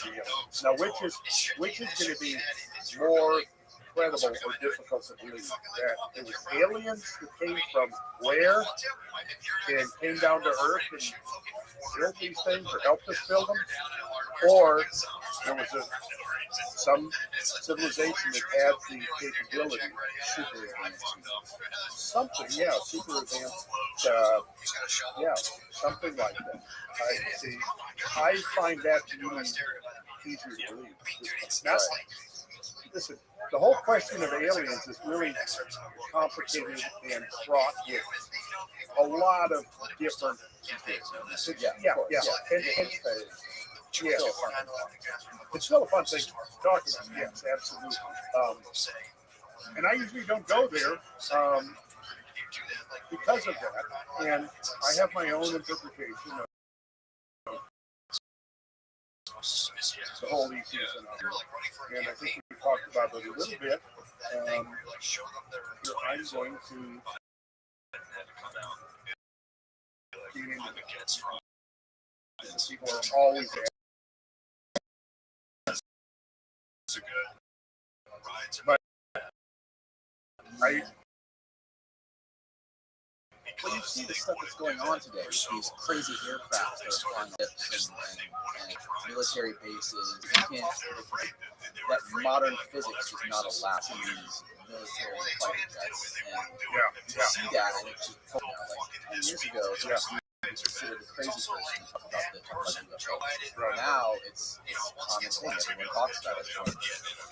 the aliens. Now, which is going to be more credible or difficult to believe? That it was aliens that came from where and came down to Earth and built these things or helped us build them, or there was some civilization that had the capability, super advanced, something, yeah, super advanced, yeah, something like that. I see. I find that to be easier to believe. Now, listen, the whole question of aliens is really complicated and fraught with a lot of different. Yeah. Yeah. It's still a fun thing to talk about. Yes, absolutely. And I usually don't go there because of that. And I have my own interpretation of the whole ET phenomenon. And I think we talked about it a little bit. I'm going to people are always but Well, you see the stuff that's going on today. These crazy aircraft that are flying ships and military bases. You can't. That modern physics does not allow these military fighter jets. And to see that, and it's just like 10 years ago, it was considered a crazy person about the UFO. Right now, it's a common thing. Everyone talks about it.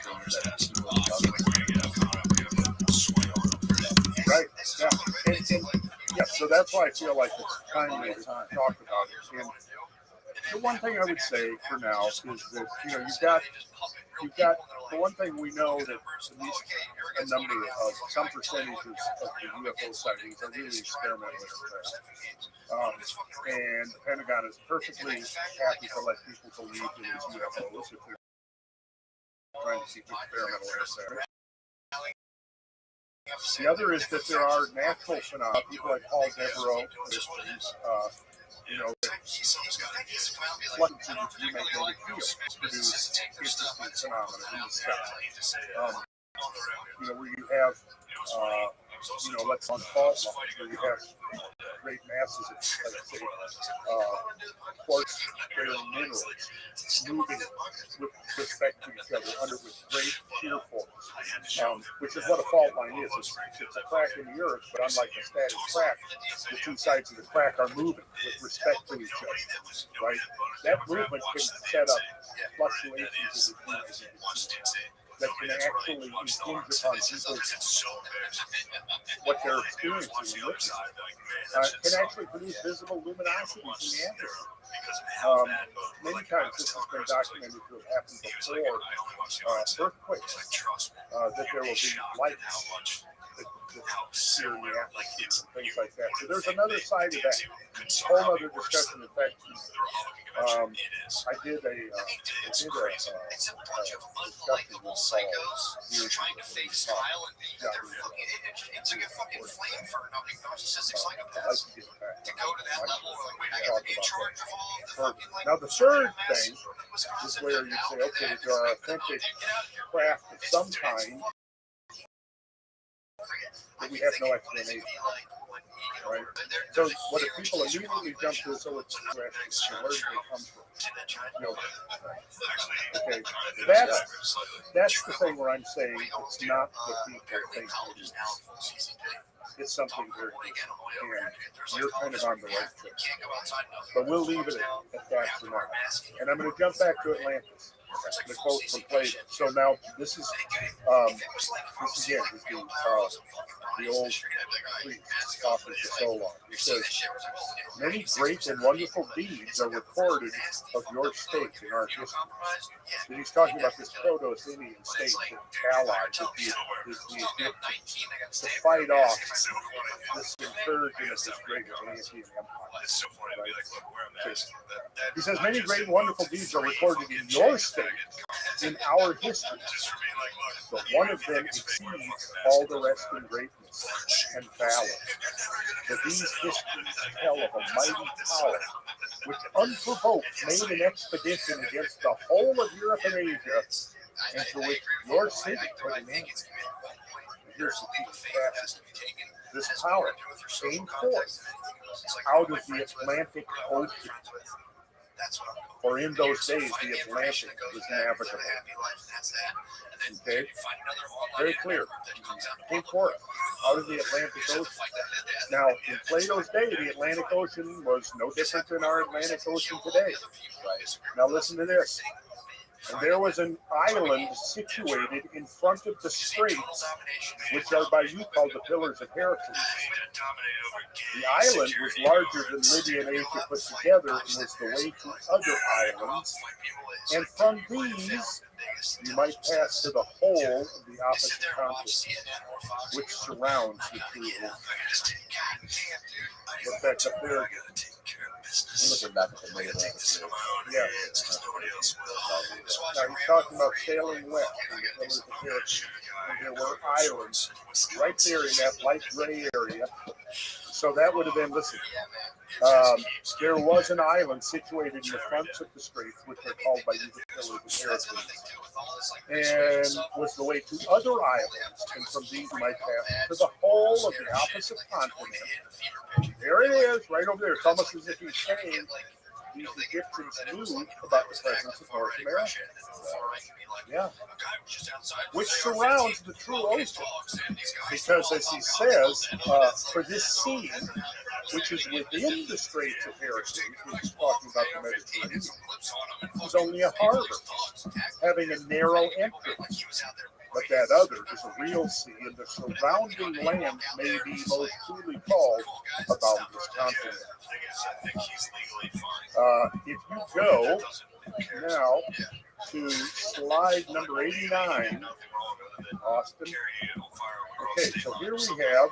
Things that people right. Yeah. So that's why I feel like it's timely to talk about it. And the one thing I would say for now is that you've got the one thing we know that at least a number of some percentages of the UFO sightings are really experimental aircraft. And the Pentagon is perfectly happy to let people believe in these UFOs if they're trying to keep experimental aircraft. The other is that there are natural phenomena. People like Paul Devereaux, fluctuations you may go to feel produce interesting phenomena in the sky. Where you have, let's on fault lines, where you have great masses of, let's say, quartz-bearing minerals moving with respect to each other with great shear force, which is what a fault line is. It's a crack in the earth, but unlike a static crack, the two sides of the crack are moving with respect to each other, right? That movement can set up fluctuations in the energy that can actually impinge upon people what they're experiencing and witnessing. Can actually produce visible luminosities in the atmosphere. Many times this has been documented to have happened before earthquakes, that there will be lights that appear in the atmosphere and things like that. So there's another side of that, whole other discussion. In fact, I did a discussion with Paul trying to fake smile, and it's like a fucking flame for a narcissistic psychopath to go to that level. Wait, I got to be in charge of all the fucking like. Now the third thing is where you say, okay, there are authentic craft of some kind that we have no explanation. Right? So what if people immediately jump to the so it's where they come from? Okay, that's the thing where I'm saying it's not what people think it is. It's something very different, and you're kind of on the right track. But we'll leave it at that for now. And I'm going to jump back to Atlantis. The quote from Plato. So now this is again is the old priest talking for so long. He says, many great and wonderful deeds are recorded of your state in our history. And he's talking about this proto-Athenian state that allied with the Egyptians to fight off this incursion of this great Atlantean empire. Right? He says, many great and wonderful deeds are recorded in your state in our history, but one of them exceeds all the rest in greatness and valor. For these histories tell of a mighty power which unprovoked made an expedition against the whole of Europe and Asia, into which your city put an end. Here's the key passage. This power came forth out of the Atlantic Ocean. For in those days the Atlantic was navigable. Okay? Very clear. Came forth out of the Atlantic Ocean. Now, in Plato's day, the Atlantic Ocean was no different than our Atlantic Ocean today. Now listen to this. And there was an island situated in front of the straits, which are by you called the Pillars of Heracles. The island was larger than Libya and Asia put together and was the way to other islands. And from these, you might pass to the whole of the opposite continent, which surrounds the true ocean. Look back up there again. Looking back at the later episode. Yeah. Now he's talking about sailing west in the Pillars of Heracles, and there were islands right there in that light gray area. So that would have been, listen, there was an island situated in the fronts of the straits, which are called by you the Pillars of Heracles, and was the way to other islands, and from these you might pass to the whole of the opposite continent. There it is, right over there. It's almost as if he's saying these Egyptians knew about the presence of North America. Yeah. Which surrounds the true ocean. Because as he says, for this sea, which is within the Straits of Heracles, which is talking about the Mediterranean, is only a harbor, having a narrow entrance. But that other is a real sea, and the surrounding land may be most truly called a boundless continent. If you go now to slide number 89, Austin. Okay, so here we have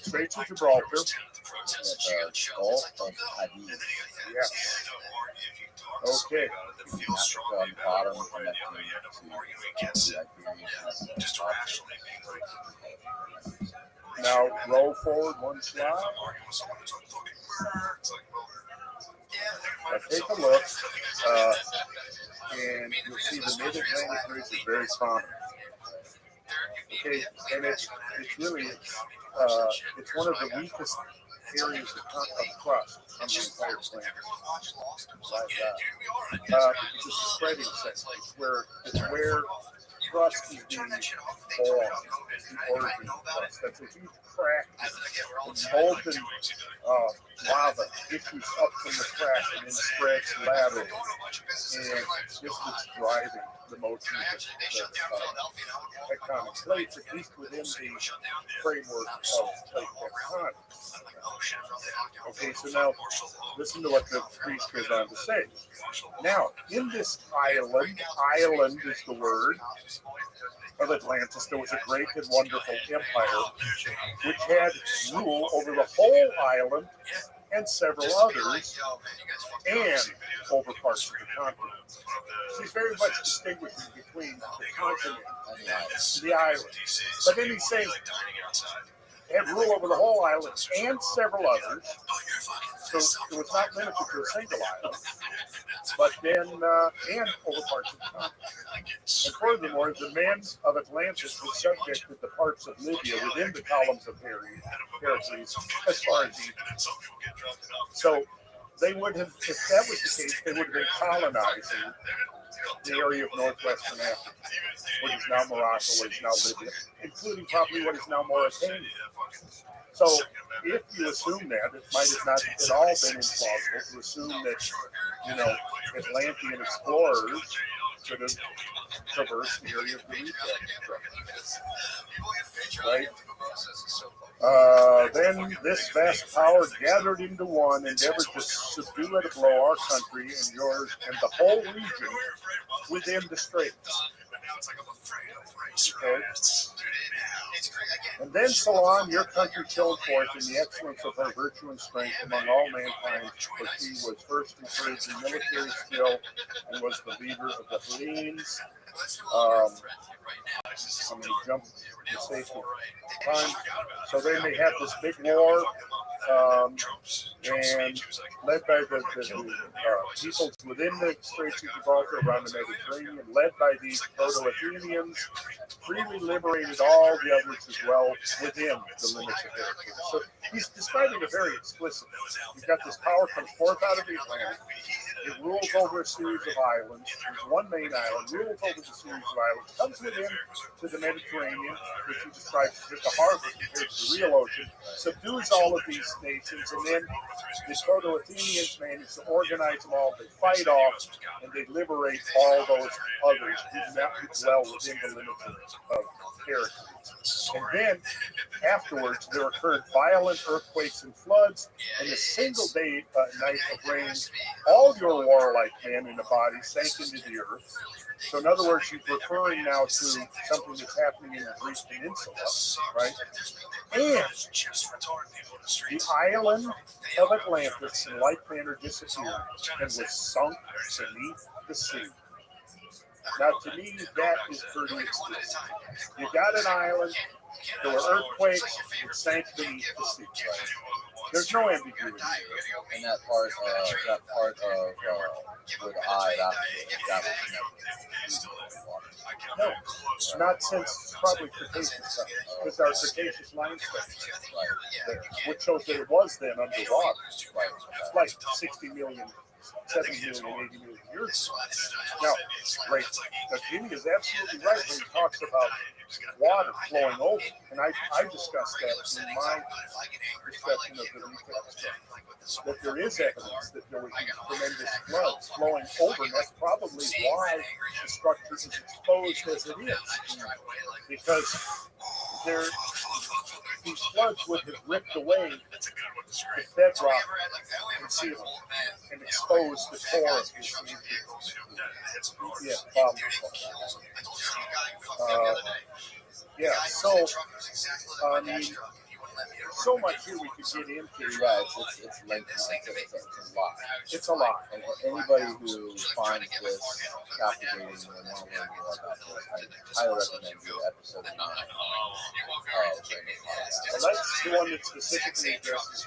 Straits of Gibraltar. Gulf of Cadiz. Yes. Okay. On bottom connecting to Now roll forward one slide. Now take a look, and you'll see the Mid-Atlantic ridge is very common. Okay, and it's really it's one of the weakest areas of crust on the entire planet. It's a spreading center. It's where crust is being formed, the origin of crust. That's a huge crack, and molten lava issues up from the crack and then spreads laterally. And this is driving the motion of the tectonic plates, at least within the framework of plate tectonics. Okay, so now listen to what the priest goes on to say. Now, in this island is the word of Atlantis, there was a great and wonderful empire which had rule over the whole island and several others, and over parts of the continent. So he's very much distinguishing between the continent and the island. But then he's saying had rule over the whole island and several others. So it was not limited to a single island, but then and over parts of the continent. And furthermore, the men of Atlantis were subjected the parts of Libya within the columns of Heracles as far as Egypt. So they would have, if that was the case, they would have been colonizing the area of northwestern Africa, what is now Morocco, what is now Libya, including probably what is now Mauritania. So if you assume that, it might have not at all been implausible to assume that, Atlantean explorers could have traversed the area of the Egypt. Right? Then this vast power gathered into one, endeavored to subdue at a blow our country and yours and the whole region within the straits. Okay. And then so on, your country showed forth in the excellence of her virtue and strength among all mankind, for she was first encouraged in military skill and was the leader of the Hellenes. I'm going to jump to save some time. So then they had this big war, and led by the peoples within the Straits of Gibraltar around the Mediterranean, led by the Proto-Athenians, freely liberated all the others as well within the limits of territory. So he's describing it very explicitly. You've got this power comes forth out of the Atlantic. It rules over a series of islands. There's one main island, rules over the series of islands, comes within to the Mediterranean, which he describes as a harbor compared to the real ocean, subdues all of these nations, and then the Proto-Athenians manage to organize them all. They fight off, and they liberate all those others who do not dwell within the limits of territory. And then, afterwards, there occurred violent earthquakes and floods, and a single day, night of rain. All your warlike men in the body sank into the earth. So, in other words, he's referring now to something that's happening in the Greek peninsula, right? And the island of Atlantis, in like manner, disappeared and was sunk beneath the sea. Now, to me, that is pretty explicit. You got an island, there were earthquakes, it sank beneath the sea. There's no ambiguity. And that part of with the eye, that was no, not since probably Cretaceous, because our Cretaceous limestone, there, which shows that it was then underwater, like 60 million. 70 million, 80 million years ago. Now, right, Jimmy is absolutely right when he talks about water flowing over. And I discussed that in my perception of the recap, that there is evidence that there was tremendous floods flowing over, and that's probably why the structure is exposed as it is. Because these floods would have ripped away the bedrock and ceiling and exposed the core of this. So I mean, so much here we could get into. Yeah, it's lengthy. It's a lot. It's a lot. And for anybody who finds this captivating and want to learn more about this, I highly recommend the episode 9. Well, that's the one that specifically addresses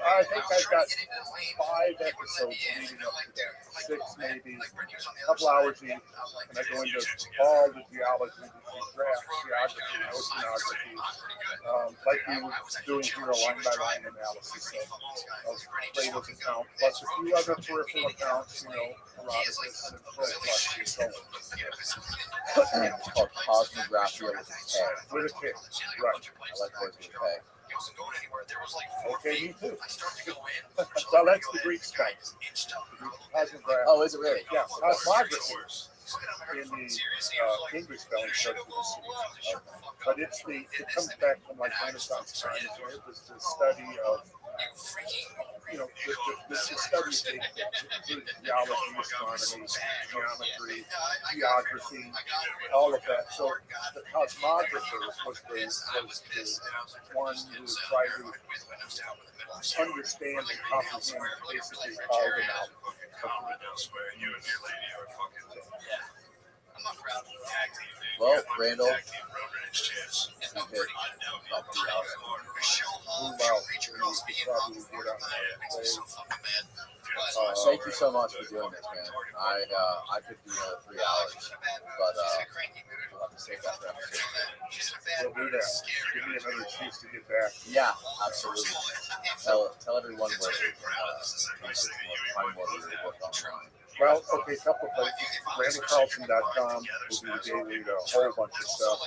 I think I've got 5 episodes leading up to that. 6 maybe, a couple hours each, and I go into all the geology, the graph, geography, oceanography, like we were doing here, a line-by-line analysis of Plato's account, plus a few other peripheral accounts, Herodotus and Rothschild and so on. It's called Cosmographia with a K. With a K, right. I like words with a K. Okay, me too. So that's the Greek specs. Cosmography. Oh, is it really? Yeah, cosmography in the English spelling starts with a C. But it comes back from like Renaissance time. It was the study of, the study of geology, astronomy, geometry, geography, all of that. So the cosmographer was the one who tried to understand and comprehend basically all the knowledge. Well, Randall, thank you so much for doing this, man. I could do another 3 hours, but we'll have to save that for episode. We'll do that. Give me another excuse to get back. Yeah, absolutely. Tell everyone where they can find what we work online. Well, okay, a couple of places. RandallCarlson.com will be the gateway to a whole bunch of stuff.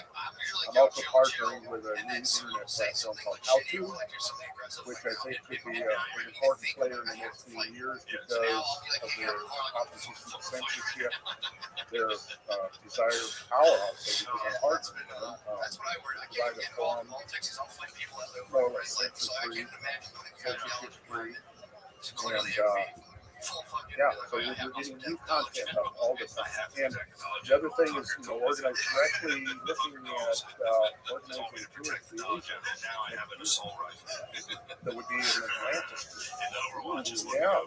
I'm also partnering with a new internet platform called How2, which I think could be an important player in the next few years because of their opposition to censorship, their desire to power also, because I'm partnering with them. Provide a forum, more or less censorship-free, and so we're getting new content up all the time. And the other thing is, organized directly looking at organizing tours to Asia. That would be in Atlantis. Yeah.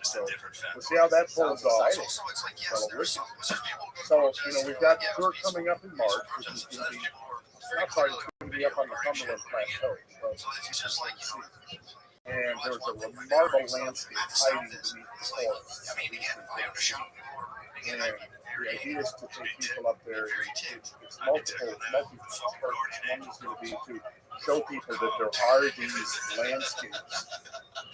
So we'll see how that pulls off. So we've got a tour coming up in March, which is going to be, be up on the Cumberland Plateau, right? And there's a marble landscape hiding beneath the forest. And the idea is to take people up there. It's multiple purposes. One is going to be to show people that there are these landscapes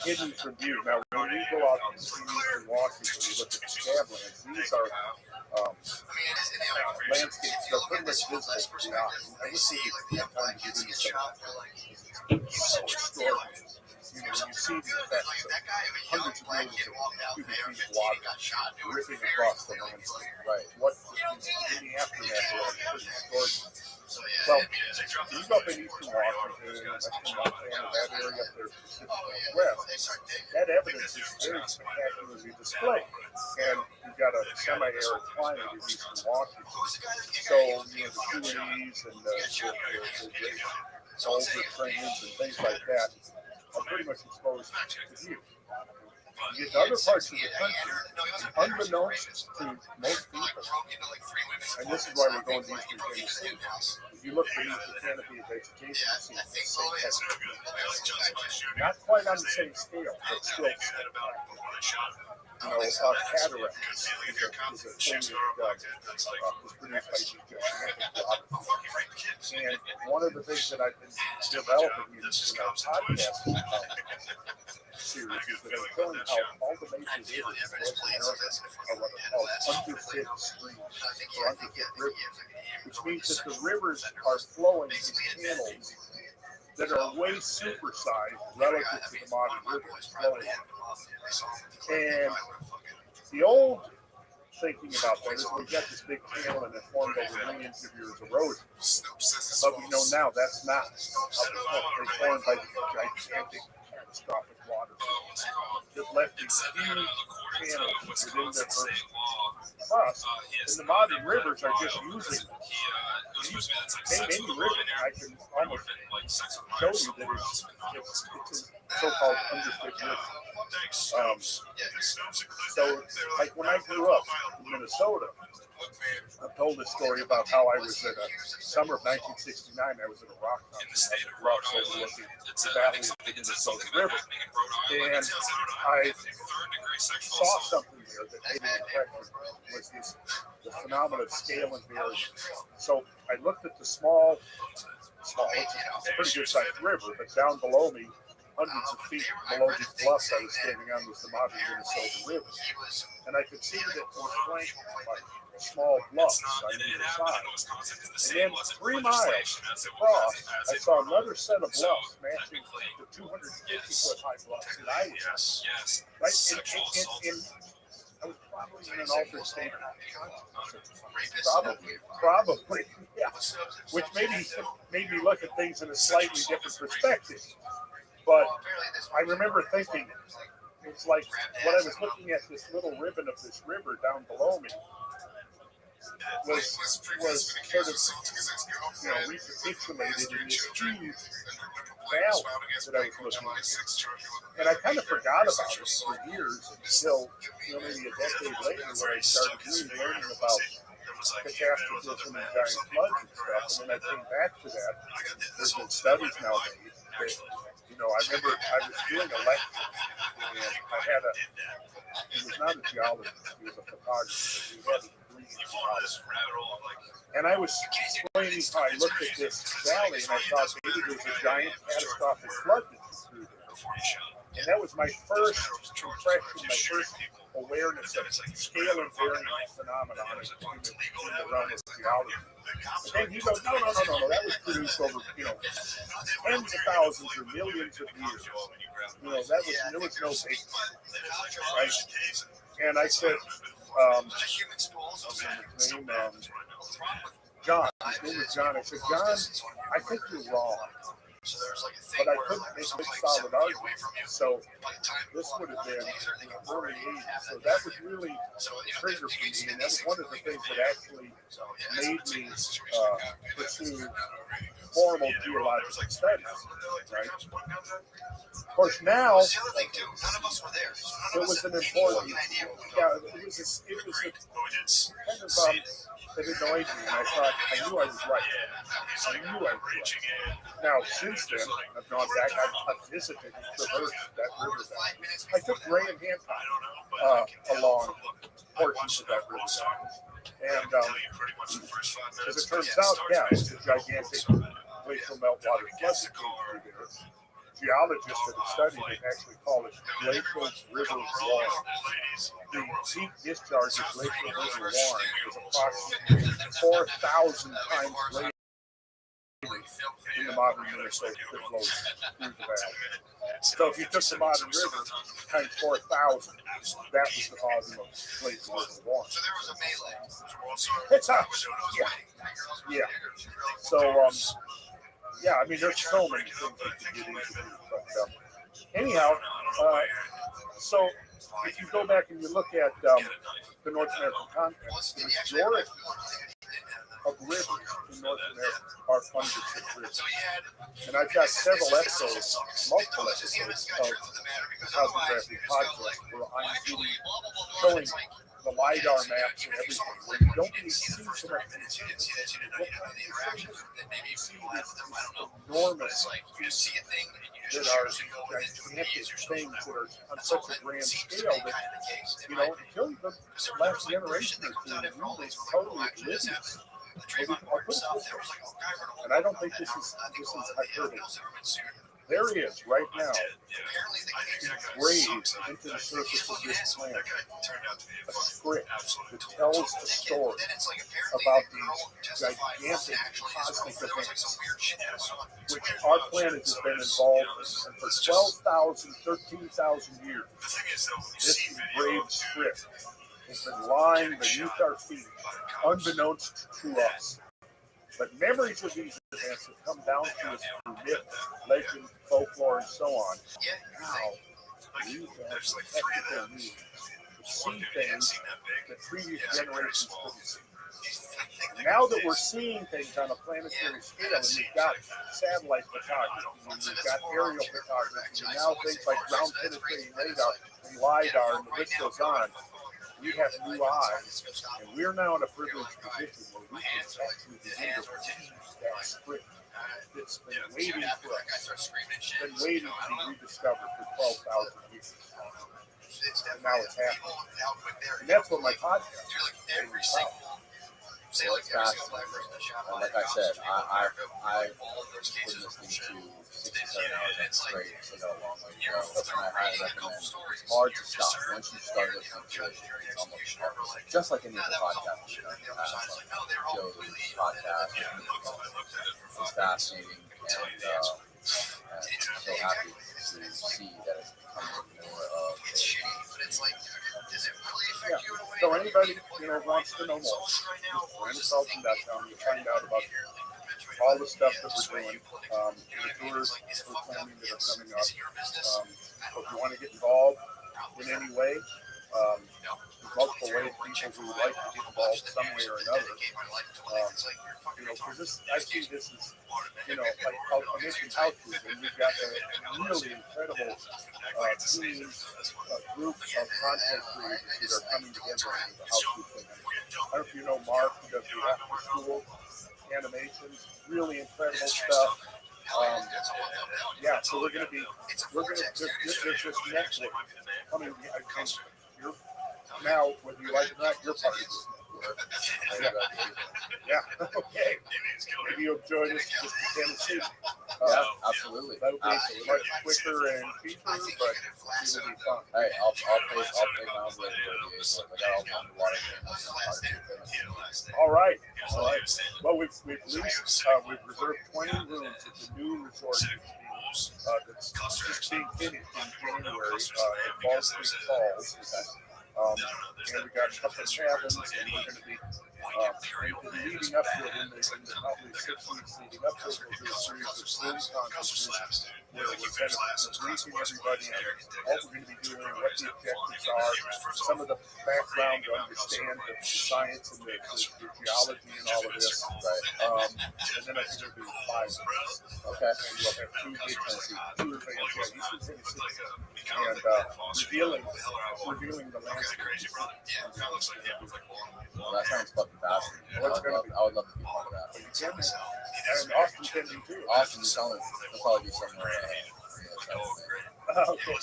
hidden from view. Now, when we go out to Eastern Washington, we look at the scablands. These are landscapes that are pretty much visible to the eye. I wish we had time to do some so extraordinary. You know, you see the effects of hundreds of millions of cubic feet of water ripping across the landscape. Right. What in the aftermath was pretty extraordinary. Well, you go up in Eastern Washington, Western Montana, that area up there, Pacific Northwest, that evidence is very spectacularly displayed. And you've got a semi-arid climate in Eastern Washington. So, you know, the trees and the soldier trains and things like that are pretty much exposed to view. You get to other parts of the country, unbeknownst to most people, and this is why we're going to Eastern Tennessee. If you look beneath the canopy of vegetation, you see the same effect. Not quite on the same scale, but still spectacular. You know, cataract is a thing that is produced by gigantic water. And one of the things that I've been developing in our podcast series is that I'm telling you how all the major rivers in North America are what are called underfit streams or underfit rivers, which means that the rivers are flowing in channels that are way supersized relative to the modern rivers flowing. And the old thinking about that is we got this big channel and it formed over millions of years of erosion. But we know now that's not how they formed by gigantic catastrophic water flows that left these huge channels within their earth crust. And the modern rivers are just using them. Any river, I can almost show you that it's a so-called underfit river. So, like when I grew up in Minnesota, I've told this story about how I was at a summer of 1969. I was at a rock concert at the rocks overlooking the valley of the Minnesota River, and I saw something there that made an impression. Was the phenomenon of scale and variance. So I looked at the small, it's a pretty good sized river, but down below me, hundreds of feet below the bluffs I was standing on was the modern Minnesota River. And I could see that it was flanked by small bluffs on either side. And then 3 miles across, I saw another set of bluffs matching the 250-foot high bluffs that I was on. Right? And I was probably in an altered state of consciousness. Probably, yeah. Which made me look at things in a slightly different perspective. But I remember thinking, it's like when I was looking at this little ribbon of this river down below me was sort of, recapitulated in this huge valley that I was looking at. And I kind of forgot about it for years until, maybe a decade later when I started really learning about catastrophism and giant floods and stuff. And then I came back to that. There's been studies now that, I remember I was doing a lecture, and I had he was not a geologist, he was a photographer, but he had a degree in geology. And I was explaining how I looked at this valley, and I thought maybe there was a giant catastrophic flood that was through there. And that was my first impression, my first awareness of scale and variant phenomenon in the realm of geology. And he goes, no, that was produced over, tens of thousands or millions of years. There was no basis, right? And I said, his name, John. His name was John. I said, John, I think you're wrong. but I couldn't make a solid argument. So this would have been in the early 80s. So that was really a trigger for me, and that was one of the things that actually made me pursue formal geological studies, right? Of course, now it was an important, it was kind of it annoyed me, and I thought I knew I was right. Now, since then, I've gone back. I've visited and traversed that river. I took Ray and Hancock along portions of that river, and as it turns out, it's a gigantic glacial meltwater flood that came through there. Geologists that have studied it actually call it glacial river warren. The peak discharge of glacial river warren is approximately 4,000 times greater in the modern Minnesota that flows through the valley. So if you took the modern river times 4,000, that was the volume of glacial river warren. It's up. Yeah. So I mean, there's so many things we could get into, but anyhow, so if you go back and you look at the North American continent, the majority of rivers in North America are undersea rivers. And I've got several episodes, multiple episodes of the Cosmography podcast where I'm showing the LiDAR maps and everything, where you don't really see so much. You see these enormous that are gigantic things that are on such a grand scale that, until the last generation or two, we were totally oblivious. And I don't think this is hyperbole. There is right now, engraved into the surface of this planet, a script that tells a story about these gigantic cosmic events, which our planet has been involved in for 12,000, 13,000 years. This engraved script has been lying beneath our feet, unbeknownst to us. But memories of these events have come down to us through myth, legend, folklore, and so on. Now, we have technical means to see things that previous generations couldn't see. Now that we're seeing things on a planetary scale, and we've got satellite photography, and we've got aerial photography, and now things like ground penetrating radar and LiDAR, and the list goes on, we have new eyes, and we're now in a privileged position where we can actually begin to use that script that's been waiting for us, been waiting to be rediscovered for 12,000 years. And now it's happening. And that's what my podcast is about. Well, it's fascinating. Like I said, I've been listening to 6 to 7 hours straight, so got a long way to go. And I highly recommend it. It's hard to stop. Once you start listening to it, it's almost hard. Just like any other podcast, Joe's podcast is fascinating, and I'm so happy to see that it's becoming more of So anybody wants to know more, just RandallSalton.com. You'll find out about all the stuff that we're doing, the tours we're planning that are coming up. If you want to get involved in any way, there's multiple ways people who would like to get involved some way or another. Because I see this as, like I mentioned house food, and we've got a really incredible team, group of content creators that are coming together into the house food thing. I don't know if you know Mark, who does the after school animations, really incredible stuff. So we're going to there's this network coming. I think you're now, whether you like it or not, you're part of this network. Okay. Maybe you'll join us just to Tennessee. Absolutely. That'll be much quicker and cheaper, but it'll be fun. Hey, I'll pay my own way to I got all the underwater things. All right. Well, we've reserved 20 rooms at the new resort that's just being finished in January at Ball Street Falls. And we got a couple of cabins, and we're going to be And leading up to it, in the probably 6 weeks leading up to it, we'll do a series of Zoom conferences where we're kind of briefing everybody on what we're going to be doing, what the objectives are, some of the background to understand the science and the geology and all of this. Right. And then I think we'll do 5 minutes. Okay. And we'll have 2 big two events, Eastern Tennessee, and revealing the landscape. Well, that sounds fucking fascinating. I would love to be part of that. You can, and Austin can be too. Austin, will probably be somewhere. Okay.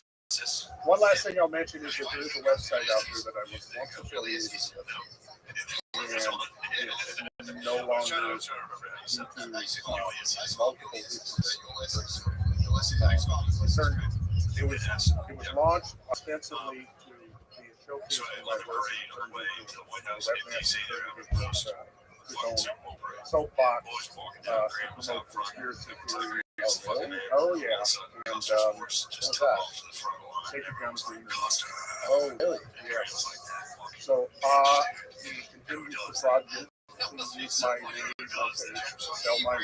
One last thing I'll mention is that there is a website out there that I was once affiliated with, and it's no longer due to multiple issues. It was launched ostensibly to be a showcase of my work in terms of his own soapbox to promote conspiracy theory. Oh, really? Oh, yeah. And what's that? Sacred Guns Green. Oh, really? Yes. So, he continues to fraudulently use my name, my page, to sell my work.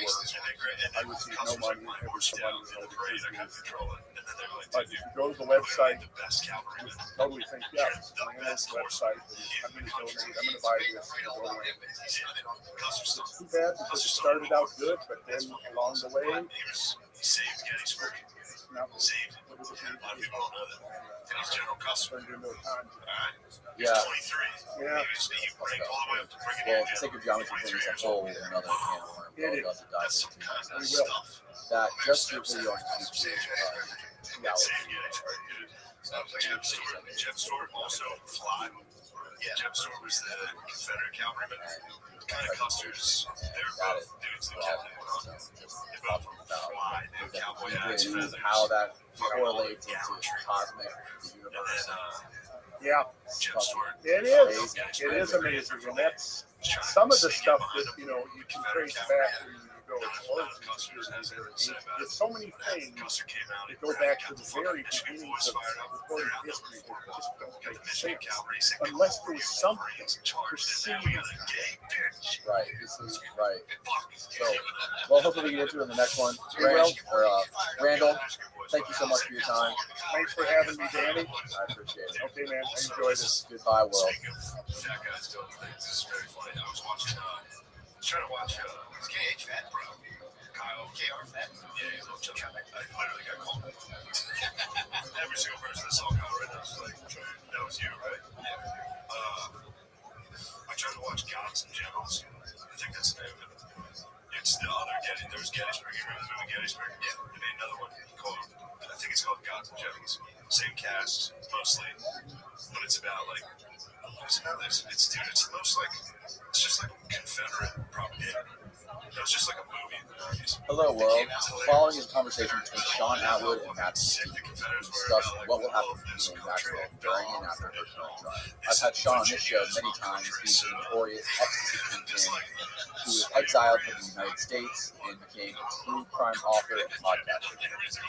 I receive no money, never some money, no decisions. But if you go to the website, you totally think, yeah, it's Landon's website, I'm going to donate, I'm going to buy this, and go away. It's too bad because it started out good, but then along the way, now, turned into a con. Yeah. Yeah. Well, the sacred geometry thing is a whole another can of worms. It is. We will. That just your video on YouTube. Jeff Stewart also fly. Jeff Stewart was the Confederate cavalryman. Kind of Custer's, they're both dudes that kept it on. They both fly, they have cowboy hats, feathers. How that correlates into cosmic, the universe. Yeah, Jeff Stewart. it is. It is amazing, and that's some of the stuff that you can trace back when you go towards conspiracy. There's so many things that go back to the very beginnings of recorded history that just don't make sense unless there's something perceived. Right. This is right. So, well, hopefully we can get to it in the next one. Randall, thank you so much for your time. Thanks for having me, Danny. I appreciate it. Okay, man. I enjoyed this. Goodbye, world. Speaking of fat guys doing things, this is very funny. I was trying to watch KH Fat Bro. Kyle KR Fat. Yeah, he's a little chubby. I literally got called. Every single person that saw Kyle right now was like, that was you, right? Yeah. I tried to watch Gods and Generals. I think that's the name of it. It's the other there's Gettysburg. You remember the movie Gettysburg? Yeah. They made another one called, I think it's called Gods and Generals. Same cast, mostly. But it's about like, it's just like Confederate propaganda. It's just like a movie in the 90s. Hello, world. Following is a conversation between Sean Atwood and Matt Steve, discuss what will happen to Ghislaine Maxwell during and after her trial. I've had Sean on this show many times. He's a notorious ecstasy kingpin who was exiled from the United States and became a true crime author and podcaster.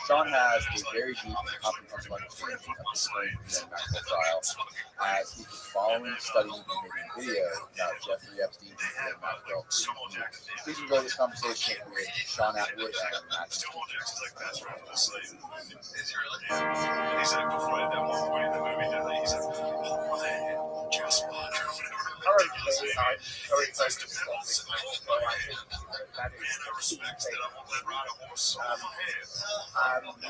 Sean has a very deep and comprehensive understanding of the Ghislaine Maxwell trial, as he's been following, studying, and making videos about Jeffrey Epstein and Ghislaine Maxwell. Please enjoy this conversation with Sean Atwood and Matt Steve. He said before that one point in the movie, he said, "Oh my, just one." Very close to something. Well, I think that is the key thing.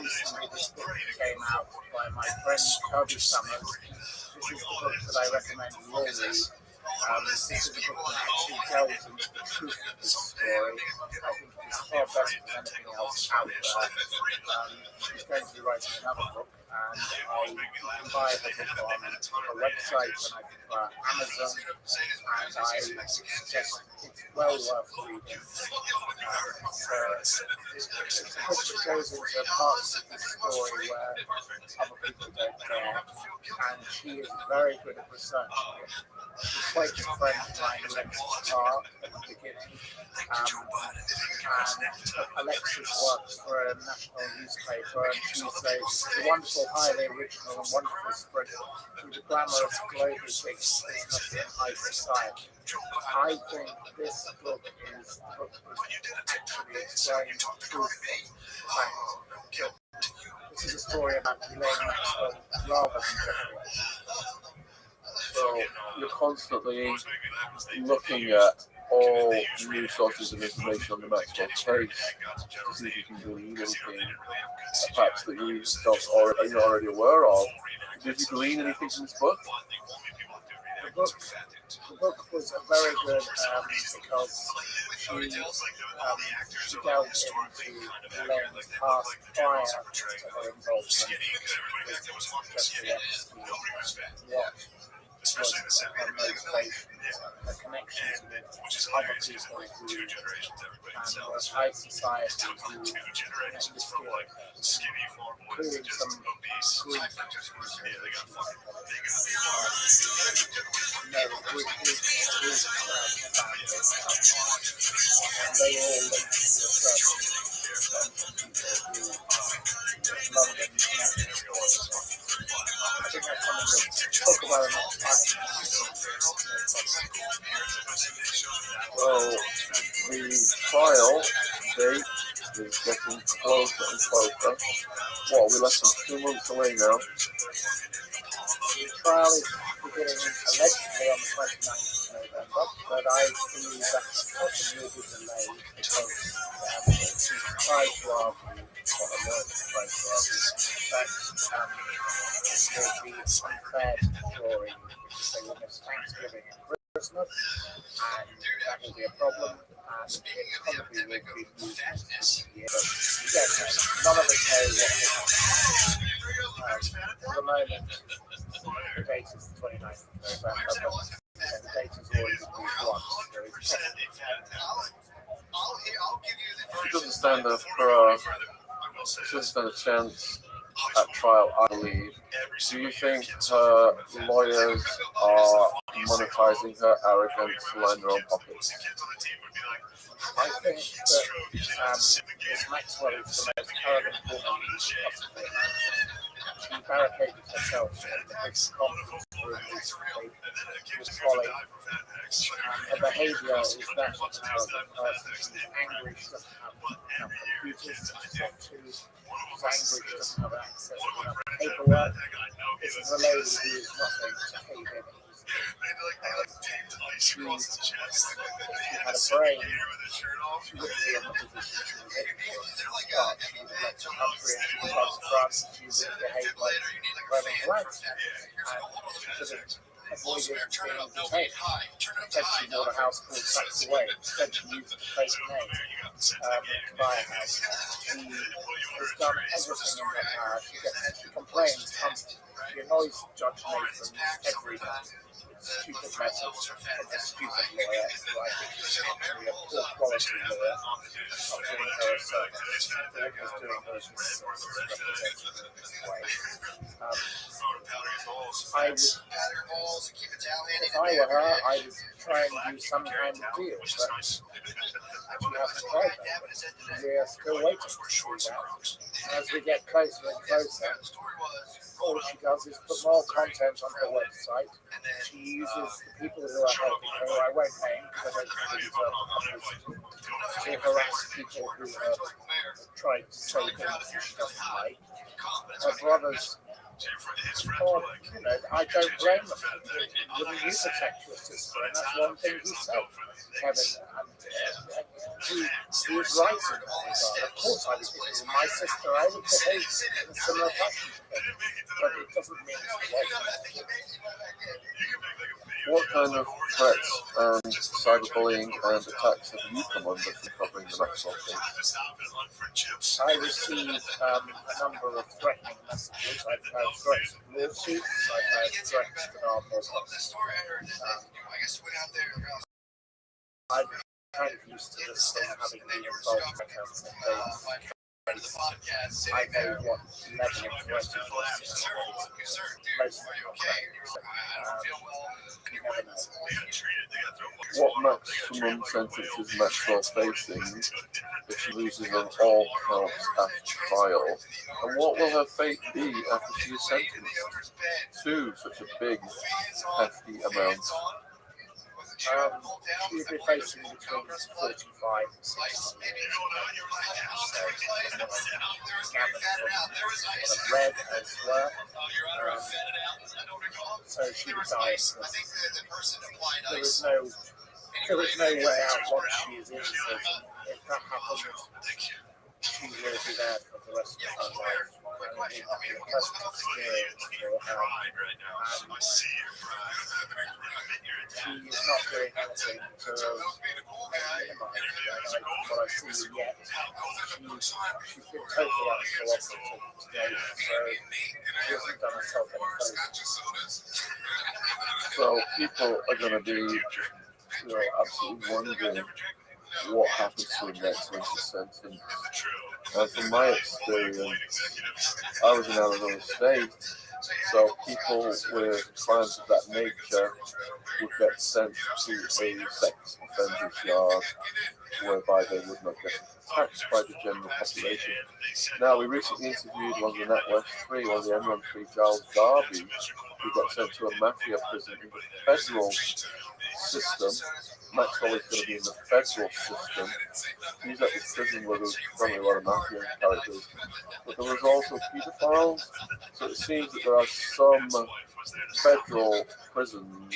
Recently this book came out by my friend Toby Summers. This is the book that I recommend you all read. This is a book that actually delves into the truth of this story. I think it's far better than anything else out there. She's going to be writing another book, and you can buy her book on her website and I think Amazon, and I suggest it's well worth reading. It's a book that goes into parts of the story where other people don't care, and she is very good at researching it. She's quite a friend of mine, Alexis Carr, at the beginning, and Alexis works for a national newspaper, and she's a wonderful beautiful, highly original, and wonderful sprint through the glamorous, global big business and high society. I think this book is a book that actually explains truth and fact. This is a story about Elaine Maxwell rather than Jeffrey. So you're constantly looking at all new sources of information on the Maxwell case to see if you can glean anything, perhaps that you don't already, you're already aware of. Did you glean anything from this book? The book was very good because she delved into Elaine's past prior to her involvement with Jeffrey Epstein, what was her motivation, her connections with other people who were high society who understood, including some Greek and they all linked to a certain people who London connected with. I think that's something to talk about another time. Well, the trial date is getting closer and closer. What, are we less than 2 months away now? The trial is beginning allegedly on the 29th of November, but I believe that's possibly be delayed because she's tried to argue, or her lawyers tried to argue, that it will be unfair to the jury because they will miss Thanksgiving and Christmas, and that will be a problem, and it probably will be moved this year. But we don't know. None of us know what will happen. For the moment, the date is the 29th of November, but the date has already been moved once. She doesn't stand a chance at trial, I believe. Do you think her lawyers are monetizing her arrogance to line their own pockets? I think that Ms. Maxwell is the most arrogant woman possibly imagined. She barricaded herself in the big conference room recently with folly. Her behaviour is that of an arrogant person. She's angry she doesn't have enough computers. She's got two. She's angry she doesn't have access to enough paperwork. This is a lady who is not going to cave in easily. If she had a brain, she wouldn't be in the position she was in. But she would have left the country and she would have gone to France and she would behave like Roman Blanche. And she could have avoided being detained. Instead she bought a house called Sacks Away. Instead she used a fake name to buy a house. She has done everything in her power. She complains constantly. She annoys Judge Nathan every day. Stupid message from a stupid lawyer who I think is actually a poor quality lawyer, not doing her a service. They're just doing her a disservice, representing her in this way. If I were her, I would try and do some kind of deal, but she hasn't tried that. We are still waiting to see that. As we get closer and closer, all she does is put more content on her website. She uses the people who are helping her, who I won't name because I don't think they deserve the to harass people who have tried to say things she doesn't like. Her brothers, or, I don't blame them. Wouldn't you protect your sister? And that's one thing he said, Kevin. He was right in that regard. Of course, I would, if it was my sister, I would behave in a similar fashion to him. But it doesn't mean it's the way. What kind of threats and cyberbullying and attacks have you come under from covering the Maxwell case? I received a number of threatening messages. I've had threats of lawsuits. I've had threats that are more I'm kind of used to this thing having been involved in accounts and things. I know what level of threat it is. Most of them are correct. You never know. What maximum sentence is Maxwell facing if she loses on all counts at trial? And what will her fate be after she is sentenced to such a big, hefty amount? She'll be facing between 45 and 60 years. So, I've read elsewhere. So she would die. There is no way out once she is in prison. If that happens, she will be there for the rest of her life. It will be a pleasant experience for her. She is not doing anything to minimize what I see yet. She's been totally uncooperative today, so she hasn't done herself any favours. So people are going to be, absolutely wondering what happens to her next when she's sentenced. And from my experience, I was in Arizona State, so people with crimes of that nature would get sent to a sex offenders yard, whereby they would not get taxed by the general population. Now, we recently interviewed one of the NetWest 3, one of the Enron 3, Charles Darby, who got sent to a mafia prison in the federal system. Maxwell is going to be in the federal system. He's at this prison where there's probably a lot of mafia characters, but there was also pedophiles. So it seems that there are some federal prisons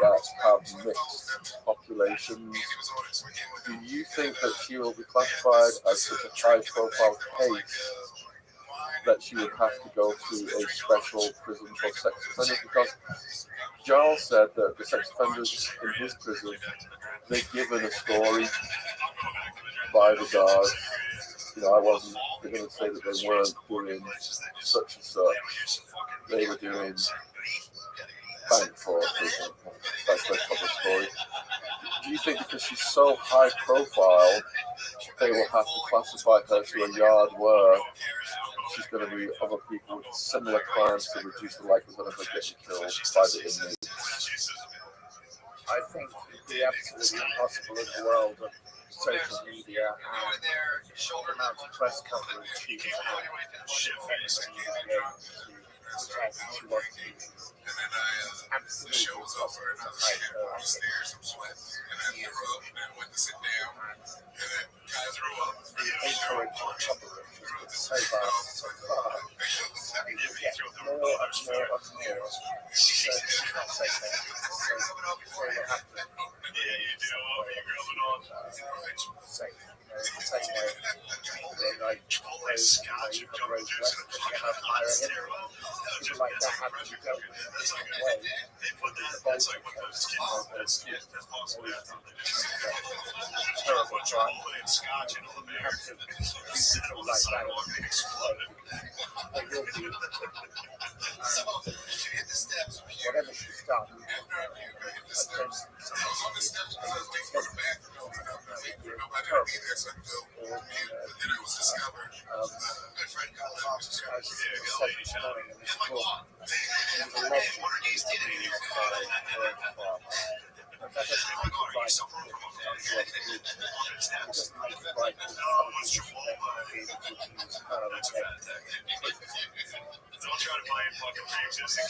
that have mixed populations. Do you think that she will be classified as such a high-profile case that she would have to go to a special prison for sex offenders? Because Giles said that the sex offenders in his prison, they're given a story by the guards. I wasn't going to say that they weren't doing such and such. They were doing bank fraud, for example. That's their public story. Do you think because she's so high profile, they will have to classify her to a yard where she's going to be other people with similar crimes to reduce the likelihood of her getting killed by the inmates? I think it would be absolutely impossible in the world of social media and the amount of press coverage she has had. She would be able to pretend she wasn't using. It's absolutely impossible to hide her. The influence of coverage has been so vast so far. You get more and more and more. So she's not safe anymore. So they will have to be safe. The same way when I suppose you have Rose West and you have Myra Hillary. People like that have to be dealt with in a different way. The Bolton case, terrible crime. You have to treat people like that in a different way. They will be, whatever she's done, I don't think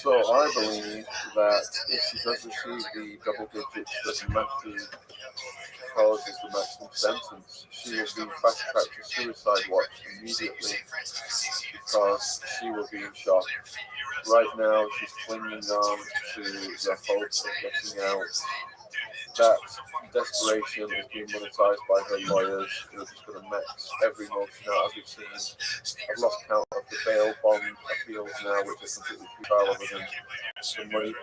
So I believe that if she does receive the double digits that Matthew proposes the maximum sentence, she will be fast-tracked to suicide watch immediately because she will be in shock. Right now, she's clinging on to the hope of getting out. That desperation is being monetized by her lawyers, who are just going to max every motion out, as we've seen. I've lost count of the bail bond appeals now, which are completely futile other than the money.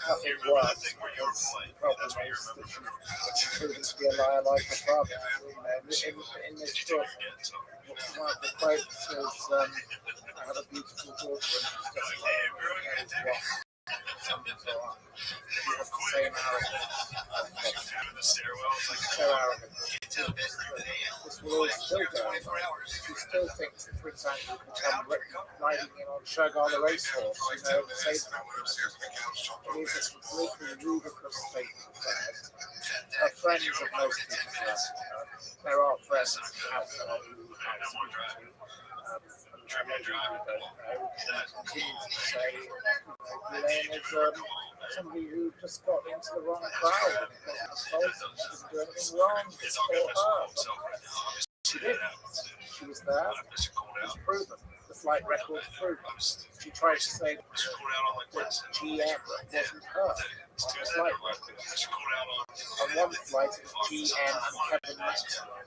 Nothing worse because the problem is that she's to be a liar like her father. You know, in this book, one of the quotes is, "I have a beautiful daughter, and she's just like what." Something so on. You have the same arrogance. She's so arrogant. This will all still go on. She still thinks that, for example, riding in on Shagar the racehorse, you know, saves them. It is a completely ludicrous state of affairs. Her friends of most people there are friends outside who you can't speak to. And maybe you don't know. She continues to say, Elaine is somebody who just got into the wrong crowd. It wasn't his fault. She didn't do anything wrong. It's for her. She did. She was there. It's proven. The flight record's proven. She tried to say that GM wasn't her on the flight record. On one flight, it was GM and Kevin Maxwell.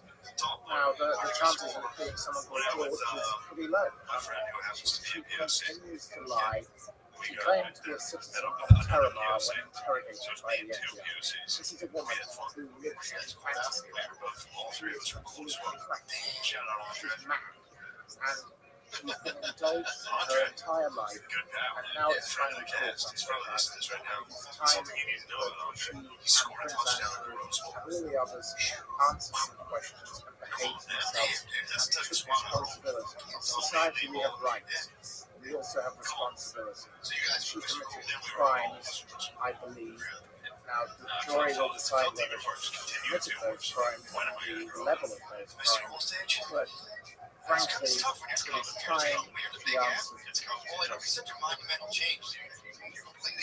Now, the chances of it being someone called George is pretty low. She continues to lie. She claimed to be a citizen of Terramar when interrogated by the FBI. This is a woman who lives in fantasy land. She is completely cracked. She's mad. And she's been indulged her entire life. And now it's finally caught up. It's time that she and Prince Andrew and all the others answer some questions and behave themselves and take responsibility. In society, we have rights. We also have responsibility. She committed crimes, I believe. Now, the jury will decide whether she committed those crimes and the level of those crimes. But frankly, it is time she answers.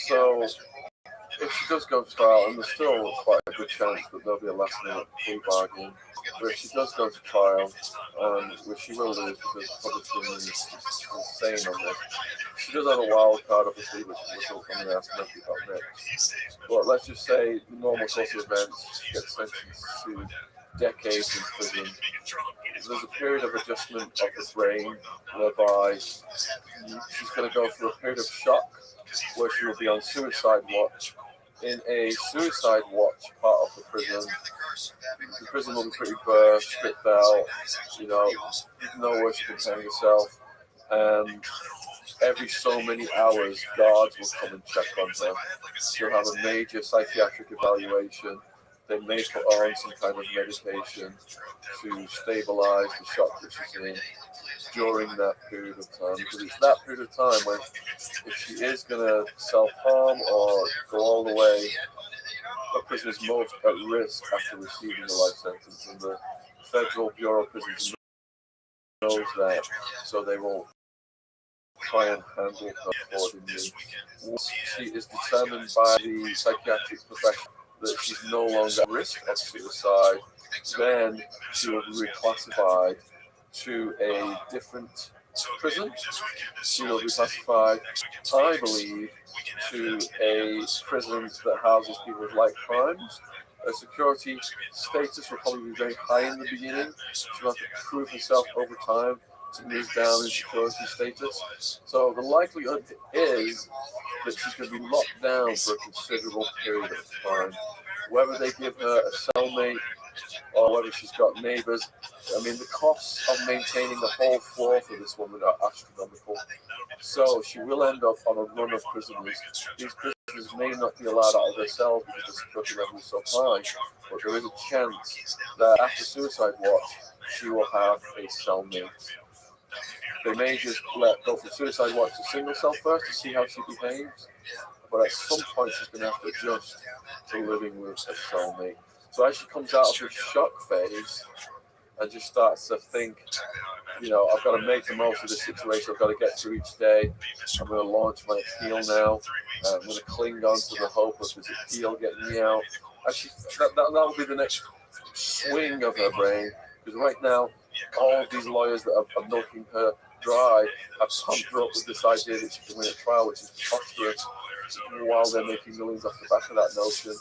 So, if she does go to trial, and there's still quite a good chance that there'll be a last-minute plea bargain, but if she does go to trial, which she will do because publicly is insane on this, she does have a wild card, obviously, which we'll come and ask Matthew about next. But let's just say the normal course of events, she gets sentenced to decades in prison. There's a period of adjustment of the brain whereby she's going to go through a period of shock where she will be on suicide watch. In a suicide watch part of the prison will be pretty bare, stripped out, you know where she can contain herself, and every so many hours guards will come and check on her. She'll have a major psychiatric evaluation. They may put her on some kind of medication to stabilize the shock that she's in during that period of time. Because it's that period of time when, if she is going to self-harm or go all the way, a person is most at risk after receiving a life sentence. And the Federal Bureau of Prisons knows that, so they will try and handle her accordingly. Once she is determined by the psychiatric profession that she's no longer at risk of suicide, then she will be reclassified to a different prison. She will be classified, I believe, to a prison that houses people with light crimes. Her security status will probably be very high in the beginning. She'll have to prove herself over time to move down in security status. So the likelihood is that she's going to be locked down for a considerable period of time. Whether they give her a cellmate or whether she's got neighbours, I mean, the costs of maintaining the whole floor for this woman are astronomical. So she will end up on a run of prisoners. These prisoners may not be allowed out of their cells because the security level is so high, but there is a chance that after suicide watch, she will have a cellmate. They may just go from suicide watch to single cell first to see how she behaves, but at some point she's going to have to adjust to living with a cellmate. So as she comes out of the shock phase and just starts to think, I've got to make the most of this situation, I've got to get through each day, I'm going to launch my appeal now, I'm going to cling on to the hope of this appeal getting me out. That will be the next swing of her brain, because right now, all of these lawyers that are milking her dry have pumped her up with this idea that she can win a trial, which is preposterous, while they're making millions off the back of that notion.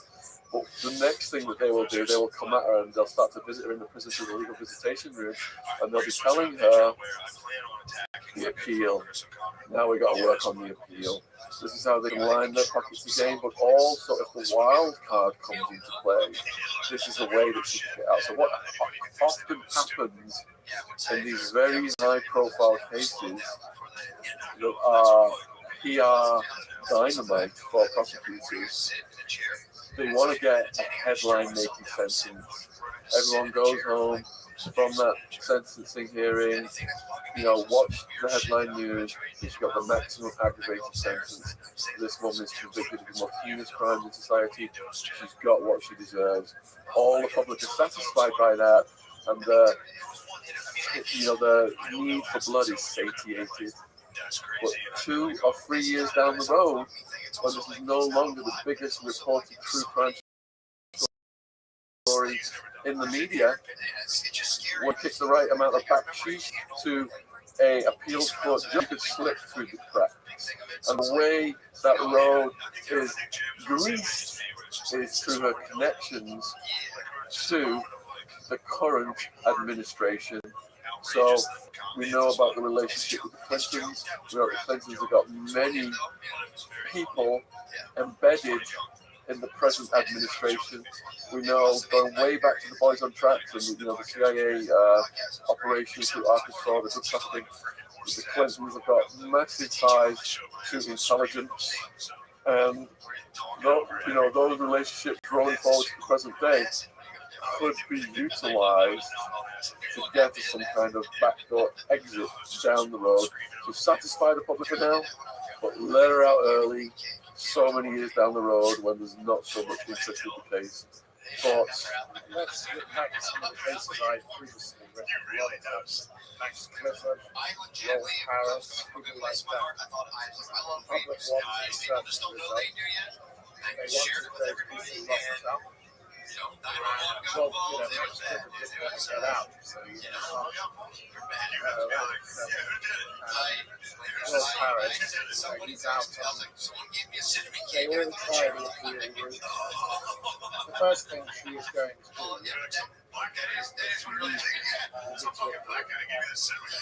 But the next thing that they will do, they will come at her and they'll start to visit her in the prison through the legal visitation room, and they'll be telling her the appeal. Now we got to work on the appeal. This is how they can line their pockets again, but also if the wild card comes into play, this is a way that she can get out. So what often happens in these very high-profile cases that are PR dynamite for prosecutors, they want to get a headline-making sentence. Everyone goes home from that sentencing hearing, watch the headline news. She's got the maximum aggravated sentence. This woman is convicted of the most heinous crime in society. She's got what she deserves. All the public are satisfied by that, and the need for blood is satiated. But 2 or 3 years down the road, when this is no longer the biggest reported true crime story in the media, when kick the right amount of back sheet to a appeals court judge could slip through the cracks. And the way that road is greased is through her connections to the current administration. So we know about the relationship with the Clintons. We know the Clintons have got many people embedded in the present administration. We know, going way back to the Boys on Tracks and the CIA operations through Arkansas, the drug trafficking, the Clintons have got massive ties to intelligence, and those relationships rolling forward to the present day could be utilised to get to some kind of backdoor exit down the road to satisfy the public for now, but let her out early, so many years down the road when there's not so much interest in the case. Thoughts? Let's look back at some of the cases I've previously written. Max Clifford, Rolf Harris, people like that. The public wants a certain result. They want those people locked up. Well, Max Clifford just want to get out, so Rolf Harris, he's out on. They all try to appeal route. The first thing she is going to do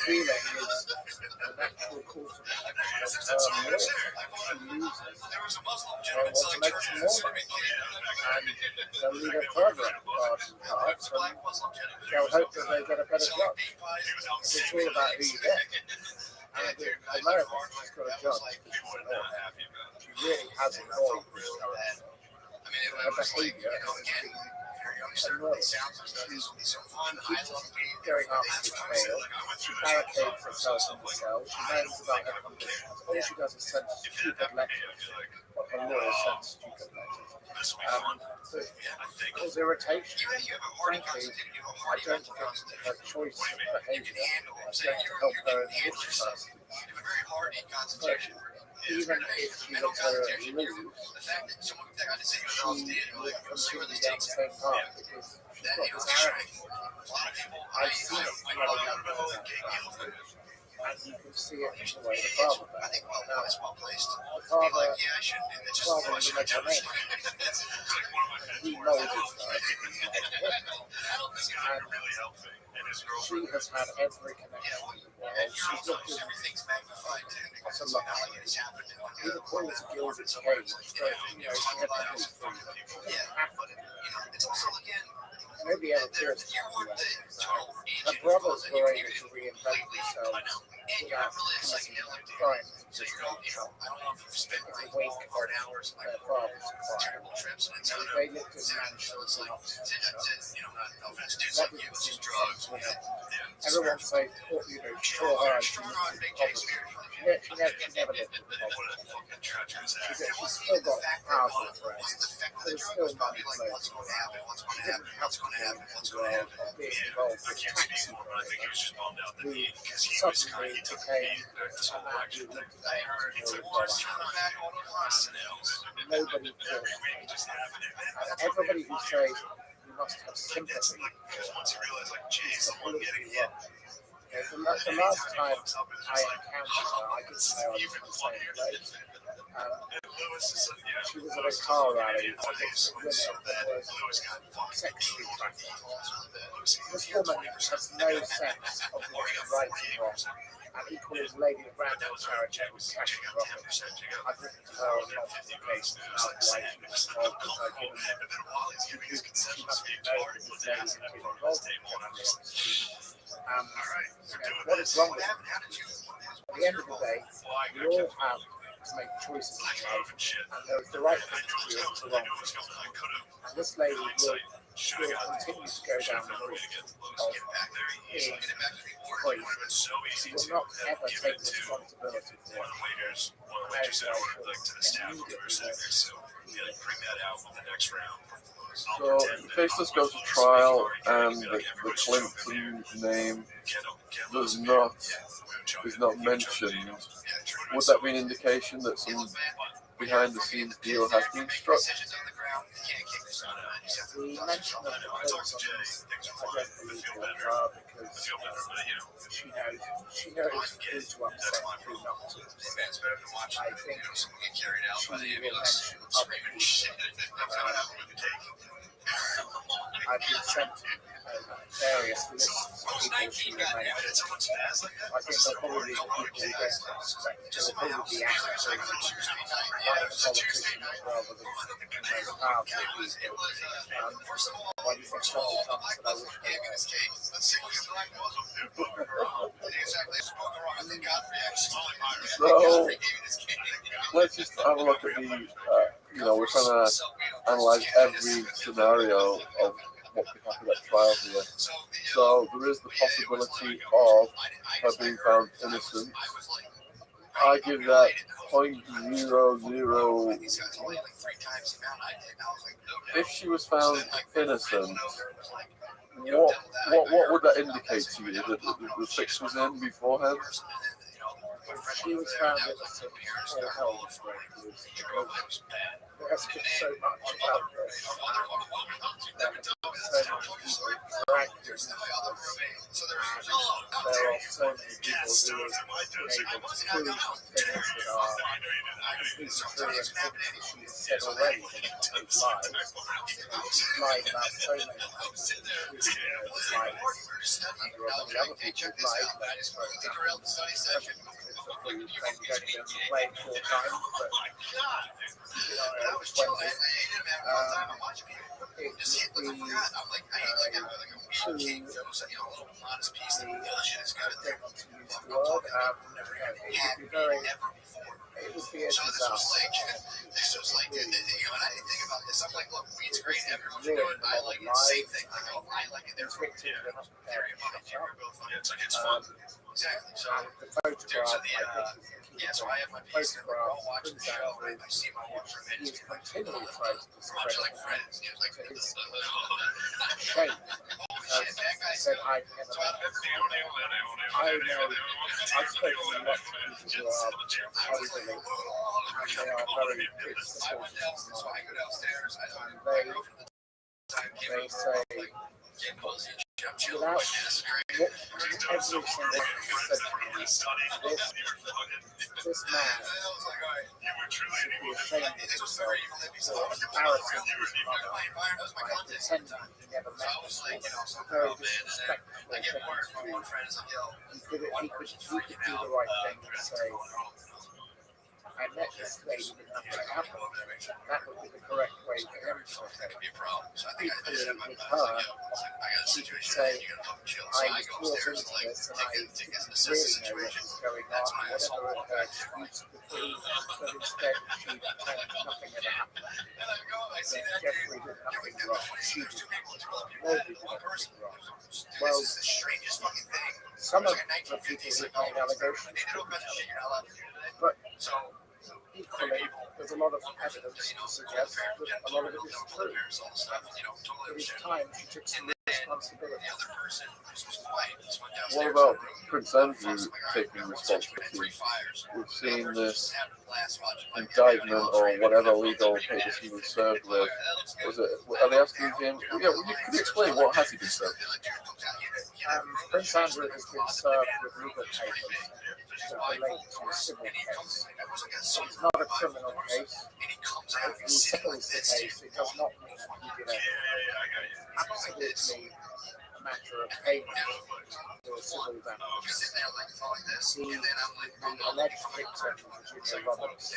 feeling is the natural course of her will. She loses. They want to make some more money. And they'll lead her further up the garden path, and they'll hope that they get a better judge. It's all about who you get. And in America, she's got a judge. She really has ignored this current. Her behaviour has been enormous. She keeps going after the tail. She barricades herself in the cell. She moans about her conditions. All she does is send stupid letters. What her lawyer sends stupid letters. Cause irritation. Frankly, I don't think her choice of behaviour is going to help her in this person. But even if she were to lose, she will continue down the same path because she's got this arrogance. I've seen it running up and you can see it in the way the father does. Now, the father is a mental name. He knows it's right. And she has had every connection in the world. She's looked at what's a luxury. He calls it Gilded Cage, but she had complete freedom. She didn't have to. Maybe ever pierced her brothers were able to reinvent themselves without committing crimes of this nature. In the wake of their father's crime, they lived in mansions in Oxfordshire. That didn't seem to them. Everyone said, she saw her as she lived in poverty. She never lived in poverty. She's still got powerful friends. There's still money flowing around. She didn't have to be involved with taxi drivers who suddenly became a man who looked at nobody cares. Everybody who says you must have sympathy is completely wrong. The last time I encountered her, I didn't know I was in the same place. She was at a car rally. I think the winner was sexually trafficked. This woman has no sense of what is right and wrong. And equally, the lady that ran that charity was cashing profits. I've written to her on multiple occasions about why she was involved because I've given her she must know that this lady has been involved in what is wrong with it? At the end of the day, we all have to make choices in life, and there is the right thing to do and the wrong thing. And this lady will continue to go down the route of being crazy. She will not ever take responsibility for what she does. So the case just goes to trial, and the Clinton name is not mentioned. Would that be an indication that some behind-the-scenes deal has been struck? The mention of the Clintons, I don't believe her because she knows who to upset and who not to. I think she will mention other people. I've been sent various lists of people she will mention. I think they'll probably be people who don't expect. They'll probably be actors, politicians rather than the most powerful people. Why do you think Donald Trump said I wish So let's just have a look at the, we're trying to analyze every scenario of what could happen at trial here. So there is the possibility of her being found innocent. I give that 0.00. If she was found innocent, what would that indicate to you? That the fix was in beforehand? She was found innocent, all hell was breaking loose because there's been so much about this. There have been so many people dragged in this. There are so many people who have been able to prove things that are completely true and things that she has said already that are complete lies. She's lied about so many things, including lies. And there are many other people who've lied about it, for example, we don't even play 4 times, but it was 20. It would be it would be a disaster. This was like, and I didn't think about this. I'm like, look, weed's great, everyone's doing it. I like it, same thing. I like it, therefore, very much. It's fun. Exactly. So, the photograph, so I have my piece and we're all watching the show, right? I see my watch for minutes. He's continually trying to discredit like friends. He was like, his shame. As said, I've never met I know, I've spoken to lots of people who are elderly, and they are very big supporters of mine. And they say, without every single person said to me, this man should be ashamed of himself for embarrassing his mother by pretending he never met this woman. Very disrespectful thing to do. He could do the right thing and say, I met this lady, but nothing happened. That would be the correct way for him to say. Equally with her, she could say, I was brought into this and I didn't really know what was going on, whatever her excuse could be, but instead she pretended nothing ever happened. That Jeffrey did nothing wrong. She did nothing wrong. Nobody did anything wrong. Well, some of the people who made allegations could be telling, but equally, there's a lot of evidence to suggest that a lot of it is true. It is time she took some responsibility. What about Prince Andrew taking responsibility? We've seen this indictment or whatever legal papers he was served with. Are they asking him? Yeah, could you explain what has he been served? Prince Andrew has been served with legal papers relate to a civil case. So it's not a criminal case. If he settles the case, it does not mean he did absolutely a matter of payment for civil damage. The alleged victim, Virginia Roberts,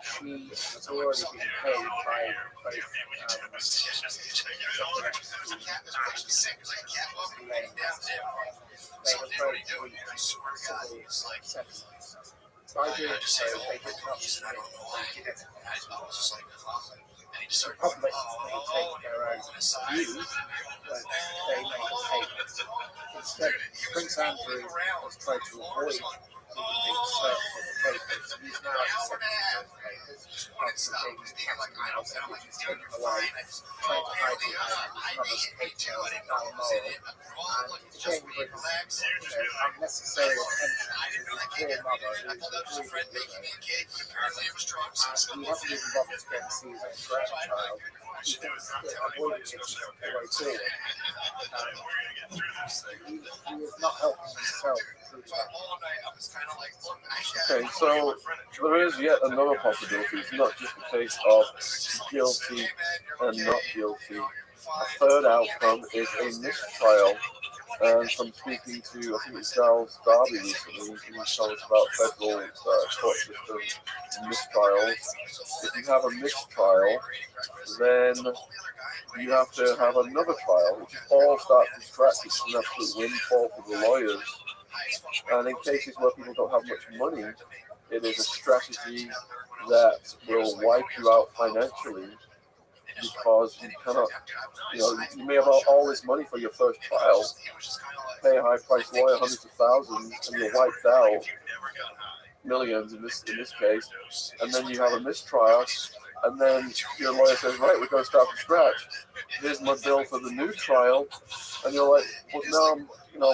she has already been paid by both they have both reached civil settlements. By doing so, they did not deny they did it. The public may take their own view, but they make a payment. Instead, Prince Andrew has tried to avoid even being searched for the papers. He's now accepting those papers after being taken out and which is taken away, trying to hide behind his mother's pigtails and Balmoral. And again, brings unnecessary attention to his poor mother, who is a grieving widow. And he hasn't even bothered to go and see his own grandchild. He thinks that avoiding it is the way forward. He is not helping himself through that. Okay, so there is yet another possibility. It's not just a case of guilty and not guilty. A third outcome is a mistrial. And from speaking to, I think it's Charles Darby recently, he was telling us about federal court system mistrials. If you have a mistrial, then you have to have another trial, which is all start from scratch. It's an absolute windfall for the lawyers. And in cases where people don't have much money, it is a strategy that will wipe you out financially because you cannot, you may have all this money for your first trial, pay a high-priced lawyer hundreds of thousands, and you're wiped out, millions in this case, and then you have a mistrial, and then your lawyer says, right, we're going to start from scratch. Here's my bill for the new trial, and you're like, well, now I'm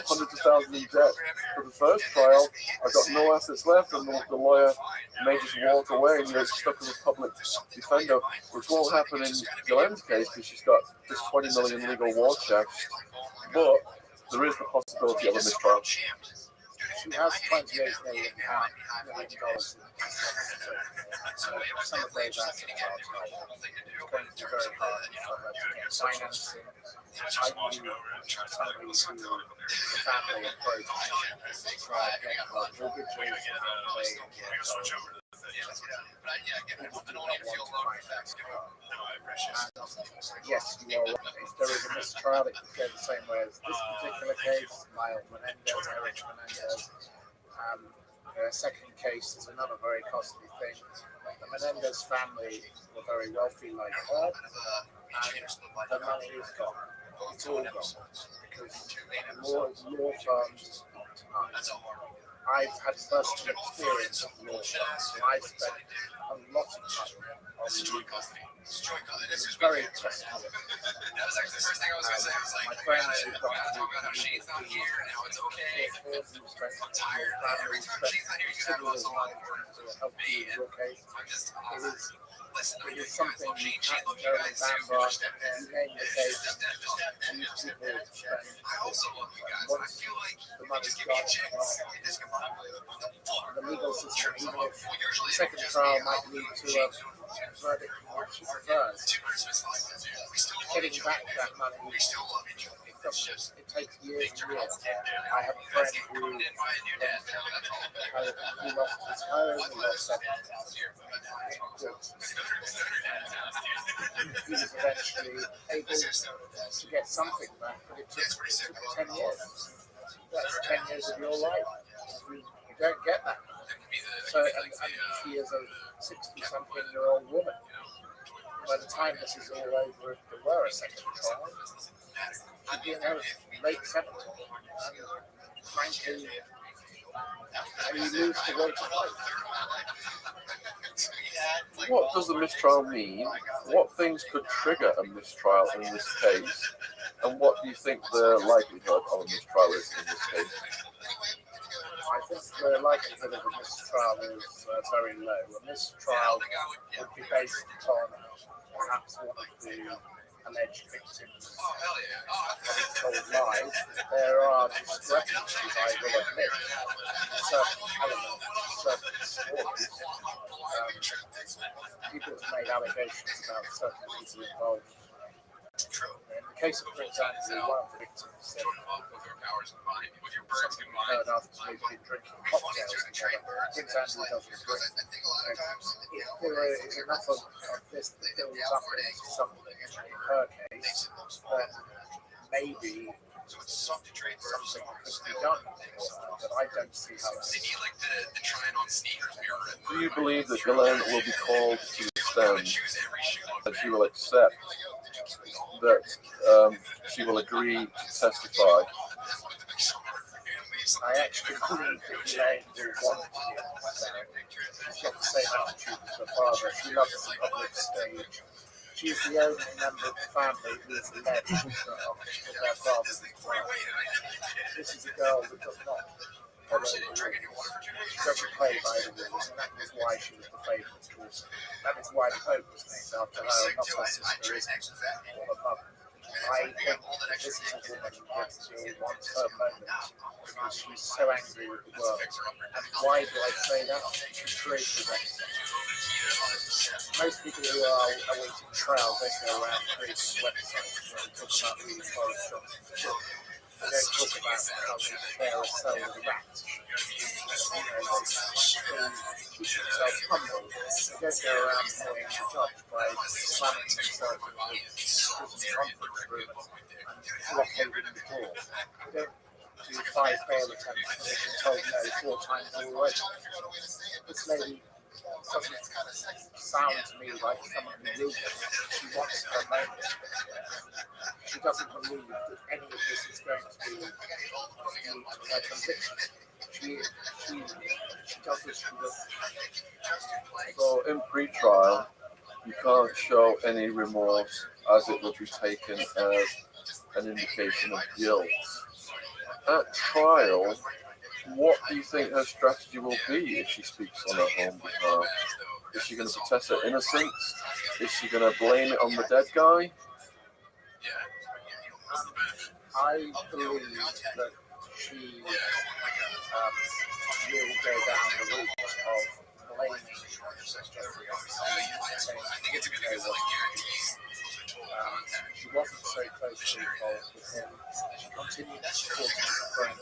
hundreds of thousands in debt for the first trial. I've got no assets left, and the lawyer may just walk away, and you're stuck with a public defender, which won't happen in Joanne's case because she's got this $20 million legal war chest. But there is the possibility of a mistrial. She has $28 million dollars. Some of those assets are going to be very hard for her to get financing. I knew somebody who the family approached to try and get her mortgages, and yes, you are right. If there is a mistrial, it could go the same way as this particular case, Lyle Menendez, Eric Menendez. The second case is another very costly thing. The Menendez family were very wealthy like her, and the money is gone. It's all gone because law firms. I've had personal experience of law firms, and I've spent a lot of money on legal things. It's very trustworthy. My friends who've gone through legal fees, help you with your case. It is something you can't go and Bambar, and you name the case, these people spend once the money's gone, the legal system, even if the second trial might lead to a verdict which she prefers, getting back that money, it takes years and years. I have a friend who lost his home, he lost everything. He was eventually able to get something back, but it took 10 years. That's 10 years of your life. You don't get that. So, and she is a 60-something-year-old woman. By the time this is all over, if there were a second trial, she'd be in her late 70s. And frankly, you lose the will to fight. What does a mistrial mean? What things could trigger a mistrial in this case? And what do you think the likelihood of a mistrial is in this case? I think the likelihood of a mistrial is very low. A mistrial would be based upon perhaps one of the alleged victims having told lies, there are discrepancies, I will admit, in certain elements, certain stories. People have made allegations about certain people involved. In the case of Prince Andrew, one of the victims said something heard after they'd been drinking cocktails together. Prince Andrew doesn't drink. If there is enough of this that builds up into something in her case, then maybe something could be done. But I don't see how that's... Do you believe that Ghislaine will be called to the stand, that she will accept, that she will agree to testify? I actually believe that Ghislaine will want to be on the stand. She's got the same attitude as her father. She loves the public stage. She's the only member of the family who is led with their father's plan. This is a girl that does not follow the rules. She doesn't play by the rules, and that is why she was the favourite daughter. That is why the Pope was named after her, not her sister or her mother. I think that this is a woman that wants her moment because she's so angry with the world. And why do I say that? She created that. Most people who are awaiting trial don't go around creating websites where they talk about really horror stories. They don't talk about how they share a cell with a rat. They keep themselves humble. They don't go around annoying the judge by slamming themselves in the prison conference room and blockading the door. They don't do 5 bail attempts and they've been told no 4 times already. This lady doesn't sound to me like someone who really she wants her moment. She doesn't believe that any of this is going to be her conviction. She does this for the... So in pre-trial, you can't show any remorse as it would be taken as an indication of guilt. At trial, what do you think her strategy will be if she speaks on her own behalf? Is she going to protest her innocence? Is she going to blame it on the dead guy? I believe that she will go down the route of blaming she wasn't so closely involved with him. She continued to support him as a friend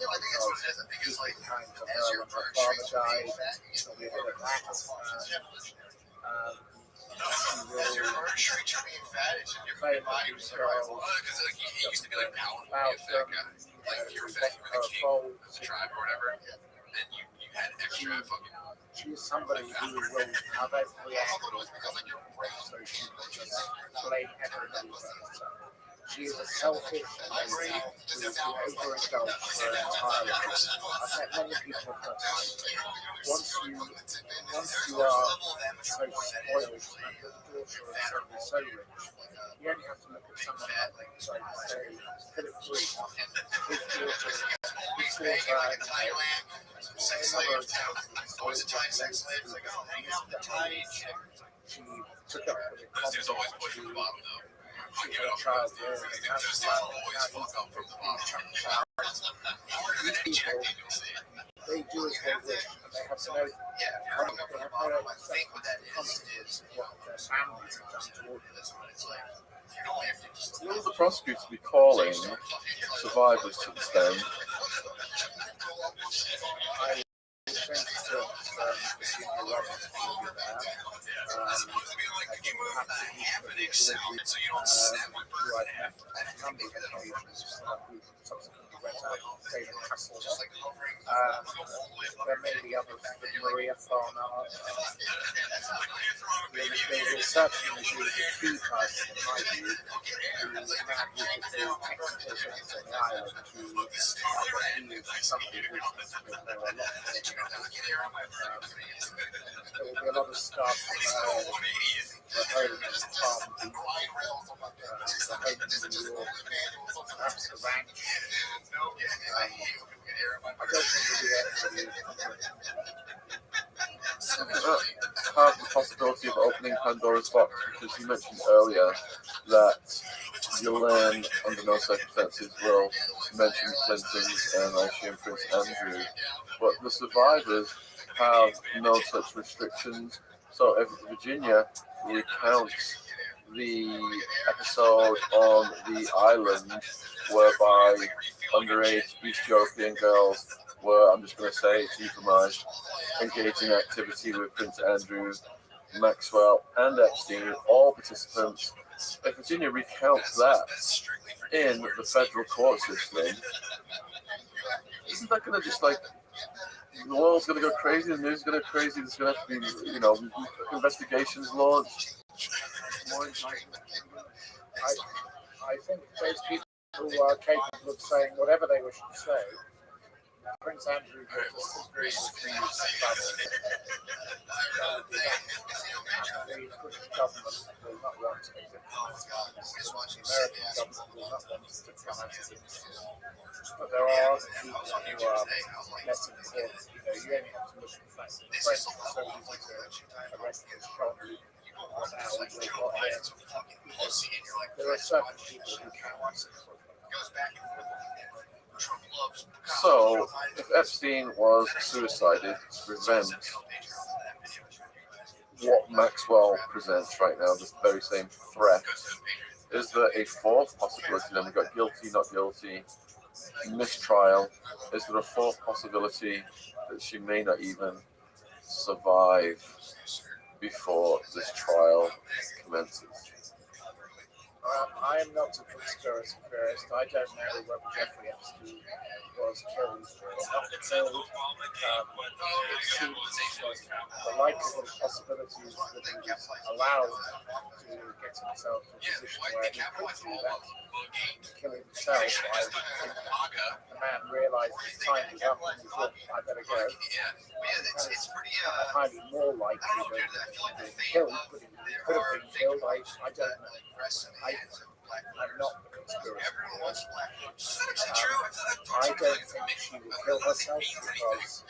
because he was kind to her when her father died. So we did a that. She will claim that these girls just about them, her faults. She is somebody who will have every angle, so she will just blame everybody but herself. She is a selfish lady who has been overindulged for her entire life. I've met many people of her type. Once you are so spoiled and the daughter of somebody so rich, you only have to look at someone like, say, Philip Green. His daughter, she took up with a she had a child there and they had a child these people, they do as they wish and they have no consequences of what their families have done toward them. Will the prosecutors be calling survivors to the stand? I think that Virginia Roberts will be there. I think perhaps the who I met on a number of occasions who subsequently went out on David Castle. There may be others, Maria Farnard. They will certainly be the key person, in my view, who man who could do technical things on the island, who is somebody who will know a lot more. There will be a lot of stuff from the home in Palm Beach, the home in New York, perhaps the ranch. I don't think we'll be able to have the possibility of opening Pandora's box, because you mentioned earlier that Ghislaine, under no circumstances, will mention Clinton's and I assume Prince Andrew. But the survivors have no such restrictions. So if Virginia recounts the episode on the island whereby underage East European girls were, I'm just going to say it's euphemized, engaging in activity with Prince Andrew, Maxwell, and Epstein, all participants. If Virginia recounts that in the federal court system, isn't that going to just like, the world's going to go crazy, the news is going to go crazy, there's going to have to be, investigations launched? I think those people who are capable of saying whatever they wish to say, Prince Andrew will disagree with these about the British government will not want to diplomatic the American government will not want to diplomatic but there are other people who are less important. You only have to look at the fact that the French are so easy to arrest this country. There are certain people who can't. So, if Epstein was suicided to prevent what Maxwell presents right now, the very same threat, is there a fourth possibility? Then we've got guilty, not guilty, mistrial. Is there a fourth possibility that she may not even survive before this trial commences? I am not a conspiracy theorist. I don't know whether Jeffrey Epstein was killed or not killed. It seems like the likelihood of possibilities that he was allowed to get himself to a position where he could do that, to kill himself. I would think the man realized his time was up and he thought, I better go. It's highly more likely than being killed, but he could have been killed. I don't know. I'm not a conspiracy theorist. I don't think she will kill herself because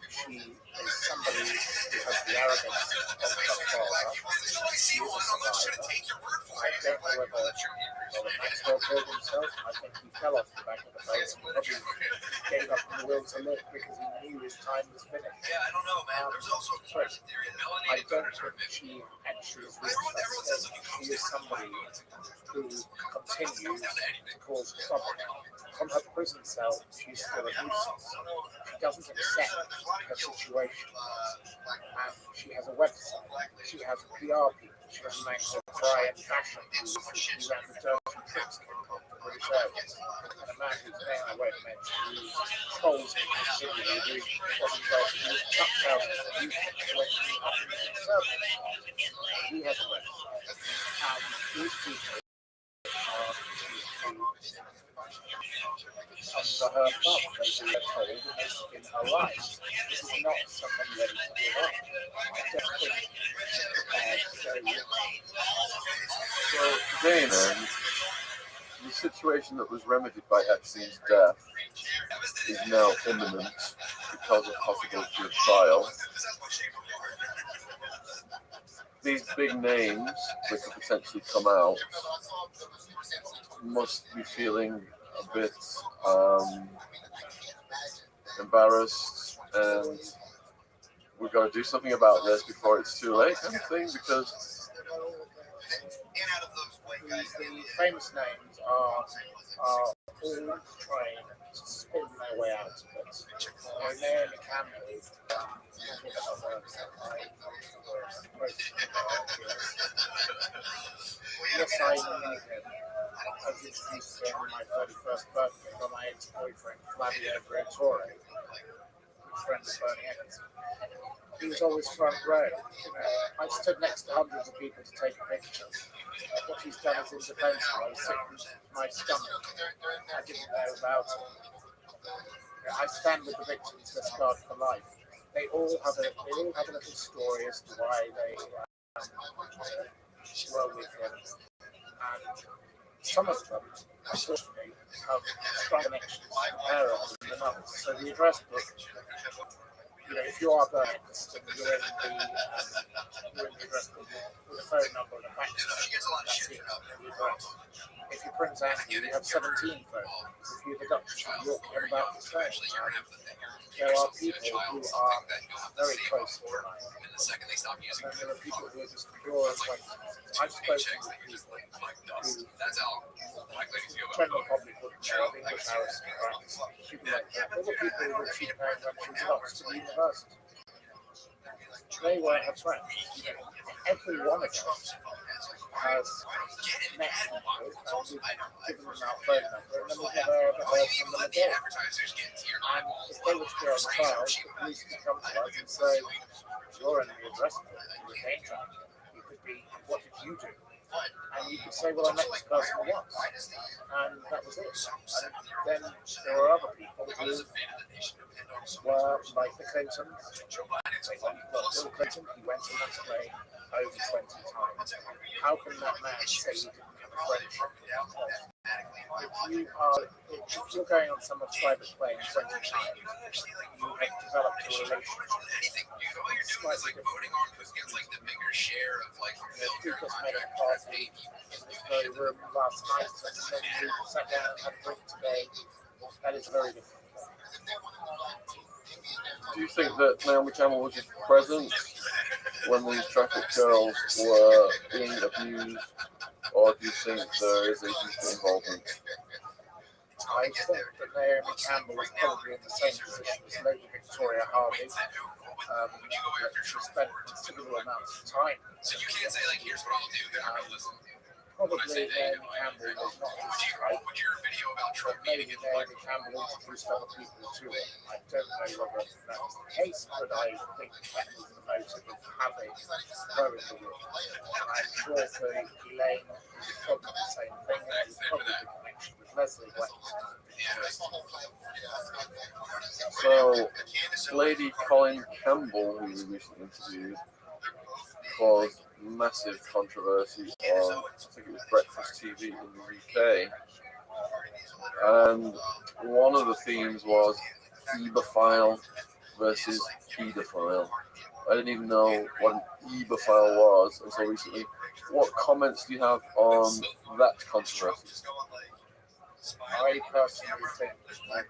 she is somebody who has the arrogance of her father. She is a survivor. I don't know whether Maxwell killed himself. I think he fell off the back of the boat and probably gave up the will to live because he knew his time was finished. I don't think she actually is ruthless. She is somebody who continues to cause trouble. From her prison cell, she's still a nuisance. She doesn't accept her situation. And she has a website. She has PR people. She has a man called Brian Basham who ran the Dirty Tricks campaign for British Airways. And a man whose name I won't mention who trolls me continually, who was involved in chucked out of the UK when he up in the conservative. He has a website. And these people under her thumb, they do her told and they spin her life. This is not someone ready to give up. I don't think she's prepared to go with. So today then, the situation that was remedied by Epstein's death is now imminent because of possibility of trial. These big names that could potentially come out must be feeling a bit embarrassed, and we've got to do something about this before it's too late, kind of thing, because the famous names are all trying to spin their way out of it. Naomi Campbell, yes, I knew him. I was introduced to him on my 31st birthday by my ex-boyfriend, Flavio Briatore, good friend of Bernie Eccleston. He was always front row. I stood next to hundreds of people to take a picture. What he's done is indefensible. I was sick to my stomach. I didn't know about it. I stand with the victims who are scarred for life. They all have a little story as to why they were with him. And some of them, unfortunately, have strong connections to the parents than others. So the address book, if you are Bernie Eccleston, you're in the address book with a phone number and a fax number. That's it, the address. if you're Prince Andrew, you have 17 phones. If you're the Duchess of York, you have about the same. There are people who are very close to mine. And then there are people who are just pure acquaintances. I've spoken with people who the general public wouldn't know of English aristocrats, people like that. All the people who were cheap paying when she was at Oxford University. They won't have friends. Every one of us has met people and we've given them our phone number and then we've never ever heard from them again. And if they were to go on trial, the police could come to us and say, you're under arrest, you're a danger. You could be, what did you do? And you could say, well, I met this person once. And that was it. And then there were other people who were like the Clintons. Bill Clinton, he went on that plane over 20 times. How can that man say he didn't have a friendship? If you're going on someone's private plane 20 times, you have developed a relationship. Slightly different. Two just met at a party in this very room last night, and then we sat down and had a drink today. That is very different. Do you think that Naomi Campbell was just present when these traffic girls were being abused, or do you think there is a deeper involvement? I think that Naomi Campbell is probably in the same position as Lady Victoria Harvey. She spent considerable amounts of time. So you can't say, like, here's what I'll do, then I'm going to listen. Probably Naomi Campbell was not his type. What's your video about Trump Maybe Naomi Campbell introduced other people to it. I don't know whether that was the case, but I think that was the motive of having her in the room. I'm sure for Elaine, it was probably the same thing. It was probably the connection with Leslie West. So, Lady Colin Campbell, who we recently interviewed, caused massive controversy on, I think it was Breakfast TV in the UK. And one of the themes was eBophile versus paedophile. I didn't even know what an eBophile was until recently. What comments do you have on that controversy? I personally think that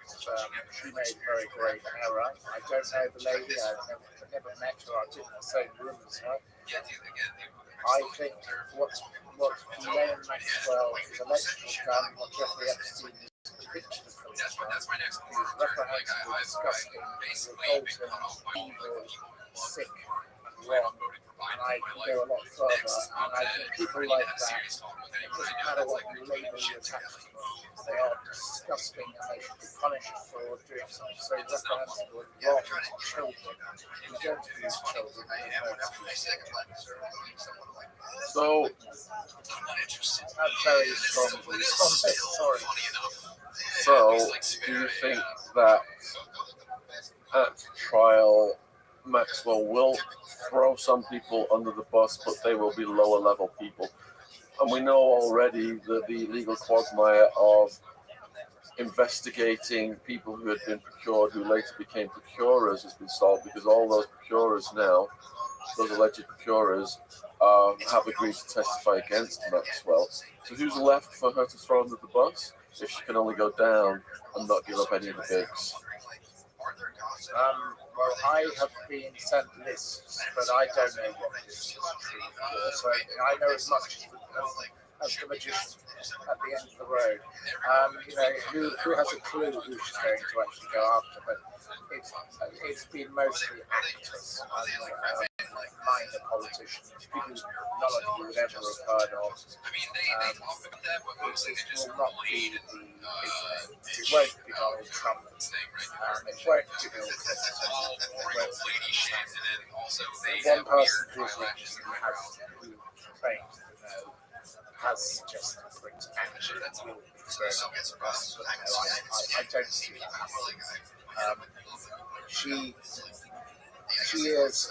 she made a very great error. I don't know the lady, I've never met her, I didn't in the same room as her. I think what Elaine Maxwell is allegedly done, what Jeffrey Epstein is convicted of, is reprehensible, disgusting, revolting, evil, sick, and wrong. And I can go a lot further. And I think people like that, it doesn't matter what label you attach to them, they are disgusting and they should be punished for doing something so reprehensible and wrong to children. We don't abuse children. So, I'm very strong views on this, sorry. So, do you think that at trial Maxwell will throw some people under the bus, but they will be lower level people? And we know already that the legal quagmire of investigating people who had been procured, who later became procurers, has been solved, because all those procurers now, those alleged procurers, have agreed to testify against Maxwell. So who's left for her to throw under the bus if she can only go down and not give up any of the bigs? Well, I have been sent lists, but I don't know what this is true for. So I know as much as the magician at the end of the road. Who has a clue who she's going to actually go after? But it's been mostly actors and minor politicians, people none of you would ever have heard of. This will not be the big name. It won't be Donald Trump. It won't be Bill Clinton. It won't be one person who's rich who claims to know has suggested Prince Andrew will throw under the bus, but no, I don't see that happening. She is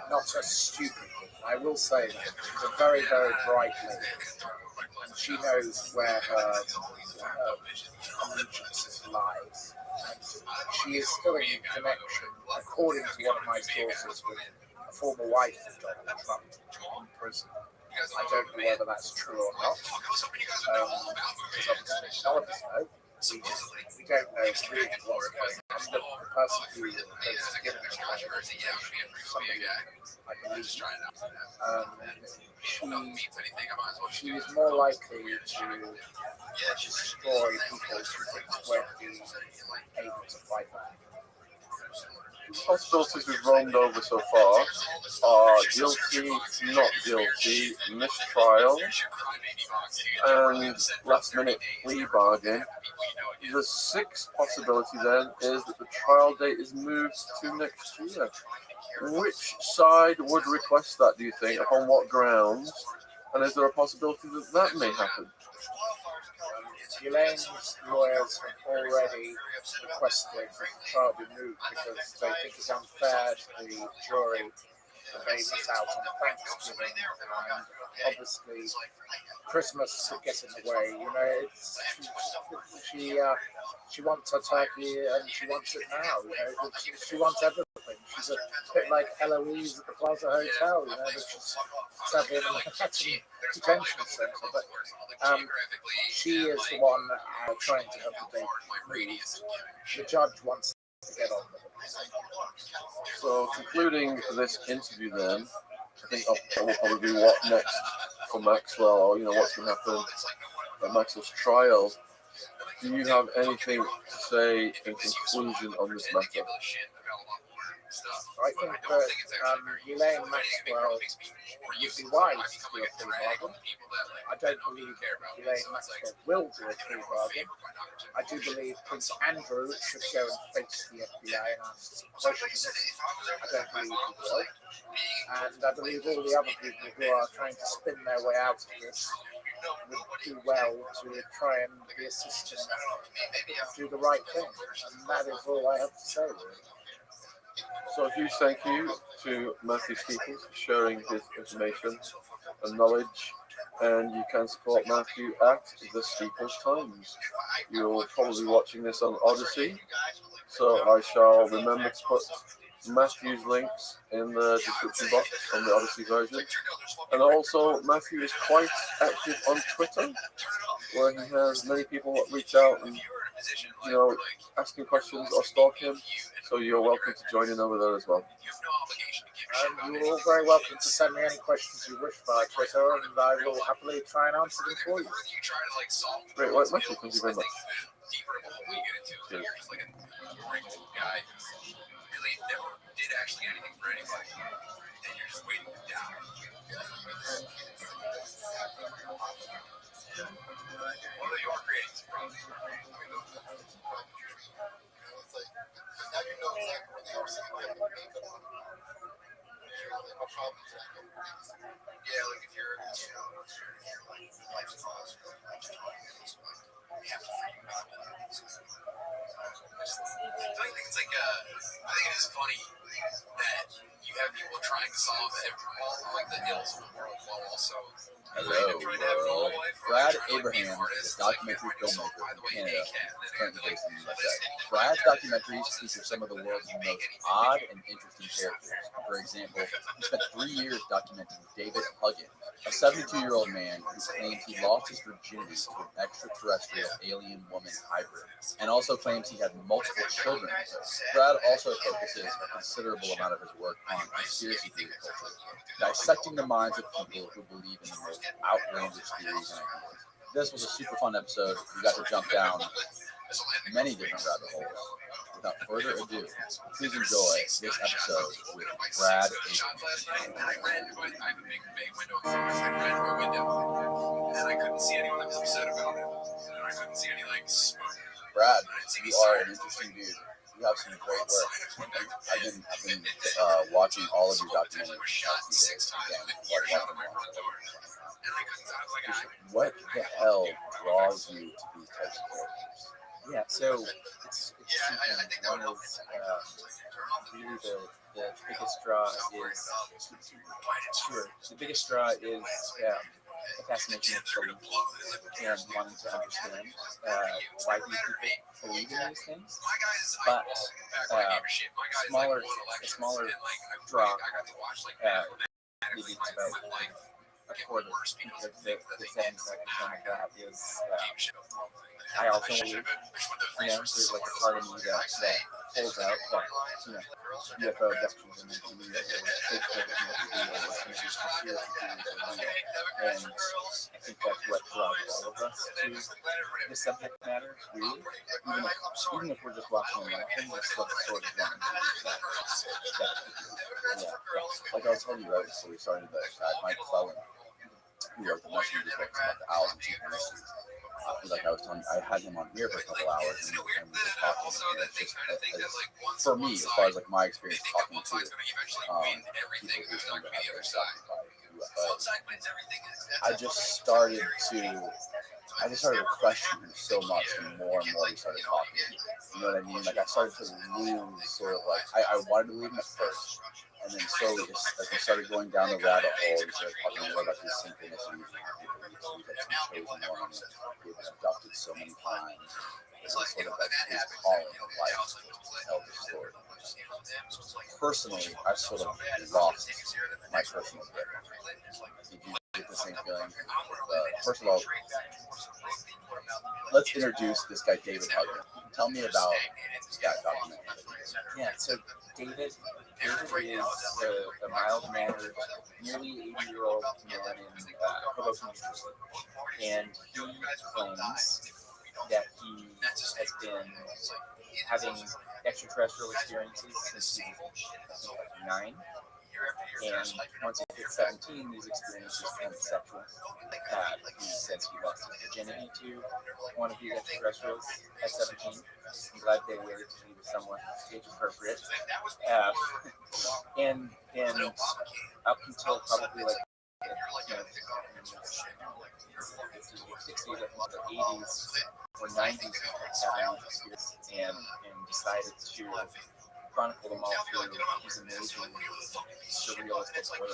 not a stupid woman. I will say that. She's a very, very bright lady. And she knows where her allegiances lie. And she is still in connection, according to one of my sources, with a former wife of Donald Trump in prison. I don't know whether that's true or not. Because obviously none of us know. We don't know really what's going on. The person who has given the kind of information, somebody I believe, she is more likely to destroy people who think won't be able to fight back. Possibilities we've roamed over so far are guilty, not guilty, mistrial, and last minute plea bargain. The sixth possibility then is that the trial date is moved to next year. Which side would request that, do you think? Upon what grounds? And is there a possibility that that may happen? Elaine's lawyers have already requested that the trial be moved because they think it's unfair to the jury that they miss out on Thanksgiving, and obviously Christmas could get in the way. You know, she wants her turkey and she wants it now. You know, she wants everything. She's a bit like Eloise at the Plaza Hotel. You know, but she's sadly in a Manhattan detention centre. But she is the one trying to have the date moved. The judge wants to get on with it. So, concluding this interview then, I think that will probably be what next for Maxwell, or, you know, what's going to happen at Maxwell's trial. Do you have anything to say in conclusion on this matter? I think that Elaine Maxwell would be wise to do a plea bargain. I don't believe Elaine Maxwell will do a plea bargain. I do believe Prince Andrew should go and face the FBI and ask some questions. I don't believe he will. And I believe all the other people who are trying to spin their way out of this would do well to try and be assistant, do the right thing. And that is all I have to say, really. So a huge thank you to Matthew Steeples for sharing his information and knowledge, and you can support Matthew at the Steeples Times. You'll probably be watching this on Odyssey, so I shall remember to put Matthew's links in the description box on the Odyssey version. And also, Matthew is quite active on Twitter, where he has many people reach out and, you know, asking questions or stalk him. So you're welcome to join in over there as well. You're all very welcome to send me any questions you wish via Twitter, and I will happily try and answer them for you. Great work, Matthew. Thank you very much. Cheers. Did actually anything for anybody, and you're just waiting to die. Well, you are creating some problems. Now you know exactly what they are saying. Yeah, like if you're, life's cause, we have to figure out. I think it's like, I think it is funny that you have people trying to solve all like the ills of the world while also Hello, Brad Abraham is a documentary filmmaker from Canada, currently based in the USA. Brad's documentaries feature some of the world's most odd and interesting characters. For example, he spent 3 years documenting David Huggin, a 72-year-old man who claims he lost his virginity to an extraterrestrial alien woman hybrid, and also claims he had multiple children. Brad also focuses a considerable amount of his work on conspiracy theory culture, dissecting the minds of people who believe in the most outlandish theories and ideas. This was a super fun episode. We got to jump down many different rabbit holes. Without further ado, please enjoy this episode with Brad Abraham. I ran to a big window, and I couldn't see anyone that was upset about it. And I couldn't see any like smoke. Brad, you are an interesting dude. You have some great work. I've been watching all of your documentaries. What the hell draws you to these types of characters? Yeah, so it's one of really the biggest draw is the biggest draw is the fascination of belief and wanting to understand why these people believe in these things. But a smaller draw maybe it's about quarter of the 70 seconds on that is I also believe, there's like a part of me that pulls out that, UFO abductions and and I think that's what draws all of us to the subject matter, really. Even if we're just watching and laughing, we're still sort of drawn to that. Like I was telling you right before we started that Mike Clellan, who wrote the Messenger books about the owls and synchronicities. Like I was telling you, I had him on here for a couple hours and we were talking. And it's just, for me, as far as like my experience talking to people who claim to have been abducted by UFOs, I just started to question him so much and more we started talking. You know what I mean? Like I started to lose sort of like I wanted to believe him at first, and then slowly just as we started going down the rabbit hole, we started talking more about these synchronicities. We've been abducted so many times. It's sort of like his calling of life to tell the story. Personally, I've sort of lost my personal grip. Did you get the same feeling? First of all, let's introduce this guy, David Hugger. Tell me about that documentary. Yeah, so David is a mild-mannered, nearly 80-year-old man in Hoboken, New Jersey, and he claims that he has been having extraterrestrial experiences since he was 9. And once he hit 17, these experiences become sexual. He says he lost his virginity to one of these extraterrestrials at 17. I'm glad they waited to be somewhat age appropriate. And up until probably like 60s, up until the 80s or 90s, and decided to chronicle them all through his amazing surrealistic work,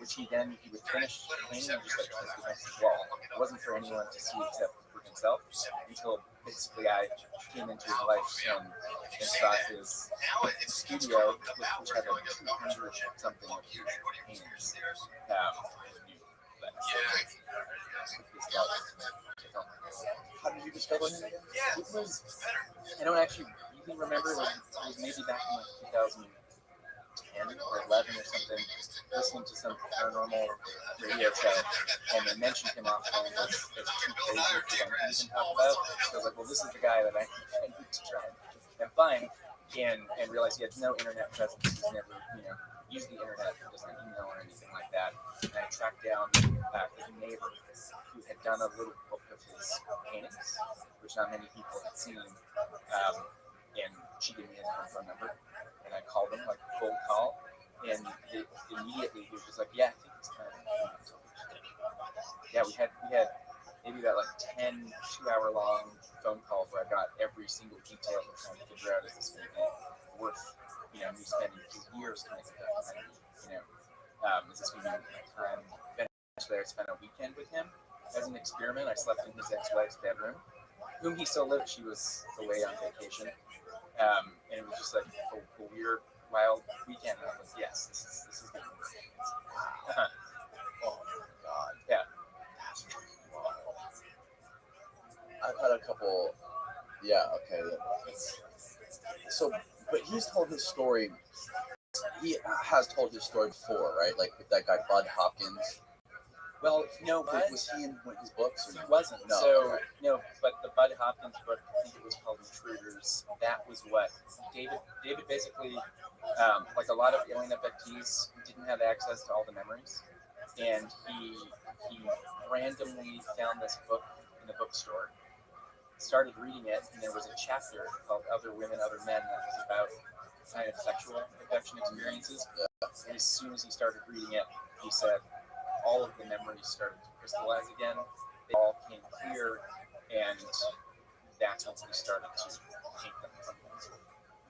which he would finish painting and just like against the wall. It wasn't for anyone to see except for himself until basically I came into his life and saw his studio, which had like 200 something of his paintings. How did you discover him again? It was, I don't actually really remember, it was maybe back in like 2010 or 11 or something, listening to some paranormal radio show, and they mentioned him offhand as too crazy for them to even talk about. So I was like, well, this is the guy that I need to try and find, and realized he had no internet presence. He's never, used the internet, he doesn't email or anything like that. And I tracked down his neighbor who had done a little book of his paintings, which not many people had seen. And she gave me his phone number, and I called him like a cold call, and immediately he was just like, yeah, I think it's time. Yeah, we had maybe that like 10 2-hour-long phone calls where I got every single detail of trying to figure out is this going to be worth me spending 2 years to make a documentary, is this going to be my time? Eventually I spent a weekend with him as an experiment. I slept in his ex-wife's bedroom, whom he still lived. She was away on vacation. And it was just like a weird, wild weekend. And I was like, yes, this is the Oh my God. Yeah. I've had a couple. Yeah. Okay. So, but he's told his story. He has told his story before, right? Like with that guy Bud Hopkins. Well, no, Was he in his books? Or he wasn't. No. So, no, but the Bud Hopkins book, I think it was called Intruders. That was what David basically, like a lot of alien abductees, didn't have access to all the memories, and he randomly found this book in the bookstore, started reading it, and there was a chapter called Other Women, Other Men that was about kind of sexual abduction experiences. And as soon as he started reading it, he said all of the memories started to crystallize again. They all came clear, and that's when he started to paint them.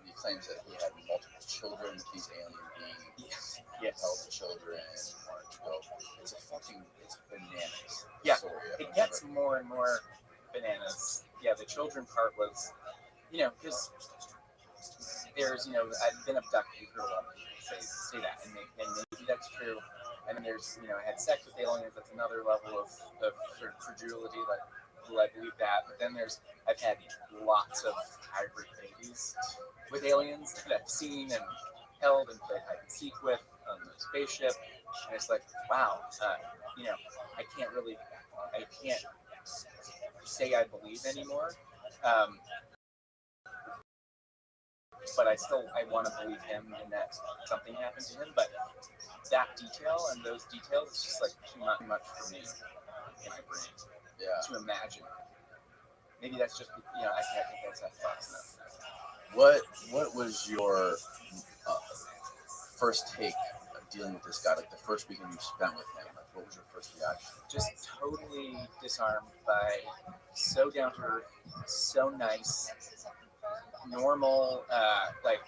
He claims that he had multiple children with these alien beings. Yes. Held the children. It's bananas. Yeah, story. it gets more and more bananas. Yeah, the children part was, because there's, I've been abducted. You've heard a lot of people say that, and maybe that's true. And then there's, I had sex with aliens. That's another level of sort of credulity, like, will I believe that? But then I've had lots of hybrid babies with aliens that I've seen and held and played hide and seek with on the spaceship. And it's like, wow, I can't say I believe anymore. But I want to believe him and that something happened to him. But that detail and those details, it's just like too much for me in my brain to imagine. Maybe that's just, I can't think that's that fast enough. What was your first take of dealing with this guy? Like the first weekend you spent with him, like what was your first reaction? Just totally disarmed by so down to earth, so nice, normal, like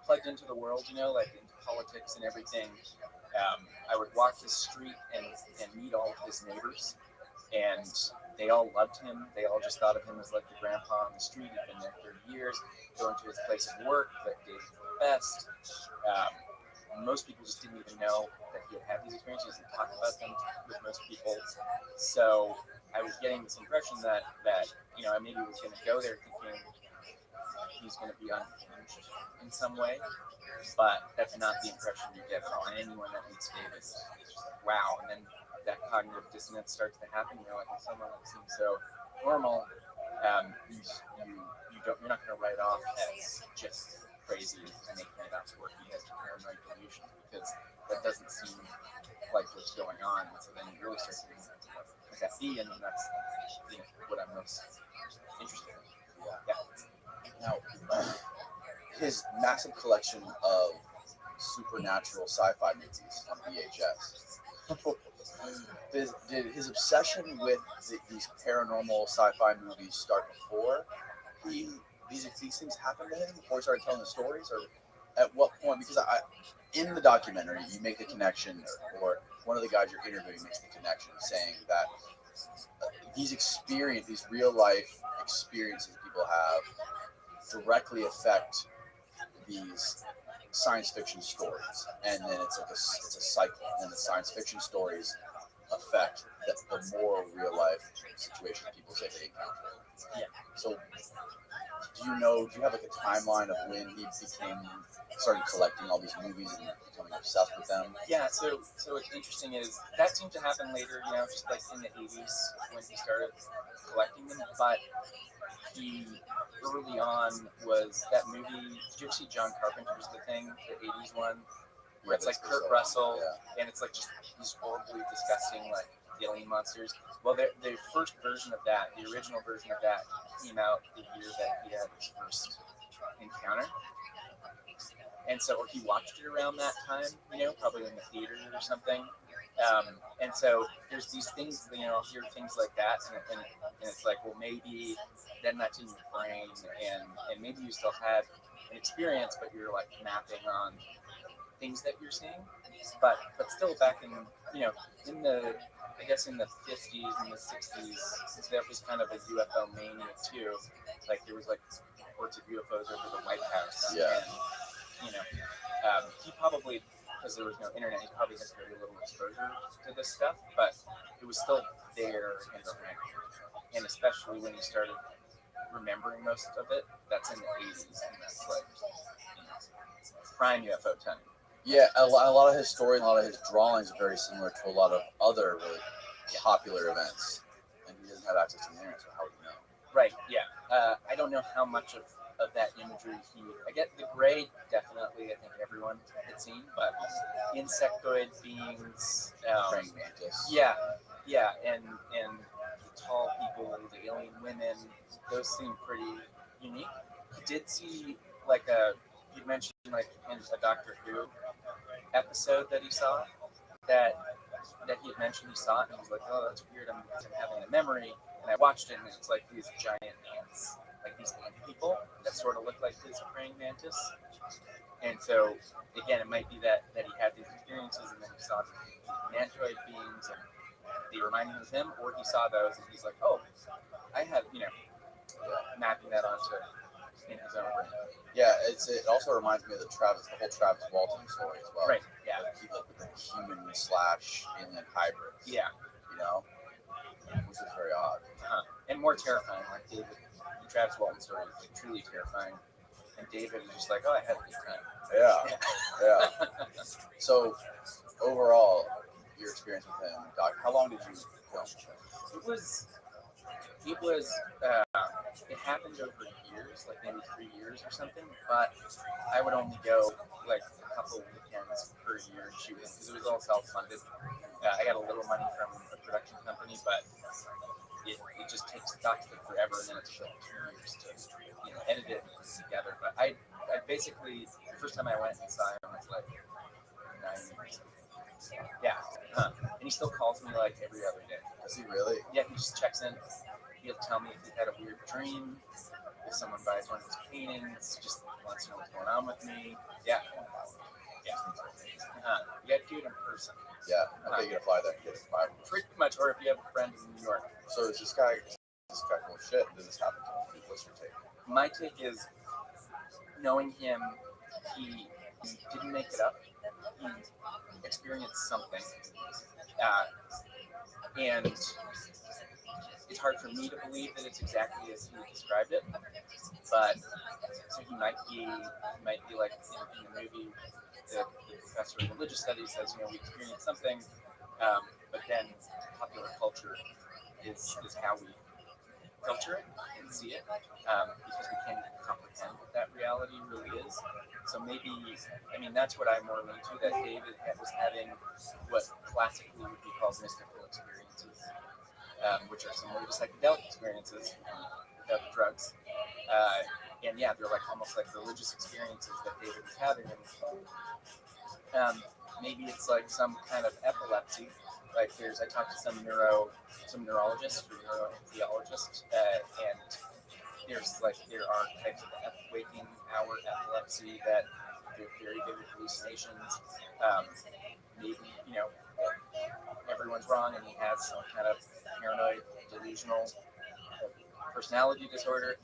plugged into the world, like into politics and everything. I would walk the street and meet all of his neighbors, and they all loved him. They all just thought of him as like the grandpa on the street. He'd been there 30 years, going to his place of work, that gave him the best. Most people just didn't even know that he had these experiences and talk about them with most people. So I was getting this impression that I maybe was going to go there thinking he's going to be unhinged in some way, but that's not the impression you get from anyone that meets David. It's just wow, and then that cognitive dissonance starts to happen. You're like, someone that seems so normal, you're not going to write off as just crazy and making it up for he has paranoid delusions, because that doesn't seem like what's going on. So then you really start to think, what that be, and that's what I'm most interested in. Yeah. Now, his massive collection of supernatural sci-fi movies on VHS. Did his obsession with these paranormal sci-fi movies start before these things happened to him, before he started telling the stories, or at what point? Because in the documentary, you make the connection, or one of the guys you're interviewing makes the connection, saying that these real life experiences people have directly affect these science fiction stories, and then it's a cycle, and then the science fiction stories affect the more real life situation people say they encounter. Yeah. So do you have like a timeline of when he started collecting all these movies and becoming obsessed with them? Yeah, so what's interesting is that seemed to happen later, just like in the 80s when he started collecting them, but he early on was that movie. Did you ever see John Carpenter's The Thing, the 80s one, where it's like Kurt Russell, and it's like just these horribly disgusting like alien monsters? Well, the first version of that, the original version of that, came out the year that he had his first encounter, and so or he watched it around that time, probably in the theater or something. And so there's these things, I'll hear things like that, and it's like, well, maybe then that's in your brain, and maybe you still had an experience, but you're like mapping on things that you're seeing, but still back in the I guess in the 50s and the 60s, there was kind of a UFO mania too. Like there was like reports of UFOs over the White House, and he probably, because there was no internet, he probably had very little exposure to this stuff, but it was still there in the ring. And especially when he started remembering most of it, that's in the 80s, and that's like prime UFO time. Yeah, a lot of his story and a lot of his drawings are very similar to a lot of other really popular events, and he doesn't have access to the internet, so how would you know? Right, yeah. I don't know how much of that imagery I get the gray, definitely, I think everyone had seen, but insectoid beings, Praying mantis. Yeah, and the tall people, the alien women, those seem pretty unique. I did see you mentioned like in a Doctor Who episode that he saw, that he had mentioned he saw it, and he was like, oh, that's weird, I'm having a memory, and I watched it, and it's like these giant ants, like these ant people that sort of look like his praying mantis. And so again, it might be that he had these experiences, and then he saw these mantoid beings, and they reminded him of him, or he saw those, and he's like, oh, I have, mapping that onto in his own brain. Yeah, it also reminds me of the whole Travis Walton story as well. Right, yeah. He lived with the human / alien hybrid. Yeah. You know, which is very odd. And more terrifying. Like David, the Travis Walton story is like truly terrifying. And David is just like, oh, I had a good time. Yeah. So overall, your experience with him, Doc, how long did you film with him? It happened over years, like maybe 3 years or something, but I would only go like a couple of weekends per year shooting because it was all self-funded. I got a little money from a production company, but it just takes forever, and then it took 2 years to edit it and put it together. But I basically, the first time I went and saw him was like 9 years. Yeah. And he still calls me like every other day. Does he really? Yeah, he just checks in. He'll tell me if he had a weird dream, if someone buys one of his paintings, just wants to know what's going on with me. Yeah. You got to do it in person. Yeah. Okay, you gotta fly there and get it. Pretty much, or if you have a friend in New York. So is this guy full of shit? Does this happen to him? What's your take? My take is, knowing him, he didn't make it up. He experienced something. And it's hard for me to believe that it's exactly as he described it, but so he might be like in the movie, the professor of religious studies says, we experienced something, but then popular culture is how we filter it and see it, because we can't even comprehend what that reality really is. So maybe, that's what I'm more into, that David was having what classically would be called mystical experiences, which are similar to psychedelic experiences without the drugs. And yeah, they're like almost like religious experiences that David was having. And maybe it's like some kind of epilepsy. Like I talked to some neurologist or neurotheologist, and there are types of waking hour epilepsy that they're very vivid hallucinations. Maybe everyone's wrong, and he has some kind of paranoid, delusional personality disorder.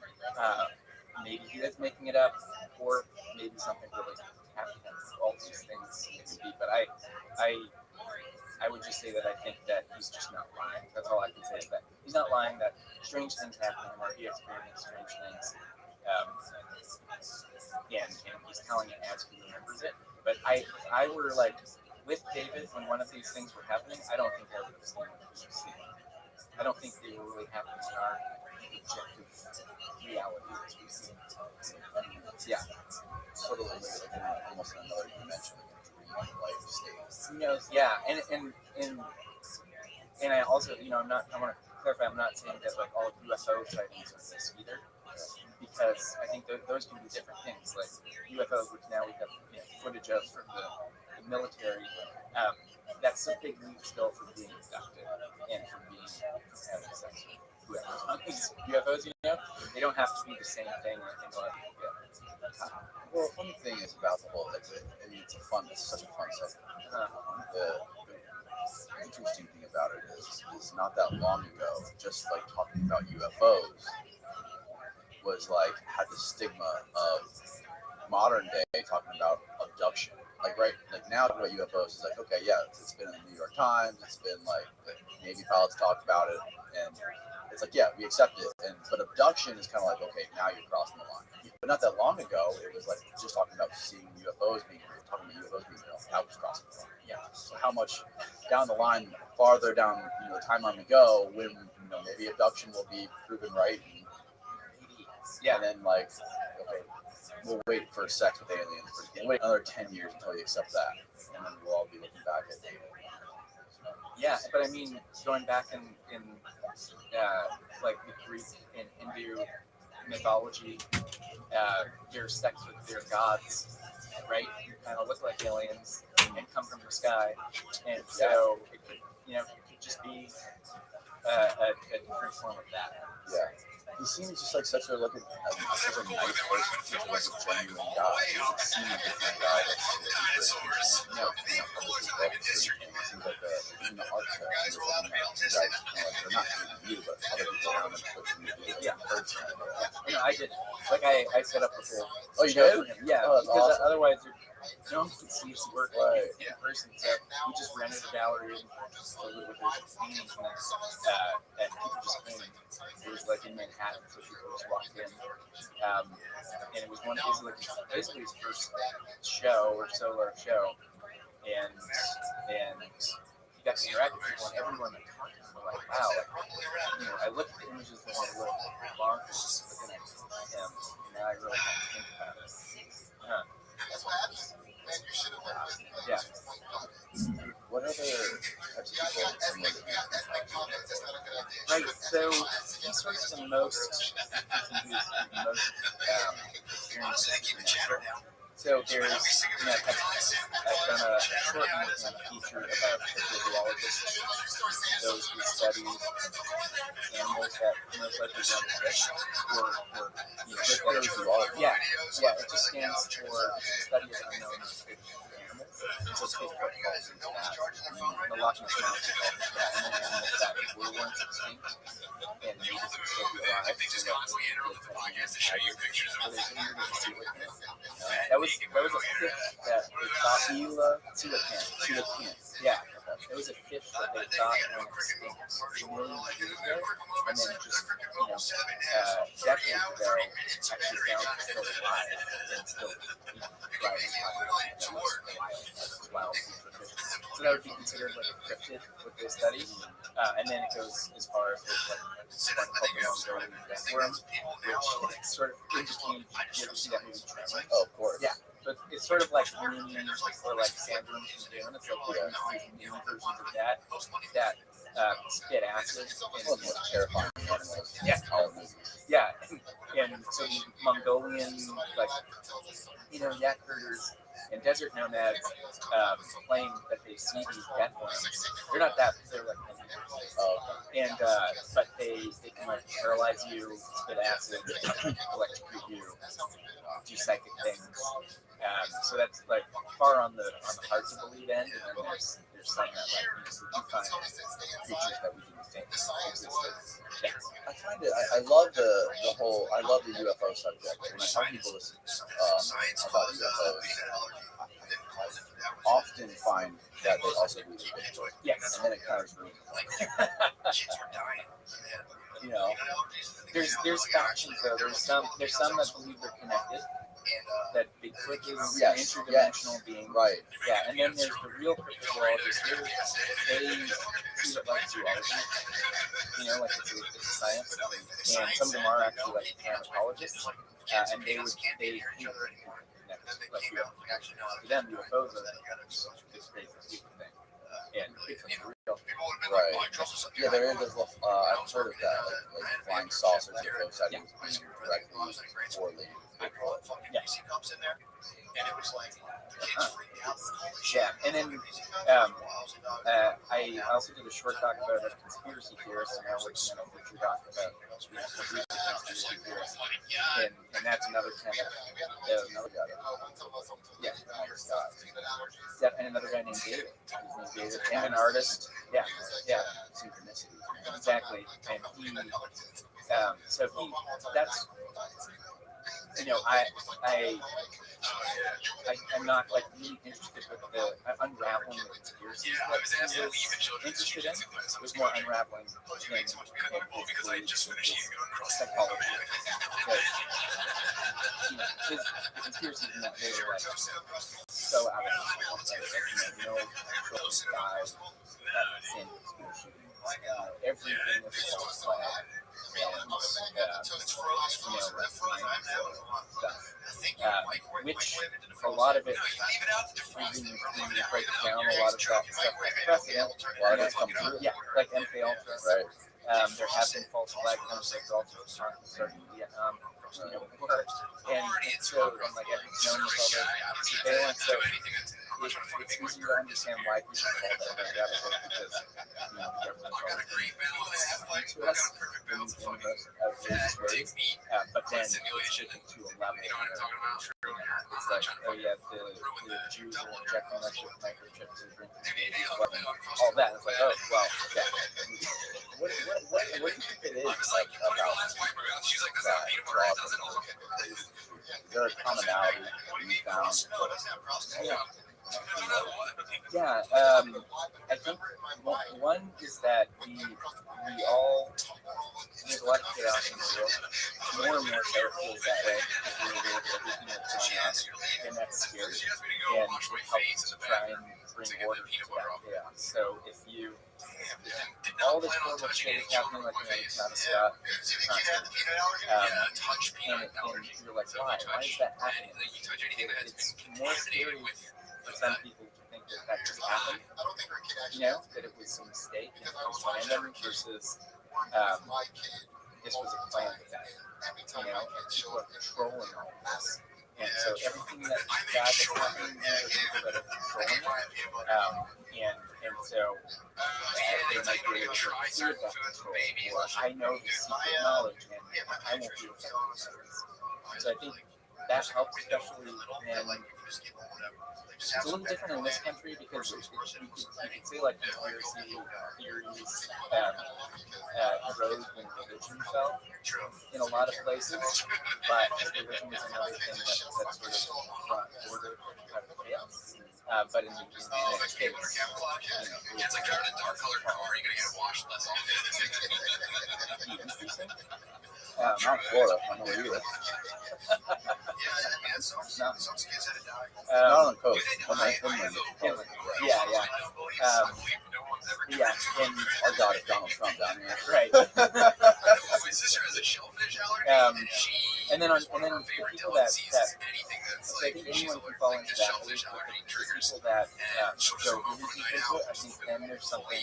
Maybe he is making it up, or maybe something really happened. All these things it could be, but I would just say that I think that he's just not lying. That's all I can say, is that he's not lying, that strange things happen to him, or he experienced strange things. And he's telling it as he remembers it. But if I were like with David when one of these things were happening, I don't think I would have seen what he was seeing. I don't think they were really happening in our objective reality as we see. Yeah. Sort of like almost another dimension, like a dream-like state. Who knows? Yeah, and I also, I want to clarify, I'm not saying that like all UFO sightings are this either, because I think those can be different things. Like UFOs, which now we have footage of from the military, that's a big leap still from being abducted and from having sex with whoever's on these UFOs. They don't have to be the same thing. I think a lot of people get. Well, the funny thing is about the whole, it's such a fun subject. The interesting thing about it is not that long ago, just like talking about UFOs was like had the stigma of modern day talking about abduction. Like now talking about UFOs is like, okay, yeah, it's been in the New York Times, it's been like the Navy pilots talked about it, and it's like, yeah, we accept it. But abduction is kind of like, okay, now you're crossing the line. But not that long ago, it was like just talking about seeing UFOs being real, talking about UFOs being real. That was crossing the line. Yeah. So how much down the line, farther down, the timeline we go, when maybe abduction will be proven right, and then like, okay, we'll wait for sex with aliens. We'll wait another 10 years until we accept that, and then we'll all be looking back at David. Yeah, but going back in like the Greek and Hindu mythology, their sex with their gods, right? Who kind of look like aliens and come from the sky, and so it could just be a different form of that. Yeah. He seems just like such a nice person, such a genuine guy. He doesn't seem like a guy that's seems like in the art they're not you, but other people around them pushing you to I did. Like I set up a whole. Oh, you did? Yeah, because awesome. Otherwise no one could see his work Right. in person. So we just rented a gallery and filled it with his paintings, and people just came. It was like in Manhattan, so people just walked in. And it was basically his first show or solo show, and he got to interact with people, and everyone that talked to him were like, wow, I look at the images and they look bonkers, just looking at him, and now I really have to think about it. Huh. Yeah. What other types of people promoted you? Right, so he's sort of the most experienced. So there's, I've done a short feature about cryptozoologists, those who study animals that most likely don't exist, or Cryptozoology. yeah, it just stands for study of unknown fish animals. So fish calls into that. The Loch Ness Monster calls into that. And then animals that were once extinct and maybe can still be alive. So that was a fish that they thought coelacanth. Yeah. It was a fish that they thought went extinct millions of years ago, and then just decades ago actually found it still alive and still thriving wild seafood fish. So that would be considered like a cryptid with this study, and then it goes as far as like one called the Mongolian death worm, which is sort of in between. Did you ever see that movie Tremor? Oh, of course. Yeah. So it's sort of like minions or like sandworms from Dune. It's like these mini versions of that spit acid. One of the most terrifying animals in Yeah. all movies. Yeah, and so the Mongolian, like, yak herders and desert nomads claim that they see these death worms. They're not that, they're like and but they can like paralyze you, spit acid, electrocute you, do psychic things. So that's like far on the hard to believe end, and then there's some that like you find creatures that we didn't think existed. Yeah. I find it. I love the whole. I love the UFO subject. When I tell people this about UFOs, I often find that they also believe in Bigfoot. Yes. And then it kind of ruins There's factions though. There's some that believe they're connected. That Bigfoot is an interdimensional being. Right. Yeah, and then there's the real cryptozoologists. They treat it like zoology. Like it's a science. And some of them are actually like anthropologists. And they like to them, UFOs are this great thing. And Bigfoot's real. Right. Yeah, there is. I've heard of that, like flying saucers and ghost sightings directly for the Bigfoot. Yeah. And it was like kids freaked out. Yeah, and then I also did a short doc about a conspiracy theorist, and now working on a feature doc about conspiracy theorists, and that's another kind of another guy. Yeah, and another guy named David. His name's David, and an artist. Yeah, synchronicity. Exactly, and that's. I'm not like really interested with the unraveling the conspiracies that he was interested in. It was more unraveling in psychology. Because the conspiracies in that they were like so out of control. Those guys in everything was false flag. Which a lot of it, when you break it down, a lot of that stuff is precedent. A lot of it's come true. Yeah, like MK Ultra. Right. There have been false flag conflicts also starting in Vietnam. And so, and like everything's known with all the surveillance, so it's easy to understand why people call that a rabbit hole, because the government's always to us in the most outrageous ways, but then it's taken to a level where it's like, oh yeah, the Jews are injecting us with microchips and drinking babies, all that. It's like, oh well, yeah. What what do you think it is like about that draws them? Is there a commonality you found? Yeah, I think one is that we all, there's a lot of chaos in the world. More and more so it feels that way because we're aware of everything that's going on, and that's scary. And it helps to try and bring order to that chaos. So if all this horrible shit is happening, like Travis Scott concert, and you're like, why is that happening? It's more scary for some people to think that just happened, that it was a mistake and it was random versus this was a planned event. People are controlling all this. And so everything that bad that's happening, there are people that are controlling it. And so they might be able to exert that control. Or I know the secret knowledge and I won't be affected by this. So I think that helps, especially when it's a little different in this country because you could say like conspiracy theories arose when religion fell in a lot of places, but religion is another thing that sort of brought order out of chaos. But in the United States, it's like driving a dark colored car. You're gonna get it washed less often. Not in Florida, I know where you live. Not on the coast. Yeah. And our God is Donald Trump down here. Right. my sister has a shellfish allergy. And then the people that I think anyone can fall into that. The people that go really deep into it, I think then there's something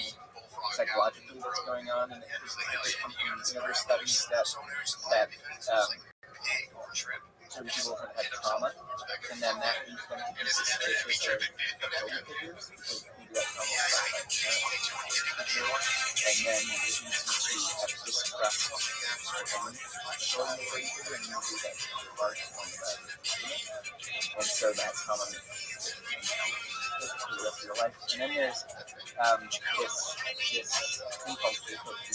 psychologically that's going on, and there's studies that certain people have had trauma, and then that leads them to be suspicious of authority figures because maybe that trauma was caused by parents, and then it leads them to have distrust of any authority figure, and usually that's a large form of and so that's common for the rest of your life. And then there's this thing called hypophonia,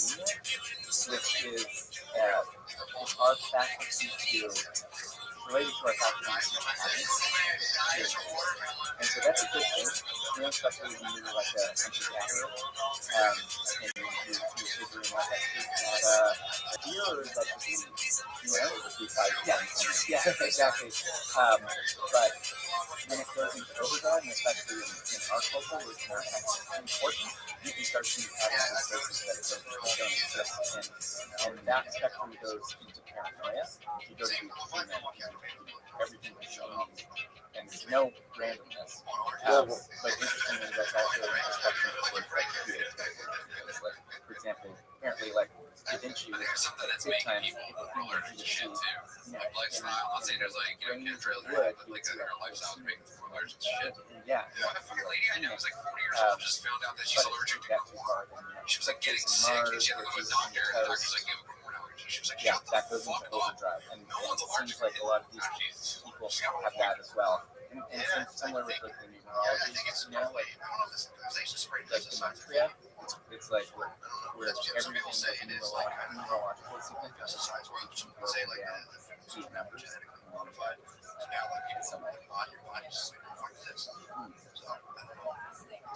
which is our faculty to related to our faculty to habits. And so that's a good thing, especially when you're like a hunter-gatherer, and you're figuring out that deer or is that yeah, exactly. But when it goes into overdrive, and especially in our culture, where it's more important, you can start seeing patterns in places that don't exist, and that spectrum goes into paranoia. You go to the extreme end, everything is shown, and there's no randomness. But interestingly, that's also a spectrum towards like, for example, apparently, like Da Vinci was big time hypophonia. He would see, I'll say there's like, chemtrails, like their lifestyle is making them allergic to shit. Yeah. One fucking lady I know was like 40 years old, just found out that she's allergic to corn. She was like getting sick, and she had to go to the doctor, and the doctor's like, you have a corn allergy. She was like, yeah, that goes into overdrive. And it seems like a lot of these people have that as well. And it's similar with like the numerology, like gematria. It's like where everything is neurological significance. You can say like key numbers modified.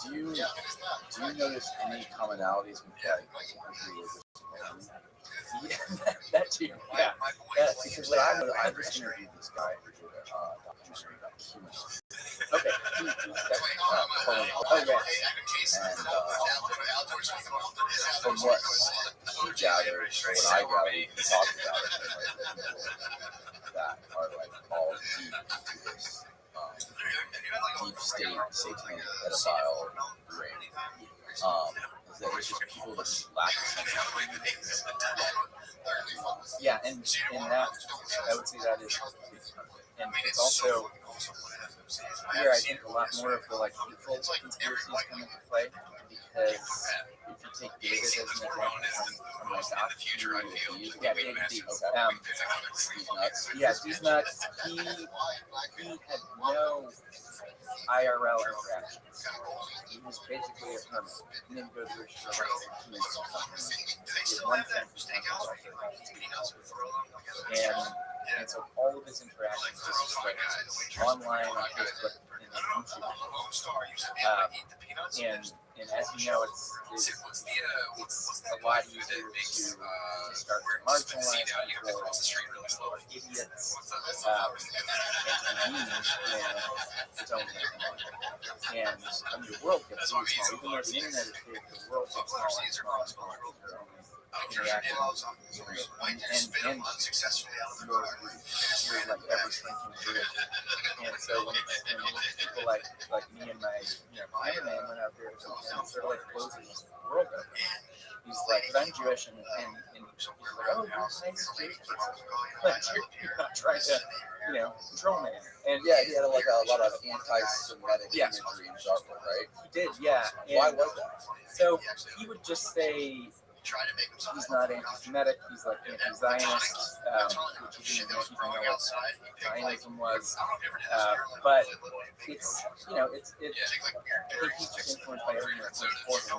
Do you notice any commonalities with religious? Yeah, that too. Yeah, because what I just interviewed this guy who did a documentary about humans. Okay. Oh yeah. And from what he gathered, what I gathered, he talked about it, like that are like all deep into this deep state satanic pedophile ring. Is that it's just people that lack something. Yeah, and that I would say that is, and it's also here I think a lot more of the like hateful conspiracies come into play, because if you take David as an example from my doc, Big D, he's nuts. Yeah, he's nuts. He had no IRL interaction. He was basically a hermit. He didn't go to the rich for like 2 minutes or something. He had one friend who's and so all of his interactions was like online on Facebook and on YouTube. And as you know, it's a lot easier to start to marginalize people or idiots and it's only and the world gets really small. Even though the internet is big, the world gets smaller and smaller and smaller. Interacting and you're like every shrinking group. And so when people like me and my Iron Man went out there and sort of like closing the world up. He's like, because I'm Jewish and he's like, oh, you're nice Jewish. But you're not trying to, control me. And yeah, he had like a lot of anti-Semitic imagery in his artwork, right? He did, yeah. Why was that? So he would just say he's not anti-Semitic, he's like anti-Zionist, which he didn't even know what Zionism was. But it's, I think he's just influenced by everything that's important.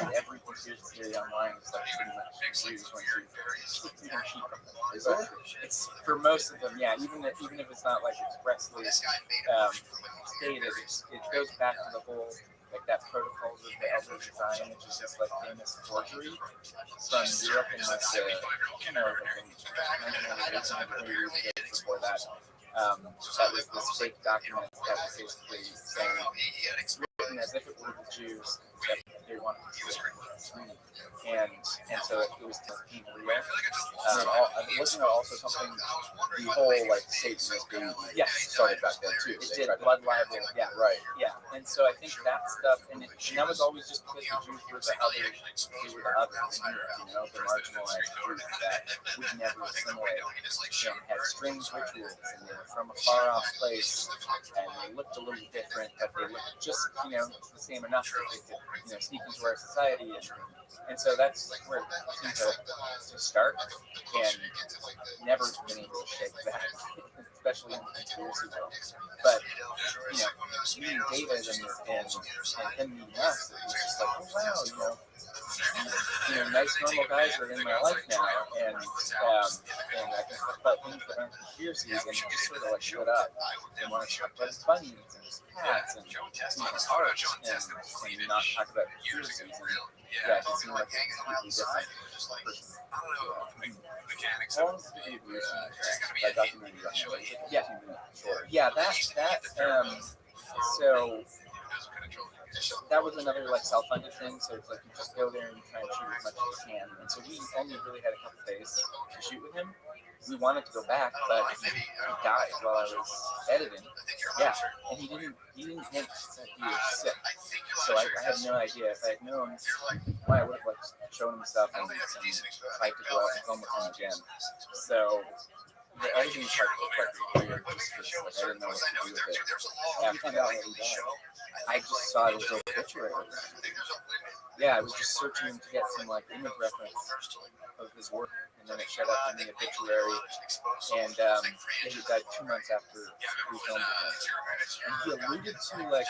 And every conspiracy theory online is like pretty much used when Is it? It's for most of them, yeah. Even if it's not like expressly stated, it goes back to the whole like that Protocols of the Elder Design, which is just like famous forgery from Europe in like the before that. That was this fake document that was basically saying written as if it were the Jews that they wanted to do. And so it was being real. Wasn't there also something, the whole like Satanist baby started back then too? It did, blood libel, yeah. Right. Yeah, and so I think that stuff, and that was always just because the Jews were the others, the marginalized group that would never assimilate and had strange rituals, and they were from a far off place, and they looked a little different, but they looked just, the same enough that they could, sneak into our society, and so that's where it seemed to start, and never been able to shake that, especially in the conspiracy world. But, meeting David and him meeting us, it was just like, oh wow, nice normal guys are in my life now, and I can talk about things that aren't conspiracies, and just sort of like shut up and want to talk about his bunnies and his cats and his art and not talk about conspiracies. And yeah, he seemed like a completely different person. How long did the evolution that documentary? Yeah, that so that was another like self-funded thing. So it's like you just go there and you try and shoot as much as you can. And so we only really had a couple days to shoot with him. We wanted to go back, but he died while I was editing. Yeah, and he didn't hint that he was sick. So I had no idea. If I had known, I would have like shown him stuff and tried to go out and film with him again. So the editing part was quite weird. I didn't know what to do with it. After that, I just saw his little picture. Yeah, I was just searching to get some like image reference of his work, and then it showed up in the obituary. And he died 2 months after we filmed with him. And he alluded to like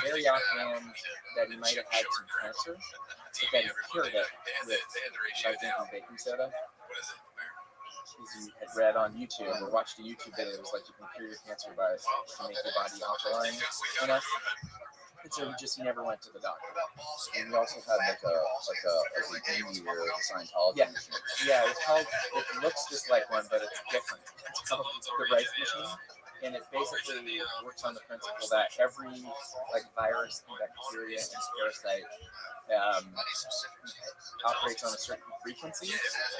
very offhand that he might have had some cancer, but that he cured it by drinking baking soda. As you had read on YouTube or watched a YouTube video, it was like you can cure your cancer by to make your body alkaline enough. And so he never went to the doctor. And we also had like a Amy or a Scientology machine. Yeah, it looks just like one, but it's different. It's called the Rice Machine, and it basically works on the principle that every like virus and bacteria and parasite operates on a certain frequency,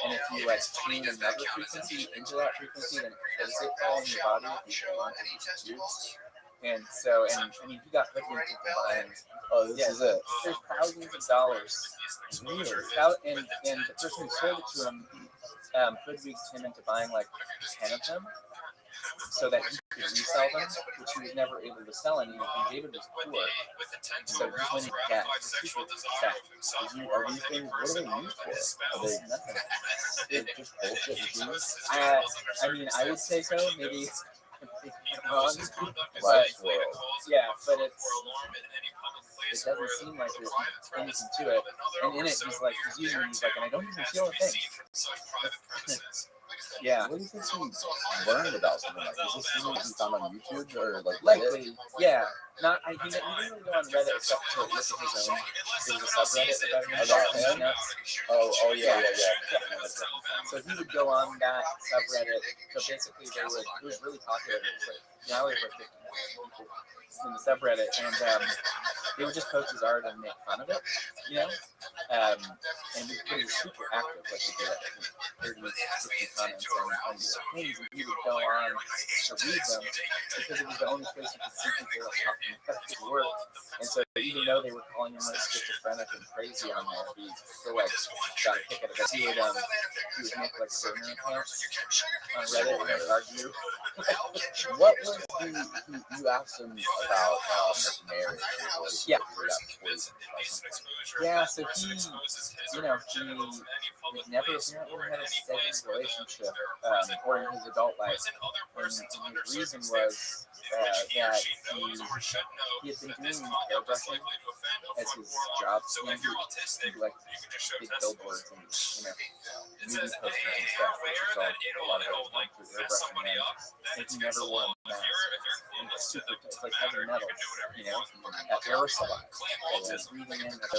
and if you like tune another frequency into that frequency, then it kills it all in your body if you want to use. And so, and I mean, he got hoodwinked into buying. Oh, this is it. There's thousands of dollars. Really? And the person who sold it to him hoodwinked him into buying like 10 of them, so that he could resell them, which he was never able to sell any. And David was poor, so he went into debt. Are these things, what are they used for? Are they nothing? They're just bullshit machines? I mean, I would say so. Maybe wrong. Life's world. Yeah, but it doesn't seem like there's anything to it. And in it, he's using these and I don't even feel a thing. Yeah. What do you think he learned about something like this? Is this something he found on YouTube or like Reddit? Likely, yeah. He didn't really go on Reddit except to look at his own. There was a subreddit about him. Oh yeah. So he would go on that subreddit. So basically, it was really popular. It was now there's 50 people in the subreddit, and they would just post his art and make fun of it, and he was super active, he did 30, 50 comments on things, and he would go on to read them because it was the only place you could see people talking about his work. And so even though they were calling him schizophrenic and crazy on there, he still got a kick out of it. He would make burner accounts on Reddit and argue. What was you asked him about marriage? Yeah. Poison. Yeah, so he never apparently had a steady relationship, or in his adult life. And the reason was that he had been doing hairdressing as his job. He did big billboards and movie posters and stuff, which is all a lot of it went through airbrushing. And he never wore a mask. And it's like heavy metals, that aerosol. Just breathing in, that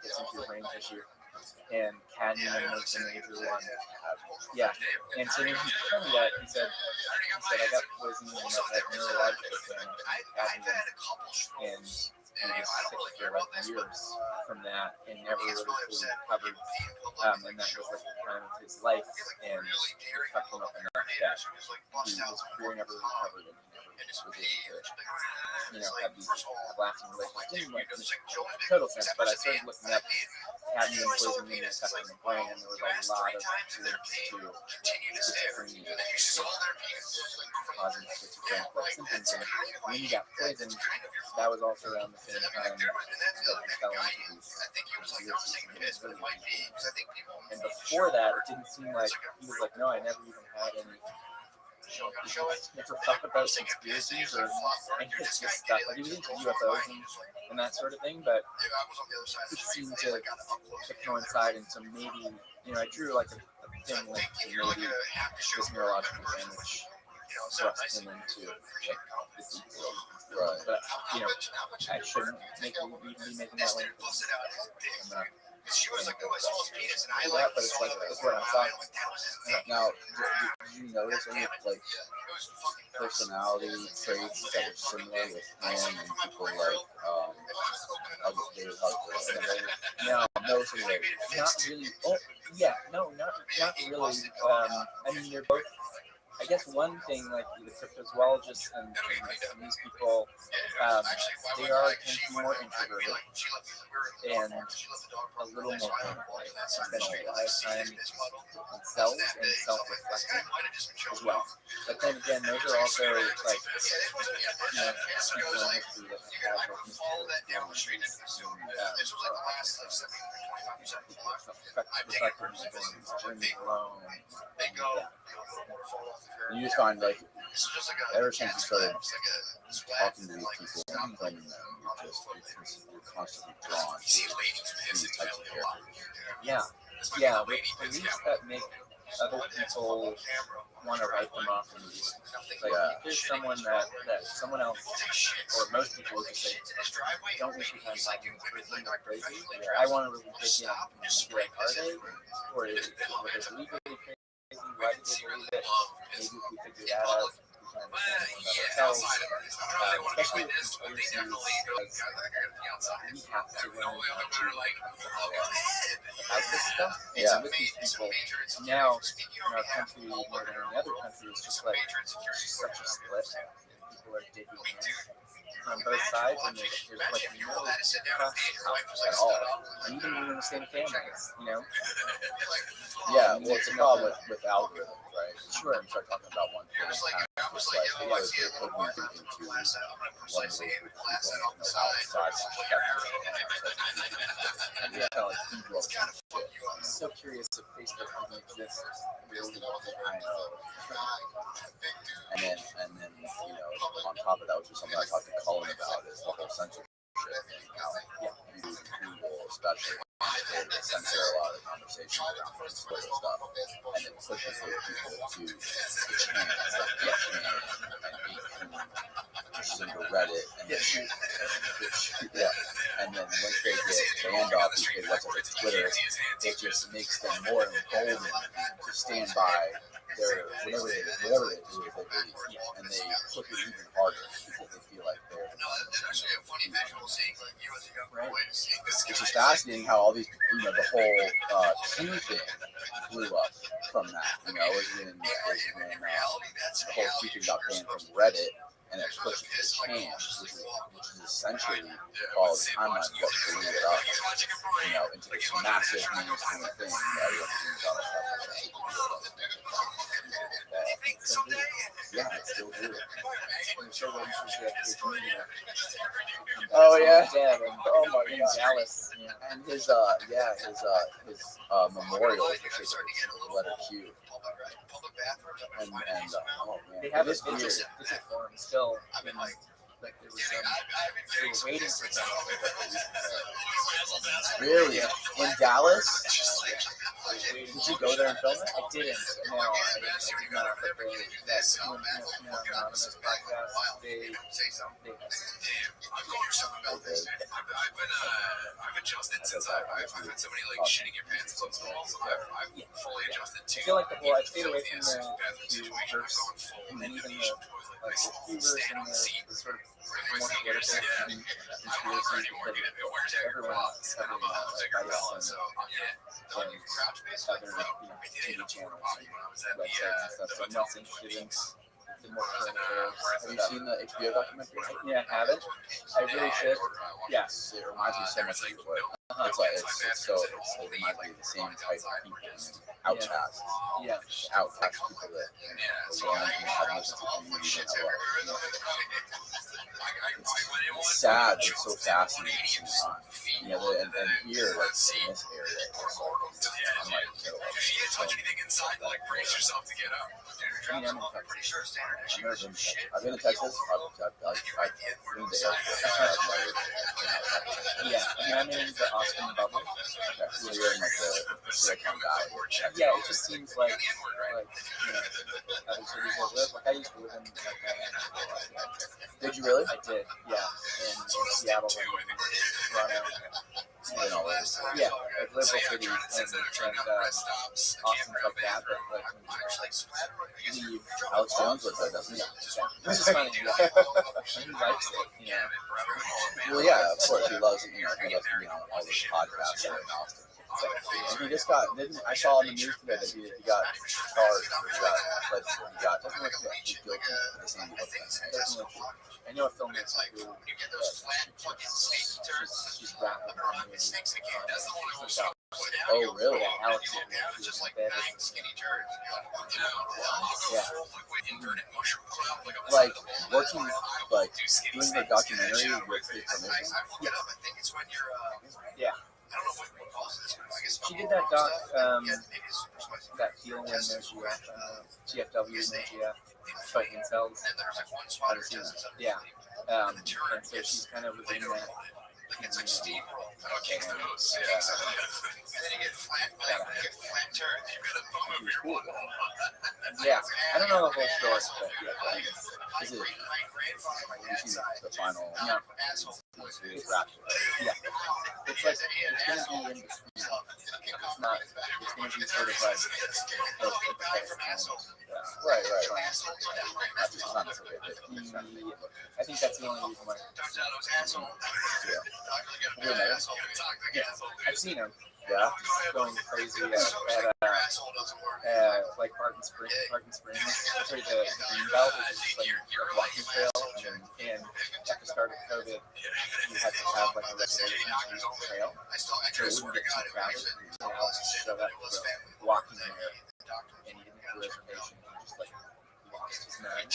gets into your brain tissue. And cadmium was the major one. Yeah. And so when he told me that, he said, I got poisoning and I had neurological damage from cadmium. And he was sick for years from that and never really fully recovered. And that was the time of his life. And it fucked him up enough that his career never recovered and he never was able to, have these lasting relationships. Didn't make total sense, but I started looking up cadmium poisoning and stuff in the brain, and there was a lot of links to schizophrenia causing schizophrenic symptoms. And when he got poisoned, that was also around the same time that he fell into these conspiracies. And before that, it didn't seem like he was like, no, I never even had any. Never thought about conspiracies or any of this stuff. He was into UFOs and that sort of thing, but it seemed to coincide. And so maybe, I drew a thing maybe this neurological damage thrust him into the deep world. Right. But, I shouldn't be making that link. But it's that's what I thought. Now, did you notice any personality traits that were similar with him and people no similarities? Not really. Oh, yeah, no, not really. I mean, they're both. I guess one thing, the cryptozoologists and these people, they tend to be more introverted and a little more spending a lot of time themselves and self-reflecting as well. But then again, those are also people in history that have you just find ever since you started talking to these people and filming them, you're constantly drawn to these types of characters. Yeah, beliefs that make other people want to write them off in movies. If there's someone that someone else, or most people would just say, don't waste your time talking to this person, they're crazy. I want to really dig in and be like, are they? Or is it legally crazy? Why did they believe it? Maybe if we figure that out, we can understand more about ourselves. Especially with conspiracies, we have to learn about this stuff. And so with these people, now in our country, more than any other country, it's just such a split. People are digging in on both sides, and there's no trust at all. And even within the same families, Yeah, well, it's a problem with algorithms, right? Sure. You start talking about one thing, it's put me into one group of people outside. so curious if Facebook didn't exist. Really, I know. And then on top of that, which is something I talked to Colin about, is the whole censorship thing. How Google, especially, they censor a lot of the conversations around political stuff, and it pushes those people to the channels like 18 and 18, pushes them to Reddit, and then once they get banned off these big websites like Twitter, it just makes them more emboldened to stand by their whatever it is that they believe, and they push it even harder because they feel like they're which is fascinating how all these the whole Q thing blew up from that. It was when the whole Q thing got banned from Reddit, and it pushed the chance, which is essentially follow the timeline of what blew it up, into this massive mainstream thing that everyone thinks about. Yeah, it's still do it. Oh yeah, Dead and oh my in god, Dallas. Yeah. And his memorial is the letter Q. And oh man, They have it is a visit for him still. And like there was they were waiting for something. really in Dallas. Did you go there and film it? I didn't. No, I did not. But that anonymous podcast, they I've adjusted since I've had so many like shitting your pants close calls. I've fully adjusted to. I feel like the whole I stayed away from the verse and even the verse and the sort of more political conspiracy because everyone else having advice and other TV channels and websites and stuff. So I'm less interested in the more current affairs. Have you seen the HBO documentary? Yeah, I haven't. I really should. Yes, it reminds me so much of your work. It reminds me of the same type of people. Outcasts. Yeah. Outcast people that alone and have listened to community and it's sad, but it's so fascinating at the same time. And here, like in this area, I'm like, touch anything inside, like brace yourself to get up. I'm pretty sure standard issue is some shit. I've been to Texas. I've been to Yeah, I mean, I'm in the Austin bubble. so you're in like the Silicon Valley. Yeah, it just seems like other cities I live. Like I used to live in Did you really? I did, yeah, in Seattle and Toronto. Yeah, like liberal cities and Austin's like that, but like leave. Alex Jones lives there, doesn't he? Which is funny, yeah. He likes it, Well, yeah, of course he loves it. He loves all those podcasts there in Austin. He just got. I saw on the news today that he got charged. He got he's guilty of the same thing. I know a filmmaker who she's rapping on the Oh, really? Yeah, Alex is just like bed. skinny turds. Yeah. Like working, like doing the documentary with the permission. Yeah. She did that doc, that deal when there's GFW and GF fighting themselves. Yeah. And so she's kind of within that. It's like steamroll. Okay, those. Yeah, I don't know the whole story, but Is it? You see the final? No. Wrap. Yeah. It's like, it's going to be in between. It's not, it's going to be sort of like, Right. I think that's the only reason why. Yeah. I've seen him. Yeah. Going crazy at like Barton Springs. Sorry, the Greenbelt, which is like a walking trail. And at the start of COVID, you had to have like a reservation to use the trail. So it wouldn't get too crowded. And Alex just showed up walking there, and he didn't have a reservation. He just like lost his mind. And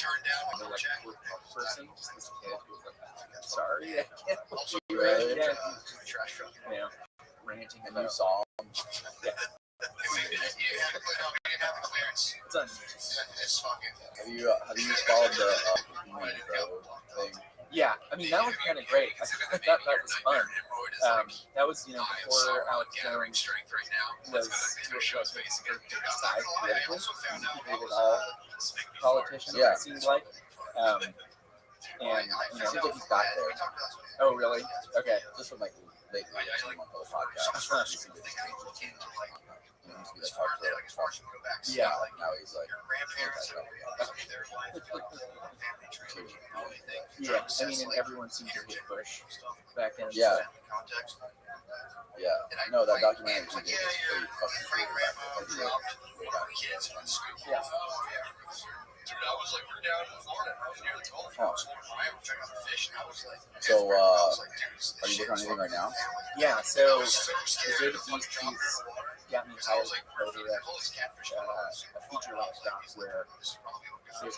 they're like, poor person, just this kid who was like, I'm sorry, I can't let you. Really? Yeah, ranting And about. you saw him. Yeah. It's on. Have you followed the thing? Yeah, I mean that was kind of great. I thought that was fun. That was before Alex Jones was side politically. He hated all politicians. Yeah. It seems like. And It seems like he's back there. oh really? Okay. Just from like lately, on the podcast. Yeah. Like now he's like. Yeah, I mean, and everyone seems to hate Bush back then. Yeah. So. Yeah. No, that documentary he did is pretty fucking cool. Yeah. Dude, I was like, we're down in Florida. I was near the Gulf. Oh. I was checking out the fish, and I was like, So, are you working on anything right now? Yeah, so the David East piece got me hired for a feature length doc where there's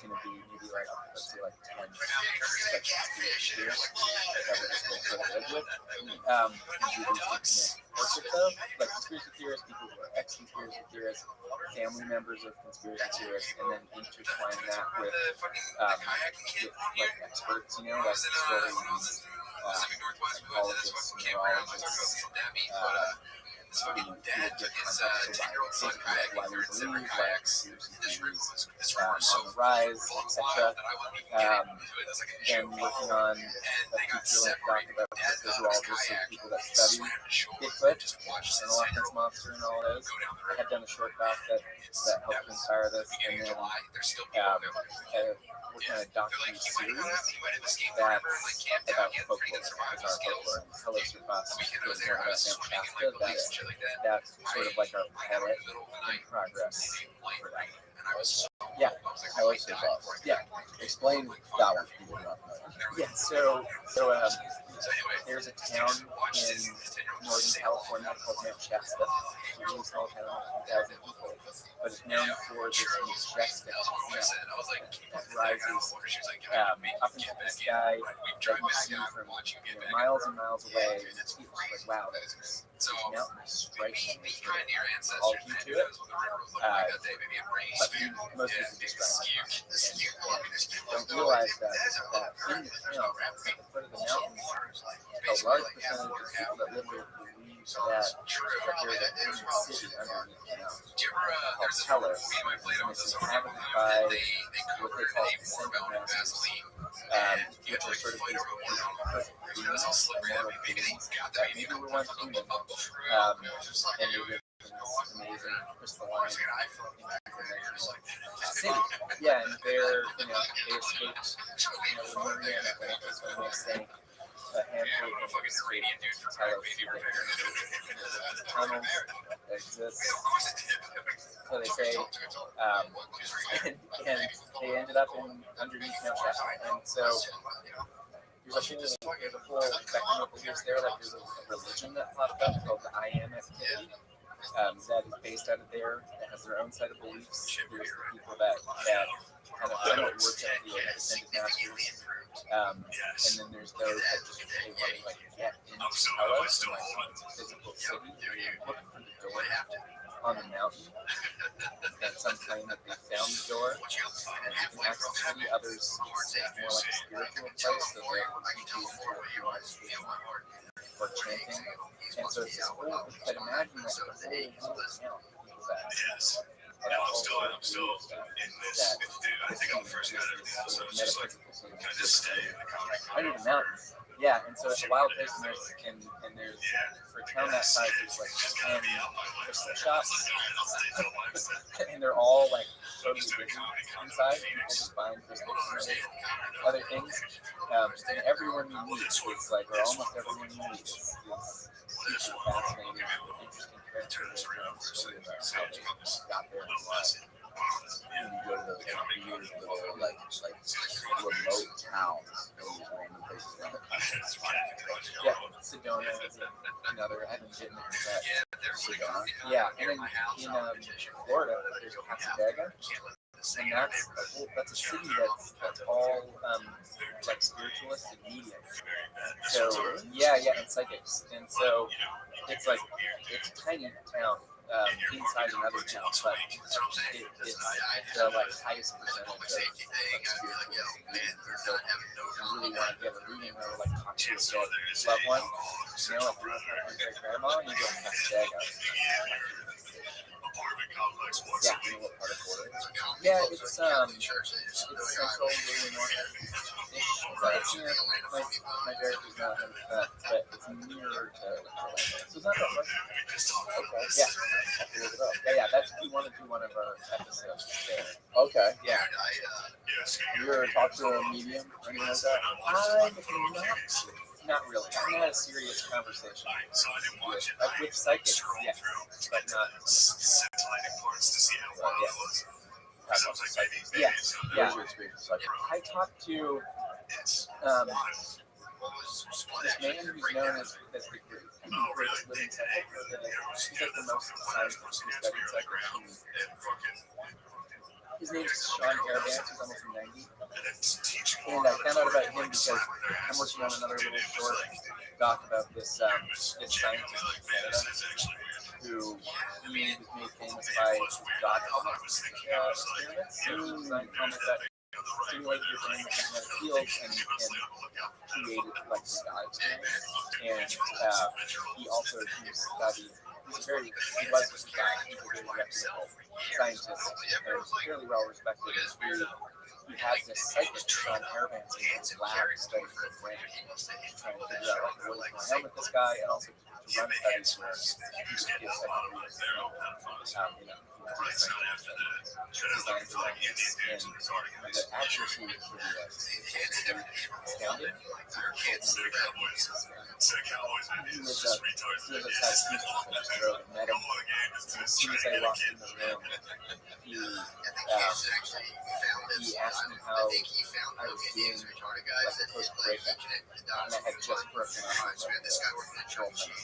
going to be maybe like, let's say like 10 like conspiracy theorists that we're just going to sort of live with. And do these work with them, like conspiracy theorists, people who are ex-conspiracy theorists, family members of conspiracy theorists, and then intertwine that with like experts, like historians, psychologists, neurologists, who give context to why we believe, why conspiracy theories on the rise, etc. And working on a feature-length doc about visuologists and people that study Bigfoot and the Loch Ness Monster and all those. I had done a short doc that helped inspire this, and then working on a docu-series that's about folklore, bizarre folklore, and Hello Surpass was one about Shasta. That's sort of like our pilot in progress for that. Yeah. Hello Surpass. Yeah. Explain that one. People do not know. Yeah, so there's a town in Northern California called Mount Shasta. It's a really small town of 2,000 people, but it's known for this majestic that rises up into the sky that you see from miles and miles away. And it's like, wow, this mountain is striking. All due to it. But most people just drive and don't realize that in the town, at the foot of the mountain, a large percentage of people that live there believe that there's a hidden city underneath the mountain called Telos, and it's inhabited by what they call descendant masters, which are sort of these perfect beings, immortal beings that maybe were once human, and they live in this amazing crystalline city. Yeah, and they escaped, the Maria and Atlantis when they sank. A handful of escaped Telos. The tunnels that exist, so they say, and they ended up underneath Mount Shasta. And so there's a whole spectrum of beliefs there. Like there's a religion that popped up called the I Am activity. That is based out of there. That has their own set of beliefs. There's the people that kind of work at the descendant masters. And then there's those that just they want to like get into Telos, like it's a physical city. They're looking for the door on the mountain, and some claim that they found the door and you can access the city. Others it's more like a spiritual place, so they're looking to or chanting. And so it's this whole, but imagine like the whole town of people that. And I'm still in this. I think I'm the first guy to do this. So it's just like, can I just stay in the comic? Under the mountains. Yeah, and so it's a wild place, and there's for a town that size, there's like 10 crystal shops, and they're all like totally busy inside. People just buying crystals and other things. And everyone you meet is like, or almost everyone you meet is super fascinating, interesting characters. Story about how they got there and why. And you go to those weird little like remote towns in these random places around the country. Yeah, Sedona is another. I haven't been there, but Sedona. Yeah, and then in Florida, there's Pasadena, and that's a city that's all like spiritualists and mediums. So yeah, and psychics, and so it's like it's a tiny town. inside another town, but it's the like highest percentage of spiritual readings. So if you really want to give a reading or like talk to a dead loved one, you know, like great grandma, you go cast a dag out. Yeah, you know what part of Florida? Yeah, it's central Illinois. It's near my dad is not 100%, but it's nearer to Orlando. So it's not that far. Okay. Yeah. I have to look it up. Yeah, that's if you want to do one of our episodes there. Okay. Yeah. Have you ever talked to a medium or anything like that? Not really. I've had a serious conversation with psychics, yes, but not yes. Yeah. What's your experience with psychic? I talked to this man who's known as the greatest living psychic. He's like the most scientifically studied psychic. His name's Sean Harabance. He's almost 90. And I found out about him because I'm working on another little short doc about this scientist in Canada who was made famous by his dog helmet experiments. So he designed helmets that stimulated your brain with magnetic fields and created like the God experience. And he also studied. He was a guy. He's a very reputable scientist and fairly well respected. He had this psychic, Sean Harabance, in his lab studying the brain, trying to figure out like what is going on with this guy, and also to run studies where he would give psychic readings, design directions, and the accuracy was pretty astounding. He was a South Houston and met him. And as soon as I walked in the room, he asked me how I was doing like the post-breakup, and I had just broken up with my girlfriend.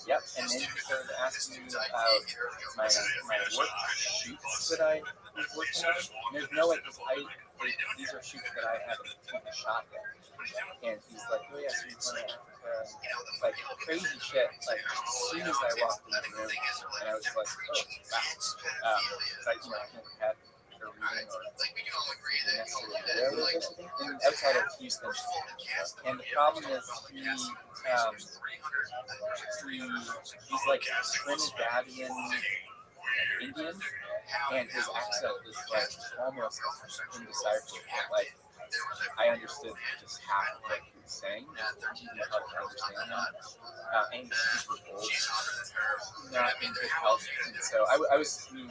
Yep, and then he started asking me about my work shoots that I was working on. And there's no like, these are shoots that I haven't taken a shot yet. And he's like, oh yeah, so you're going to Africa, like crazy shit. Like as soon as I walked in the room, and I was like, oh wow. But you know, I've never had a reading or necessarily outside of Houston. And the problem is he's like Trinidadian Indian, and his accent is like almost indecipherable. Like I understood just half of what he was saying, even hard to understand him. And he's super old, not in good health, and so I was sneezing.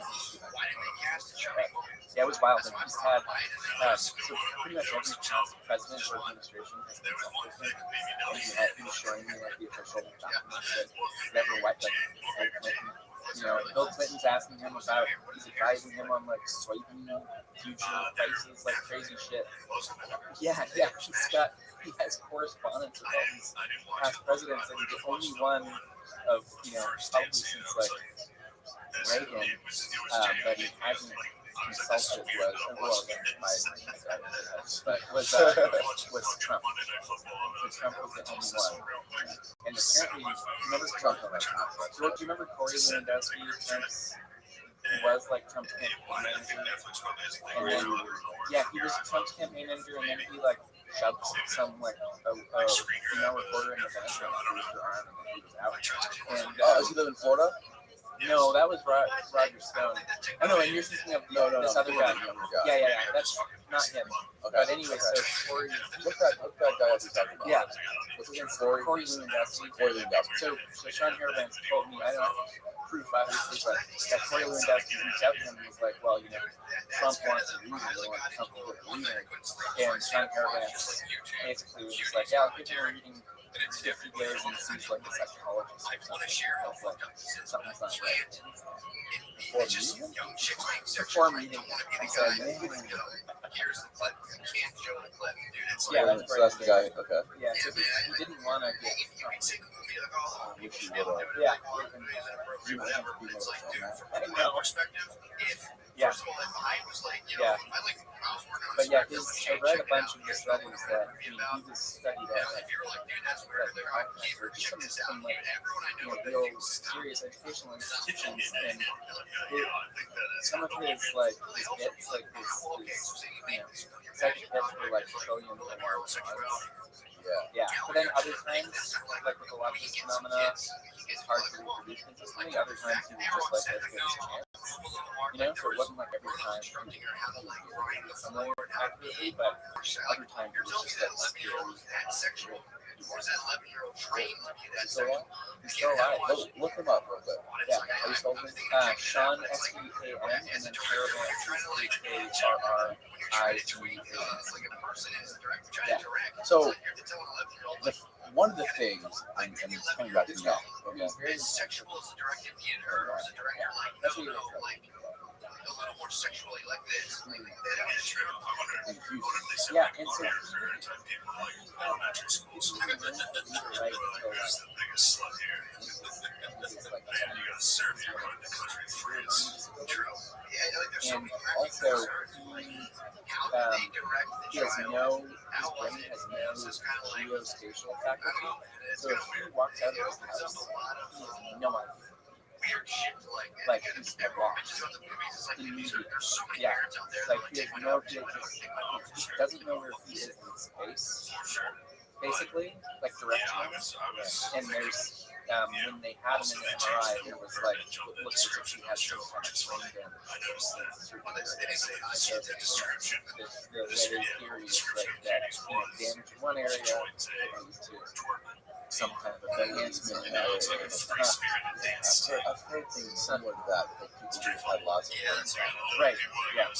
Yeah, it was wild. And he's had so pretty much every past president or administration has been something. And he was showing me like the official documents that never wiped you know, Bill Clinton's asking him about, he's advising him on like soybean future prices, like crazy shit. Yeah, he has correspondence with all these past presidents, and the only one of, you know, probably since like Reagan, that he hasn't consulted was Trump. So Trump was the only one. And apparently, remember Trump? So do you remember Corey Lewandowski? He was like Trump's campaign manager. And then, yeah, he was Trump's campaign manager, and then he like shoved some like a female reporter in the bench and bruised her arm, and then he was out. And does he live in Florida? No, that was Roger Stone. Oh no, and you're thinking of this other guy. Yeah. That's not him. Okay. But anyway, so Corey. What's that guy else you're talking about? Yeah. What's his name? Corey Lewandowski. So Sean Harabance told me, I don't have proof obviously, but that Corey Lewandowski reached out to him and was like, well, you know, Trump wants a reason. They want Trump to get a reason. And Sean Harabance basically was just like, yeah, I'll give you a reading. 50 days and sees like a psychologist or something. It's like something's not right. Before meeting. I said, yeah, that's so that's the guy. Okay. Yeah, so he didn't want to get Which you would have. yeah. You would have to be more on that. I know. Yeah. Yeah. But yeah, I read a bunch of the studies that he just studied at some like real serious educational institutions, and some of his like his hits, like his second hits were like trillion dollars. Yeah. But then other times, like with a lot of these phenomena, it's hard to reproduce consistently. Other times he was just like as good as chance. So it wasn't like every time he would somewhat accurately, but other times it was just like scary. He's still alive. Look him up real quick. Yeah. How you spell his name? Sean SEAN and then Carolyn HARRIGE. Yeah. So one of the things I'm coming back to now. Okay. Very sexual. That's what you a little more sexually like this. Yeah, and so and also he has no, his brain has no geospatial faculty. So if he walks out of his house, he has no idea. Like he's lost immediately. Yeah, like he has no idea. He doesn't know where he is in space. Basically, like directions. And there's when they had him in the MRI, it was like it looks as if he has some kind of brain damage. The theory is like that damage in one area leads to some kind of enhancement in that area. I've heard things similar to that. Like people who've had lots of brain damage. Right. Yeah.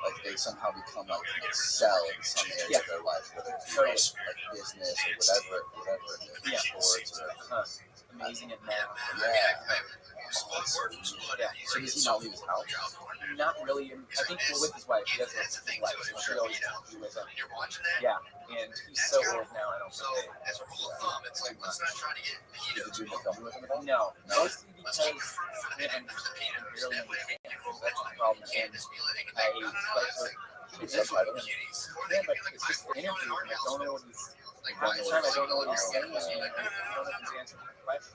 Like they somehow become like excel in some area of their life, whether it's like business or whatever it is. Yeah. Sports or amazing at math. Yeah. So does he not leave his house? Not really. I think we're with his wife. He has a wife, so she always be with him. Yeah, and he's so old now. I don't think they. Did you do film with him at all? No, mostly because I barely understand. That's the problem. And I like to Subtitles. yeah, but it's just the interview, and I don't know what he's. Half the time I don't know what he's saying, and I don't know if he's answering the question.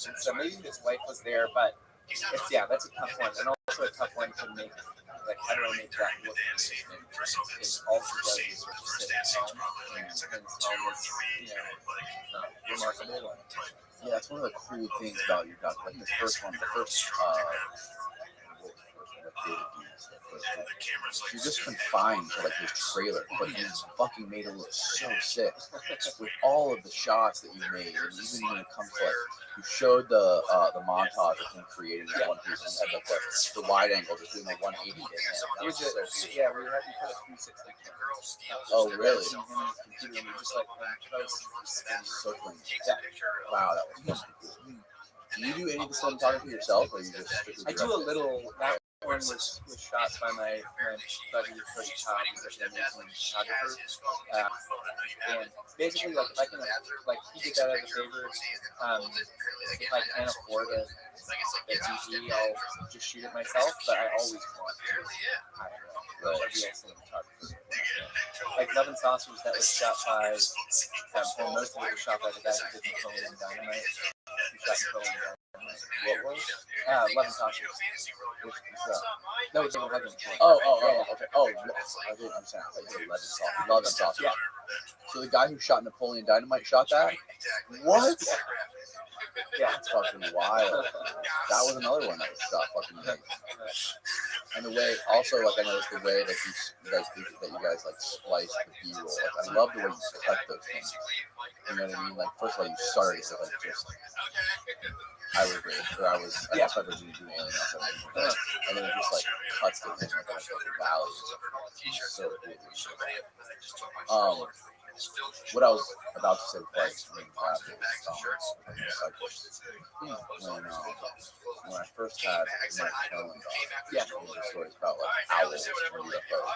And so maybe his wife was there, but that's a tough one, and also a tough one to make. Like, how do I make that look consistent? Because all he does is sort of sit at home, and his home is, remarkable. Yeah, that's one of the cool things about your doc. Like the first you're just confined to like his trailer, but you fucking made it look so sick with all of the shots that you made, and even when it comes to like you showed the montage of him creating that one piece, and you had like the wide angle, just doing a 180. We put a 360 camera. Oh really? And we just like Circling. Yeah. Wow, that was cool. Do you do any of the cinematography yourself, or you just strictly I do a little. That one was shot by my buddy Cody Cobb, who's an amazing photographer. And basically, like if I can, like he did that as a favor. If I can't afford a DG, I'll just shoot it myself. But I always want to. I don't know. Real cinematographer. Like Love and Saucers, that was shot by. And most of it was shot by the guy who did Napoleon Dynamite. He shot Napoleon Dynamite. What was? Love and Saucers. No, it's David Huggins. Okay. Oh, I didn't understand. I thought you said Love and Saucers. Yeah. So the guy who shot Napoleon Dynamite shot that? What? Yeah. That's fucking wild. That was another one that was shot fucking big. And the way, also, like I noticed the way that you guys like splice the B-roll. Like, I love the way you cut those things. You know what I mean? Like first of all, you started with like just. I would agree. I guess I was doing anything else. And then it just like cuts the thing like a valley. So cool. What I was about to say before I explained that when I first had my phone, it was a story about like owls or UFOs.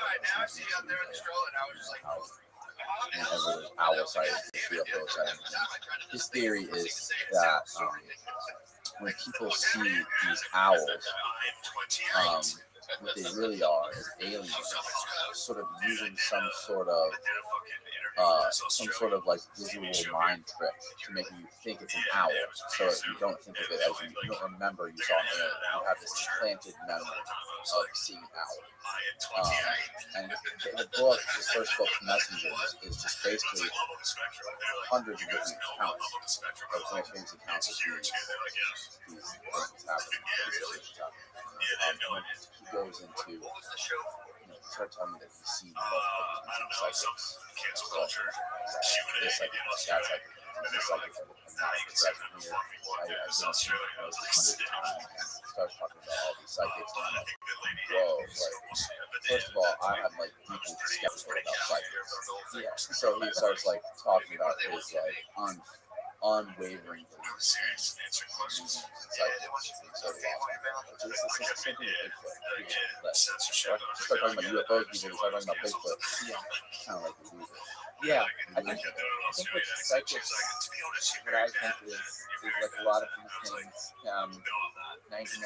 And every owl sighting, UFO sighting. His theory is that when people see these owls, what they really are is aliens, sort of using some sort of like visual mind trick to make you think it's an owl, so that you don't think of it as you don't remember you saw an alien. You have this implanted memory of seeing an owl. And the book, the first book, Messengers, is just basically hundreds of different accounts of some famous accounts of these things happening. He goes into, he started telling me that he's seen multiple psychics. This psychic, that psychic, this psychic, I've been seeing hundreds of times, and starts talking about all these psychics, and I'm like, whoa, like, first of all, I had like deeply skeptical about psychics. Yeah. So he starts like talking about his like unwavering beliefs in psychics. So this is the same thing with Bigfoot. Start talking about UFOs, people start talking about Bigfoot. Yeah. Kind of like we do. Yeah, I think with psychics, what I think is like a lot of these things, 99.9%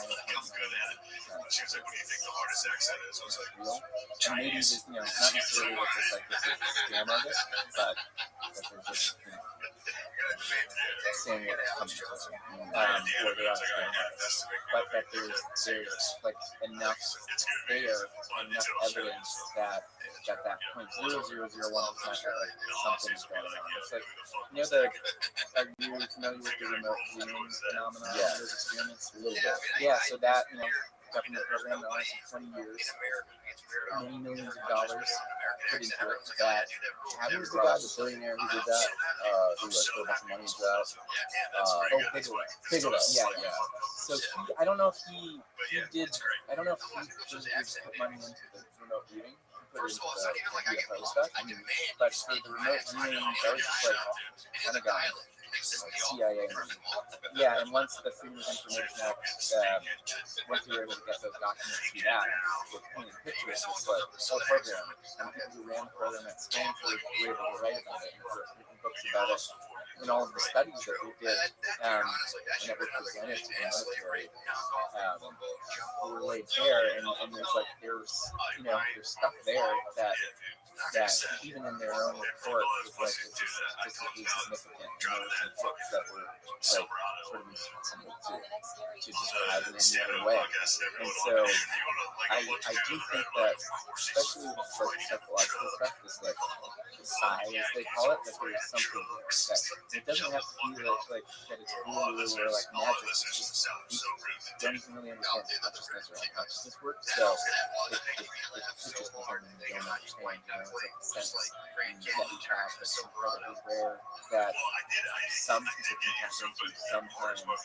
real. And maybe just, not necessarily that the psychics is a scam artist, but that they're just, saying what comes to them, or they are scam artists. But that there's like enough there, enough evidence that point 0.0001% that something's going on. It's like, are you familiar with the remote viewing phenomenon? Yeah. Those experiments? A little bit. Yeah, so that, government program that lasted 20 years, many millions of dollars put into it. That Who was the guy, the billionaire who did that? Who like put a bunch of money into that? Bigelow. Yeah. So I don't know if he did. I don't know if he put money into the remote viewing. He put it into the UFO stuff. But for the remote viewing, that was just like Pentagon. CIA. Yeah, and once the Freedom of Information Act, once we were able to get those documents through that, with painted pictures, it's like so program. And people who ran the program at Stanford were able to write about it and written books about it. And all of the studies that we did, and that were presented to the military, were laid bare, and there's stuff there that even in their own report was like statistically significant, and there were some books that were like sort of impossible to describe in any other way. And so I do think that, especially with like psychological stuff, this like the psi as they call it, that there's something there that it doesn't have to be like that it's voodoo or like magic. It's just we don't even really understand consciousness or how consciousness works. So it just something we don't understand. It's like a sense that we have that's incredibly rare that some people can tap into sometimes and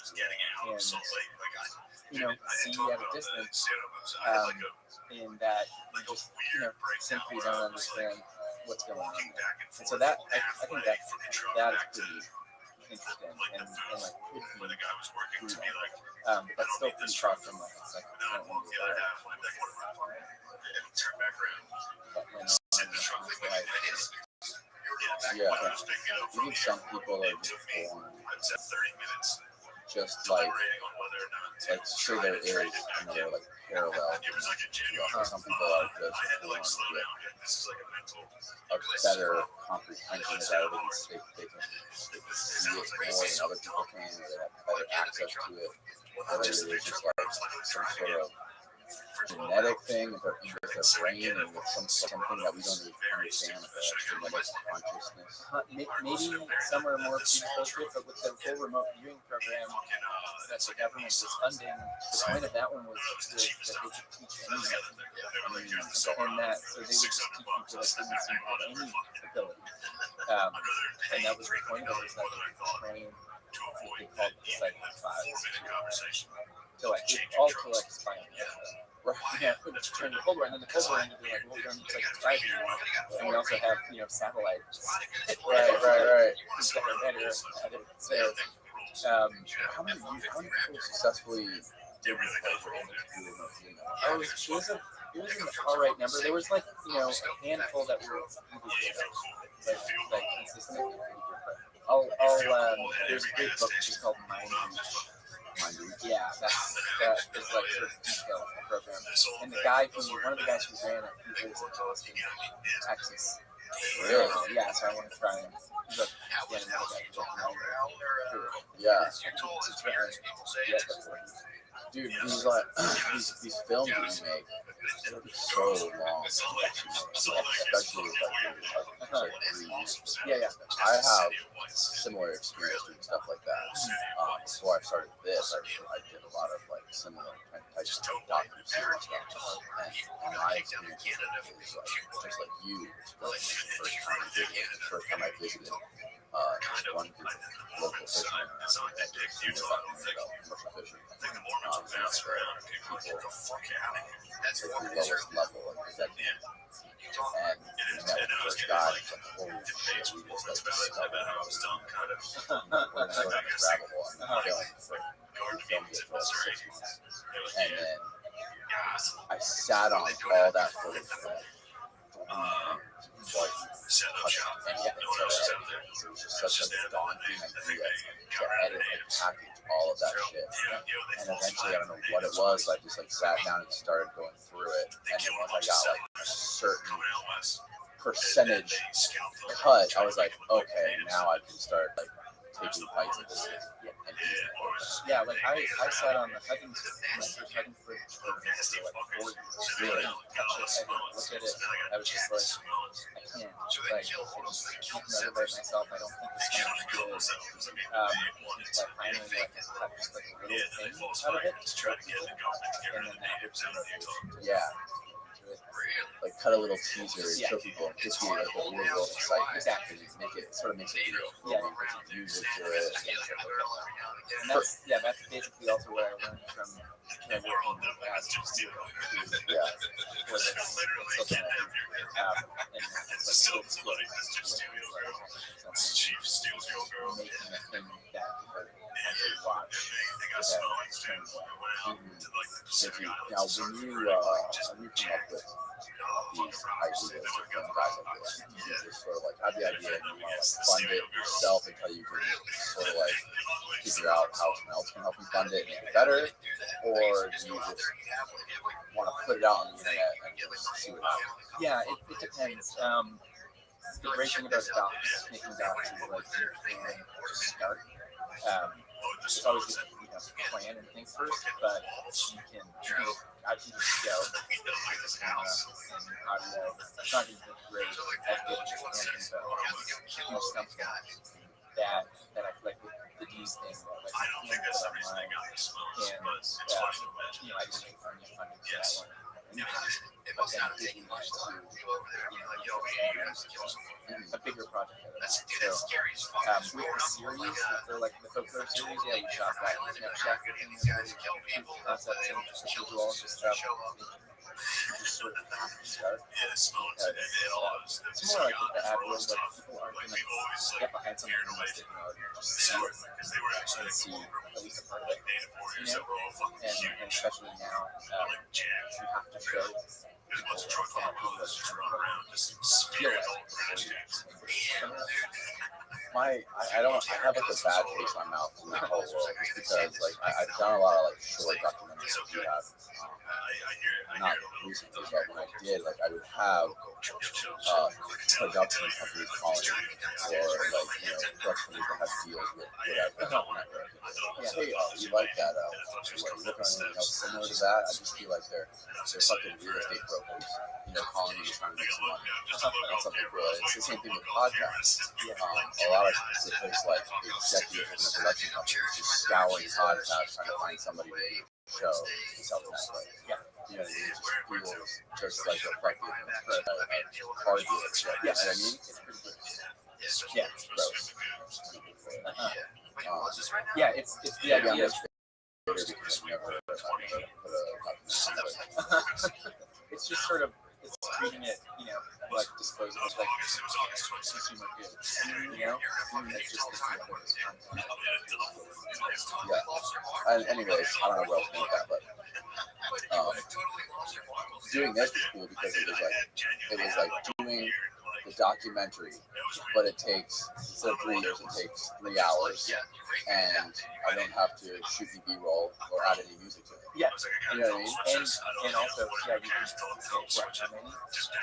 see at a distance, in that you just simply don't understand what's going on there. And so that I think that is pretty interesting and like could be true. But that's still pretty far from like a psychological. Yeah, I think some people are just born just like sure there is another like parallel. Some people are just born with a better comprehension of it. They can see it more than other people can, or they have better access to it. Whether it is just like some sort of genetic thing with their brain and with something that we don't even understand about genetic consciousness. Maybe some are more predisposed to it, but with the full remote viewing program that the government was funding, the point of that one was that they could teach anyone. And that, so they would just teach people that didn't seem to have any ability. And that was the point of it, was that they could train what they called the psychic files. To like, all to like spying. Right. Yeah, turn the Cold War, and then the Cold War ended like, well, we don't need to spy anymore. And we also have, satellites. Right. So, how many people successfully did this? It was an alright number. There was like, a handful that were like consistent. There's a great book just called Mind Reach. Mind. Yeah, that is like sort of detail of the program. And one of the guys who ran it, he lives in Austin, Texas. Really? Yeah, so I want to try and look at another guy who's like, Yeah. to try and get before Dude, these films that you make, it'll be so long. Especially with like 3 years. Yeah. I have similar experience doing stuff like that. Before I started this, I did a lot of like similar kind of types of documentary stuff. And my experience is like just like you. First time I visited one group of local fishermen doing a documentary about commercial fishing. That's the lowest level of executive. And we met with the first guy, and it's like, holy shit, we just like discovered how it's done, kind of. We're going to go down this rabbit hole and film it for like 6 months. And then I sat on all that footage for like 3 years, like anything. So it was just such a daunting idea to edit and package all of that shit. And eventually, I don't know what it was, but I just like sat down and started going through it. And then once I got like a certain percentage cut, I was like, okay, now I can start like taking bites of this and yeah, like I sat on the hugging footage for like 4 years. Really? I didn't look at it. I was just like, I can't. Like, I just can't motivate myself. I don't think it's going to be good. Until I finally like cut just like a little thing out of it to show people, and then that would be yeah. Like cut a little teaser, show people, give you like a real world insight. Exactly. Make it real. Yeah. Put music to it. And that's basically also what I learned from working as a student. Yeah. For this social network. And it's like making a thing that people watch. Now, when you come up with these ideas to film guys like this, you just sort of like have the idea and you want to like fund it yourself until you can sort of like figure out how someone else can help you fund it and make it better, or do you just want to put it out on the internet and just see what happens? Yeah, it depends. The great thing about making docs is like you can just start. It's always good to plan and think first, but you can I can just go and audio. It's not going to be great as good as you can, but do something that I like with the D's thing, like you can put online, and I didn't make funding for that one. But then it gives me a bigger project. So with the series, like the folklore series, yeah, we shot that Snapchat and concepts and just visual and stuff. You just sort of have to start. It's more like the ad world, like people aren't going to get behind something unless they just see it and see at least a part of it. And especially now, you have to show people that feel like I have like a bad taste in my mouth in that whole world just because like I've done a lot of like short documentaries that you have not recently, but when I did, like I would have production companies calling me, or like production companies that have deals with whatever network. Hey, you like that? Like look on anything else similar to that? I just feel like they're fucking real estate brokers, calling me trying to make some money. That's something good. It's the same thing with podcasts. A lot of places like executives in the production companies just scouring podcasts trying to find somebody to show to sell the network. Yeah. You know what I mean? It just feels just like reflective of car dealers. You know what I mean? Yeah, gross. It's the idea. It's just sort of treating it, like disposable, like consumer goods. It's just And anyways, I don't know what else to do with that, but doing this was cool because it was like doing the documentary, but it takes, instead of 3 years, it takes 3 hours, and I don't have to shoot any B-roll or add any music to it. Yeah. You know what I mean? And also, yeah, you can say, what, how many?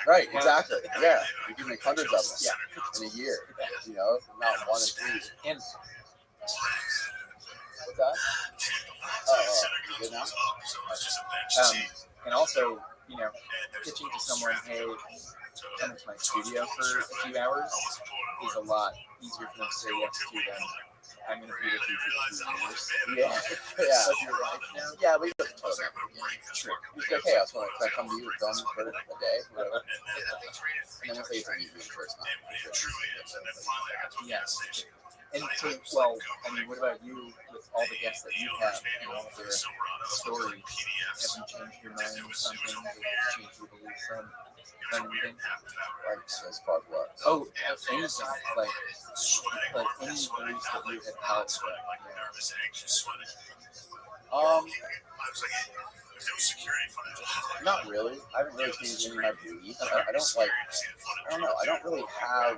Right, exactly. Yeah, you can make hundreds of them Yeah. in a year. You know, not 1 and 3. And What's that? Oh, you good now? and also, you know, pitching to someone, hey, come into my studio for a few hours is a lot easier for them to say yes to than I'm going to be with you for 2 years. Yeah. Of your life now. Yeah, we just tell them. True. You just go, hey, I just want to come to you, film for a day, whatever. And then we'll say it's a meeting first, not. Yes. And so, well, I mean, what about you with all the guests that you have and all of their stories? Have you changed your mind on something? Have you changed your beliefs on anything? Like, as far as what? Oh, anything. Like any beliefs that you had held. Not really. I haven't really changed any of my beliefs. I don't know. I don't really have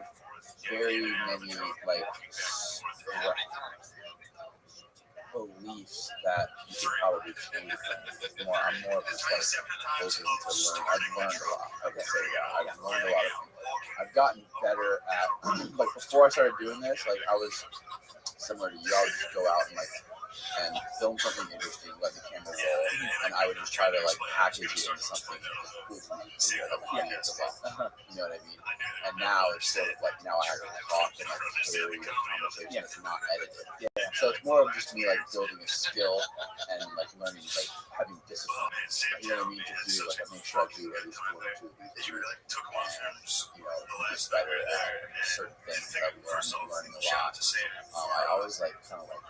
very many, like, beliefs that you could probably change. I'm more of just like open to learn. I've learned a lot. I can say that. I've learned a lot of things. I've gotten better at, like, before I started doing this, like, I was similar to you. I would just go out and film something interesting, let the camera roll, and I would just try to, like, package it into something cool for me to you know what I mean? And now it's sort of like, now I have to talk and, like, carry a conversation that's not edited. Yeah. So it's more of just me, like, building a skill and, like, learning, like, having discipline. You know what I mean? To do, like, I make sure I do at least 1 or 2 of these. And, you know, get better at certain things that I'm learning a lot. I always, like, kind of like,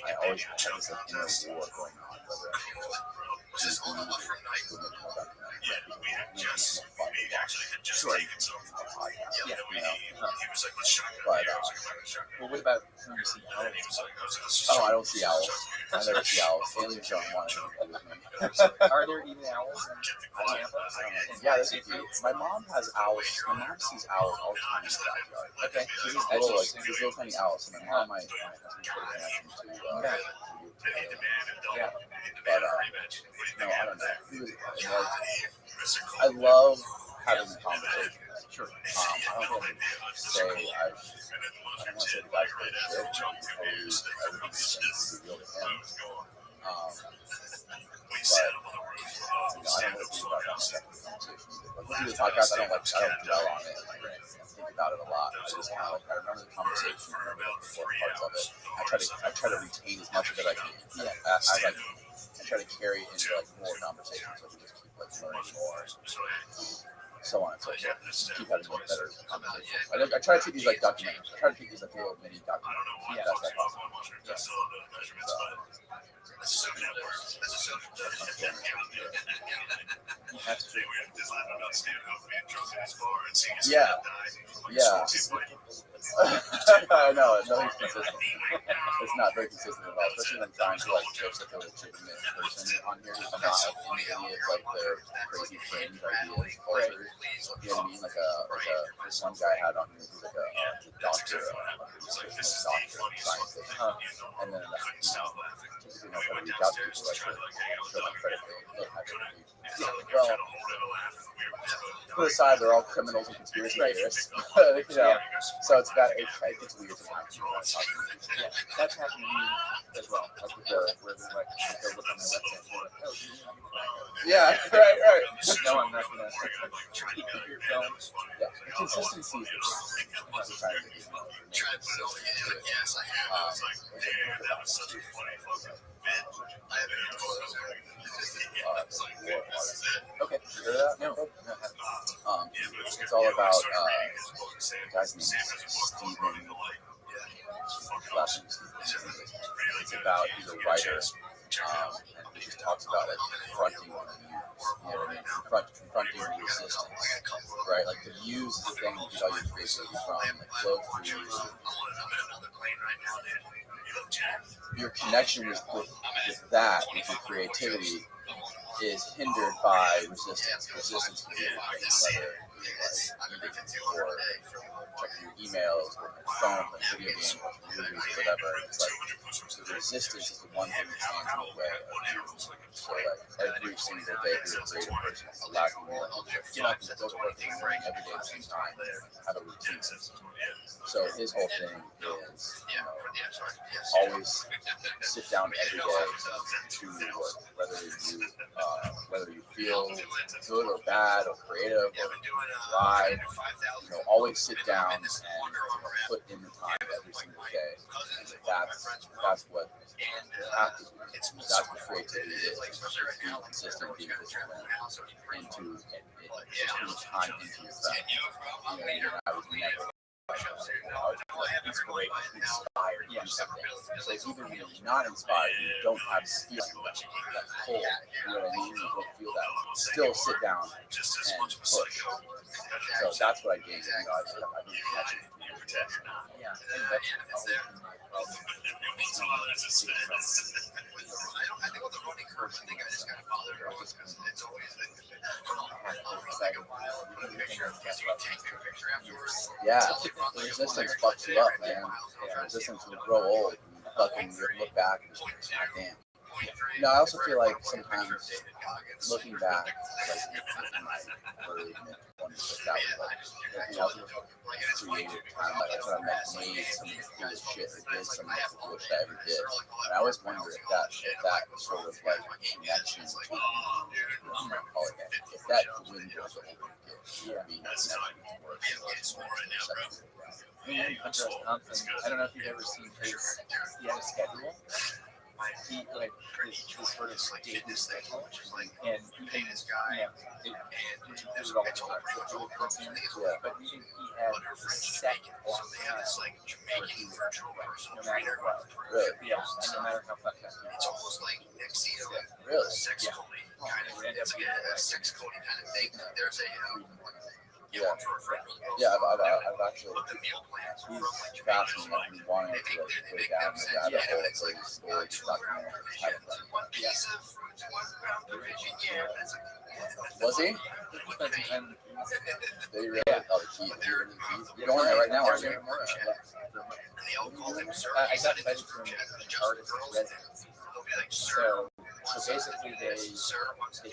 I always have this, like, inner war going on, whether it's just me or Well, what about when you see owls? Oh, I don't see owls. I never see owls. Aliens don't want anything to do with me. Are there even owls in Tampa? Yeah, there's a few. My mom has owls. My mom sees owls all the time in the backyard. Okay. She's these little, like, these little tiny owls. And my mom might have some sort of connection to Yeah. But, no, I don't know. I love having conversations. Sure. I don't want to say, I don't want to say the guy's full of shit. He's always, everything he says is real to him. But, you know, I don't really think about that much after the conversation either. Like, listening to the podcast, I don't dwell on it. Like, I think about it a lot. I just kind of, like, I remember the conversation, I remember the important parts of it. I try to retain as much of it as I can. I try to carry it into, like, more conversations, so we just keep, like, learning more, so on and so forth. Just keep having like better conversations. I try to treat these like documentaries. I try to treat these like little mini documentaries. Yeah. That's possible. Yeah. Yeah. Yeah. I know, nothing's consistent. It's not very consistent at all, especially when I'm trying to, like, show such a legitimate person on here who's not like any of, like, their crazy fringe ideas, culture. You know what I mean? Like this one guy I had on here who's like a doctor, scientist, and then typically not going to reach out to people like to show them credibility. Well, put aside, they're all criminals and conspiracy theorists. You know, so it's weird sometimes. Yeah, that's happened to me as well. Like with where they're like, they'll look on my website and be like, oh, yeah, right. No, I'm not gonna keep your film. Yeah, the consistency is the Okay. You heard that? No. It's all about the guy's name is Stephen. Last name is Stephen. It's about, he's a writer, and he just talks about, like, confronting the muse. You know what I mean? Confronting resistance, right? Like, the muse is the thing that you all your creativity from, like, flow through you. Your connection with that, with your creativity, is hindered by resistance. Resistance can be anything, whether it be, like, eating or checking your emails or your phone, playing video games, watching movies or whatever. It's like the resistance is the one thing that stands in the way of you. So like every single day you're a creative person, allows you to get up and go to work in the morning every day at the same time, have a routine. So his whole thing is, always sit down every day to work, whether you feel good or bad or creative or dry, always sit down and put in the time every single day. That's what you have to do. That's what creativity is. Being consistent, being disciplined, and to put time into your craft. I was never inspired to do something. So even when you're not inspired, you don't have the feeling that pull, you know what I mean? You don't feel that. Still sit down and push. So that's what I gained. I've been catching. Yeah, I think that's my problem. I think with the running curve, I think I just got bothered because it's always yeah, the resistance fucks you up, man. The resistance will grow old. And fucking look back and just, God damn. I also feel like sometimes looking back, like in my early mid-20s, that was like, I was creative time. Like that's when I made some of the coolest shit or did some of the coolest shit I ever did. And I always wonder if that sort of like connection to, if that dwindles over being connected to work. Hunter S. Thompson, I don't know if you've ever seen his, he had a schedule. He like his sort of daily schedule, and even it was all virtual content, but even he had a set block time where he would no matter what, yeah, and no matter how fucked up he was, Really? yeah, it would end up being like sex coding kind of thing. There's a I've actually he's fascinating. I've been wanting to like go down the rabbit hole of like storage documentary. Was he? They really? Oh, you're going there right now, aren't you? I got invited to an artist residence. So basically they give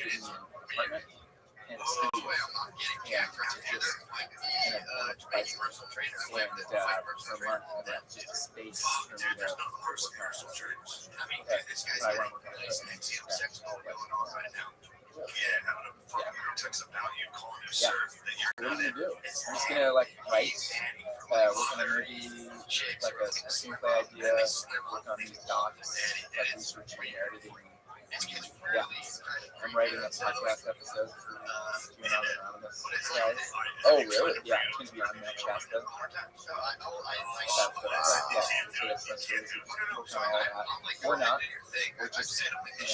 me an apartment and a studio, and just in a twice a month, and for a month, and that's just a space for me to work on. I want to work on it. Yeah. What do you do? I'm just gonna like write, work on a movie, like a screenplay idea, work on these docs, like researching and editing. Yeah, I'm writing a podcast episode for Anonymous guys. Oh, really? Yeah, it's gonna be on Matt Shasta. Or not. Or just,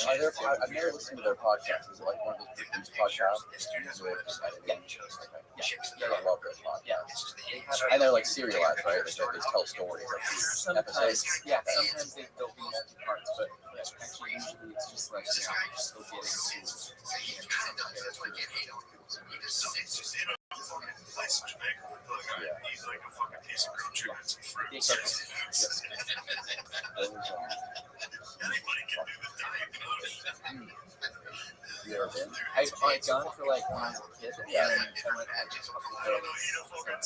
I've never listened to their podcast. Is it like one of those produced podcasts? Yeah, I love those podcasts. And they're like serialized, right? Like they tell stories, like sometimes, yeah, sometimes they'll be multi-parts, but actually usually it's just like, they'll get You ever been? I've gone for like when I was a kid, and I went like a couple of days ago, but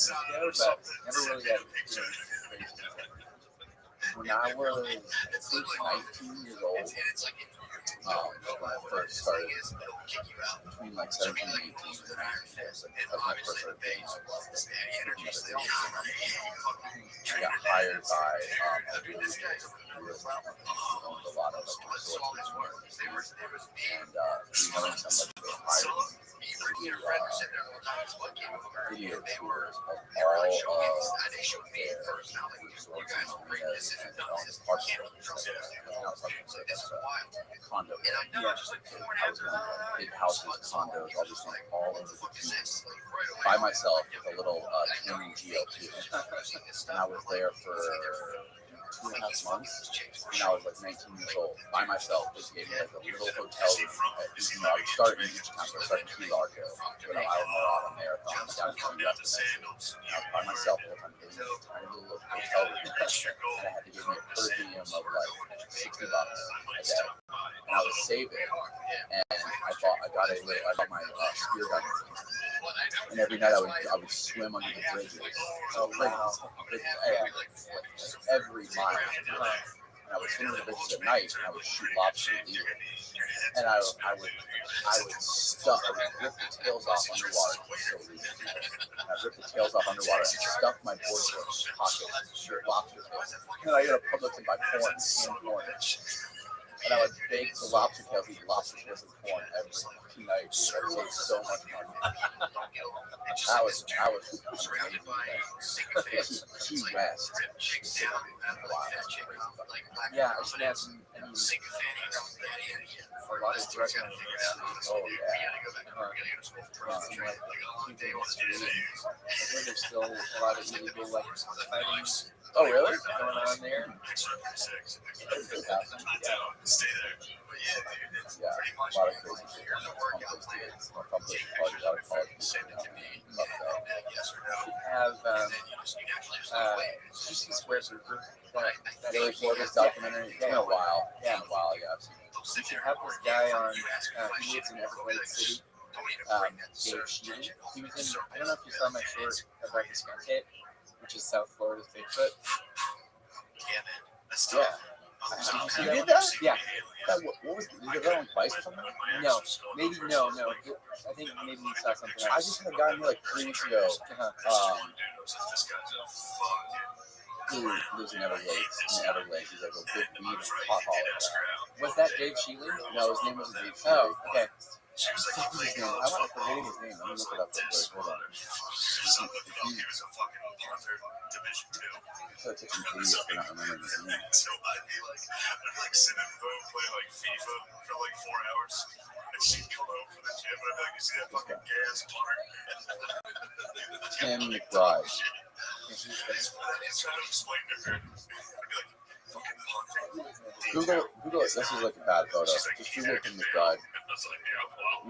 never really got crazy. When I was, I think, 19 years old, when I first started, between like 17 and 18, that's when I first started being I got hired by a really big real company who owned a lot of resources and knowing somebody who hired me to do video tours of all of their resources and all the parts of it. Condo. I was going to big houses, condos, all these things, all over the place by myself with a little Canon GL2. And I was there for 2.5 months, and I was like 19 years old by myself. They gave me like a little hotel room. I would start in each time, so I started in Key Largo, go to Isle Morada Marathon, down to the destination. I was by myself all the time, getting this tiny little hotel room, and I had to give me a per diem of like $60 a day, and I would save it. And I got my spear gun, and every night I would swim under the bridges. Oh, every mile. And I would swim under the bridges at night, and I would shoot lobster and eat it. And I would rip the tails off underwater. So I'd rip the tails off underwater and stuff my board pocket with lobster tails. And I go to Publix and buy corn, canned corn. And I would bake the lobster tails, eat lobster tails and corn every fucking night. Dude. I saved so much money. That was amazing. Key West. Yeah, I just imagine. I mean, a lot of drug. Oh yeah. There's still a lot of illegal like fighting Oh really? going on there. Yeah, a lot of crazy shit. Fun place to party, a lot of college people. Love that. Have did you see Square Surfer? That Really Florida's documentary. It's been a while. Yeah. I've seen it. You should have this guy on. He lives in Everglades City. Dave Sheehan. He was in. I don't know if you saw my short about the skunk hit, which is South Florida's Bigfoot. Yeah. Did you see You that did one? that? Yeah. What was that on Vice or something? No. Maybe no. I think maybe you saw something else. I just had a guy here like 3 weeks ago. Who lives in Everglades. He's like a big weed pot hauler. Was that Dave Sheehan? No, his name wasn't Dave. Oh, okay. What's his name? I want to forget his name. Let me look it up real quick. Hold on. So it's some idiot for not remembering his name. Tim McBride. Google it. This is like a bad photo. Just Google Tim McBride.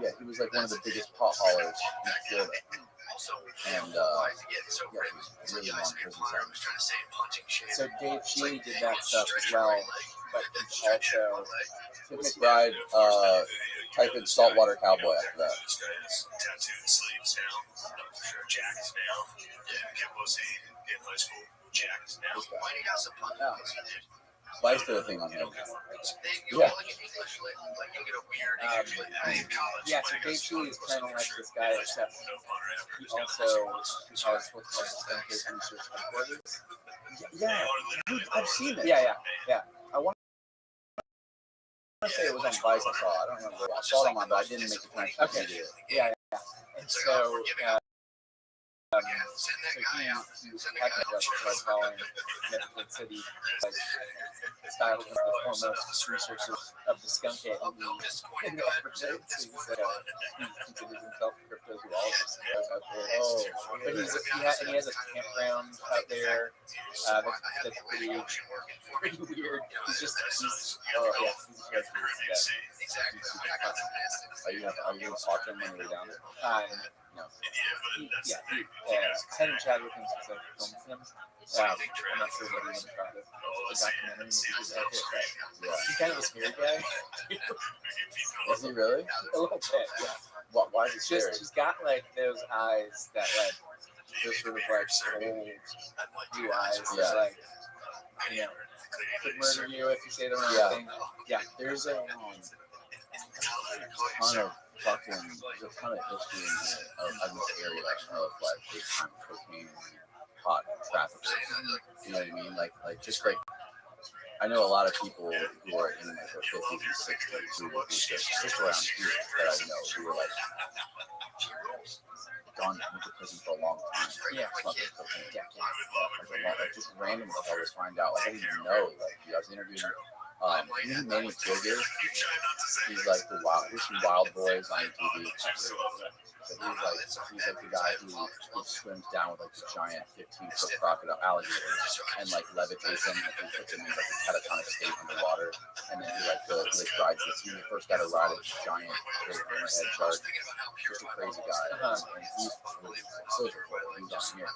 Yeah, he was like one of the biggest pot haulers in Florida. And yeah, he's really long prison sentence. So Dave Sheehan did that stuff as well, but also Tim McBride, type in saltwater cowboy after that. Yeah. Vice did a thing on him. Yeah. Yeah, so Dave Sheehan is kind of like this guy, except he also has what's called the Skunk Research Headquarters. Yeah, dude, I've seen it. Yeah. I want to say it was on Vice. I saw it. I don't remember. I saw it online, but I didn't make the connection. Okay. Yeah. And so, he was happy to like calling Everglades City like styled as the foremost researcher of the skunk hit in the Everglades. He considers himself a cryptozoologist. He goes out there. Oh, But he has a campground out there that's pretty weird. He's a character. Are you gonna talk to him when you're down there? No. I hadn't chatted with him since I filmed him. I'm not sure what he was about the documentary. He's kind of a scary guy. Is he really? A little bit, yeah. Why is he scary? He's got like those eyes that like those sort of like cold blue eyes. Yeah. That, like, could murder you if you say the wrong thing. Yeah. There's a ton of history in this area of like big time cocaine and pot traffickers. You know what I mean? Like I know a lot of people who are in like their 50s and 60s who were just around here that I know who were like gone into prison for a long time. Yeah. Smoking cocaine. Like just randomly I always find out. Like I didn't even know. Like I was interviewing Manny Kruger. He's like he's some Wild Boys on TV. but he's like the guy who swims down with like the giant 15-foot crocodile alligators and like levitates him and puts him in like a catatonic state underwater, and then he rides this. He first got to ride a giant great hammerhead shark. Just a crazy guy, and he's really silver. He's down here.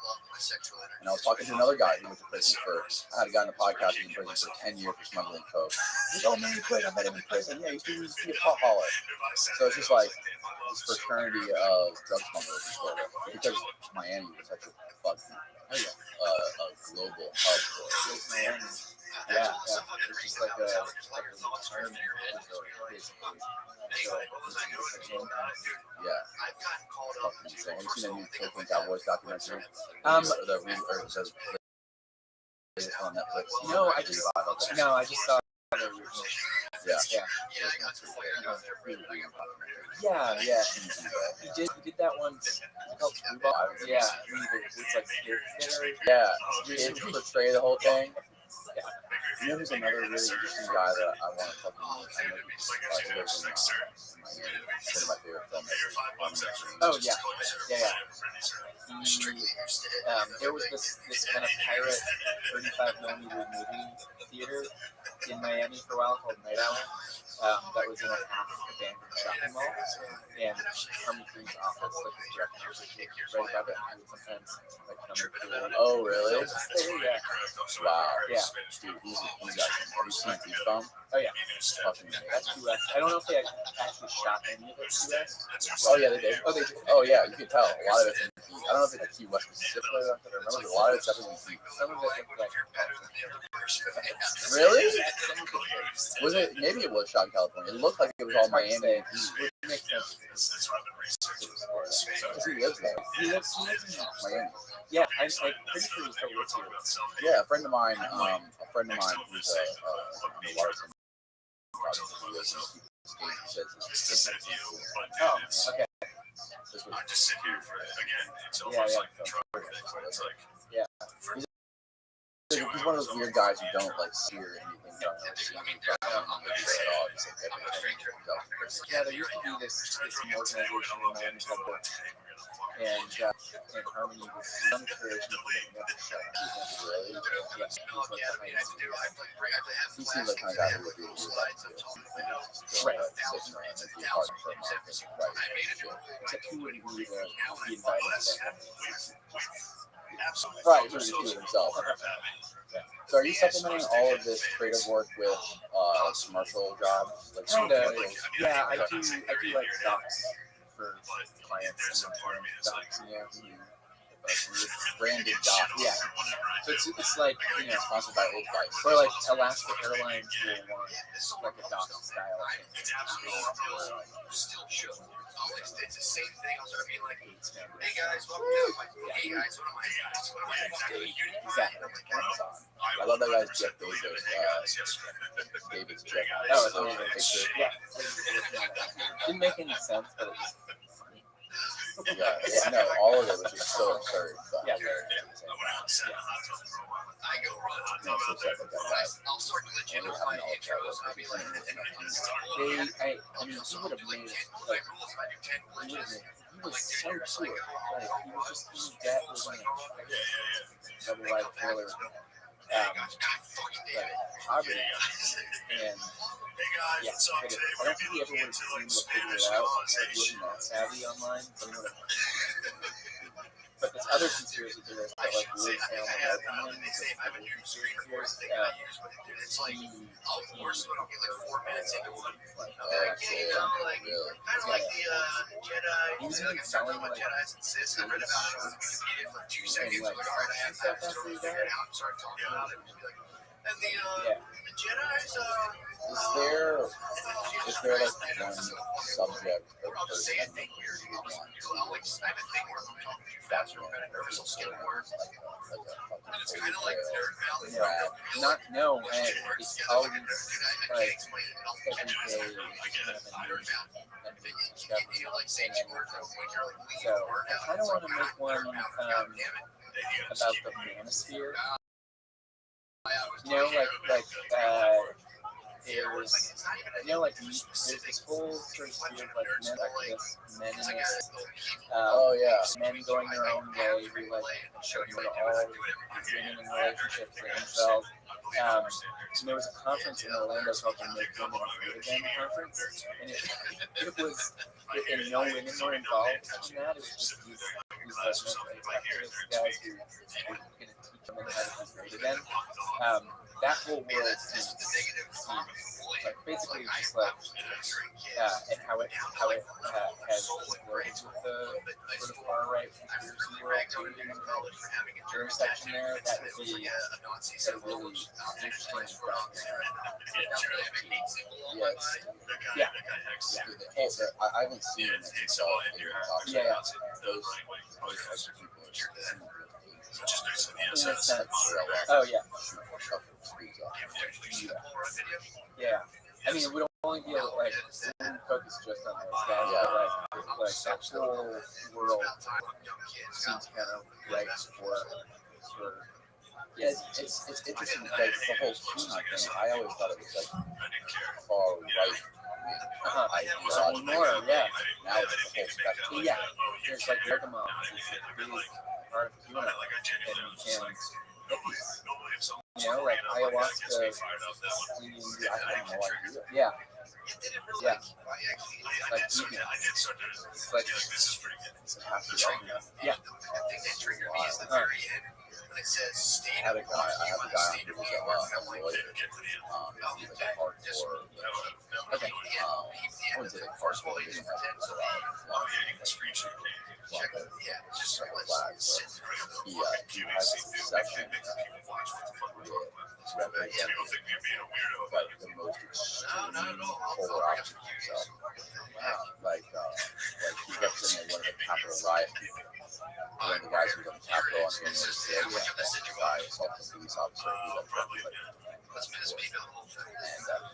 And I was talking to another guy who went to prison for. I had a guy on the podcast who was in prison for 10 years for smuggling coke. He's like, oh man, he quit. I met him in prison. Yeah, he used to be a pot hauler. So it's just like this fraternity of drug smugglers in Florida, because Miami was such a fucking a global hub for it. Miami. Yeah. It's just like a term basically. Yeah. Fucking insane. Have you seen the new Cleveland Cowboys documentary? The on Netflix. No, I just saw the original. Yeah. He did that one. Called Screwball. Yeah. It's like Kids portray the whole thing. Yeah. You know, there's another really interesting guy that I want to fucking meet. I know he's lives in Miami. One of my favorite filmmakers. Oh yeah. There was this kind of pirate 35mm movie theater in Miami for a while called Night Owl. That was in a half-abandoned shopping mall, and Harmony Green's office, like his director, was right above it, and he would sometimes like come through. Oh, really? Yeah. Wow. Yeah. Dude, he's got some. Have you seen Beach Bomb? Oh yeah. Fucking amazing. That's US. I don't know if they actually shot any of it US. Oh yeah, they did. Oh, they did. Oh yeah, you can tell. A lot of it's in Key. I don't know if it's Key West specifically. I don't remember. A lot of it's definitely in Key. Some of it looked like. Really? Some of it Was it? Maybe it was shot in California. It looked like it was all Miami. Would make sense. Because he lives there. He lives in Miami. Yeah, I'm pretty sure he still lives here. Yeah, a friend of mine who's underwater. Oh, okay. This was I just sit here for again. It's Yeah, almost yeah. like the drug. It's like he's one of those weird guys who don't like sear anything done. Yeah, there used to be this organization in Miami called Work, and Harmony was some creation of the Rothschild. Really? Yes, he was like behind the scenes. He seems like kind of guy who would be Right. sitting around and be hard for a month and write shit. Except he wouldn't be invited to that. Right, he would do it himself. So are you supplementing all of this creative work with commercial jobs? Like Kinda, yeah. I do like docs for clients and docs, branded docs. Yeah. So it's like, Sponsored by Old Spice. or like Alaska Airlines will want like a doc style thing. It's the same thing. I'll start being like, Hey hey guys, welcome to my hey guys, what am I guys? What am I guys? Exactly. I love that guy's Jeff Bezos. David's Jeff. Oh, it's amazing. Yeah. Didn't make any sense, but it was funny. Yeah, no, all of it was just so absurd. But Yeah. I go run hot no, tub so out there. stuff like that. I'll start glitching with my intros. I'll be like, I mean, he would have made it, like, he was so cool. Like, he was just in debt with like double wide trailer, poverty, and yeah, I don't think he ever would have been able to figure it out. He wasn't that savvy online, but he would have. But this other conspiracy theorist that like really found the argument, conspiracy theorist, it's like, of course, when I'll get like 4 minutes into one, Like, okay, like, kind of like the Jedi. he was Like, even it's not selling like like Jedi's and Sith. I read about it. You get it for 2 seconds. Like, all right, I have that story. And I'll start talking about it. And the Jedi's, is there like one subject or I'll just say a person thing weird. you want I'll like, I have a thing where if I'm talking too fast or I'm kind of nervous, I'll skip words. And it's kind of like Nerd Valley. no, and it's always like every day kind of a new discovery. So I kind of want to make one about the manosphere. Like there's, like there's this whole sort of spirit of like men activists, men in this, men going their own way, who like show you all women in relationships or themselves. And there was a conference in Orlando called the Make Women Great Again conference, and it was, and no women were involved in that. It was just these like activist guys who were going to teach women how to be great again. That whole world seems like basically just like and how it has words with the sort of far right conspiracy world too, in the jurisdiction there. That would be a really interesting and fascinating. I haven't seen it until those types of people in a sense. Oh yeah. I mean, it would only be like focus just on those guys, but like that whole world seems kind of right for. Yeah, it's interesting. Like the whole China thing, I always thought it was like far right. More, yeah. Now it's the whole spectrum. Yeah, there's like Bergamot is a big part of QAnon, and like ayahuasca. I have no idea. Yeah. Like vegan. It's like it's a happy argument. Yeah. I have a guy on who was a lawyer. He was a hardcore. Okay. I wouldn't say like hardcore. He didn't have a lot of flags, but he has a section with like the most extreme polar opposite of himself. Like he represented one of the Capitol riot people. One of the guys who was on the Capitol on January 6th, the guy assaulted a police officer. He and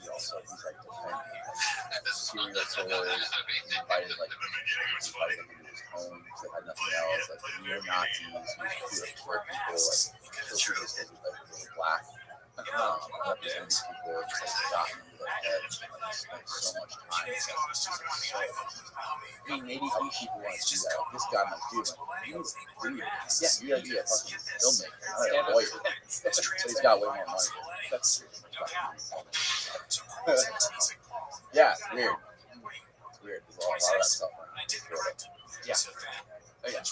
he also he's like defending serial killers. He invited them into his home because they had nothing else. Like neo-Nazis who kill people, like kill people because they're black. Representing people, just like gotten into their heads and like spent so much time. I mean, maybe some people want to do that. Like, this guy might do it. You'd be a fucking filmmaker, not a lawyer. So he's got way more money. That's yeah, it's weird. It's weird. There's a lot of that stuff. Yeah. Oh, yeah.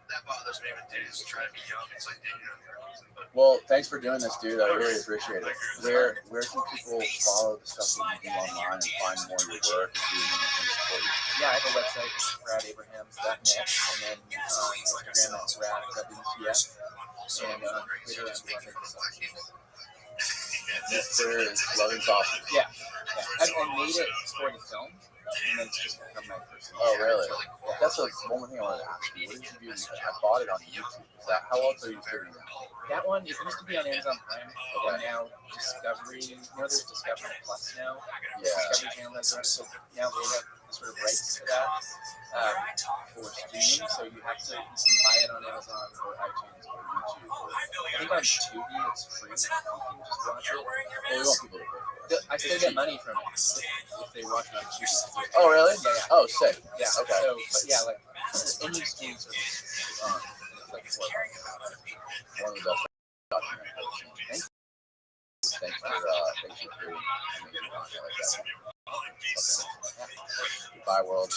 That bothers me with dudes trying to be young. It's like, well, thanks for doing this, dude. I really appreciate it. Where can people follow the stuff that you do online and find more of your work and support you? Yeah, I have a website, bradabrahams.net, and then Instagram at brad.wtf, and on Twitter I'm Mr. Loving Sausage. Yeah. I made it for the film, and then it's just become my personal. Oh, really? Yeah. That's one thing I wanted to ask you. What did you do? I bought it on YouTube. How else are you figuring it out? That one, it used to be on Amazon Prime, but now Discovery, there's Discovery Plus now. Yeah. Discovery Channel has it, so now they have the sort of rights to that for streaming, so you can buy it on Amazon or iTunes or YouTube. I think on Tubi it's free. You can just watch it. Well, we want people to pay for it. I still get money from it if they watch it on Tubi. Oh, really? Yeah. Oh, sick. Yeah. Okay. So, but yeah, like any streaming service is on. Like one of the best documentaries. Thanks for creating amazing content like that. Goodbye, world.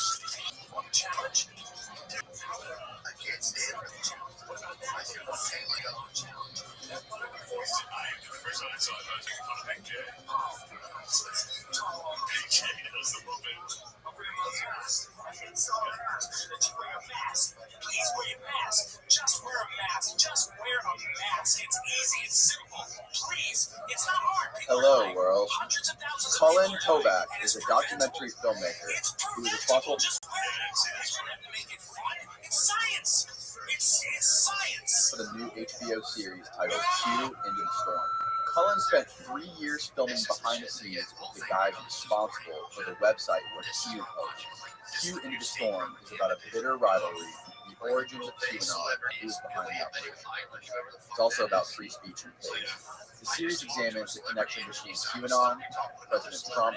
Please wear your mask. Just wear a mask. Just wear a mask. It's easy. It's simple. Please. It's not hard. Hello, world. Colin Toback is a documentary filmmaker who is responsible for the new HBO series titled Q Into the Storm. Cullen spent 3 years filming behind the scenes with the guys responsible for the website where Q hosts. Q Into the Storm is about a bitter rivalry origins of QAnon, who's behind the operation. It's also about free speech and faith. The series examines the connection between QAnon, President Trump,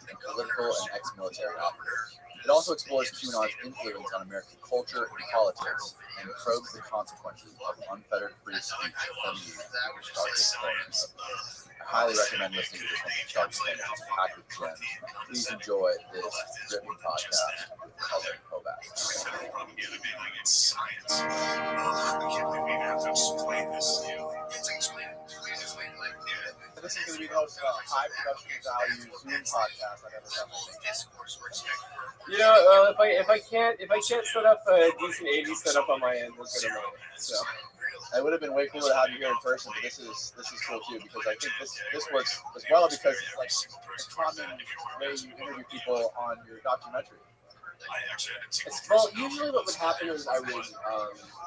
and political and ex-military operatives. It also explores QAnon's influence on American culture and politics, and probes the consequences of unfettered free speech from the darkest corners. I highly recommend listening to this one from start to finish. It's packed with gems. Please enjoy this dripping podcast with Colin Kovacs. This is going to be the most high production value Zoom podcast I've ever done. If I can't set up a decent AV setup on my end, we're good on my end. So it would have been way cooler to have you here in person, but this is cool too, because I think this works as well because it's like a common way you interview people on your documentary. Well, usually what would happen is I would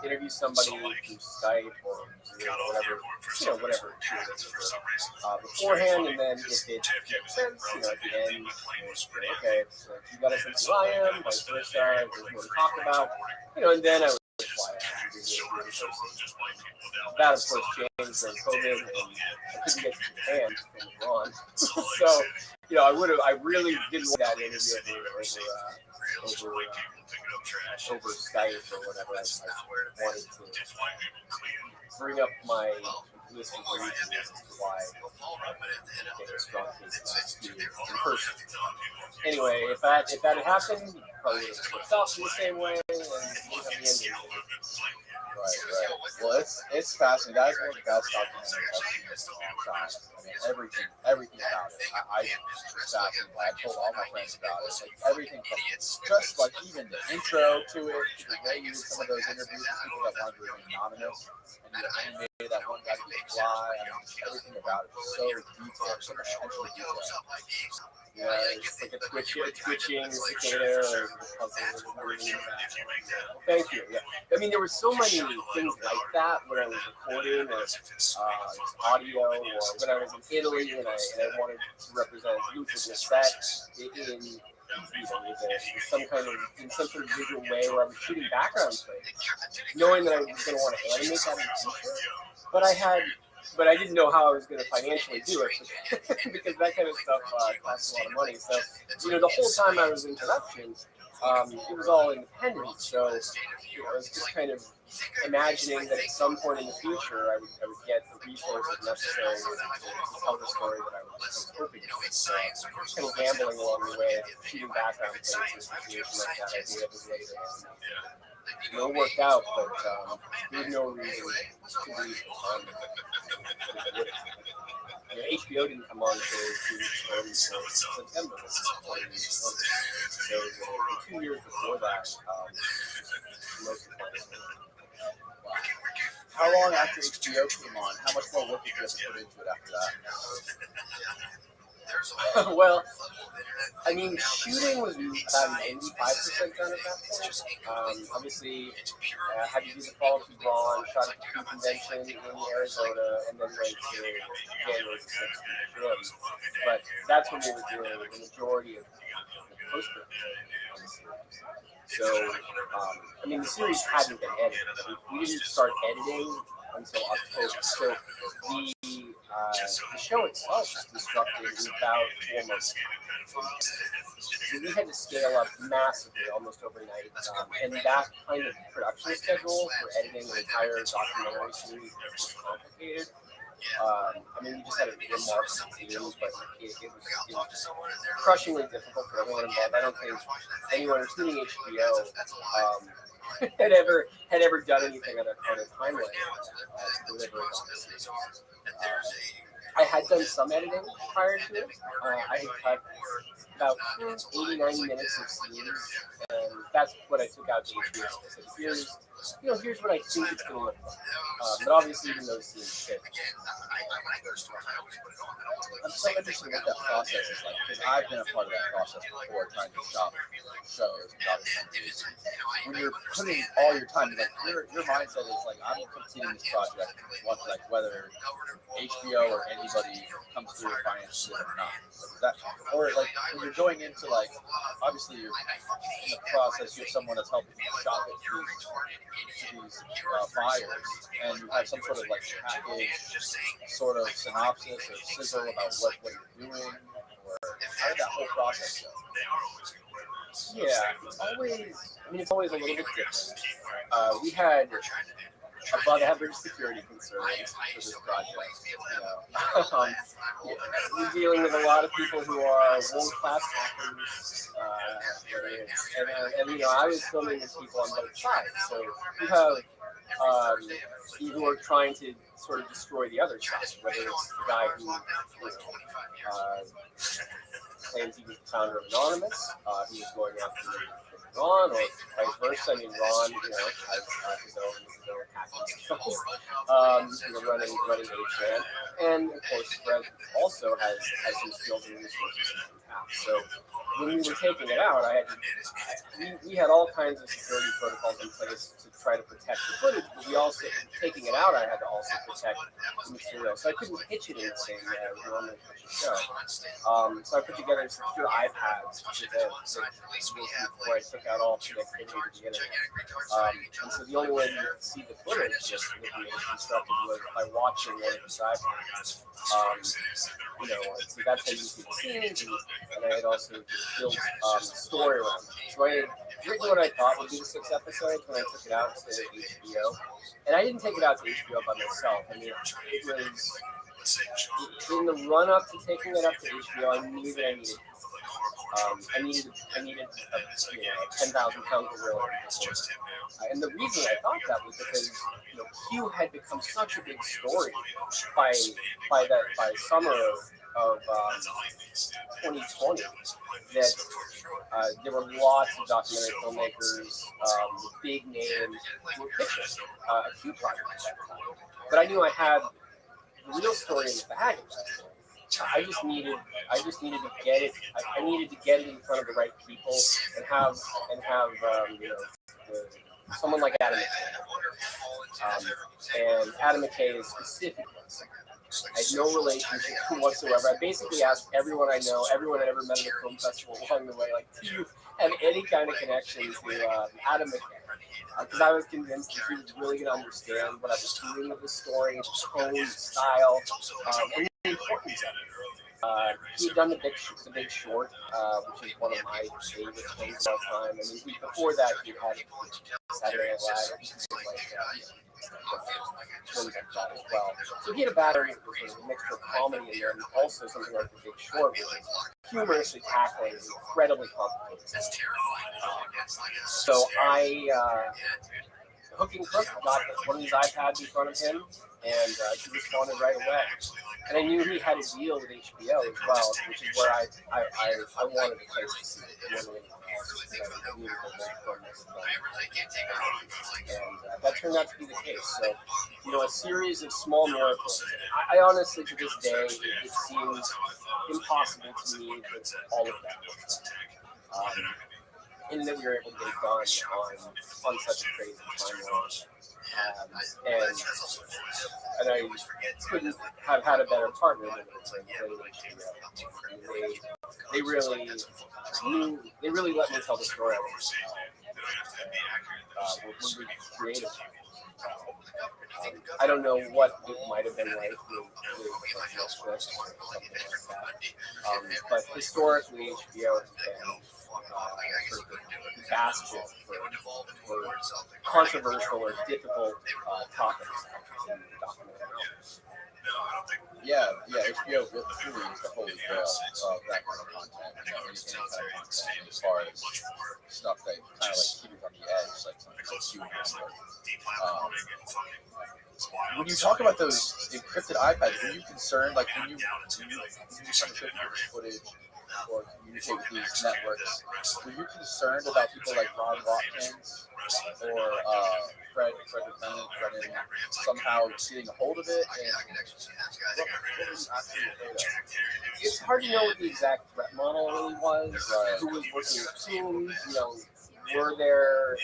interview somebody through Skype or Zoom or whatever beforehand, and then if it makes sense, at the end, okay, so you got a sense of who I am, vice versa, there's more to talk about, and then I would fly out and do the person. That, of course, changed during COVID, and I couldn't get to Japan from abroad. So, I really didn't want that interview over Skype or whatever. I wanted to bring up my list of reasons as to why I get a strong case in person. Anyway, if that had happened, probably would have slipped off in the same way, and we'd have the ending. Right. Well, it's fascinating. That is one of the best documentaries I've seen in a long time. I mean, everything about it. I was fascinated. I told all my friends about it. Like everything from just like even the intro to it, to the way you did some of those interviews with people that wanted to remain anonymous, and you animated that one guy to fly. I mean, just everything about it was so detailed, so much attention to detail. Yeah, it's like a twitching cicada or thank you. Yeah, I mean there were so many things like that when I was recording or audio, or when I was in Italy and I wanted to represent Luke with the set in some sort of visual way where I was shooting background plays, knowing that I was going to want to animate that in the future, but I didn't know how I was going to financially do it because that kind of stuff costs a lot of money. So, the whole time I was in production, it was all independent. So, I was just kind of imagining that at some point in the future, I would get the resources necessary to tell the story that I was hoping to. So, kind of gambling along the way, shooting background plays in a situation like that. I did it later. It worked out, but there was no reason to believe it. HBO didn't come on until 2 weeks from September. So the 2 years before that, most of the time. How long after HBO came on? How much more work did you have to put into it after that? Well, I mean, shooting was about 85% done at that point. Obviously, I had to do the Fall of Ron, shot at the convention in Arizona, and then went to January 6th in June. But that's when we were doing the majority of the post-production. So, I mean, the series hadn't been edited. We didn't start editing until October. So the show itself was constructed in about 4 months. So we had to scale up massively almost overnight. And that kind of production schedule for editing an entire documentary series was complicated. I mean, we just had a remarkable team, but it was just crushingly difficult for everyone involved. I don't think anyone, including HBO, had ever done anything on a timeline to deliver it on the series. I had done some editing prior to it. I had cut about 80, 90 minutes of scenes, and that's what I took out to HBO. I said, here's what I think it's going to look like. But obviously, even those scenes fit. I'm so interested in what that process is like, because I've been a part of that process before, trying to shop shows and documentaries. When you're putting all your time, like your mindset is like, I'm completing this project, whether HBO or anybody comes through financially or not. Or like when you're you're going into like, obviously you're in the process, you have someone that's helping you shop it to these buyers, and you have some sort of like package, sort of synopsis or sizzle about what you're doing, or how did that whole process go? Yeah, it's always a little bit different. We had above average security concerns for this project. We're dealing with a lot of people who are world-class hackers, and I was filming with people on both sides. So you have people who are trying to sort of destroy the other side, whether it's the guy who claims he was the founder of Anonymous, he was going after Ron, or vice versa. I mean, Ron, has his own hacking skills, running HN, and of course, Fred also has some skills and resources he can tap. So when we were taking it out, we had all kinds of security protocols in place to try to protect the footage, but we also, taking it out, I had to also protect the material. So I couldn't pitch it in the same way I would normally pitch a show. So I put together secure iPads where I took out all connectivity to the internet. And so the only way you could see the footage just with the constructed was by watching one of these iPads. So that's how you see the scenes, and I had also built story around it. So I had written what I thought would be the 6 episodes when I took it out instead of HBO. And I didn't take it out to HBO by myself. I mean, it was in the run-up to taking it up to HBO, I knew that I needed I needed a 10,000 pound gorilla. And the reason I thought that was because Q had become such a big story by summer of 2020 that there were lots of documentary filmmakers, big names who were pitching a Q project at that time. But I knew I had the real story in the bag at that point. I just needed to get it. I needed to get it in front of the right people and have someone like Adam McKay. And Adam McKay is specific. I had no relationship whatsoever. I basically asked everyone I know, everyone I ever met at a film festival along the way, like, do you have any kind of connection to Adam McKay? Because I was convinced that he was really going to understand what I was doing with the story, tone, style, and the importance of it. He had done the Big Short, which is one of my favorite things of all time. I mean, before that, he had Saturday Night Live, things like that as well. So he had a background that was a mixture of comedy and then also something like the Big Short, which is humorously tackling incredibly complicated stuff. So I, hooking crook, got one of these iPads in front of him, and he responded right away. And I knew he had a deal with HBO as well, which is where I wanted a place to see it more than anything else. And that turned out to be the case. So, a series of small miracles. I honestly, to this day, it seems impossible to me that all of that was done. And that we were able to get it done on such a crazy timeline. And I couldn't have had a better partner than HBO. They really let me tell the story. We're creative. I don't know what it might have been like with Netflix or something like that. But historically, HBO has been sort of the basket for controversial or difficult topics in documentary films. Yeah, HBO truly is the holy grail of that kind of content. Any kind of content as far as stuff that kind of like keeps on the edge, like something like QAnon. When you talk about those encrypted iPads, were you concerned, like when you kind of took footage or communicate with these networks, were you concerned about people like Ron Watkins or Fred Brennan somehow getting a hold of it? It's hard to know what the exact threat model really was. Who was working with whom? Were there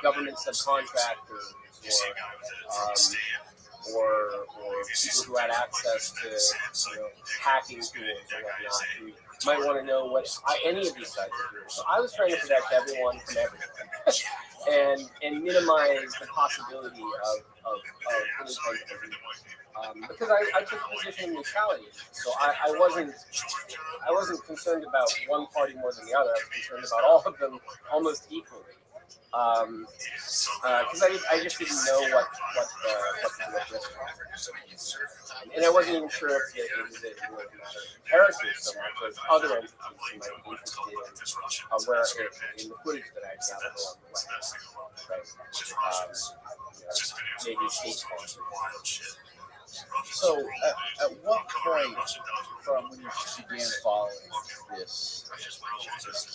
government subcontractors or or people who had access to hacking tools or whatnot who might want to know what any of these sites are doing. So I was trying to protect everyone from everyone and minimize the possibility of any kind of abuse. Because I took a position of neutrality, so I wasn't concerned about one party more than the other. I was concerned about all of them almost equally. Because I just didn't know what the risk was. And I wasn't even sure if it was a matter of characters so much as other entities who might be interested in the footage that I gathered along the way. Right? Maybe state sponsors. So, at what point from when you began following this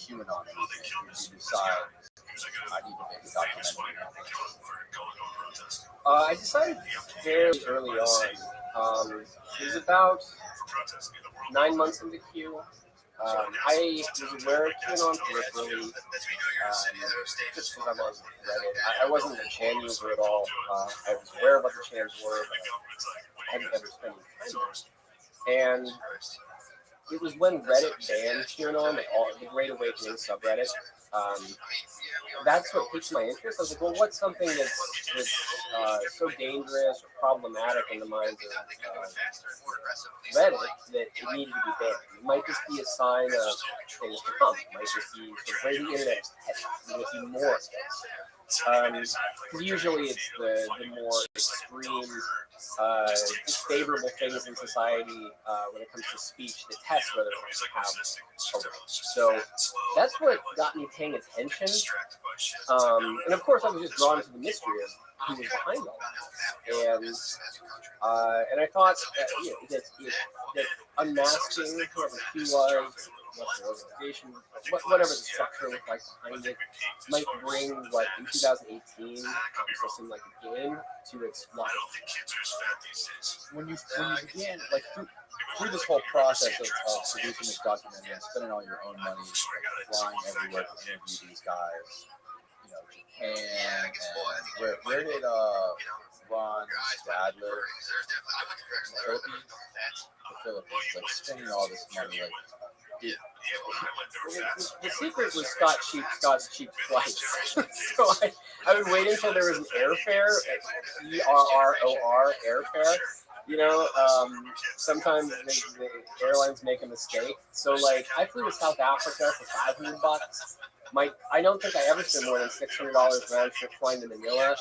QAnon movement did you decide I need to make a documentary? I decided very early on. It was about 9 months into Q. I was aware of QAnon peripherally, just because I was Reddit. I wasn't a Chan user at all. I was aware of what the Chans were, but I hadn't ever spent any time there. And it was when Reddit banned QAnon, the Great Awakening subreddit. That's what piqued my interest. I was like, well, what's something that's so dangerous or problematic in the minds of Reddit that it needed to be banned? It might just be a sign of things to come. It might just be the way the internet is headed. You'll see more of this. Usually it's the more extreme, disfavorable things in society when it comes to speech that test whether or not you have a right. So that's what got me paying attention. And of course, I was just drawn to the mystery of who was behind all this. And I thought that unmasking whoever he was, what the organization, whatever the structure looked like behind it, might bring what in 2018 so seemed like a game to its life. When you began, like through this whole process of producing this documentary and spending all your own money, flying everywhere to interview these guys, Japan, and where did Ron's dad live? The Philippines? The Philippines, like spending all this money, like. The secret was Scott's cheap flights. So I would wait until there was an airfare, ERROR, airfare. Sometimes the airlines make a mistake. So like I flew to South Africa for $500. I don't think I ever spent more than $600 round trip flying to Manila.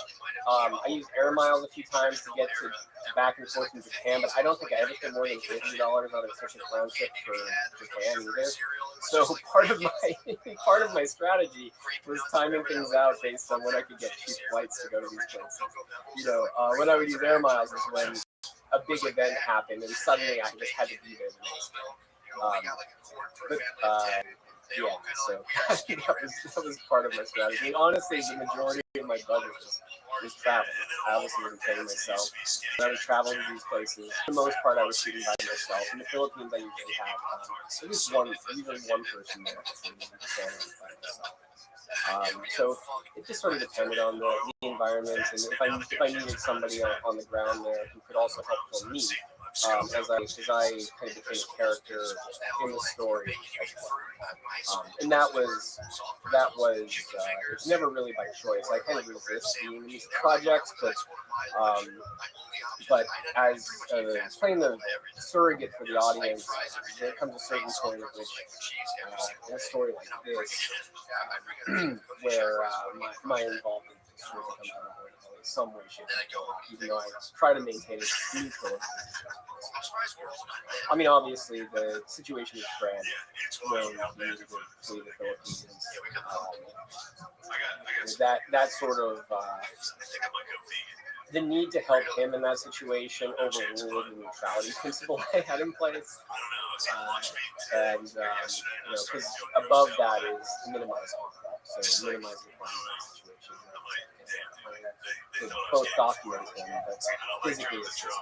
I used air miles a few times to get to back and forth in Japan, but I don't think I ever spent more than $50 on a ticket round trip for Japan either. So part of my strategy was timing things out based on when I could get cheap flights to go to these places. When I would use air miles is when a big event happened and suddenly I just had to be there the next day. Yeah, so that was part of my strategy. And honestly, the majority of my budget was travel. I obviously wasn't paying myself. I would travel to these places. For the most part, I was shooting by myself. In the Philippines, I usually have at least one person there. So it just sort of depended on the environment, and if I needed somebody on the ground there who could also help for me. As I kind of became a character in the story as well. And that was it's never really by choice. I kind of resist being in these projects, but as playing the surrogate for the audience, there comes a certain point at which in a story like this, where my involvement sort of becomes unavoidable in some way, shape, or form, even though I try to maintain it neutral. I mean, obviously, the situation with Fred, when he needed to flee the Philippines, that sort of the need to help him in that situation overruled the neutrality principle I had in place. Because above that is minimizing harm. So minimizing harm in that situation. To both document him, but physically assist him.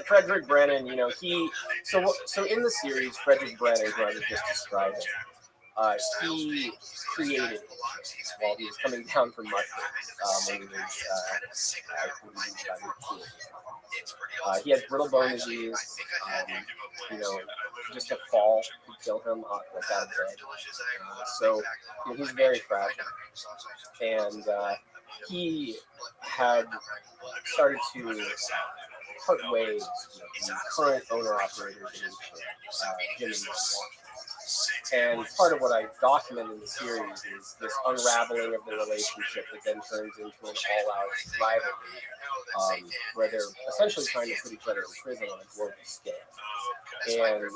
Frederick Brennan, so in the series, Frederick Brennan, who I just described, he created while he was coming down from mushrooms when he was, I believe, about 18. He has brittle bone disease. Just a fall could kill him like out of bed. So he's very fragile. And he had started to part ways with the current owner-operators of Jim and Ron Watkins. And part of what I document in the series is this unraveling of the relationship that then turns into an all-out rivalry, where they're essentially trying to put each other in prison on a global scale. And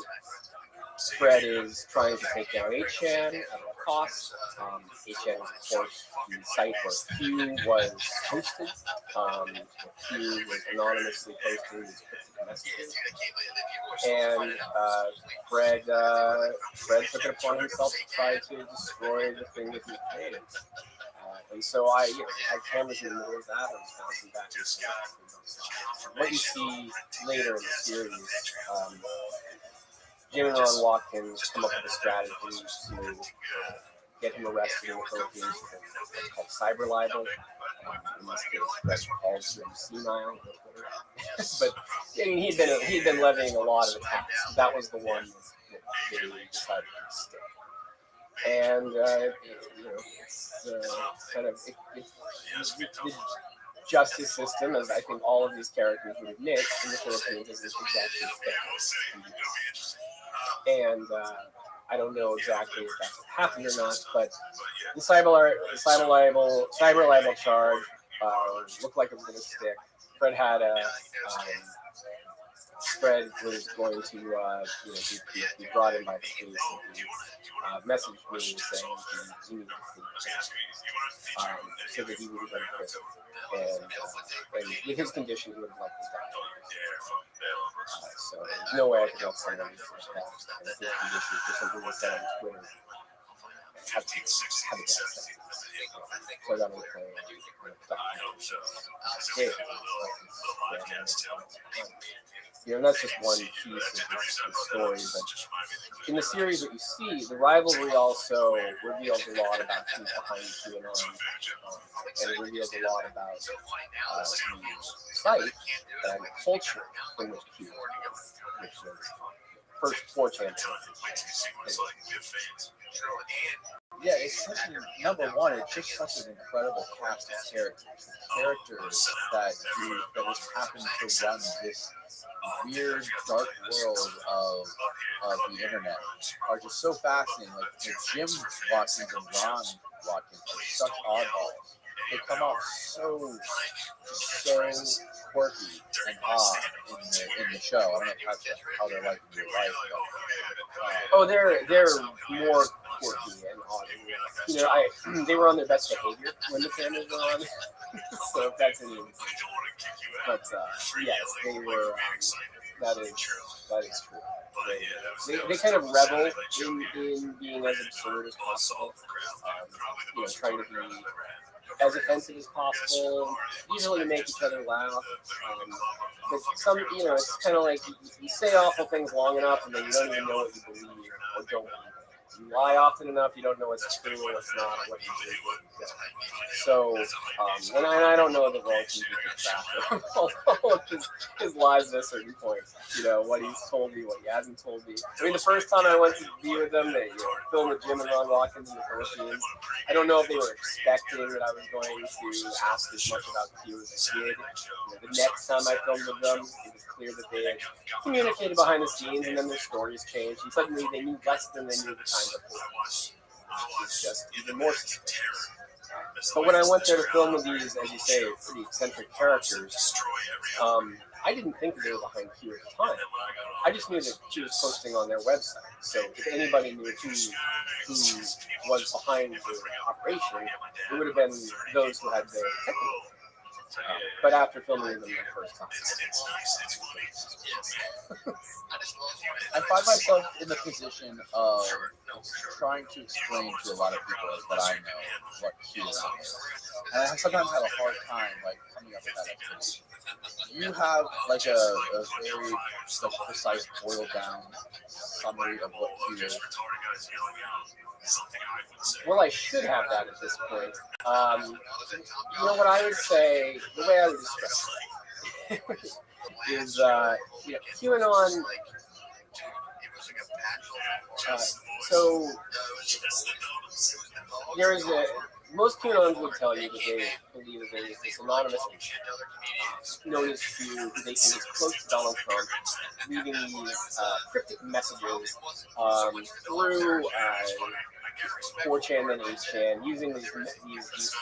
Fred is trying to take down 8chan at all costs. 8chan is, of course, the site where Q was hosted. Q was anonymously posting these cryptic messages. And Fred took it upon himself to try to destroy the thing that he created. And so I had cameras in the middle of that. I was bouncing back and forth. What you see later in the series, Jim and Ron Watkins come up with a strategy to get him arrested in the Philippines for what's called cyber libel. In this case, Fred calls him senile. But he'd been levying a lot of attacks. That was the one that they decided to stick. And it's kind of the justice system, as I think all of these characters would admit, in the Philippines is exactly fair. And I don't know exactly if that's what happened or not, but the cyber libel charge looked like it was going to stick. Fred was going to be brought in by the police, and he messaged me saying he needed to flee, so that he would have been prison. And with his condition, he would have likely died. So there's no way I could let someone like that, and his condition, for something was said on Twitter, have a death sentence. So I got to play and that's just one piece of this story. But in the series that you see, the rivalry also reveals a lot about who's behind QAnon, and it reveals a lot about the site and culture in which Q, which is first 4chan. Yeah, it's such number one. It's just such an incredible cast of characters. Characters that just happen to run this weird, dark world of the internet are just so fascinating. Like Jim Watkins and Ron Watkins are such oddballs. They come off so quirky and odd in the show. I don't know if how they're like in real life. They're more quirky and odd. They were on their best behavior when the cameras were on. So if that's any indication. But yes, they were. That is true. They kind of revel in being as absurd as possible. Trying to be as offensive as possible, usually to make each other laugh. But it's kind of like you say awful things long enough, and then you don't even know what you believe or don't believe. You lie often enough, you don't know what's true or what's not, or what you do, what you don't. So, and I don't know that Rothschild keep track of all of his lies at a certain point. What he's told me, what he hasn't told me. I mean, the first time I went to be with them, they filmed with Jim and Ron Watkins in the Philippines. I don't know if they were expecting that I was going to ask as much about Q as I did. The next time I filmed with them, it was clear that they had communicated behind the scenes, and then their stories changed, and suddenly they knew less than they knew the time before, which is just even more suspicious. But when I went there to film with these, as you say, pretty eccentric characters, I didn't think that they were behind Q at the time. I just knew that Q was posting on their website. So if anybody knew who was behind the operation, it would have been those who had the technical. But after filming them the first time, I find myself in the position of trying to explain to a lot of people that I know what QAnon is, and I sometimes have a hard time coming up with that explanation. You have a very precise, boiled down summary of what Q is? Well, I should have that at this point. You know what I would say, the way I would describe it is, QAnon. So there is most QAnons would tell you that they believe that there is this anonymous known as Q, who they think is close to Donald Trump, leaving these cryptic messages through 4chan and 8chan, using these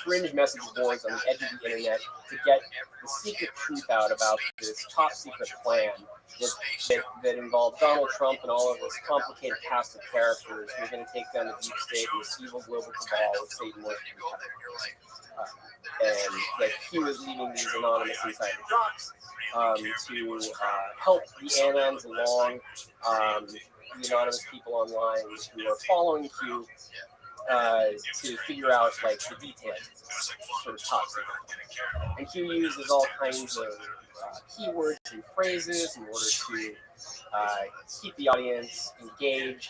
fringe message boards on the edge of the internet to get the secret truth out about this top secret plan that involved Donald Trump and all of this complicated cast of characters who are going to take down the deep state and this evil global cabal with Satan worshiping and that Q is leaving these anonymous insider drops to help the anons along, the anonymous people online who are following Q to figure out like the details of this sort of top secret. And Q uses all kinds of keywords and phrases in order to keep the audience engaged,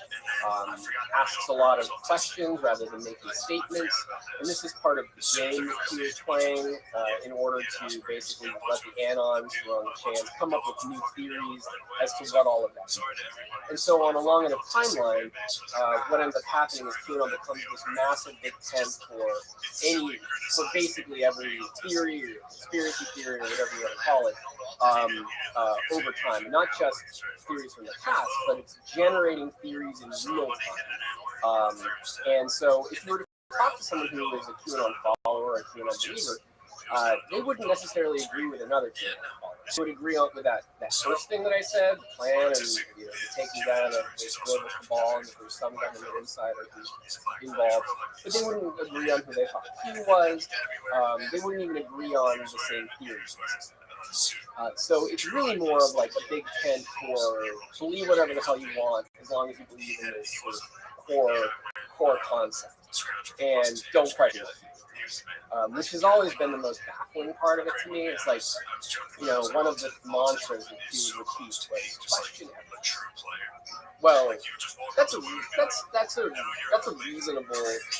asks a lot of questions rather than making statements. And this is part of the game that Q is playing in order to basically let the anons who are on the chance come up with new theories as to what all of that means. And so on a long enough timeline, what ends up happening is QAnon becomes this massive big tent for basically every theory or conspiracy theory or whatever you want to call it, over time. Not just theories from the past, but it's generating theories in real time. And so if you were to talk to someone who is a QAnon follower or a QAnon believer, they wouldn't necessarily agree with another QAnon follower. They would agree on with that first thing that I said, the plan and the taking down of this global cabal, and that there's some government insider who's involved. But they wouldn't agree on who they thought he was. They wouldn't even agree on the same theories necessarily. So it's really more of like a big tent for believe whatever the hell you want, as long as you believe in this sort of core concept, and don't question it. Which has always been the most baffling part of it to me. It's like, one of the mantras that he would repeat was question everything. Well, that's a reasonable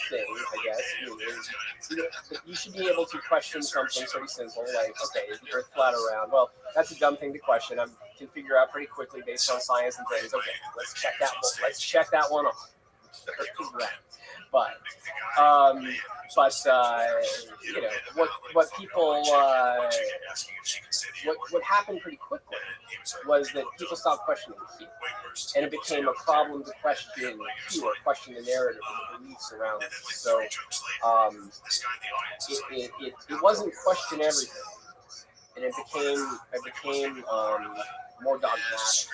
thing, I guess. You should be able to question something pretty simple, like, okay, is the Earth flat or round? Well, that's a dumb thing to question. I can figure out pretty quickly based on science and things. Okay, let's check that one off. But what people what happened pretty quickly was that people stopped questioning Q, and it became a problem to question Q or question the narrative and the beliefs around it. So it wasn't question everything, and it became more dogmatic.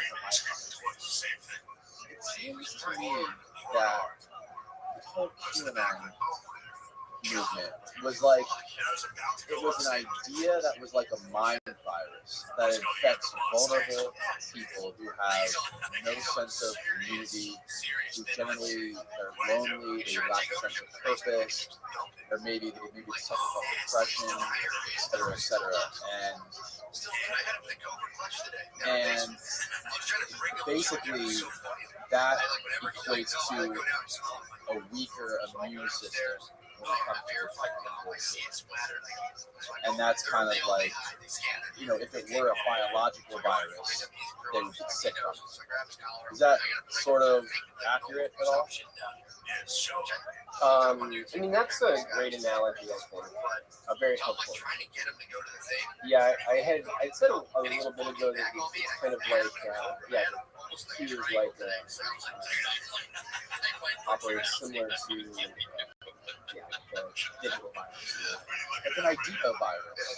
It seems to me that the whole QAnon movement was like, it was an idea that was like a mind virus that infects vulnerable people who have no sense of community, who generally are lonely, they lack a sense of purpose, or maybe suffer from depression, etc. And basically that equates to a weaker immune system when it comes to protecting voices. And that's kind of like, if it were a biological virus, they would be sick from it. Is that sort of accurate at all? That's a great analogy, I think. Very helpful. Yeah, I said a little bit ago that it's kind of like, Q is like operates similar to the digital virus. Like an idea virus.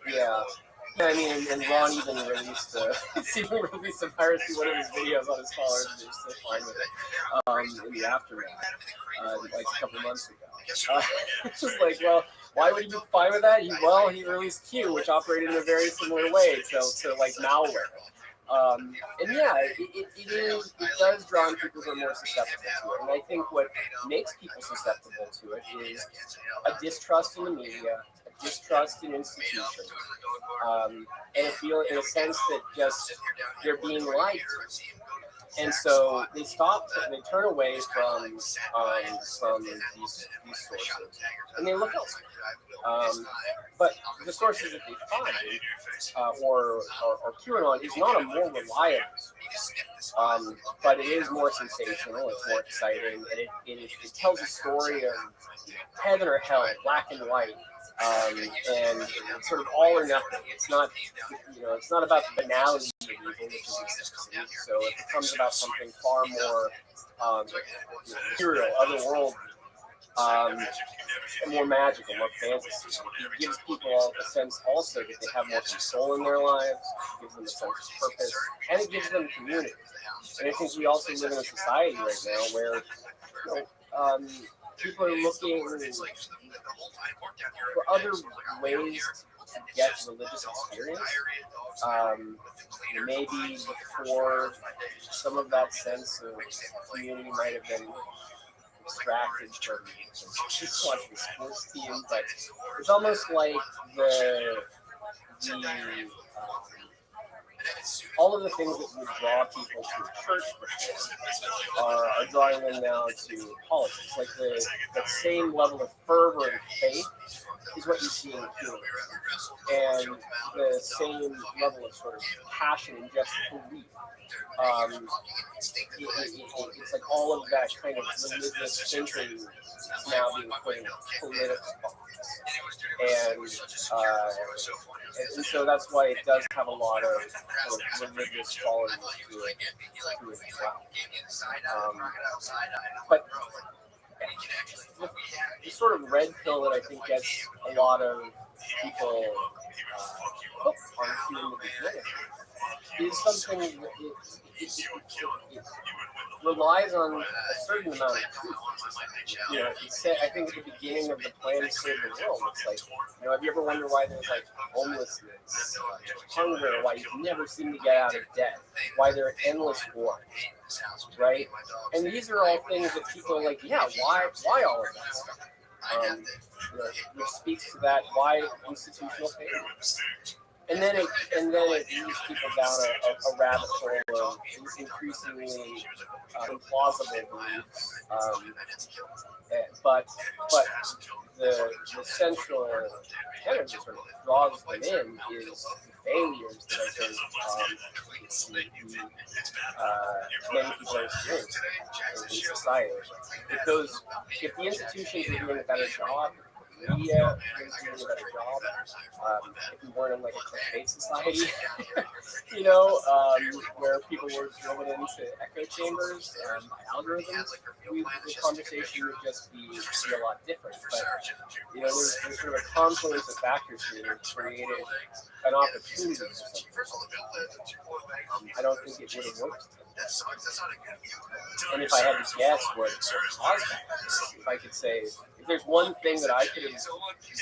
Yeah. And Ron even released a virus through one of his videos on his followers, and they're still fine with it in the aftermath, like a couple months ago. It's just like, well, why would he be fine with that? He released Q, which operated in a very similar way to like malware. It does draw on people who are more susceptible to it. And I think what makes people susceptible to it is a distrust in the media, a distrust in institutions, and a feel in a sense that just they're being lied to. And so they turn away from these sources, and they look elsewhere. But the sources that they find, or QAnon, is not a more reliable source, but it is more sensational, it's more exciting, and it tells a story of heaven or hell, black and white, and it's sort of all or nothing. It's not, it's not about the banality of evil, which is necessity. So it becomes about something far more material, otherworldly, and more magical, more fantasy. It gives people a sense also that they have more control in their lives, it gives them a sense of purpose, and it gives them community. And I think we also live in a society right now where people are looking for other ways to get religious experience. Maybe before some of that sense of community might have been extracted from just watching the sports team, but it's almost like all of the things that would draw people to a church before are drawing them now to politics. Like that same level of fervor and faith is what you see in QAnon, and the same level of sort of passion and just belief. It's like all of that kind of religious thinking is now being put in a political box. And so that's why it does have a lot of sort of religious qualities to it as well. But the sort of red pill that I think gets a lot of people hooked on human beginning is something that it relies on a certain amount of truth. I think at the beginning of the plan to save the world, it's like, have you ever wondered why there's like homelessness, hunger, why you never seem to get out of debt, why there are endless wars, right? And these are all things that people are like, yeah, why all of that stuff? Which speaks to that, why institutional failure? And then it leads people down a rabbit hole of increasingly implausible beliefs. But the central tenet that sort of draws them in is the failures that I think many people are experiencing in society. If the institutions are doing a better job, media is doing a better job. If we weren't in like a clickbait society, where people were driven into echo chambers by algorithms, the conversation would just be a lot different. But there's sort of a confluence of factors here that created an opportunity for something. I don't think it would have worked. And if I had to guess what caused that, if I could say, if there's one thing that I could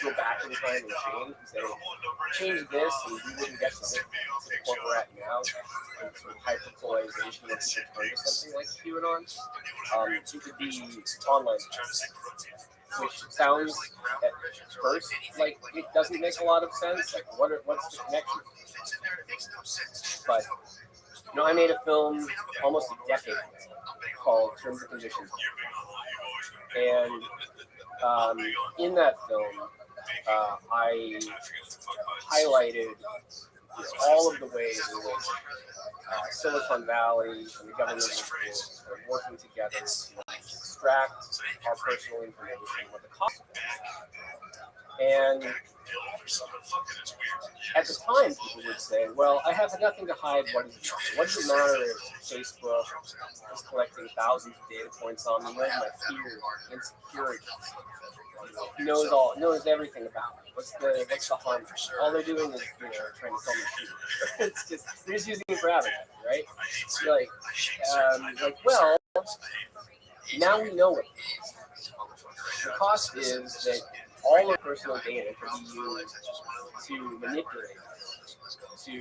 go back in time and change this, and we wouldn't get to the point we're at now, and sort of hyperpolarization of people turn to something like QAnon, it could be online classes, which sounds at first like it doesn't make a lot of sense. Like, what's the connection? But I made a film almost a decade ago called Terms and Conditions, and in that film, I highlighted all of the ways in which Silicon Valley and the government are working together to extract our personal information, what the cost of it is. And at the time, people would say, well, I have nothing to hide. What does it matter if Facebook is collecting thousands of data points on me, knows my fears, insecurities, knows everything about me? What's the harm? All they're doing is trying to sell me shoes. It's just they're just using it for advertising, right? Well, now we know what it is. The cost is that all of personal data can be used to manipulate us, to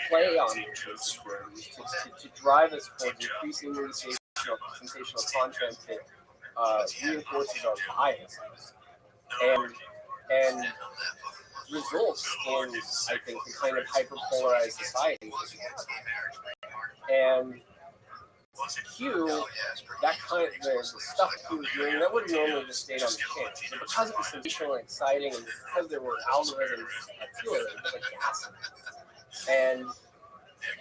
play on those insecurities, to drive us towards increasingly sensational content that reinforces our biases. And and results in, I think, the kind of hyper-polarized society. And Q, that kind of the stuff Q was doing, that would have normally just stayed on the channel. But because it was sensational and exciting, and because there were algorithms to it, it was like gas. And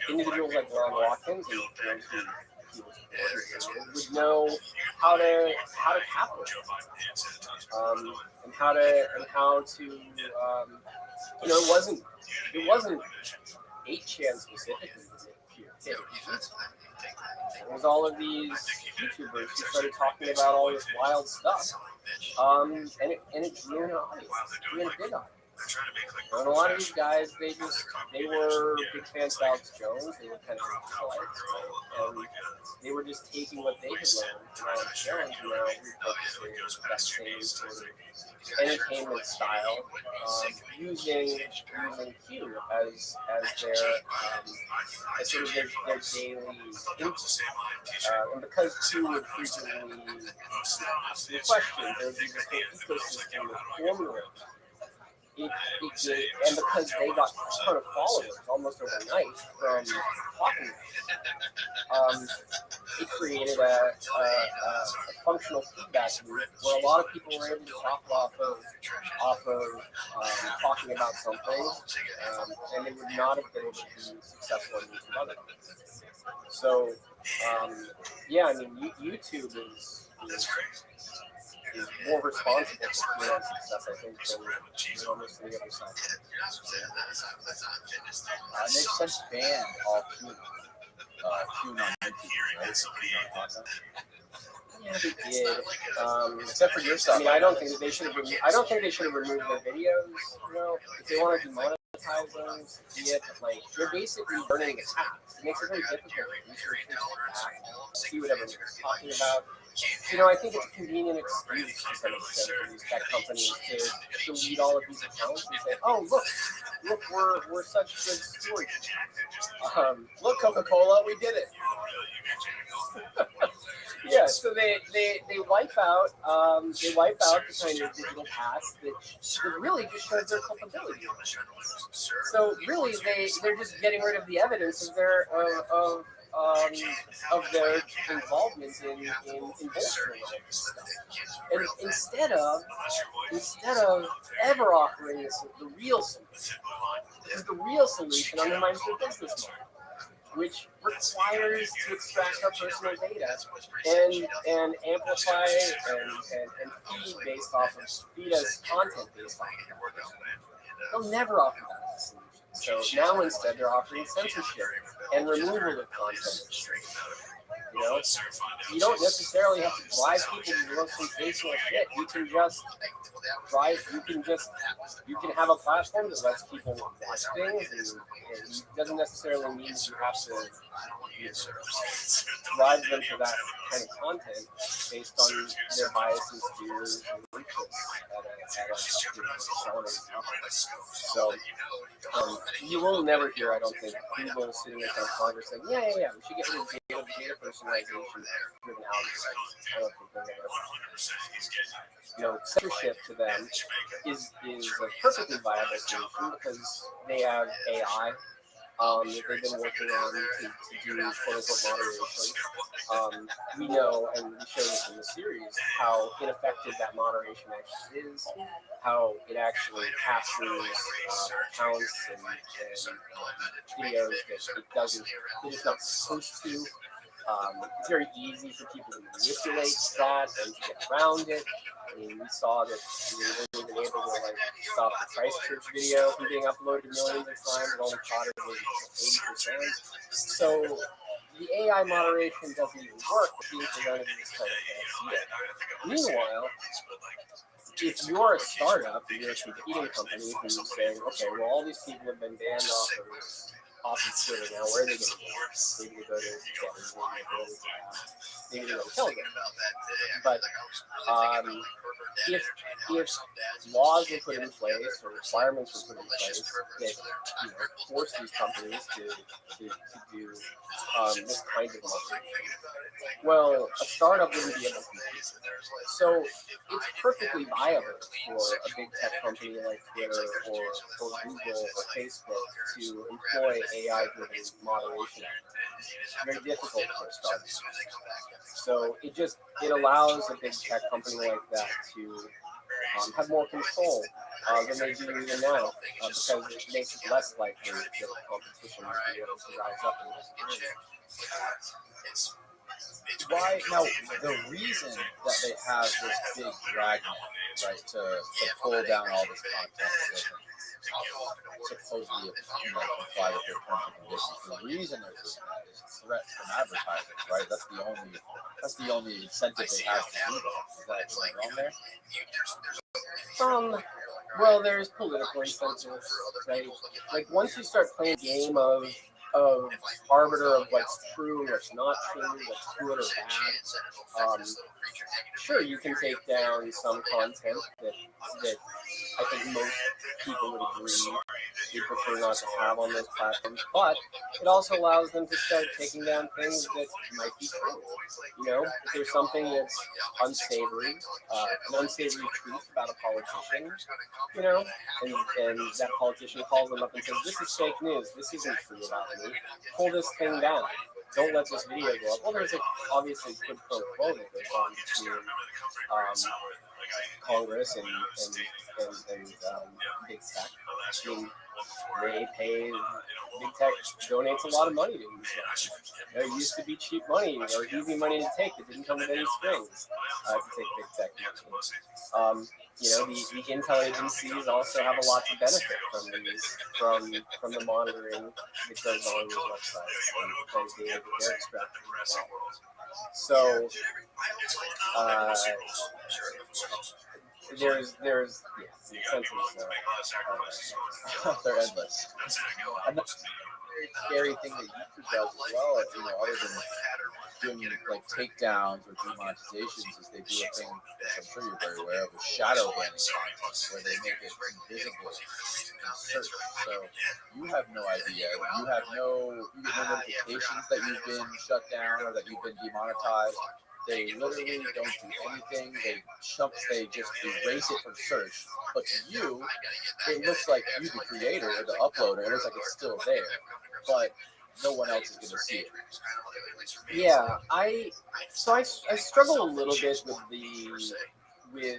individuals like Ron Watkins and those who would know how to capitalize, and how to it wasn't 8chan specifically that it was all of these YouTubers who started talking about all this wild stuff, and it drew an audience, drew in a big audience. And a lot of these guys, they were big fans of Alex Jones. They were kind of Rothschilds, and they were just taking what they had learned from Alex Jones and now repurposing that same sort of entertainment style, using Q as their as sort of their daily input. And because Q would frequently ask the question, there would be this whole ecosystem of formula. And because they got a ton of followers almost overnight from talking about it, it created a functional feedback loop where a lot of people were able to profit off of talking about something, and they would not have been able to be successful in YouTube otherwise. So, yeah, I mean, YouTube is more responsible for success, I think, than almost any other side. It makes sense to ban all Q on YouTube, right? Yeah, they did. Except for your stuff. I mean, I don't think they should have removed their videos. You know, if they want to demonetize them, be it, like, they're basically burning the tax. It makes it very difficult for researchers to see what everyone's talking about. You know, I think it's a convenient excuse to some extent for these tech companies to delete all of these accounts and say, "Oh, look, we're such good stewards." Look, Coca-Cola, we did it. Yeah, so they wipe out the kind of digital past that really just shows their culpability. So really, they're just getting rid of the evidence of their involvement in bolstering all this stuff. And instead of ever offering the real solution, because the real solution undermines their business model, which requires to extract our personal data and amplify and feed us content based off of that. They'll never offer that as a solution. So now instead they're offering censorship and removal of content. You know, you don't necessarily have to drive people to the most sensational shit. You can just you can have a platform that lets people watch things, and it doesn't necessarily mean that you have to drive them to that kind of content based on their biases, fears, and interests at a So you will never hear, I don't think, people sitting in Congress saying, yeah, we should get rid of data personalization driven algorithms. I don't think they're ever. Censorship to them is a perfectly viable solution because they have AI that they've been working on to do quote-unquote moderation. We know, and we show this in the series, how ineffective that moderation actually is, how it actually captures accounts and videos that it is not supposed to. It's very easy for people to manipulate that and to get around it. I mean, we saw that we were even able to stop the Christchurch video from being uploaded millions of times and only caught it with 80%. So the AI moderation doesn't even work if the representatives kind of can't see it. Meanwhile, if you're a startup and you're a competing company who's saying, okay, well, all these people have been banned off of off of Twitter now, where are they going to go? Maybe they go to maybe they go to Telegram. But if laws were put in place or requirements were put in place that force these companies to do this kind of marketing, well, a startup wouldn't be able to compete. So it's perfectly viable for a big tech company like Twitter or Google or Facebook to employ AI-driven moderation. It's very difficult for a startup. So it allows a big tech company like that to have more control than they do even now, because it makes it less likely that competition will be able to rise up in this time. Why now? The reason that they have this big dragnet, right, to pull down all this content that doesn't supposedly comply with their terms and conditions. The reason they're doing that is threats from advertisers, right? That's the only incentive they have to do that. Is that wrong there? Well, there's political incentives, right? Like once you start playing a game of arbiter of what's true, what's not true, what's good or bad. Sure, you can take down some content that I think most people would agree they prefer not to have on those platforms, but it also allows them to start taking down things that might be true. If there's something that's unsavory, an unsavory truth about a politician, and that politician calls them up and says, "This is fake news. This isn't true about me. Pull this thing down. Don't let this video go up." Well, there's obviously quid pro quo that goes on between Congress and big tech. They pay, big tech donates a lot of money to these guys. There used to be cheap money or easy money to take that didn't come with any strings to take big tech money. The intel agencies also have a lot to benefit from the monitoring that goes on these websites and the data that they're extracting. So there's the incentives they're endless. And that's a very scary thing that YouTube does as well, other than doing like takedowns or demonetizations, is they do a thing that I'm sure you're very aware of, is shadow banning content, where they make it invisible in search. So you have no idea. You get no notifications that you've been shut down or that you've been demonetized. They literally don't do anything. They just erase it from search. But to you, it looks like you, the creator or the uploader, it looks like it's still there. But no one else is going to see it. Yeah, I struggle a little bit with the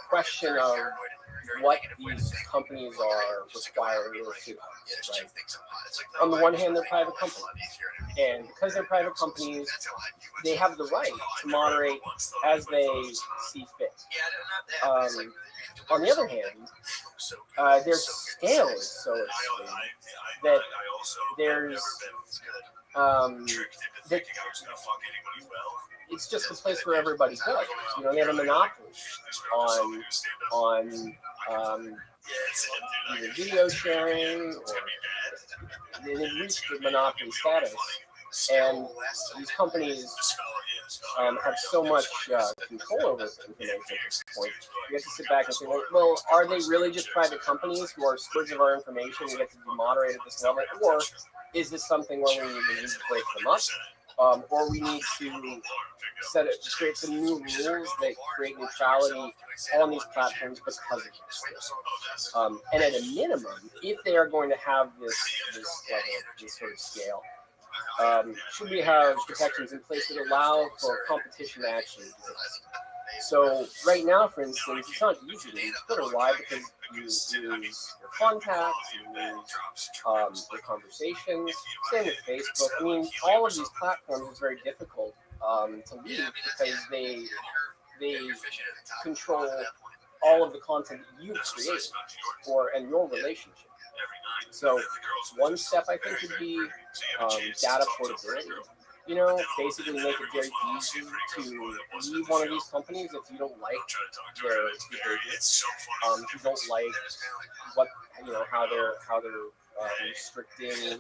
question of what these companies are requiring or should, right? On the one hand, they're private companies, and because they're private companies, they have the right to moderate as they see fit. On the other hand, their scale is so extreme that it's just a place where everybody goes. They have a monopoly on either video sharing, or they've reached the monopoly status. And these companies have so much control over information at this point. You have to sit back and say, well, are they really just private companies who are stewards of our information and get to be moderated at this level? Or is this something where we need to break them up? Or we need to create some new rules that create neutrality on these platforms because of this. And at a minimum, if they are going to have this sort of scale, should we have protections in place that allow for competition to actually exist? So right now, for instance, it's not easy to use Twitter. Why? Because you use your contacts, you use your conversations. Same with Facebook. I mean, all of these platforms is very difficult to leave because they control all of the content that you create and your relationship. So one step I think would be data portability. Basically make it very easy to leave one of these companies if you don't like their behavior, if you don't like how they're restricting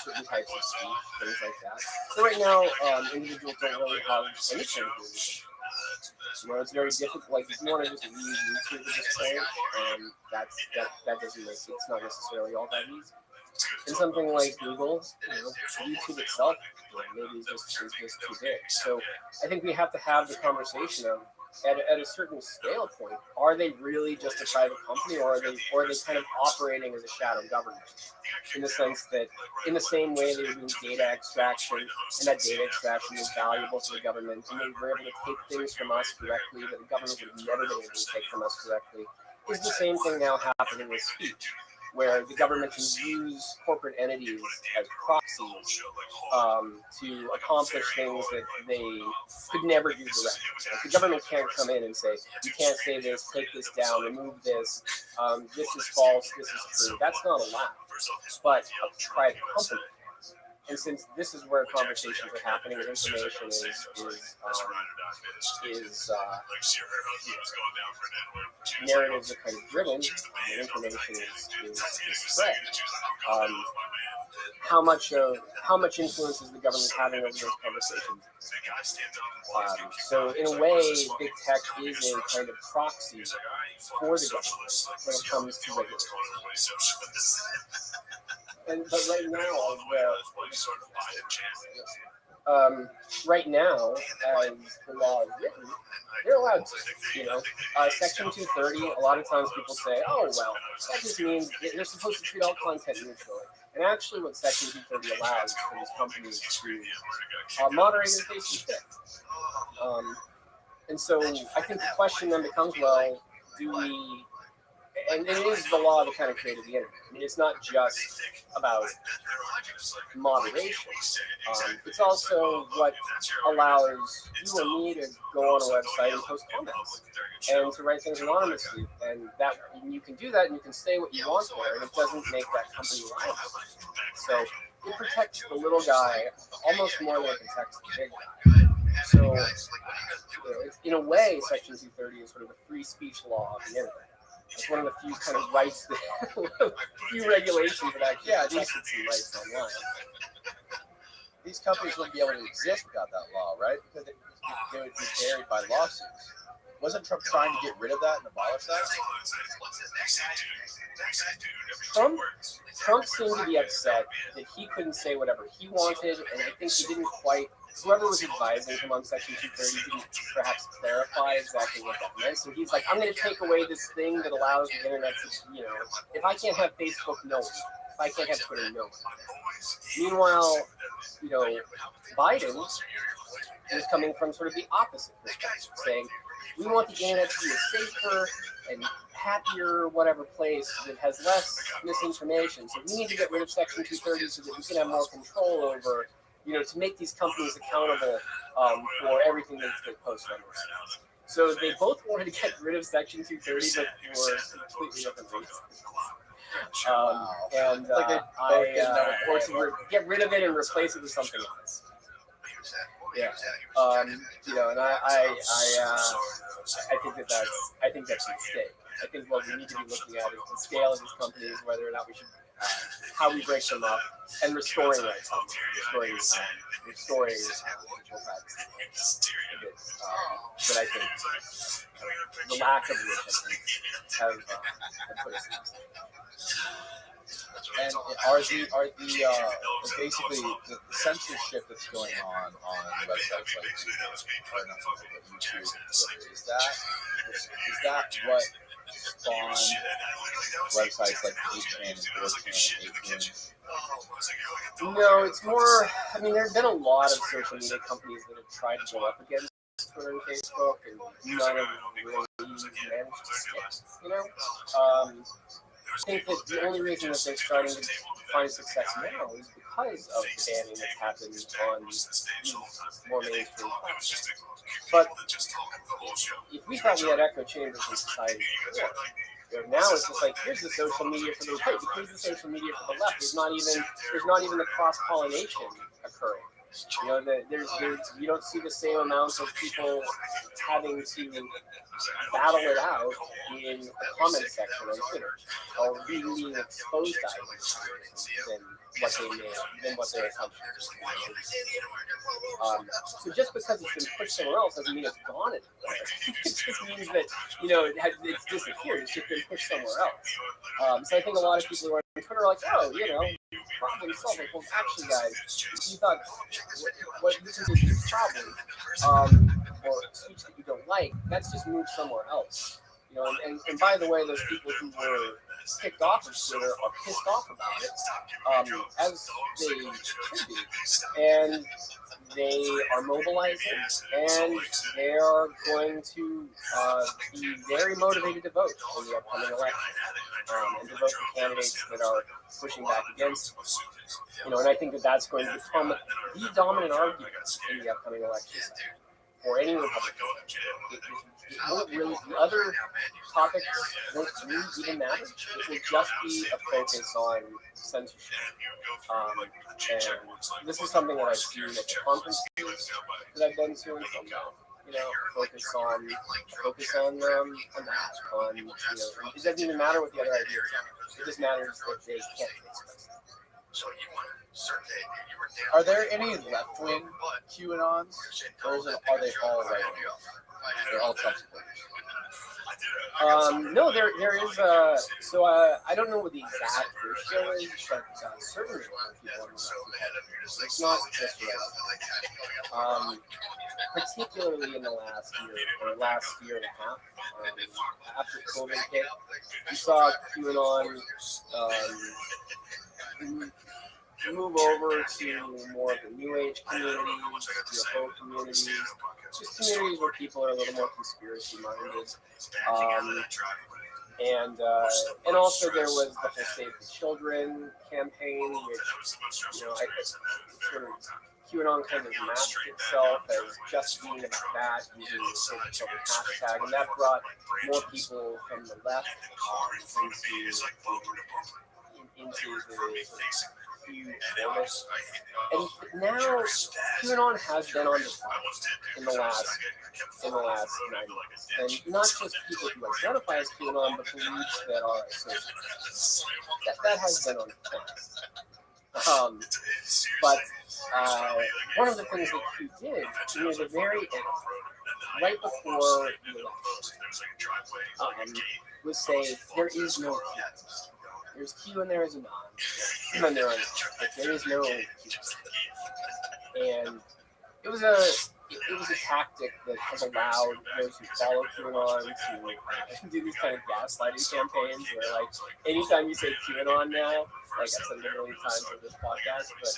certain types of speech, things like that. So right now, individuals don't really have any kind of reason. It's very difficult. Like if you want to just use YouTube at this point, that doesn't make it's not necessarily all that easy. And something like Google, YouTube itself, maybe is just too big. So I think we have to have the conversation of at a certain scale point, are they really just a private company, or are they kind of operating as a shadow government? In the sense that, in the same way they were doing data extraction, and that data extraction is valuable to the government, and they were able to take things from us directly that the government would never be able to take from us directly, is the same thing now happening with speech, where the government can use corporate entities as proxies to accomplish things that they could never do directly. Like the government can't come in and say, you can't say this, take this down, remove this, this is false, this is true. That's not allowed. But a private company. And since this is where conversations are happening, and information narratives are kind of driven, and information is spread. How much influence is the government having over those conversations? So in a way, big tech is a kind of proxy for the government when it comes to regulation. But right now, right now, as the law is written, they're allowed to. Section 230. A lot of times people say, "Oh well, that just means they're supposed to treat all content neutrally." And actually, what Section 230 allows is for these companies to moderate as they see fit. And so I think the question then becomes, well, do we? And it is the law that kind of created the internet. I mean, it's not just about moderation. It's also what allows you and me to go on a website and post comments and to write things anonymously. And that you can do that, and you can say what you want there, and it doesn't make that company liable. So it protects the little guy almost more than it protects the big guy. So it's, in a way, Section 230 is sort of a free speech law of the internet. It's one of the few kind of rights, few regulations that actually decent rights online. These companies wouldn't be able to exist without that law, right? Because they would be buried by lawsuits. Wasn't Trump trying to get rid of that and abolish that? Trump seemed to be upset that he couldn't say whatever he wanted, and I think he didn't quite. Whoever was advising him on Section 230 didn't perhaps clarify exactly what that meant. So he's like, I'm going to take away this thing that allows the internet to, if I can't have Facebook, no one. If I can't have Twitter, no one. Meanwhile, Biden is coming from sort of the opposite perspective, saying, we want the internet to be a safer and happier, whatever place that has less misinformation. So we need to get rid of Section 230 so that we can have more control over, to make these companies accountable for everything that they post on their sites. So they both wanted to get rid of Section 230, but for completely different reasons. Or to get rid of it and replace it with something else. Yeah. And I think that's a mistake. I think what we need to be looking at is the scale of these companies, whether or not we should, how we break them up, and restoring rights, restoring digital privacy. But I think the lack of which have put us in this. And are the basically the censorship that's going on websites like YouTube, is that what spawned websites like 8chan and 4chan and 8chan? No, it's more. I mean, there have been a lot of social media companies that have tried to go up against Twitter and Facebook, and none of them really managed to stick. I think that the only reason that they're starting to find success now is because of the banning that's happened on these more mainstream platforms. But if we thought we had echo chambers in society before, now it's just like, here's the social media for the right, here's the social media for the left. There's not even the cross-pollination occurring. You know, there's you don't see the same amount of people having to battle it out in the comment section on Twitter, or being exposed to items than what their assumptions are. So just because it's been pushed somewhere else doesn't mean it's gone anywhere. It just means that, you know, it's disappeared. It's just been pushed somewhere else. So I think a lot of people who are on Twitter are like, oh, you know, problem solved. Like, well, actually, guys, you thought what this is a problem, or speech that you don't like, that's just moved somewhere else. You know, and by the way, those people who were kicked off of Twitter are pissed off about it, as they should be, and they are mobilizing, and they are going to be very motivated to vote in the upcoming election, and to vote for candidates that are pushing back against them. You know, and I think that that's going to become the dominant argument in the upcoming elections for any Republican. It won't really, the other topics won't really even matter. It will just be a focus on censorship. And this is something that I've seen at the conferences that I've been to and from now. You know, focus on that. You know, it doesn't even matter what the other ideas are. It just matters that they can't express them. Are there any left-wing QAnons, or are they all right-wing? They're all Trump supporters. No, there is I don't know what the exact ratio is, but certainly people on the left. It's not just right. Particularly in the last year and a half, after COVID hit, you saw QAnon move over to more of the New Age communities, UFO communities, just communities where people are a little more conspiracy minded. And also there was the whole Save the Children campaign, which, you know, I sort of QAnon kind of masked itself as just being about that, using the Save the Children hashtag, and that brought more people from the left into the huge orbit. And now QAnon has been on the top in the last 9 months, and not just people who identify as QAnon, but beliefs that are associated. That has been on the top. But one of the things that Q did near the very end, right before the election, was say there is no Q. There's Q and there is a non, and there are not. Like, there is no Q. And it was a tactic that has allowed those who follow QAnon to do these kind of gaslighting campaigns where, like, anytime you say QAnon now, like I've said it a million times on this podcast, but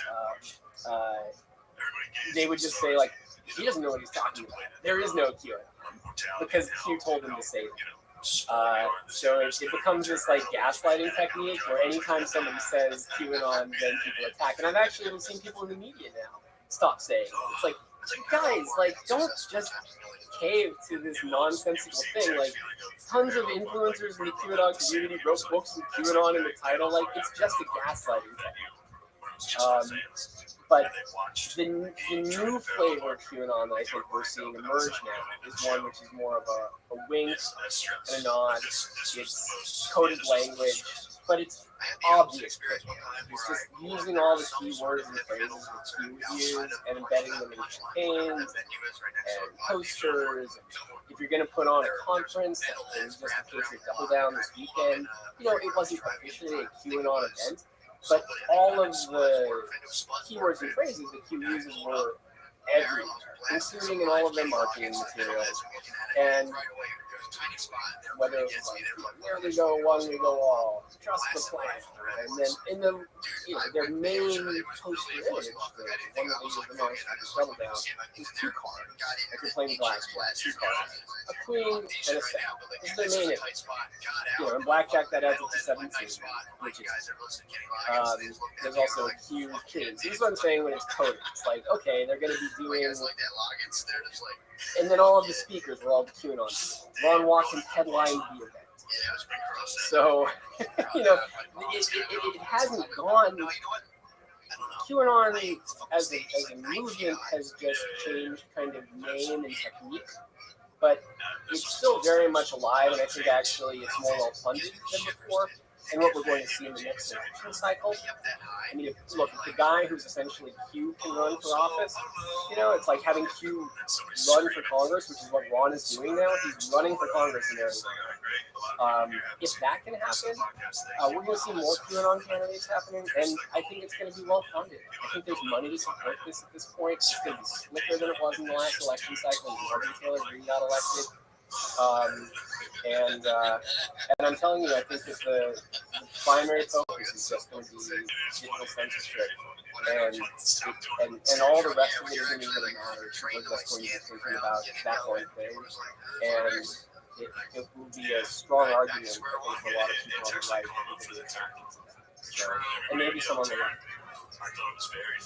they would just say, like, he doesn't know what he's talking about. There is no QAnon because Q told him to say it. So it becomes this like gaslighting technique where anytime somebody says QAnon, then people attack. And I've actually even seen people in the media now stop saying it. It's like, guys, like, don't just cave to this nonsensical thing. Like, tons of influencers in the QAnon community wrote books with QAnon in the title. Like, it's just a gaslighting technique. But the new flavor of QAnon that I think we're seeing emerge now is one which is more of a wink and a nod. It's coded language, but it's obvious. It's just using all the keywords and phrases that Q would use and embedding them in campaigns and posters. If you're going to put on a conference, it was just a Patriot Double Down this weekend. You know, it wasn't officially a QAnon event, but all of the keywords and phrases that Q uses were everywhere, including in all of their marketing materials. And whether it was like, there we go, one we go all, trust the plan. And then in the, you know, their main poster image, the one that they used the most for the Double Down, was 2 cards, like a plain blackjack, 2 cards, a queen and a 7. This is their main image. You know, in blackjack that adds up to 17, which is, there's also a Q kid. So this is what I'm saying when it's coded. It's like, okay, they're going to be doing, and then all of the speakers were all the QAnon people. Ron Watkins headlined the event. So, you know, it hasn't gone QAnon as a movement has just changed kind of name and technique, but it's still very much alive, and I think actually it's more well funded than before. And what we're going to see in the next election cycle. I mean, if the guy who's essentially Q can run for office, it's like having Q run for Congress, which is what Ron is doing now. He's running for Congress in Arizona. If that can happen, we're going to see more QAnon candidates happening, and I think it's going to be well funded. I think there's money to support this at this point. It's going to be slicker than it was in the last election cycle when Martin Taylor Greene got elected. And I'm telling you, I think that the primary focus is just going to be digital censorship, and all the rest of it isn't even going to matter. We're just going to be thinking about that one thing, and it will be a strong argument, I think, for a lot of people on the right to be attracted to that. So, and maybe some on the left.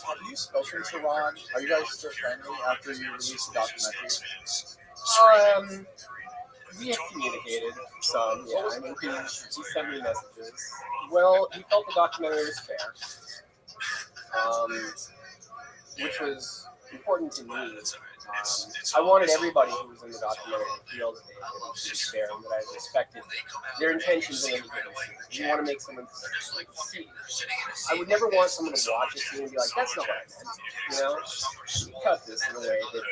Have you spoken to Ron? Are you guys still friendly after you released the documentary? We have communicated some, yeah. I mean, he sent me messages. Well, he felt the documentary was fair, which was important to me. I wanted everybody who was in the documentary to feel that it was fair and that I respected their intentions in any given scene. You want to make someone see. I would never want someone to watch a scene and be like, "That's not what I meant." You cut this in a way that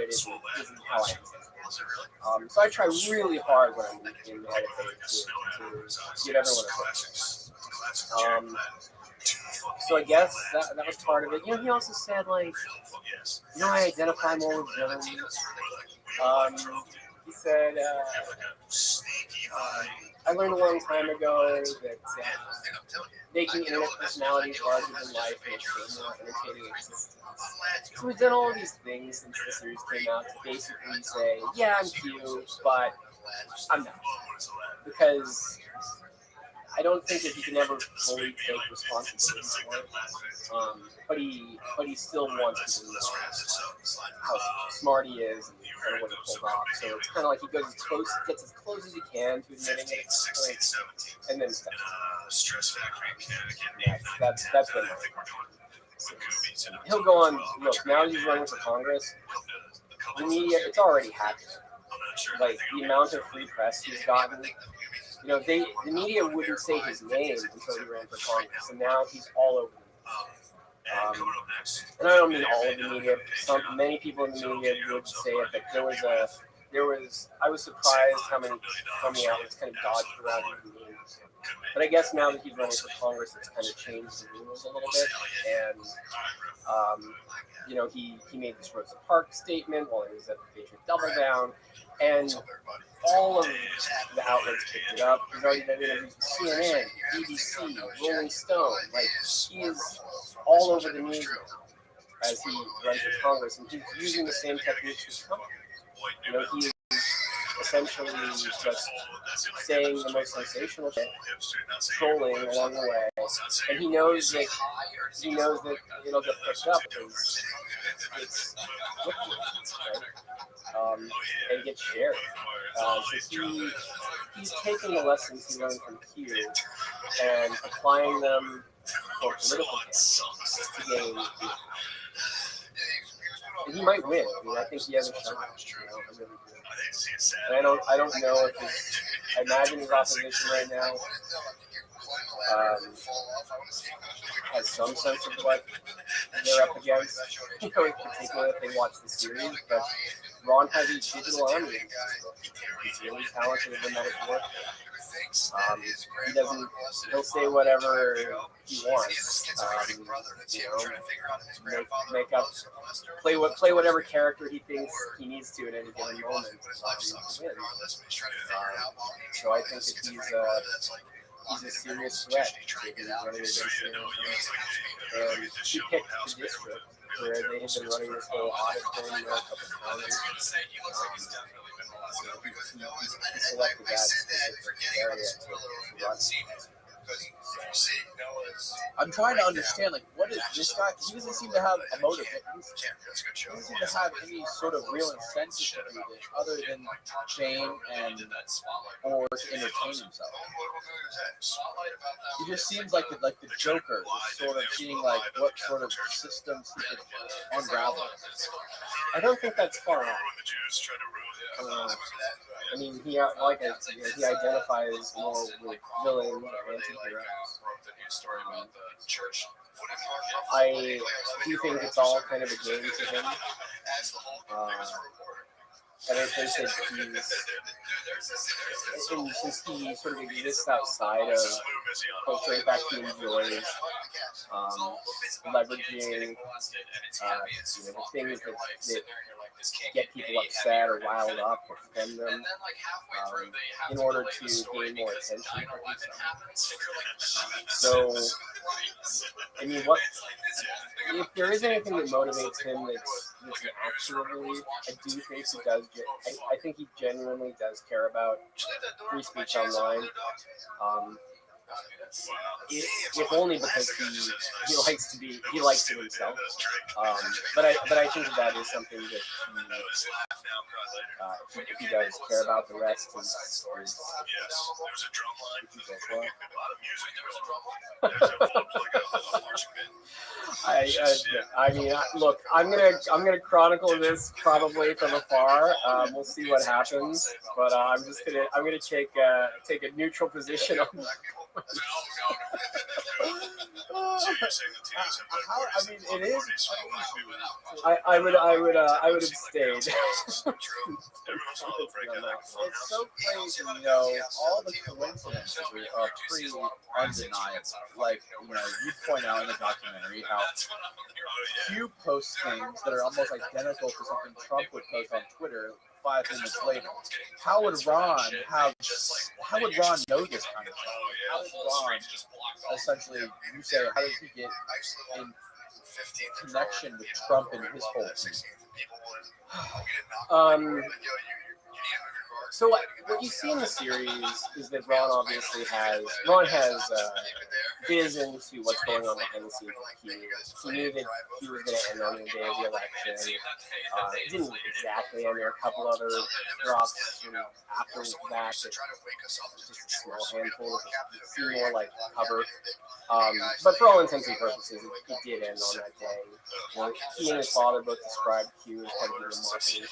isn't how I intended. So I try really hard when I'm in the editing to give everyone a chance. So I guess that was part of it. He also said, like, I identify more with villains. He said, I learned a long time ago that making internet personalities larger than life makes them more entertaining existence. So we've done all of these things since the series came out to basically say, yeah, I'm cute, but I'm not. Because I don't think that he can ever fully take responsibility for it. But he still wants people to know how smart he is and kind of what he pulled off. So it's kind of like he gets as close as he can to admitting it at this point, and then stuff. That's been he'll go on. Look, now he's running for Congress. The media, it's already happening. Like the amount of free press he's gotten. The media wouldn't say his name until he ran for Congress, and now he's all over the media. And I don't mean all of the media. Many people in the media would say it, but I was surprised how many outlets kind of dodged around his name. But I guess now that he's running for Congress, it's kind of changed the rules a little bit, and he made this Rosa Parks statement while he was at the Patriot Double Down, and all of the outlets picked it up. He's already done interviews with CNN, BBC, Rolling Stone. Like, he is all over the news now as he runs for Congress, and he's using the same techniques as Trump. He is essentially just saying the most sensational shit, trolling along the way, and he knows that it'll get picked up because it's right? And get shared. So he's taking the lessons he learned from Q and applying them for political gains to gain. And he might win. I mean, I think he has a shot. I really do. And I don't know if I imagine his opposition right now has some sense of what they're up against. In particular, if they watch the series, but Ron has a digital army. He's really talented in the work. He'll say whatever he wants. Make up, play whatever character he thinks he needs to at any given moment. So I think that he's a serious threat. He's running against him. And he picked the district where they had been running this whole audit thing a couple of times. He selected that specific area to run. I'm trying to understand, like, what is this guy? He doesn't seem to have a motive. He doesn't seem to have any sort of real incentive to do this other than fame and or to entertain himself. He just seems like the Joker, just sort of seeing like what sort of systems he could unravel. I don't think that's far off. I mean, he identifies more with villains or anti-heroes. I do think it's all kind of a game to him. And I think that since he sort of exists outside of culture, in fact, he enjoys leveraging the things that get people upset or riled up or offend them in order to gain more attention for himself. So, I mean, if there is anything that motivates him that's actionably, I do think he does I think he genuinely does care about free speech online. If only because he likes it himself. But I think that is something that he does care about. The rest is I mean, look, I'm gonna chronicle this probably from afar. We'll see what happens, but I'm gonna take a neutral position on. I mean, it is. I would abstain. It's so crazy, all the coincidences are pretty undeniable. Like, you point out in the documentary how Q posts things that are almost identical to something Trump would post on Twitter 5 minutes later. How would Ron know this kind of stuff? How would Ron essentially, you say, how does he get in connection with Trump and his whole thing? So what you see in the series is that Ron has vision to what's going on behind the scenes with Q. He knew that he was going to end on the day of the election. It didn't exactly end. There were a couple other drops after that, just a small handful of seemed more like cover. But for all intents and purposes, it did end on that day. He and his father both described Q as kind of a marketing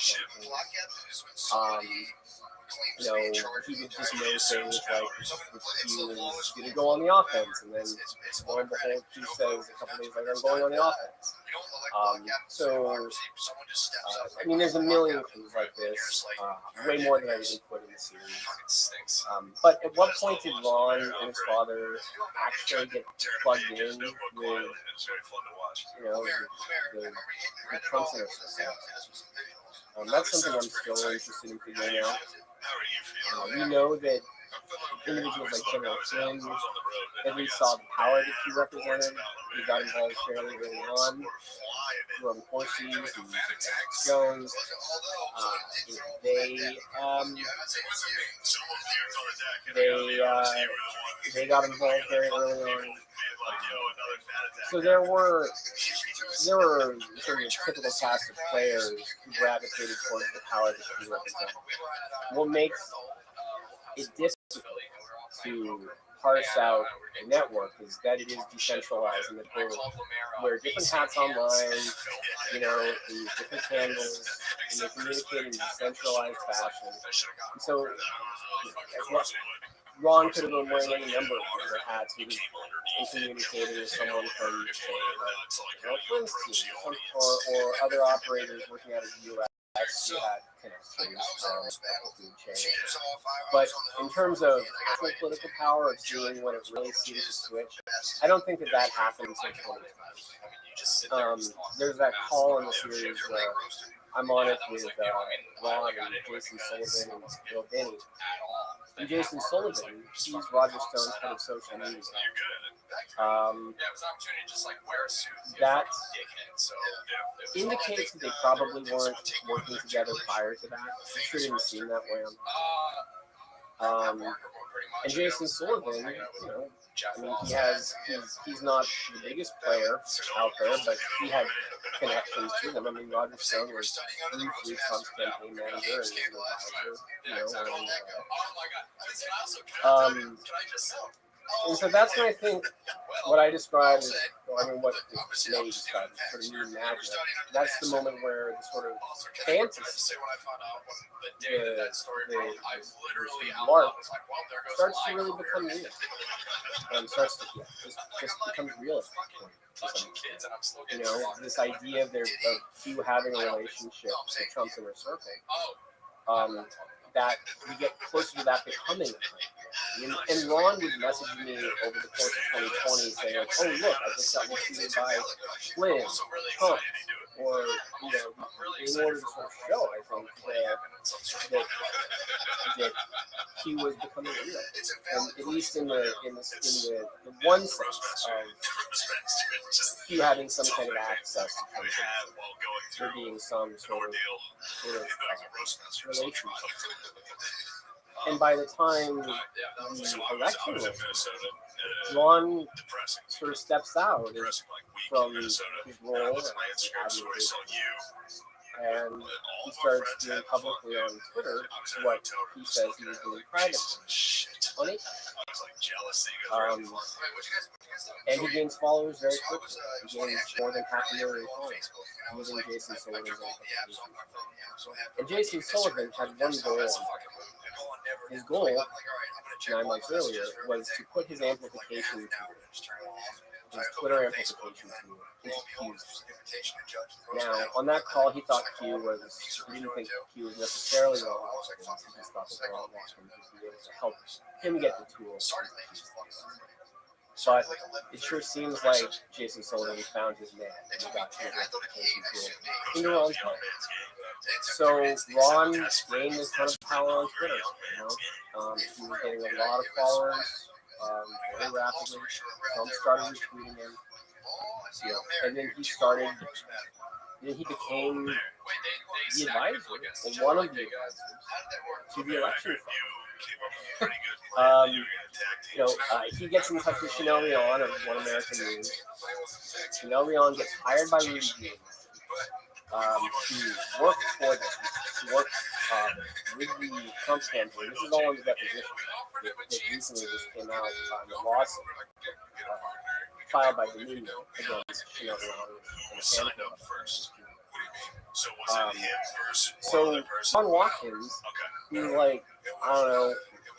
campaign. He would just know things like Q is going to go on the offense, and then lo and behold, Q says a couple days later, I'm going on the offense. I mean, there's a million things like this, way more than I even put in the series. But at what point did Ron and his father actually get plugged in with, the Trump Center system? That's something I'm still interested in figuring out. We know that individuals like General Flynn at least saw the power that he represented. He got involved fairly early on. Rome Horsey and Jones. They got involved very early on. So there were sort of a typical cast of players who gravitated towards the power that he represented. What makes it difficult to parse out a network is that it is decentralized and that they wear different hats online, use different handles, and they communicate in a decentralized fashion. And so Ron could have been wearing any number of different hats. He was communicating with someone from, say, Flint's team, or other operators working out of the U.S. who had connections with food chain. But in terms of actual political power, of seeing when it really seems to switch, I don't think that happened until 2020. There's that call in the series where I'm on it with Ron and Jason Sullivan and Bill Denny. And Jason Sullivan, he's Roger Stone's head of social media. That indicates that they probably weren't working together prior to that. It sure didn't seem that way. And Jason Sullivan, you know, I mean, he's not the biggest player out there, but he had connections to them. I mean, Roger Stone was briefly Trump's campaign manager and advisor, you know, and so that's when I think what I describe as, well, I mean, what May described as sort of new magic. That's the moment where the sort of fantasy, the lark starts to really become real. Starts to just becomes real. You know, this idea of Q having a relationship with Trump's inner circle, that we get closer to that becoming a thing. And Ron would message me over the course of 2020 saying, like, oh, look, I just got retweeted by Flynn, Trump, or, you know, in order to sort of show, I think, that Q was becoming real. And at least in the one sense of Q having some kind of access to something, there being some sort of relationship. And by the time the election was, Ron sort of steps out from his role as advocate, and he starts doing publicly on Twitter what he says he was doing privately on it. And he gains followers very quickly. He gains more than 500,000 followers using Jason Sullivan's application. And Jason Sullivan had one goal. His goal, 9 months earlier, was to put his amplification tool, his Twitter amplification tool, into Q's. Now, on that call, he thought he didn't think Q was necessarily wrong. He just thought that Ron Watkins would be able to help him get the tool. But it sure seems like Jason Sullivan found his man and he got his amplification tool into Ron's hand. So Ron gained a ton of power on Twitter. You know? He was getting a lot of followers very rapidly. Trump started retweeting him. You know, and then he became the advisor, or one of the advisors, to the election fund. You know, he gets in touch with Chanel Leon of One American News. Chanel Leon gets hired by Rudy Giuliani to work for them, to work with the Trump campaign. This is all in the deposition that recently just came out on the lawsuit filed by Dominion against Chanel Leon and a handful of others. So Ron Watkins, who's like, I don't know,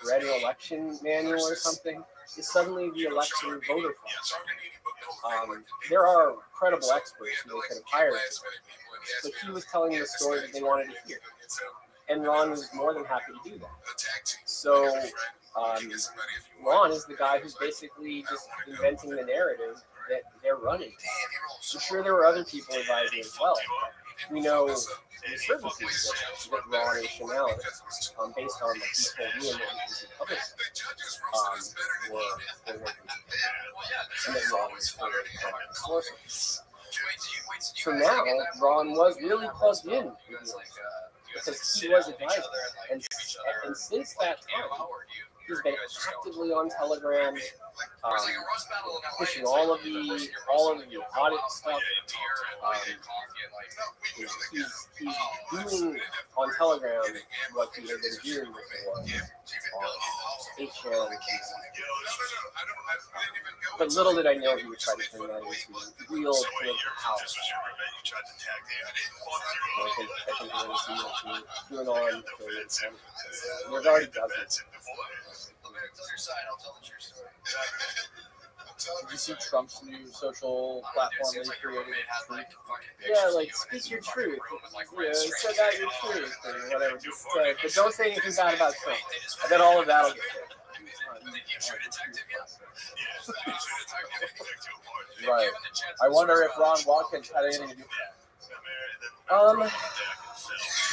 read an election manual or something, is suddenly the election voter fund. There are credible experts who they could have hired, but he was telling the story that they wanted to hear. And Ron was more than happy to do that. So Ron is the guy who's basically just inventing the narrative that they're running. So sure, there were other people advising as well. We know the certainties that Ron and Chanel, based on what he told me and what he was public, were working together. And that Ron was for the sources. So now, Ron was really plugged in because he was advising. And since that time, he's been actively on Telegram, pushing all of the audit stuff. He's doing on Telegram what he had been doing before on 8chan. But little did I know he would try to turn that into real political power. I think we're going to see what he's doing on Twitter. There's already dozens. Did you see Trump's new social platform that he created? Yeah, like, speak your truth. You know, set out your truth or whatever. Just, but don't say anything bad about Trump. I bet all of that will get Right. I wonder if Ron Watkins had anything to do with that.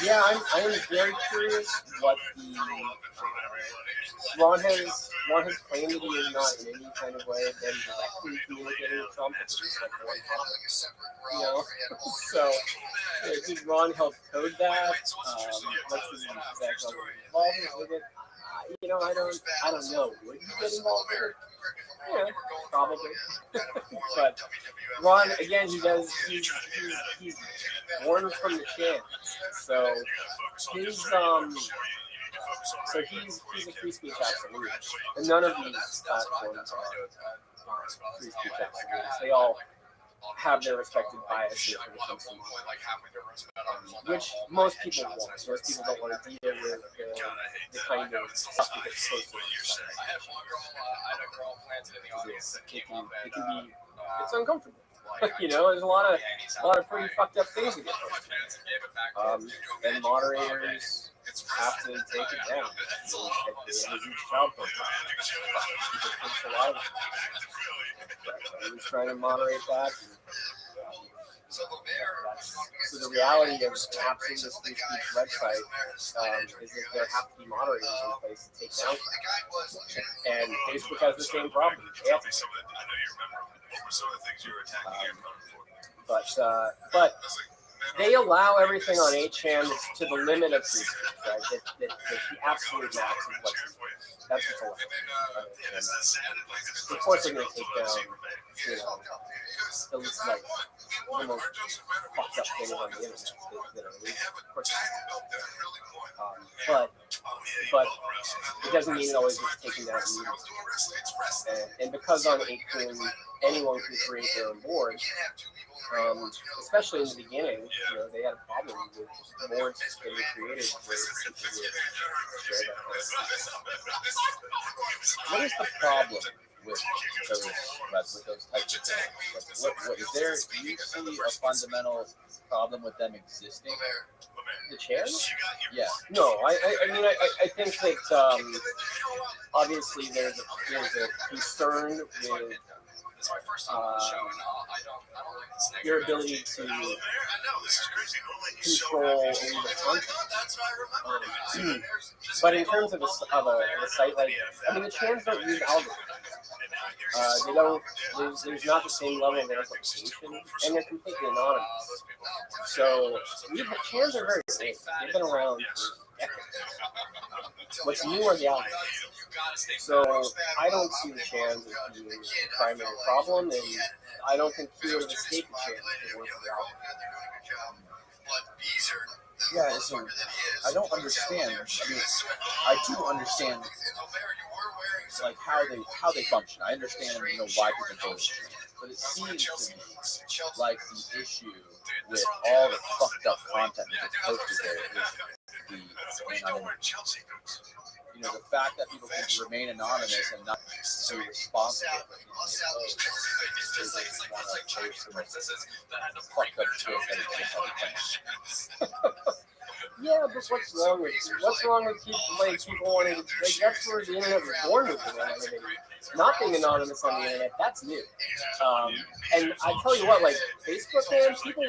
Yeah, I am very curious what the Ron has claimed that he is not in any kind of way been directly communicating with Trump. It's just like one topic, you know. So did Ron help code that? What's his exact involvement with it? I don't know. Would you get involved with it? Yeah, probably. But Ron, again, he's born from the chance. So he's a free speech absolute. And none of these platforms are free speech absolutes. They all have their respective biases when it comes to which most people won't. Most people don't want to deal with the kind of stuff that gets posted. It's uncomfortable. There's a lot of pretty fucked up things that get posted. And moderators have to take it down. They have a huge child profile. People post a lot of it. He's trying to moderate that. So the reality of apps in this free speech website is that there have to be moderators in place to take down. And Facebook has the same problem. But they allow everything on 8chan to the limit of free speech, right? That the absolute max of what's that's what's allowed. Of course, they're going to take down, the most fucked up things on the internet that are illegal. Of course, but it doesn't mean it always gets taken down immediately. And because on 8kun, anyone can create their own board. Especially in the beginning, they had a problem with boards getting created where people would share that. What is the problem with those types of things? What is there? Do you see a fundamental problem with them existing? The chairs? Yeah. No, I think that obviously there's a concern with your ability to control the content. But in terms of a site like, the chans don't use algorithms. There's not the same level of amplification, and they're completely anonymous. So chans are very safe. They've been around for decades. What's new are the algorithms. So I don't see the chans as being the primary problem, and I don't think he would have escaped the chans if it weren't for the algorithm. Yeah, so I don't understand. I do understand like how they function. I understand why people go, but it seems to me like the issue with all the fucked up content that gets posted there is the fact that people can remain anonymous and not be responsible for anything fucked up shit that Yeah, but what's wrong with people wanting to that's where the internet was born with anonymity. Not being anonymous on the internet, that's new. And I tell you what, Facebook, man, people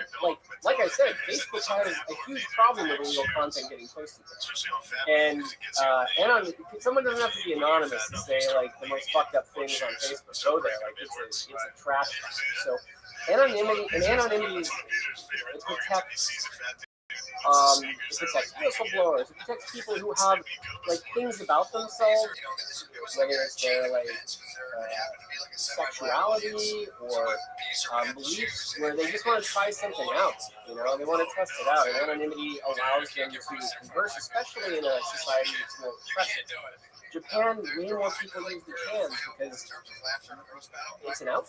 like I said, Facebook has a huge problem with illegal content getting posted there. And someone doesn't have to be anonymous to say the most fucked up things on Facebook. Go there, it's a trash fire. So anonymity it protects whistleblowers. It protects people who have things about themselves, whether it's their sexuality or beliefs, where they just want to try something out. They want to test it out. And anonymity allows them to converse, especially in a society that's more oppressive. Japan, way more people use the chans because it's an outlet,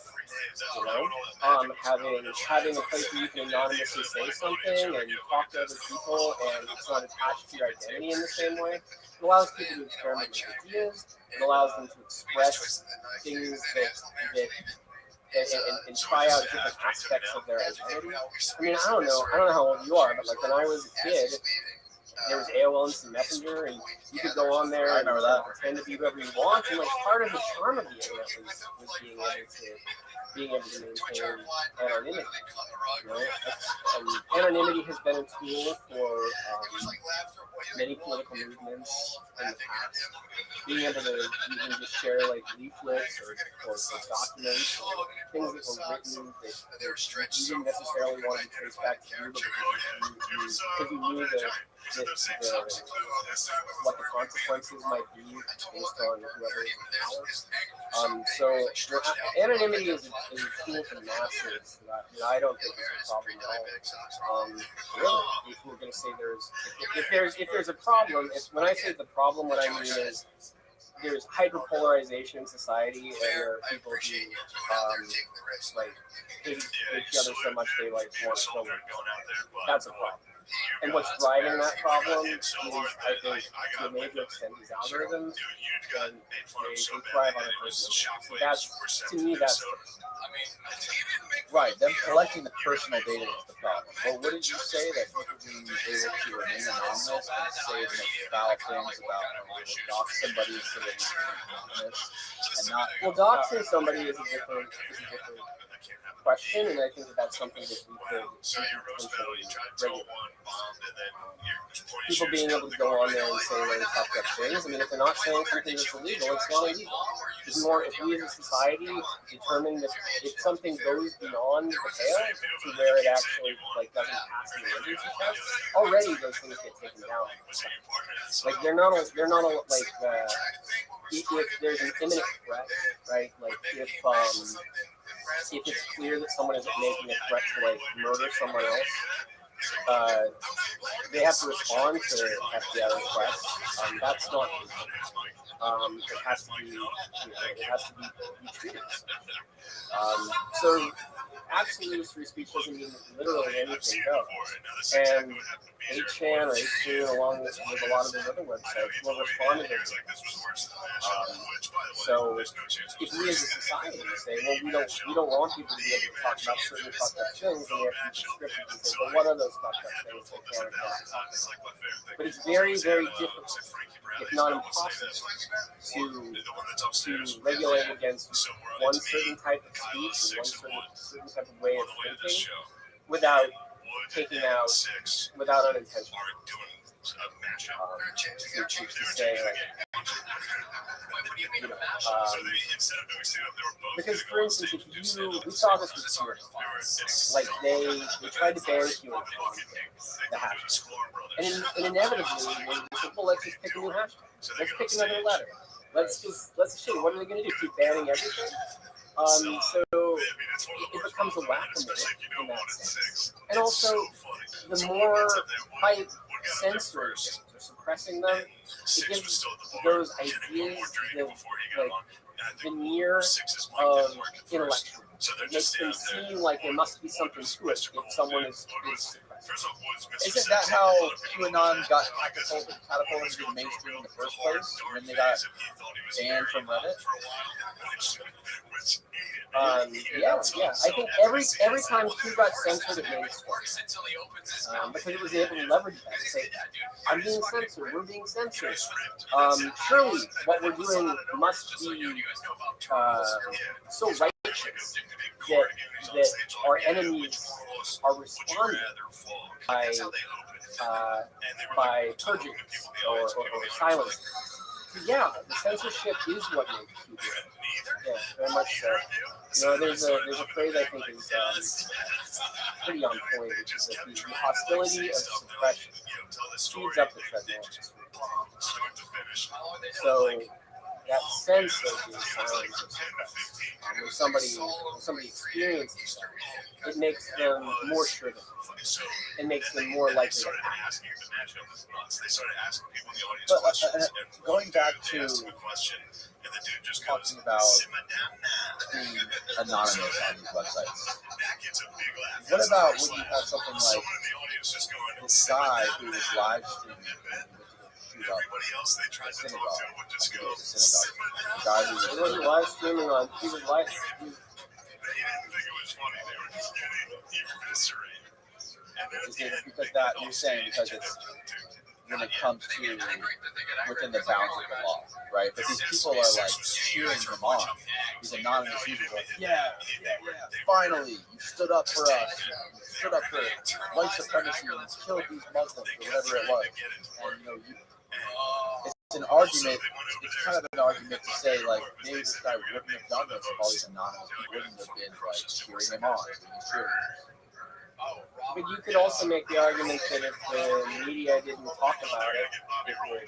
having a place where you can anonymously say something and talk to other people and it's not attached to your identity in the same way. It allows people to experiment with ideas. It allows them to express things and try out different aspects of their identity. I don't know how old you are, but when I was a kid, there was AOL Instant Messenger, and you could go on there and pretend to be whoever you want. And part of the charm of the internet was being able to maintain anonymity. Anonymity has been a tool for many political movements in the past. Being able to even just share leaflets or documents, or things that were written that you didn't necessarily want to be traced back to you, but because you knew what the consequences might be based on whoever is in power. So anonymity is a tool for masses that I don't think is a problem at all. Really, if we're going to say if there's a problem, when I say the problem, what I mean is there's hyperpolarization in society, and there are people who like hate each other so much they like want to kill them. That's a problem. And what's driving that problem is, I think, to a major extent, these algorithms, and they thrive on a personal level. So that's, to me, that's right. Them collecting the personal data is the problem. But what did you say that people being able to remain anonymous and say the most foul things about dox somebody so they can remain anonymous and not? Well, doxing somebody is a different question, and I think that's something that we could regulate. People being able to go on there and say really fucked up things. I mean, if they're not saying something that's illegal, it's not illegal. If we as a society determine that if something goes beyond the pale to where it actually doesn't pass the emergency test, already those things get taken down. Like they're not if there's an imminent threat, right? Like if it's clear that someone is making a threat to murder someone else, they have to respond to FBI requests. That's not legal. It has to be treated. So absolute free speech doesn't mean literally anything goes. And 8chan or 8chan, along with a lot of those other websites, will respond to those. So if we as a society say, well, we don't want people to be able to talk about certain fucked up things, and we have to be prescriptive and say, well, what are those fucked up things they can or cannot talk about? But it's very, very difficult, if not impossible, to regulate against one certain type of speech or one certain type of way of thinking without taking out, without unintentional. To say, because for instance, we saw this with QAnon, like they tried to ban QAnon, the hashtag, and inevitably they said, well, let's just pick a new hashtag, let's pick another letter, let's show what are they going to do, keep banning everything? So it becomes a whack-a-mole in that sense. And also, the more by censoring things or suppressing them, it gives those ideas the veneer of intellectual. It makes them seem like there must be something to it if someone is suppressed. Isn't that how QAnon got catapulted into the mainstream in the first place when they got banned from Reddit? Yeah. I think every time Q got censored, it made it worse. Because it was able to leverage that to say, I'm being censored, we're being censored. Surely what we're doing must be so righteous that our enemies are responding by purging or silencing. Yeah, the censorship is what makes you do it. Yeah, very much so. There's a phrase I think is pretty on point, which is that the hostility of suppression speeds up the treadmill. So that sense of being silenced or suppressed, when somebody experiences that, it makes them more sure that it makes them more likely to act. But going back to talking about being anonymous on these websites, what about when you have something like this guy who was live streaming shoot up a synagogue? I think it was a synagogue. The guy who He wasn't live streaming on. He was live. Because that you're saying because it's when it comes to within the bounds of the law, right? But these people are like cheering him on. These anonymous users are like, yeah, finally, you stood up for us. You stood up for white supremacy and killed these Muslims or whatever it was. And it's an argument. It's kind of an argument to say like maybe this guy wouldn't have done this if all these anonymous people wouldn't have been like cheering him on. But you could also make the argument that if the media didn't talk about it, it would,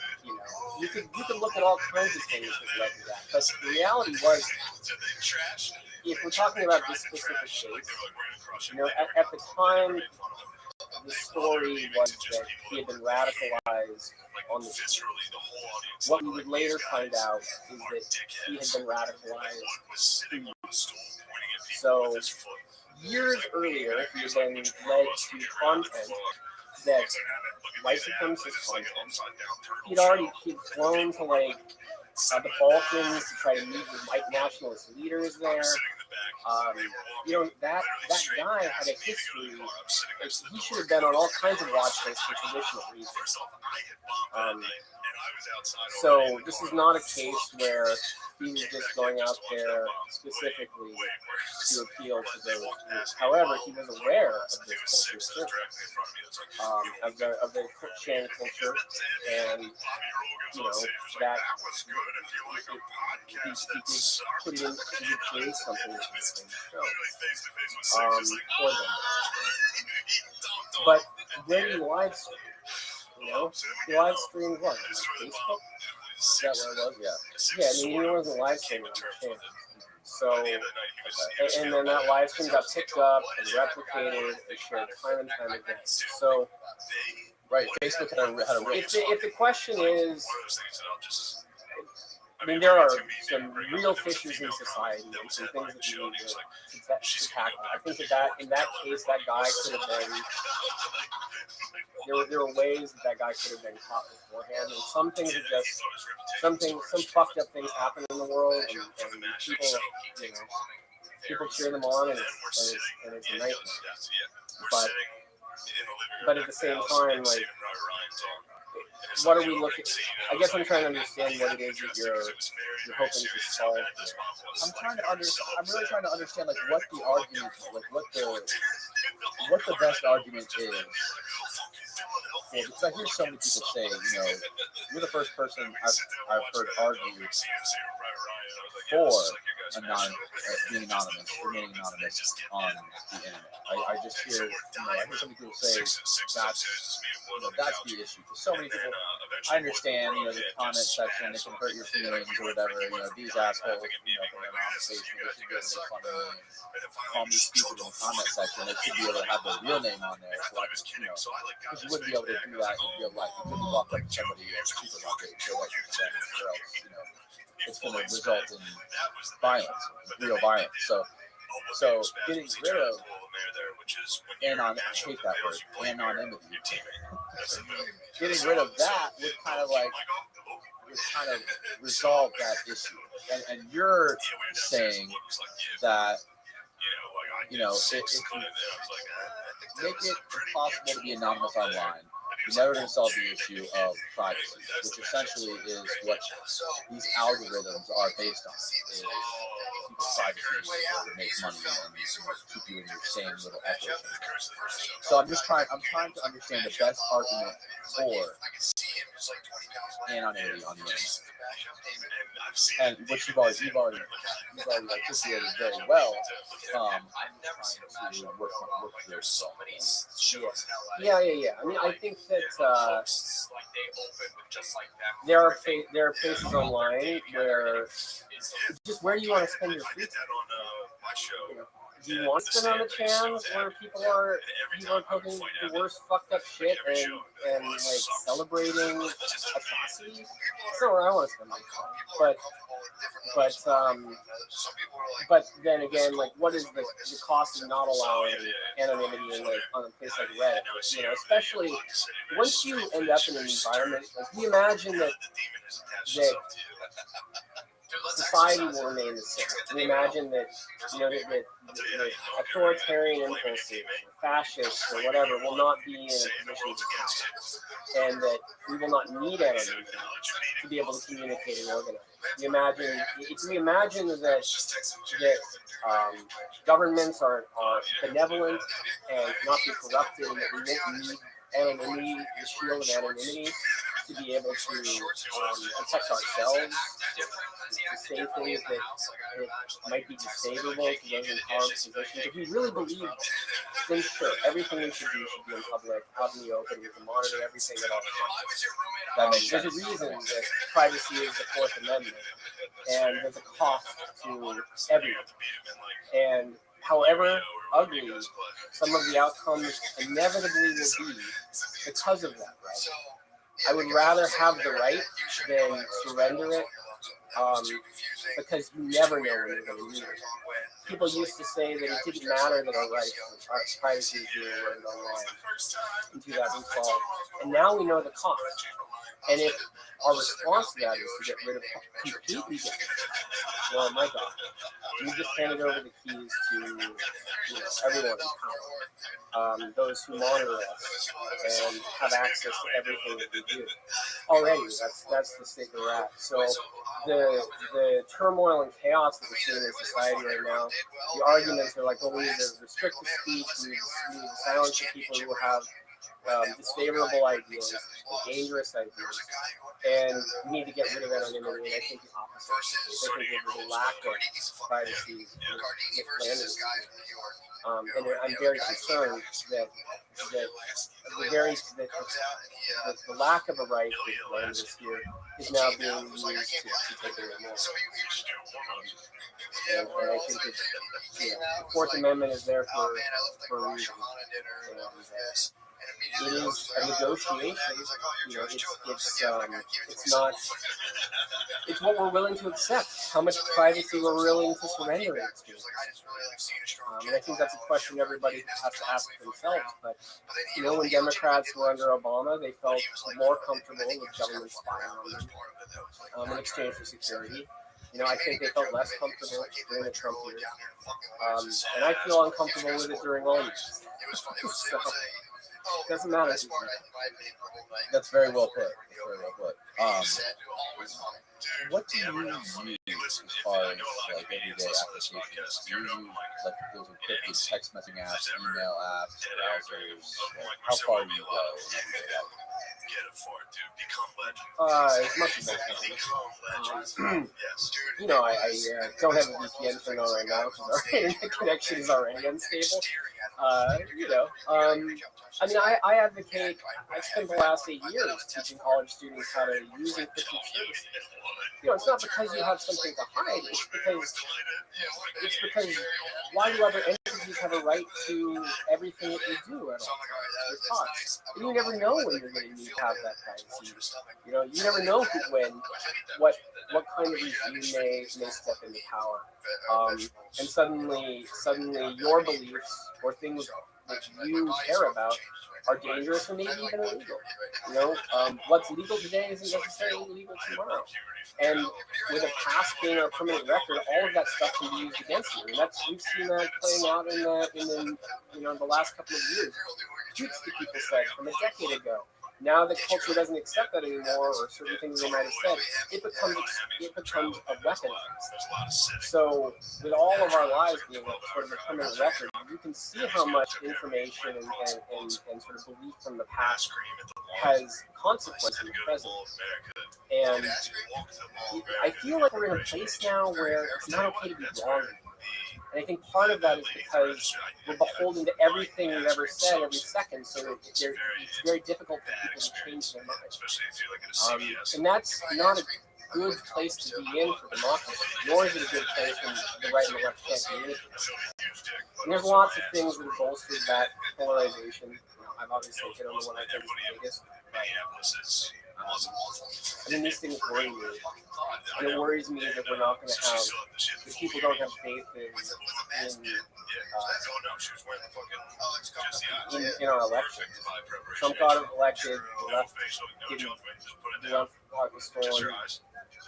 you could look at all kinds of things that led to that. But the reality was, if we're talking about this specific case, at the time, the story was that he had been radicalized on the street. What we would later find out is that he had been radicalized through youth. So years earlier, he had been led to content that white supremacist content. He'd flown to the Balkans to try to meet with white nationalist leaders there. That guy had a history. He should have been on all kinds of watch lists for traditional reasons. So this is not a case where he was just going out there specifically to appeal to those groups. However, he was aware of this culture, of the Shan culture, and that he did create something for them. But where do you live stream? You live stream what? Facebook? Is that where it was? Yeah. Yeah, I mean, it wasn't live streaming on the channel. So, and then that live stream got picked up and replicated and shared time and time again. So, right, Facebook had a if the question is, I mean, there are some real fissures in society and some things that we need to tackle. I think that in that case, that guy could have been. There were ways that guy could have been caught beforehand, and some things are just some fucked up things happen in the world, and people cheer them on, and it's a nightmare. But at the same time, what are we looking? I guess I'm trying to understand what it is that you're hoping to solve. I'm really trying to understand what the argument, what the best argument is. Well, because I hear so many people say, you're the first person I've heard argue for being anonymous, remaining anonymous on the internet. I just hear, I hear so many people say that's the issue. For so many people, I understand, the comment section, it can hurt your feelings or whatever. These assholes, from their conversation, they should be able to make fun of me and call me stupid in the comment section. They should be able to have their real name on there, so I can, because you wouldn't be able to do that in real life. You couldn't walk up to somebody or a supermarket and show that you're them, or else, it's going to result in violence, real violence. So getting rid of I hate that word, anonymity. Getting rid of that would kind of resolve that issue. And you're saying that if you make it impossible to be anonymous online, you're never going to solve the issue of privacy, which essentially is what these algorithms are based on. Is people's privacy to make money and keep you in your same little echo. So I'm trying to understand the best argument for anonymity on the internet. And which you've already articulated very well. I'm trying to work through it. Yeah. I mean, I think that there are places online where where do you want to spend your free time? Do you want to spend on the channels where people are posting the worst fucked up shit and celebrating atrocities? That's not where I want to spend my time. But then again, what is the cost of not allowing anonymity in on a place like Reddit? Especially once you end up in an environment, can you imagine that society will remain the same? Can you imagine that that authoritarian impulses, fascists, or whatever, will not be in a position to power, and that we will not need anonymity to be able to communicate and organize? If we imagine that governments are benevolent and cannot be corrupted, and that we won't need anonymity, the shield of anonymity, to be able to protect ourselves, to say things it might be disfavorable to those in power positions. If we really believe, then sure, everything we should do should be in public, out in the open. We can monitor everything at all times. There's a reason that privacy is the Fourth Amendment, and there's a cost to everyone. And however ugly some of the outcomes inevitably will be because of that right, I would rather have the right than surrender it, because you never know when you're going to need it. People used to say that it didn't matter that our rights, our privacy was being eroded online in 2012, and now we know the cost. And if our response to that is to get rid of completely different, well, my God, we just handed over the keys to everyone in power, those who monitor us and have access to everything that we do. Already, that's the state we're at. So the turmoil and chaos that we're seeing in society right now, the arguments are like, well, we need to restrict the speech, we need to silence the people who have disfavorable ideas, dangerous ideas, and we need to get rid of anonymity. And I think the opposite. I think there's a lack of privacy with landers. And I'm very concerned that the lack of a right with landers here is now being used to take away more. And I think that the Fourth Amendment is there for a reason. And, it is a negotiation. It's not. It's what we're willing to accept. How much privacy we're willing to surrender in exchange. And I think that's a question everybody has to ask themselves. But when Democrats were under Obama, they felt more comfortable with government spying on them in exchange for security. I think they felt less comfortable during the Trump years. And I feel uncomfortable with it during all these. So, it doesn't matter. That's very well put. What do you use as far as everyday applications? Do you use those encrypted text messaging apps, email apps, browsers? How far do you go in everyday life? As much as I can. I don't have a VPN turned on right now because our internet connection is already unstable. I advocate. I spent the last 8 years teaching college students how to use encrypted services. It's not because you have something to hide. It's because why do other entities have a right to everything that you do at all times? Your thoughts. And you never know when you're going to need to have that privacy. You never know what kind of regime may step into power. And suddenly your beliefs or things that you care about are dangerous or maybe even illegal. What's legal today isn't necessarily legal tomorrow. And with a past being a permanent record, all of that stuff can be used against you. And we've seen that playing out in the last couple of years. Tweets that people said from a decade ago. Now that culture doesn't accept that anymore, or certain things they might have said, it becomes a weapon. So, with all of our lives being sort of a permanent record, you can see how much information and sort of belief from the past has consequence in the present. And I feel like we're in a place now where it's not okay to be wrong anymore. And I think part of that is because we're beholden to everything we've ever said every second, so it's very difficult for people to change their mind. And that's not a good place to be in for democracy, nor is it a good place when the right and the left can't communicate. And there's lots of things that have bolstered that polarization. I've obviously hit on the one I think is the biggest. These things worry me. And it worries me that we're not going to have, if people don't have faith in our election. Trump got elected, the left thought it was stolen.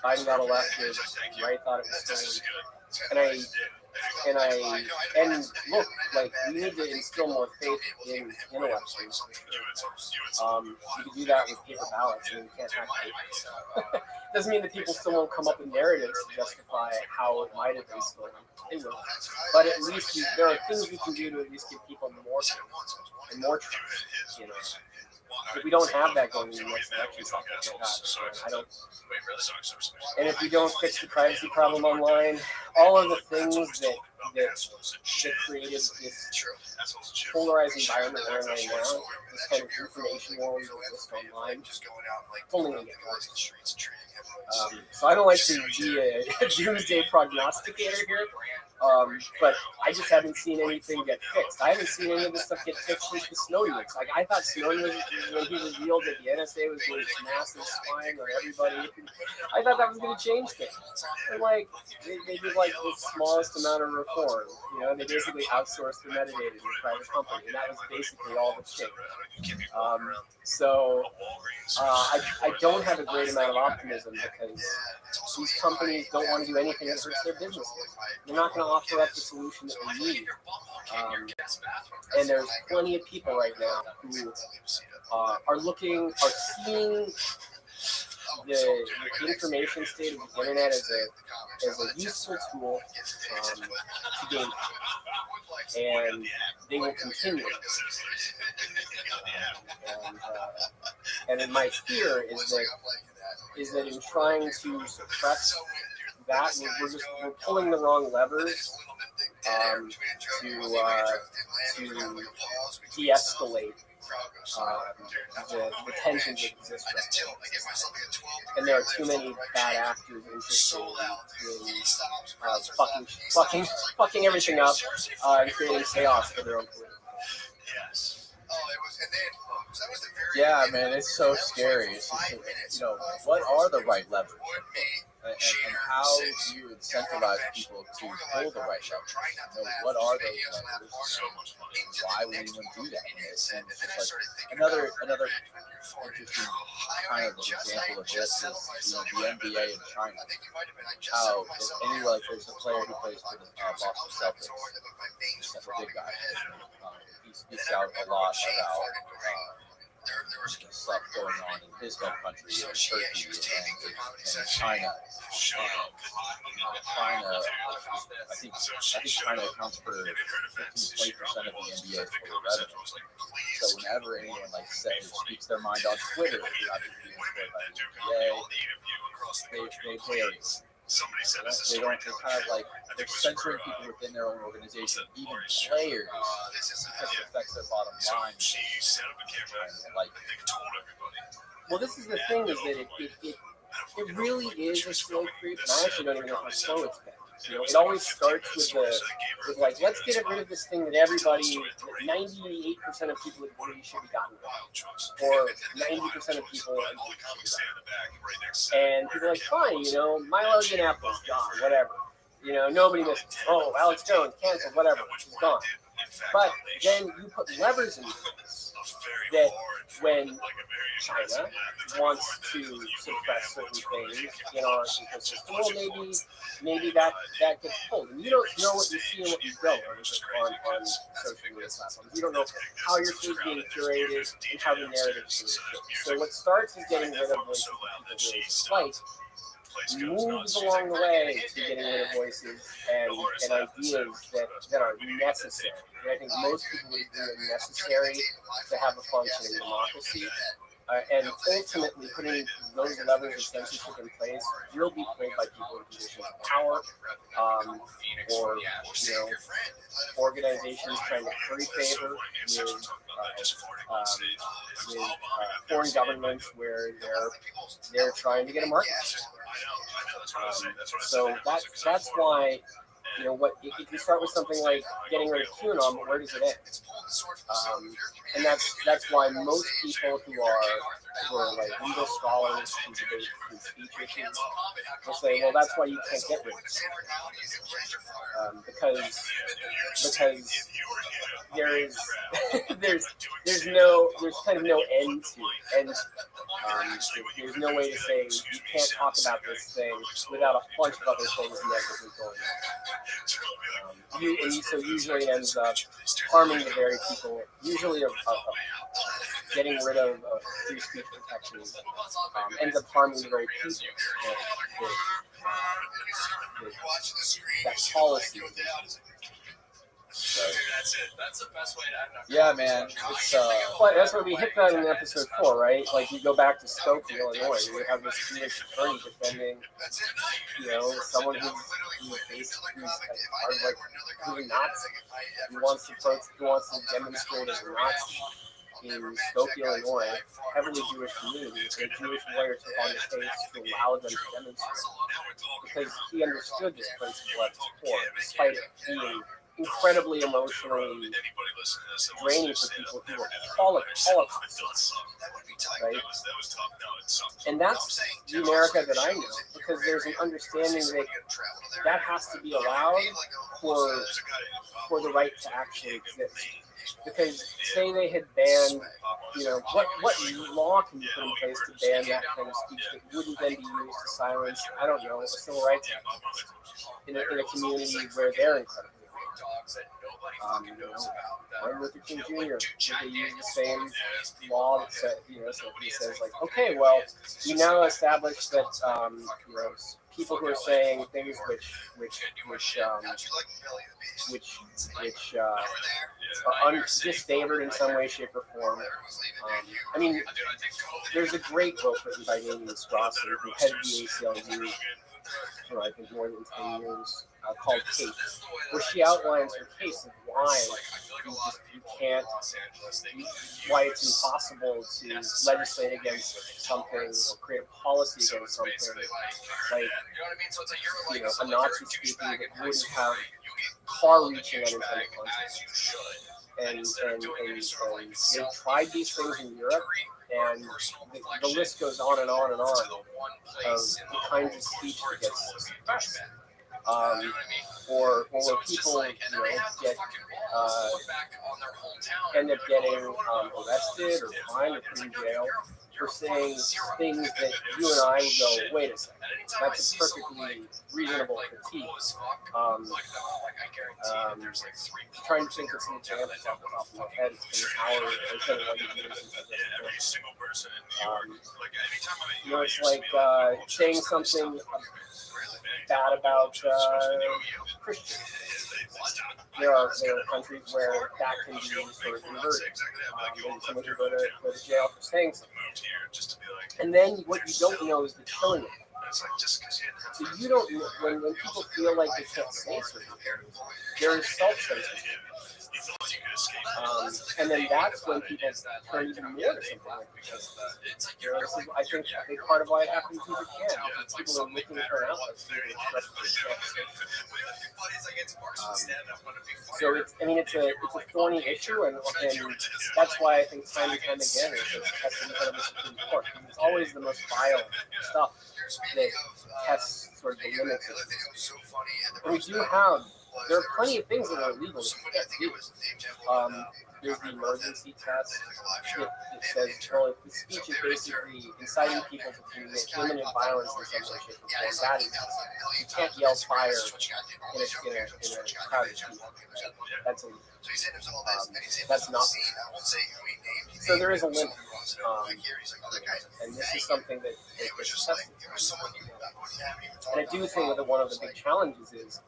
Biden got elected, the right thought it was stolen. And look, we need to instill more faith in elections. You can do that with paper ballots, and you can't have paper. Doesn't mean that people still won't come up with narratives to justify how it might have been stolen. They will. But at least there are things we can do to at least give people more faith and more trust. if we don't have that going into the next election cycle, I don't. And if we don't fix the privacy problem online, all of the things that created this polarized environment we're in right now, this kind of information war we exist online, it's only going to get worse. So I don't like to be a doomsday prognosticator here, but I just haven't seen anything get fixed. I haven't seen any of this stuff get fixed since the Snowden leaks. Like, I thought Snowden was, when he revealed that the NSA was doing massive spying on everybody, I thought that was going to change things. And like, they did like the smallest amount of reform. You know, they basically outsourced the metadata to a private company, and that was basically all the shit. I don't have a great amount of optimism because these companies don't want to do anything that hurts their business. They're not going to offer up the solution that we need. And there's plenty of people right now who are seeing the information state of the internet as a useful tool to gain, and they will continue. And then my fear is that in trying to suppress that, we're pulling the wrong levers to de-escalate the tensions that exist right now. And there are too many bad actors interested in fucking everything up and creating chaos for their own political. Yeah, man, it's so scary. It's just, what are the right levers? And how do you incentivize people to pull the right levers? What are those levers? Why would anyone do that? It's just like another interesting kind of example of this is the NBA in China. How there's a player who plays for the Boston Celtics, the big guy. He speaks out a lot about stuff going on in his home country, in Turkey and China. I think China accounts for 15-20% of the NBA's total revenue. So whenever anyone speaks their mind on Twitter, who happens to be employed by the NBA, they pay. They don't. They're kind of they're censoring people within their own organization, even players, because it affects their bottom line. Well, this is the thing: is that it really is a slow creep. And I actually don't even know how slow it's been. It always starts with let's get rid of this thing that 98% of people agree should be gotten rid of, or 90% of people agree should be gotten rid of. And people are like, fine, Milo Yiannopoulos gone, whatever. Nobody misses. Oh, Alex Jones canceled, whatever, he's gone. But then you put levers in place that when China wants to suppress certain things in our ecosystem, well, maybe that gets pulled. And you don't know what you see and what you don't on social media platforms. You don't know how your feed being curated and how the narrative is being shaped. So what starts is getting rid of voices that people really dislike, moves along the way to getting rid of voices and ideas that are necessary. I think most people would agree are necessary to have a functioning democracy. And ultimately, putting those levers of censorship in place will be pulled by people in positions of power, or organizations trying to curry favor with foreign governments where they're trying to get a market. So that's why. You can start with something like getting rid of QAnon, but where does it end? And that's why most people who are legal scholars who debate free speech issues will say, well, that's why you can't get rid of it. Because there's kind of no end to it. And there's no way to say you can't talk about this thing without a bunch of other things negatively going on. So usually ends up harming the very people, usually getting rid of free speech protections, ends up harming the very people that policy. So Yeah, man. It's But that's what we hit that in episode 4, right? Like, you go back to Skokie, Illinois, where you have this Jewish attorney defending, someone who's basically who's a Nazi. He wants to demonstrate as a Nazi in Skokie, Illinois, heavily Jewish community. A Jewish lawyer took on the case to allow them to demonstrate because he understood this principle at its core, despite it being incredibly emotionally draining for people who are Holocaust, right? And that's the America that I know, because there's an understanding that has to be allowed for the right to actually exist. Because say they had banned, what law can you put in place to ban that kind of speech that wouldn't then be used to silence, I don't know, a civil rights activist in a community where they're incredibly Martin Luther King Jr. They use the same law that says, so he says like, okay, well, we now established that people who are saying things which are disfavored in some way, shape, or form. I mean, there's a great book written by Amy Strauss, who headed the ACLU for I think more than 10 years, called Case, where she outlines her case of why you can't, why it's impossible to legislate against something or create a policy against something like, a Nazi speaking that wouldn't have far-reaching unintended consequences. And they tried these things in Europe, and the list goes on and on and on of the kinds of speech that gets suppressed. Or where people, get end up getting arrested or fined or put in jail for saying things that you and I would go, wait a second, that's a perfectly reasonable critique. Trying to think of some examples off the top of my head. It's been an hour. It's been 1 year since I've done it. It's like saying something bad about Christians. There are countries where that can be sort of inverted. And someone can go to jail for saying something. And then what you don't know is the killing of it. So you don't know, when people feel like they can't say certain things, there is self-censorship. And then that's when people turn even more to something like this. I think part of why it happens is because people are looking for an outlet to express themselves. So it's a thorny issue, and that's why I think time and time again it's tested in front of the Supreme Court. It's always the most vile stuff that tests sort of the limits of it. And we do have. There are plenty of things that are illegal. There's the emergency test that says, well, if the speech is basically inciting people to commit imminent violence in some way, shape, or form, that is, you can't yell fire in a crowded street. That's illegal. That's not. So there is a limit. And this is something that gets tested. And I do think that one of the big challenges is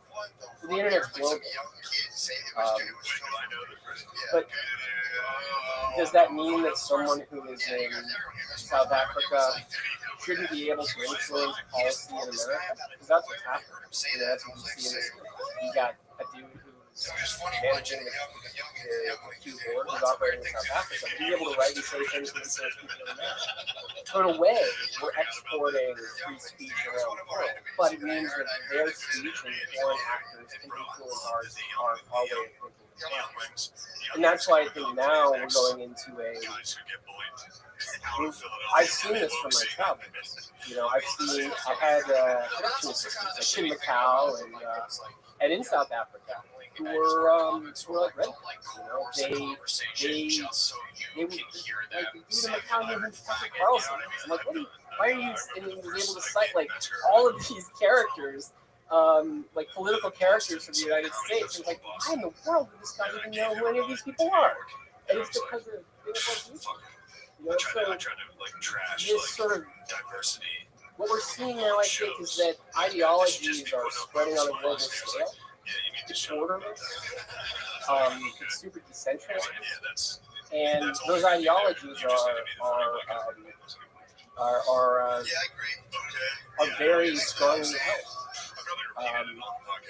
the internet's global. But does that mean that someone who is in South Africa shouldn't be able to influence policy in America? Because that's what's happening. That's what you see in this. You got a dude who's managing the Q board, who's operating in South Africa, to be able to write and say things that influence people in America. So in a way, we're exporting free speech around the world, but it means that their speech and foreign actors can influence our way of thinking. And that's why I think now we're going into I've seen this from my childhood. I've had production assistants like Tim McCow and in South Africa who were like red. They would like the dude in McCow who Tucker Carlson. I'm like, why are you? And he was able to cite like all of these characters. Like political characters from the United States, and like, why in the world would this guy even know who any of these people are? And it's because of this sort of diversity. What we're seeing now, I think, is that ideologies are spreading on a global scale, it's orderless. It's super decentralized, and those ideologies are very strongly held.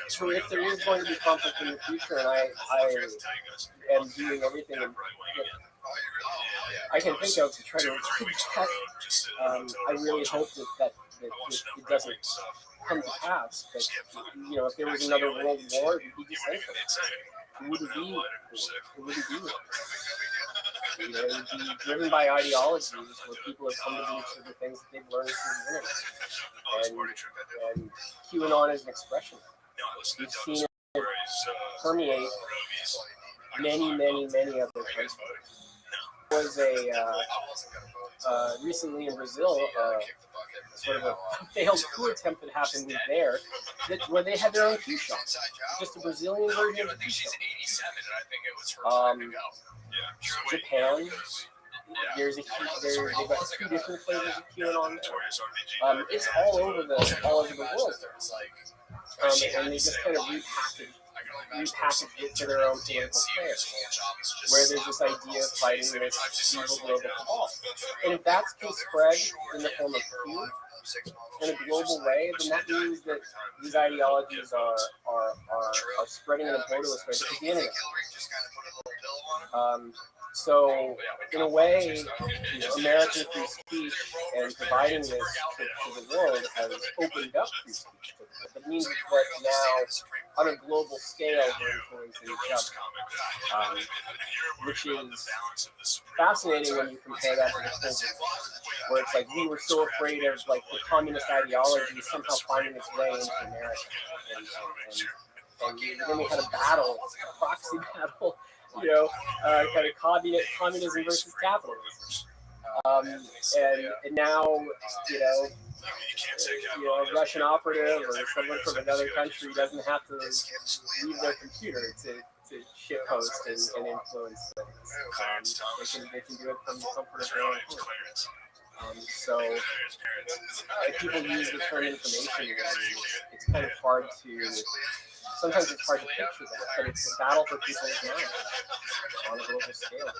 So if there is going to be conflict in the future, and I am doing everything that I can think of to try to avoid that, I really hope that it doesn't come to pass. But if there was another world war, it would be decentralized. It wouldn't be. It wouldn't be. It would be driven by ideologies where people have come to believe certain things that they've learned through the internet. And QAnon is an expression. We've seen it permeate many other countries. There was recently in Brazil, sort of a failed coup attempt that happened there, where they had their own Q shop, just a Brazilian version of the Q shop. Japan, they've got 2 different flavors of QAnon there. It's all over the world, and they just kind of repackaged it to their own political players, where there's this idea of fighting this evil global cabal. And if that can spread in the form of food in a global way, then that means that these ideologies are spreading in a borderless way because of the internet. So, in a way, American free speech and providing this to the world has opened up free speech. It means that now, on a global scale, we're influencing each other, which is fascinating when you compare that to the Cold War, where it's like we were so afraid of like the communist ideology somehow finding its way into America, and then we had a battle, a proxy battle. Kind of communism versus capitalism, and now, a Russian operative or someone from another country doesn't have to leave their computer to shitpost and influence things. They can do it from the comfort of their own home. So people use the term information, it's kind of hard to. Sometimes it's hard to picture that, but it's a battle for people's minds on a global scale.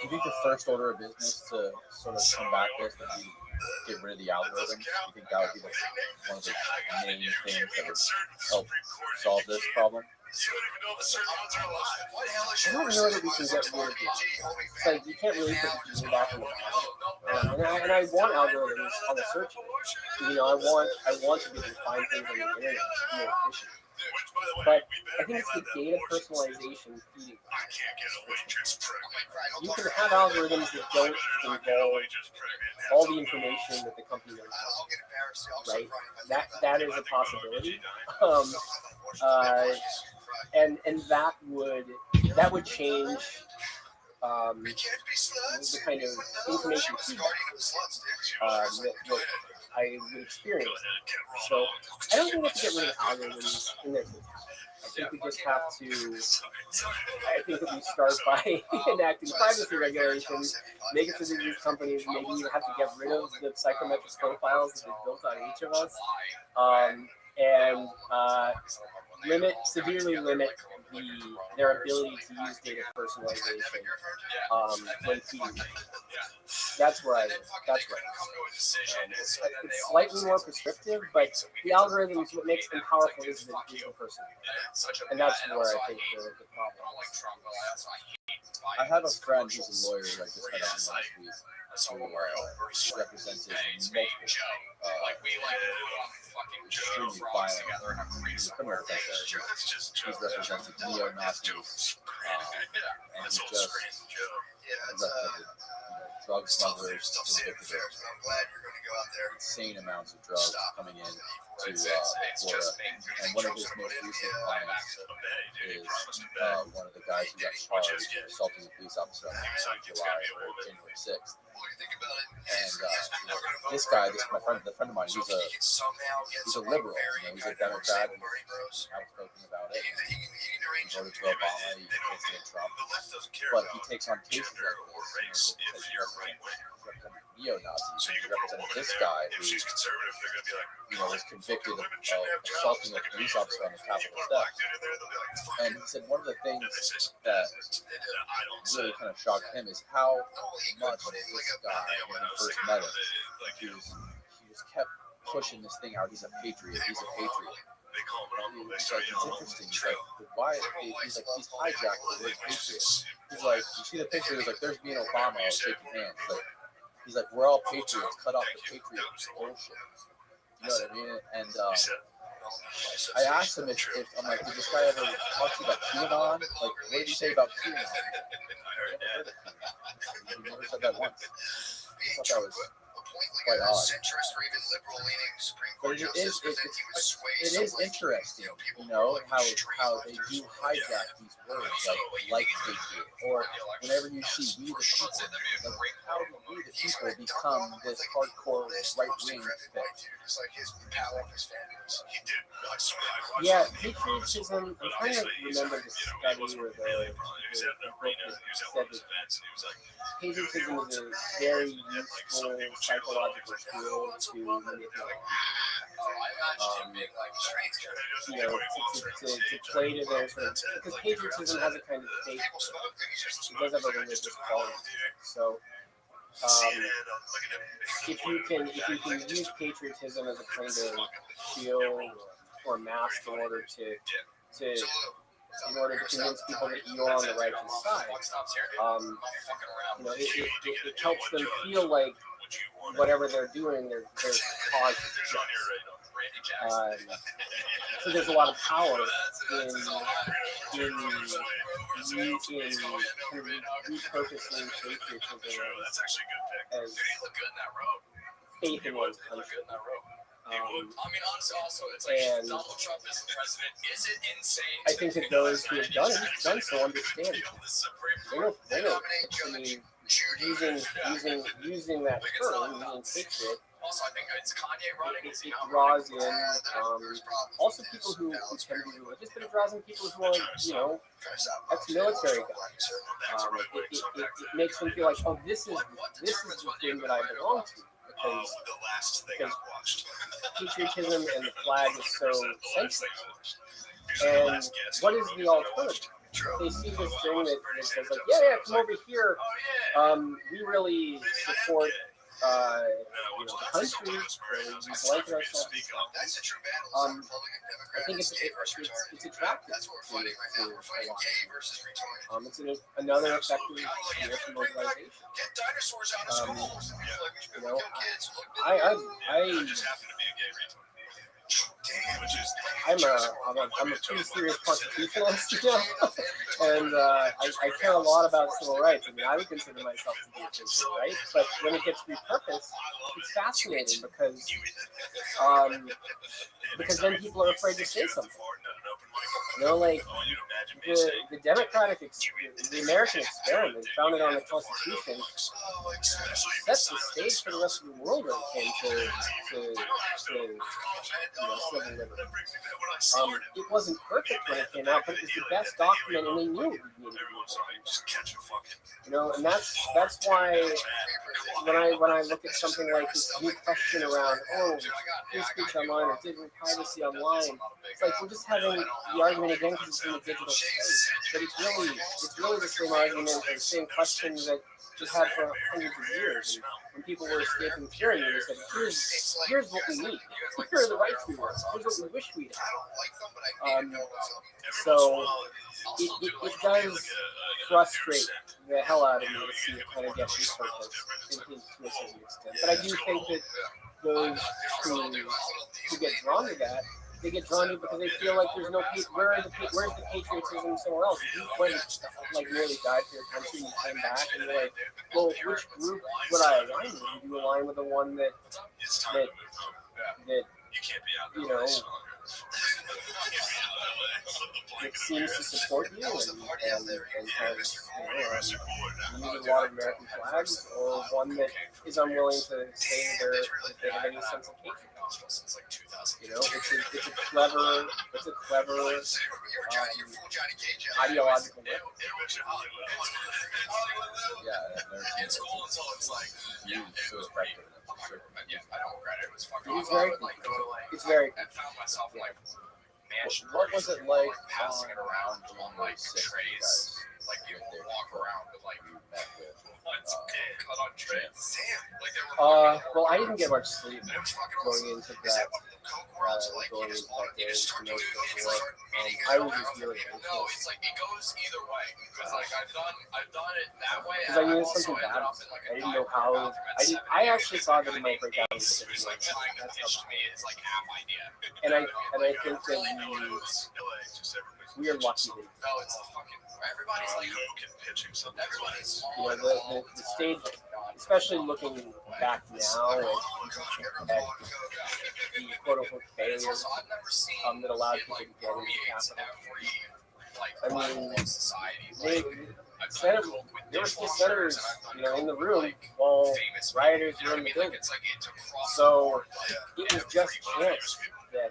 Do you think the first order of business to sort of combat this would be get rid of the algorithms? Do you think that would be one of the main things that would help solve this problem? I don't know that we can get rid of it. It's like you can't really put the genie back in the bottle. And I want algorithms on the search engine. I want to be able to find things on the internet more efficient. But I think it's the data personalization feeding. You can have algorithms that don't involve all the information that the company knows, right? That is a possibility. And that would change the kind of information feedback that I would experience. So I don't think we have to get rid of algorithms in their totality. I think we just have to. I think that we start by enacting privacy regulations, make it so that these companies maybe you have to get rid of the psychometric profiles that they've built on each of us, and severely limit their ability to use data personalization when feeding. That's where I live. That's where it's slightly more prescriptive, but the algorithms, what makes them powerful is the person. And that's where I think the problem is. I have a friend who's a lawyer who I just had on last week who represented multiple extremely violent criminal offenders. He's represented neo-Nazis, and he just represented drug smugglers, convicted of insane amounts of drugs coming in to Florida. And one of his most recent clients is one of the guys who got charged for assaulting a police officer on July or January 6th. And this guy, my friend, the friend of mine, he's a liberal. He's a Democrat, and outspoken about it. He voted for Obama. He voted for Trump. But he takes on cases like this because he represents neo-Nazis. He represented this guy who, was convicted of assaulting a police officer on the Capitol steps. And he said one of the things that really kind of shocked him is how much this guy, when he first met him, he just kept pushing this thing out. He's a patriot. He's a patriot. It's interesting. He's like, why? He's hijacked the word patriot. He's like, you see the picture? He's like, there's me and Obama all shaking hands. He's like, we're all patriots. Cut off the patriot bullshit. You know what I mean? And I asked him if I'm like, did this guy ever talk to you about QAnon? Like, what did he say about QAnon? He never said that once. I thought that was quite odd. But it is interesting, how they do hijack these words like patriot, or whenever you see we the people, how do we the people become this hardcore right wing thing? Yeah, patriotism. I'm trying to remember the study or the book that said that patriotism is a very useful psychological tool to manipulate. To play to their sort of, because patriotism has a kind of faith. It does have a religious quality. So, if you can use patriotism as a kind of shield or mask in order to convince people that you're on the righteous side, it helps them feel like whatever they're doing, their cause is just. So there's a lot of power in repurposing patriotism as faith in one's country. And I think that those who have done so understand it. They know. I mean, using that term, using patriot, it draws in also people who tend to be religious, but it draws in people who are, ex-military guys. It makes them feel like, oh, this is the thing that I belong to, because patriotism and the flag is so central. And what is the alternative? They see this thing that says like, yeah, come over here. We really support the country. We like it ourselves. I think it's attractive to a lot of people. It's another effective mobilization. I'm a pretty serious constitutionalist, and I care a lot about civil rights. I mean, I would consider myself to be a patriot, right? But when it gets repurposed, it's fascinating because then people are afraid to say something. Like the democratic, the American experiment founded on the Constitution sets the stage for the rest of the world when it came to civil liberty. It wasn't perfect when it came out, but it was the best document, and they knew it would be and that's why when I look at something like this new question around free speech online or digital privacy online, it's like we're just having the argument again because it's in the digital space, but it's really the same argument or the same question that we've had for hundreds of years. And when people were escaping tyranny, they said, here's what we need. Here are the rights we want. Here's what we wish we'd had. So it does frustrate the hell out of me to see it kind of get repurposed to a certain extent. But I do think that those who get drawn to that, they get drawn to it because they feel like there's no where's the patriotism somewhere else? If you went nearly died for your country and you came back and you're like, well, which group would I align with? Would you align with the one that it seems to support you and has a lot of American flags, or one that is unwilling to say that they have any sense of patriotism? hospital since like 2000. You know, it's a clever ideological way. Yeah, It's cool until it's like, it was effective. yeah, I don't regret it. It was fucking It's awesome. very I would like go to like, It's very I found myself in, like mansion What was parties it where, like passing it around on on like January 6th, trays, guys? like people would walk around with like Met with, cut on trays. Damn, like they were Well, I didn't get much sleep and it was fucking going awesome. into Is that. that one of the coke worlds? Like you Going just into want that you day, just start doing it. It's before, like meeting I it was just around really people. anxious. No, it's like it goes either way. Because like I've done it that way. Because I knew I've also something ended bad. up in, like, I a didn't know dive how. bathroom at I 7 actually thought that it might break down. Ace was like trying to That's pitch how to me his like app idea. And I think that we are lucky that No, it's the fucking everybody's like coke and pitching something. Everybody's the stage, especially looking back now at the quote unquote failure that allowed people to get into capital. I mean, there were still senators, in the room while rioters were in the building. So it was just chance that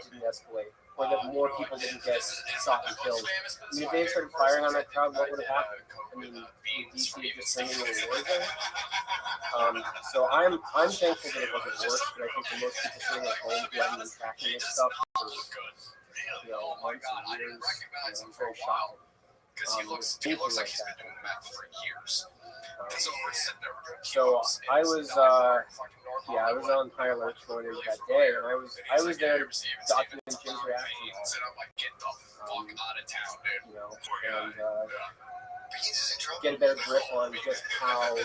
didn't escalate, or that more people didn't get shot and killed. I mean, if they had started firing on that crowd, what would have happened? I mean, would DC just bring in a war zone? So I'm thankful that it wasn't worse, but I think for most people sitting at home who haven't been tracking this stuff for months and years, it's very shocking. Because he looks like he's been doing that for years. So I was on high alert going into that day, and I was there to document Jim's reaction. And get a better grip on just how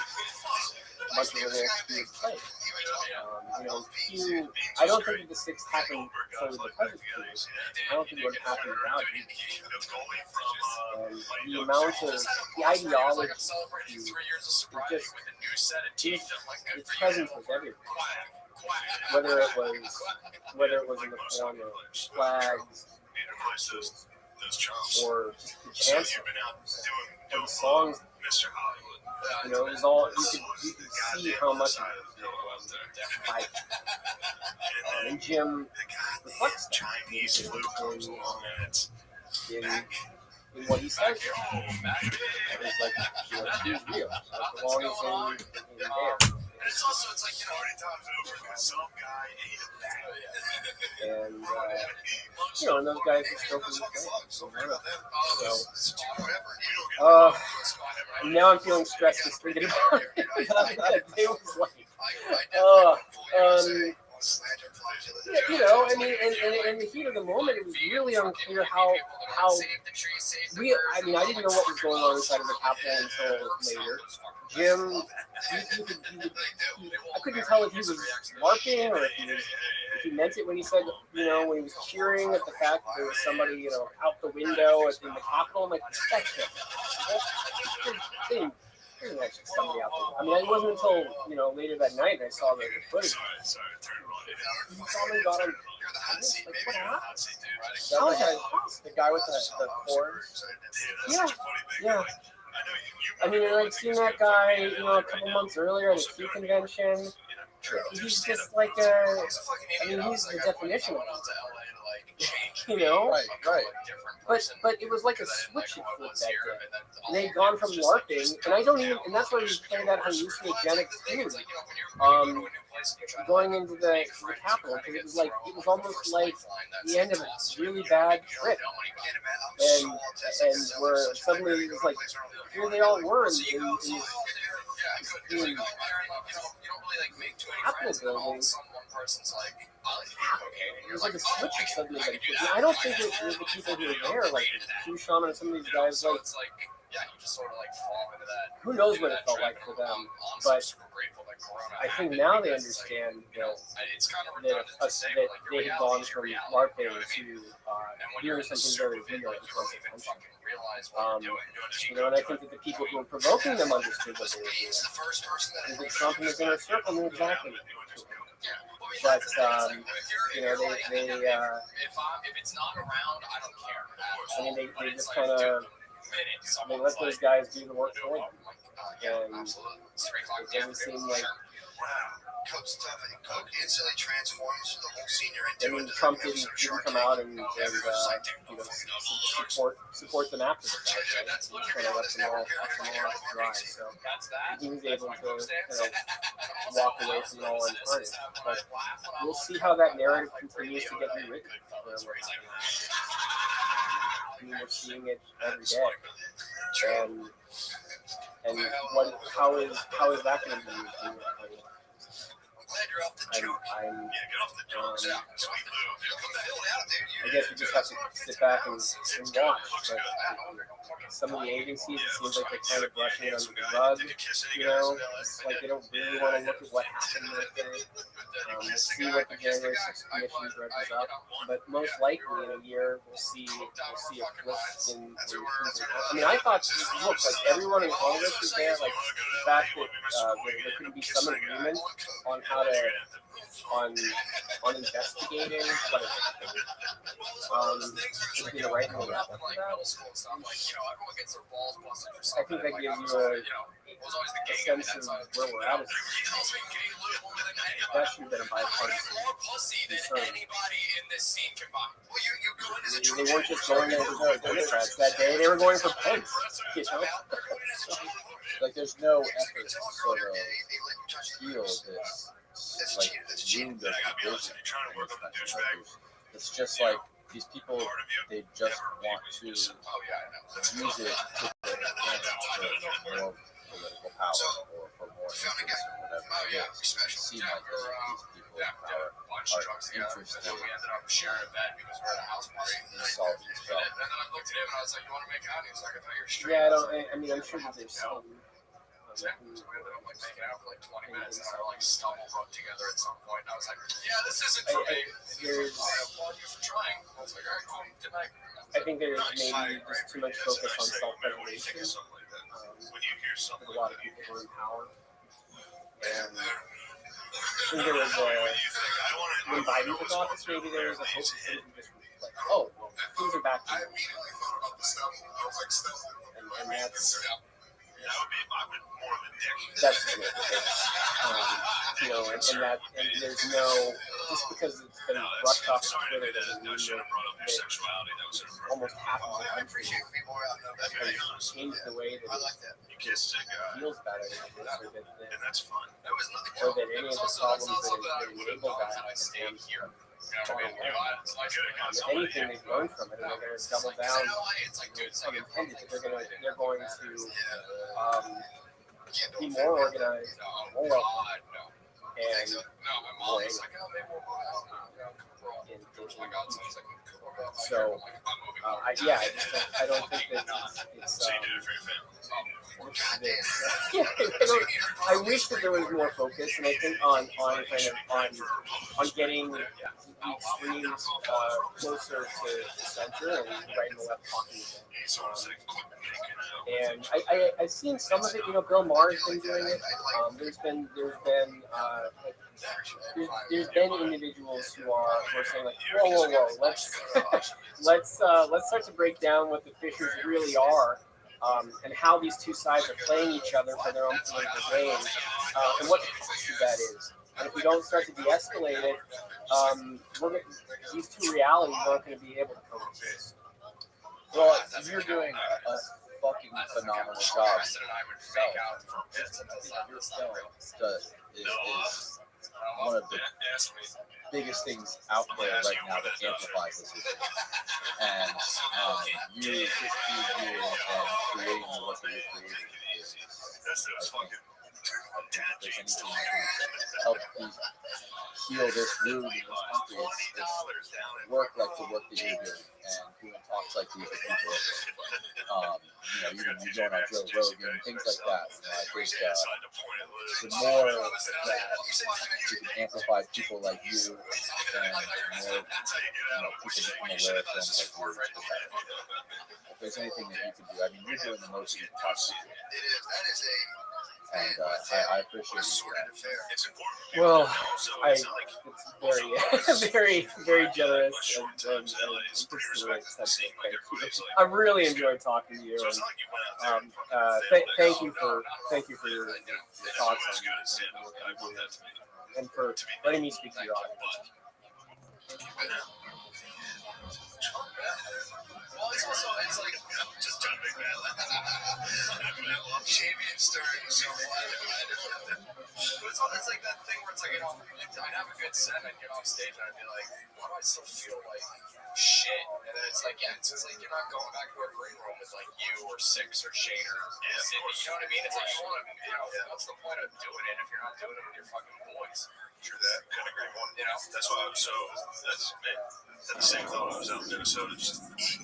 much of a role he was playing. I don't think that the sixth happened solely because of Hughes. I don't think it would have happened without Hughes. And the amount of the ideology, its presence was everywhere. Whether it was in the form of flags, or just the chants, or the songs. It was all you could see how much of it was like. And Jim reflects that in what he says. It's like he's real. As long as in there. And those guys are still from So, now I'm feeling stressed just thinking about it. It was like, in the heat of the moment, it was really unclear how I didn't know what was going on inside of the Capitol until later. Jim, I couldn't tell if he was LARPing or if he meant it when he said, when he was cheering at the fact that there was somebody, out the window in the Capitol. I'm like, that's it. There's actually somebody out there. I mean, it wasn't until, later that night I saw the footage. He probably got him. Like, what happened? The guy with the horns. Yeah. I mean, I'd seen that guy, a couple months earlier at a Q convention. He's just like he's the definition of it. Right. But it was like a switch had flipped that day. And they'd gone from LARPing, and that's why we play that hallucinogenic tune, going into the Capitol, because it was almost like the end of a really bad trip. And where suddenly it was like, here they all were in Capitol building. It was like a switch or something. I don't think it was the people who were there, like Q Shaman and some of these guys, who knows what it felt like for them. But I think now they understand that they had gone from LARPing to hearing something very real and consequential. And I think that the people who were provoking them understood what they were doing. And the Trump and his inner circle knew exactly what they were doing. But they just kind of let those guys do the work for them, and it doesn't seem like Coke instantly transforms the whole senior I into mean, a Trump didn't come out and support them after the fact, right? He kind of left them all dry. So he was able to walk away from it all untarnished. But we'll see how that narrative continues to get rewritten. I mean, we're seeing it every day, and how is that going to be used? I guess we just have to sit back and watch. But some of the agencies, it seems like they're kind of brushing it under the rug. It's like they don't really want to look at what happened that day. We'll see what the January 6th commission dredges up. But most likely in a year, we'll see a flip in I mean, I thought, look, like everyone in Congress was there. Like the fact that there couldn't be some agreement on how to on investigating what happened. Would be the right move. I think that gives you a sense of where we're at. That should have been a bipartisan concern. They weren't just going there for the Democrats that day; they were going for Pence. Like, there's no effort to sort of heal this. Like wound of division. It's just like these people, they just want to use it to their advantage for more political power or for more interest or whatever it is. It seems like these people are interested in solving this problem. Yeah, I mean, I'm sure that there's some. We ended up making out for 20 minutes and our stumble broke together at some point. And I was like, yeah, this isn't for me. I applaud you for trying. I was like, all right, cool. Good night. I think there's maybe just too much focus on self-preservation. With a lot of people who are in power. And I think there was when Biden took office, maybe there was a hope that things were just like, oh, well, things are back to normal. And that's true. And there's no, just because it's been rushed off of Twitter doesn't mean that almost half of the country has changed the way that it feels about it, or that any of the problems that enable that have gone away. If anything, they've learned from it, and they're going to double down. Unintended, they're going to be more organized, more welcome, and more able. So, I don't think that it's I wish that there was more focus, and I think on getting the extremes closer to center and right and the left talking again. And I've seen some of it. Bill Maher's been doing it. There's been individuals who are saying like, whoa, let's start to break down what the fissures really are, and how these two sides are playing each other for their own political gain, and what the cost of that is. And if we don't start to de-escalate it, these two realities aren't going to be able to coexist. Well, you're doing a fucking phenomenal job. Your film is one of the biggest things out there right now that amplifies this issue. And you, 15 years and creating the work that you're creating is, I think if there's anything that can help heal this wound in this country, it's work like the work that you're doing and doing talks like these with people. Even you going on Joe Rogan, things like that. I think the more that you can amplify people like you and more people become aware of films like yours, the better. If there's anything that you can do, I mean, you're doing the most you can possibly do. And I appreciate you. Well, it's very, very generous and I really enjoyed talking to you, and thank you for your thoughts on what you do. and for letting me speak to your audience. Well, it's also, it's like, just trying to make that laugh. I love Jamie and Stern so much. But it's like that thing where it's like, you know, I'd have a good set and I'd get off stage and I'd be like, why do I still feel like shit? And then it's like, yeah, it's just like you're not going back to a green room with like you or Six or Shane or Cindy. You know what I mean? It's like, you want to, you know, what's the point of doing it if you're not doing it with your fucking boys? True that. Couldn't agree more. You know, that's why I was so, had the same thought. I was out in Minnesota just eating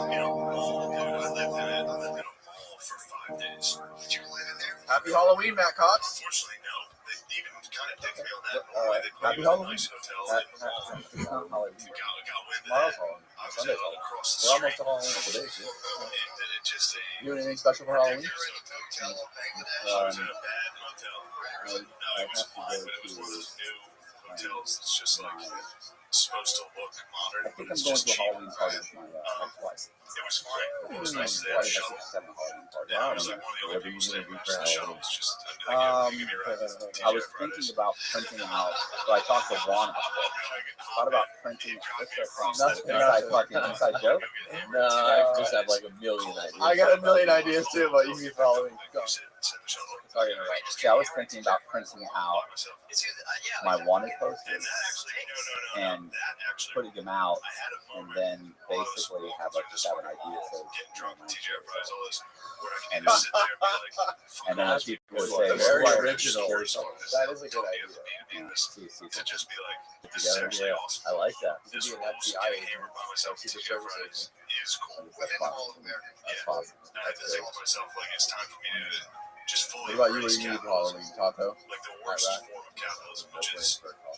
you know, mall, dude. I lived in a mall for 5 days. Did you live in there? Happy Halloween, Matt Cox. Unfortunately, no. They even kind of dicked me on that. They put Happy me in a Halloween. nice hotel in the mall. Halloween. Got wind of Tomorrow's that. Halloween. I was Sunday's out Halloween. across the We're street. almost to Halloween today, too. And it just You doing anything special for Halloween? I was in a bad motel. No, I it was have to fine, go but it was one of to. those new hotels that's just like supposed to look modern, I think but I'm it's going just to a cheap. Halloween party with my ex-wife. It was fine. It was nice. They Like had a shuttle. a 7 Halloween party. And I was like one of the only Whatever people you staying want to do next for to the shuttle. Halloween. It's just, I'd be like, yeah, you give me a ride. I was thinking about printing out. So I talked to Juan about it. Thought about printing. What's that from? Nothing. Inside joke. No, I just have like a million ideas. I got a million ideas too, but you can be following. Go. Sorry to interrupt. Yeah, I was thinking about printing out my wanted posters and putting them out, and then basically have like just have an idea. So, and then as people would say, Very well, original. That is a good idea. yeah, see, To just be like, this is together, actually yeah. awesome. I like that. This Be an rules. FBI Getting agent. hammered by myself at TGI Fridays is cool. That's awesome. That's awesome. I had to think to myself, like, it's time for me to just fully What about you? What embrace do you need for capitalism. Halloween, Taco? Like the worst Right. form of capitalism, which is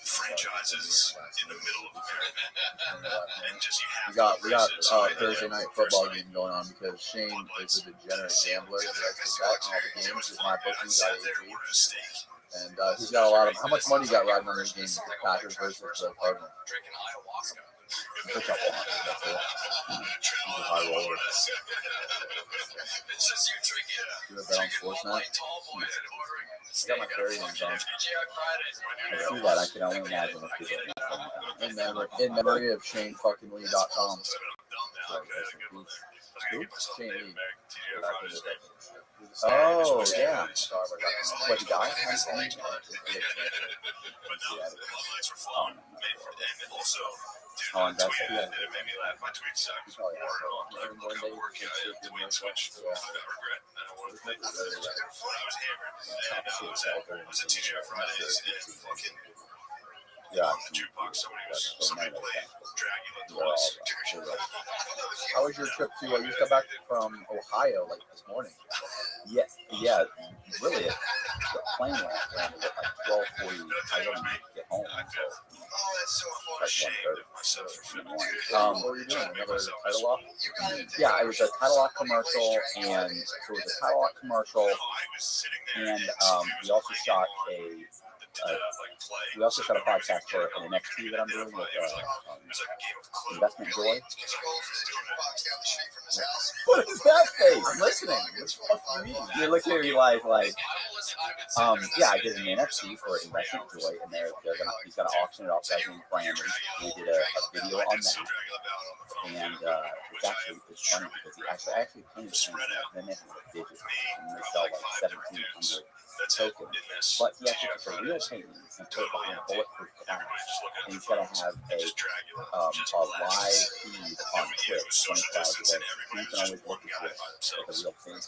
franchises in the middle of America. And just you have We got to embrace it. So I- Thursday night football game going on because Shane is a degenerate gambler. He likes to bet on all the games with Sat there mybookie.ag. and ordered a steak. And he's got a lot of. How much money you got riding on these games? The Packers versus the Cardinals. Drinking ayahuasca. A couple hundred, that's it. He's a high roller. It's just you drinking. You ever bet on sports now? I got my Carrie names on. I see that. I can only imagine if people in memory of ShaneFuckingLee.com. Shane Lee. Oh, yeah. What, he died? Oh, and that's It made me laugh. My tweets suck. probably has Like, look how work tweet switch without regret. When I was hammered, and I was at TGI Fridays, and fucking yeah. on the jukebox, somebody played Dracula twice. How was your trip to? You just got back from Ohio like this morning. Yeah, really. The plane landed at like 12:40. I don't get home until Oh, that's so fun. Ashamed of myself for feeling what were you doing? Another title lock? Yeah, it was a title lock commercial, and so it was a title lock commercial, and we also shot a podcast for an NFT that I'm doing with Investment Joy. What is that face? I'm listening. What the fuck do you mean? You're looking at me like, yeah, I did an NFT for Investment Joy, and he's gonna auction it off as in Brandon. We did a video on that, and it's funny because he actually painted things, and then they have a digit, and they sell like 1,700 tokens. But he actually took a real painting and put it behind a bulletproof glass, and he's gonna have a live feed on Twitch 24 hours a day. You can always look at it like a real thing.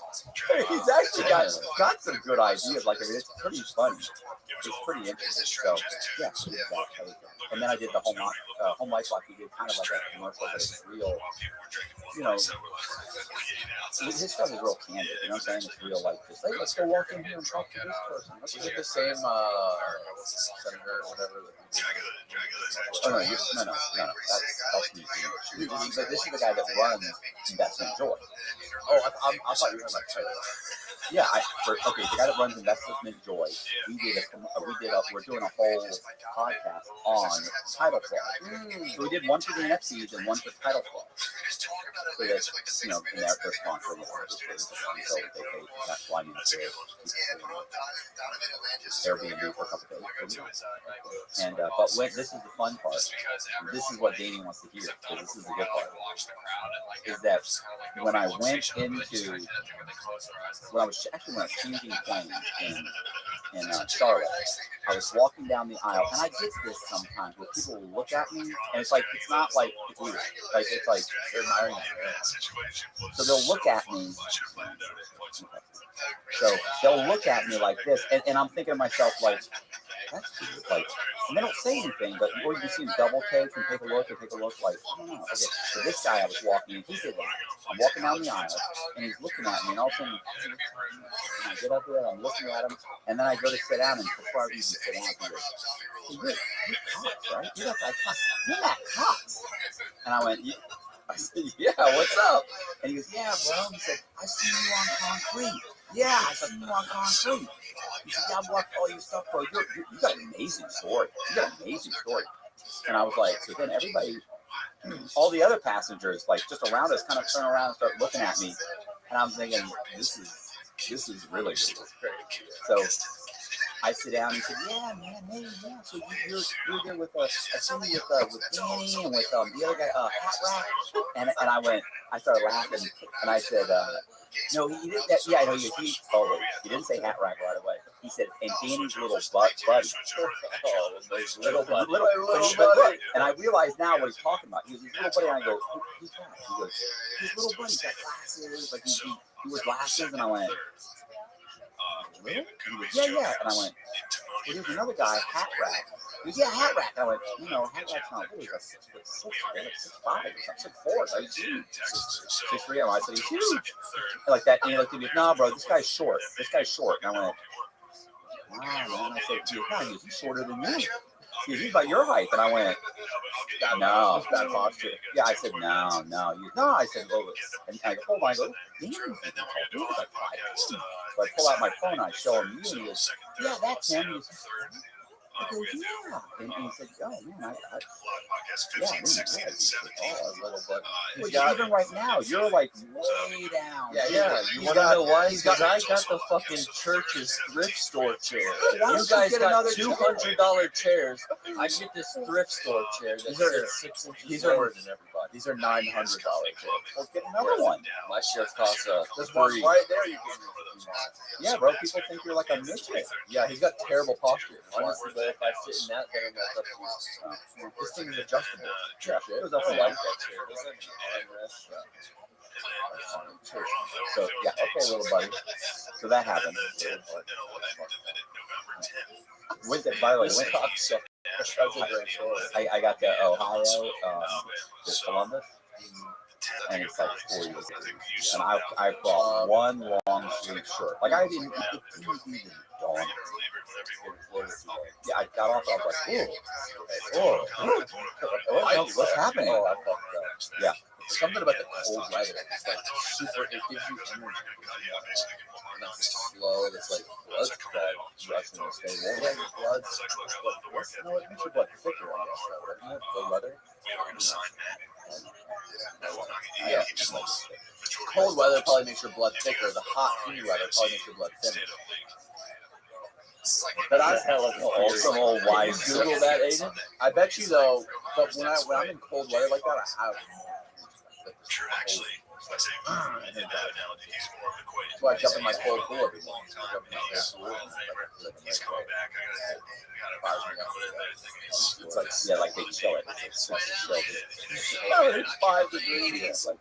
He's actually got some good ideas. Like, I mean, it's pretty funny. It's pretty interesting. So yeah, and then I did the home life lock. We did kind of like a commercial, but it's real. You know, his stuff is real candid. You know what I'm saying? It's real, like, just, hey, let's go walk in here and talk to this person. Is it the same senator or whatever? Oh no, no. That's me. This is the guy that runs Investment Joy. Oh, I thought you were talking about Taylor. Yeah, the guy that runs Investment Joy. We're doing a whole podcast on title fraud. So we did one for the NFTs and one for title fraud. So that's, you know, and they're sponsoring it. So that's why I'm going to Airbnb for a couple days. And but when this is the fun part, this is what Danny wants to hear. So this is the good part. Is that when I went into when I was changing planes in Charlotte, I was walking down the aisle, and I get this sometimes where people will look at me, and it's like it's not like it's weird, like it's like they're admiring me. So they'll look at me. So they'll look at me like this, and I'm thinking to myself like, that's cute, like, and they don't say anything, but or you can see them double take and take a look, like, I don't know. Okay, so this guy I was walking, and he did that. I'm walking down the aisle, and he's looking at me, and all of a sudden, I get up there, I'm looking at him, and then I go to sit down, and before I even sit down, he goes, hey, you're Cox, right? You're that guy Cox. You're that Cox. And I went, yeah. I said, yeah, what's up? And he goes, yeah, bro. He said, I see you on concrete. Yeah, I see you on concrete. He said, yeah, I've watched all your stuff, bro. You got an amazing story. You got an amazing story. And I was like, so then everybody, all the other passengers, like just around us, kind of turn around and start looking at me. And I'm thinking, this is really good. So I sit down and he said, yeah, man, hey, yeah. So you're there with I seen you with Danny and with the other guy, Hat Rack. And I started laughing, and I said, no, he didn't. Yeah, I know he didn't say Hat Rack right away. He said, and Danny's little buddy. Little buddy. And I realized now what he's talking about. He was his little buddy, and I go, who's that? He goes, his little buddy's got glasses. Like he wears glasses, and I went, really? He goes, yeah. And I went, well, there's another guy, Hat Rack. He goes, yeah, Hat Rack. And I went, you know, Hat Rack's not really like 6'6", like 6'5", or 6'4". So he's huge. 6'3". I said, he's huge. Like that. And he looked at me, no, bro, this guy's short. And I went, wow, man. I said, he's shorter than me. He's about your height. And I went, no, it's bad posture. Yeah, I said, no. I said, oh, and I go, hold on. I go, Danny's like 5'8". So I pull out my phone and I show him you, and he goes, yeah, that's him. He goes, I go, yeah. And he said, oh, man, even right now, you're like way down. Yeah. You want to know why? Because I got the fucking church's thrift store chair. You guys got $200 chairs. I get this thrift store chair that's 6 inches lower than everybody. These are $900 chairs. Well, get another one. My chair costs There's one right there. You can. Yeah, bro. People think you're like a midget. Yeah, he's got terrible posture. Honestly, but if I sit in that, then I'm not up to this thing is adjustable. Yeah, it was up to like that chair. So yeah, okay, little buddy. So that happened. By the way, I got to Ohio, to Columbus, and it's like 4 years ago. And I brought one long sleeve shirt. Like I didn't even dawn. Yeah, I got off. I was like, what's happening? Oh, I fucked up. Yeah. Something about the cold weather. It's like super. It gives you energy. It's slow. It's like blood rushing to stay warm. Blood. No, it makes your blood thicker. I guess, doesn't it? The weather. Yeah. Cold weather probably makes your blood thicker. The hot, humid weather probably makes your blood thinner. But I some old wise Google that, Aiden. I bet you though. But when I'm in cold weather like that, I have. Sure, actually, I'd say he's more of an equation. So I jump in my cold pool every morning. He's coming back. I gotta It's like, yeah, like they chill it. It's it's 5 degrees. Like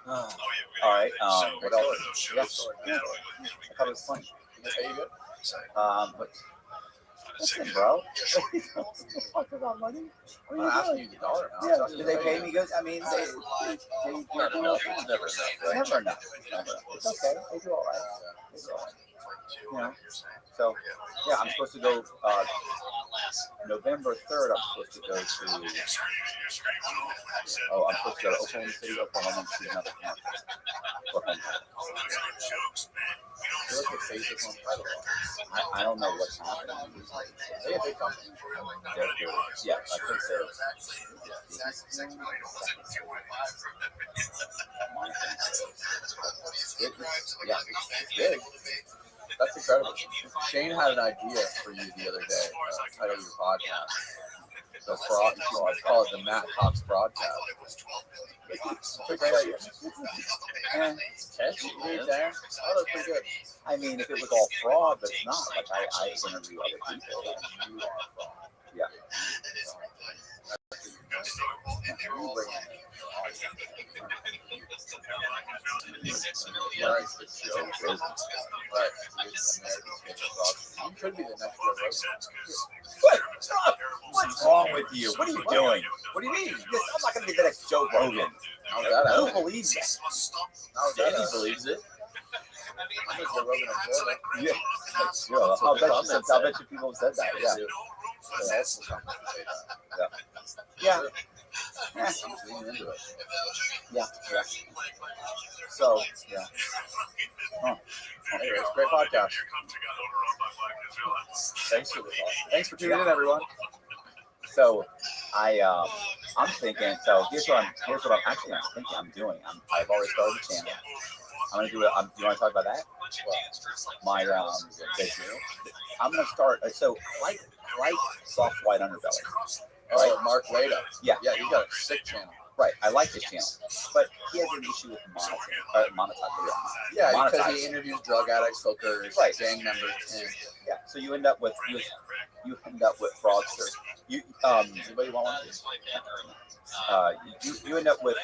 all right. What else? Yeah. I thought it was funny. But listen, bro. Talk about money. I'm not asking you the dollar now. Yeah. Do they pay me good? I mean, they Not enough. It's never enough, right? never enough. It's okay. They do all right. You know. So yeah, I'm supposed to go November 3rd, I'm supposed to go to. I'm supposed to go to Oklahoma City, Oklahoma, to see another commercial. For home. I feel like the face is on title. I don't know what's happening. They a big company. Yeah, I think so. It's big. That's incredible. Shane had an idea for you the other day. Title of your podcast. The fraud. I call it the Matt Cox broadcast. It's a great idea. And It's catchy, man. Oh, that's pretty good. I mean, if it was all fraud, but it's not. Like I interview other people. You are fraud. Yeah. You could be the next Joe What's wrong with you? What are you doing? What do you mean? I'm not going to be the next Joe Rogan. Who believes that? Danny believes it. I'm Joe Rogan of Florida. Yeah. I'll bet you people have said that. Yeah. Yeah. I'm just leaning into it. Yeah. So, yeah. Anyways, great podcast. Thanks for tuning in, everyone. So I'm thinking. So here's what I'm thinking. I'm doing. I've already started the channel. I'm gonna do it. You want to talk about that? My I'm gonna start. So I like soft white underbelly. Right? Mark Leda. Yeah. Yeah, you got a sick channel. Right. I like his channel, but he has an issue with monetization. Yeah, because he interviews drug addicts, hookers, right, gang members, and yeah. So you end up with fraudsters. Anybody want one? You end up with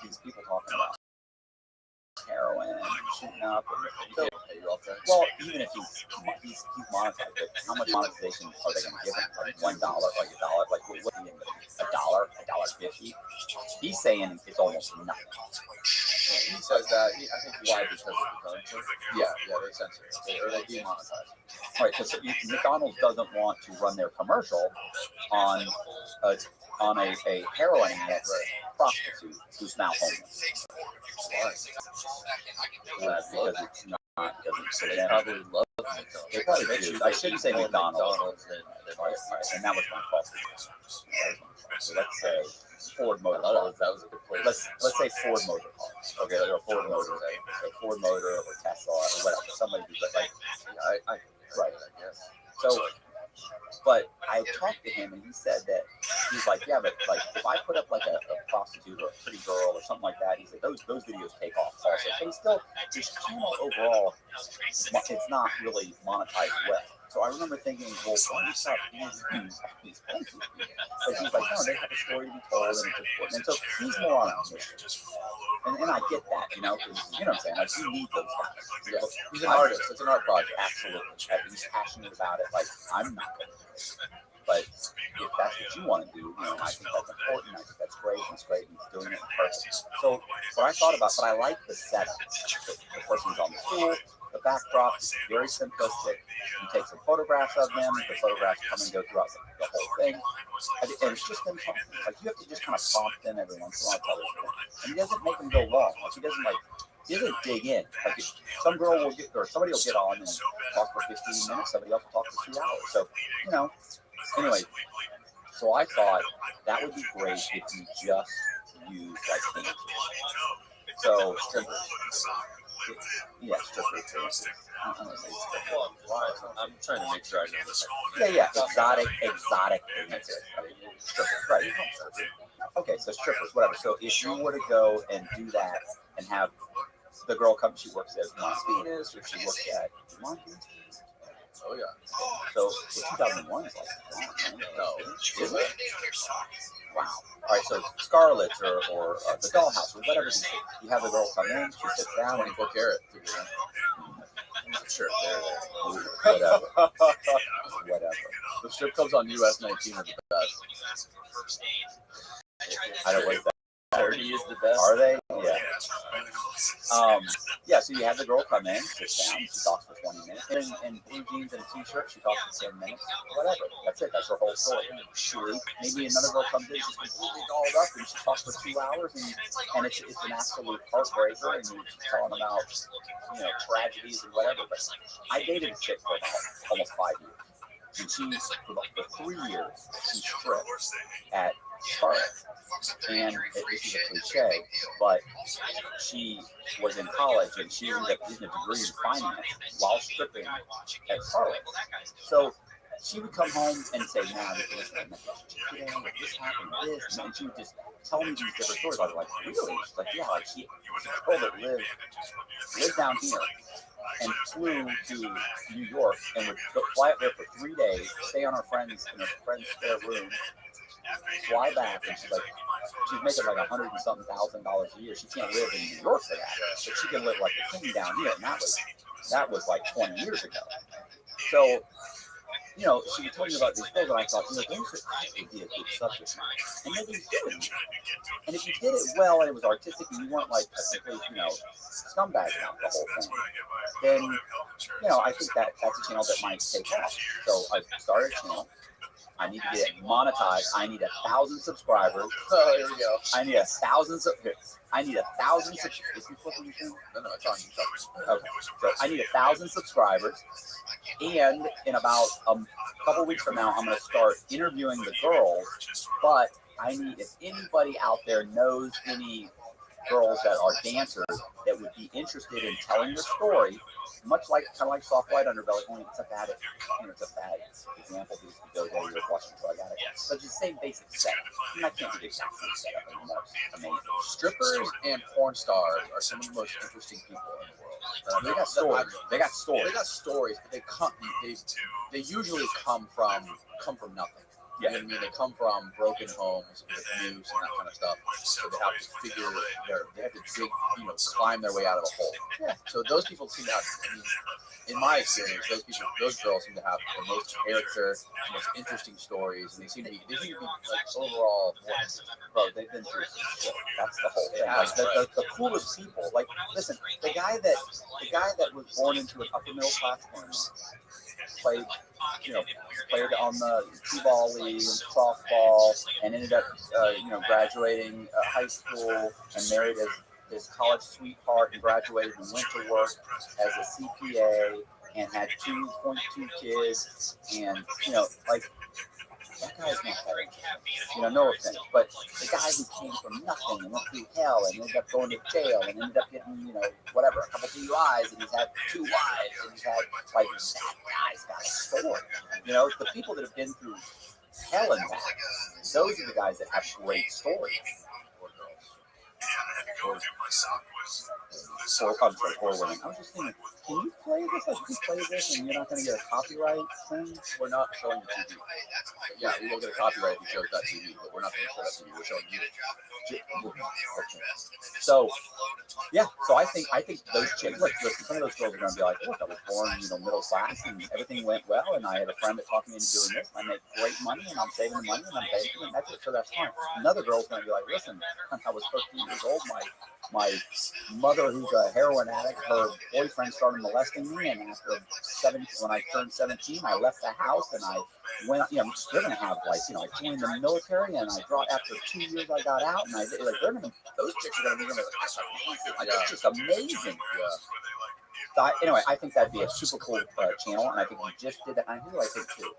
these people talking about heroin, shooting up, and well, even if he's monetized, but how much monetization are they going to give him? Like $1, like $1, like what $1, $1.50? He's saying it's almost nothing. He says that. I think why because of the currency. Yeah, they censor it. Or they demonetize it. Right, because McDonald's doesn't want to run their commercial on a heroin addict prostitute who's now homeless. Because it's not. They probably love McDonald's. They probably do. I shouldn't say McDonald's. And that was my fault. So let's say Ford Motor Cars. That was a good place. Let's say Ford Motor Cars. Okay, or Ford Motor. So Ford Motor or Tesla or whatever. Somebody who's like, right, I guess. So, but I talked to him and he said that he's like, yeah, but like if I put up like a prostitute or a pretty girl or something like that, he said those videos take off also. But still, his channel overall, it's not really monetized well. So I remember thinking, well, why don't you stop these places? But he's like, no, they have a story to be told, and it's important. And so he's more on a mission. And I get that, you know what I'm saying? Like, you need those guys. Yeah. He's an artist. It's an art project. Absolutely. He's passionate about it. Like, I'm not going to do it. But if that's what you want to do, I think that's important. I think that's great. It's great. And he's doing it perfect. So what I thought about, but I like the setup. The person's on the stool. The backdrop is very simplistic. You take some photographs of them. The photographs come and go throughout the whole thing. And it's just them talking. Like, you have to just kind of prompt them every once in a while. And he doesn't make them go long. Like, he doesn't dig in. Like, some girl will get, or somebody will get on and talk for 15 minutes. Somebody else will talk for 2 hours. So, anyway. So I thought that would be great if you just use like images. So, yeah, strippers. I'm trying to make sure I know this. Yeah, exotic images. Strippers, right? Okay, so strippers, whatever. So if you were to go and do that and have the girl come, she works at Venus, or she works at Oh yeah. So 2001 is like no, is it? Wow. All right, so Scarlett's or the Dollhouse or whatever. You have the girl come in, she sits down, 24 karat. Sure. Whatever. The strip clubs on US 19 are the best. I don't like that. 30 is the best. Are they? Yeah. Yeah, so you have the girl come in, sit down, she talks for 20 minutes. In blue jeans and a t-shirt, she talks for 10 minutes. Whatever. That's it. That's her whole story. She leaves. Maybe another girl comes in, she's completely dolled up, and she talks for 2 hours, and it's an absolute heartbreaker, and she's telling about, tragedies and whatever. But I dated a chick for about almost 5 years. And for 3 years, she stripped at Charlotte. And this is a cliche, but she was in college and she ended up getting a degree in finance while stripping at Charlotte. So she would come home and say, "Now, listen, this happened, this," and she would just tell me these different stories. I was like, "Really?" She's like, "Yeah, like she was a girl that lived down here and flew to New York and would fly up there for 3 days, stay on in her friend's spare room, fly back, and she's making like $100 and something thousand a year. She can't live in New York for that, but she can live like a king down here, and that was like 20 years ago. So, she would tell me about these girls, and I thought, those would be a good subject matter. And maybe you do it. And if you did it well and it was artistic and you weren't like a complete, scumbag about the whole thing, then, I think that's a channel that might take off. So I started a channel. I need to get it monetized. I need 1,000 subscribers. Oh, here we go. I need 1,000 subscribers. Is he flipping your thing? No, it's on you. Okay. So I need 1,000 subscribers. And in about a couple weeks from now, I'm going to start interviewing the girls. But I need, if anybody out there knows any girls that are dancers that would be interested in telling their story, kind of like Soft White Underbelly, only it's a bad example because you go there, you're watching, so I got it. But it's the same basic setup. I can't do the exact same setup anymore. It's amazing. Strippers and porn stars are some of the most interesting people in the world. They got stories. They got stories, but they usually come from nothing. You know what I mean? They come from broken homes with abuse and that kind of stuff. So they have to climb their way out of a hole. Yeah. So those people seem to have, in my experience, those girls seem to have the most character, the most interesting stories, and they seem to be like overall more interesting. Bro, they've been through some shit. That's the whole thing. Like the coolest people. Like, listen, the guy that was born into an upper middle class family, played on the t-ball league and softball, and ended up, graduating high school and married his college sweetheart, and graduated and went to work as a CPA and had 2.2 kids, and that guy's not that, no offense, but the guy who came from nothing and went through hell and ended up going to jail and ended up getting, whatever, a couple DUIs, and he's had 2 wives, and he's had, that guy's got a story. The people that have been through hell and back, those are the guys that have great stories. Or women. I was just thinking, can you play this? Like, you play this and you're not going to get a copyright thing? We're not showing the TV. Yeah, we will get a copyright if we show that TV, but we're not going to show that TV. We're showing you. So I think those chicks, look, some of those girls are going to be like, look, I was born, middle class, and everything went well, and I had a friend that talked me into doing this, and I make great money, and I'm saving the money, and I'm paying, and that's it, so that's fine. Another girl's going to be like, listen, I was 13 years old, my mother, who's a heroin addict, her boyfriend started molesting me, and after when I turned 17, I left the house, and I went, they're going to have, I joined the military, and I brought, after 2 years, I got out, and those chicks are going to be that's just amazing. Yeah. So anyway, I think that'd be a super cool channel, and I think we just did that. And who do I think too?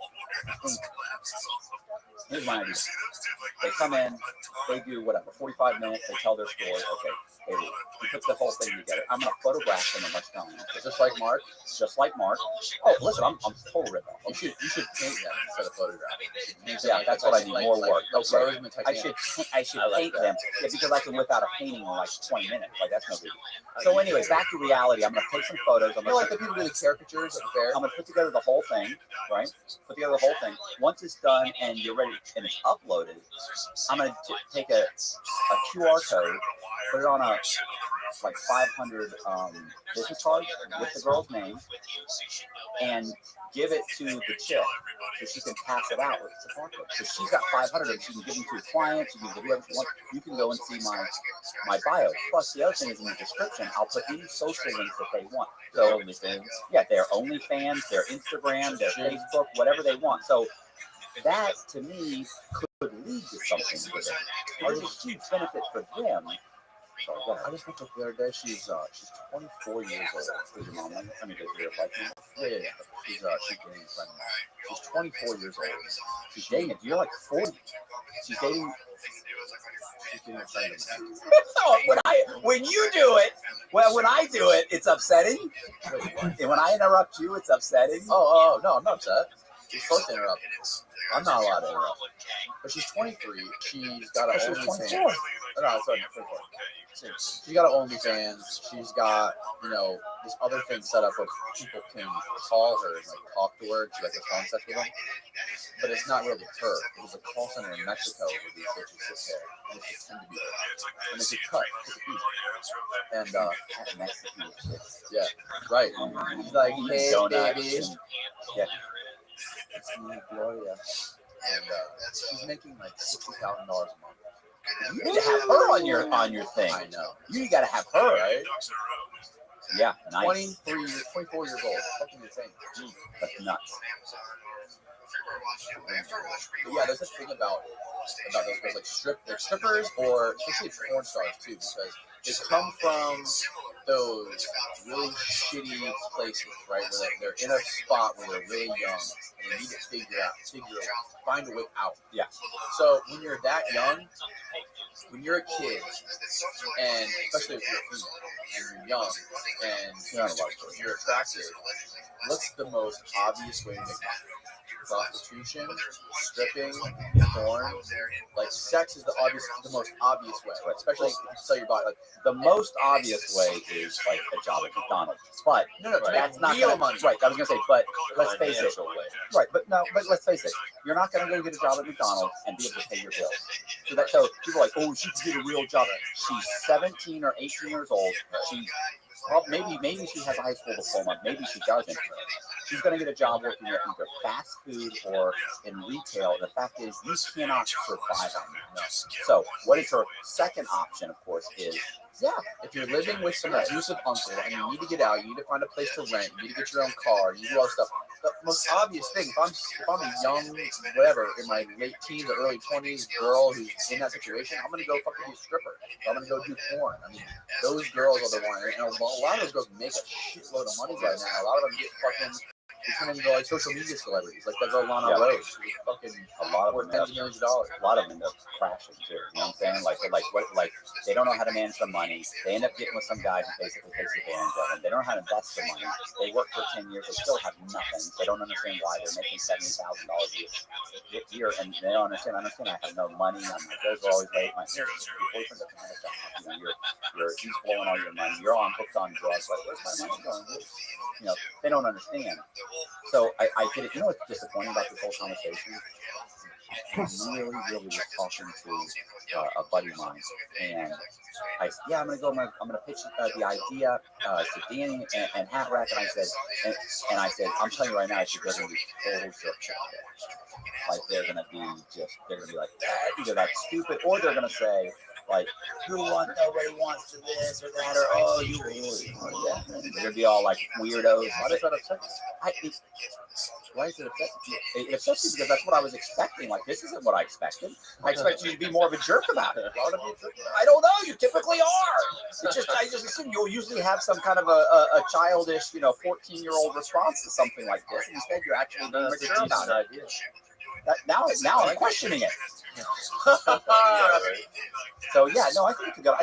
Here's my idea. They come in, they do whatever, 45 minutes, they tell their story. Okay, they leave. We put the whole thing together. I'm going to photograph them and let's go. Just like Mark. Oh, listen, I'm total rip off. You should paint them instead of photographing. Yeah, that's what I need, more work. Okay. I should paint them. Yeah, because I can whip out a painting in like 20 minutes. That's no big deal. So anyway, back to reality. I'm going to take some photos. I'm like the people doing caricatures at the fair. I'm going to put together the whole thing, right? Once it's done and you're ready and it's uploaded, I'm going to take a QR code, put it on a like 500 business cards with the girl's name and give it to the chick so she can pass it out. So she's got 500 and she can give them to a client. She can give whoever she wants. You can go and see my bio. Plus, the other thing is in the description, I'll put any social links that they want. So, yeah, their OnlyFans, their Instagram, their Facebook, whatever they want. So that, to me, could lead to something for them. There's a huge benefit for them. So, I just looked up the other day. She's 24 years old. Who's your mom? I mean, does your wife? Yeah. She's dating a friend of mine. She's 24 years old. She's dating. You're like 40. She's dating. She's dating a friend of mine. When you do it, when I do it, it's upsetting. Wait, what? And when I interrupt you, it's upsetting. Oh, no, I'm not upset. You're supposed to interrupt. I'm not allowed to interrupt. But she's 23. She's got an OnlyFans. No, sorry, 24. She's got an OnlyFans. She's got, this other thing set up where people can call her and like talk to her. She has a phone sex with them. But it's not really her. It was a call center in Mexico where these bitches sit there. And it's just him to be there. And it's a cut. And Mexican. Yeah, right. He's like, hey, baby. Yeah. It's me, Gloria. And she's making like $60,000 a month. You need to have her on your thing. I know. You got to have her, right? Yeah, nice. 24 years old. Fucking insane. That's nuts. But yeah, there's a thing about those girls, like they're strippers or especially porn stars too, because they come from those really shitty places, right? Where they're in a spot where they're really young and they need to find a way out. Yeah. So when you're that young, when you're a kid, and especially if you're female and you're young and you're attractive, what's the most obvious way to make money? Prostitution, stripping, porn, like sex is the most obvious way, right? Especially if you sell your body. Like the most obvious way is like a job at McDonald's. But no, that's not real money. Right, I was gonna say, but let's face it. Right, but let's face it. You're not gonna go get a job at McDonald's and be able to pay your bills. So people are like, oh, she can get a real job. She's 17 or 18 years old. Maybe she has a high school diploma. Maybe she doesn't. She's going to get a job working at either fast food or in retail. The fact is, you cannot survive on that. So, what is her second option, of course, is, if you're living with some abusive uncle and you need to get out, you need to find a place to rent, you need to get your own car, you do all this stuff. The most obvious thing, if I'm a young, whatever, in my late teens or early 20s girl who's in that situation, I'm going to go fucking be a stripper. I'm going to go do porn. I mean, those girls are the ones, and a lot of those girls make a shitload of money right now. A lot of them get fucking, they turn into like social media celebrities, like that girl Lana Rose, who fucking a lot of them tens of millions of dollars. A lot of them end up crashing too. You know what I'm saying? Like they don't know how to manage their money. They end up getting with some guy who basically takes advantage of them. They don't know how to invest their money. They work for 10 years. They still have nothing. They don't understand why they're making $70,000 a year, and they don't understand. I have no money. My bills are always late. My boyfriend doesn't have a job. He's blowing all your money. You're on hooked on drugs. Like, where's my money going? They don't understand. So I get it. You know what's disappointing about this whole conversation? I really was talking to a buddy of mine, and I'm gonna pitch the idea to Danny and Hat Rack, and I said, I'm telling you right now, they're gonna be total jerks out there. Like they're gonna be like, either that's stupid, or they're gonna say, like, nobody wants to this or that, or oh, you really. Yeah. They're gonna be all like weirdos. Why does that upset you? Why is it upset you? It upsets me because that's what I was expecting. Like, this isn't what I expected. I expect you to be more of a jerk about it. Why would I be a jerk about it? I don't know. You typically are. I just assume you'll usually have some kind of a childish, 14-year-old response to something like this. And instead, you're actually being mature about it. Now I'm questioning it. So I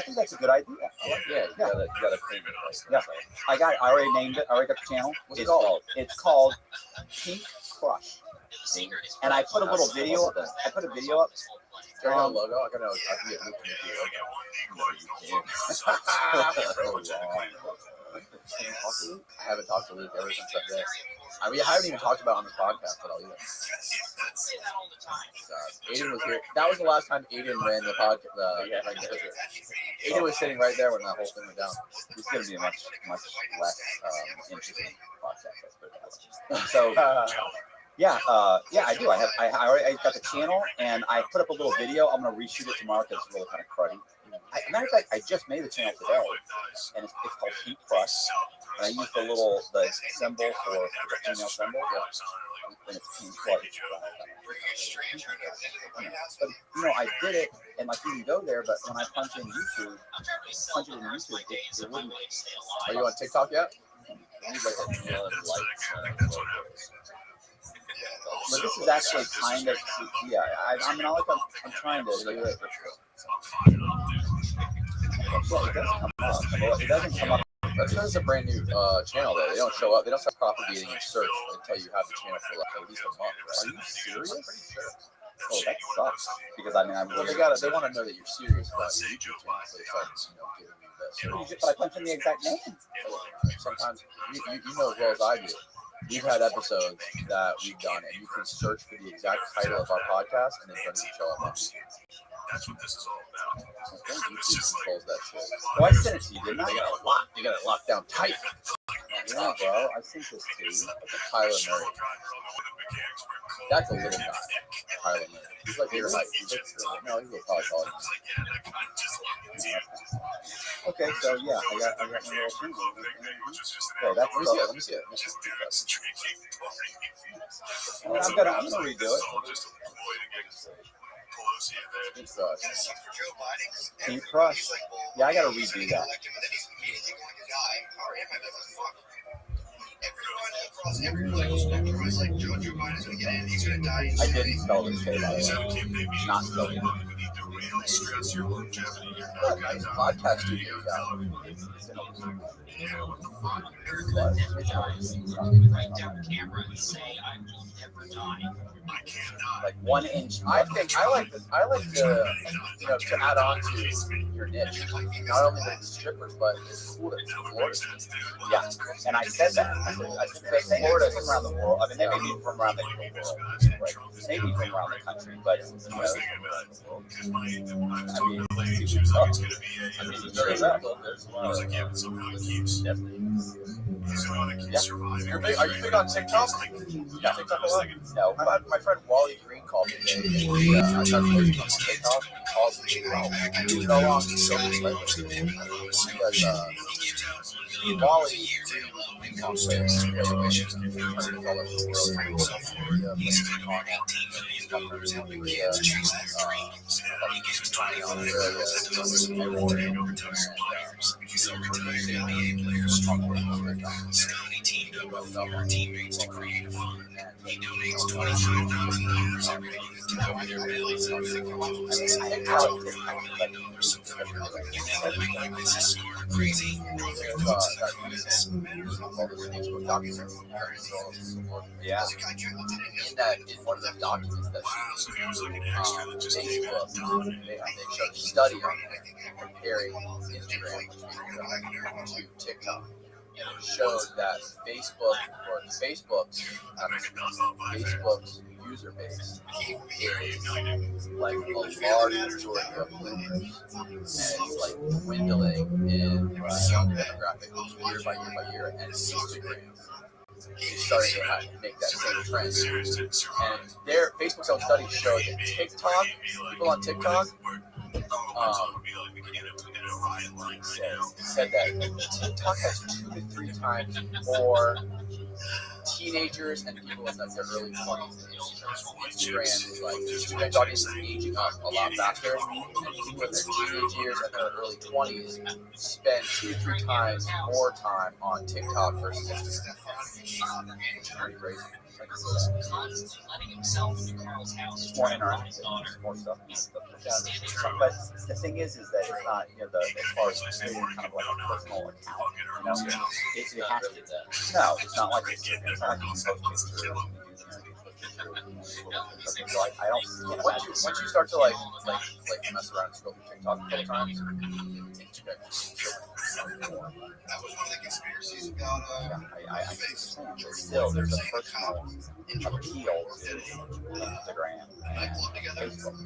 think that's a good idea. You gotta think it. Yeah. I already named it. I already got the channel. What's it called? It's called Pink Crush. And I put a little video up. I put a video up. Check out the logo. I can get Luke to make the logo. No, you can't. So long. I haven't talked to Luke ever since that day. We haven't even talked about it on the podcast at all either. Aiden was here. That was the last time Aiden ran the podcast. Aiden was sitting right there when that whole thing went down. It's going to be a much less interesting podcast. Let's put it that way. So. Yeah, I do. I already got the channel, and I put up a little video. I'm gonna reshoot it tomorrow because it's really kind of cruddy. Matter of fact, I just made the channel today, and it's called Heat Crush. And I used the symbol for the female symbol. And it's pink flood. But I did it, and like you can go there, but when I punch it in YouTube, it wouldn't. Are you on TikTok yet? I need like a million likes. But this is actually kind of, I'm trying to do it. It doesn't come up. That's because it's a brand new channel though. They don't show up. They don't start propagating in search until you have the channel for like at least a month. Right? Are you serious? Oh, that sucks. Because they want to know that you're serious about your YouTube channel. So they start, giving you this. But I punch in the exact name. Sometimes you know as well as I do. We've had episodes that we've done, and you can search for the exact title of our podcast, and it doesn't show up on YouTube. That's what this is all about. I think YouTube controls that shit. Well, I sent it to you, didn't I? You got it locked down tight. Yeah, bro. I sent this to you. That's Tyler Murray. That's a little guy. Tyler Murray. He's like your height. He's probably taller. Okay, so yeah, I got my little thing. Okay, let me see it. I'm gonna redo it. Heat Crush. Yeah, I gotta redo that. I didn't spell this day, by the way. Not spelling it. Nice podcast studio. Like 1 inch. I like to add on to your niche. Not only the strippers, but it's cool that it's Florida. Yeah, and I said that. I said Florida is around the world. I mean, they may be from around the world, right? Maybe from around the country, but around the world. There's a lot of definitely. Are you big on TikTok? Yeah, TikTok a lot? No, my friend Wally Green called me today. I got to on TikTok. He calls me. He's no longer so Wally teammates to create a fund. He donates $25 every day to provide abilities and like this is smart or crazy. Yeah. In one of the documents that Facebook, they showed a study on comparing Instagram to TikTok. And it showed that Facebook's user base is like a large majority of boomers, and it's like dwindling in young demographic year by year, and Instagram is starting to make that same trend. And Facebook's own study showed that people on TikTok, said that TikTok has 2 to 3 times more teenagers and people in their early 20s than Instagram's audience is aging up a lot faster, and people in their teenage years and their early 20s spend 2 to 3 times more time on TikTok versus Instagram. It's pretty crazy. It's more interactive, it's more stuff. But the thing is that it's not, as far as creating kind of like a personal account, it has to. No, it's not like it's not like you can post pictures. I don't. Once you start to like mess around and scroll through TikTok a couple times, Instagram. That was one of the conspiracies about. I see what you're saying, but still, there's a personal appeal to Instagram and Facebook.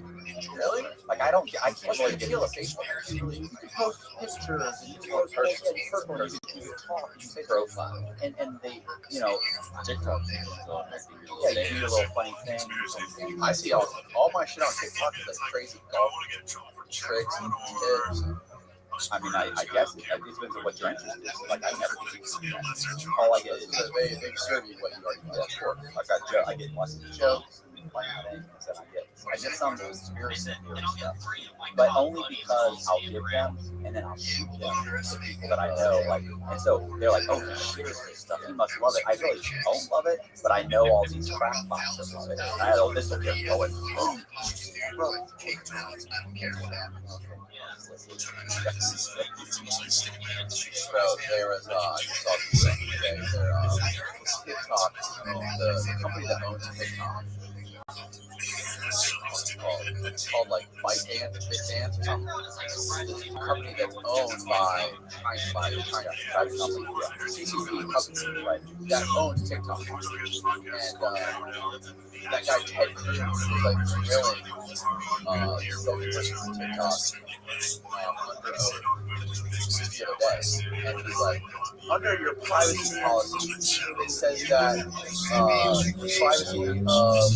Really? Like I can't What's really the get appeal of Facebook? You can post pictures, and you can post personal, you can talk, you can say profile, and they, you know, TikTok. Yeah, you do your little funny things. I see all my shit on TikTok is like crazy golf tricks and tips. I mean, I guess it depends on what your interest is. Like I never get that. All I get is They serve you what you already know. of course. I get lessons jokes and funny things, and I get some conspiracy theory stuff, but only because I'll give them and then I'll shoot them to people that I know. Like, and so they're like, "Oh, he shares this stuff. He must love it." I really don't love it, but I know all these crackpots that love it. And I know this will get going. Boom. So there was, I just saw this thing today. TikTok, the company that owns TikTok, it's called like ByteDance or something. It's a company that's owned by China, private company, CCP company, right? That owns TikTok. And that guy Ted Cruz was like drilling spokesperson for TikTok under oath the other day, and he's like, under your privacy policy, it says that the privacy of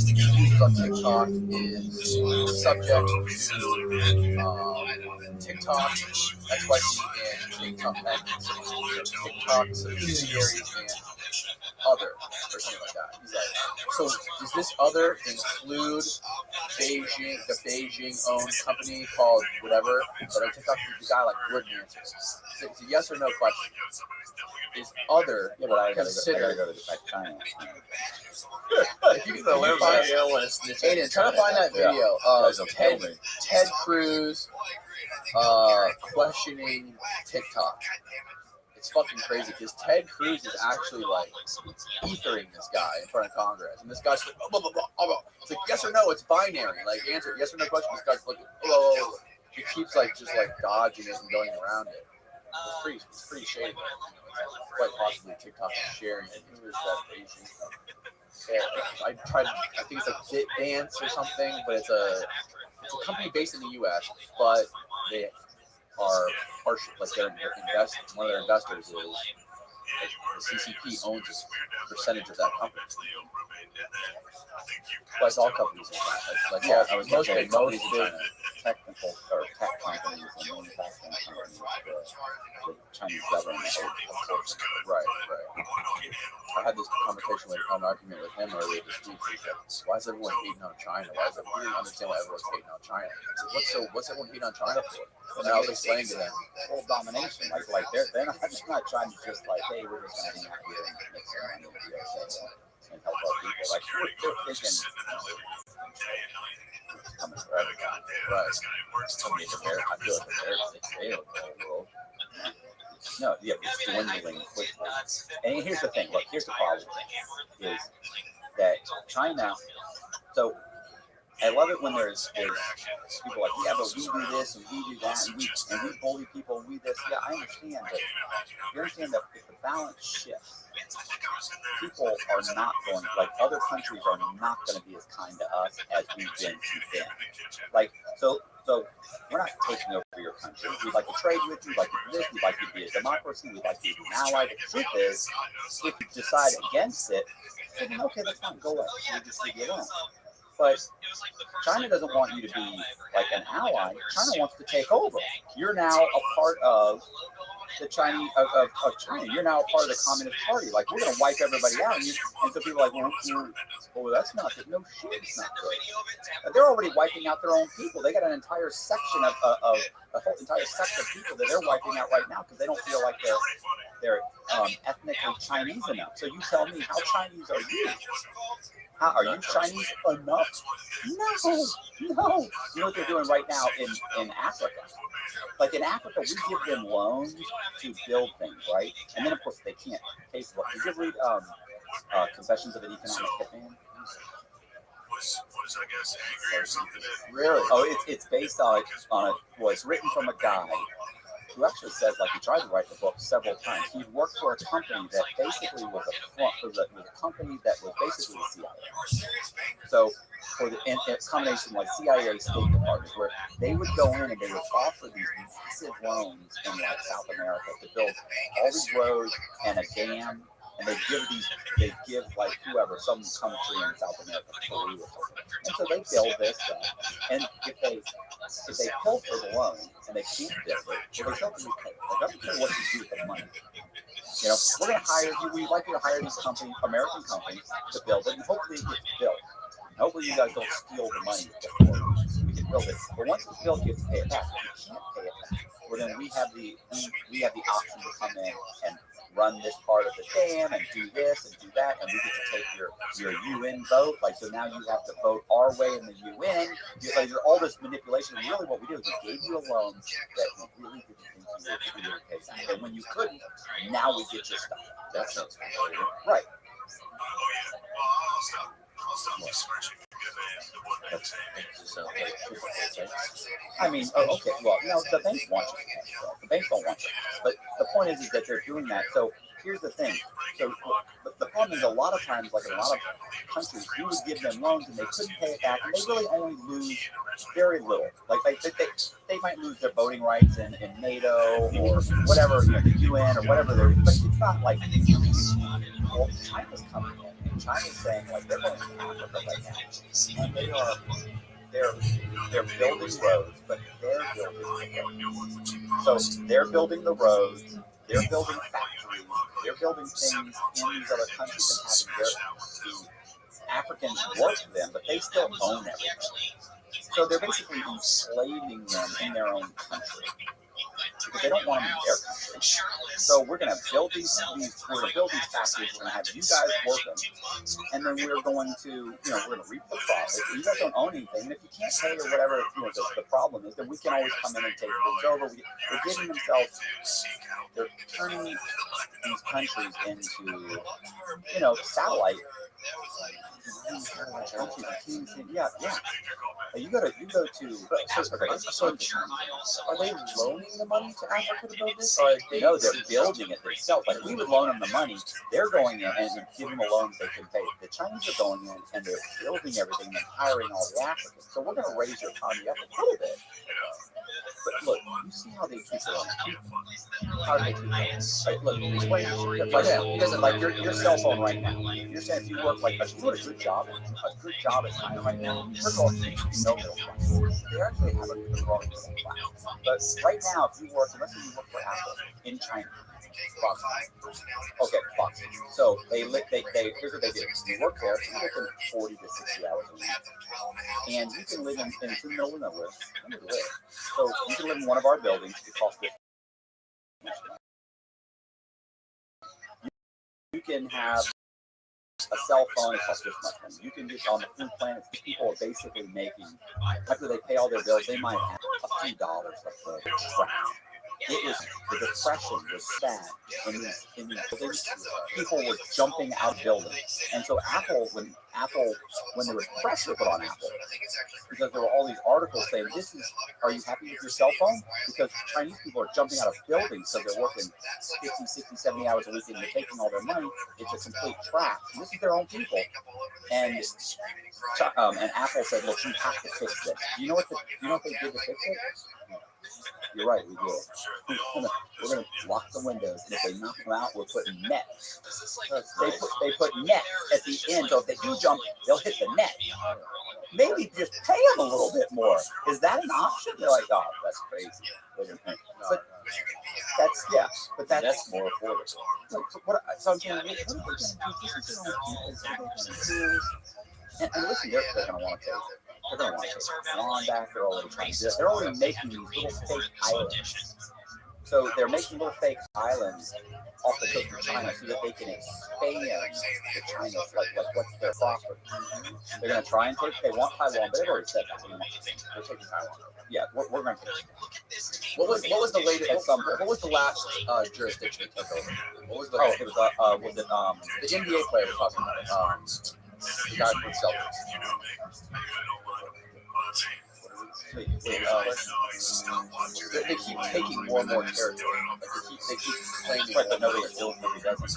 users on TikTok is subject to TikTok, XYZ, and TikTok subsidiaries and other, or something like that. He's like, so does this other include the Beijing-owned company called whatever? But I TikTok, the guy like wouldn't answer. It's a yes or no question. Is other considered? Go to China. If you can find Aiden, try to find that video of Ted Cruz questioning TikTok. It's fucking crazy because Ted Cruz is actually like ethering this guy in front of Congress, and this guy's like, blah, blah, blah, blah, blah. It's like yes or no, it's binary. Like answer yes or no question. This guy's like, oh, he keeps like just like dodging it and going around it. It's pretty shady. Quite possibly TikTok is sharing it. Who is that Beijing? I think it's like Dance or something, but it's a company based in the U.S., but they are partial, like one of their investors is the CCP owns a percentage of that company. Like all companies in China. I was most big technical or tech companies and manufacturing companies, the Chinese government. Right. I had this argument with him earlier this week. He said, "Why is everyone hating on China? He didn't understand why everyone's hating on China." I said, "What's everyone hating on China for?" And I was explaining to them, full domination. Like they're not trying to just like, hey, we're just going to hang out here and make some money and help our people. Like they're thinking, coming forever. right. I feel like America's failed the world. No, yeah, it's dwindling quickly. And here's the thing. Look, here's the problem. Is that China? So I love it when there's people like, yeah, but we do this and we do that and we bully people and we this. Yeah, I understand, but you understand that if the balance shifts, people are not going, like other countries are not going to be as kind to us as we've been to them. Like so we're not taking over your country. We'd like to trade with you. We'd like to do this. We'd like to be a democracy. We'd like to be an ally. The truth is, if you decide against it, then okay, that's fine. Go away. We'll just leave you alone. But China doesn't want you to be like an ally. China wants to take over. You're now a part of the Chinese of China. You're now a part of the Communist Party. Like we're going to wipe everybody out. And so people are like, well, that's not good. No shit, it's not good. They're already wiping out their own people. They got an entire section of a whole entire section of people that they're wiping out right now because they don't feel like they're ethnically Chinese enough. So you tell me, how Chinese are you? Are you Chinese enough? No. You know what they're doing right now in Africa? Like in Africa, we give them loans to build things, right? And then, of course, they can't pay for it. Did you ever read Confessions of an Economic Hitman? Really? Oh, it's based on it's written from a guy who actually says, like, he tried to write the book several times. He worked for a company that basically was a company that was basically the CIA. So for the combination like CIA State Department, where they would go in and they would offer these massive loans in like South America to build all these roads and a dam, and they give like whoever, some country in South America, Peru or something. And so they build this stuff, and if they pilfer the loan and they can't build it, well, they don't repay. Like, I don't care what you do with the money. You know, we're going to hire you. We'd like you to hire these American companies to build it, and hopefully it gets built. And hopefully you guys don't steal the money before we can build it. But once it's built, you have to pay it back. If you can't pay it back, well, then we have the option to come in and run this part of the dam and do this and do that, and we get to take your UN vote. Like, so now you have to vote our way in the UN. Like, there's all this manipulation. And really what we do is we gave you a loan that we really didn't think you would pay back. And when you couldn't, now we get your stuff. That sounds familiar. Right. I mean, okay, well, no, the banks want you to cash. The banks don't want you. But the point is that they're doing that. So here's the thing. So the problem is a lot of times, like in a lot of countries, you would give them loans and they couldn't pay it back, and they really only lose very little. Like they might lose their voting rights in NATO or whatever, you know, the UN or whatever. But it's not like, well, China's coming in. China's saying, like, they're going to Africa right now, and they're building roads, but they're building the roads. So they're building the roads, they're building factories, they're building things in these other countries and having the Africans work for them, but they still own everything. So they're basically enslaving them in their own country, because they don't want them in their country. So we're going to build these factories, we're going to have you guys work them, and then we're going to, we're going to reap the profits. You guys don't own anything, and if you can't pay or whatever, the problem is, then we can always come in and take things over. They're giving themselves, they're turning these countries into, satellite. Yeah. You go to. Are they loaning the money to Africa to build this? No, they're building it themselves. Like, we would loan them the money, they're going in and giving them a loan they can pay. The Chinese are going in and they're building everything and hiring all the Africans. So we're going to raise your economy up a little bit. But look, you see how they treat their own people. How do they treat their own? Look, explain this. Like your cell phone right now. You're saying if you work like a good job is high right now. First of all, you know middle class. They actually have a growing middle class. But right now, if you work, let's say you work for Apple in China, Fox. Okay, Fox. So here's what they do. You work there, you work in 40 to 60 hours a week, and you can live in the middle of nowhere. So you can live in one of our buildings. It costs $50. You can have a cell phone. It costs this much money. You can get on the food planet. People are basically making, after they pay all their bills, they might have a few dollars left for the depression was sad in these buildings. People were jumping out of buildings. And so when there was pressure put on Apple, because there were all these articles saying, are you happy with your cell phone? Because Chinese people are jumping out of buildings, so they're working 50, 60, 70 hours a week, and they're taking all their money. It's a complete trap. And this is their own people. And Apple said, look, you have to fix this. You know what they did to fix it? You're right, we did. We're gonna lock the windows, and if they knock them out, we're putting nets. They put nets at the end, so if they do jump, they'll hit the net. Maybe just pay them a little bit more. Is that an option? They're like, oh, that's crazy. But that's more affordable. So I'm saying, what are they going to do? And listen, they're going to want to take it. They're going to want to take Ron back. They're already making these little fake islands. So they're making little fake islands off the coast of China so that they can expand the China, like what's their property. They're going to try and they want Taiwan, but they've already said that. They're taking Taiwan. Yeah, we're going to take it. What was the latest? What was the last jurisdiction it took over? What was the? Oh, it was the NBA player was talking about it. The guy from Celtics. actually, they keep taking more and more territory. Like they keep claiming that nobody doesn't.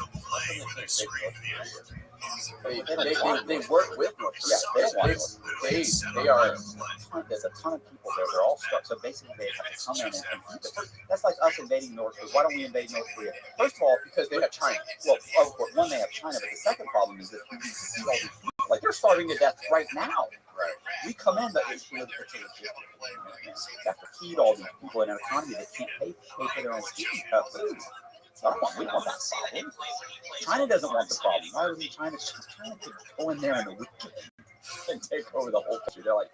They work with North Korea. Yeah, they are. There's a ton of people there. They're all stuck. So basically, they have to come in and that's like us invading North Korea. Why don't we invade North Korea? First of all, because they have China. Well, of course, one, they have China, but the second problem is that you see all these people, like they're starving to death right now. Right. We come in, but it's a logistical. You have to feed all these people in an economy that can't pay for their own food. We don't want that problem. China doesn't want the problem. Why would China could go in there in the weekend and take over the whole country? They're like,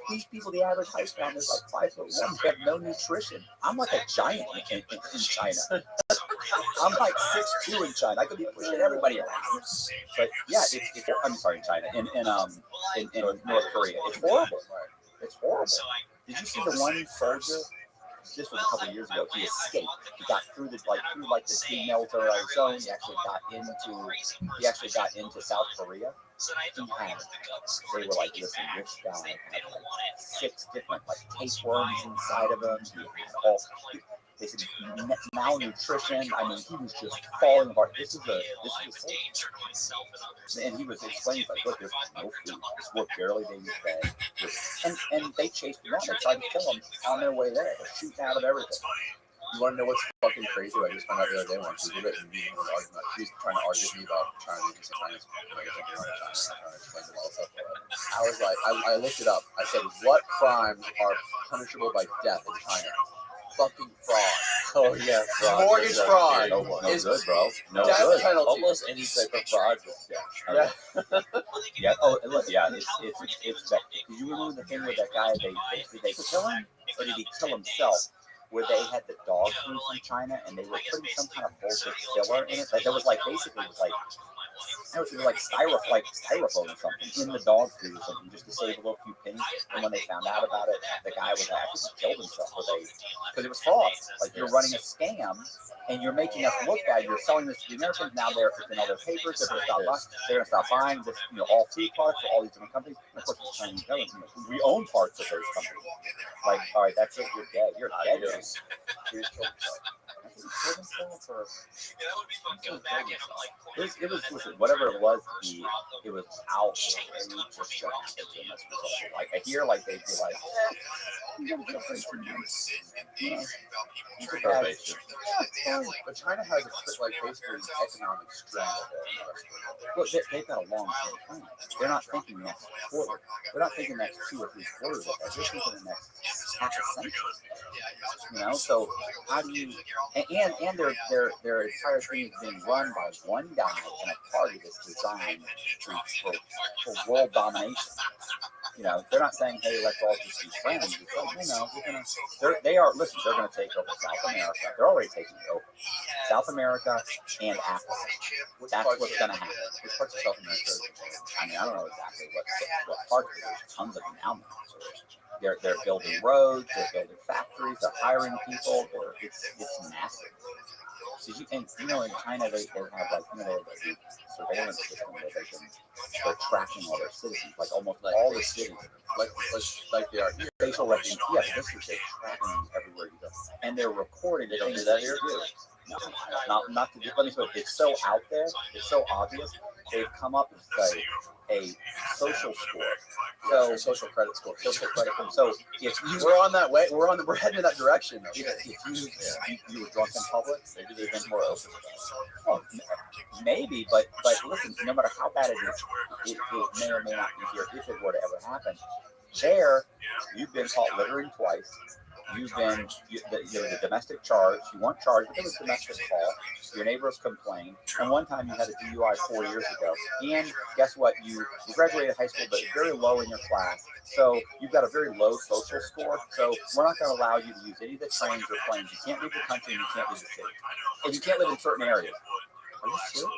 these people, the average height down is like 5'1". They have no nutrition. I'm like a giant in China. I'm like 6'2" in China. I could be pushing everybody around. But yeah, I'm sorry, in China, in North Korea, it's horrible. It's horrible. Did you see the one soldier? This was a couple of years ago. He escaped. He got through the demilitarized zone. He actually got into South Korea. They were like, listen, this guy had like 6 different tapeworms inside of him. He had all basically malnutrition. I mean, he was just falling apart. This is a and he was explaining look, there's no food. We're barely being fed. And they chased him out. They tried to kill him on their way there. They're shooting out of everything. You want to know what's fucking crazy? I just found out the other day when she did it and we were arguing. She was trying to argue with me about China and China's I was like, I looked it up. I said, what crimes are punishable by death in China? Fucking fraud. Oh yeah, fraud. Mortgage fraud. No good, bro. No death good. Penalty. Almost any type of fraud. Yeah. Yeah. Oh, look. Yeah. It's that. Do you remember the thing with that guy? Did they kill him, or did he kill himself? Where they had the dog food from China, and they were putting some kind of bullshit filler in it. Like there was basically styrofoam or something in the dog food or something, just to save a little few pennies. And when they found out about it, the guy was actually killed himself because it was fraud. Like you're running a scam, and you're making us look bad. You're selling this to the Americans. Now they're in all their papers. They're going to stop buying this, all food products for all these different companies. And of course, it's Chinese government. We own parts of those companies. Like, all right, that's it. You're dead. You're dead. He was killed himself. It was listen, whatever it was, it was outrageous. Like I hear, like they'd be like, but China has basically economic strength. Look, they've got a long-term plan. They're not thinking next quarter. They're not thinking next 2 or 3 quarters. They're thinking the next half a century. So how do you? And their entire thing is being run by one guy and a party that's designed for world domination. They're not saying, hey, let's all just be friends. It's like, they're going to take over South America. They're already taking it over. South America and Africa. That's what's going to happen. Which parts of South America? I mean, I don't know exactly what parts, but there's tons of them out there. They're building roads, they're building factories, they're hiring people. It's massive. In China they have the surveillance system where they're tracking all their citizens, almost all the cities, like they are here. Facial recognition. Yeah, this is they're tracking everywhere you go, and they're recording. They don't do that here. No, not to do. Let me say, it's so out there. It's so obvious. They've come up with a social score. So social credit score. So if we're on that way, we're heading in that direction. If you were drunk in public, maybe they've been more open. Well, maybe, but listen, no matter how bad it is, it may or may not be here if it were to ever happen. There, you've been caught littering twice. You've been the domestic charge. You weren't charged, but it was domestic call. Your neighbors complained, and one time you had a DUI 4 years ago. And guess what? You graduated high school, but very low in your class. So you've got a very low social score. So we're not going to allow you to use any of the trains or planes. You can't leave the country, and you can't leave the city, and you can't live in certain areas. Are you sure?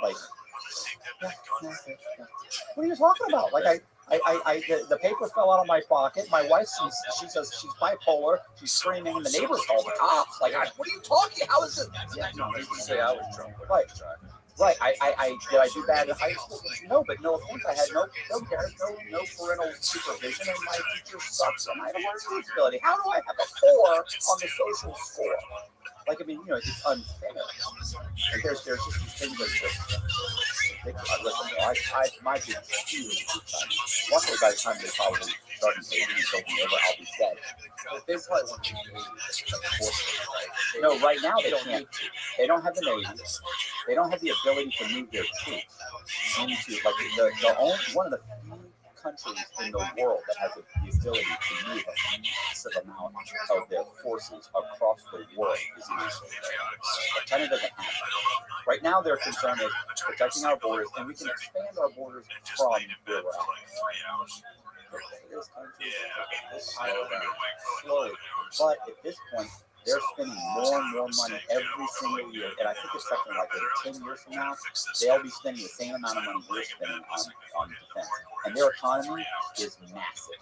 What are you talking about? The paper fell out of my pocket. My wife, she says she's bipolar. She's screaming, and the neighbors call the cops. What are you talking? How is it? Yeah, no, they say I was drunk. Right. Right. I did I do bad in high school? No, but no offense. I had no parental supervision, and my teacher sucks, and I had a learning disability. How do I have a 4 on the social score? Like, I mean, you know, it's unfair. And there's just these things that are just ridiculous. My big huge. Luckily, by the time they probably start dating and taking over, I'll be dead. But they probably want to be right? No, right now they can't. They don't have the Navy. They don't have the ability to move their troops into like the only one of the few countries in the world that has the ability to move a massive amount of their forces across the world is the United States. But China doesn't have that. Right now, their concern is protecting our borders, and we can expand our borders from where we're at. Slowly. But at this point, they're spending more and more money every single year, and I think it's something like 10 years from now, they'll be spending the same amount of money we're spending on defense. And their economy is massive.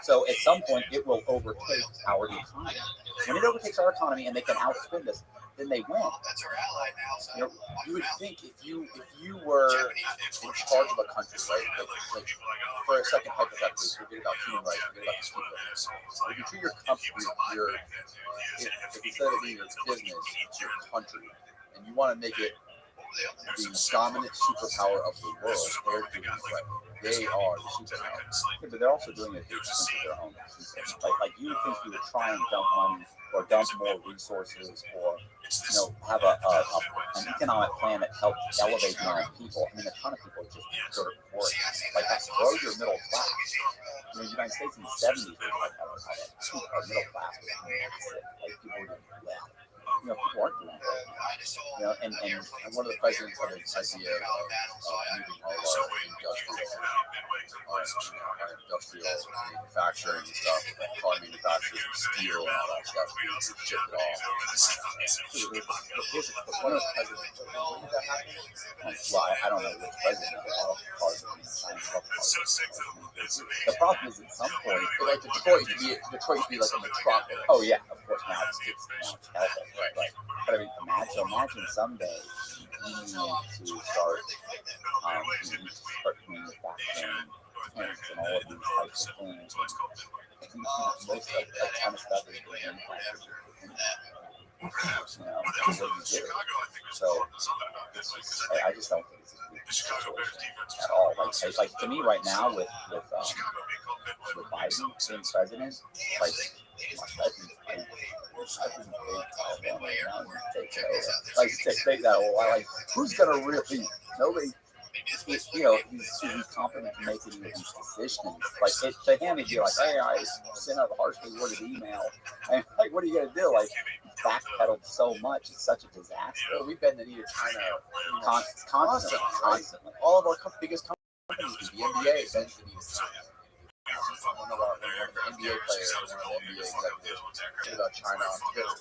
So at some point, it will overtake our economy. When it overtakes our economy and they can outspend us, then they win. You know, you would think if you were in charge of a country, right? Like for a second, hypothetically, forget about human rights, forget about the people. If you treat your company, if instead of being a business, it's your country, and you want to make it the dominant superpower of the world, they're doing it right. They are the superpower. Yeah, but they're also doing it at the expense of their own people. Like you would think you would try and dump money or dump more resources or have an economic plan that helps elevate your own people. I mean, a ton of people are just sort of poor. Like grow your middle class. You know, the United States in the 70s was like our middle class was massive. Like people were doing well. You know, people aren't doing that. You know, and one of the presidents had this idea of moving all our industrial manufacturing and stuff, like car manufacturing, steel and all that stuff. We shipped it all. One of the presidents, when did that happen? Well, I don't know which president, but all cars are the problem is at some point, like Detroit used to be like a metropolis. Oh yeah, of course now it's hell. Right. But I mean, imagine someday you need to start manufacturing tanks and all of these types of things. Most of that kind of stuff is being manufactured. What you do. So I just don't think it's a good situation at all. Like to me right now with Biden being president, like take that whole like who's gonna really nobody he's competent to make any of these decisions. Like to him he'd be like, hey, I sent out a harshly worded email and like what are you gonna do? Like backpedaled so much, it's such a disaster. We've been in China constantly. All of our biggest companies, the NBA, bends the knee to China. One of our NBA players, one of the NBA executives, about China on Twitter.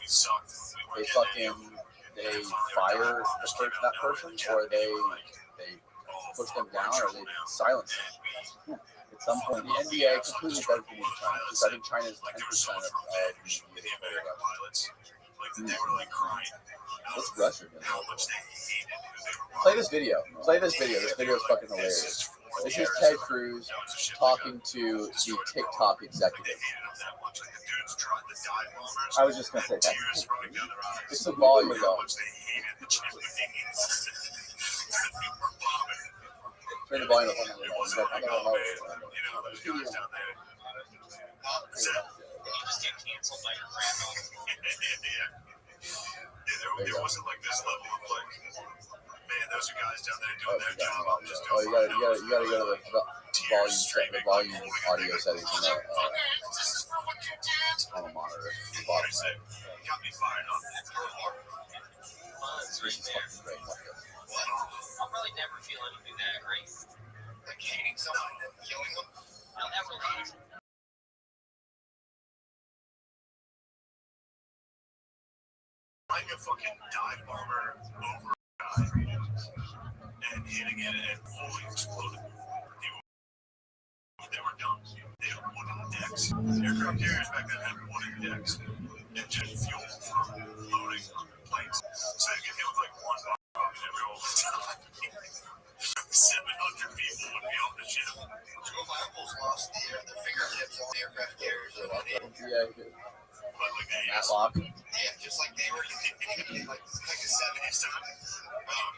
They fire that person, or they push them down, or they silence them. At some point, the NBA completely bends the knee to China. Because I think China is 10% of the NBA. What's Russia doing? Play this video. This video is fucking hilarious. This is Ted Cruz talking to the TikTok executive. I was just going to say that. It's the volume though. Turn the volume up on the remote. There wasn't like this level of like, man, those are guys down there doing their job. I'm just you gotta go to the volume audio settings on the monitor. The bottom right. Got me fired up. This is fucking great. I'll probably never feel anything that great. Like hating someone, killing them. I'll never leave. Flying a fucking dive bomber over a guy and hitting it and fully exploding. They were done. They had wooden decks. Aircraft carriers back then had wooden decks and jet fuel for loading planes. So they get hit with like one bomb and everyone all the time. 700 people would be on the ship. Two of my uncles lost their fingertips on aircraft carriers. Yeah, But like Matlock. yeah, just like they were like the 70s time.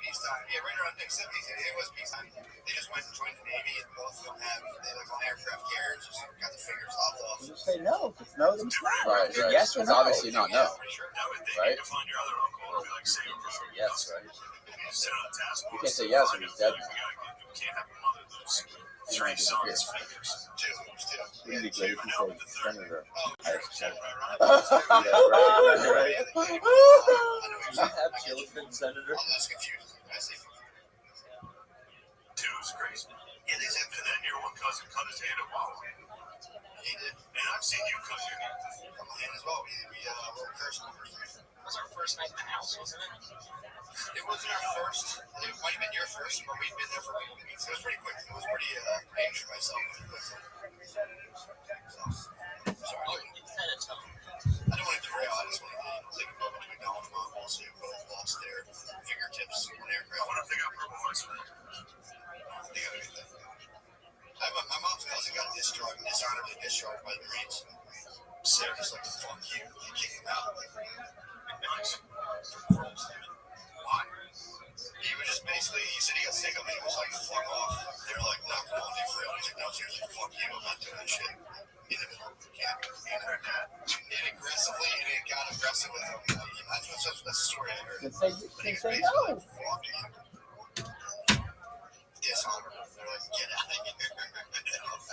Peacetime. Yeah, right around the 70s. It was peacetime. They just went and joined the Navy, and both of them have they like on aircraft carriers, just got the fingers lopped off. You just say no. If it's no, then it's no. Right. Yes or It's no. obviously not no. Right? To find your other uncle, be like, say, Yes, right. sit on a task You can't say yes or he's dead. You can't have a mother lose You might three disappear. sons' fingers. Two. Wouldn't it be great if you said senator? Right. You have children, Senator. I'm less confused. I say two is crazy. Yeah, they said, and then your one cousin cut his hand off. He did. And I've seen you cut your hand as well. We were cursed. It was our first night in the house, wasn't it? It wasn't our first. It might have been your first, but we'd been there for a couple weeks. It was pretty quick. It was pretty angry myself. Sorry. It's kind of tough. I don't want to derail. I just want to take a moment to acknowledge my uncles who both lost their fingertips on aircraft. What if they got purple hearts? They got a good thing. My mom's cousin got dishonorably discharged by the Marines. Sarah just like, fuck you. They kicked him out. Nice. Why? He was just basically, he said he got sick of it. He was like, fuck off. They were like, no, come on, dude, for real. He's like, no, seriously, fuck you. I'm not doing that shit. He didn't camp. And aggressively, and it got aggressive with him. That's the story I heard. Then say no. Dishonorable. They're like, get out of here.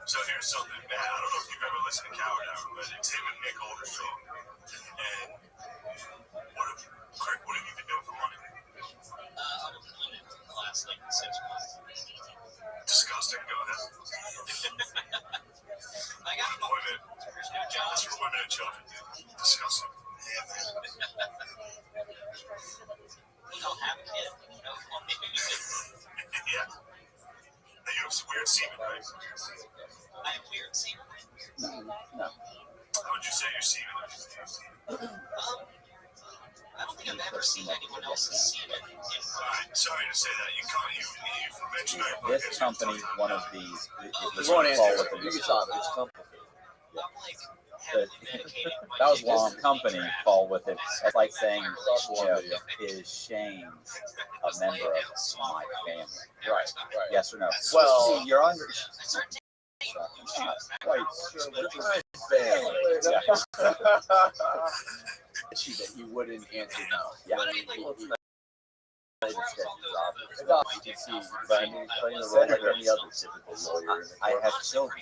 So here's something bad. I don't know if you've ever listened to Coward Hour, but it's him and Nick Oldershaw. And what have you been doing for money? Unemployment for the last 6 months. Disgusting. Go ahead. I got Unemployment. there's no That's jobs. for women and children. Disgusting. We don't have a kid. No. Yeah. Now you have some weird semen, right? I have weird semen. No. How would you say your semen is? I don't think I've ever seen anyone else's semen in Alright, sorry to say that. You mentioned our This podcast company, sometime. one of these, You won't answer. You can solve it. It's complicated. I'm like heavily medicated. that was long company fall with it. It's like saying, is Shane a member of my family? Right. Yes or no? Well, See, you're under. I started taking Not quite sure what that he wouldn't answer no. Yeah. But I mean, like, You can see, But playing the role like Senator, any other typical lawyer. I have children.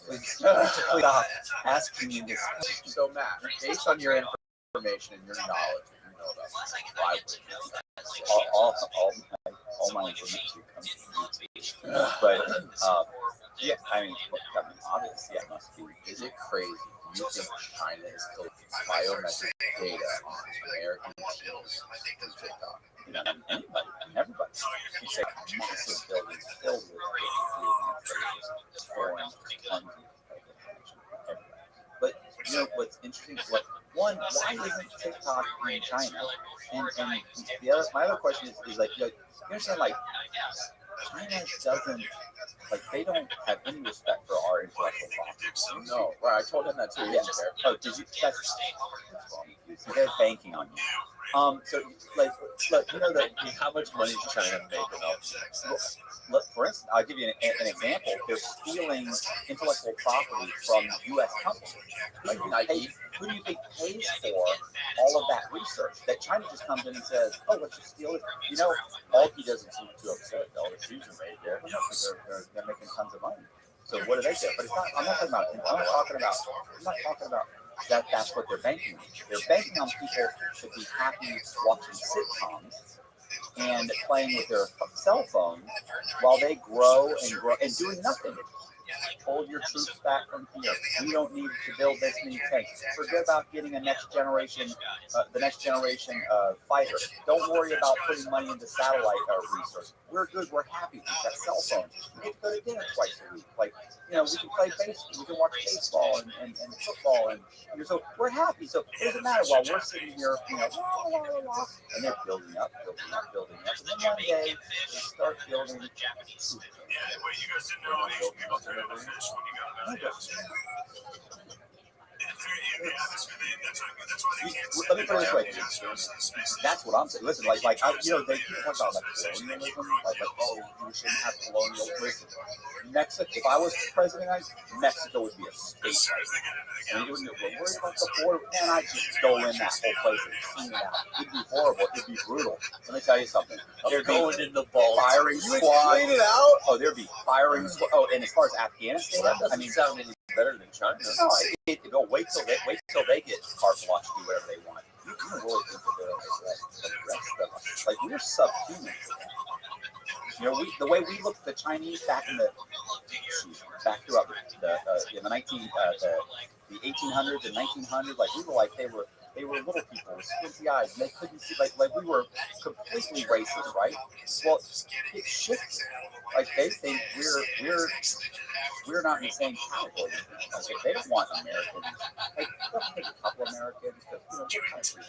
Please stop asking me this. So Matt, based on your information and your knowledge, you know about plus I why get to know that. Like, All my information comes from YouTube. But yeah, I mean, obvious. Yeah, it must be. is it crazy? You think China is collecting biometric data on American teens from TikTok? You know, anybody, everybody. You say massive buildings filled with foreign tons of information. But you know what's interesting? Why isn't TikTok in China? And my other question is like, you understand, like, China doesn't, like, they don't have any respect for our intellectual property. No, right. I told him that too. Yeah. Oh, did you? So they're banking on you. So like, look, you know that How much money is China making off? look, for instance, I'll give you an example. They're stealing intellectual property from U.S. companies. Like, who do you think pays for all of that research? That China just comes in and says, "Oh, let's just steal it." You know, all he doesn't seem too upset. All the shoes are made there. They're making tons of money. So what do they say? But it's not. I'm not talking about that. That's what they're banking on. They're banking on people to be happy watching sitcoms and playing with their cell phones while they grow and doing nothing. hold your troops back from here. We don't need to build this many tanks. Forget about getting a the next generation fighter. Don't worry about putting money into satellite research. We're good. We're happy. We've got cell phones. We get to go to dinner twice a week. Like, we can play baseball. We can watch baseball and football. And so we're happy. So it doesn't matter while we're sitting here, la, la, la, la, and they're building up. And then one day they start building. Let me put it this way. That's what I'm saying. Listen, they people talk about colonialism, you shouldn't have colonialism. Mexico, if I was president, Mexico would be a state. And you wouldn't worry about the border, and I'd just go in that whole place and clean it out. It'd be horrible. It'd be brutal. Let me tell you something. They're going in the ball. Firing squad. Clean it out? Oh, there'd be firing squad. Oh, and as far as Afghanistan, sound any better than China. No, wait till they get carte blanche to do whatever they want. You can really think of it like we're subhuman. The way we looked at the Chinese back throughout in the 1800s and 1900s, like we were like they were little people with squinty eyes, and they couldn't see, like we were completely racist, right? Well, it shifted. Like they think we're not in the same category. Like, they don't want Americans. Like, they'll take a couple Americans because we're kind of free.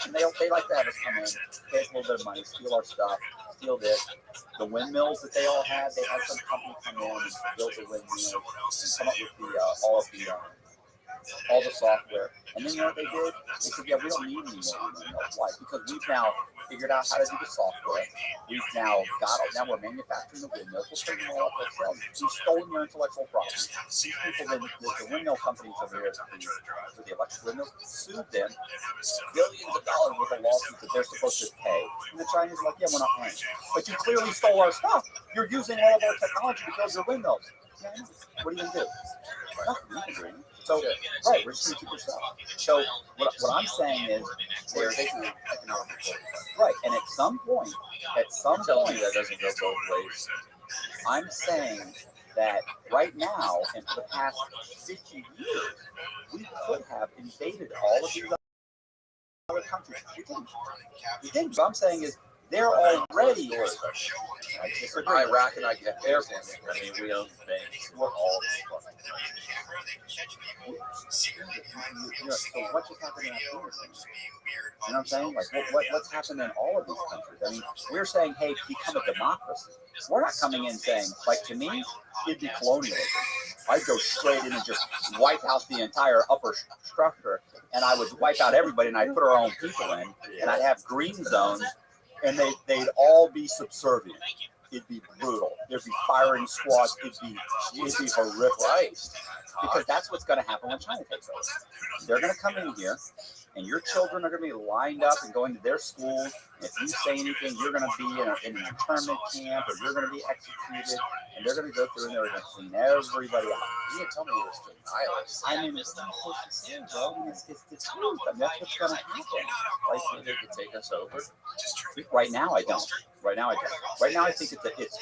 And they like to have us come in, pay us a little bit of money, steal our stuff, steal this. The windmills that they all had, they had some company come in and build the windmills and come up with all the software. And then you know what they did? They said, yeah, we don't need any more windmills. Why? Because we've now figured out how to do the software. We've now we're manufacturing the windmills. We'll bring them all up ourselves. We've stolen their intellectual property. These people, the windmill companies over here, for the electric windmills, sued them billions of dollars worth of lawsuits that they're supposed to pay. And the Chinese are like, yeah, we're not paying. But you clearly stole our stuff. You're using all of our technology to build your windmills. Yeah, I know. What are you going to do? Nothing. So, right, we're just going to keep your stuff. So, what I'm saying is, they're basically economic. Right, and at some point, that doesn't go both ways. I'm saying that right now, and for the past 50 years, we could have invaded all of these other countries. We didn't. What I'm saying is, they're already Iraq and Afghanistan. I mean, we own banks. We're all so what just happened in Afghanistan? You know what I'm saying? Like, what's happened in all of these countries? I mean, we're saying, hey, become a democracy. We're not coming in saying, like, to me, it'd be colonialism. I'd go straight in and just wipe out the entire upper structure, and I would wipe out everybody, and I'd put our own people in, and I'd have green zones, and they'd all be subservient. It'd be brutal. There'd be firing squads. It'd be horrific. Because that's what's going to happen when China takes over. They're going to come in here, and your children are going to be lined up and going to their schools. And if you say anything, you're going to be in an internment camp, or you're going to be executed. And they're going to go through and they're going to clean everybody out. You didn't tell me you were still nihilists. I mean, it's not supposed to say, bro. I mean, it's the truth. I mean, that's what's going to happen. Like, so they could take us over. Right now, I don't. Right now, I think it's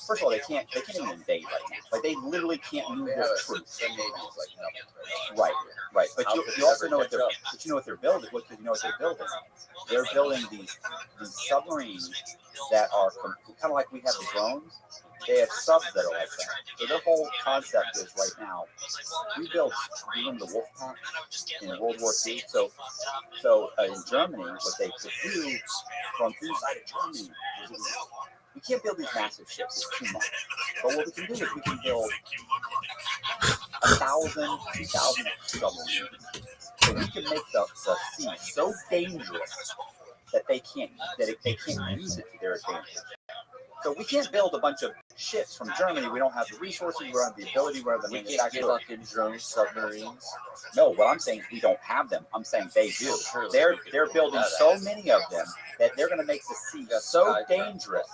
first of all, they can't even invade right now. Like, they literally can't move their troops. Their Navy is like nothing. Right. But you also know what they're building. You know what they're building? They're building these submarines that are kind of like we have the drones. They have subs that are like that. So their whole concept is right now, we remember the Wolfpack in World War II. So in Germany, what they could do from inside of Germany is we can't build these massive ships. It's too much. But what we can do is we can build 1,000, 2,000 submarines. So we can make the sea so dangerous that they can't use it to their advantage. So we can't build a bunch of ships from Germany. We don't have the resources. We don't have the ability. We don't have the manufacturing. Fucking drone submarines. No, what I'm saying is we don't have them. I'm saying they do. They're building so many of them that they're going to make the sea so dangerous.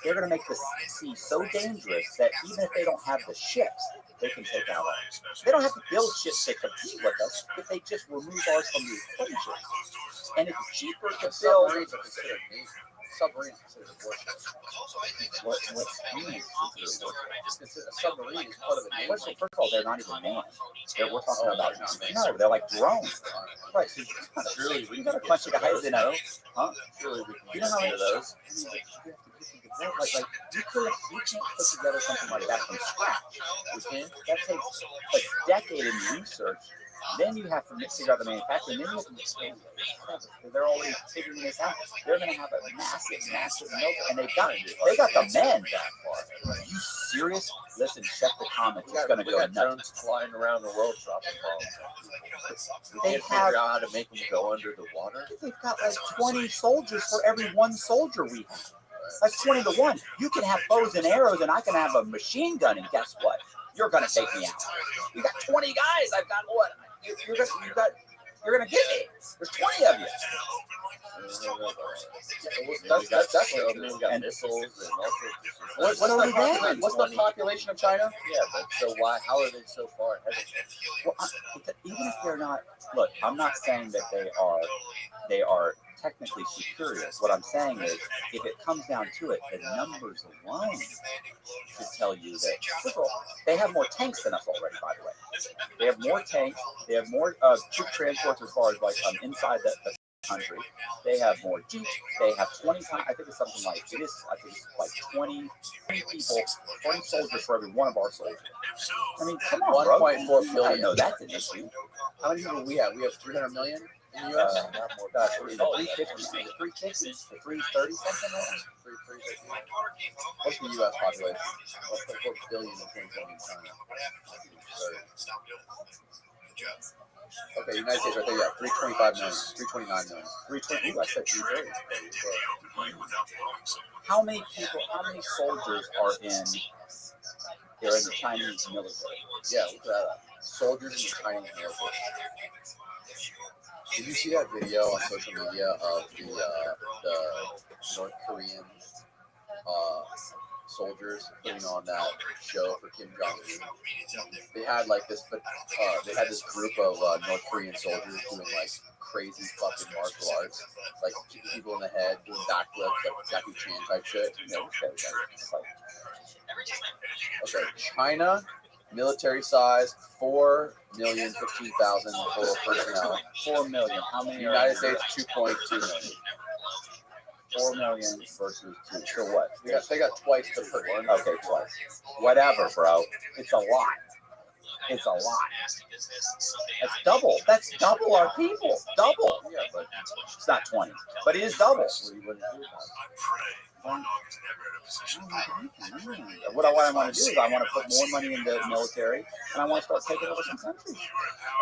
They're going to make the sea so dangerous that even if they don't have the ships, they can take out ours. They don't have to build ships that compete with us if they just remove ours from the equation. And it's cheaper to build. submarine is considered abortion. What means is A submarine is part of the name. first of all, they're not even manned. We're talking Oh, about they're not manned. no, they're like drones. Right. So you got a bunch of guys in a huh? Surely we You can know how get many those. like you can't put together something like that from scratch. We can. That takes a decade in research. Then you have to figure out the manufacturing. Then you have to mix it. They're already figuring this out. They're going to have a massive milk, and they got the men that far. Are you serious? Listen, check the comments. It's going to We go got nuts. drones flying around the world dropping bombs. We They can't have- figure out how to make them go under the water. They've got like 20 soldiers for every one soldier we have. That's 20 to 1. You can have bows and arrows, and I can have a machine gun, and guess what? You're going to take me out. You got 20 guys. I've got what? You're going to get me. There's 20 of you. That's definitely We true. got And- missiles and all sorts of What's the population of China? Yeah, but so why? How are they so far ahead? Well, even if they're not, look, I'm not saying that they are technically superior. What I'm saying is, if it comes down to it, the numbers alone should tell you that, first of all, they have more tanks than us already, by the way. They have more tanks. They have more troop transports as far as like inside the country. They have more jeeps. They have 20 times. I think it's something like I think it's like 20 people, 20 soldiers for every one of our soldiers. I mean, come on, bro. 1.4 I billion. know that's an issue. How many people do we have? We have 300 million in the U.S. Not more. 350, 330, something like that. What's the U.S. population? 1.4 billion in 2020 in China. Okay, United States right there, yeah, 325 million, 329 million. 320. Ooh, I said 330. How many people? How many soldiers are in? They're in the Chinese military. Yeah, look at that. Soldiers in the Chinese military. Did you see that video on social media of the North Korean soldiers putting on that show for Kim Jong-un? They had like this, but they had this group of North Korean soldiers doing like crazy fucking martial arts, like kicking people in the head, doing backflips, like Jackie Chan type shit. You know, okay, China. Military size, 4,015,000 total personnel. 4 million. How many? United States, 2.2 million. 4 million versus 2. So what? They got twice the person. Okay, twice. Whatever, bro. It's a lot. It's a lot. That's double. That's double our people. Double. Yeah, but It's not 20, but it is double. what do you want to do about What I want to do is I want to put more money into the military, and I want to start taking over some countries.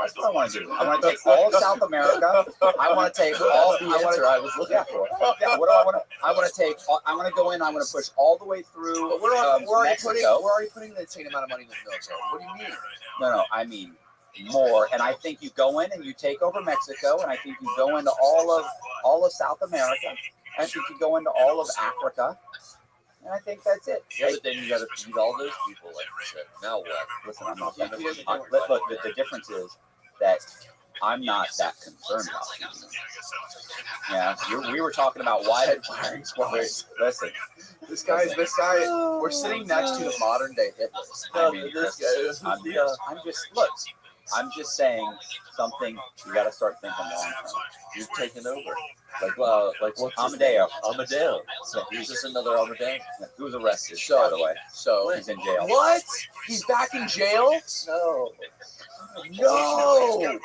That's what I want to do. I want to take all of South America. I want to take all. the answer I was looking for? Yeah. What do I want to? I want to take. I'm going to go in. I'm going to push all the way through. But we're already Mexico. putting the same amount of money in the military. What do you mean? No. I mean more. And I think you go in and you take over Mexico, and I think you go into all of South America. I think you go into all of Africa. And I think that's it. Yeah, but then you got to feed all those people like you said. Now what? Listen, I'm not. Look, the difference is that I'm not that concerned about feeding them. Yeah, we were talking about why did firing squads. Listen, This guy. We're sitting next to the modern day Hitler. I mean, I'm just saying something. You got to start thinking long term. You've taken over. Like what's Amadeo. Amadeo. So he's just another Amadeo. Who was arrested, So- by the way. So He's in jail. what? He's back in jail? No. No.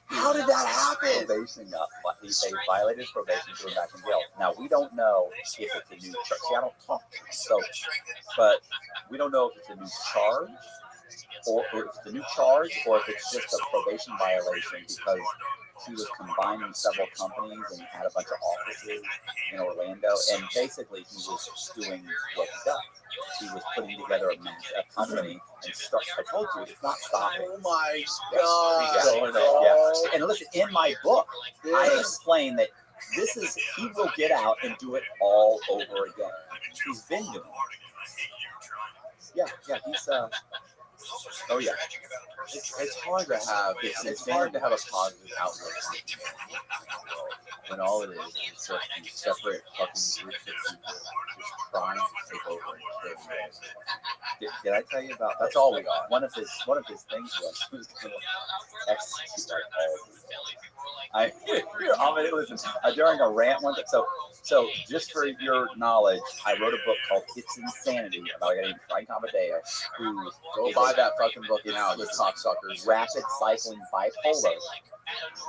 How did that happen? Probation they violated his probation, threw him back in jail. Now we don't know if it's a new charge. See, I don't talk to him, so, but we don't know if it's a new charge, or if it's a new charge, or if it's just a probation violation because he was combining several companies and had a bunch of offices in Orlando, and basically he was doing what he does. He was putting together a company and start. I told you, it's not stopping. Oh my Yeah. God. Yeah. And listen, in my book, I explain that he will get out and do it all over again. He's been doing it. Yeah, he's Oh yeah, it's hard to have it's hard to have a positive outlook when all it is just these separate fucking groups of people just trying to take over and kill the world. Did I tell you about? That's all we are. One of his things was he was going to execute like all of these. Listen, during a rant one. So just for your knowledge, I wrote a book called "It's Insanity" about a guy named Frank Amadeo who Go buy that fucking book now, you cocksuckers. Rapid cycling bipolar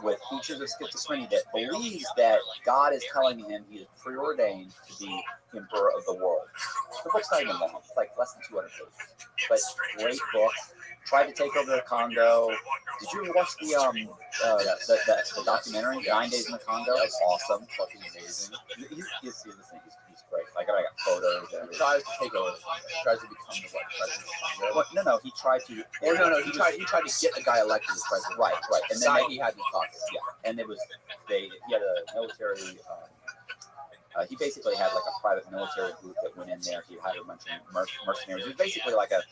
with features of schizophrenia that believes that God is telling him he is preordained to be emperor of the world. The book's not even long; it's like less than 200 pages, but great book. Tried to take over the Congo. Did you ever watch the documentary 9 Days in the Congo? That's awesome, fucking amazing. He's great. Like I got photos. He tries to take over. He tries to become the president of Congo. No, he tried to. He tried to get the guy elected as president. Right. And then he had the pockets. Yeah, and he had a military. He basically had like a private military group that went in there. He hired a bunch of mercenaries. It was basically like a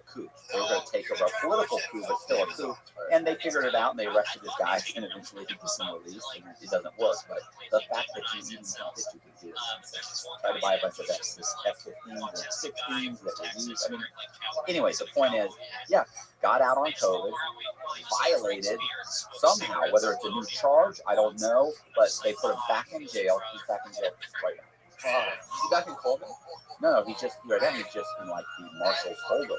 coup. They were going to take over a political coup, but still a coup. And they figured it out, and they arrested this guy, and eventually he was released. And it doesn't work. But the fact that you even think that you could do this, try to buy a bunch of F-15s and 16s that were used. I mean, anyway, the point is, yeah, got out on COVID, violated somehow, whether it's a new charge, I don't know, but they put him back in jail. He's back in jail right now. Is he back in Coleman? No, he's just in like the marshal's holder.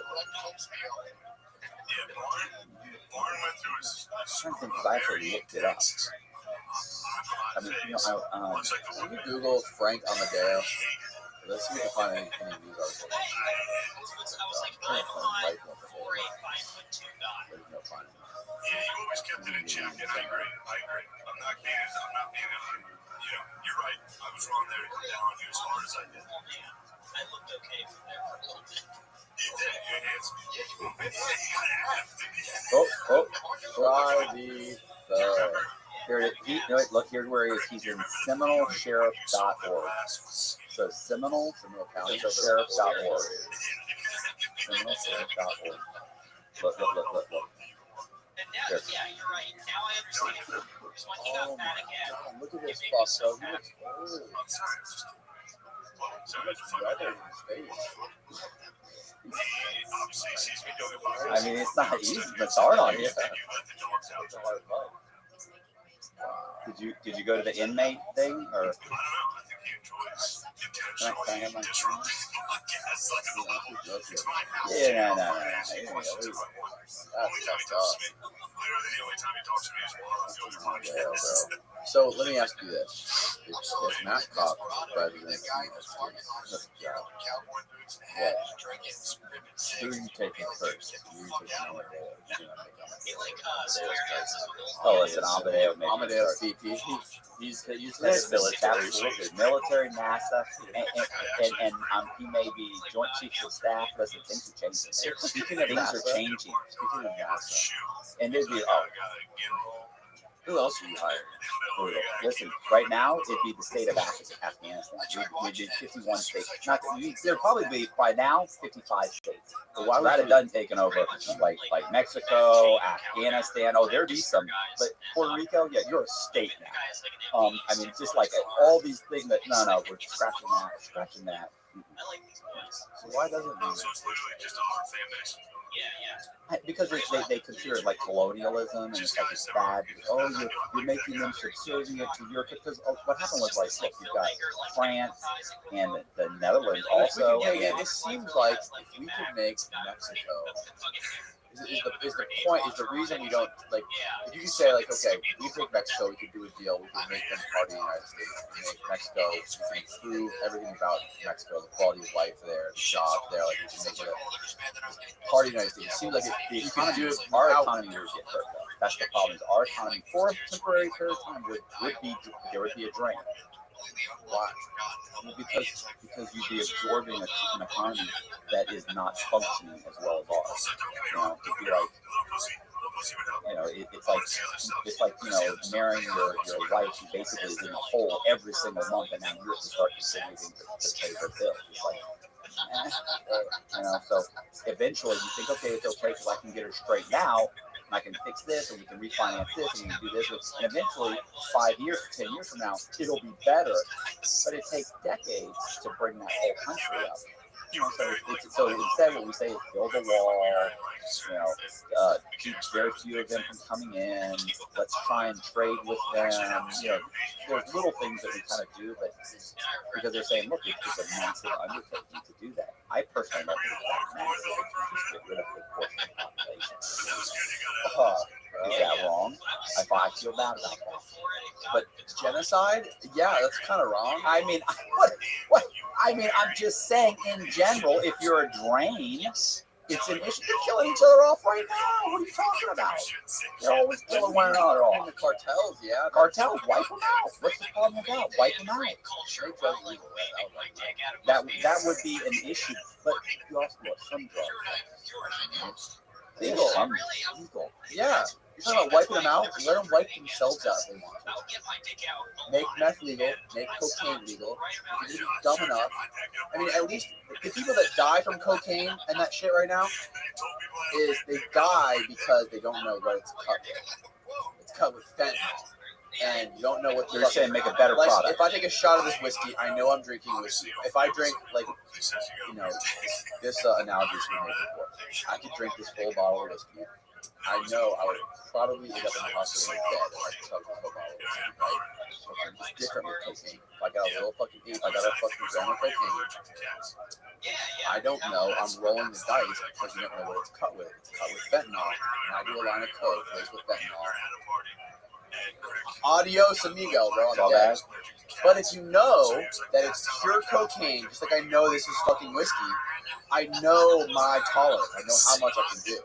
I actually looked it up. I mean, can you Google Frank Amadeo? Let's see if we can find any news articles. There's no finding. Yeah, you always kept it in check, and I agree. I'm not being, you're right. I was wrong there to come down on you as hard as I did. Yeah, I looked okay from there for a little bit. You did. You enhanced me. Yeah, you kind of have to. Try the Look, here's where he is. He's in SeminoleSheriff.org. So Seminole County Sheriff.org. SeminoleSheriff.org. Look. And now, yeah, you're right. Now I understand. Because when he got fat again, look at this busto. He looks old. I mean, it's not easy, but it's hard on you. Did you go to the inmate thing or? Yeah, no. So let me ask you this: if Matt Cobb president of the United States, who are you taking first? Listen, Amadeo CP. He's military, NASA, and he may be Joint Chiefs of Staff. Listen, things are changing. Speaking of Things NASA, are changing. Speaking of NASA, And there'd be who else are you hiring? listen, right now it'd be the state of Afghanistan. We'd be 51 states. There'd probably be by now 55 states. But why would it done taken over like Mexico, Afghanistan? Oh, there'd be some. But Puerto Rico, yeah, you're a state now. I mean, just like all these things that no, we're scratching that. So why doesn't it? Because they consider it like colonialism and it's like it's bad. You're making them subservient to Europe. Because what happened was like, look, you've got France and the Netherlands also. It seems like if we could make Mexico is the reason we don't like. If you can say like, okay, we take Mexico, we could do a deal, we could make them part of the United States, we make Mexico, we can improve everything about Mexico, the quality of life there, the jobs there, like we can make it a part of the United States. It seems like if you can do it, our economy would get hurt. That's the problem. Is our economy for a temporary period of time there would be a drain. Why? Because you'd be absorbing an economy that is not functioning as well as ours. It'd be like, it's like marrying your wife who basically is in a hole every single month, and now you have to start contributing to pay her bills. It's like So eventually you think, okay, it's okay because I can get her straightened out and I can fix this and we can refinance this and we can do this. And eventually 5 years, 10 years from now, it'll be better. But it takes decades to bring that whole country up. So instead what we say is build a wall, keep very few of them from coming in. Let's try and trade with them. There's little things that we kind of do, but because they're saying, look, it's a massive undertaking to do that. I personally don't think it's that massive. Just get rid of a portion of the population. Is that wrong? I feel bad about that. But genocide? Yeah, that's kind of wrong. I mean, what? I mean, I'm just saying in general, if you're a drain, it's an issue. They're killing each other off right now. What are you talking about? They're always killing one another off. And the cartels, yeah. Cartels, wipe them out. What's the problem with that? Wipe them out. That would be an issue. But you also have some drugs. Legal. Yeah. You're talking about wiping them out? Let them wipe themselves out if they want to. Make meth legal. Make cocaine legal. If you're dumb enough. I mean, at least the people that die from cocaine and that shit right now is they die because they don't know what it's cut with. It's cut with fentanyl. And you don't know what they're saying. Make a better product. If I take a shot of this whiskey, I know I'm drinking whiskey. If I drink, this analogy is going to make it work. I could drink this whole bottle of whiskey. I know I would probably end up in the hospital dead if I took a whole bottle of whiskey, right? It's different with cocaine. If I got a little fucking gram of cocaine, I don't know. I'm rolling the dice because you don't know what it's cut with. It's cut with fentanyl. And I do a line of coke laced with fentanyl. Adios, amigo, bro. I'm dead. But if you know that it's pure cocaine, just like I know this is fucking whiskey, I know my tolerance. I know how much I can do.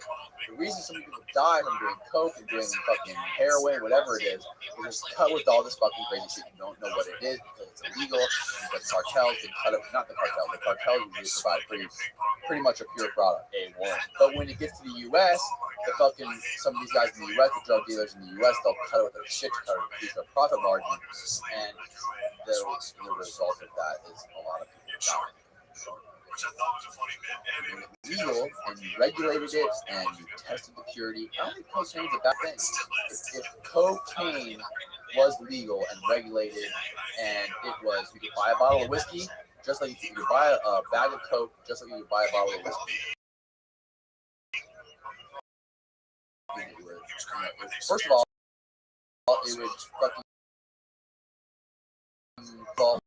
The reason some people die from doing coke and doing fucking heroin, whatever it is just cut with all this fucking crazy shit. You don't know what it is because it's illegal. The cartels can cut it. Not the cartel. The cartels usually provide pretty much a pure product. But when it gets to the U.S., some of these guys in the U.S., the drug dealers in the U.S., they'll cut it with their shit to cut it, increase their profit margin, and the result of that is a lot of people die. Legal and you regulated it and you tested the purity. I don't think cocaine's a bad thing. If cocaine was legal and regulated and it was, you could buy a bottle of whiskey just like you could buy a bag of coke, just like you could buy a bottle of whiskey. First of all, it would fucking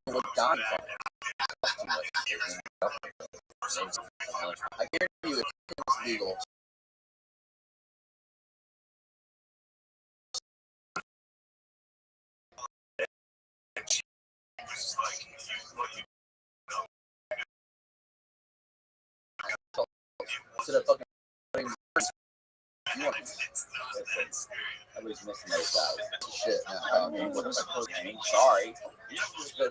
would die from it. I guarantee you, if it was legal, instead of fucking everybody's missing those guys. Shit. Sorry.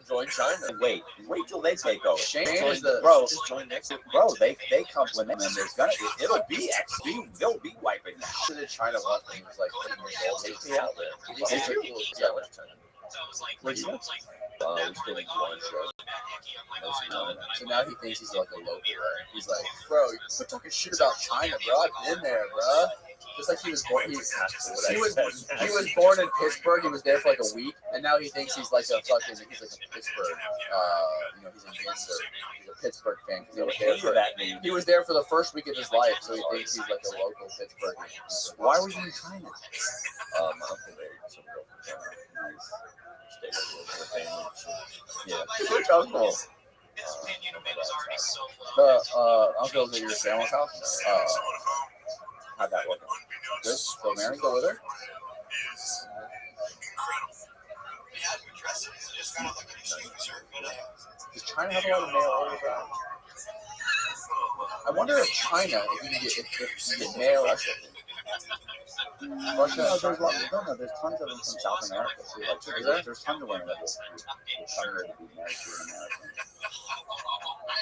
Join China. Wait till they take over. Shane is the join next. Bro, they come when and there's gonna it'll be they'll be wiping that. Should have China left when he was like 10 years old. Yeah, Where'd you go? So now he thinks he's like a local. He's like, bro, you quit talking shit about China, bro. I've been there, bro. Just like he was born. He was born in Pittsburgh. He was there for like a week, and now he thinks he's like a Pittsburgh. He's in Windsor. He's a Pittsburgh fan. He was there for the first week of his life, so he thinks he's like a local Pittsburgh. Why were you in China? Yeah. Which uncle? The uncles at your grandma's house. How'd that work? Good. So Mary, go with her. Does China have a lot of mail order? I wonder if China, if you get mail. Russia, there's tons of them from South America. So there's tons of women that will come here to be married to an American.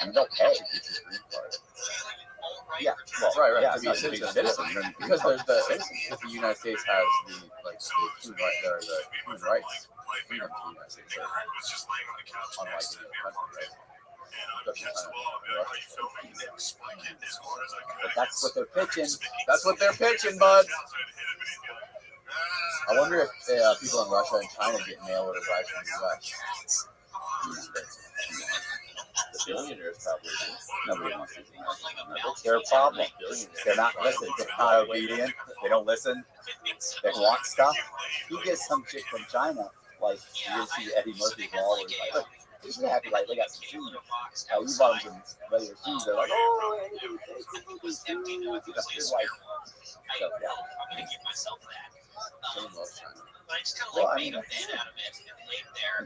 And they'll pay to get your green card. Yeah, well, right. Yeah, To be a citizen. Because the United States has the human rights freedom to the United States. Unlike any other country, right? But that's what they're pitching. That's what they're pitching, bud. I wonder if people in Russia and China get mail order rice from the U.S. The billionaires probably do. Nobody wants these Americans. That's their problem. They're not listening. They're not obedient. They don't listen. They want stuff. You get some chick from China, like you see Eddie Murphy's Wall, where he's like, look, you should have like they got some shoes. You bought them some regular shoes. They're like, oh, hey, they're like, so, yeah. Well, I mean, I'm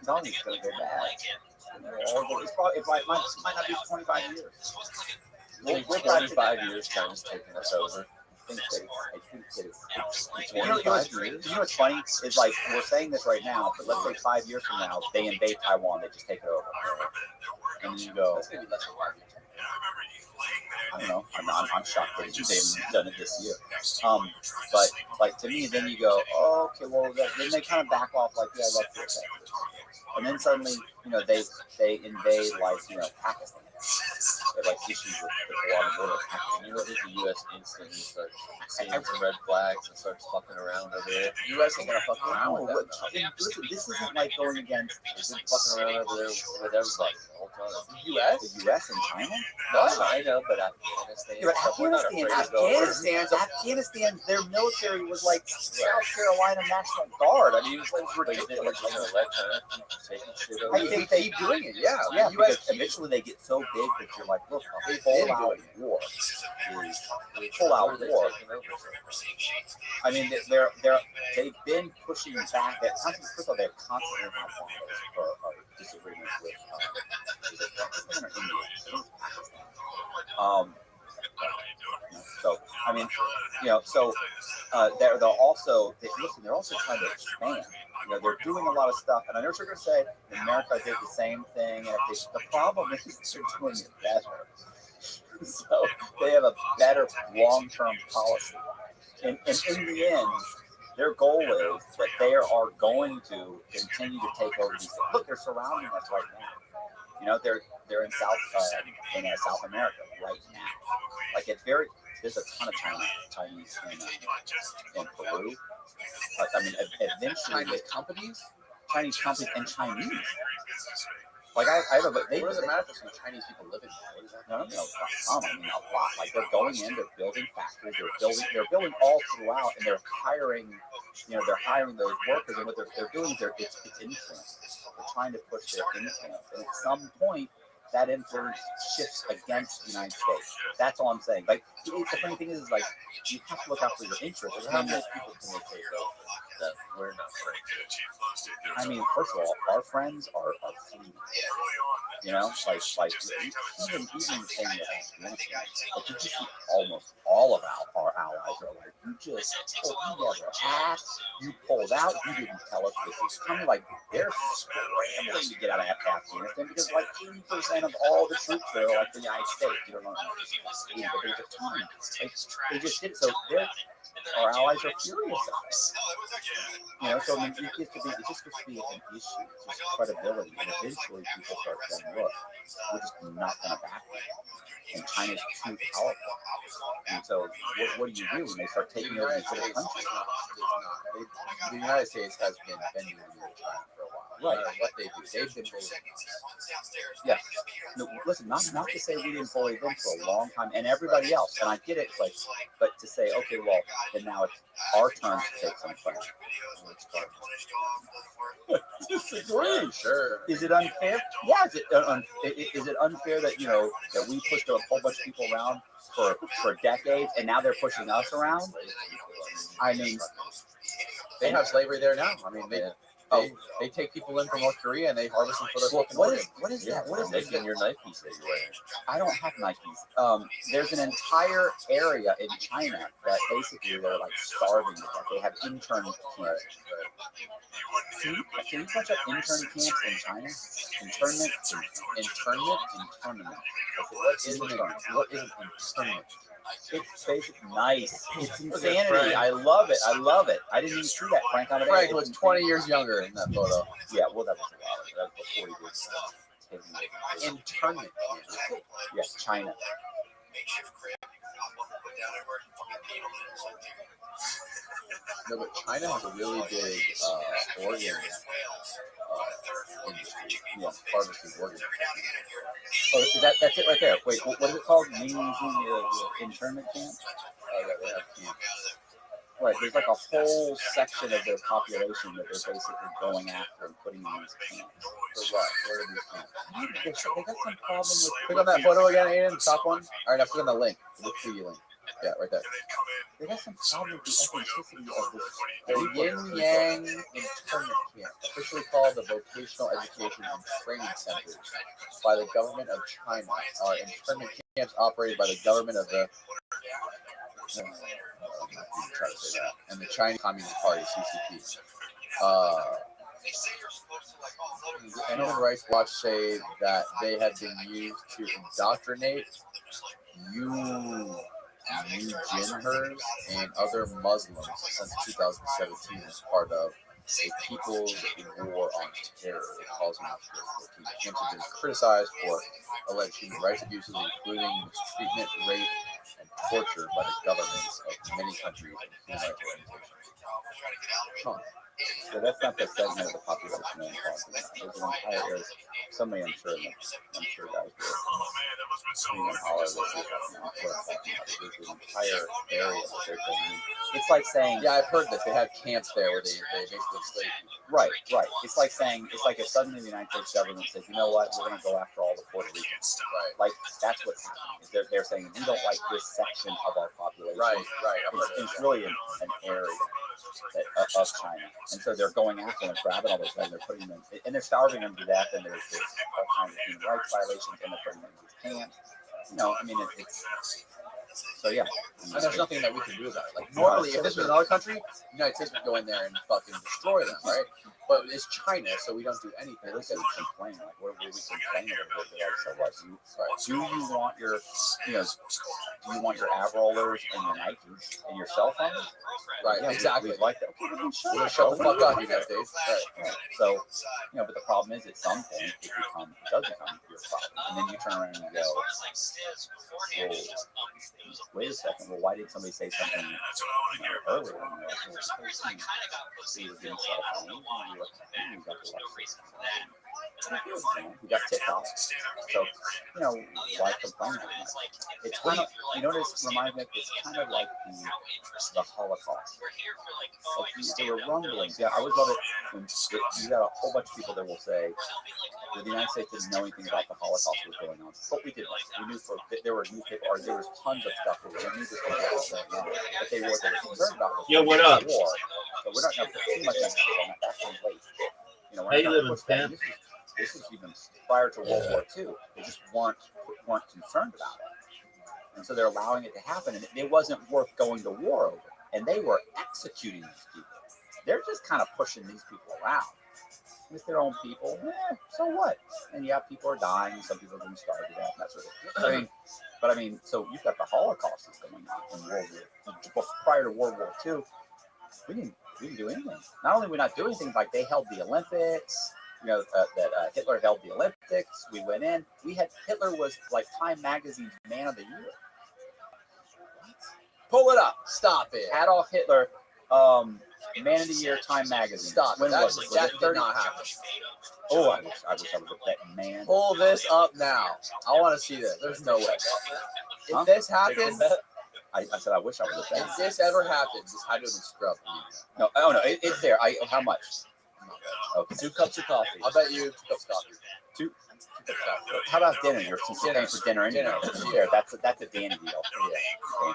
telling you, it's going to go bad. It's probably, it might not be 25 years. We're 25 years China's taking us over. I think that it's 25 years. You know what's funny? It's like, we're saying this right now, but let's say 5 years from now, they invade Taiwan, they just take it over. And you go, that's going to be less than 5 years. I don't know. I'm shocked that they've done it this year. But like to me, then you go, oh, okay, well, then they kind of back off, like, yeah, that's okay. And then suddenly, they invade, like, Pakistan. They have, like, issues with people on the border of Pakistan. You know, if the U.S. instantly starts seeing some red flags and starts fucking around over there, The U.S. ain't gonna fuck around with that. Listen, this isn't like going against. they've been fucking around over there with everybody the whole time. The U.S. and China. Not China, but Afghanistan. Yeah, but Afghanistan, their military was like South Carolina National Guard. I mean, it was like ridiculous. I think they keep doing it. Yeah, because eventually they get so big that you're like, look, a full-out war is full-out war. I mean, they've been pushing back. First of all, they're constantly had disagreements with Pakistan or India. So I mean, they're also they're also trying to expand. They're doing a lot of stuff, and I know what you're going to say. America did the same thing, and the problem is they're doing it better. So they have a better long-term policy, and in the end, their goal is that they are going to continue to take over these. Look, they're surrounding us right now. They're in South America right now. Like there's a ton of Chinese in Peru. Like, I mean, eventually Chinese companies and Chinese. Like what does it matter if some Chinese people live in there? No, not some. I mean, a lot. Like they're going in, they're building factories, they're building all throughout, and they're hiring. They're hiring those workers, and what they're doing is it's influence. They're trying to push their influence, and at some point, that influence shifts against the United States. That's all I'm saying. Like the funny thing is like you have to look out for your interests. How many people can they take over that we're not friends? I mean, first of all, our friends are fleeting. Like even the thing with Afghanistan, like you just see almost all of our allies are like, you just you pulled out, you didn't tell us this was coming. Like they're scrambling to get out of Afghanistan because like 80% of all the troops there are like the United States. You don't know how many, but there's a ton. They just did so. Our allies are furious at us. So I mean, it just gets to be an issue. It's just credibility, and eventually people start saying, "Look, we're just not going to back them." And China's too powerful. And so, what do you do when they start taking over these other countries? The United States has been bending the knee to China for a while. Right. What they do, they've been bullying us. Yeah. No, listen, not to say we didn't bully them for a long time, and everybody else. And I get it, like, but to say, okay, well, and now it's our turn to take some fight. Disagree. Sure. Is it unfair? Yeah. Is it unfair that that we pushed a whole bunch of people around for decades, and now they're pushing us around? I mean, they have slavery there now. I mean, they take people in from North Korea and they harvest them for their fucking organs. What is that? What is making your Nikes that you're wearing? I don't have Nikes. There's an entire area in China that basically they're like starving to death. They have intern camps. Can you punch up intern camps in China? Internment. What is an internment? It's basically nice. It's insanity. I love it. I didn't even see that, Frank. Frank was 20 years younger in that photo. Yeah, well, that was a lot. That was 40 years. taken away from prison. Internment camps. Yes, China. Makeshift crib. I'll put down everywhere. Fucking needle in it. No, but China has a really big organ industry. Yeah, harvesting organs. Oh, that's it right there. Wait, what is it called? The internment camp? They have camps. Right, there's like a whole section of their population that they're basically going after and putting in these camps. For what? Where are these camps? They got some problem with. Click on that photo again, Aiden, the top one. All right, now click on the link. The preview link. Yeah, right there. They got some problem with the authenticity of this. The Yin Yang Internment Camp, officially called the Vocational Education and Training Centers by the government of China, are internment camps operated by the government of the and the Chinese Communist Party (CCP). And Human Rights Watch say that they have been used to indoctrinate Jinhers and other Muslims since 2017 as part of a people's war on terror, causing out the camps have been criticized for alleged human rights abuses, including mistreatment, rape, and torture by the governments of many countries and human rights organizations. Huh. So that's not the segment of the population I'm talking about. There's an entire, there's somebody I'm sure guys will holler what you're talking about. There's an entire area that they're going in. It's like saying, Yeah, I've heard this. They have camps there where they basically enslave people. right. It's like saying, it's like if suddenly the United States government says, you know what, we're going to go after all the Puerto Ricans. Right. Like, that's what's happening. They're saying, we don't like this section of our population. Right. It's really an area of China. And so they're going after them, grabbing all those guys, they're putting them, and they're starving them to death, and there's all kinds of human rights violations, and they're putting them in these camps. You know, I mean, it's so yeah. And there's nothing that we can do about it. Like normally, if this was another country, the United States would go in there and fucking destroy them, right? But it's China, so we don't do anything. They look at it complain, like, what are we complaining about? So what? Do you want your, you know, do you want your ab rollers and your Nikes and your cell phone? Right, Yeah, exactly. We like that. We're gonna shut the fuck up, United States. Right. So, you know, but the problem is, at some point, it does become your problem, and then you turn around and you go, well, wait a second. Well, why did somebody say something earlier? We got TikTok. So, you know, why complain about that? It's kind of, you know what it reminds me of? It's kind of like the Holocaust. Like, there were rumblings. Yeah, I always love it when you got a whole bunch of people that will say that the United States didn't know anything about the Holocaust was going on. But we did. We knew there were newspaper articles, there was tons of stuff that we knew this was going on. But what they were concerned about was what up? war. So we're not going to put too much emphasis on that. That's too late. You know, How you living, Pam? This is even prior to World War II. They just weren't concerned about it, and so they're allowing it to happen. And it wasn't worth going to war over. And they were executing these people. They're just kind of pushing these people around. It's their own people. So what? And yeah, people are dying. And some people are being starved to death. And that sort of thing. I mean, so you've got the Holocaust that's going on in World War. Prior to World War II, we didn't do anything. Not only did we not do anything, like they held the Olympics. You know, that Hitler held the Olympics. We went in. Hitler was like Time Magazine's Man of the Year. What? Pull it up. Stop it. Adolf Hitler, Man of the Year, Time Magazine. Stop. When That was it? did not happen. Oh, I wish I was that man. Pull this up now. I want to see this. There's no way. Huh? If this happened, I said I wish I was a if fan. this ever happened, just hide it in the scrub. No, it's there. How much? Okay. 2 cups of coffee. I'll bet you 2 cups of coffee. Two cups of coffee. How about dinner? You're paying for dinner anyway. There, that's a Danny deal. Yeah.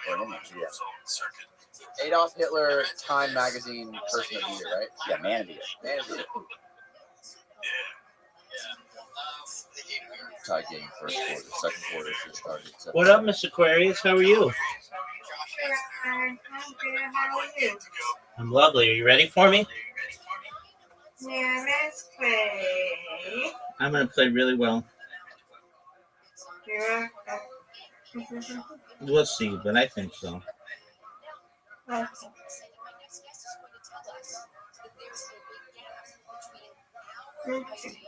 Paying for it anyway. Yeah. Adolf Hitler, Time Magazine, Person of the Year, right? Yeah, Man of the Year. Man of the Year. Tie game first quarter, second quarter just started. What up, Miss Aquarius? How are you? I'm good. How are you? I'm lovely. Are you ready for me? Yeah, let's play. I'm going to play really well. Yeah. We'll see, but I think so. Okay. Okay.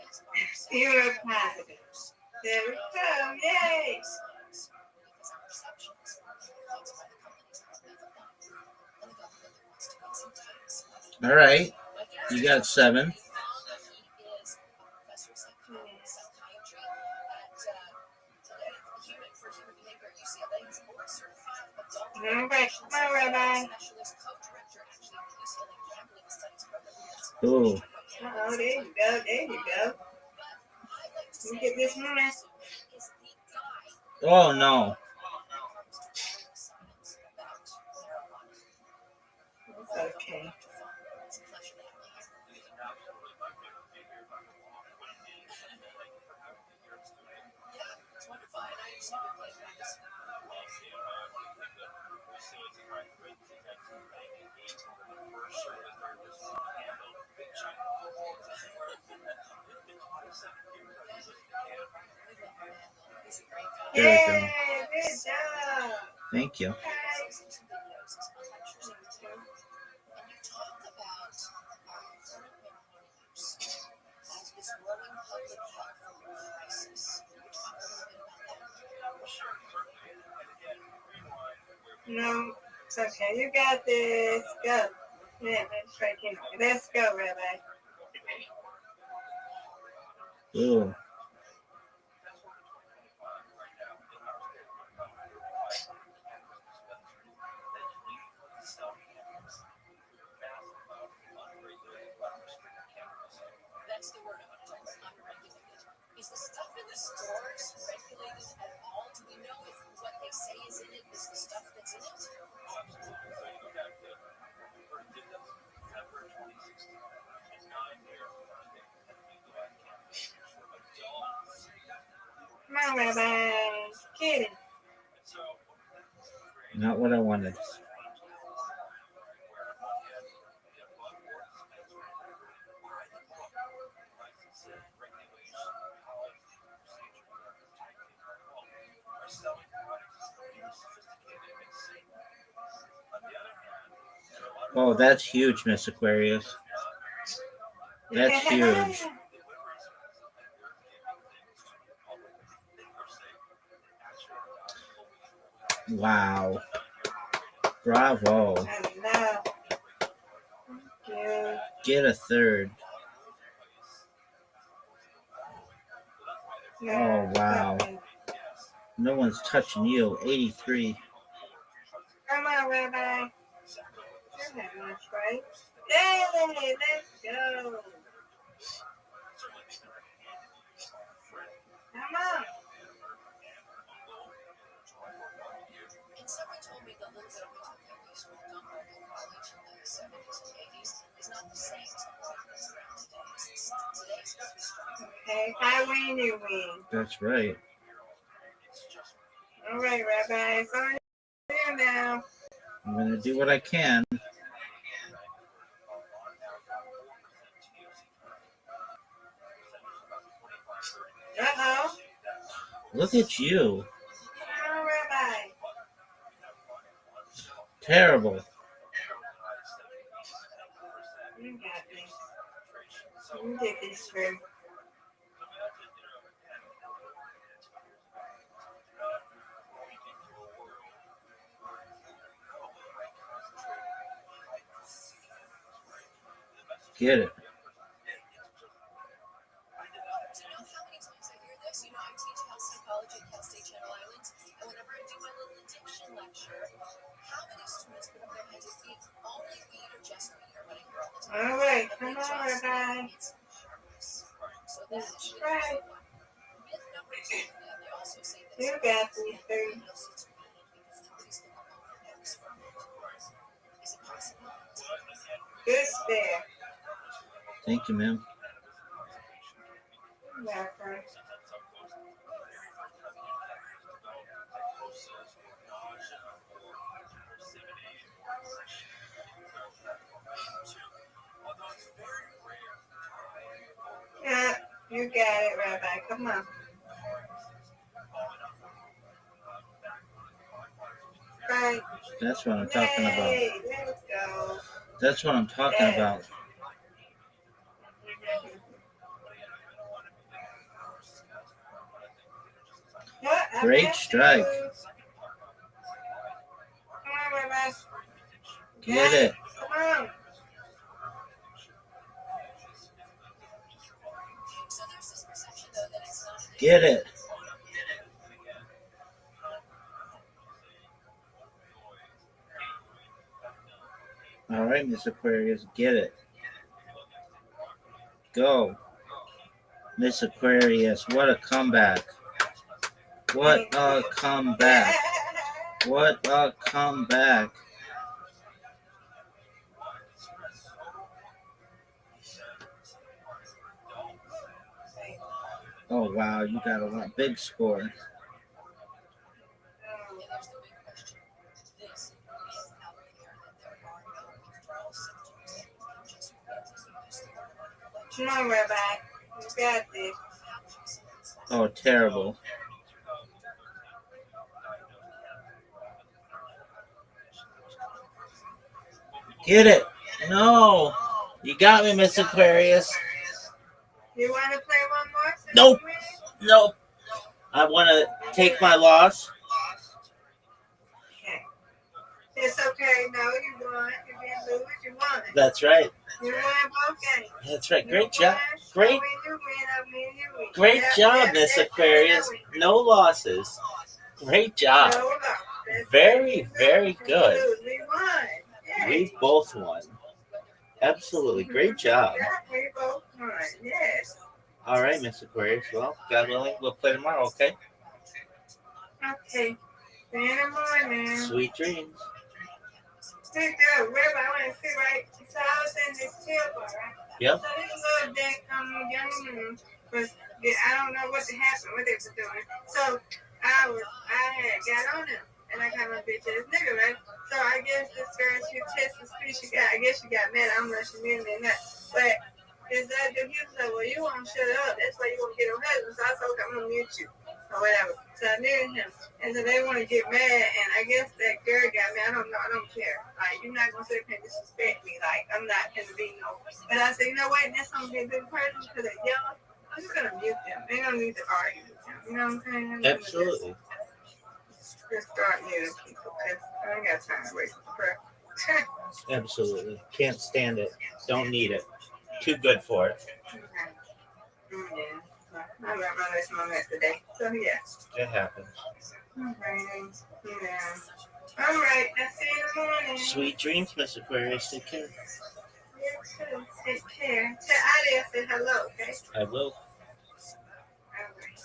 Zero positive. There we go. Yay. All right. You got 7. All right. Come on, Rabbi. Ooh. Oh, there you go. There you go. Let me get this one. Oh, no. It's okay. There we go. Yay, good job. Thank you. No, it's okay. You got this. Go. Yeah, let's try again. Let's go, Rabbi. Ooh. That's the word unregulated. Is the stuff in the stores regulated at all? Do we know if what they say is in it is the stuff that's in it? Come on, Rabbi. Get it. Not what I wanted. Oh, that's huge, Miss Aquarius. That's huge. Wow. Bravo. I love. Thank you. Get a 3rd. Oh, wow. No one's touching you. 83. Come on, Rabbi. You're not much, right? Yay, let's go. Come on. And someone told me the little bit of material we smoked on in college in the 70s and 80s is not the same as the one that's around today. Today's very strong. Okay, if I win, you win. That's right. All right, Rabbi. It's on you now. I'm going to do what I can. Uh-oh. Look at you. Come on, Rabbi. Terrible. You got this. You get this through. Get it. Do you know how many times I hear this? You know, I teach health psychology at Cal State Channel Islands, and whenever I do my little addiction lecture, how many students put up their hands and eat only weed or just weed, or what I hear all the time. All right, come on, Rabbi. So that should Right. myth number 2. They also say that You got these things. is it possible? Good stare. Thank you, ma'am. Welcome. Yeah, you got it, Rabbi. Come on. Right. That's what I'm talking about. Yay, let's go. That's what I'm talking about. Great strike. Come on, Rabbi. Get it. Come on. So there's this perception, though, that it's not Get it. All right, Miss Aquarius, get it. Go. Miss Aquarius, what a comeback. What a comeback. What a comeback. Oh, wow, you got a lot. Big score. And there's the big question. This is out there that there are no withdrawal symptoms that you can just Come on, Rabbi. You got this. Oh, terrible. Get it. No. You got me, Miss Aquarius. You want to play one more? Nope. Nope. I want to take my loss. Okay. It's okay. No, you won. You didn't lose. You won. That's right. You won both games. That's right. You Great won. job. I Great. win, you win. I win, you win. Great Yeah, job, yeah, Miss yeah, Aquarius. yeah, No losses. Great job. No, no. That's Very, right. very You good. lose. We won. Yay. We both won. Absolutely. Great job. Yeah, we both won. Yes. All right, Miss Aquarius. Well, God willing, we'll play tomorrow, okay? Okay. See you in the morning. Sweet dreams. Hey, girl, where I want to see, right? So I was in this chill bar, right? Yep. So this little deck young man was, I don't know what happened, what they were doing. So I had got on him, and I got my bitch ass nigga, right? So I guess this girl, she tested the speech she got. I guess she got mad. I'm not, she mean or not. But this other dude, he was like, well, you won't shut up. That's why you won't get no husband. So I said, okay, I'm going to mute you. Or whatever. So I muted him. And so they want to get mad, and I guess that girl got me. I don't know. I don't care. Like, you're not going to sit up here and disrespect me. Like, I'm not going to be no. But I said, you know what? That's going to be a good person because they're young. I'm just going to mute them. They don't need to argue with them. You know what I'm saying? Absolutely. Just start muting people because I ain't got time to waste the prayer. Absolutely. Can't stand it. Don't need it. Too good for it. Okay. Yeah. I got my last moment today. So, yeah. It happens. Okay. Yeah. All right. I'll see you in the morning. Sweet dreams, Miss Aquarius. Take care. You too. Take care. Tell Adia I said hello, okay? I will. All right.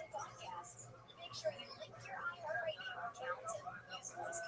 Make sure you link your iHeartRadio account and use voice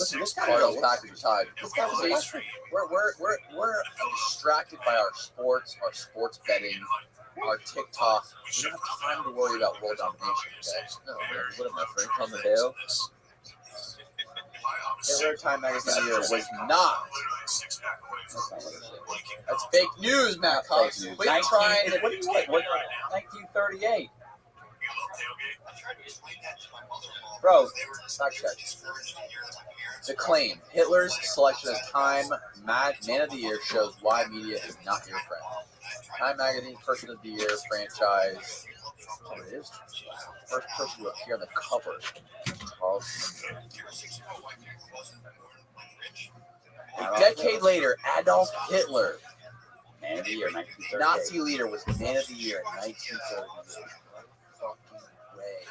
Listen, this guy knows package is high. This guy was electric. We're distracted by our sports betting, our TikTok. We don't have time to worry about world domination. Okay? No, what am I, Frank Palmadeo? Hitler Time Magazine year was not. That's fake news, Matt Cox. Quit trying to. What do you want? 1938. Bro, fact check. The claim: Hitler's selection as Time Man of the Year shows why media is not your friend. Time Magazine Person of the Year franchise. Oh, it is. First person to appear on the cover. A decade later, Adolf Hitler, Man of the Year, 1938. Nazi leader, was Man of the Year in 1938. Fucking way.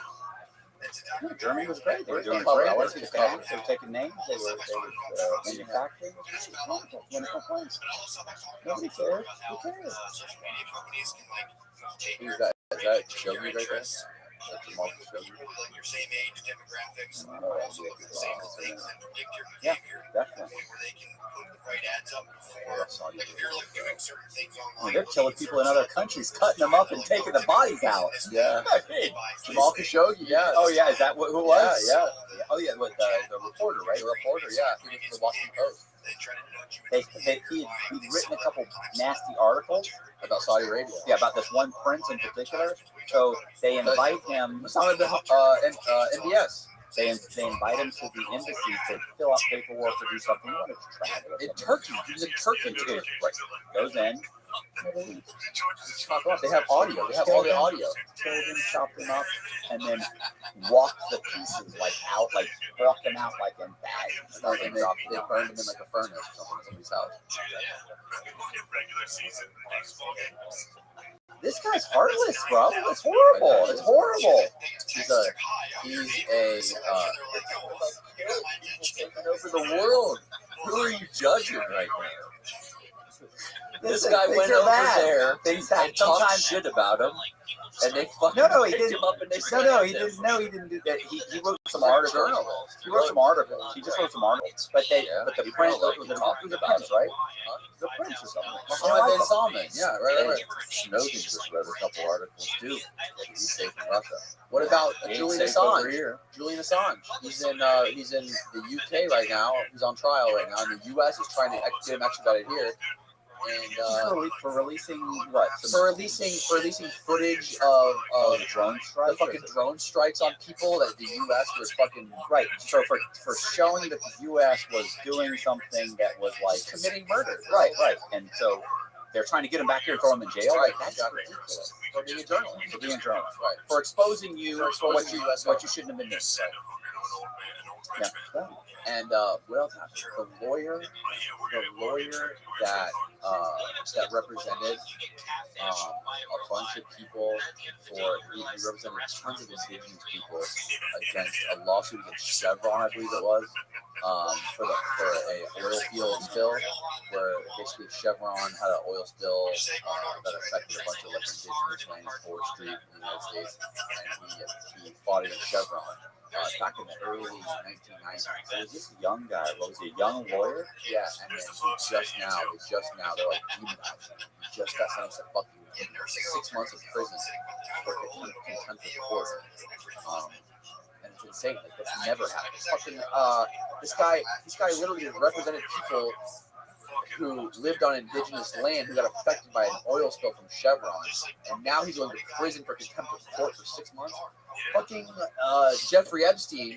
Germany was great. They were doing Cover. great. I They want were to see the cover. taking names. They were manufacturing. Wonderful place. Nobody cares. Who cares? Who's that? Is that Shogi right there? Yeah, definitely. They're killing people in other countries, cutting them up and taking the bodies out. Yeah. Jamal Khashoggi, yeah. Oh, yeah. Is that who it was? Yeah. Oh, yeah. With the reporter, right? The reporter, yeah. He was the Washington Post. He'd written a couple nasty articles About Saudi Arabia. Yeah, about this one prince in particular. So they invite him. Osama bin MBS. They invite him to the embassy to fill out paperwork or do something. What a tragedy. In Turkey. He was in Turkey too. Right. Goes in. They have audio. They have all the audio. Kill them, chop them up, and then walk the pieces out, walk them out like in bags. And they burned them in like a furnace or something in somebody's house. This guy's heartless, bro. It's horrible. It's horrible. He's taking over the world. Who are you judging right now? This guy went over there and talked shit about him, and they fucking picked him up and they he didn't do that. He wrote some articles. He wrote some articles. He just wrote some articles. But the prince was the prince, right? The prince or something. Mohammed bin Salman. Yeah, right. Snowden just wrote a couple articles too. He's safe in Russia. What about Julian Assange? Julian Assange. He's in the UK right now. He's on trial right now. And the US is trying to get him extradited here. And for releasing what? For releasing footage of drone strikes. The fucking drone strikes on people that the U.S. was fucking right. So for showing that the U.S. was doing something that was like committing murder. Right. And so they're trying to get him back here and throw him in jail. Right. That's ridiculous. For being a journalist. For being a journalist. Right. For exposing you for what you shouldn't have been doing. Right. Yeah. And what else happened? The lawyer that represented a bunch of people he represented tons of indigenous people against a lawsuit against Chevron, I believe it was, for a oil field spill, where basically Chevron had an oil spill that affected a bunch of indigenous land and forestry in the United States, and he fought against Chevron. Back in the early 1990s. So was this young guy? Was he a young lawyer? Yeah, and then they're like demonizing him. He just got sentenced to fucking 6 months of prison for contempt of court. And it's insane. Like, that's never happened. Fucking this guy literally represented people who lived on indigenous land who got affected by an oil spill from Chevron, and now he's going to prison for contempt of court for 6 months. Fucking Jeffrey Epstein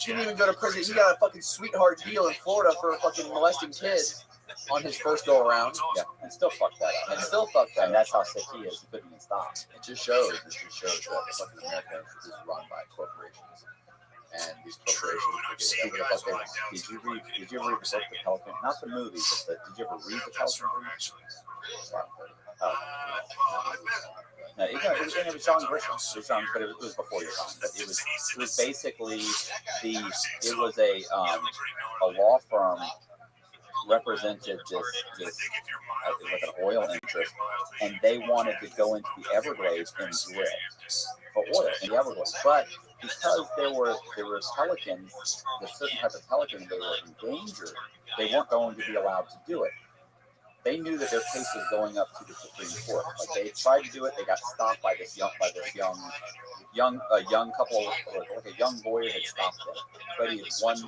didn't even go to prison. He got a fucking sweetheart deal in Florida for fucking molesting kids on his first go around. Yeah, and still fucked that up. And that's how sick he is. He couldn't even stop. It just shows that fucking America is run by corporations. And these corporations Did you read the book, The Pelican? Not the movie, but did you ever read The Pelican? No, it was John Grisham. But it was before your time. But it was basically it was a law firm represented this like an oil interest, and they wanted to go into the Everglades and drill for oil in the Everglades, but because there were pelicans, the certain type of pelican, they were endangered. They weren't going to be allowed to do it. They knew that their case was going up to the Supreme Court. Like they tried to do it, they got stopped by this young couple, like a young lawyer had stopped them. But he won the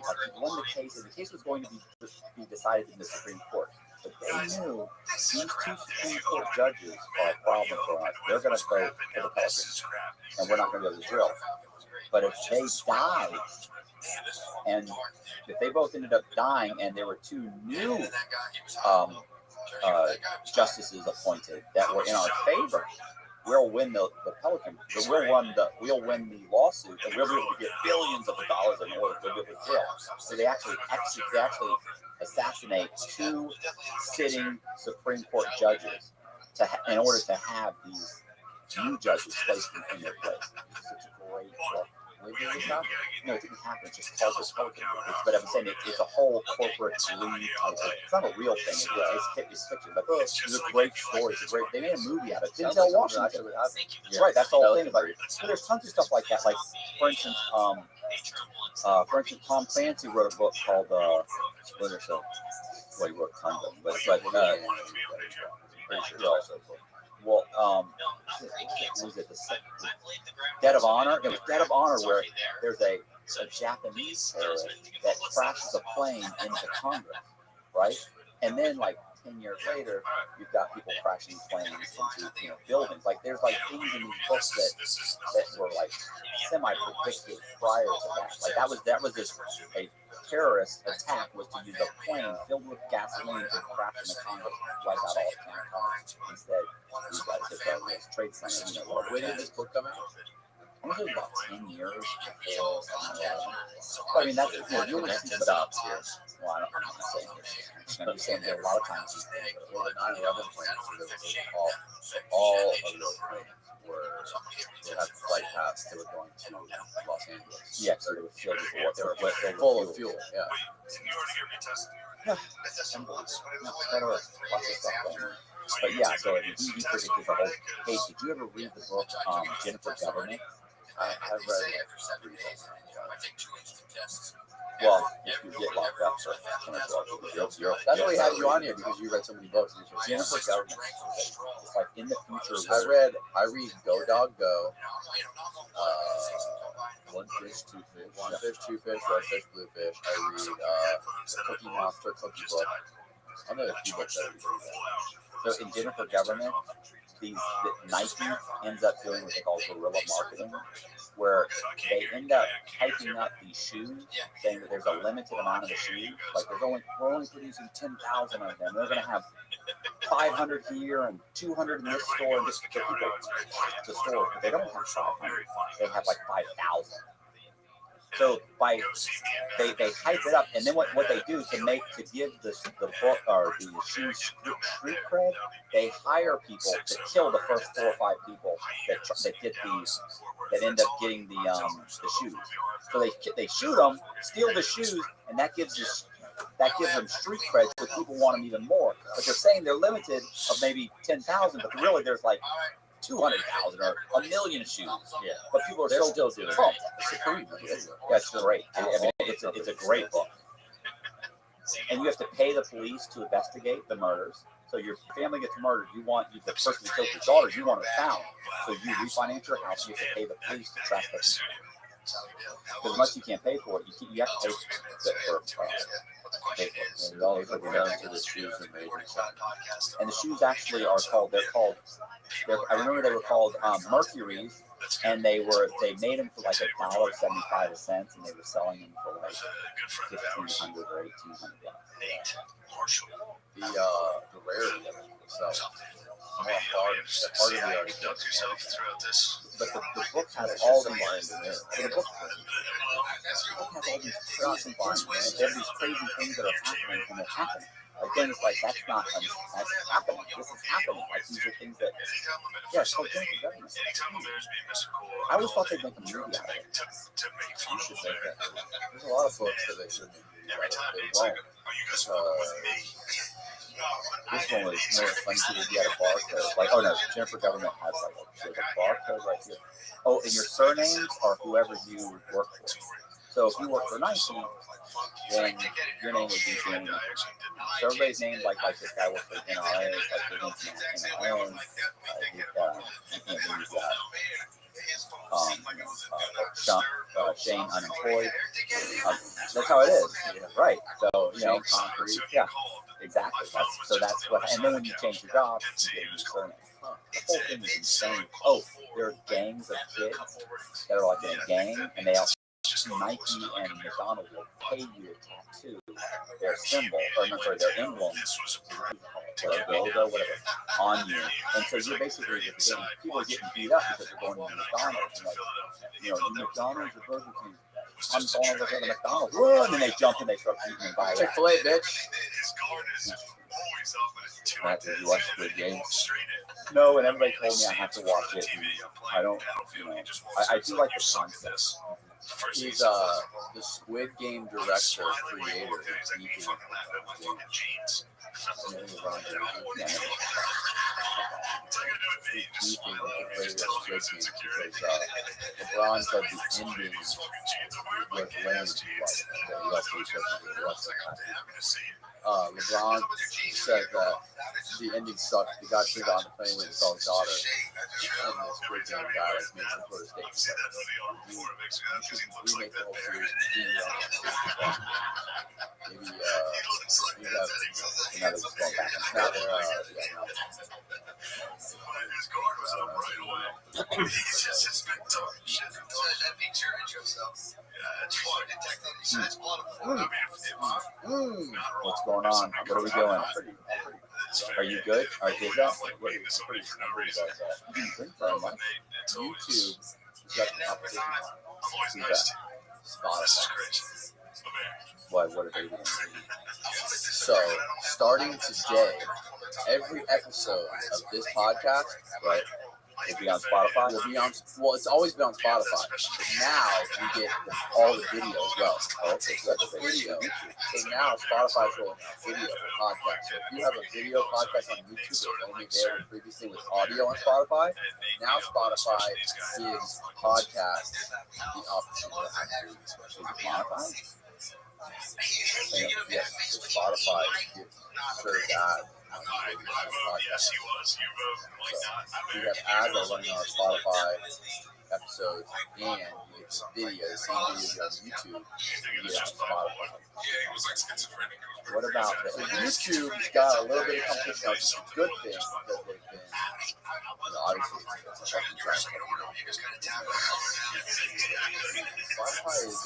case, and the case was going to be decided in the Supreme Court. But they knew these two Supreme Court judges are a problem for us. They're going to vote for the Pelicans, and we're not going to go to the drill. But if they died, and if they both ended up dying, and there were two new justices appointed that were in our favor, we'll win the Pelican. We'll win the lawsuit, and we'll be able to get billions of dollars in order to get the drill. So they actually assassinate two sitting Supreme Court judges in order to have these new judges placed in their place. It's such a great book. No, it didn't happen. It's just called the Pelican. But I'm saying it's a whole corporate league type of. It's not a real thing. It's fiction. But it's a great story. It's a great. They made a movie out of it. Denzel Washington. Right. That's the whole thing. But there's tons of stuff like that. Like for instance, Tom Clancy wrote a book called what is it? Well, he wrote tons of them, but well, was it the Debt of Honor? It was Debt of Honor, where there's a Japanese terrorist that crashes a plane into Congress, right? And then, like 10 years later, you've got people crashing planes into buildings. Like there's like things in these books that were like semi-predicted prior to that. Like that was this a terrorist attack was to use a plane filled with gasoline to crash into Congress, wipe out all of Congress. Instead, these guys hit the trade center. When did this book come out? I think it was about 10 years before. I mean, that's you only see stops here. Well, I'm not saying this. I'm saying there are a lot of times the 9/11 plans, all of those planes they had flight paths. They were going to Los Angeles. Yeah, so they were filled with water. They were full of fuel. Yeah. But yeah, so he predicted the whole. Hey, did you ever read the book Jennifer Government? I've read it. Well, if you get locked up for that's why we had you on here, because you read so many books. Jennifer Government. It's like in the future. I read Go Dog Go. One Fish, Two Fish, Red Fish, Blue Fish. I read the Cookie Monster Cookie Book. I know a few books that I read. So in Jennifer Government, Nike ends up doing what they call guerrilla marketing, where they end up hyping up these shoes, saying that there's a limited amount of the shoes. Like we're only producing 10,000 of them. They're going to have 500 here and 200 in this store, and just for people to store. But they don't have 500. They have like 5,000. So they hype it up, and then what they do to give the book or the shoes street cred, they hire people to kill the first 4 or 5 people that get these, that end up getting the shoes. So they shoot them, steal the shoes, and that gives them street cred, so people want them even more. But they're saying they're limited of maybe 10,000, but really there's like 200,000 or 1 million shoes. Yeah, but people are still doing it. It's supreme. Yeah, it's great. I mean, it's a great book. And you have to pay the police to investigate the murders. So your family gets murdered. You want the person who killed your daughter. You want it found. So you refinance your house. You have to pay the police to track the people. Because as much as you can't pay for it, you have to pay for it. And all these people down to the shoes and made. And the shoes actually are called. I remember they were called Mercuries, and they made them for like $1.75, and they were selling them for like $1,500 or $1,800. The rarity of it itself. But the book has all the lines in there. So the book has all these crazy lines, man. They have these crazy things that are happening, and they're happening. Again, it's like that's happening. This is happening. Like these are things that, yeah, it's called Jennifer Government. I always thought they'd make a movie out of it. You should make that. There's a lot of books that they should make. They won't. This one was more funny to be at a barcode. Like, oh no, Jennifer Government has like a barcode right here. Oh, and your surnames are whoever you work for. So if you work for Nike, then your name would be Jamie. So everybody's named like this guy works for NRA, like the NRA, Shane unemployed. That's how it is, right? So concrete, yeah, exactly. That's what. And then when you change your job, you get a new surname. The whole thing is insane. Oh, there are gangs of kids that are like in a gang, and they all. Nike and McDonald's will pay you to tattoo their symbol, their emblem, their logo, whatever, on you. And so you're basically getting, people are getting beat up because they're going to McDonald's. And McDonald's or Burger King. I'm going over to the McDonald's. Whoa, and then they jump and they start eating and buy Chick-fil-A, bitch. Matt, did you watch the game? No, and everybody told me I have to watch it. I don't, I do like the concept. He's the Squid Game director, creator, and keeping LeBron said the ending was LeBron said that the ending sucked. The guy should have on the plane with his own daughter. And the Squid Game guy made some sort of statement. You should remake the whole series. Maybe you have another going back. What's going on? What are we doing? Are you good? Are you good? YouTube got the competition. Spotify. What are they doing? So, starting today, every episode of this podcast, right, will be on Spotify. Will be on. Well, it's always been on Spotify. But now you get all the video as well. Okay, so that's the video. So now Spotify's rolling out video for podcasts. So if you have a video podcast on YouTube that was only there previously with audio on Spotify, now Spotify gives podcasts the opportunity to actually monetize. Yes, so Spotify gives serves ads. Yes, he was. We have ads that are running on our Spotify episodes, and you get the video, the same videos on YouTube, you get on Spotify. What about so YouTube's got a little bit of competition, which is a good thing because they've been, obviously, it's a fucking giant. Spotify is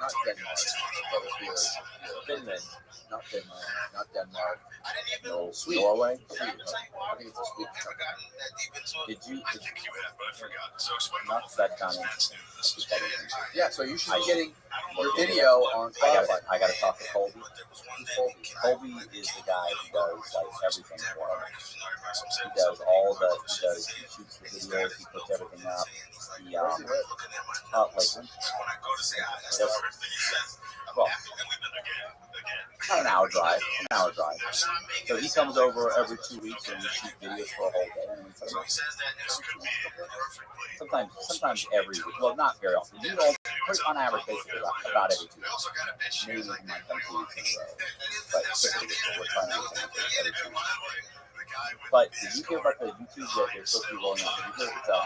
not Denmark, Finland, not Denmark. No, Sweden. Norway? I think it's a Swedish company. Did you but I forgot. not that kind of? Yeah, so you should be getting your video on Spotify. I gotta talk to Colby. Colby is the guy who does like everything for us. He does he shoots the videos, he puts everything up. He well, an hour drive. So he comes over every 2 weeks and we shoot videos for a whole day. And sometimes every week. Well, not very often. You know, on average, basically about every 2 weeks. Maybe we might come 2 weeks in a row. But typically, we're trying to get every 2 weeks. But did you hear about the YouTube that they're supposed to be rolling out? Did you hear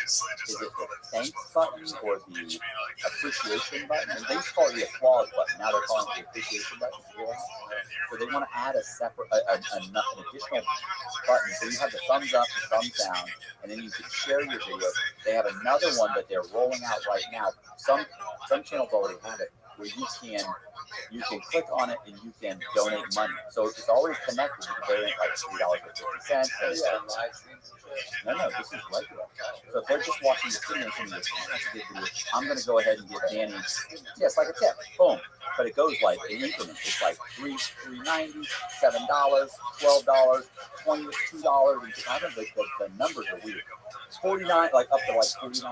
is it the thanks button or the appreciation button? And they used to call it the applause button. Now they're calling it the appreciation button. So they want to add a separate, an additional button. So you have the thumbs up, the thumbs down, and then you can share your video. They have another one that they're rolling out right now. Some channels already have it, where you can click on it and you can donate money. So it's already connected. You can donate like $3.50. No, this is regular. So if they're just watching the video and I'm going to go ahead and give Danny, yes, like a tip, boom. But it goes like in increments. It's like $3.90, $7, $12, $22. And I don't know, the numbers are weird. 49, like up to like $49.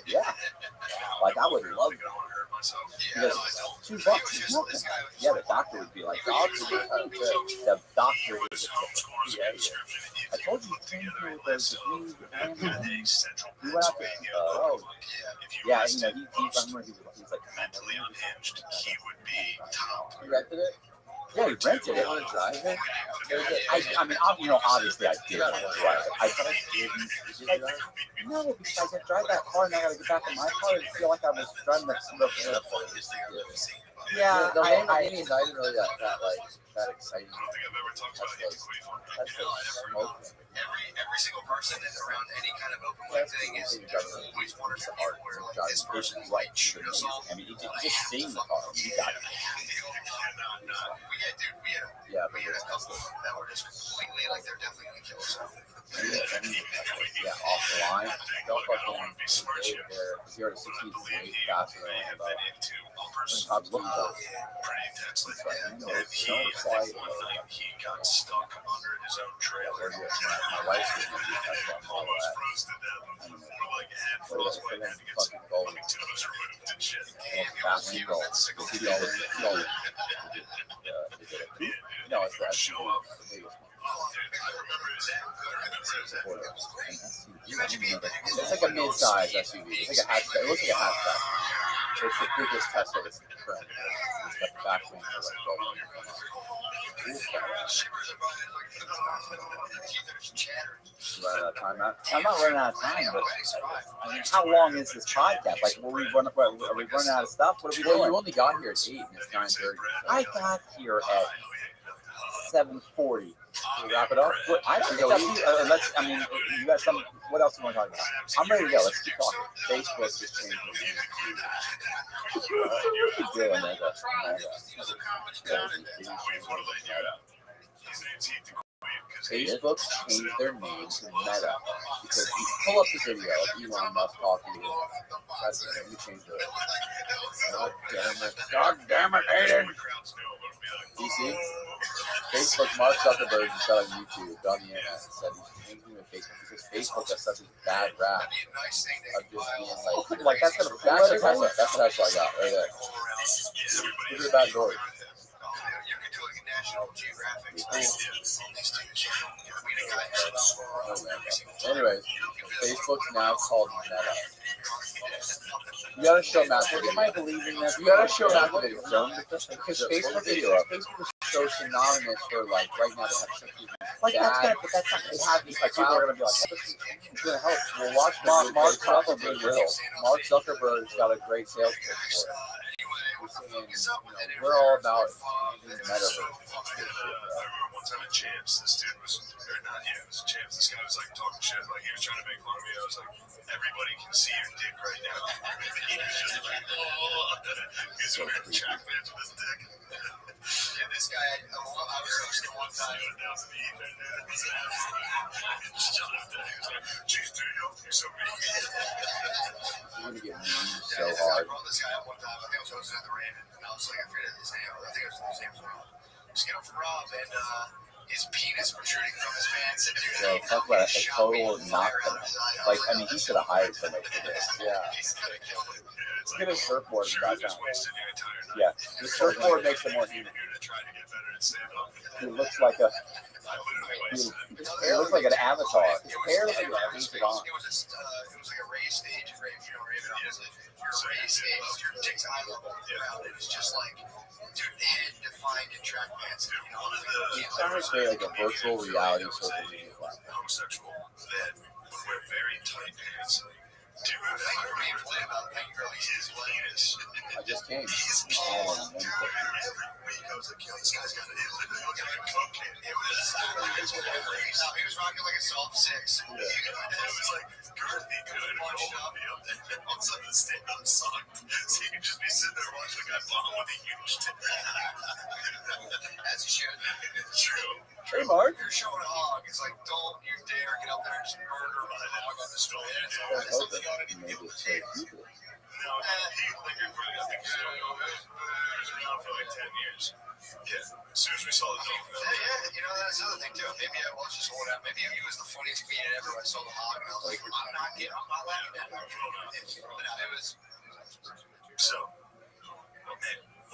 Yeah, like I would love that. Because $2 is nothing. Yeah, the doctor would be like, the doctor would be a tip. I told you to change me with those green and we went out to, yeah, you know, he's like, he rented it? Yeah, he rented it. Want to drive it? I mean, you know, obviously I did want to drive it. I thought I didn't. Like, no, because I drive that car and I got to get back in my car and feel like I was driving the yeah, the Lamborghinis, I didn't really that exciting. That's smoke. Every single person that's around any kind of open mic thing is always wondering the art where like this person might shoot us all. I mean, you just seeing the car, you got it. We had a couple that were just completely like they're definitely gonna kill us. Yeah, off the line. Don't fucking there. You're at 16 8 faster than top two. Pretty intense. He got stuck under his own trailer. My wife's Almost froze to death. We're like head froze away. Had to get some like tubes removed and shit. No, it's that. Show up. It's like a mid-size SUV. It's like a hatchback. It looks like a hatchback. It's the biggest Tesla that's currently. It's got the back wing for like I'm not running out of time, but I mean, how long is this podcast? Like, are we running out of stuff? What are we doing? You only got here at 8 and it's 9:30. I got here at 7:40. Can we wrap it up? I don't know. Let's. I mean, you got some. What else do you want to talk about? I'm ready to go. Let's keep talking. Facebook just changed the name. Facebook changed their name to Meta because you pull up the video of Elon Musk talking to the president. You change it. God damn it, Aiden. You see? Facebook, Mark Zuckerberg just got on YouTube, on the internet, and said he's changing with Facebook because Facebook has such a bad rap of just being like that's gonna that's a Tesla. That's what I got right there. Give me a bad story. Anyways, Facebook's now called Meta. You gotta show Matt the video. Am I believing this? You gotta show Matt the video. Because Facebook is so synonymous for like right now they have such like that's gonna but that's not they have these like people are gonna be like it's gonna help. Well watch Mark Zuckerberg will. Mark Zuckerberg's got a great sales pitch for it. We're all about the metaverse. One time at Champs, this dude was, or not, yeah, it was Champs. This guy was like talking shit, like he was trying to make fun of me. I was like, everybody can see your dick right now. He was just like, he's wearing track pants with his dick. Yeah, this guy, I was hosting one time. Announced the evening, dude. Just chilling out there. He was like, geez, dude, you're so mean. You're gonna get mean so hard. I brought this guy up one time. I think I was hosting at the Raven, and I was like, I forget his name. I think his name was Rob. Just get up for Rob, and his penis protruding from his pants. And dude, so talk about a total knockdown. Like, I mean, he should have hired somebody for this. Yeah. Let's get a surfboard and drive down. Yeah, the surfboard makes him more human. He looks like a. He looks like an avatar. His hair looks like a painted on. It was like a raised stage. If you know, you're a raised stage. Your dick's eye level on the ground. It was just like, dude, head defined in track pants. He's trying to create like a virtual reality social media platform. Homosexual that wear very tight pants. Dude, thank you for being play about thank you for his penis. I just came. His penis. Every week I was like, yo, this guy's got it. He looked like a cocaine. He was rocking like a soft 6. It was like girthy, good, punched up. All of a sudden the stand-up sucked. So you could just be sitting there watching a guy bomb with a huge dick. As you should. True. Hey, Mark. You're showing a hog. It's like, don't you dare get up there and just murder my hog on the stool. No, he lingered for I think he was around for like 10 years. Yeah, as soon as we saw the dog. Yeah, you know, that's the other thing too. Maybe I was just holding out. Maybe he was the funniest comedian ever. I saw the hog and I was like, I'm not laughing at that. But it was so.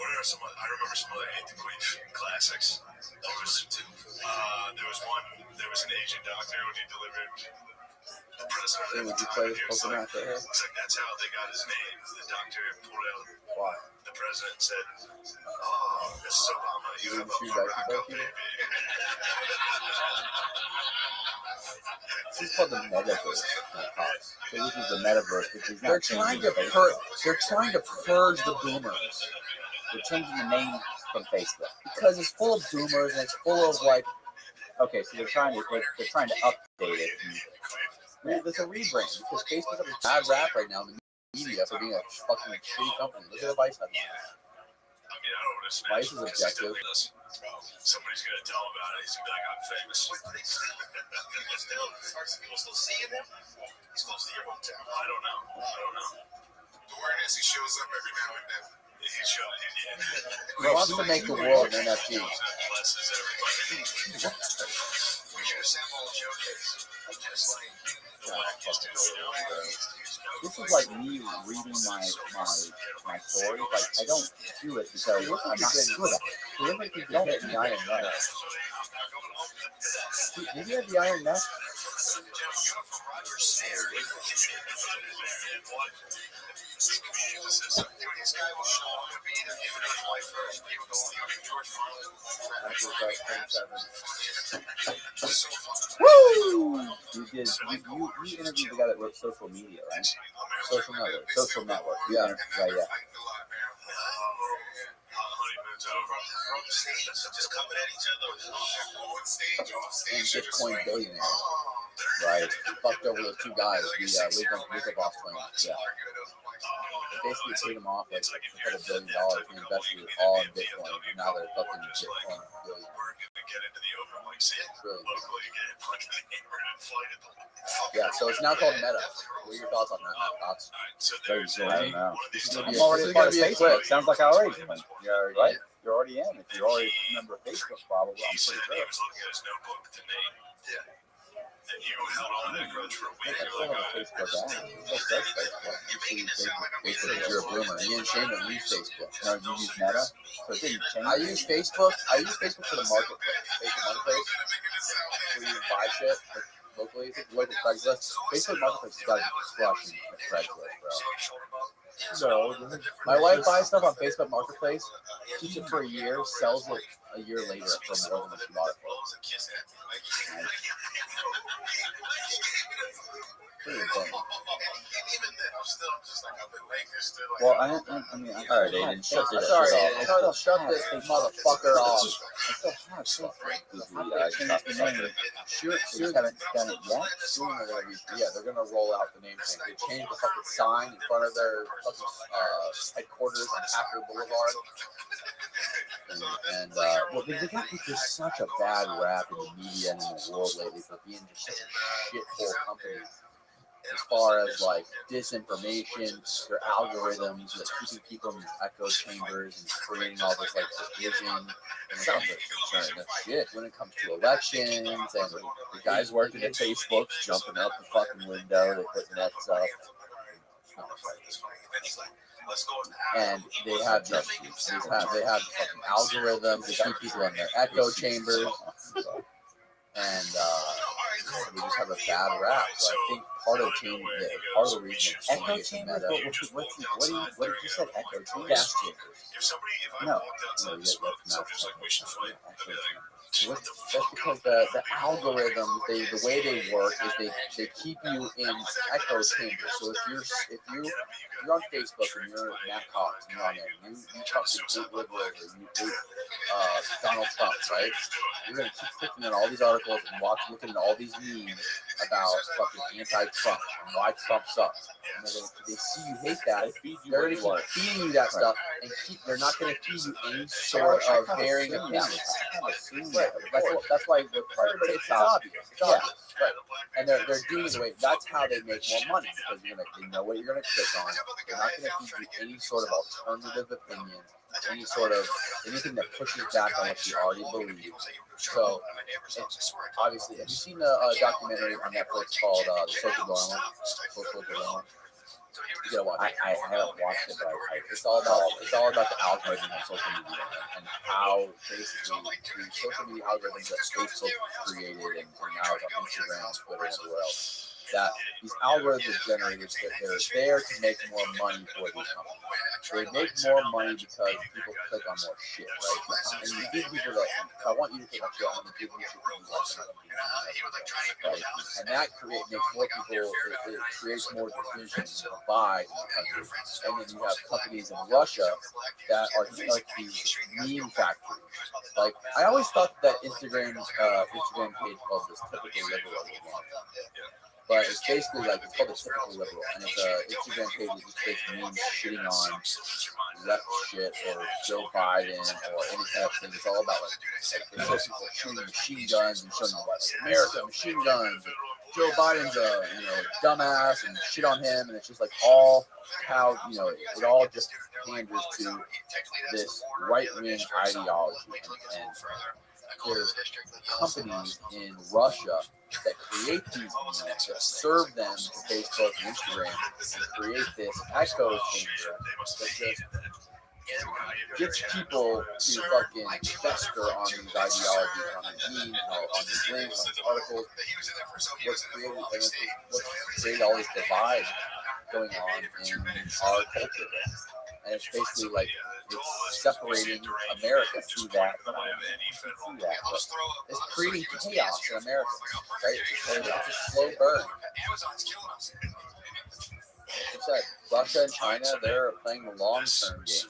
What are some? I remember some other Hate the Queef classics. There was one. There was an Asian doctor when he delivered the president. So would you play with Pokemon out there? It's like that's how they got his name. The doctor pulled out. Why? The president said, "Oh, Mrs. Obama, you have a Morocco baby." This is called the metaverse. So this is the metaverse, which is They're not trying changing to Facebook. they're trying to purge the boomers They're changing the name from Facebook. because it's full of boomers and it's full of like Okay, so they're trying to update it. there's a rebrand because Facebook has a bad rap right now in the media for being a fucking shitty company. Look at the Vice headlines. I mean, I don't want to smash Vice is him. objective. Somebody's gonna tell him about it. He's gonna be like, "I'm famous." People still seeing him? He's close to your hometown. I don't know. The word is he shows up every now and then. He's showing. He wants to make the world an NFT. Blesses everybody. We should assemble a showcase. Just like just This is like me reading my stories. Like I don't do it because I'm not good at it. He looks like he don't hit the iron net. Did you have the iron net? Woo! You interviewed the guy that wrote Social Media, right? Social Network. Yeah. And Bitcoin billionaire. Right. Fucked over those two guys, the Lake Boss twins. Yeah. They basically paid him off like $1 billion and invested it all in Bitcoin. And now they're fucking Bitcoin billionaires. Yeah, so it's now called Meta. What are your thoughts on that, Matt? Thoughts? I don't know. I'm already part of be a Facebook. clip. Sounds like I already joined. You're already in. If you're already a member of Facebook, probably. I'm He said pretty he sure. was looking at his notebook to Nate. And you held on to that grudge for a week. I still have a Facebook app. It still says Facebook. Facebook is you're a boomer. Me and Shane don't use Facebook. No, you use Meta, so it didn't change. I use Facebook for the marketplace. Facebook Marketplace, where you buy shit like, locally. It's like local Craigslist. Facebook Marketplace has got to be crushing Craigslist, bro. So My wife buys stuff on Facebook Marketplace, keeps it for a year, sells it a year later for more than what she bought it for. pretty insane. Well, I mean, all right, Aiden, shut this Sorry, shit off. shut this motherfucker off. I still have stuff. She You haven't done it yet? Soon they're gonna roll out the name thing. They changed the fucking sign in front of their fucking headquarters on Hacker Boulevard. And well, they got just such a bad rap in the media and in the world lately for being just such a shithole company. As far as like disinformation, their algorithms that keeping people in these echo chambers and creating all this like division when it comes to shit. When it comes to elections and the guys working at Facebook jumping out the fucking window, they put nets up. And they have fucking algorithms that keep people in their echo chambers. And we just have a bad rap. So I think part of the reason Echo chambers? What did you say? Echo chambers? Gas chambers. No. That's because the algorithms, the way they work is they keep you in echo chambers. So if you're on Facebook and you're Matt Cox and you're on there, you fucking hate liberals or you hate Donald Trump, right? You're gonna keep clicking on all these articles and looking at all these memes about fucking anti-Trump and why Trump sucks. And they see you hate that. They're gonna keep feeding you that stuff and they're not gonna feed you any sort of varying opinion. That's why it's obvious. It's obvious. Right. And they're doing it the way. That's how they make more money because they know what you're going to click on. They're not going to feed you any sort of alternative opinion, any sort of anything that pushes back on what you already believe. So, obviously, have you seen the documentary on Netflix called The Social Dilemma? You gotta watch it. I haven't watched it, but it's all about the algorithm of social media and how basically the social media algorithms that Facebook created and now it's on Instagram, Twitter, and everywhere else. That these algorithms generated that they're there to make more money for these companies. They make more money because people click on more shit, right? And you give people that if I want you to click on shit, I'm gonna give you shit that you like, right? And that makes more people. It creates more division and divide in the country. And then you have companies in Russia that are like these meme factories. Like I always thought that Instagram page called this typical liberal. But it's basically like it's called a typical liberal, and it's a Instagram page that just takes memes shitting on left shit or Joe Biden or any kind of thing. It's all about like they show people shooting machine guns and showing like America machine guns. And Joe Biden's a dumbass and shit on him, and it's just like all how it all just panders to this right wing ideology and there's companies in Russia that create these memes that serve them to Facebook and Instagram and create this echo chamber that just gets people to fucking fester on these ideologies, on these memes, on these links, on these articles. What's created all this divide going on in our culture. And it's basically like it's separating America through that. It's creating chaos in America, right? It's a slow burn. Like you said, Russia and China, they're playing the long-term game.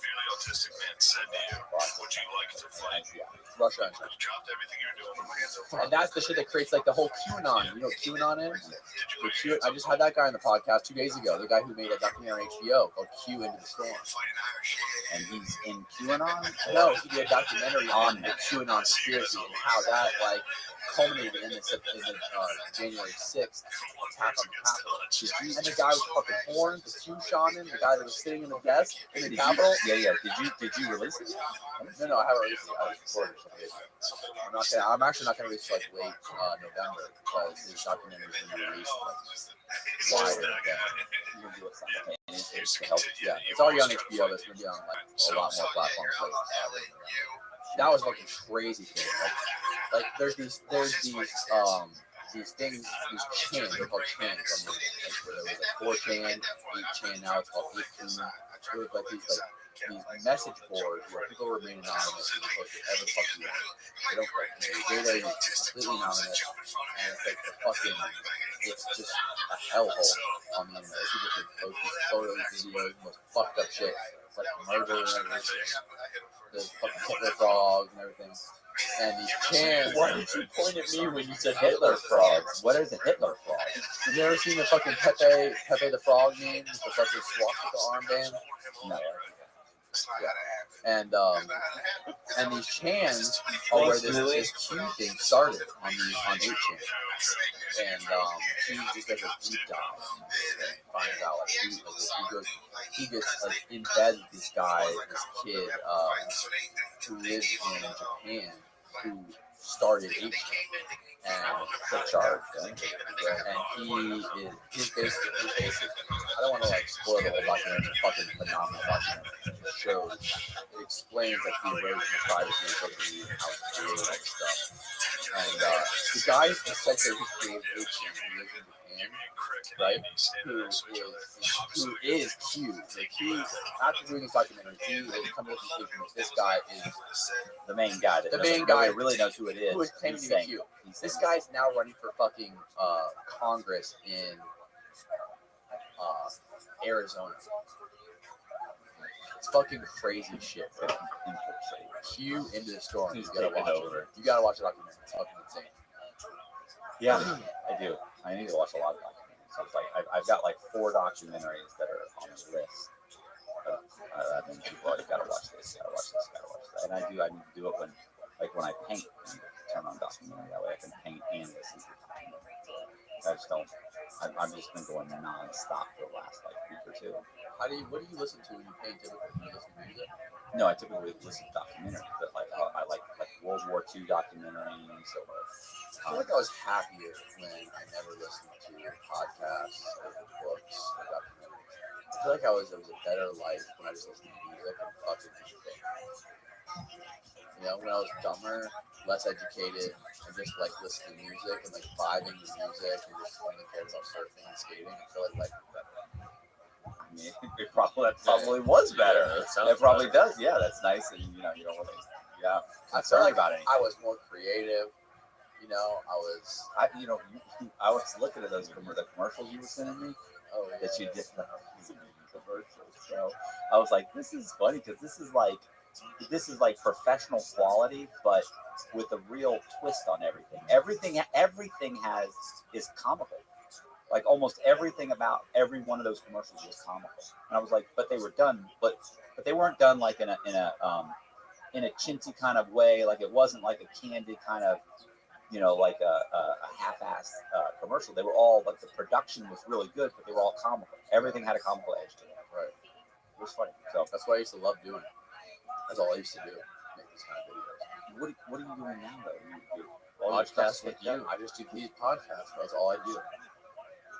Russia and China. And that's the shit that creates like the whole QAnon. You know what QAnon is? I just had that guy on the podcast 2 days ago. The guy who made a documentary on HBO called Q Into the Storm. And he's in QAnon? No, he did a documentary on the QAnon conspiracy and how that like culminated in the January 6th attack on the Capitol. And the guy with fucking horns, the Q shaman, the guy that was sitting in the desk in the Capitol. Yeah. Did you release it? No, I haven't released it. I was recording. I'm actually not gonna release it like late November because his documentary is gonna be released wider than it's already on HBO. That's gonna be on like a lot more platforms. That was fucking crazy thing. Like there's these things, these chants, they're called chants. Like there was like 4chan, 8chan, now it's called 8chan. There was like these message boards where people remain anonymous and you post whatever the fuck you want. They don't they're completely anonymous, and it's like it's just a hellhole on the internet. People could post these photos, videos, most fucked up shit, like murder and everything. The fucking Hitler frogs and everything. And these chants. Why did you point at me when you said Hitler frogs? What is a Hitler frog? Have you ever seen the fucking Pepe the Frog meme with the fucking swastika armband? No. Yeah. And these chants are where this Q thing started on 8chan. And he just does a deep dive and finds out like he gets like in bed with this guy, this kid who lives in Japan who started 8chan. And the charge, and he's basically I don't want to like spoil the whole documentary. It's a fucking phenomenal documentary. It shows, it explains like the erosion of privacy and social media and how it's created all this stuff. And the guy essentially who created 8chan, who lives in Japan, right? Who is Q. Like he, after doing this documentary, he will come to the conclusion that this guy is the main guy. That really knows who it is. Who is claiming to be Q. This guy's now running for fucking Congress in Arizona. It's fucking crazy shit. Q Into the Storm. You gotta watch it. You gotta watch the documentary. It's fucking insane. Yeah, I do. I need to watch a lot of documentaries. So it's like I've got like 4 documentaries that are on the list. I think people already gotta watch this. Gotta watch that. And I need to do it when I paint. Turn on documentary that way I can paint and listen to it. I just don't. I've just been going non-stop for the last like week or two. What do you listen to when you paint? Typically, do you listen to music? No, I typically listen to documentaries, but I like World War II documentaries. Or I feel like I was happier when I never listened to podcasts or books or documentaries. I feel like it was a better life when I was listening to music and fucking anything. You know, when I was dumber, less educated, and just like listening to music and like vibing to music and just only cared about surfing and skating, I feel like life was better. I mean, that probably was better. Yeah, it probably does. Yeah, that's nice. And you know, you don't really, I feel like about anything. I was more creative. You know, I was looking at the commercials you were sending me. Oh, yeah. That you did commercials. So I was like, this is funny because this is like professional quality, but with a real twist on everything. Everything is comical. Like almost everything about every one of those commercials was comical. And I was like, but they were done, but they weren't done like in a chintzy kind of way. Like it wasn't like a candid kind of, like a half-assed commercial. They were all, like the production was really good, but they were all comical. Everything had a comical edge to it. Right. It was funny. So That's what I used to love doing. That's all I used to do. Make these kind of videos. what are you doing now though? You Podcasts with you. I just do these podcasts. That's all I do.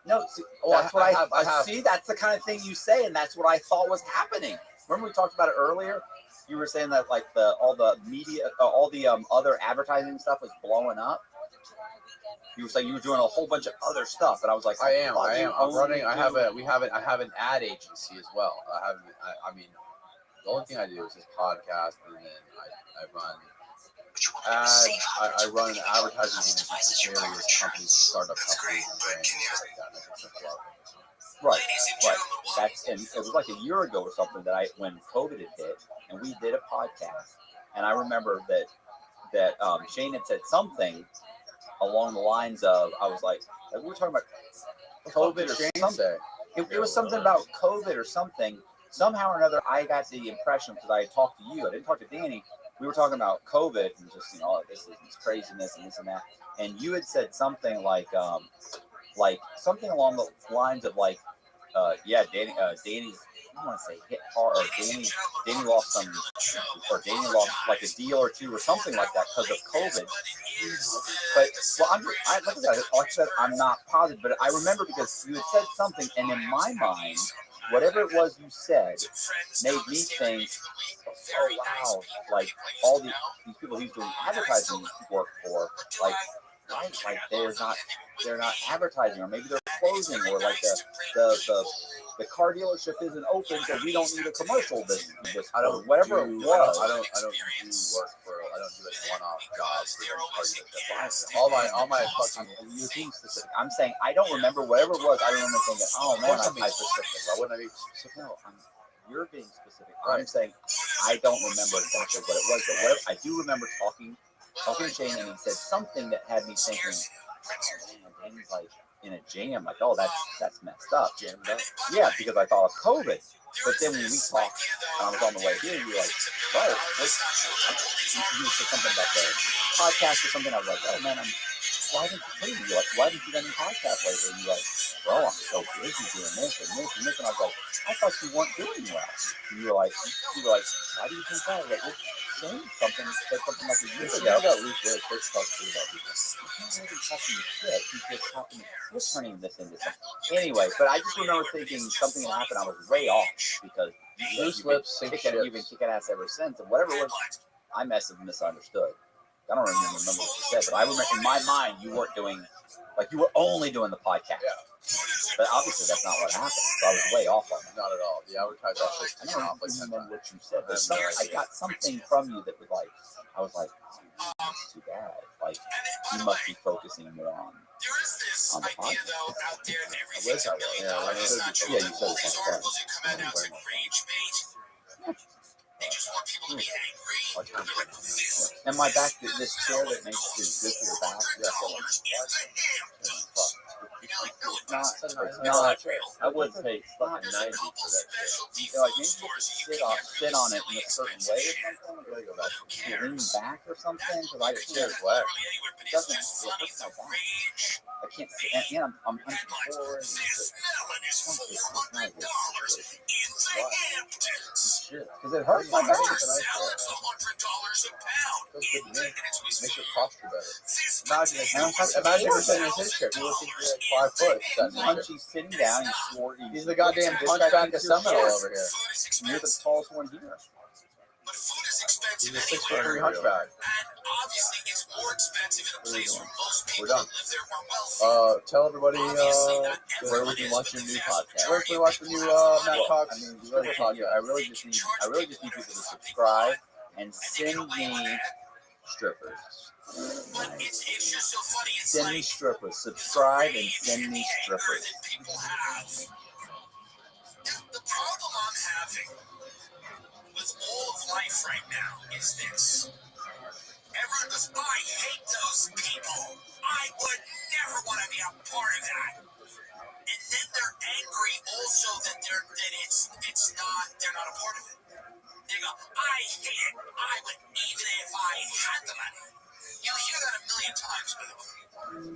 No, see, see. That's the kind of thing you say, and that's what I thought was happening. Remember we talked about it earlier? You were saying that like all the media, all the other advertising stuff was blowing up. You were saying you were doing a whole bunch of other stuff, and I was like, I am. I'm running. I have an ad agency as well. I mean, the only thing I do is this podcast, and then I run ads. I run an advertising agency for various companies and startup companies and brands and stuff like that. Right. And it was like a year ago or something when COVID had hit, and we did a podcast, and I remember that Shane had said something along the lines of, I was like we were talking about COVID or something. It was something about COVID or something. Somehow or another, I got the impression, because I had talked to you, I didn't talk to Danny. We were talking about COVID and just this craziness and this and that, and you had said something like something along the lines of Danny's, I don't want to say hit hard, or Danny lost some, or Danny lost like a deal or two or something like that because of COVID. But like I said, I'm not positive, but I remember because you had said something, and in my mind, whatever it was you said made me think, oh wow, like all these people he's doing advertising work for, like they're not advertising, or maybe they're closing, or like the car dealership isn't open, so we don't need a commercial business. I don't whatever do, it was. I don't do work for. I don't do like one-off jobs for car dealership. All my fucking. You're being specific. I'm saying I don't remember whatever it was. I remember thinking, oh man, I'm being specific. Why wouldn't I be specific? No, you're being specific. I'm saying I don't remember exactly what it was, but whatever, I do remember talking to Shane, and he said something that had me thinking, oh man, Danny's like in a jam, like, oh, that's messed up. Jammed up. Yeah, because I thought of COVID. But then when we talked, and I was on the way here, you were like, right, you said something about the podcast or something. I was like, oh man, why didn't you put it? You're like, why didn't you do any podcast lately? And you're like, bro, I'm so busy doing this and this and this. And I was like, I thought you weren't doing well. And you were like, why do you think that? Like, saying something, said something like a year ago. About Luke Witt, let's talk to you about people. He's not really talking shit. He's just talking. We're turning this into something. Anyway, but I just remember thinking something had happened. I was way off because loose lips, you've been kicking ass ever since, and whatever it was, I must have misunderstood. I don't remember what you said, but I remember in my mind you weren't doing, like you were only doing the podcast. Yeah. But obviously that's not what happened. So I was way off on that. Not at all. The advertising office I don't remember what you said, but I got something from you that was like, I was like, oh, that's too bad. Like you must be focusing more on the podcast. I wish I was. Yeah, you said it. And my back, this chair that makes it good for your back. It's not. I would say it's not 90 for that chair. Like maybe sit on it in a certain way or something. Lean back or something. Because I just feel wet. It doesn't hurt my back. I can't sit. And I'm hunching forward. It's not good. Because it hurts my back. Feels good to me. Makes your posture better. Imagine if sitting in his chair. He looks like 5 foot. That Punchy sitting down. He's the goddamn hunchback of Summit all over here. You're the tallest one here. But food is expensive He's a anyway. 6'3" hunchback. And obviously, it's more expensive in a place where most We're people done. that live there are wealthy. Tell everybody Obviously, not where we everyone can is, watch but your the new vast podcast. majority Where can we of watch the people new have Matt money. Cox? I mean, you really podcast. I really just need people to subscribe and send me strippers. But it's just so funny. It's Send like me strippers. Subscribe and send me anger strippers. that people have. The problem I'm having with all of life right now is this. Everyone goes, I hate those people. I would never want to be a part of that. And then they're angry also that they're not a part of it. They go, I hate it. I would, even if I had the money. You hear that a million times, by the way.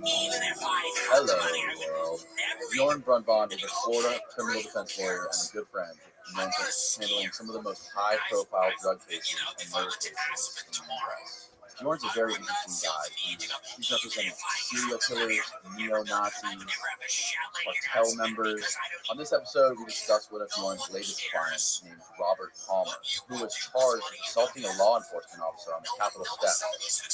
Even if I had the money, I would never. Bjorn Brunbond is a Florida criminal defense lawyer and a good friend, known for handling some of the most high-profile drug cases and murder cases in the U.S. Bjorn's a very interesting guy. He's represented serial killers, neo-Nazis, cartel members. On this episode, we discussed one of Bjorn's latest clients named Robert Palmer, who was charged with assaulting a law enforcement officer on the Capitol steps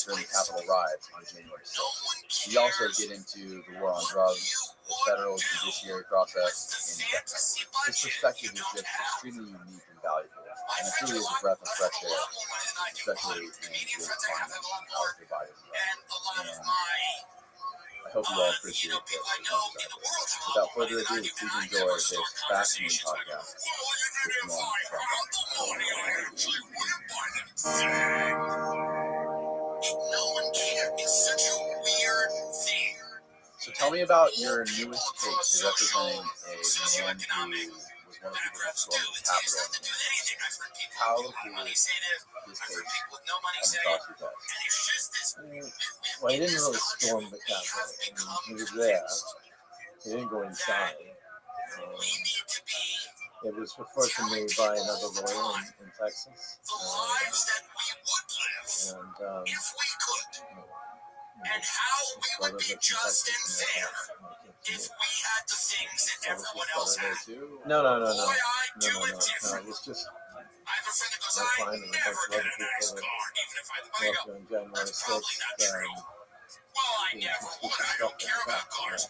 during the Capitol riots on January 6th. We also get into the war on drugs, the federal judiciary process, and death penalty. His perspective is just extremely unique and valuable, and it truly is a breath of fresh air, especially in today's climate and how it's divided. And I hope you all appreciate this. Without further ado, please enjoy this fascinating podcast with Bjorn No one cared. It's such a weird thing. So tell me about your newest case. You're representing a man who was one of the people who stormed the Capitol. How did this case come across your desk? Well, he didn't really storm the Capitol. I mean, he was there. He didn't go inside. It was referred to me by another lawyer in Texas. And how we would be just and fair if we had the things that everyone else had. No. Boy, I do it No, different. it was just I have a friend that goes, my I client and a never bunch of get other a nice people car, even if I have the money. that on January That's probably 6th. not true. Well, I never would. I don't care about cars.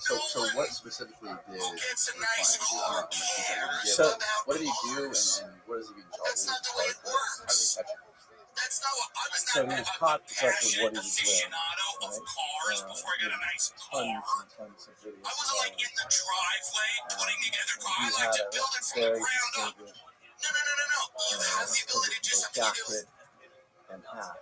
So what specifically did Who gets a your nice client do? car I'm not cares sure. about What did he do, cars. and what is he being charged That's with? not the way it How did works. they catch him? That's not what I was So not he was a caught because of passionate what he was wearing, aficionado of right? cars before I got a nice car. Tons of videos. I wasn't like in the driveway putting together cars. I He like had to a build it from the very ground up. distinguished No. You have the ability to do something you do. jacket and hat.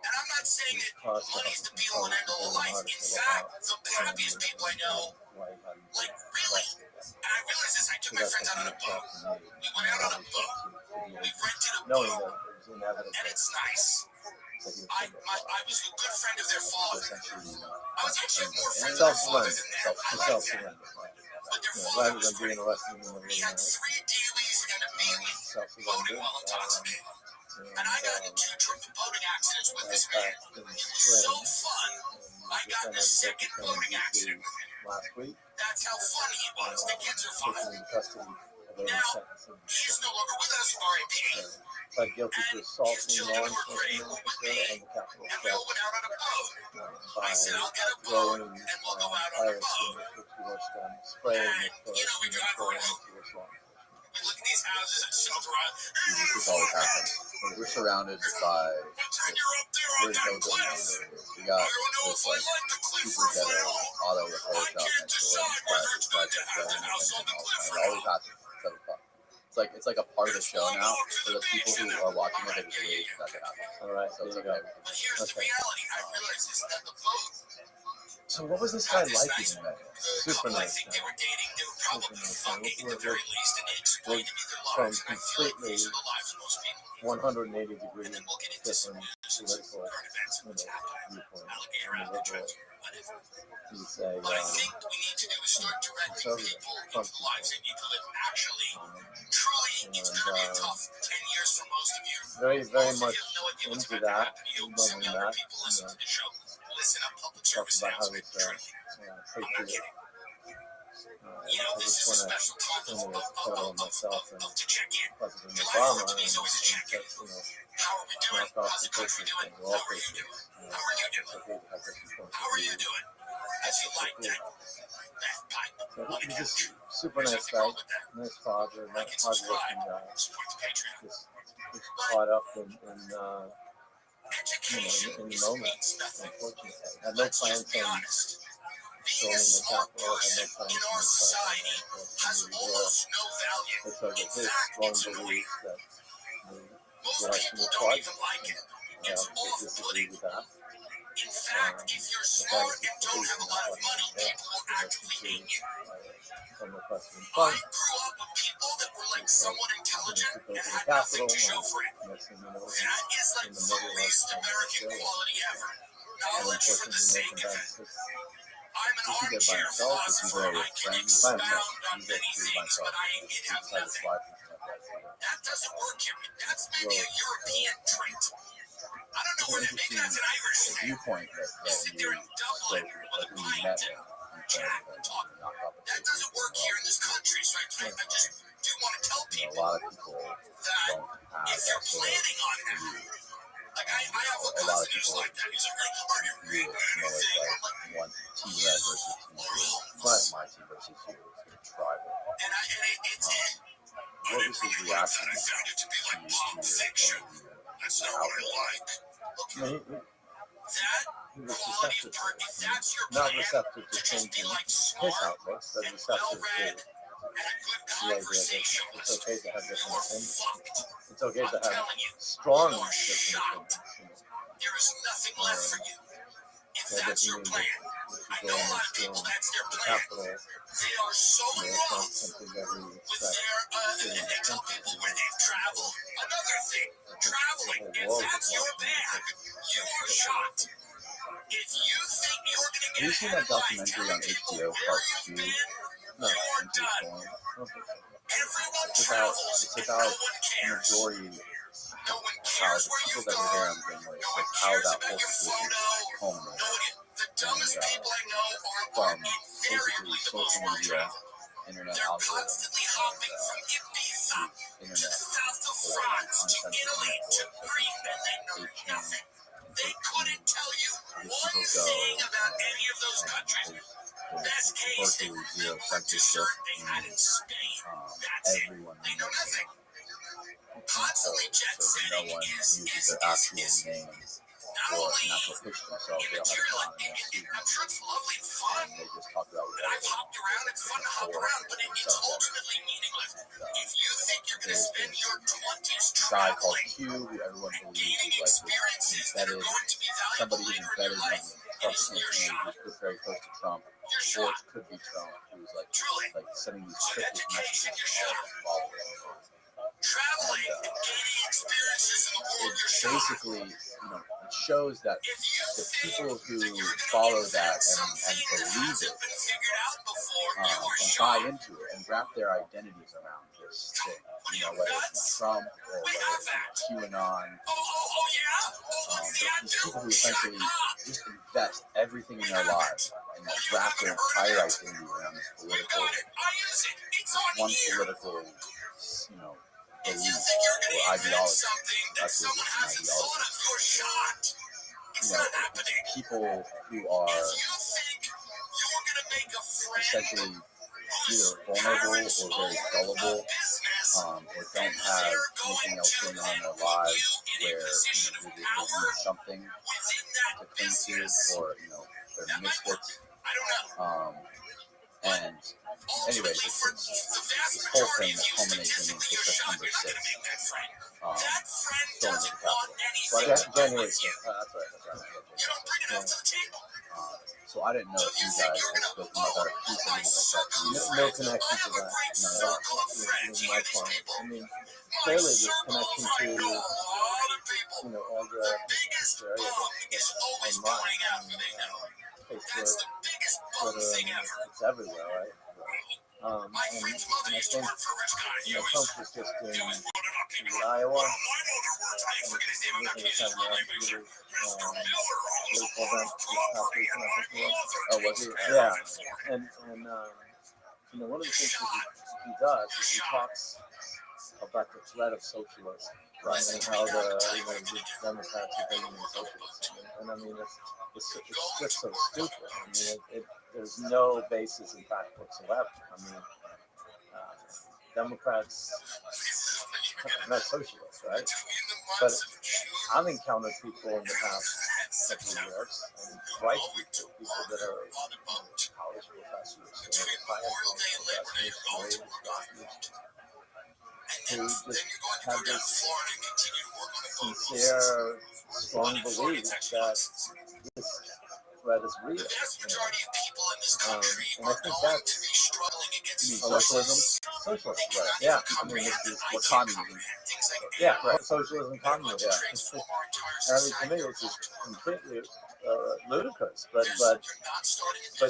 And I'm not saying He that caused money's the some be all and end all of life. In fact, the happiest people I know, like really, and I realized this, I took my friends out on a boat. We went out on a boat. We rented a knowing boat, that it was inevitable. and it's nice. I was a good friend of their father. I was actually more friends with their father than that. I like that. Self-surrender. But their father Rather was than being great. arrested in the middle of We the had night. 3 dailies and a Bailey boating while intoxicated. And I got into 2 triple boating accidents with this man. It was so fun. I got in a second boating accident with him. Last week, That's how fun he was. The kids are taken fine. into custody of a Now, sentencing. he's no longer with us, R.I.P. Pled guilty to assaulting His law children were great enforcement with officer me, on the Capitol and we all went steps out on a boat. by I said, I'll get a boat, throwing and we'll go out on a pirates boat. with tourist spraying with And, you know, we tourists and drive throwing around. tourist law enforcement. We look at these houses and shelter on. This is always happening. We're surrounded by What time you're up there on very that hillbilly cliff? neighborhoods. We got I don't know this if I like like the cliff super or if I ghetto don't. auto repair I shop can't next door. decide whether it's good to have the house on the cliff or Always not. happens. It's like a part of the show now for the people who are watching it. They just wait for that to happen. All right, So it's there you okay. go. But here's the Okay. reality. I realized this, that the boat, So what was this guy like in Vegas? the Super couple I nice think guy. they were dating, they were probably Super nice guy. fucking at the very least, and they explained to me their From lives. And I feel like these are the lives of most people. 180 degree And then we'll get into some different news and some political current events and what's happening. viewpoint. Alligator And out the the liberal, trench, whatever. he's a What I think we need to do is start directing conservative, people Trump into lives they need to live. Actually, um, truly, it's going to be a and, tough 10 years for most of you. very Most of much you have no idea what's into about to that. happen to you. Loving Some younger that. people listen to the show. Listen up, public talks service about how announcement. it's I'm not patriot. kidding. You know, I this just is a want to special time send this photo of myself and to check in. President July Obama 4th to me is always a and check-in. says, How are we doing? knock off How's the the country patriot doing? thing. We're all How are you patriots. doing? How are you doing? It's okay to have different points How of are you view. doing? As you like that. That pipe. So he's just super nice guy, nice father, nice hardworking guy. Just caught up in the moment, unfortunately. Had no plans on showing the capital, had no plans on because of his strong belief that the election was fraudulent. I obviously disagree with that. In fact, if you're smart and don't have a lot of money, people will actually hate you. Former President I Trump, grew up with people that were like somewhat intelligent to go and to the had Capitol, nothing to show for it. next thing you know, That is like in the the middle least of American the quality ever. and Knowledge for the unfortunately, sake of it. I'm an is he there by armchair himself? Is he philosopher. there I with can friends? expound By himself. on He's many actually by things, himself. but I ain't have Inside his nothing. life, he's not that far. That doesn't work here. That's maybe a European trait. I don't know where that, maybe that's an Irish The thing. viewpoint You sit there in Dublin with a pint and chat and talk. That doesn't work here in this country, so I just do want to tell A people lot of people that don't have if that you're sort of planning on that, view. like I have a A lot cousin of who's people like that. He's like, are you view reading it more as anything? I'm like like, one team red versus team blue. But my team versus you is tribal. it's What was his reaction I found it to be like Pulp Fiction. That's not what I like. No, That he was quality of receptive part, if to it. that's your Not plan, receptive to to just be changing like his smart outlook, but and receptive well-read to and a good the idea that conversationalist, it's okay to have you different are opinions. fucked. It's okay to I'm have telling you, strong you are different shocked. opinions. There is nothing left for you. If That that's doesn't your mean plan, that I know a lot of people that's their the plan. capital, They are so in it's not love something that we with expect their, in they tell the people country. where they've traveled. Another thing, traveling, if that's your bag, you are shocked. If you think you're going to Have get you seen ahead that in life documentary telling on people HBO where called you've Q? been, No, you're into the done. form. I don't think so. Everyone It's travels about and no one the cares. majority, No one how cares the where people you've that were there gone. on January No one 6th, how cares that about whole your situation photo. culminated. No one, the dumbest people I know are From invariably basically the most social well media, traveled. internet They're algorithms, constantly hopping from Ibiza to internet, the south of or France to uncensored Italy internet to boards such Greece, and they as know 8chan nothing. and They 13. couldn't tell you These one people go, thing about any of those countries. there's Best case, they virtually were zero more censorship, discerned. They had in Spain. That's it. everyone They know knows nothing. them. Constantly jet So no setting one uses is their actual name not or only not to push themselves. They don't have immaterial, a name. I'm sure it's lovely and fun. They just talk about And I've hopped around, it's fun to hop around, but it's ultimately meaningless. If you think you're going to spend your 20s guy called traveling Q, everyone and believes gaining is like experiences that are embedded, going to be valuable somebody who's later in your embedded in life, the Trump you're campaign, shot. who's very close to Trump, You're or shot. it could be Trump, who's like Truly. sending these On cryptic education, messages you're to all shot. his followers. Traveling and gaining experiences in the world, you're It shot. basically, it shows that If you the people think who that you're going follow to that invent something and that believe hasn't it been figured out before, you are and shot. buy into it and wrap their identities around this thing, whether it's Trump or whether it's QAnon, these people who essentially just invest everything in their lives and wrap their entire identity around this political, one political, belief or ideology. That's what it is, an ideology. It's people who are essentially either vulnerable or very gullible, or don't have anything else going on in their lives where they need something to cling to, or they're misfits. And anyways, this whole thing that culminates in September 6th, storming the Capitol. January 6th, that's right. So I didn't know if you guys had spoken about that or piece anything like that. No connection to that. No, it was my client. I mean, clearly there's connection to, all the hysteria that's online. Facebook, Twitter, it's everywhere, right? And I think, Trump was just doing Iowa. Oh, was he? Yeah. And one of the things that he does is he talks about the threat of socialism, right? And how the Democrats are bringing in socialism. And I mean, it's just so stupid. I mean, there's no basis in fact whatsoever. I mean, Democrats are not socialists, right? But I've encountered people in the past couple of years, and bright people that are college professors, retired college professors, doctors, who just have this sincere, strong belief that this threat is real. And I think that's socialism. Socialism, right? Yeah. I mean, this is what communism. Yeah, right. Socialism, communism. Yeah. I mean, to me, it's just completely ludicrous. But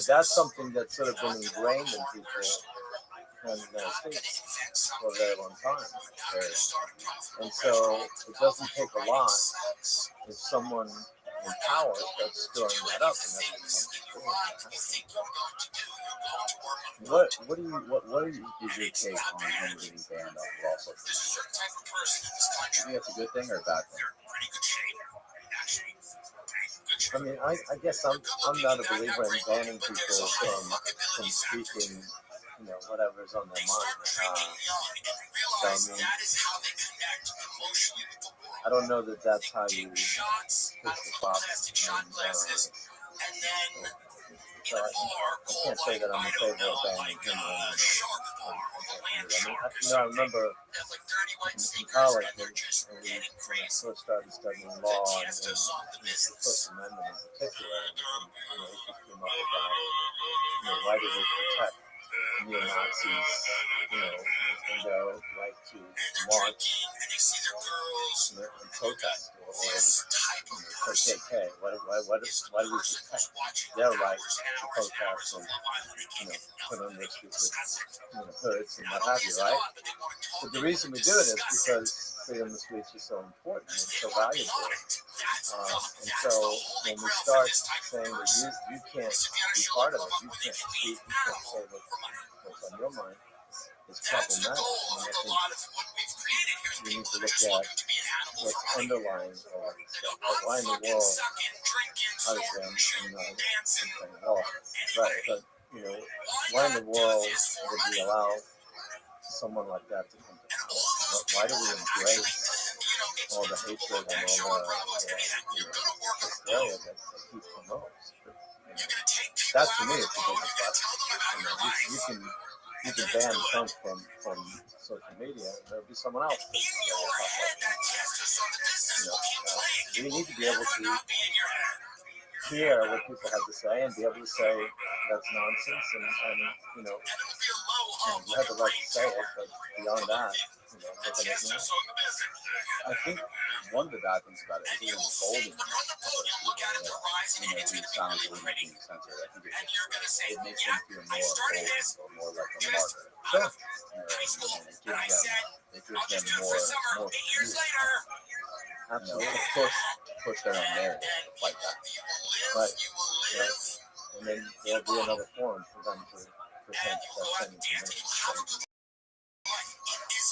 that's something that's sort of been ingrained in people in the United States for a very long time. And so it doesn't take a lot if someone in power starts stirring that up, and that's what is your take on him getting banned off of all social media? Do you think that's a good thing or a bad thing? I mean, I guess I'm not a believer in banning people from speaking, whatever's on their mind. So I mean, I don't know that that's how you fix the problem. So I can't say that I'm in favor of banning him. I remember in college when I first started studying law and the First Amendment in particular, and it came up about why do we protect neo-Nazis, and their right to march and protest or KKK. Why do we protect their right to protest and put on their stupid hoods and what have you, right? But the reason we do it is because freedom of speech is so important and so valuable. And so when we start saying that you can't be part of it, you can't speak, you can't say what's on your mind, it's problematic. And I think we need to look at what's underlying all of this stuff. Like, why in the world, obviously I'm not saying at all, right, but why in the world would we allow someone like that to come to power? Why do we embrace all the hatred and all the hysteria that he promotes? That to me is the biggest question. You can ban Trump from social media, and there'll be someone else. We need to be able to hear what people have to say and be able to say that's nonsense, and you have the right to say it, but beyond that, I think one of the bad things about it is it's emboldening these sounds are being censored. I think it makes them feel more emboldened or more like a martyr. Sure. It gives them more fuel. Absolutely. Push their own narrative, like that. Right. And then there'll be another forum for them to present that same information.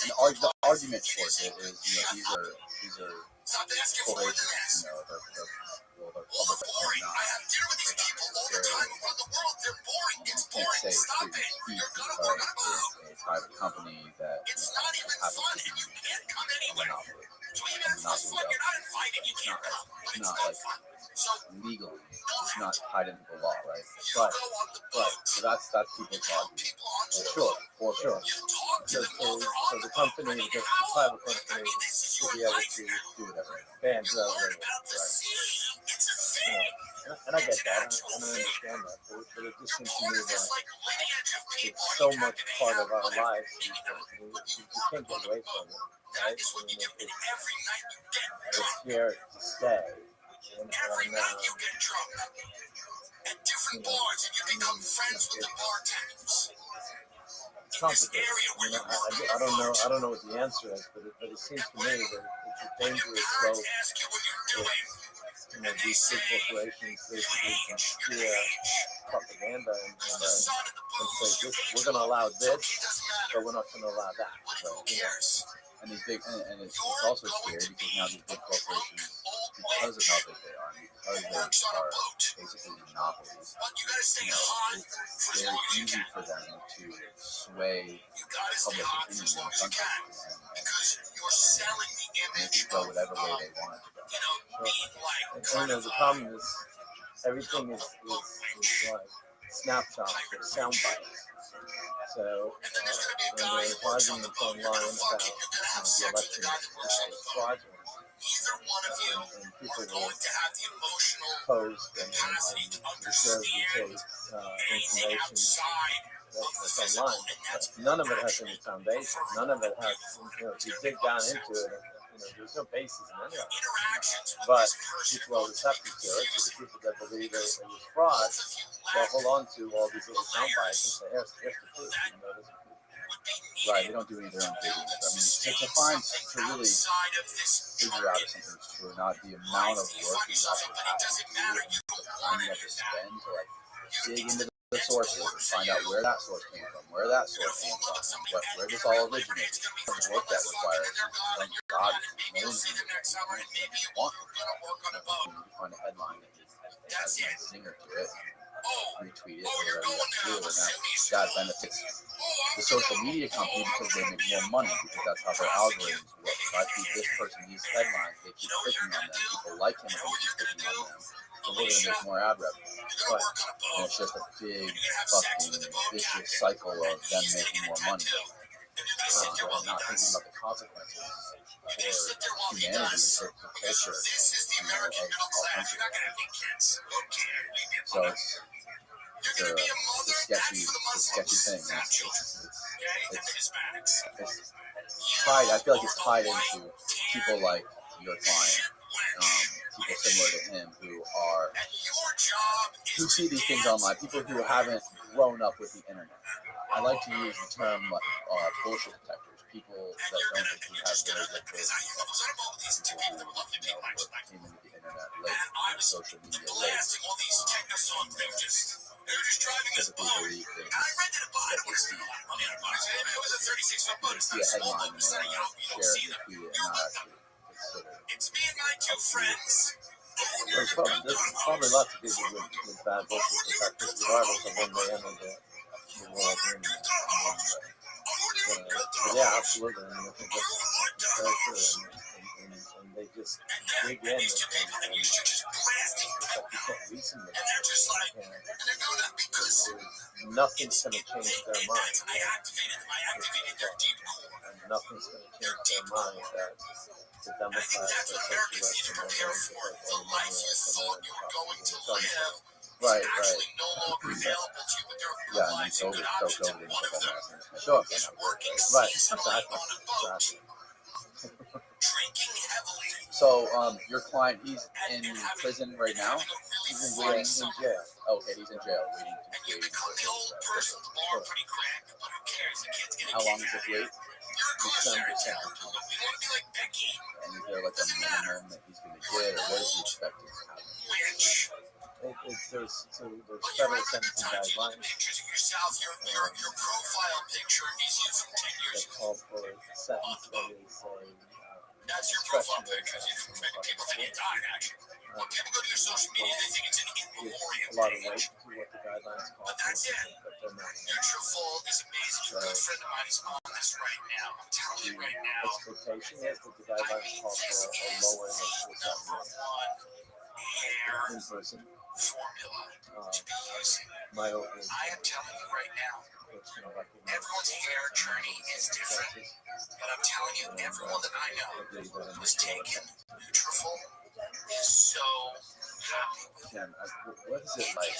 And the argument for it is, these are corporations, they're public, you can't say it's freedom of speech because it's a private company that just happens to be a monopoly. It's not like legally, it's not tied into the law, right? Right. So that's people's argument. For sure. So the company, the private company, should be able to do whatever. Ban whatever, right? And I get that, and I understand that, but it just seems to me that it's so much part of our lives that we can't get away from it, right? I mean, it's here to stay. And It's complicated. I mean, I don't know. I don't know what the answer is, but it seems to me that it's a dangerous slope. These big corporations basically can steer propaganda and say this, we're going to allow this, but we're not going to allow that. And these big, and it's also scary because now these big corporations, because of how big they are, because they are basically monopolies, it's very easy for them to sway public opinion in the country and make it go whatever way they want it to go. And the problem is everything is like snapshots or sound bites. So when there's arguments online about the election was fraudulent, and people will post and share information that's online. None of it has any foundation. None of it has, if you dig down into it, there's no basis in any of it. But people are receptive to it. So the people that believe it was fraud, they'll hold on to all these little sound bites and say, here's the proof. Right, they don't do any of their own digging. I mean, to find, to really figure out if something's true or not, the amount of work you actually have to do and the time you have to spend to like dig into the sources and find out where that source came from, where that source came from, where this all originated, the work that requires God, millions of people want to find a headline that has a nice zinger to it, retweet it, or whatever you have to do, and that benefits the social media company because they make more money, because that's how their algorithms work. If I feed this person these headlines, they keep clicking on them, people like him and they keep clicking on them, so we're going to make more ad revenue. But it's just a big fucking vicious cycle of them making more money. They're not thinking about the consequences for humanity and for culture of our country. So it's a sketchy thing. It's tied. I feel like it's tied into people like your client, people similar to him who see these things online, people who haven't grown up with the internet. I like to use the term bullshit detectors, people that don't think we have very good business, people who came into the internet late, social media late, typically believe things that they see. They see a headline and they want to share it, retweet it, and not actually consider There's probably lots of people with bad bullshit detectors, regardless of when they enter the world internet. But yeah, absolutely. I mean, I think that's very true. And they just dig in and it's like you can't reason with it. Nothing's going to change their mind. And nothing's going to change their mind that the Democrats are socialists and they're going to take any money away from them. Right. Yeah, and so COVID and stuff like that. Sure. Right. Exactly. So, your client, he's in prison right now? He's in jail. Okay, he's in jail, waiting to wait. How long is the wait? December 17th. And is there like a minimum that he's going to get, or what is he expecting to happen? There's federal sentencing guidelines that call for a sentence that is discretionary. A lot of weight to what the guidelines call for, but they're not. The expectation is that the guidelines call for a lower than full in person. My hope is everyone's hair journey is different, but I'm telling you, everyone that I know who's taken Nutrafol is so happy with it. What is it like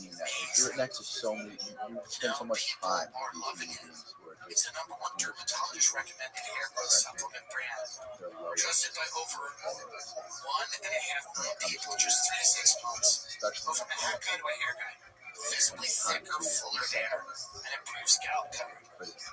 being that? You're next to so many, you spend so much time with these human beings who are It's the number one dermatologist recommended hair growth supplement brand, trusted by over 1.5 million people, just 3 to 6 months. Go from a hair guy to a hair guy. This visibly thicker, fuller hair, and improved scalp cover.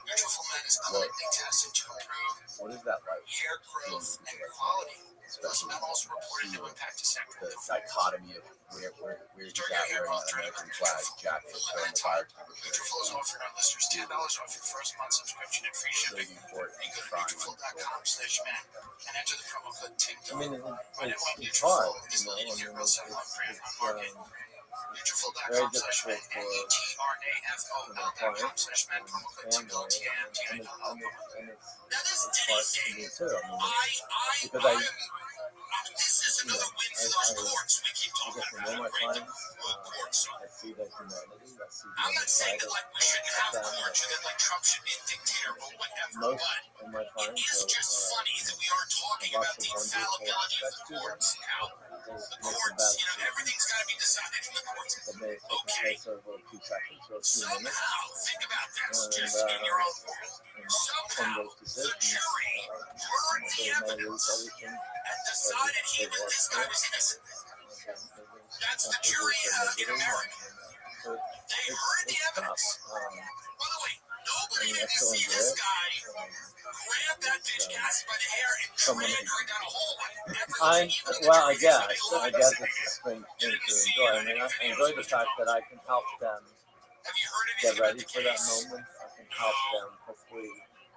Nutrafol is clinically tested to improve What is that like? hair growth and quality. Those metals reported to impact the sector. The dichotomy of where he's at wearing an American flag jacket during the fire temperature. Nutrafol is offering our listeners $10 off your first month subscription and free shipping. You go to Nutrafol.com/man and enter the promo code TINGDOG. I mean, Find out why it's hard, Nutrafol is you know. the I leading mean, selling brand on the market. very Nutrafol.com/man, difficult for NUTRAFOL.com/man, promo code TINGDOG, TINGDOG. and Now this it's hard for me too. I mean, because this is another win for those courts we keep I talking get to know my about. clients. Courts. I see their humanity. I see the I'm other not saying side that of like we shouldn't have them. courts or that like Trump should be a dictator or whatever, Most but of my it clients is just funny that we are talking about the infallibility of the courts and how the courts, you know, everything's got to be decided from the courts. That may have taken Okay. place over a few seconds or a few minutes. Somehow, think about this, And, just in your own world. and from Somehow, those the decisions, jury heard the they may lose evidence everything. and decided he was this guy was innocent. That's the jury in America. So They heard the it's tough. evidence. By the way, nobody I didn't still see enjoy this it. guy grab that bitch Cassie by the hair and Someone- drag her down a hole. I guess it's a strange thing to enjoy. I mean, I enjoy the fact that I can help them Have you heard get anything about ready the for that case? moment. I can help them hopefully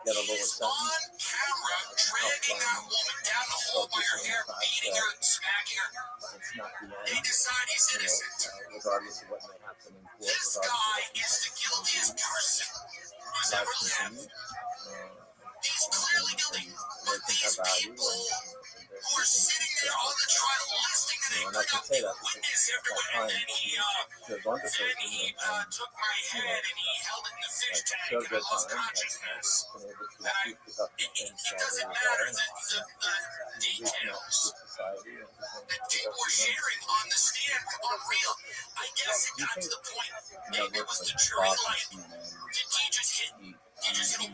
get a lower He's sentence. on camera dragging that woman down the hole by her hair, beating her, smacking her. It's not the They end, decide he's innocent. regardless of what may happen in court, This regardless guy of is the guiltiest person who's what ever life lived. continues. He's clearly guilty, They but can these have value, people and who are sitting there on the trial listening to you know, them and I bring can up say the that witness because everywhere, and then at he times the wonderful then he took my head and he held it in the fish tank so and I good lost time, consciousness. been able to And keep the things it doesn't matter the details society and that people were sharing on the stand were unreal. I guess it got to the point, maybe it was the jury, like, did he just hit a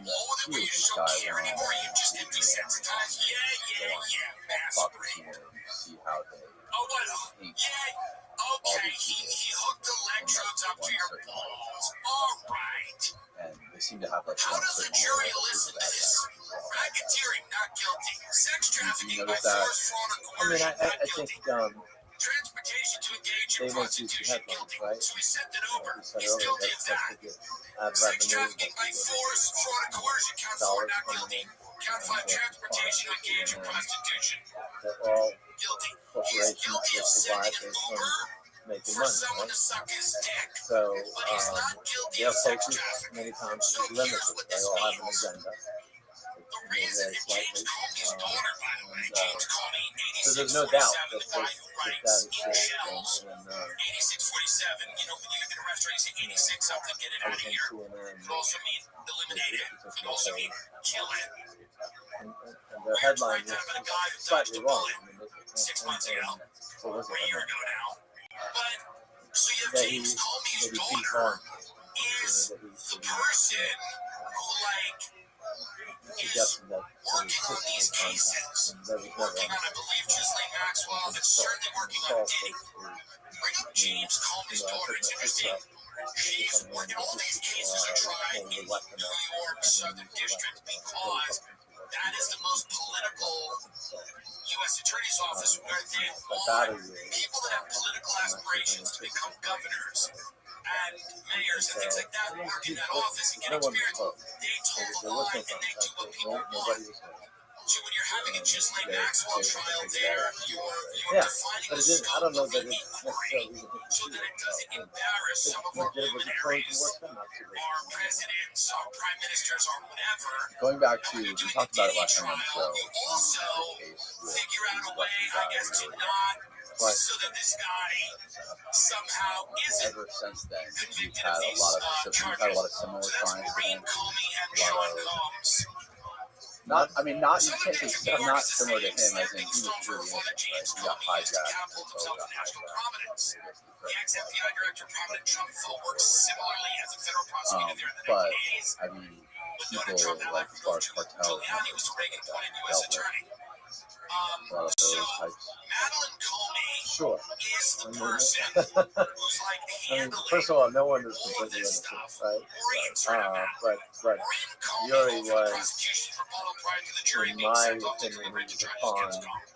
wall with it where you just don't care anymore? You just get desensitized? Yeah, masquerade. See how they Oh, what? Yeah, okay, he hooked electrodes up to your balls. All right. and they seem to have like How one does the certain jury level of listen to that this? as well. Racketeering, not guilty. Sex trafficking by notice that? force, fraud, or I mean, coercion, I not think guilty. Transportation to engage they in make these prostitution, headlines, guilty. right? So we sent it over. We said He's earlier, guilty of that's that. to get ad Sex revenue, trafficking by force, fraud, and coercion, count 4, dollars not coming guilty. in. Count 5, transportation to engage in prostitution, They're all guilty. He's corporations guilty that of survive sending an based on Uber making for money, someone right? to suck his dick. So But he's not guilty their of sex focus trafficking. many times So is limited. here's what They this all have an means. agenda. The reason that James Comey's daughter, by the way, James Comey, So there's no doubt 8647, that the guy who writes that in is shells, and 8647, you know, when you get in a restaurant, you say 86 something, get it I out was of on here. CNN, It could also mean eliminate it. It could also mean kill it. and their headline Right, but a guy who is slightly dodged a wrong. bullet 6 months ago, What was or a it? year ago now. But, so you have That he James Comey's beat daughter on. is the person who, like, is Suggesting that working on these cases, working on, I believe, Ghislaine Maxwell, but certainly working on Diddy. Bring up James Comey's daughter. It's interesting. She's working all these cases are tried in New York, Southern District, because that is the most political U.S. Attorney's Office where they want people that have political aspirations to become governors and mayors and things like that work in that office and get experience. They toe the line and they do what people want. So when you're having a Ghislaine Maxwell trial there, you're defining the scope of the inquiry so that it doesn't embarrass some of our luminaries, our presidents, our prime ministers, or whatever. Going back to, When we you're doing talked a about it DA last time on the trial, show. you also figure out a way, I guess, to not so that this guy somehow isn't Ever since then, we've convicted had of a these lot of charges. similar So that's crimes. Maureen Comey and Sean Combs. Not, I mean, not you Southern can't District say of New York not is the similar to same him as in stepping he was stone for really Father innocent, James right? He got Comey used to hijacked, catapult himself to national prominence. The ex-FBI director, prominent Trump foe, worked similarly as a federal prosecutor there in the but 1980s. I mean, With noted people Trump ally like as far as Rudy cartels, Giuliani was the Reagan-appointed U.S. dealt with attorney. a lot of So those types. Madeline Comey sure. is the I mean, person who's like I mean, handling first of all, no one is all completely this innocent, stuff, right? or even sort of But or even calling Yuri over the was, prosecution's rebuttal prior to the jury in being my sent off to opinion, deliberate he to was a try to pawn get Trump.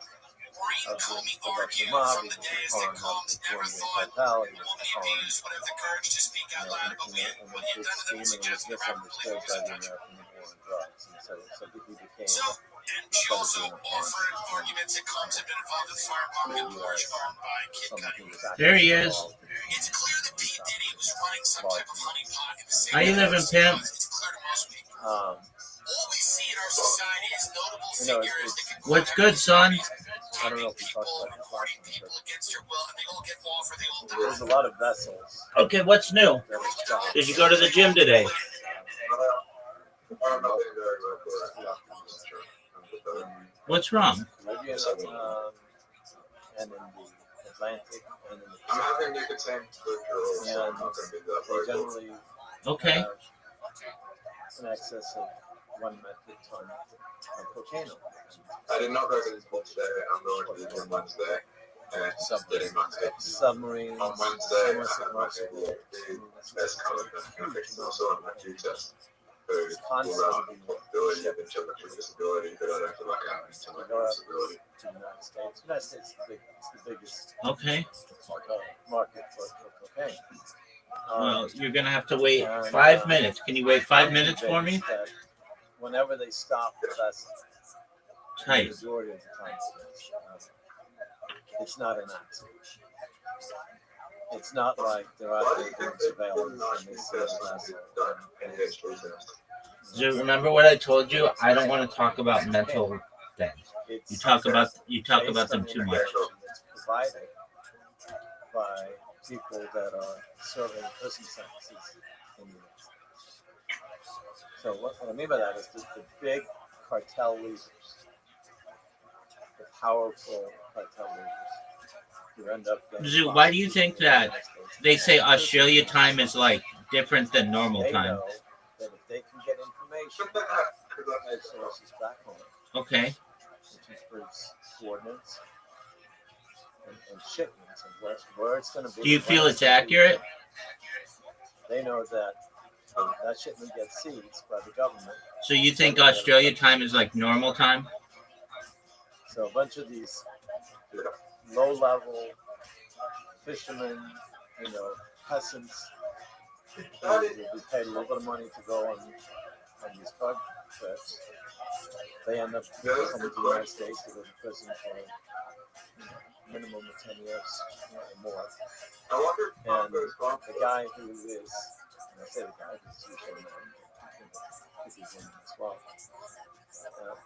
Maureen of Comey the Russian argued mob. from He the was a days pawn that of Combs the never Colombian thought cartel. He was would a he pawn, abuse would have the courage to speak out loud about in what a he had big done to them scheme, and it was suggested the rapper misunderstood believed was by the intentional. American war on drugs. And so he became So, and she also offered arguments that Combs had been involved in firearm and coercion by kid cutting. There he is. It's clear that P. Diddy was running some type of honeypot in the city. How you living, Pimp? It's clear to most people. Um, All we see in our society is notable You know, figures that can What's good, son? I don't know if we talked about this last time, people but against their will, and they all get off or they all die. there's a lot of vessels Okay, what's new? that are stopped. Did you go to the gym today? What's wrong? Caribbean, and in the Atlantic, and in the I'm Pacific. having nicotine withdrawal, so I'm not going to be that They way. generally Okay. have an excess of 1 metric ton of cocaine. I did not go to the gym today. I'm going to the gym Wednesday. And it's getting my tips. Submarines, On Wednesday, I had my submersible. best colour and also on my G test. So, Constantly all around possibility of intellectual disability, but I don't feel like I have intellectual disability. to the United States. The United States is the biggest Okay. market for cocaine. Well, you're gonna have to wait 5 minutes. Can you wait 5 minutes for me? That whenever they stop the vessel, the Tight. majority of the time, it's not an accident. It's not like they're out there doing surveillance and they see a vessel. So remember what I told you? I don't want to talk about mental things. You talk about them too much. It's provided by people that are serving prison sentences in the United States. So what I mean by that is the big cartel leaders, the powerful cartel leaders who end up getting Zoo, why do you think that they say Australia time is like different than normal they time? know that if they can get information at sources back home, Okay. which includes coordinates and shipments and where it's going to be. Do you feel it's accurate? They know that that shipment gets seized by the government. So you think Australia time is like normal time? So a bunch of these low-level fishermen, peasants, who will be paid a little bit of money to go on these drug trips. They end up coming to the United States to go to prison for a minimum of 10 years or more. And the guy who is, and I say the guy because he's a man, because he's women as well.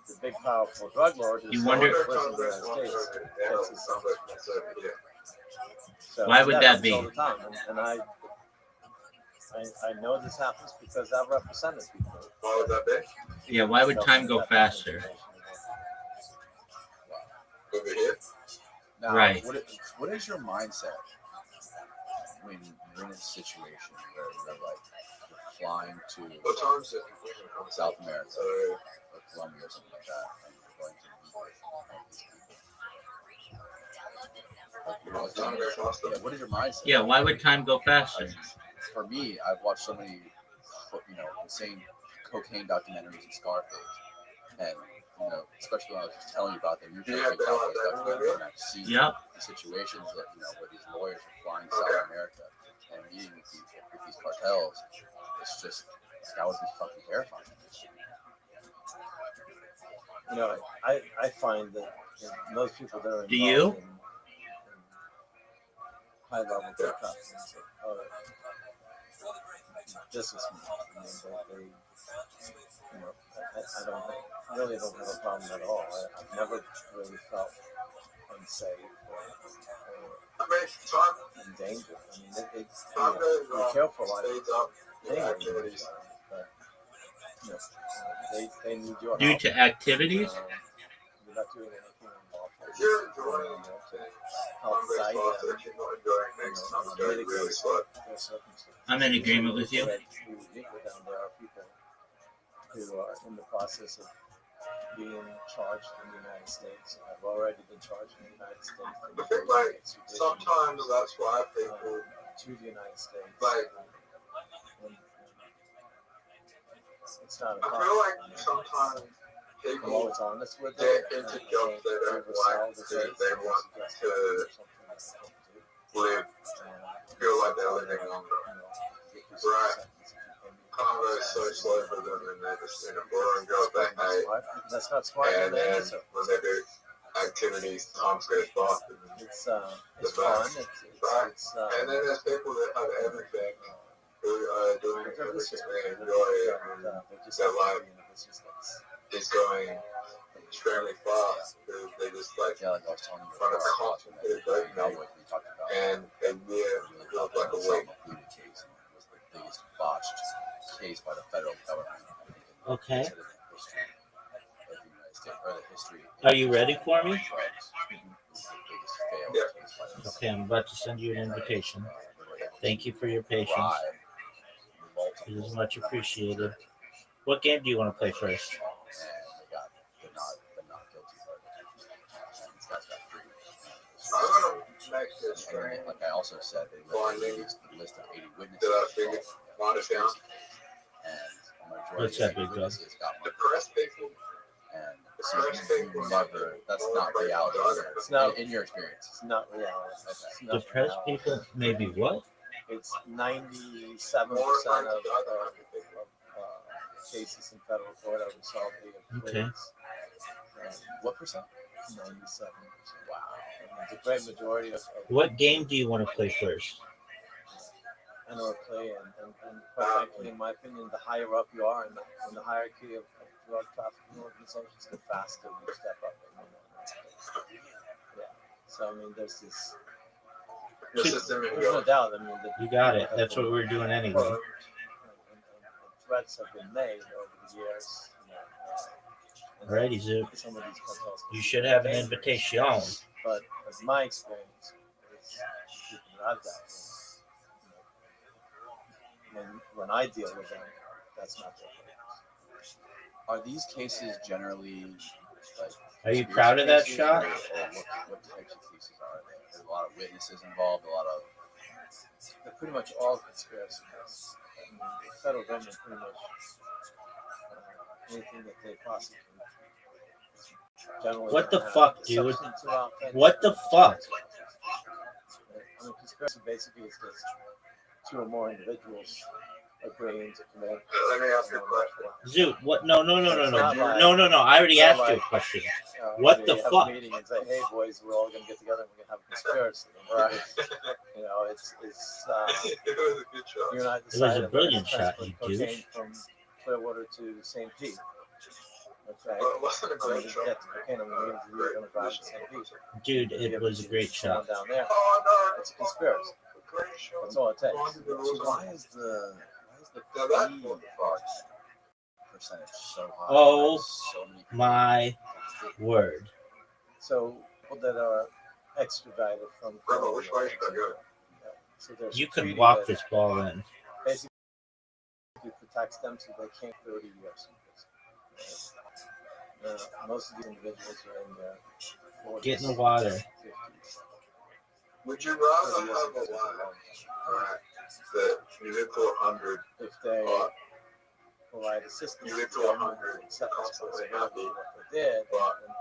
The big powerful drug lord who's in prison in the United States gets his sentence. So Why would that happens be? all the time. And I know this happens because I've represented people. Why would that be? Yeah, why would time go faster? Over here? Now, Right. What is your mindset when you're in a situation where you're like flying to What time is it? South America So, or Colombia or something like that, and you're going to meet with time goes faster. yeah, what is your mindset? Yeah, why would time go faster? For me, I've watched so many, insane cocaine documentaries and Scarface, and especially when I was just telling you about the New Jersey Cowboys documentary, and I've seen Yep. the situations that where these lawyers are flying to South America and meeting with these cartels. It's just that would be fucking terrifying. I find that most people that are involved Do you? in high-level drug trafficking are businessmen. I really don't have a problem at all. I've never really felt unsafe or in danger. I mean, they're careful like anyway, but they need your Due help. to activities? You're not doing anything unlawful. To help guide them, mitigate their circumstances. I'm in agreement with you. That we meet with them. There are people who are in the process of being charged in the United States. I've already been charged in the United States. I think like sometimes that's why people to the United States. like. And it's not a I problem. feel like sometimes I'm people always honest with them. get into jobs they don't like because they want to live, feel like they're living longer. Right. Congo is so slow for them, and they're just in a boring job they hate. That's not smart. And then when they do activities, time goes fast. It's fun. And then there's people that have everything who are doing everything they enjoy, and their life is going extremely fast because they just like Yeah, like I was telling you run a before, concentrated dopamine, Cowboys we talked about. and a year feels like a week. The case was the biggest botched case by the federal government. Okay. Of the history of the United States, or the history. Are you ready for me? It was the biggest failed Yeah. case by the Okay, I'm about to send you an invitation. Thank you for your patience. It is much appreciated. What game do you want to play first? And they got the not guilty verdict. And these guys got free. I'm gonna make this And stream. like I also said, they released the list of 80 witnesses. Did I figure write it down? And a majority What's that, of the big dog? witnesses got money. Depressed people. And so you never, that's not reality. It's not in your experience. It's not reality. It's not Depressed reality. people? Maybe what? It's 97% of cases in federal court are resolved via Okay. pleas. What percent? 97%. Wow. And the great majority of What game do you want to play first? NRA and quite frankly, in my opinion, the higher up you are in the hierarchy of drug trafficking organizations, the faster you step up. Yeah. So I mean, there's this. There's no doubt. I mean, You got it. That's what we're doing anyway. And threats have been made over the years. Alrighty, Zoo. Some of these cartels. You should have an invitation. But as my experience, it's people that I've got, when I deal with them, that's not their focus. Are these cases generally like? Are you proud of that cases, shot? Or what types of cases are they? There's a lot of witnesses involved. A lot of. They're pretty much all conspiracies. I mean, the federal government pretty much anything that they prosecute. Generally What the have fuck, a dude? substantive offense. What the fuck? I mean, conspiracy basically is just two or more individuals agreeing to commit. Let me ask you a question. Zoo, what? No. It's not like- I already it's not asked you a like, question. What the have fuck? A meeting and say, hey boys, we're all gonna get together and we're gonna have a conspiracy. Right. You know, it's It was a good shot. you and I a decided brilliant we're gonna shot, transport you cocaine douche. from Clearwater to St. Pete. Okay. Well, it wasn't a And we great get shot. to cocaine and we're gonna drive to St. Pete. Dude, it was a great Someone shot. down there. Oh no, It's a conspiracy. great shot. That's all it takes. So why is the Now that fee percentage so high? Oh, So many people. My word. So people that are extradited from Rabbi, which way should I go? So there's You a can treaty walk that this ball in. basically protects them so they can't 30 years. Most of these individuals are in their 40s. Get in the water. 50s. Would you rather have a life that you live to 100, If they but provide assistance you live to to them, 100, accept constantly responsibility happy, for what they did, but and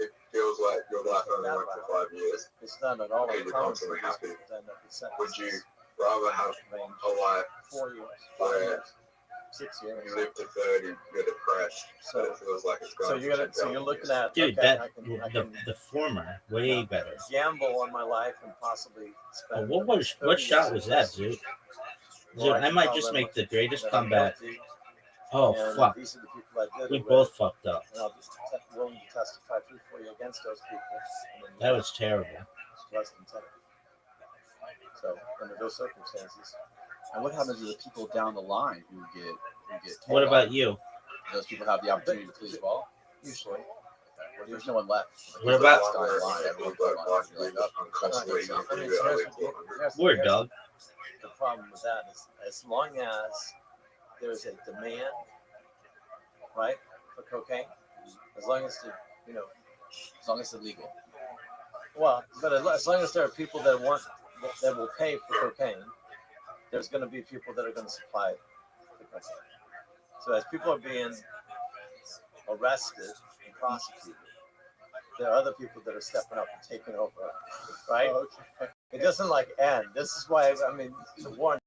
it feels like your life only went for 5 years? it's not at all Okay, you're uncommon for constantly these happy. people to end up with sentences Would you rather have range a life 4 years, 5 where years, 6 years. you live to 30, you're depressed, but So, it feels like it's going so you're looking at Dude, okay, that I can the former, way better. gamble on my life and possibly Oh, spend. what 30 shot was that, years. Zoo? Zoo, I might just make the greatest comeback. Oh, And fuck. these are the people I did We it with, both fucked up. and I'll be willing to testify truthfully against those people. And then That was terrible. it's less than 10. So under those circumstances, And what happens to the people down the line who get What about you? those people have the opportunity to plead as well? usually, Well, there's no one left. What about- down the line? Everyone's down the line. You're like, oh, Constantly I happy mean, that I here's live to 100. here's- Word, here's dog. the problem with that is as long as there's a demand, right, for cocaine, As long as the, As long as it's illegal. well, but as long as there are people that will pay for cocaine, there's going to be people that are going to supply the cocaine. So as people are being arrested and prosecuted, there are other people that are stepping up and taking over, right? It doesn't end. This is why the war on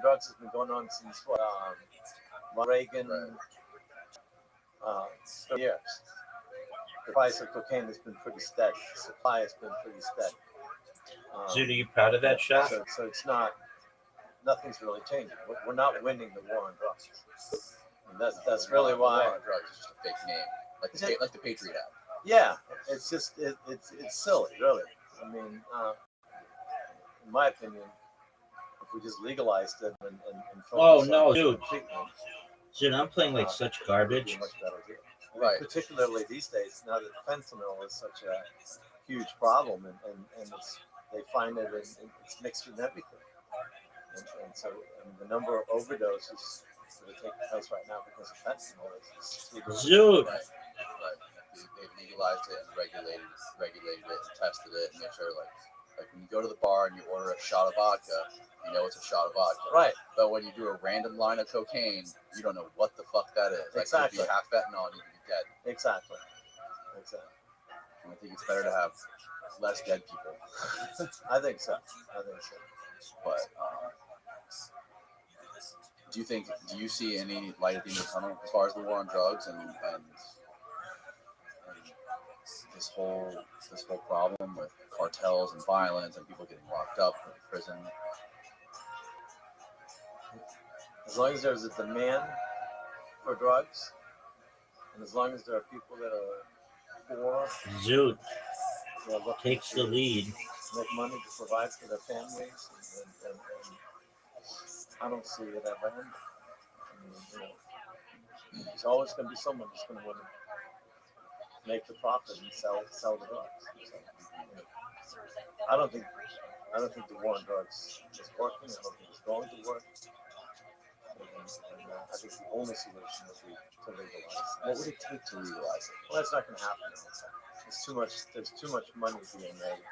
drugs has been going on since Reagan, 30 years. The price of cocaine has been pretty steady. The supply has been pretty steady. Dude, are you proud of that shot? So it's nothing's really changing. We're not winning the war on drugs. And that's really why. War on drugs is just a fake name, like the Patriot Act. Yeah, it's just it's silly, really. In my opinion, if we just legalized it and Oh no, on dude. treatment, Dude, I'm playing like such it'd garbage. be a much better deal. Right. Particularly these days, now that fentanyl is such a huge problem, and they find it it's mixed in everything, and so the number of overdoses that are taking place right now because of fentanyl is Dude. Right. They've legalized it and regulated it and tested it and made sure like when you go to the bar and you order a shot of vodka, you know it's a shot of vodka. Right. But when you do a random line of cocaine, you don't know what the fuck that is. Like, Exactly. It could be half fentanyl and you could be dead. Exactly. And I think it's better to have less dead people. I think so. But do you see any light at the end of the tunnel as far as the war on drugs and this whole problem with cartels and violence and people getting locked up in prison? As long as there's a demand for drugs, and as long as there are people that are poor, Zoot that are looking takes the to lead. make money to provide for their families, and I don't see it ever ending. There's always going to be someone who's going to want to make the profit and sell the drugs. So, I don't think the war on drugs is working. I don't think it's going to work. And I think the only solution would be to legalize it. What would it take to legalize it? Well, that's not going to happen. There's too much money being made.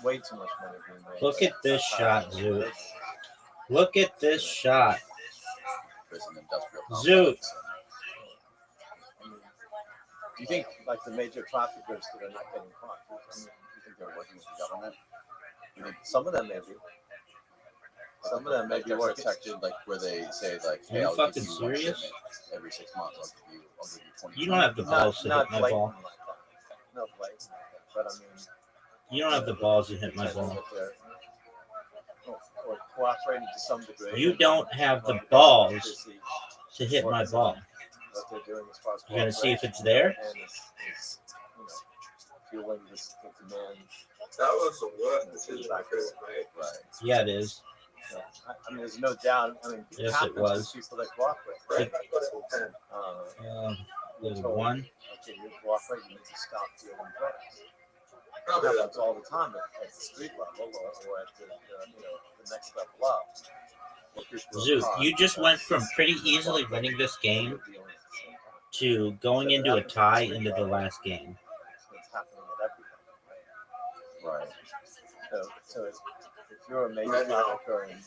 Way too much money being made. Look at this shot, Zoot. Look at this shot. Prison industrial Zoot. Do you think like the major traffickers that are not getting caught? Do you think they're working with the government? You think some of them may be. Some of them may be they're working. protected, like where they say like, Are "Hey, you I'll fucking give you one serious? shipment every 6 months. I'll give you 20." You don't have the balls to hit my blatant ball. like that. No blatant like that. But I mean, You don't have the balls to hit my ball. or cooperating to some degree. You don't have the balls to hit my ball. What they're doing as far as You're gonna see if it's there. and is fueling this demand. That was the worst decision I could have made. Right. Yeah, it is. I mean, there's no doubt. I mean, Yes, it happens to was. people that cooperate. Right. There's one. Okay, you cooperate, you need to stop dealing drugs. Probably It that. happens all the time at the street level or at the next level up. Zoot, you just went from pretty easily winning this game to going into a tie into the last game. It's happening with everything. Right. So if you're a major trafficker and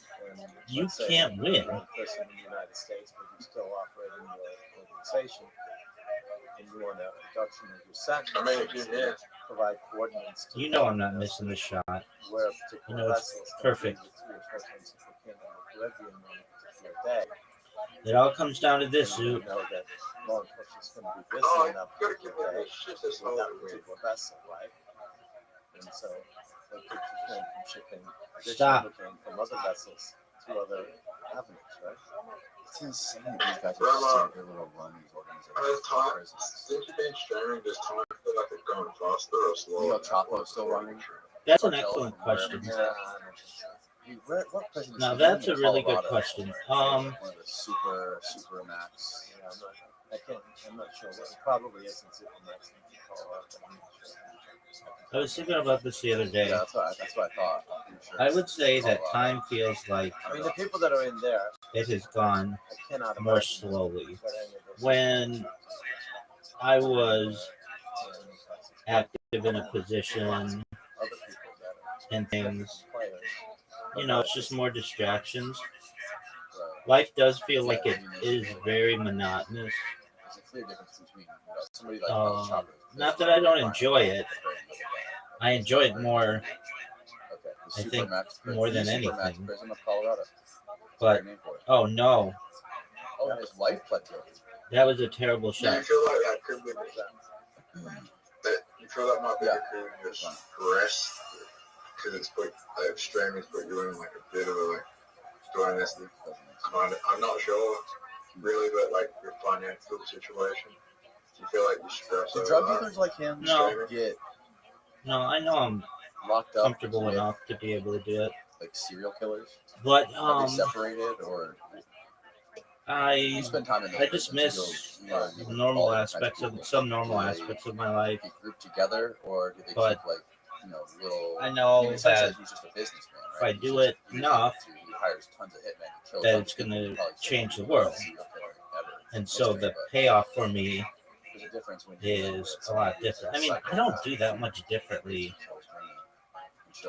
You let's say can't win. you're a person in the United States, but you're still operating your organization, and you want a reduction of your sentence, I mean, if you did. provide coordinates to You know I'm not missing the shot. where a particular You know it's vessel is perfect. going to be with 3 or 4 times if we can in the Caribbean on a particular day. It all comes down to this, You Zoot. know that law enforcement is going to be busy Oh, enough you gotta give particular me day the shit this with whole that week. particular vessel, right? And so they keep you from shipping Stop. additional cocaine from other vessels to other avenues, right? It's insane that these guys are just so able to run these As time, organizations. since you've been sharing this time, I feel like it's going faster or slower. You know, Chapo still running. That's an excellent question. What president? Now is that's he a in really good Colorado? question. One of the super max. Yeah, I'm not sure. It probably isn't super max in Colorado. I'm not sure. I was thinking about this the other day. Yeah, that's what I thought. I'm pretty sure I it's would say that Colorado. time feels like I mean, the people that are in there, it has gone I cannot more imagine slowly. what any of those When I was active in a position Other people that and are things. players. It's just more distractions. Right. Life does feel like it is very monotonous. There's a clear difference between somebody like Mel Chopper. Not that I don't enjoy it. I enjoy it more, Okay. I think, more than anything. Prism of Colorado. But, oh no, Oh, his wife pled guilty. that was a terrible Do you shot. feel like that could be that you feel that might be the coup just pressed because it's put the extremists put you in like a bit of a like dynasty kind of, I'm not sure really, but like your financial situation, do you feel like you stress Do over drug that? dealers like him No. get No, I know I'm locked up comfortable with, enough to be able to do it. like serial killers? But Are they separated or I you spend time in those I just prisons, miss you go, normal aspects of some normal aspects of my life. get grouped together, or do they But keep like little? I know essentially that he's just a businessman, if right? I do it enough, he hires tons of hitmen to kill that tons it's of people, going to probably change the kill world. every serial killer ever in And so history, the but payoff for me there's a difference when you know is it's a lot a different. I mean, I don't do that much differently.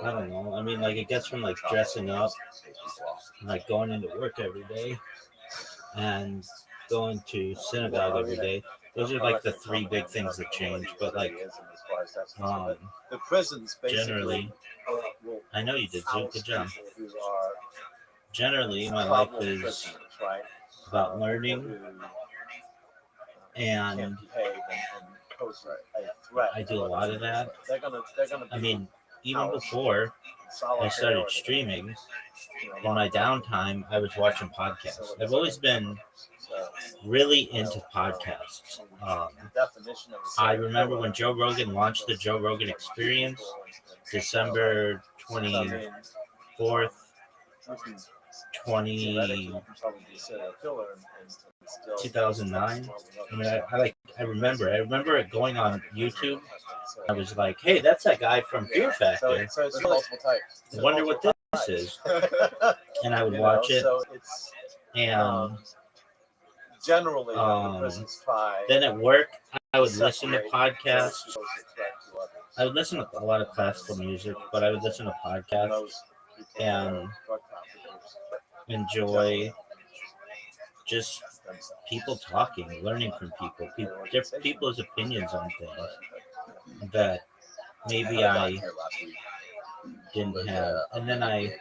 I don't know. I mean, like it gets from like dressing up, and, like going into work every day, and going to synagogue every day. Those are like the three big things that change. But like, the prisons basically generally, will I know you did, Zoo. Good job. people who are Generally, my life problem is prisoners, right? about People learning, who, and can't behave and pose a threat. I do a lot of that. They're gonna I be mean, even before I started streaming, in my downtime, I was watching podcasts. I've always been really into podcasts. definition of a I serial remember killer. when Joe Rogan launched the Joe Rogan Experience, December I mean, 24th, theoretically, you can probably be a serial killer and still 2009. I mean, I remember it going on YouTube. I was like, hey, that's that guy from Fear Factor. So it's There's multiple types. I wonder what this is. And I would watch it. So it's And generally the prisons try. then at work, I would listen to podcasts. I would listen to a lot of classical music, but I would listen to podcasts and enjoy just people talking, learning from people's opinions on things that maybe I didn't have. And then I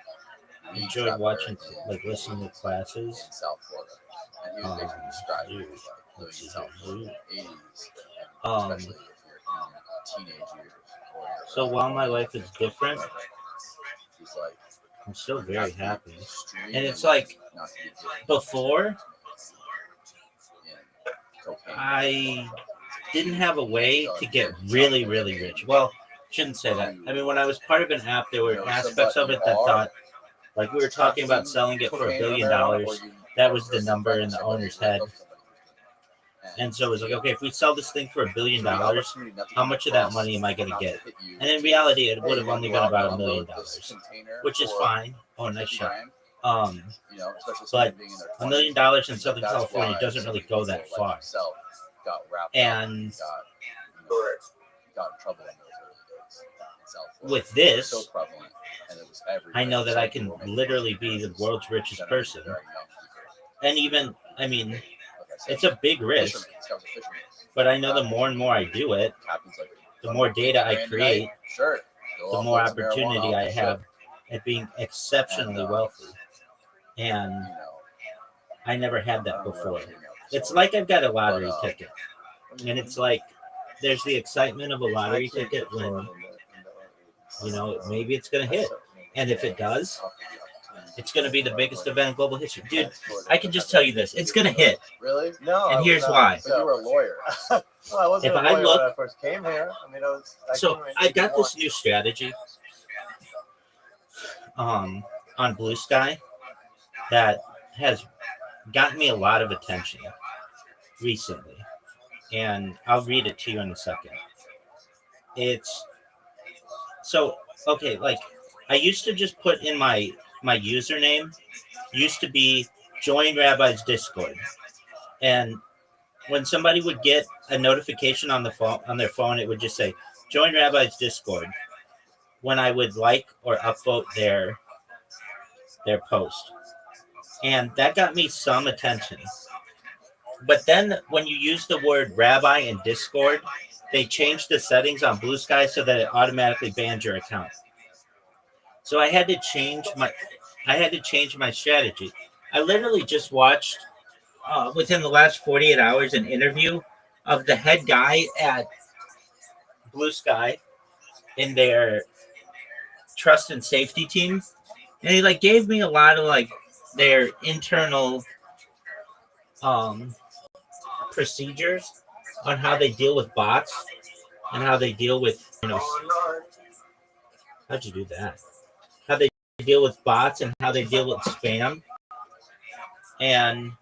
enjoyed watching, like listening to classes. In South Florida, and he was basically describing living in South Florida in the 80s, especially if you're in teenage years. So while my life is different, he's like, I'm still very happy. And it's like before, I didn't have a way to get really, really rich. Well, shouldn't say that. I mean, when I was part of an app, there were aspects of it that thought, like we were talking about selling it for $1 billion. That was the number in the owner's head. And so it was like, okay, if we sell this thing for $1 billion, how much of that money am I going to get? And in reality, it would have only been about $1 million, which is fine. Oh, nice shot. But $1 million in Southern California doesn't really go that far. And with this, I know that I can literally be the world's richest person. And even, I mean, it's a big risk, but I know the more and more I do it, the more data I create, the more opportunity I have at being exceptionally wealthy. And I never had that before. It's like I've got a lottery ticket. And it's like there's the excitement of a lottery ticket when, you know, maybe it's going to hit. And if it does, it's going to be the biggest event in global history. Dude, I can just tell you this. It's going to hit. Really? No. And here's why. But you were a lawyer. Well, I wasn't If a I lawyer look- when I first came here. I mean, So I got this new strategy on Blue Sky that has gotten me a lot of attention recently. And I'll read it to you in a second. It's so, okay, like I used to just put in my username used to be join Rabbi's Discord. And when somebody would get a notification on their phone, it would just say, join Rabbi's Discord, when I would like or upvote their post. And that got me some attention. But then when you use the word rabbi in Discord, they changed the settings on Blue Sky so that it automatically banned your account. So I had to change my strategy. I literally just watched within the last 48 hours an interview of the head guy at Blue Sky in their trust and safety team, and he like gave me a lot of like their internal procedures on how they deal with bots and how they deal with, how'd you do that? How they deal with bots and how they deal with spam. And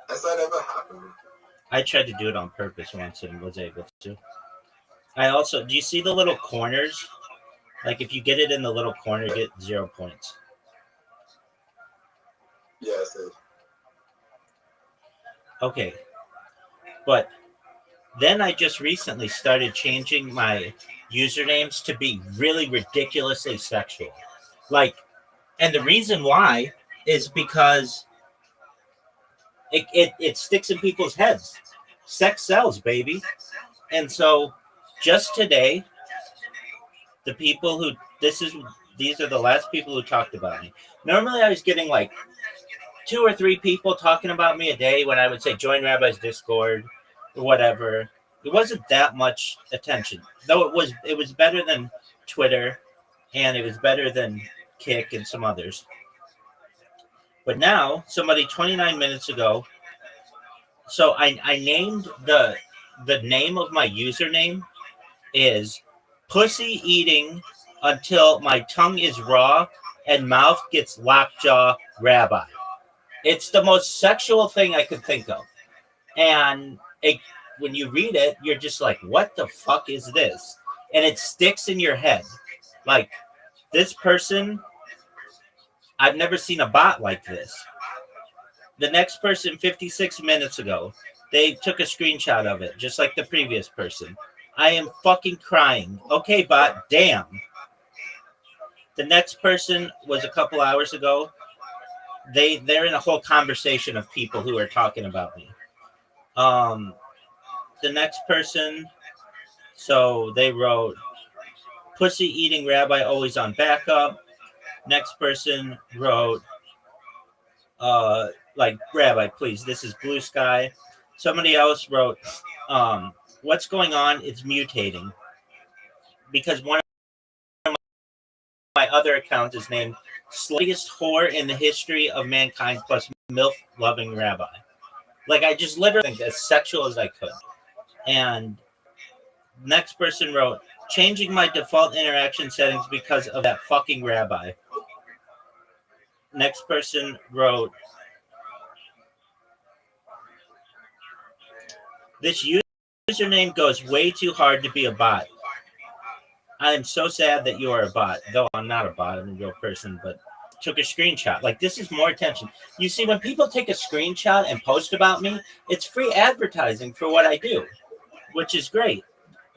has that ever happened? I tried to do it on purpose once and was able to. I also, do you see the little corners? Like if you get it in the little corner, you get 0 points. Yes. Okay. But then I just recently started changing my usernames to be really ridiculously sexual. Like, and the reason why is because it sticks in people's heads. Sex sells, baby. And so just today, the people who these are the last people who talked about me. Normally I was getting like 2 or 3 people talking about me a day when I would say join Rabbi's Discord or whatever. It wasn't that much attention, though it was better than Twitter, and it was better than Kick and some others. But now somebody 29 minutes ago, so I named the name of my username is pussy eating until my tongue is raw and mouth gets lockjaw rabbi. It's the most sexual thing I could think of. And when you read it, you're just like, what the fuck is this? And it sticks in your head. Like, this person, I've never seen a bot like this. The next person 56 minutes ago, they took a screenshot of it, just like the previous person. I am fucking crying. Okay, bot, damn. The next person was a couple hours ago. They're in a whole conversation of people who are talking about me. The next person, so they wrote, pussy eating rabbi always on backup. Next person wrote, like, rabbi, please, this is Blue Sky. Somebody else wrote, what's going on? It's mutating. Because one of my other accounts is named Sluttiest Whore in the History of Mankind plus MILF-Loving Rabbi. Like, I just literally think as sexual as I could. And next person wrote, changing my default interaction settings because of that fucking rabbi. Next person wrote, this username goes way too hard to be a bot. I am so sad that you are a bot. Though I'm not a bot, I'm a real person, but took a screenshot. Like, this is more attention. You see, when people take a screenshot and post about me, it's free advertising for what I do, which is great.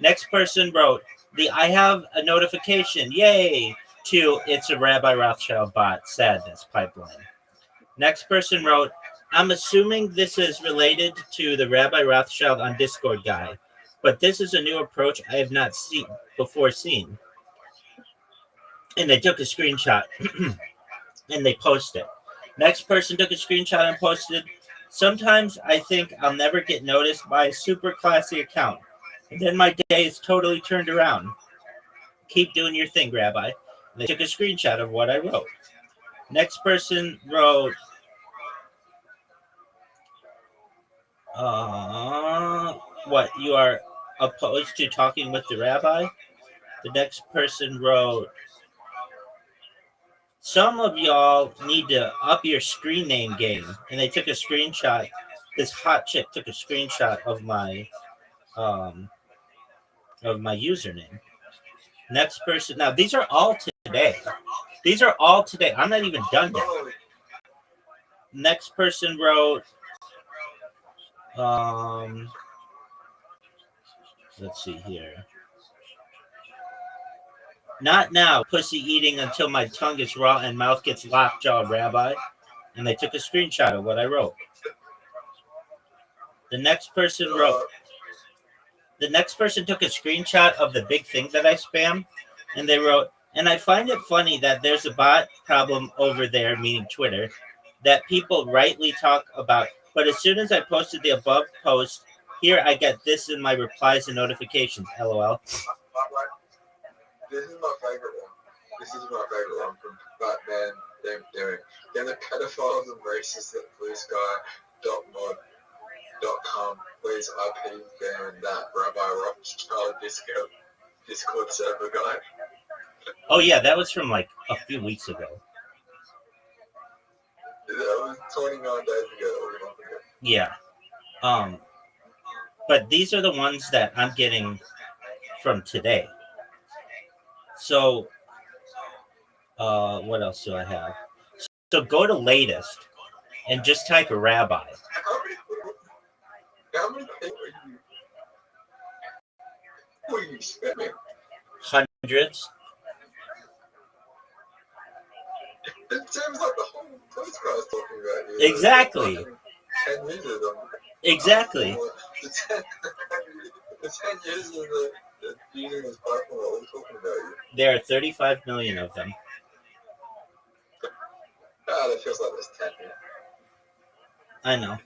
Next person wrote, I have a notification, yay, to it's a Rabbi Rothschild bot, sadness, pipeline. Next person wrote, I'm assuming this is related to the Rabbi Rothschild on Discord guy, but this is a new approach I have not seen. And they took a screenshot and they posted. Next person took a screenshot and posted, sometimes I think I'll never get noticed by a super classy account. And then my day is totally turned around. Keep doing your thing, Rabbi. And they took a screenshot of what I wrote. Next person wrote, what, you are opposed to talking with the rabbi? The next person wrote, some of y'all need to up your screen name game. And they took a screenshot. This hot chick took a screenshot of my username. Next person. Now, these are all today. These are all today. I'm not even done yet. Next person wrote, let's see here. Not now, pussy eating until my tongue gets raw and mouth gets lockjaw, Rabbi. And they took a screenshot of what I wrote. The next person took a screenshot of the big thing that I spam, and they wrote, and I find it funny that there's a bot problem over there, meaning Twitter, that people rightly talk about, but as soon as I posted the above post, here I get this in my replies and notifications, LOL. This is my favorite one. This is my favorite one from Batman. They're the pedophiles and racists at bluesky.mod.com. Please IP ban that Rabbi Rothschild Discord server guy. Oh yeah, that was from like a few weeks ago. That was 29 days ago. Yeah. But these are the ones that I'm getting from today. So, what else do I have? So go to latest and just type Rabbi. How many people are you spamming? Hundreds. It seems like the whole place guy's talking about you. Exactly. 10 years of them. Exactly. The 10 years of the using this platform, what we're talking about you. There are 35 million of them. That feels like there's 10 here. I know.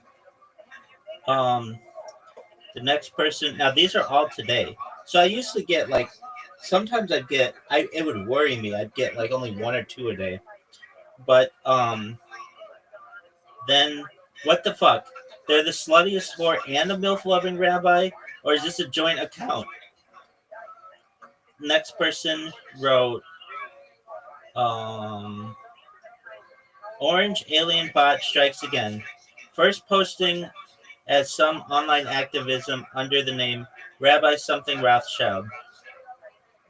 The next person, now these are all today. So I used to get like, sometimes I'd get, it would worry me. I'd get like only one or two a day. But then what the fuck? They're the sluttiest whore and a MILF-loving rabbi? Or is this a joint account? Next person wrote, Orange Alien Bot strikes again. First posting as some online activism under the name Rabbi something Rothschild.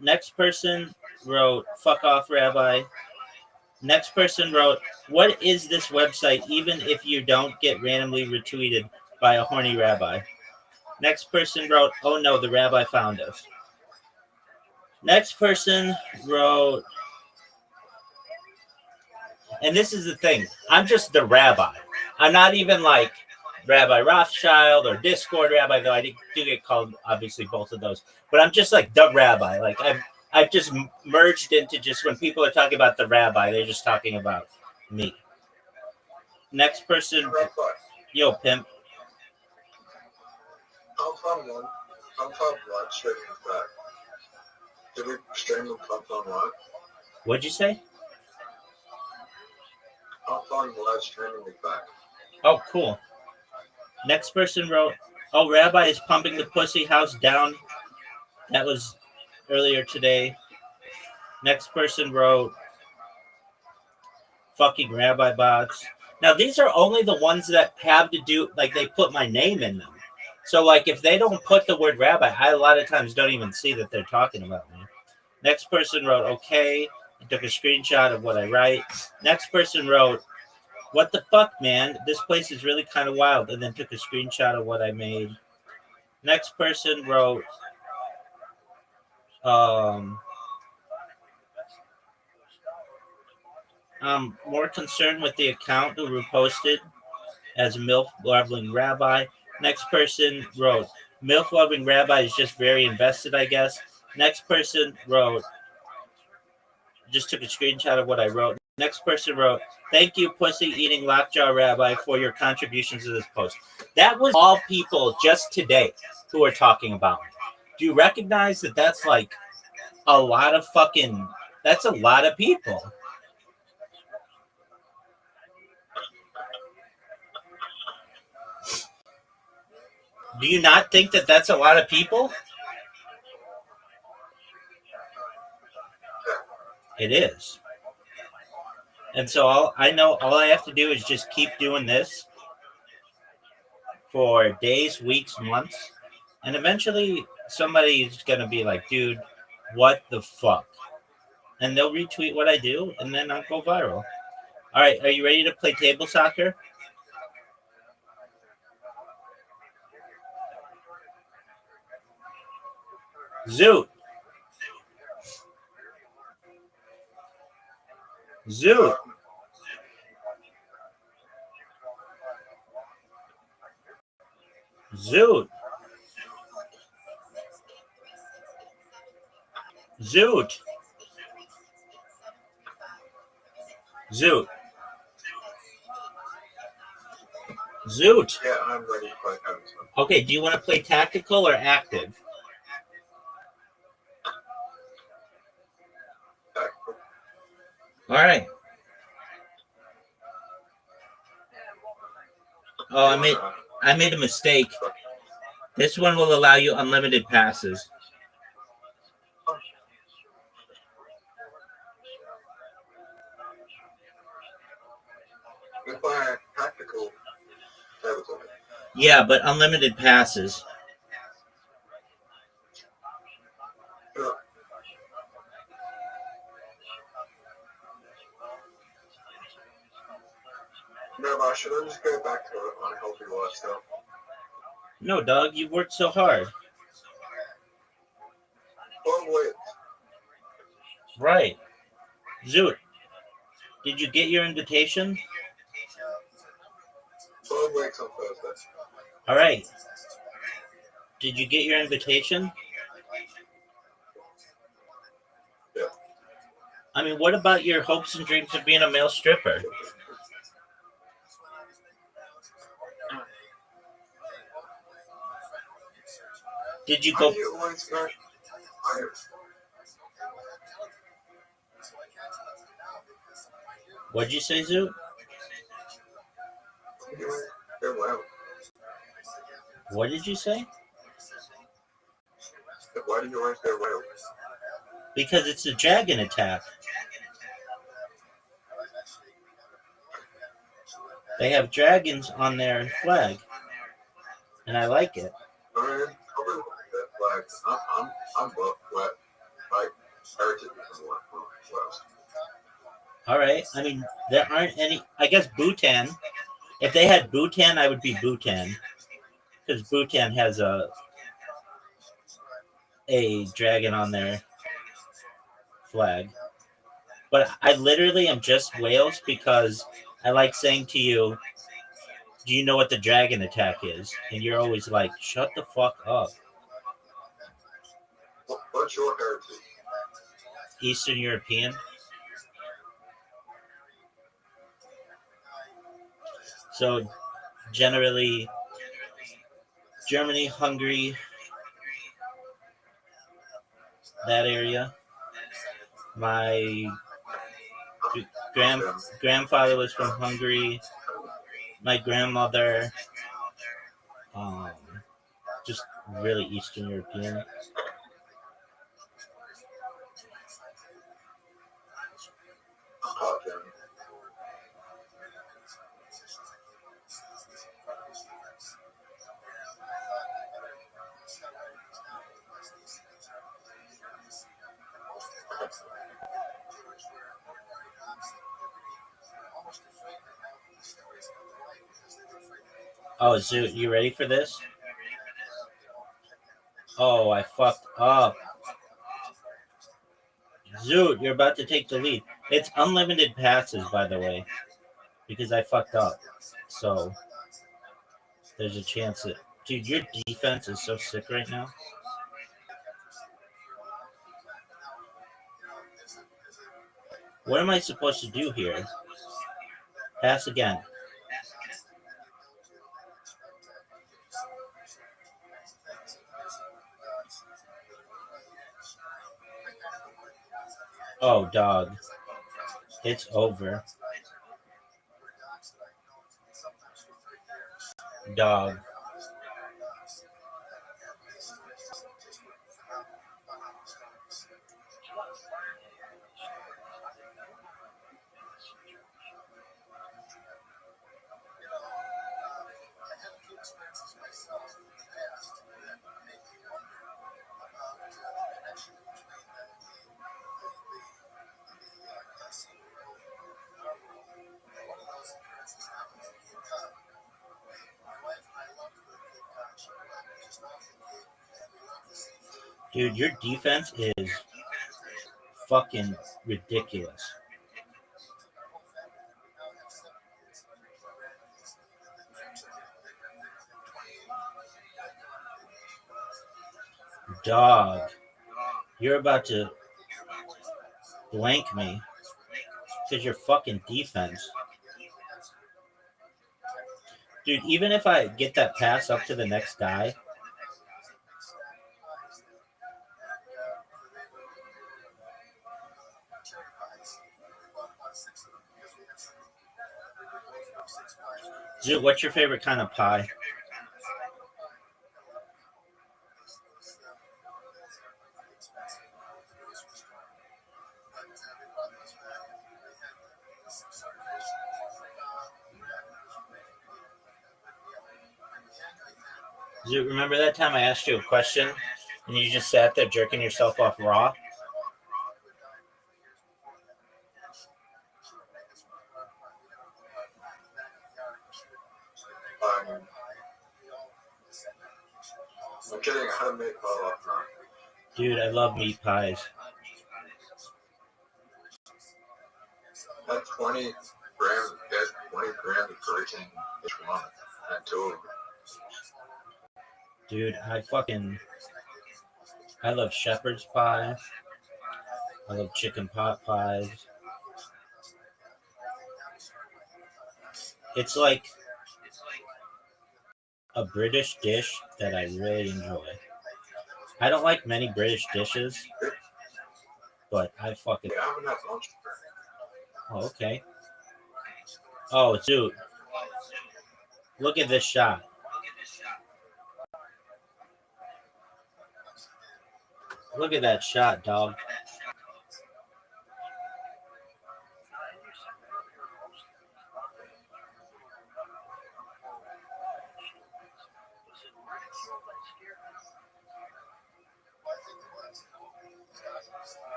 Next person wrote, fuck off, Rabbi. Next person wrote, what is this website even if you don't get randomly retweeted by a horny rabbi? Next person wrote, oh no, the rabbi found us. Next person wrote, and this is the thing, I'm just the rabbi. I'm not even like Rabbi Rothschild or Discord rabbi, though I do get called obviously both of those. But I'm just like the rabbi. Like I've just merged into just when people are talking about the rabbi, they're just talking about me. Next person, yo, pimp. Compound 1 streaming back. Did we stream the Compound 1? What'd you say? Compound 1 streaming is back. Oh, cool. Next person wrote, oh, Rabbi is pumping the pussy house down. That was earlier today. Next person wrote, fucking rabbi bots. Now, these are only the ones that have to do, like, they put my name in them. So, like, if they don't put the word rabbi, I a lot of times don't even see that they're talking about me. Next person wrote, okay. I took a screenshot of what I write. Next person wrote, what the fuck, man? This place is really kind of wild. And then took a screenshot of what I made. Next person wrote, I'm more concerned with the account who reposted as a MILF-loving rabbi. Next person wrote, MILF-loving rabbi is just very invested, I guess. Next person wrote, just took a screenshot of what I wrote. Next person wrote, thank you, pussy-eating lockjaw rabbi, for your contributions to this post. That was all people just today who are talking about me. Do you recognize that that's like a lot of fucking, that's a lot of people. Do you not think that that's a lot of people? It is. And so all I have to do is just keep doing this for days, weeks, months. And eventually somebody's going to be like, dude, what the fuck? and they'll retweet what I do, and then I'll go viral. All right, are you ready to play table soccer? Zoot. Zoot. Zoot. Zoot. Zoot. Zoot. Yeah, I'm ready to play table soccer. Okay, do you want to play tactical or active? All right. Oh, I made a mistake. This one will allow you unlimited passes. We're playing tactical table soccer. Yeah, but unlimited passes. Sure. No, but should I just go back to an unhealthy lifestyle? No, dog, you worked so hard. Oh, wait. Right. Zoot, did you get your invitation? 12 weeks on Thursday. All right. Did you get your invitation? Yeah. I mean, what about your hopes and dreams of being a male stripper? Did you go? How do you always go? What'd you say, Zoot? What did you say? Why do you always go whale? Because it's a dragon attack. They have dragons on their flag, and I like it. I mean, probably like that flag. I'm both wet. Like, heritage is west. All right. I mean, there aren't any. I guess Bhutan. If they had Bhutan, I would be Bhutan, because Bhutan has a dragon on their flag. But I literally am just Wales because I like saying to you, "Do you know what the dragon attack is?" And you're always like, "Shut the fuck up." What's your heritage? Eastern European. So generally, Germany, Hungary, that area. My grandfather was from Hungary. My grandmother, just really Eastern European. Oh, Zoot, you ready for this? Oh, I fucked up. Zoot, you're about to take the lead. It's unlimited passes, by the way, because I fucked up. So there's a chance that... Dude, your defense is so sick right now. What am I supposed to do here? Pass again. Oh, dog. It's over. Dog. Dude, your defense is fucking ridiculous. Dog, you're about to blank me because your fucking defense. Dude, even if I get that pass up to the next guy, dude, what's your favorite kind of pie? Dude, remember that time I asked you a question and you just sat there jerking yourself off raw? I'm kidding. How to make pie last night. Dude, I love meat pies. Had 20 grams of protein each one, and 2 of them. Dude, I love shepherd's pie. I love chicken pot pies. It's like a British dish that I really enjoy. I don't like many British dishes, but I fucking... Yeah, I haven't had lunch. Oh, okay. Oh, dude. Look at this shot. Look at that shot, dog.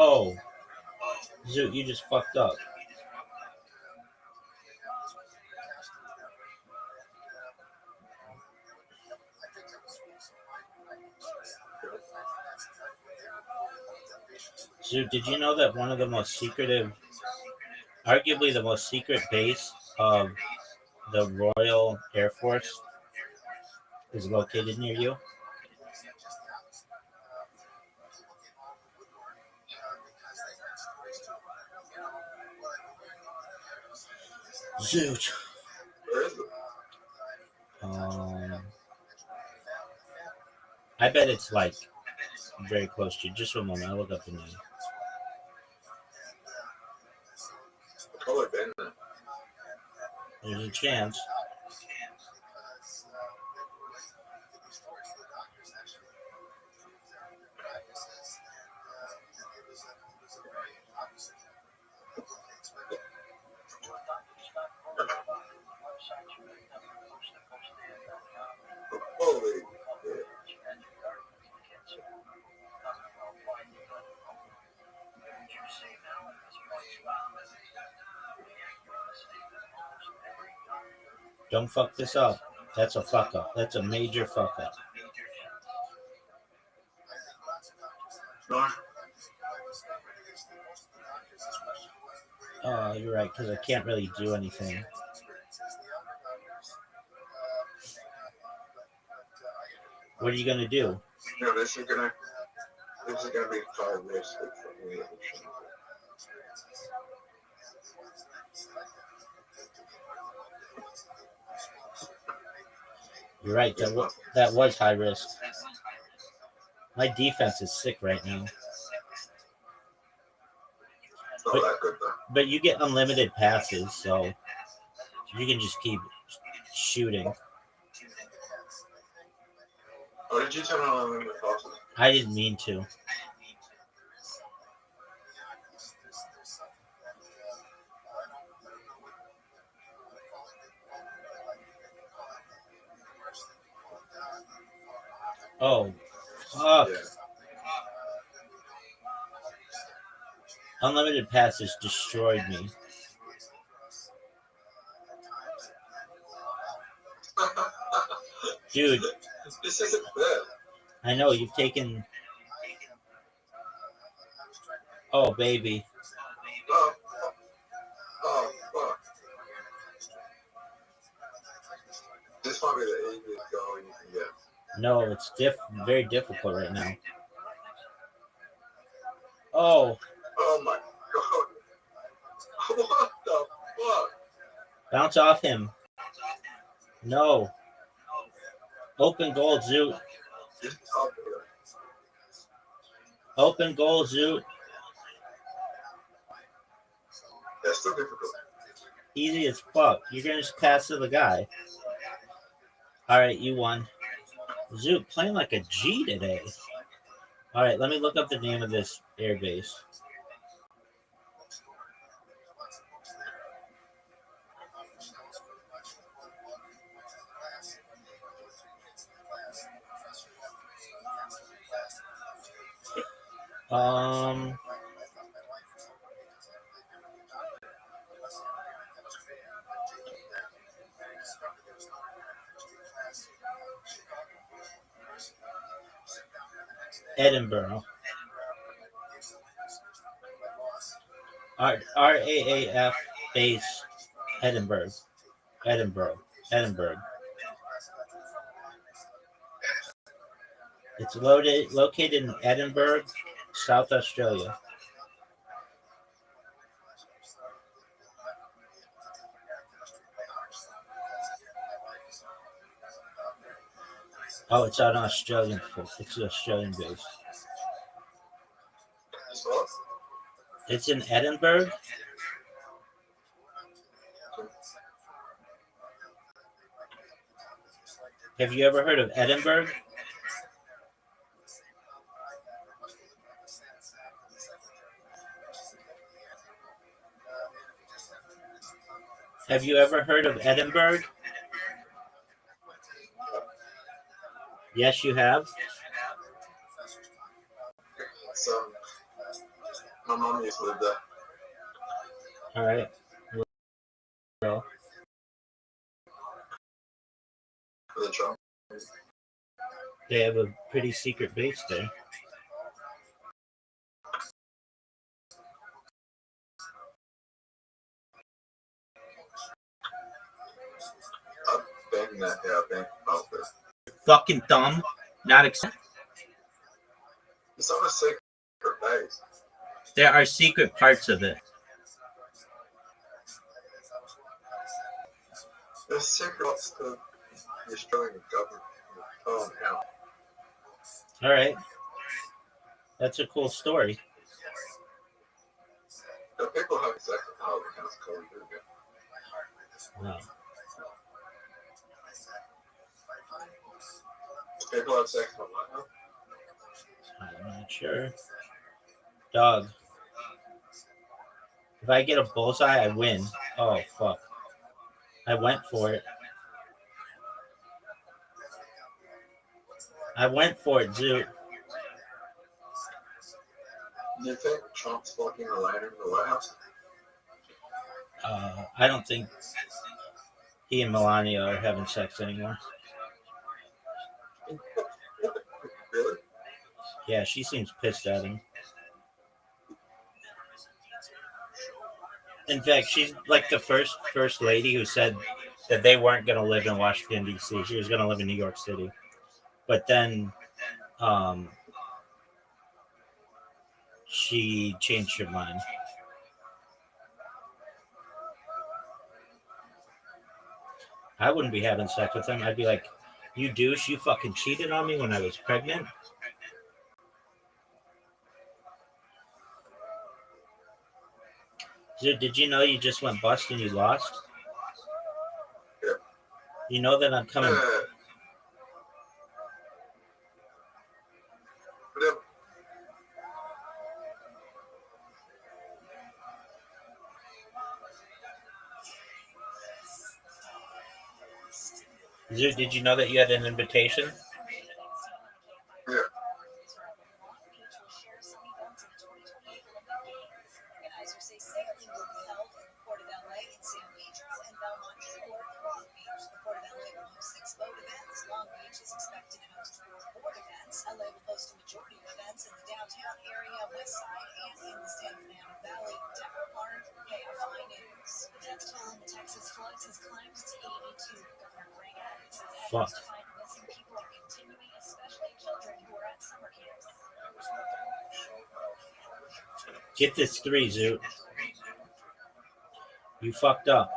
Oh, Zoot, you just fucked up. Zoot, did you know that one of the most secretive, arguably the most secret base of the Royal Air Force is located near you? Zoot. I bet it's like very close to you. Just one moment, I'll look up the name. Probably been there. There's a chance. Holy. Don't fuck this up. That's a fuck up. That's a major fuck up. Oh, you're right, because I can't really do anything. What are you gonna do? No, this is gonna be 5 years for me. You're right. That was high risk. My defense is sick right now. But you get unlimited passes, so you can just keep shooting. Oh, did you tell me unlimited passes? I didn't mean to. Oh, fuck. Yeah. Unlimited passes destroyed me. Dude, This isn't fair. I know you've taken. Oh, baby. Oh, fuck. This might be the easiest goal you can get. No, it's very difficult right now. Oh. Oh my god. What the fuck? Bounce off him. No. Open goal, Zoot. Open goal, Zoot. That's still difficult. Easy as fuck. You're gonna just pass to the guy. Alright, you won. Zoot playing like a G today. Alright, let me look up the name of this airbase. Edinburgh. RAAF base, Edinburgh. Edinburgh. It's located in Edinburgh, South Australia. Oh, it's an Australian. It's an Australian base. It's in Edinburgh. Have you ever heard of Edinburgh? Have you ever heard of Edinburgh? Yes, you have. So, my mom used to live there. All right. Well, they have a pretty secret base there. Fucking dumb. Not accept. It's not a secret base. There are secret parts of it. There's secrets to the Australian government. Oh, now. All right. That's a cool story. The people have sex with how the house called it. No. People have sex with my house? I'm not sure. Dog. If I get a bullseye, I win. Oh, fuck. I went for it. Zoot. Do you think Trump's fucking Melania in the White House? I don't think he and Melania are having sex anymore. Really? Yeah, she seems pissed at him. In fact, she's like the first lady who said that they weren't going to live in Washington, D.C. She was going to live in New York City. But then she changed her mind. I wouldn't be having sex with him. I'd be like, you douche, you fucking cheated on me when I was pregnant. Dude, did you know you just went bust and you lost? Yeah. You know that I'm coming. Dude, did you know that you had an invitation? Yeah. sailing will be held in Port of LA, in San Pedro, and Belmont Shore in Long Beach. The Port of LA will host 6 boat events. Long Beach is expected to host 4 board events. LA will host a majority of events in the downtown area, West Side, and in the San Fernando Valley. Deborah Clark, KFI News. The death toll in the Texas floods has climbed to 82. Governor Greg Abbott says efforts to find missing people are continuing, especially children who are at summer camps. Get this 3, Zoot. You fucked up.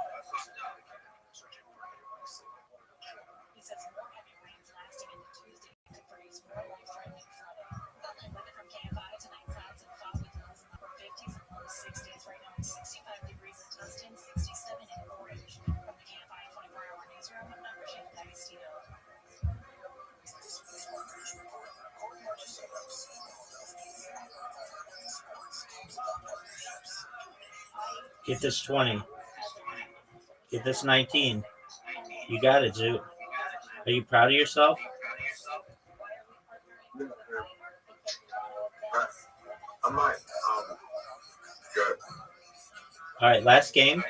He says more heavy rains lasting into Tuesday could produce more life-threatening flooding. Weather from KFI tonight, clouds and fog with lows in the upper 50s and low 60s. Right now it's 65 degrees in Tustin, 67 in Orange. From the KFI 24-hour newsroom, I'm Rachel D'Agostino. Get this 20. Get this 19. You got it, Zoot. Are you proud of yourself? I might. Good. All right, last game.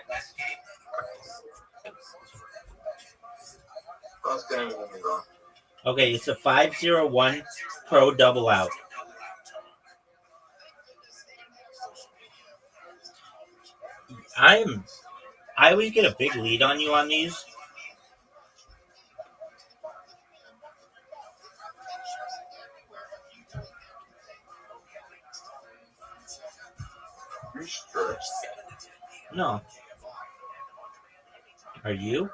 Last game is gonna be gone. Okay, it's a 5-0-1 pro double out. I always get a big lead on you on these. You stressed. No. Are you?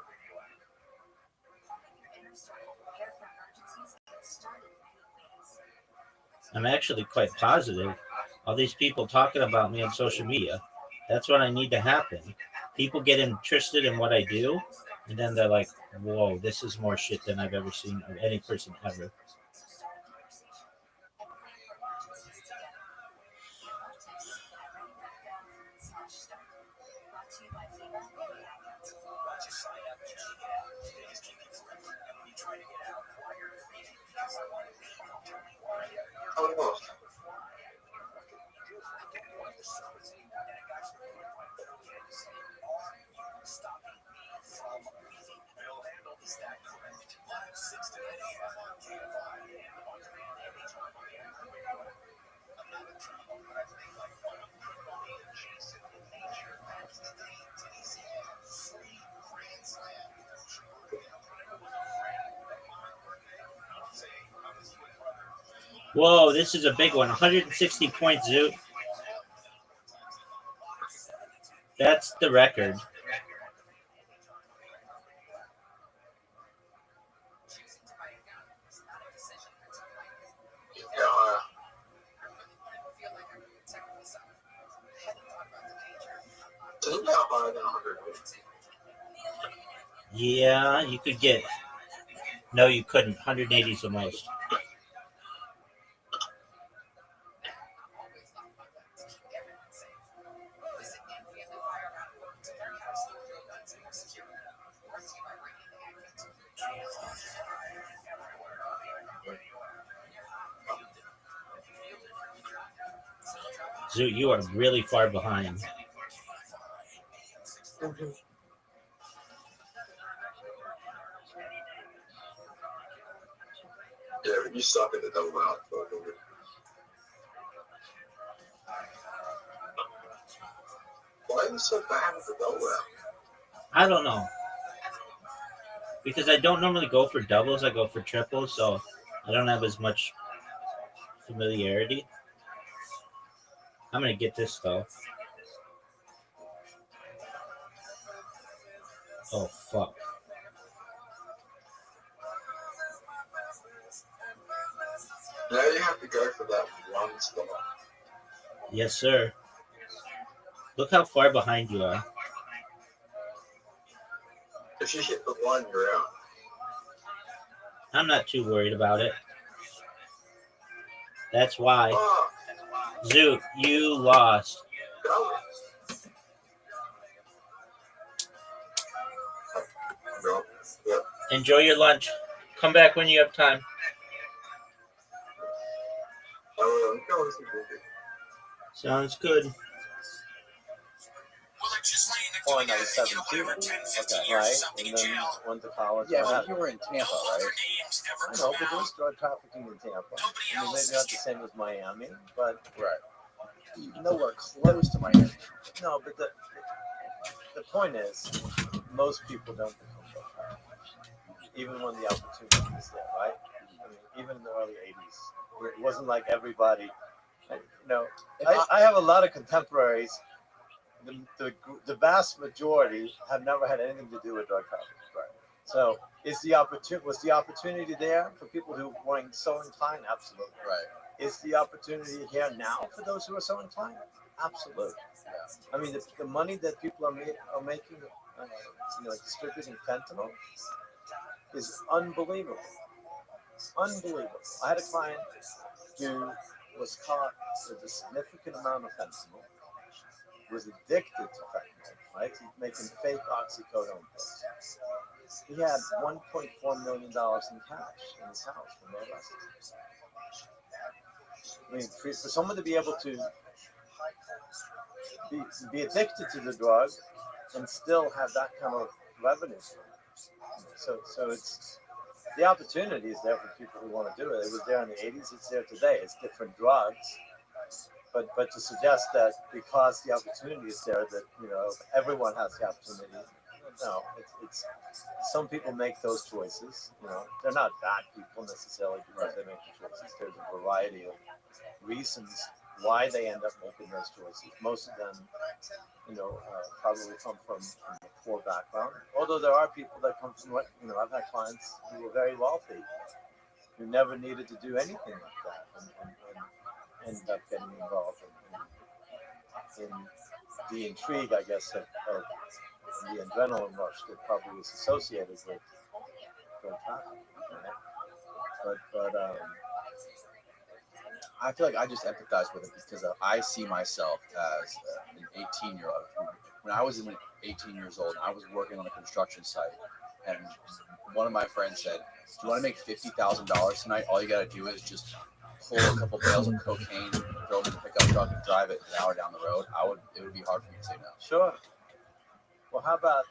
I'm actually quite positive. All these people talking about me on social media. That's what I need to happen. People get interested in what I do, and then they're like, whoa, this is more shit than I've ever seen of any person ever. Almost. Whoa, this is a big one. 160 points, Zoot. That's the record. Yeah, you could get. No, you couldn't. 180 is the most. Zoot, you are really far behind. Yeah, but you suck at the double out. Why are you so bad at the double out? I don't know. Because I don't normally go for doubles, I go for triples, so I don't have as much familiarity. I'm going to get this, though. Oh, fuck. Now you have to go for that one spot. Yes, sir. Look how far behind you are. If you hit the one, you're out. I'm not too worried about it. That's why. Oh, Zoot, you lost. go. Go. Yep. Enjoy your lunch. Come back when you have time. Go. Sounds good. born in 1917, Okay. right? And then went to college. Yeah, What but have you you. were in Tampa, right? I know, but there's drug trafficking in Tampa. I mean, maybe not the same as Miami, but Right. Nowhere close to Miami. no, but the point is, most people don't become drug traffickers, even when the opportunity is there, right? I mean, even in the early 80s, it wasn't like everybody. You know, I have a lot of contemporaries. The vast majority have never had anything to do with drug trafficking. Right. So was the opportunity there for people who weren't so inclined? Absolutely. Right. Is the opportunity here now for those who are so inclined? Absolutely. Yeah. I mean, the money that people are making, distributing fentanyl is unbelievable. Unbelievable. I had a client who was caught with a significant amount of fentanyl, was addicted to fentanyl, right? He's making fake oxycodone pills. He had $1.4 million in cash in his house when they arrested him. I mean, for someone to be able to be addicted to the drug and still have that kind of revenue. So it's the opportunity is there for people who want to do it. It was there in the 80s. It's there today. It's different drugs. But to suggest that because the opportunity is there that everyone has the opportunity, no. It's some people make those choices. They're not bad people necessarily because they make the choices. There's a variety of reasons why they end up making those choices. Most of them, probably come from a poor background. Although there are people that come from I've had clients who were very wealthy, who never needed to do anything like that, and ended up getting involved in the intrigue, I guess, of the adrenaline rush that probably is associated with drug trafficking. But I feel like I just empathize with it because I see myself as an 18-year-old. When I was 18 years old, I was working on a construction site, and one of my friends said, "Do you want to make $50,000 tonight? All you got to do is just pull a couple bales of cocaine, throw them in the pickup truck, and drive it an hour down the road." It would be hard for me to say no. Sure. Well, how about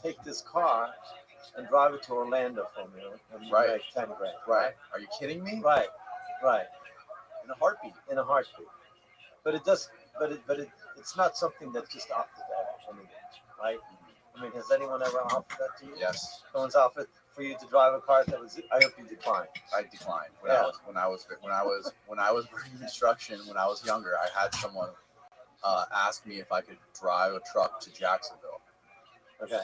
take this car and drive it to Orlando for me, and you make 10 grand. Right? Are you kidding me? Right. In a heartbeat. But it's not something that's just off the bat, right? I mean, has anyone ever offered that to you? Yes. Someone's offered for you to drive a car that was. I hope you declined. I declined when I was working construction when I was younger. I had someone ask me if I could drive a truck to Jacksonville. Okay.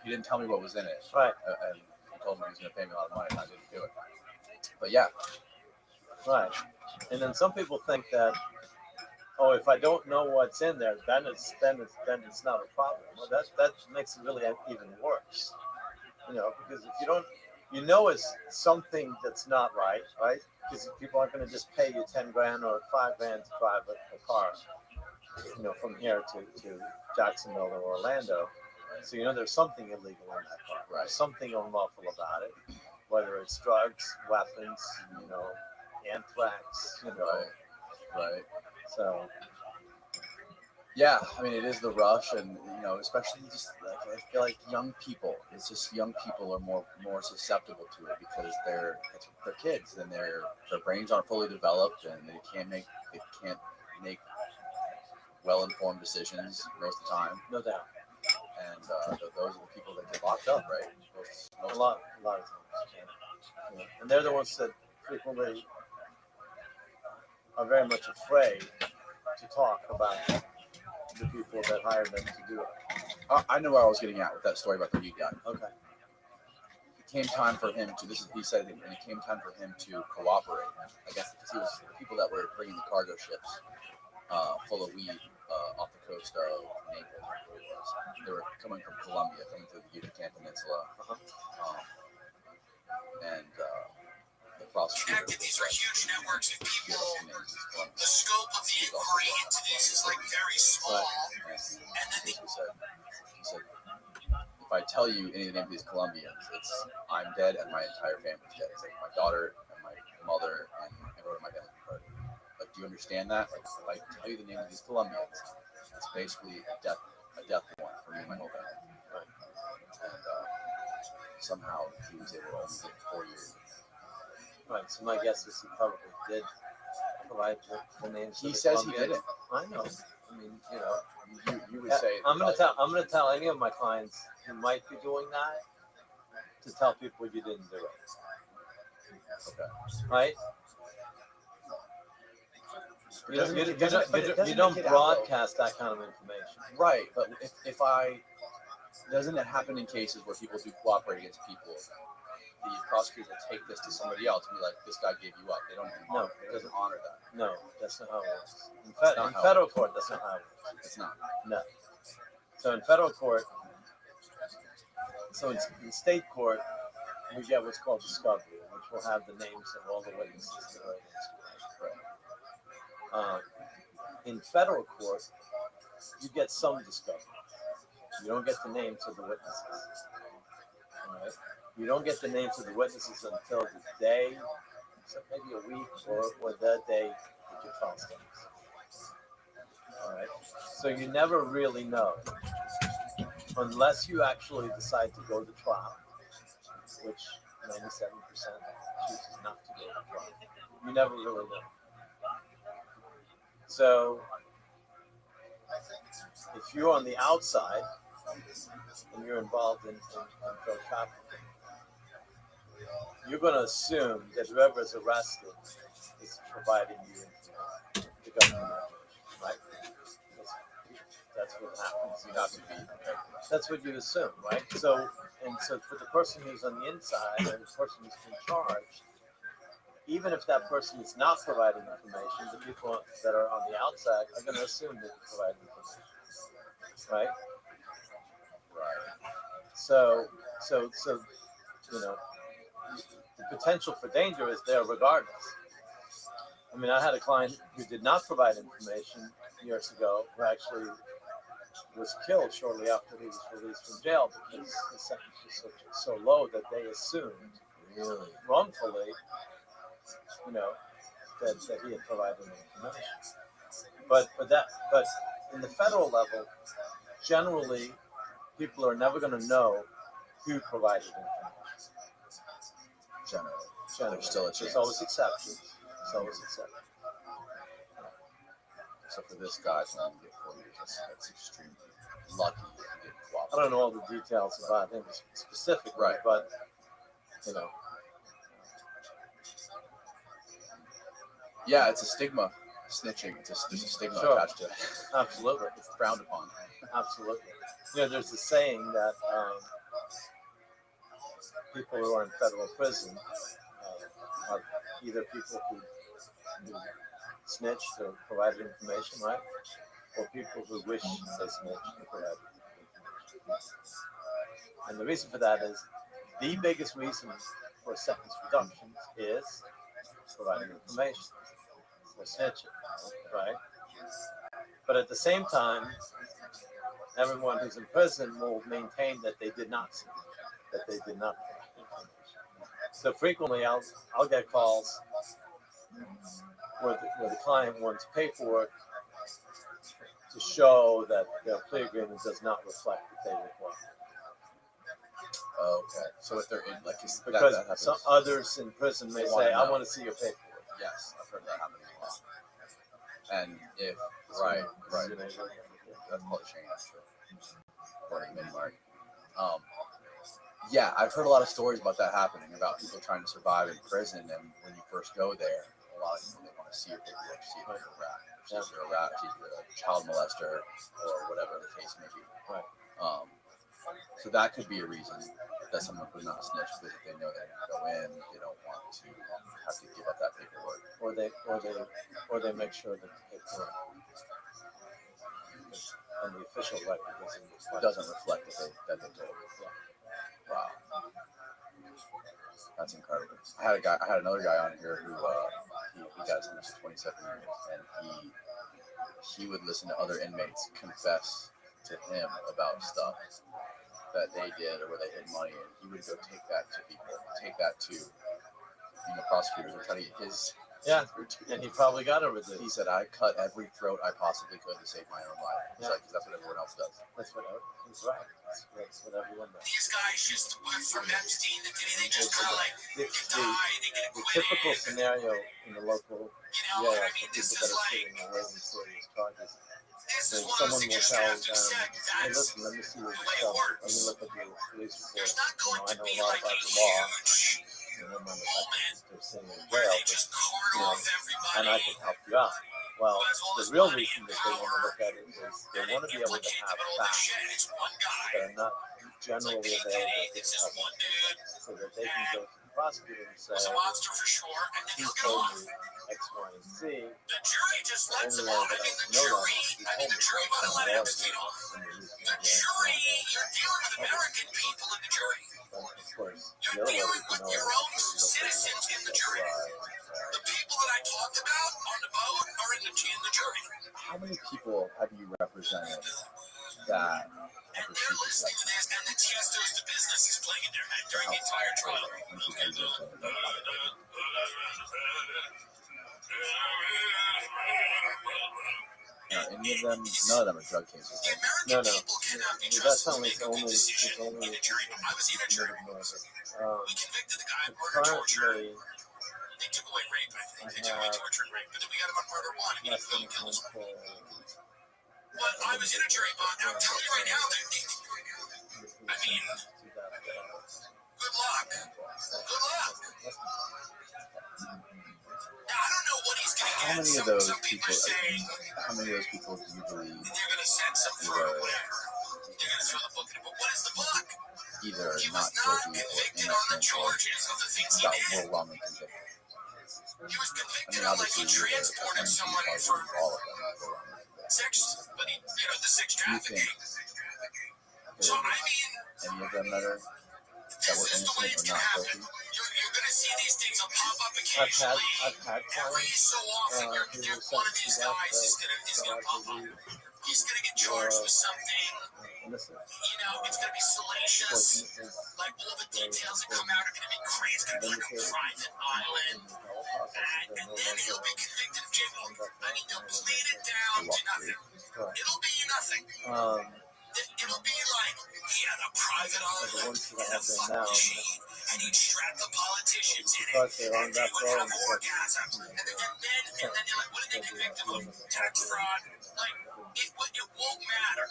He didn't tell me what was in it. Right. And he told me he was going to pay me a lot of money, and I didn't do it. But yeah. Right. And then some people think that, if I don't know what's in there, then it's not a problem. Well, that makes it really even worse. Because if you don't, it's something that's not right? Because people aren't going to just pay you 10 grand or 5 grand to drive a car, from here to Jacksonville or Orlando. So there's something illegal in that car. Right. There's something unlawful about it, whether it's drugs, weapons, anthrax, Right. So. Yeah, I mean, it is the rush, and especially just I feel like young people. It's just young people are more susceptible to it because they're kids and their brains aren't fully developed, and they can't make well-informed decisions most of the time. No doubt. And those are the people that get locked up, right? A lot of times. Yeah. And they're the ones that frequently are very much afraid to talk about the people that hired them to do it. I know where I was getting at with that story about the weed guy. Okay. It came time for him to. He said, and it came time for him to cooperate. I guess because he was the people that were bringing the cargo ships full of weed off the coast of Naples. They were coming from Colombia, coming through the Yucatan Peninsula, and the prosecutor. These are huge networks of people. The scope of the inquiry into this is very small. And he said, if I tell you any of the names of these Colombians, I'm dead and my entire family's dead. It's like my daughter and my mother and everyone in my family. Like, do you understand that? Like, if I tell you the name of these Colombians, It's basically a death warrant for me and my whole family. And somehow he was able to only get 4 years. Right. So my guess is he probably did provide the names. He of the says he Colombians. didn't. I know. I mean, You would say I'm gonna tell any of my clients who might be doing that to tell people you didn't do it. Okay. Right? It doesn't make You don't it out, broadcast that kind of information. Right, but if I doesn't it happen in cases where people do cooperate against people? The prosecutor will take this to somebody else and be like, "This guy gave you up." They don't. It doesn't honor that. No, that's not how it works. In not how it federal court, that's not how it works. It's not. No. So in federal court, in state court, we get what's called discovery, which will have the names of all the witnesses that are against you. Right. In federal court, you get some discovery. You don't get the names of the witnesses. All right. You don't get the names of the witnesses until the day, so maybe a week or the day that your trial starts. All right. So you never really know unless you actually decide to go to trial, which 97% chooses not to go to trial. You never really know. So if you're on the outside and you're involved in drug trafficking, you're going to assume that whoever is arrested is providing you the government information, right? That's what happens. You have to be. That's what you assume, right? So for the person who's on the inside and the person who's in charge, even if that person is not providing information, the people that are on the outside are going to assume that you provide information, right? Right. So the potential for danger is there regardless. I mean, I had a client who did not provide information years ago who actually was killed shortly after he was released from jail because his sentence was so low that they assumed, really wrongfully, that he had provided information. But in the federal level, generally, people are never going to know who provided information. Generally. There's still a chance. There's always exceptions. So for this guy to only get 4 years, that's extremely lucky. I don't know all the details about him specifically, right? But yeah, it's a stigma. Snitching, there's a stigma attached to it. Absolutely, it's frowned upon. Absolutely. There's a saying that people who are in federal prison are either people who snitched or provided information, right? Or people who wish they snitched and provided information. And the reason for that is the biggest reason for sentence reductions is providing information or snitching, right? But at the same time, everyone who's in prison will maintain that they did not snitch, that they did not provide information. So frequently, I'll get calls where the client wants paperwork to show that their plea agreement does not reflect that they were cooperating. Okay. So if they're in, because some others in prison may say, "I want to see your paperwork." Yes, I've heard that happening a lot. And if right, that's probably changed. Or mid-mark. Yeah, I've heard a lot of stories about that happening, about people trying to survive in prison, and when you first go there, a lot of people, they want to see your paperwork, see if you're a rat, see if you're a child molester, or whatever the case may be. Right. So that could be a reason that someone would not snitch, because if they know they're going to go in, they don't want to have to give up that paperwork. Or they make sure that the paperwork on the official record doesn't reflect that they told. Yeah. Wow, that's incredible. I had another guy on here who he got sentenced to 27 years, and he would listen to other inmates confess to him about stuff that they did or where they hid money, and he would go take that to people, take that to prosecutors, and try to get his Yeah, and he probably got over He said, I cut every throat I possibly could to save my own life. He's like, 'cause that's what everyone else does. That's what he's right. That's what everyone does. These guys just went from Epstein to Diddy. They just kind of like The, they die, they get the acquitted. typical scenario in the local You know, jail I for mean, people this that is are like sitting awaiting serious charges, this is is one of someone those things will you just tell have to them, accept. hey, That's listen, let me see what the you way it tell me. Let works. me look at your police report. There's not going I to know be a lot like a about the law. huge And then on the fact moment that they're sitting in where jail, they just cart you know, off everybody. and I can help you out. Well, Who has all the this real money reason and that they want to power look at it is they and want to be able to implicate have them in all this facts shit. It's one guy. that are not It's generally like P. available Diddy. to It's the just public, one dude so that they can go to the prosecutor and say, who's a monster for sure, and then he he'll get told off. me X, Y, and Z. The jury just The lets only him way off. that I mean, I the know that jury. is he I mean, told the me jury that might have let I'm Epstein off. and the reason The why jury. You're dealing with American people in the jury. of course, the You're other way dealing we can with know your it own is to look citizens in the jury. The people that I talked about on the boat are in the jury. How many people have you represented that And they're listening to this, and the Tiesto's the business is playing in their head during the entire trial. Any of them? None of them are drug cases. The No, American no. people cannot be That's trusted to only make a good decision it's only in a jury. I was in a jury. We convicted the guy of murder, torture. Currently, They took away rape, I think. They took away torture and rape, but then we got him on murder one. He less than didn't a kill us. handful. But I was in a jury, but I'm telling you right now, that I mean, good luck. Good luck. Now, I don't know what he's going to get. How many of those Some people people? are saying How many of those people do you believe they're going to send some fruit or whatever. They're going to throw the book in it. But what is the book? either He not was not guilty or convicted on the innocent or charges of the things he got did. more wrongly convicted? He was I convicted mean, on like he obviously, transported someone for all of them. sex, but he, you know, the sex Do you think trafficking. So I mean, any of them that were this is the way it's innocent or gonna not happen. guilty? You're gonna see these things will pop up I've occasionally. had Every clients so often, who were one of these sentenced to guys is death gonna pop up. He's gonna get charged with something. innocent. You know, it's gonna be salacious. Like all the details that come out are gonna be crazy. It's gonna be like a private island, and then he'll be convicted of jaywalking. I mean, they'll plead it down to nothing. It'll be nothing. It'll be like he had a private island and a fucking machine, and he'd strap the politicians in it, and they would have orgasms. And then they're like, what did they convict him of? Tax fraud. Like, it won't matter.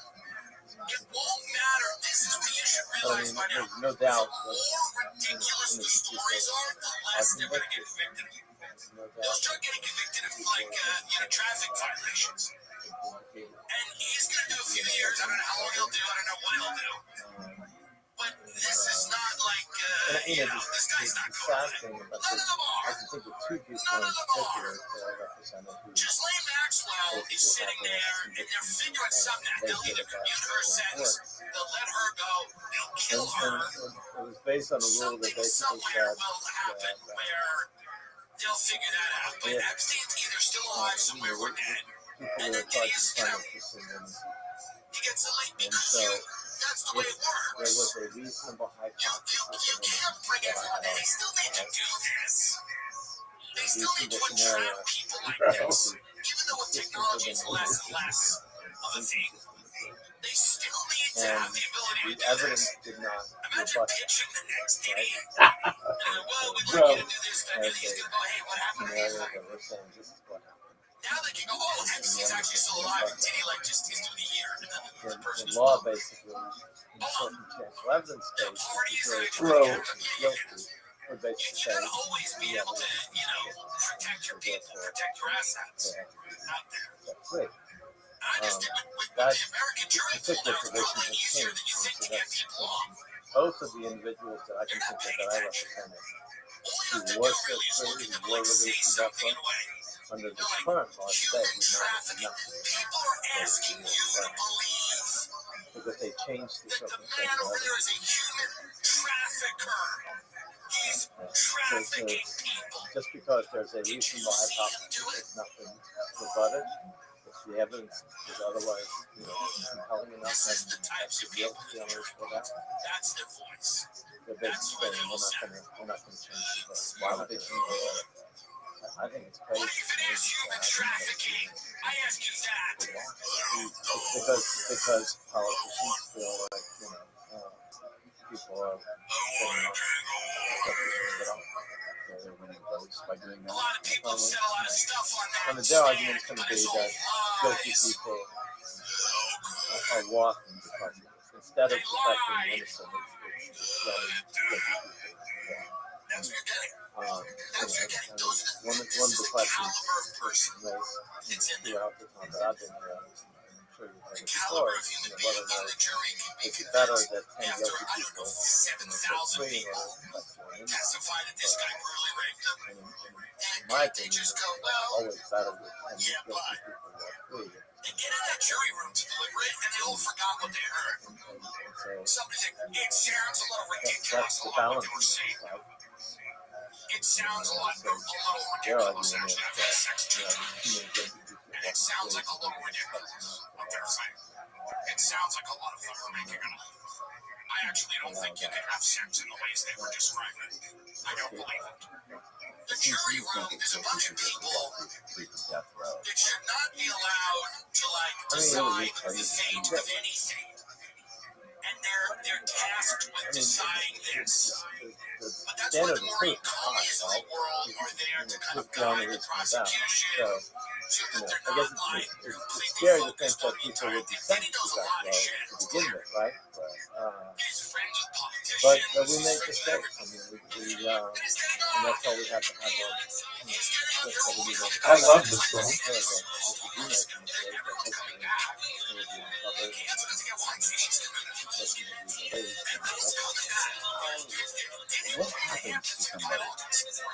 It won't matter. This is what you should realize by now. No doubt. The more ridiculous the stories are, the less they're going to get convicted. They'll start getting convicted of, like, traffic violations. And he's going to do a few years. I don't know how long he'll do. I don't know what he'll do. But this is not like, this guy's not going away. None of them are. I can think of two people None in of them particular are. that I represented who Ghislaine Maxwell is sitting there, and they're figuring something out. They'll either commute her sentence, they'll let her go, they'll kill her. it was based on a rule that Something basically somewhere said will happen where they'll figure that out. But Epstein's either still alive somewhere or dead. people And were then charged Diddy's, with you know, crimes. he gets a late And because so that's the way it there works. was a reasonable hypothesis You can't bring everyone in. They still need to do this. They still need to entrap people like this. Even though with technology it's less and less of a thing, they still need to have the ability to do evidence this. did not Imagine rebut pitching the next Diddy. Well, we'd like you to do this. And then he's going to go, hey, what happened to scenario me? that we're saying this is what happened. Now they can go, oh, Epstein's actually still alive. And Diddy, like, just he's doing a year. And then the person The is law gone. basically in circumstantial evidence The cases party is very going to guilty would basically you say gotta always be able to, you know, protect your people, protect your assets out there. that's great. I just think with the That's American jury pool particular now, it's provision probably has easier changed. than you think to get people off. Both of the individuals that I can think of that I represented who were set free, who were released from death row, under the current law today would not have enough People are asking you to believe because they changed the that the man circumstantial over there evidence. is a human trafficker. He's trafficking people. Just because there's a reasonable hypothesis that's not been rebutted, if the evidence is otherwise compelling enough, This is the and types of people the that owners jury for that, That's their voice. they're basically saying we're not going to change the vote. Why would they change it? I think it's crazy. Because politicians feel like people are getting up, they're winning votes by doing that. And their argument is going to be that guilty people are walking the country instead of protecting the innocent. It's letting guilty people. One of the questions raised throughout the time that I've been here, I'm sure you've heard it before, whether or not it's better that 10 guilty people are free or in my opinion, it's always better with 10 guilty people who are free. And get in that jury room to deliberate, and they all forgot what they heard. Somebody's like, it sounds a little ridiculous, a lot of what they were saying. It sounds a lot ridiculous, actually, having sex change. And it sounds like a little ridiculous, what they're saying. It sounds like a lot of fun we're making it up. I actually don't think you can have sex in the ways they were describing. I don't believe it. The jury room is a bunch of people that should not be allowed to decide the fate of anything. And they're tasked with deciding this. But that's why the more economies of the world are there to kind of guide the prosecution. So that they're not like completely focused on the entire thing. And he knows a lot of shit. It's clear. Right? He's friends with politicians. But we make mistakes. And that's all we have to have. I love this song. What happens to somebody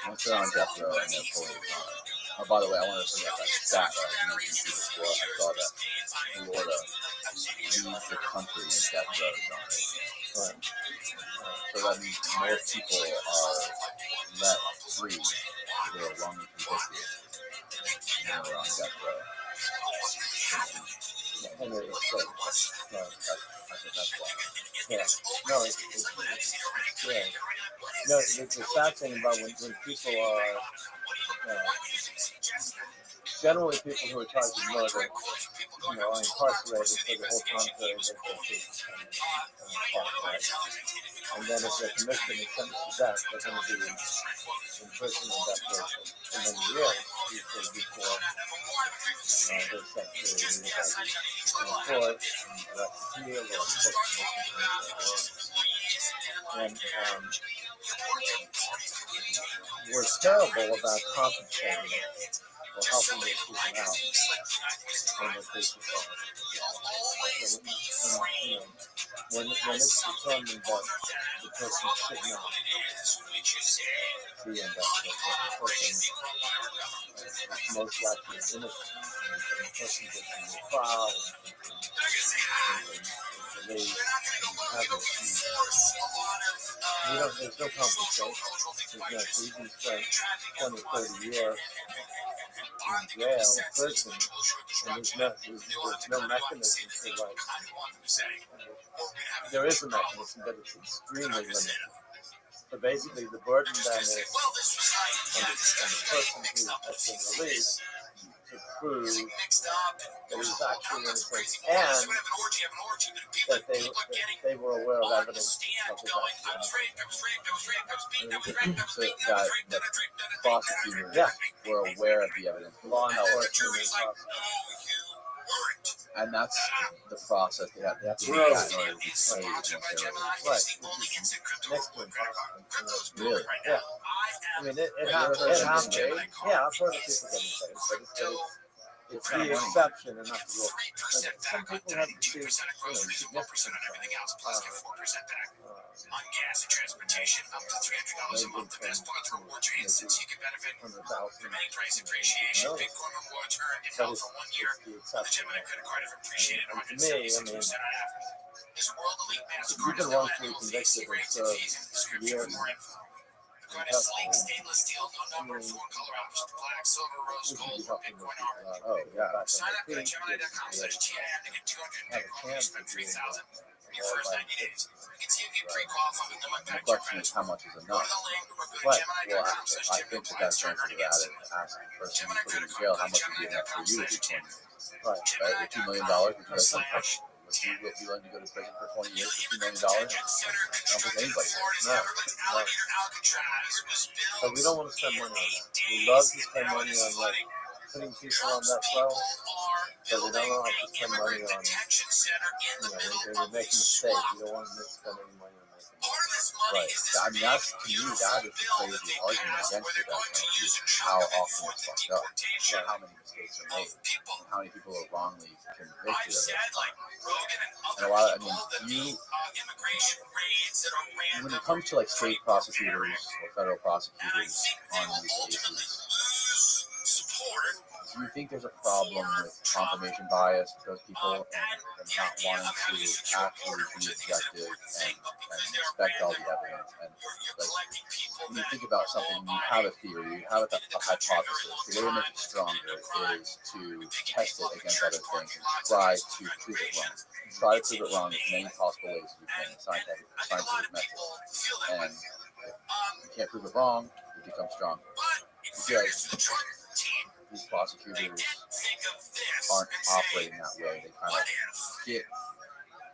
once they're on death row and they're fully gone? Oh, by the way, I want to bring up that stat that I mentioned to you before. I saw that Florida leads the country in death row zones. So that means more people are let free who are wrongly convicted than are on death row. And it's I think that's why. Yeah. No, the sad thing about when people are generally people who are charged with murder, are incarcerated for the whole time period that they're incarcerated. And then if they're convicted and sentenced to death, they're going to be in prison and death row for many years before they're set to court and appeal or and we're terrible about compensating or helping those people out when they're facing fraud. When it's determined that the person should not be in that place, that the person is most likely innocent, and the person gets in the trial and they have it. There's no compensation. So you can spend 20, 30 years in jail, prison, and there's no mechanism to there is a mechanism, but it's extremely limited. So basically, the burden then is on the person who has been released to prove that he's actually innocent and that they were aware of evidence of his actions. So that prosecutors were aware of the evidence. Law enforcement and that's the process they have to do that in order to be paid. Right. Next to impossible. Really? Yeah. I mean, it happens. Yeah, I've heard of people getting paid, but it's the exception and not the rule. Some people have received significant on gas and transportation, up to $300 a month. The best part of reward transits, you can benefit from remaining price appreciation. Bitcoin rewards earned and held for 1 year. The Gemini credit card have appreciated 176% on average. This World Elite MasterCard is now at no fees. See rates and fees in the description for more info. The card is sleek, stainless steel, no numbered, 4-color options, black, silver, rose, gold, or Bitcoin art. Oh, yeah. Sign up at Gemini.com/TIM to get 200 Bitcoin. You spend 3,000. first 90 days. You can see if you pre-qualify with them on The question is, how much is enough? But, well, I think the best answer to that is ask the person who put in jail how much would be enough for you to do 20 years. Right. With $2 million, would you be willing to go to prison for 20 years for $2 million? I don't think anybody would. No. But we don't want to spend money on that. We love to spend money on like putting people on that flow, but we don't have to spend money on, when we make a mistake, we don't want to spend any money on making mistakes. Right. I mean, that's, to me, that is the crazy argument against it. How often it's fucked up. Right. How many mistakes are made. How many people are wrongly convicted of it. And a lot of, when it comes to like state prosecutors or federal prosecutors on these cases, do you think there's a problem with confirmation bias because people and not wanting to actually be objective and respect all the evidence? And like, when you think about something, you have a theory, you have a hypothesis. The way to make it stronger is to test it against other things and try to prove it wrong. Try to prove it wrong in as many possible ways as you can in scientific methods. And if you can't prove it wrong, it becomes stronger. Because these prosecutors aren't operating that way. They kind of get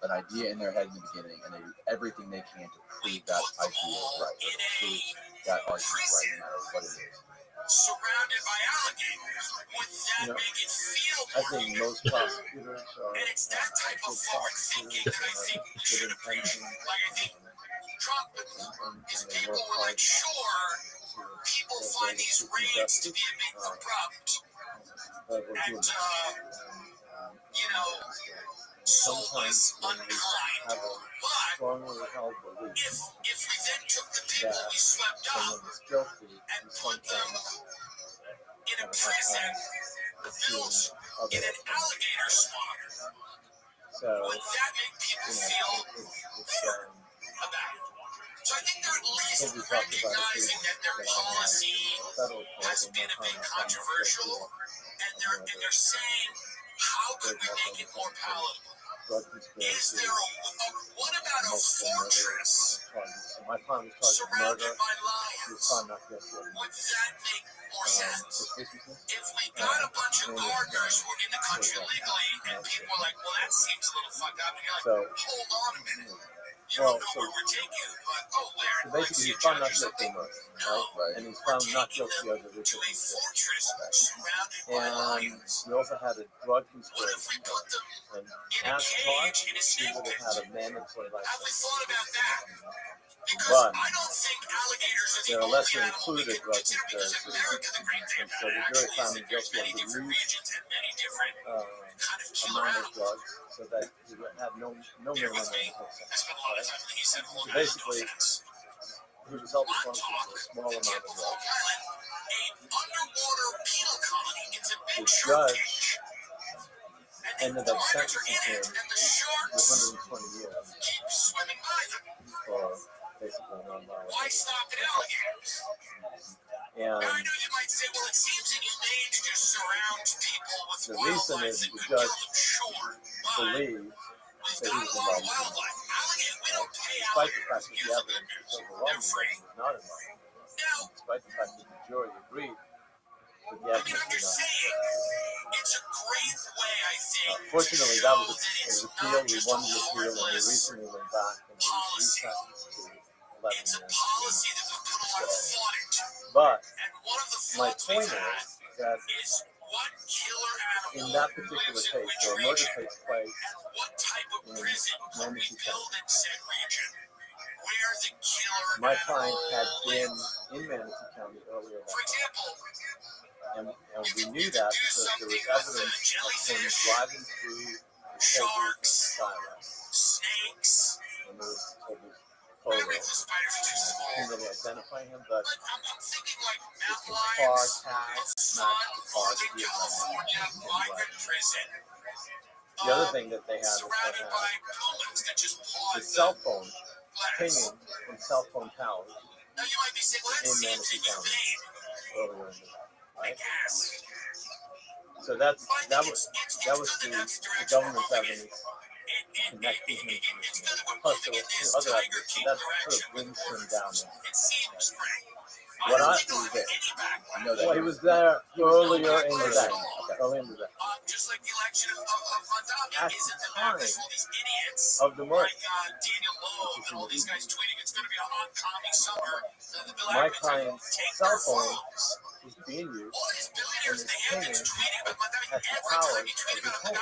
an idea in their head in the beginning, and they do everything they can to prove that idea is right, or to prove that argument is right, no matter what it is. Surrounded by alligators. Would that make it feel I think most prosecutors are and it's that type of forward thinking that I think should have been. Like I think Trump is people were like, sure, people find these raids to be a bit corrupt. And, soulless, unkind. But if we then took the people we swept up and put them in a prison built in an alligator swamp, would that make people feel better about it? So I think they're at least recognizing that their policy has been a bit controversial, and they're saying, how could we make it more palatable? Is there what about a fortress surrounded by lions? Would that make more sense? If we got a bunch of gardeners who are in the country legally, and people are like, well, that seems a little fucked up, and you're like, hold on a minute. You don't know where we're taking you, but where? So basically, he's found not guilty of murder, right? And he's found not guilty of the ritual and we also had a drug conspiracy. And as taught, he would have had a mandatory life sentence. But there are lesser included drug conspiracies, and so the jury found him guilty of the least amount of drugs, so that he would have no minimum sentence. Right? So basically, he was held responsible for a small amount of drugs. The judge ended up sentencing him to 120 years for basically non-violent. Why stop at alligators? And I know you might say, well, it seems inhumane to just surround people with the reason is the judge believed that he was involved in it. Despite the fact that the evidence was overwhelming that he was not involved. Despite the fact that the jury agreed that the evidence was not involved. It's a great way, I think. Fortunately, that was appeal. We won the appeal, and we recently went back and we resentenced to 11 years. But my point is that in that particular case, where a murder takes place in Manatee County, my client had been in Manatee County earlier that night. And we knew that because there was evidence of him driving through the sharks, snakes, and there was photo. Couldn't really identify him, but his car tag matched the car that he had been. The other thing that they had was they had his cell phone pinging from cell phone towers in Manatee County earlier in the day. Right? So that was the government's evidence connecting him to this man. Plus, there were other actors, so that sort of brings him down there. What I was there. Well, he was there earlier in the day. Early in the day. At the time of the murder, my client's cell phone was being used and was pinging at the towers of his home.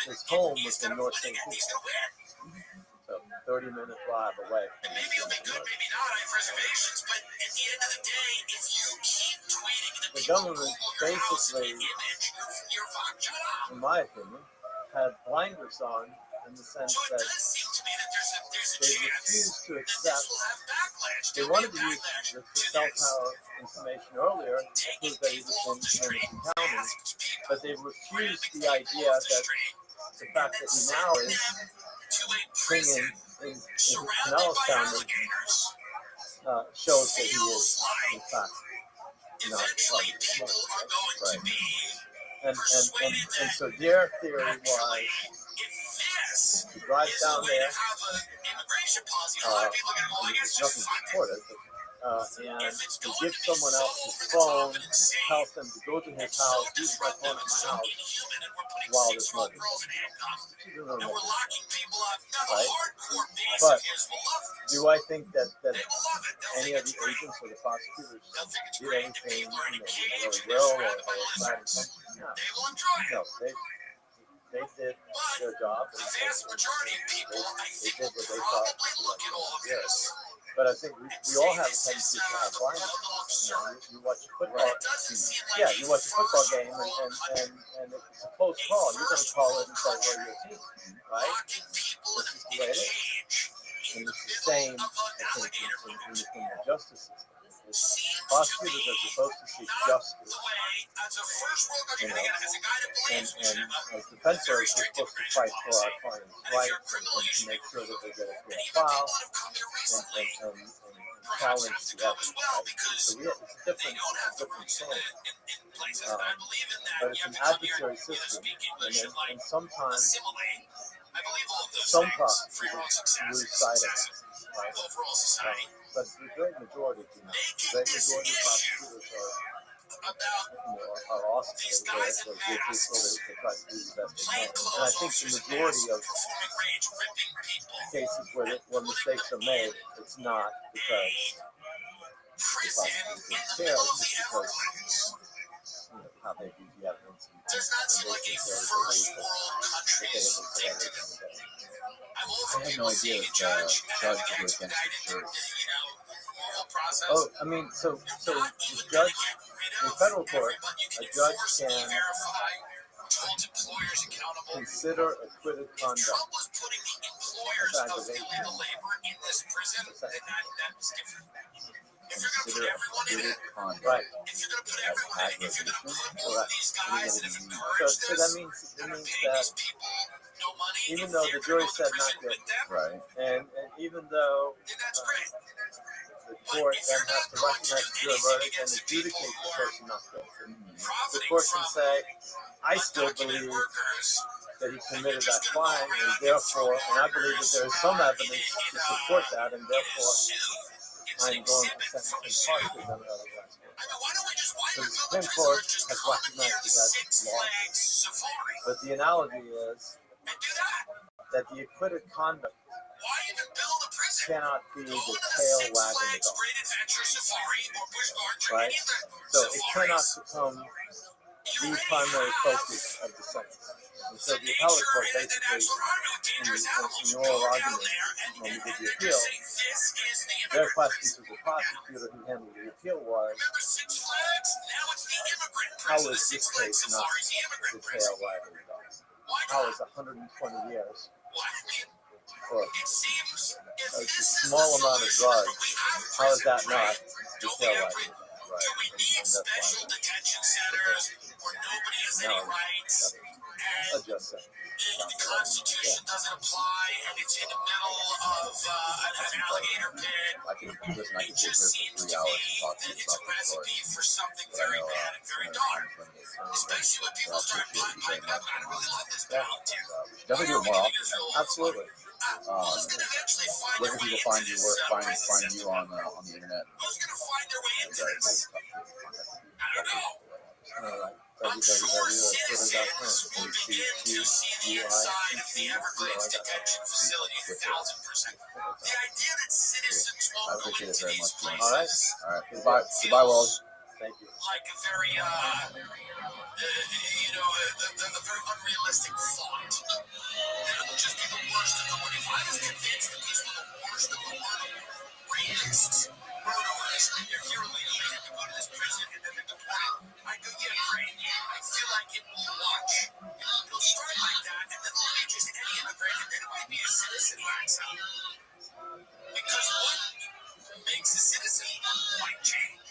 His home was in North St. Pete. So 30-minute drive away from the government basically, in my opinion, had blinders on in the sense that they refused to accept. They wanted to use the cell tower information earlier to prove that he was in Anderson County, but they refused the idea that the fact that he now is singing in Pinellas County shows that he is, in fact, not part of the smoke. Right. And so their theory was he drives down there, there's nothing to support it, and he gives someone else his phone, tells them to go to his house, use my phone at my house while this murder is going on. Right? But do I think that any of the agents or the prosecutors did anything really well or bad intentions? No, they did their job. And they did what they thought was good. But I think we all have a tendency to have blinders. You watch a football. Yeah, you watch a football game, and if it's a close call, you're going to call it and say, "Well, your team," right? This is the way it is, and it's the same, I think, in the justice system. Prosecutors are supposed to seek justice, and as defense lawyers, we're supposed to fight for our clients' rights and to make sure that they get a fair trial and challenge the evidence. Right? So it's a different thing. But it's an adversary system, and sometimes some prosecutors lose sight of it. Right? But the great majority do not. The great majority of prosecutors are awesome. They're good people. They try to do the best they can. And I think the majority of cases where mistakes are made, it's not because the prosecutors didn't care, it's just because how they do the evidence and they think they're believe that they will say everything today. I had no idea that judge would go against the jury. Oh, I mean, so the judge in federal court, a judge can consider acquitted conduct as aggravation. Consider acquitted conduct Right. as aggravation. Correct. So that means that even though the jury said not guilty, right, and even though the court then has to recognize the jury verdict and adjudicate the person not guilty, the court can say, I still believe that he committed that crime, and therefore, and I believe that there is some evidence to support that, and therefore, I'm going to sentence him harshly than the other guys. So the Supreme Court has recognized that that's law. But the analogy is that the acquitted conduct cannot be the tail wagging the dog. Right? So it cannot become the primary focus of the sentence. And so the appellate court basically, in oral argument, when we did the appeal, their question to the prosecutor who handled the appeal was, how is this case not the tail wagging the dog? How is 120 years for a small amount of drugs, how is that not the tail wagging the dog? Right. And that's why. where nobody has any rights, and Adjust that. the Constitution doesn't apply, and it's in the middle of an alligator pit. It Just seems to me that it's a recipe for something very bad and very dark. Especially when people start piping up. I really love this volunteer. Definitely do it more often. Absolutely. Who's going to eventually find Where their can way people into this prison find system? you on the internet? Who's going to find their way into this? I don't know. I'm sure citizens will begin to see the inside of the Everglades detention facility 1,000%. The idea that citizens I won't go appreciate into it very these much. places All right. Goodbye, world. Thank you. like a very, a very unrealistic thought. That it'll just be the worst of the world. If I was convinced that these were the worst of the world, rapists, murderers, and you're here illegally and you go to this prison and then they're deported, I go, yeah, great. I feel like it will watch. It'll start like that, and then it'll be just any immigrant, and then it might be a citizen acts out. Because what makes a citizen might change.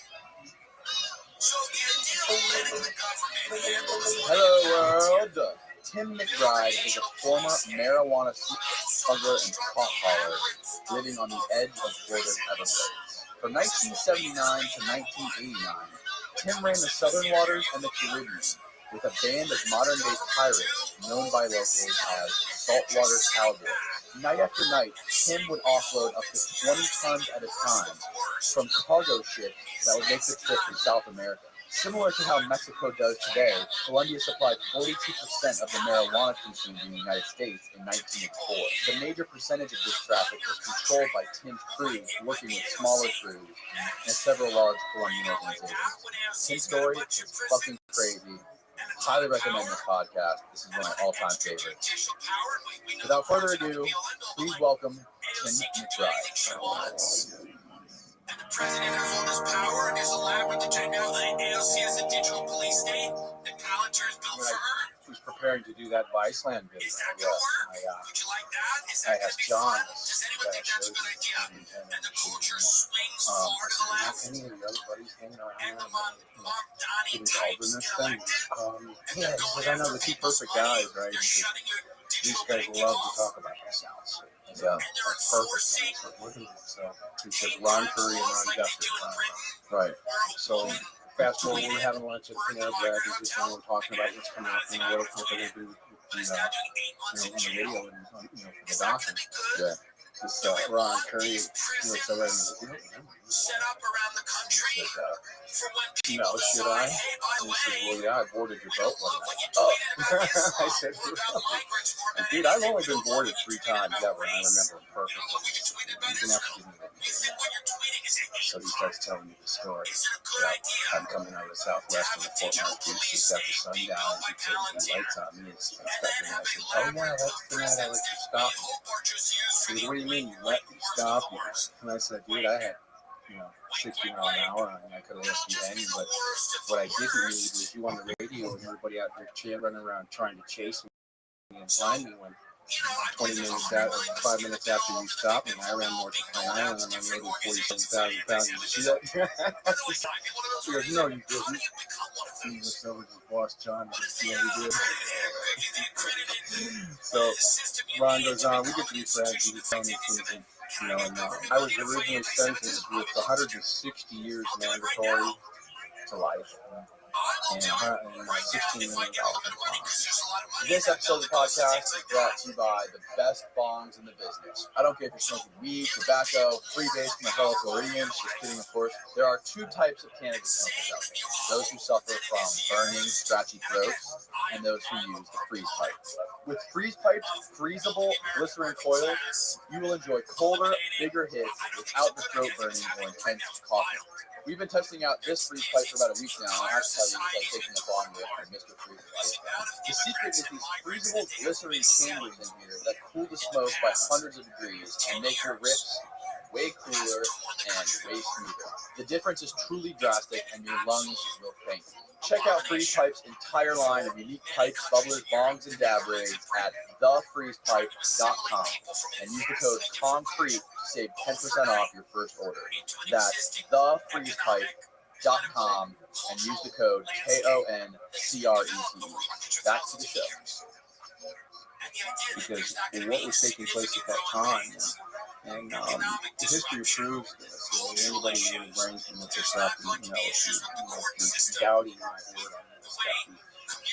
So the idea of letting the government handle this. Hello, world. Tim McBride is a former marijuana smuggler and pot hauler living on the edge of Florida's Everglades. From 1979 to 1989, Tim ran the Southern Waters and the Caribbean with a band of modern-day pirates known by locals as saltwater cowboys. Night after night, Tim would offload up to 20 tons at a time from cargo ships that would make the trip to South America. Similar to how Mexico does today, Colombia supplied 42% of the marijuana consumed in the United States in 1984. The major percentage of this traffic was controlled by Tim's crews, working with smaller crews and several large Colombian organizations. Tim's story is fucking crazy. Highly recommend this podcast. This is one of my all-time favorites. Without further ado, please welcome Tim McBride. And the president has all this power and there's a lab with the now the AOC is a digital police state that Palantir is built for her. I was preparing to do that Viceland video. Is that gonna work? Would you like that? Is that gonna be John. fun? Does anyone think that's a good idea? And the culture swings far to the left. Any of your other buddies hanging around And the there, Donnie involved in types this get thing? elected. Yeah, because I know the two perfect guys, right? Because these guys love to talk about themselves. Yeah, that's perfect. That's what we're doing. So, because Ron Curry and Ron Jeffrey. Right. So, fast forward, we're having lunch at Panera Bread. We're just talking about what's coming up and what we're going to do with the, on the radio and, for the Dolphins. Yeah. This Ron Curry, so ready. Set up around the country for when people should I? decide, hey, by the He said, way, well, yeah, I boarded your boat one when you night. tweeted about this I said, about migrants or about dude, I've only anything, been boarded 3 times ever, and I remember them you know perfectly. what you tweeted about You can have to Israel? give me that. You think what you're tweeting is a hate So he starts telling me the story. Is it a good idea I'm coming out of the southwest on the Fort Myers beach. He's got the sun down. He takes the lights on me and stuff. And I said, oh, yeah, that's the night I let you stop. He goes, what do you mean you let me stop you? And I said, dude, I had, 60 miles an hour and I could have let you hang. But what I didn't need was you on the radio and everybody out there running around trying to chase me and find me when 5 minutes after you stopped me, I ran north to Pine Island and unloaded 47,000 pounds. Did you see that? He goes, no, you didn't. He looks over to his boss, John, and see what he did. So Ron goes on, we get to be friends, and he's telling me things, and I was originally sentenced with 160 years mandatory to life. And $16 million. This episode of the podcast is brought to you by the best bongs in the business. I don't care if you're smoking weed, tobacco, freebase from my fellow Floridians, just kidding, of course. There are 2 types of cannabis smokers out there. Those who suffer from burning, scratchy throats, and those who use the freeze pipe. With freeze pipes, freezable glycerin coils, you will enjoy colder, bigger hits without the throat burning or intense coughing. We've been testing out this freeze pipe for about a week now, and I have to tell you, it's like taking a bong rip from Mr. Freeze Pipe. The secret is these freezable glycerin chambers in here that cool the smoke by hundreds of degrees and make your rips way cooler and way smoother. The difference is truly drastic, and your lungs will thank you. Check out Freeze Pipe's entire line of unique pipes, bubblers, bongs, and dab rigs at thefreezepipe.com and use the code CONCRETE to save 10% off your first order. That's thefreezepipe.com. KonCrete.com and use the code KONCRETE. Back to the show. Because what was taking place at that time, and history proves this. Anybody who really brains can look this up, and if you're doubting my word on this stuff,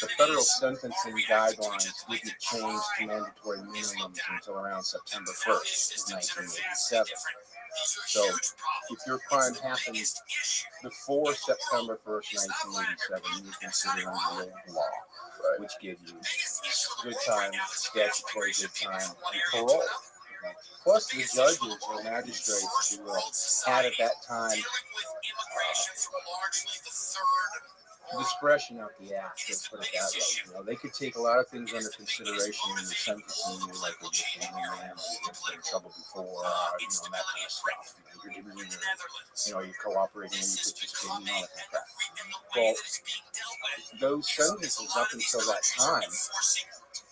the federal sentencing guidelines didn't change to mandatory minimums until around September 1st, 1987. So if your crime happened before September 1st, 1987, you consider under the law, right, which gave you good time, statutory good time, and parole. Plus, the judges or magistrates, if you will, had at that time discretion of the act, let's put it that way. They could take a lot of things under consideration when you're sentencing you, like if you're family man, you've been in trouble before, and that kind of stuff. You're doing you're cooperating, and you're participating, all that kind of crap. Well, those sentences up until that time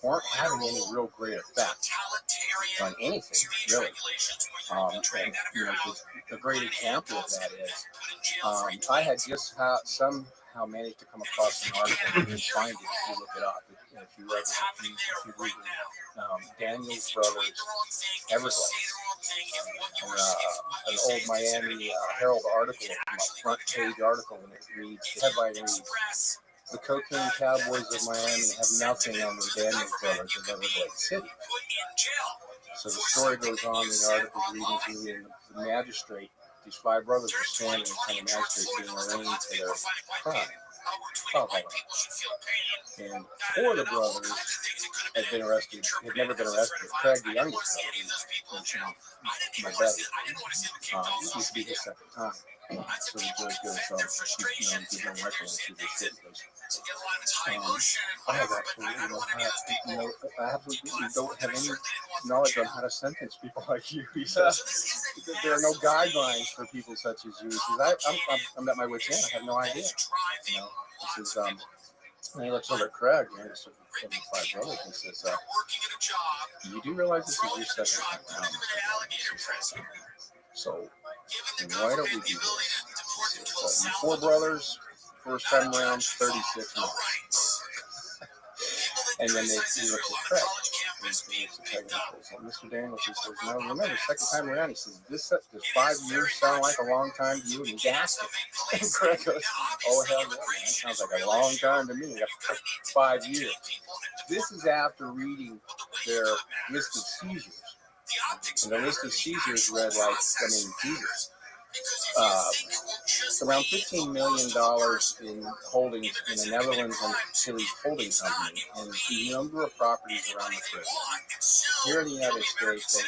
weren't having any real great effect on anything, really. And, a great example of that is I had just somehow managed to come across an article. You can find it if you look it up. If you read Daniel's Brothers Everglades, an old Miami Herald article, a front page article, and it reads, the headline reads, "The cocaine cowboys of Miami have nothing on the Daniels Brothers of Everglades City." So the story goes on, the article reading through, and the magistrate, these five brothers were standing in front of the magistrate being arraigned for their crime. And four of the brothers had been arrested, had never been arrested. Craig, the youngest brother, my buddy, this used to be his second time. So the judge goes, give him a record to this shit. I have absolutely don't have any knowledge on how to sentence people like you. He says there are no guidelines for people such as you. He says I'm at my wit's end. I have no idea. He says, and he looks over at Craig, this is one of the five brothers, and says, you do realize this is your second time around? So why don't we do this? You four brothers, first time around, 36 months. And then he looks at Craig. Mr. Daniels, he says, no, remember, second time around, he says, does 5 years sound like a long time to you? And he gasped it. And Craig goes, oh, hell yeah, man, that sounds like a long time to me. 5 years. This is after reading their list of seizures. And the list of seizures read like, Jesus. Around $15 million in holdings in the Netherlands and Chile's holding company, and a number of properties around the Caribbean. Here in the United States, they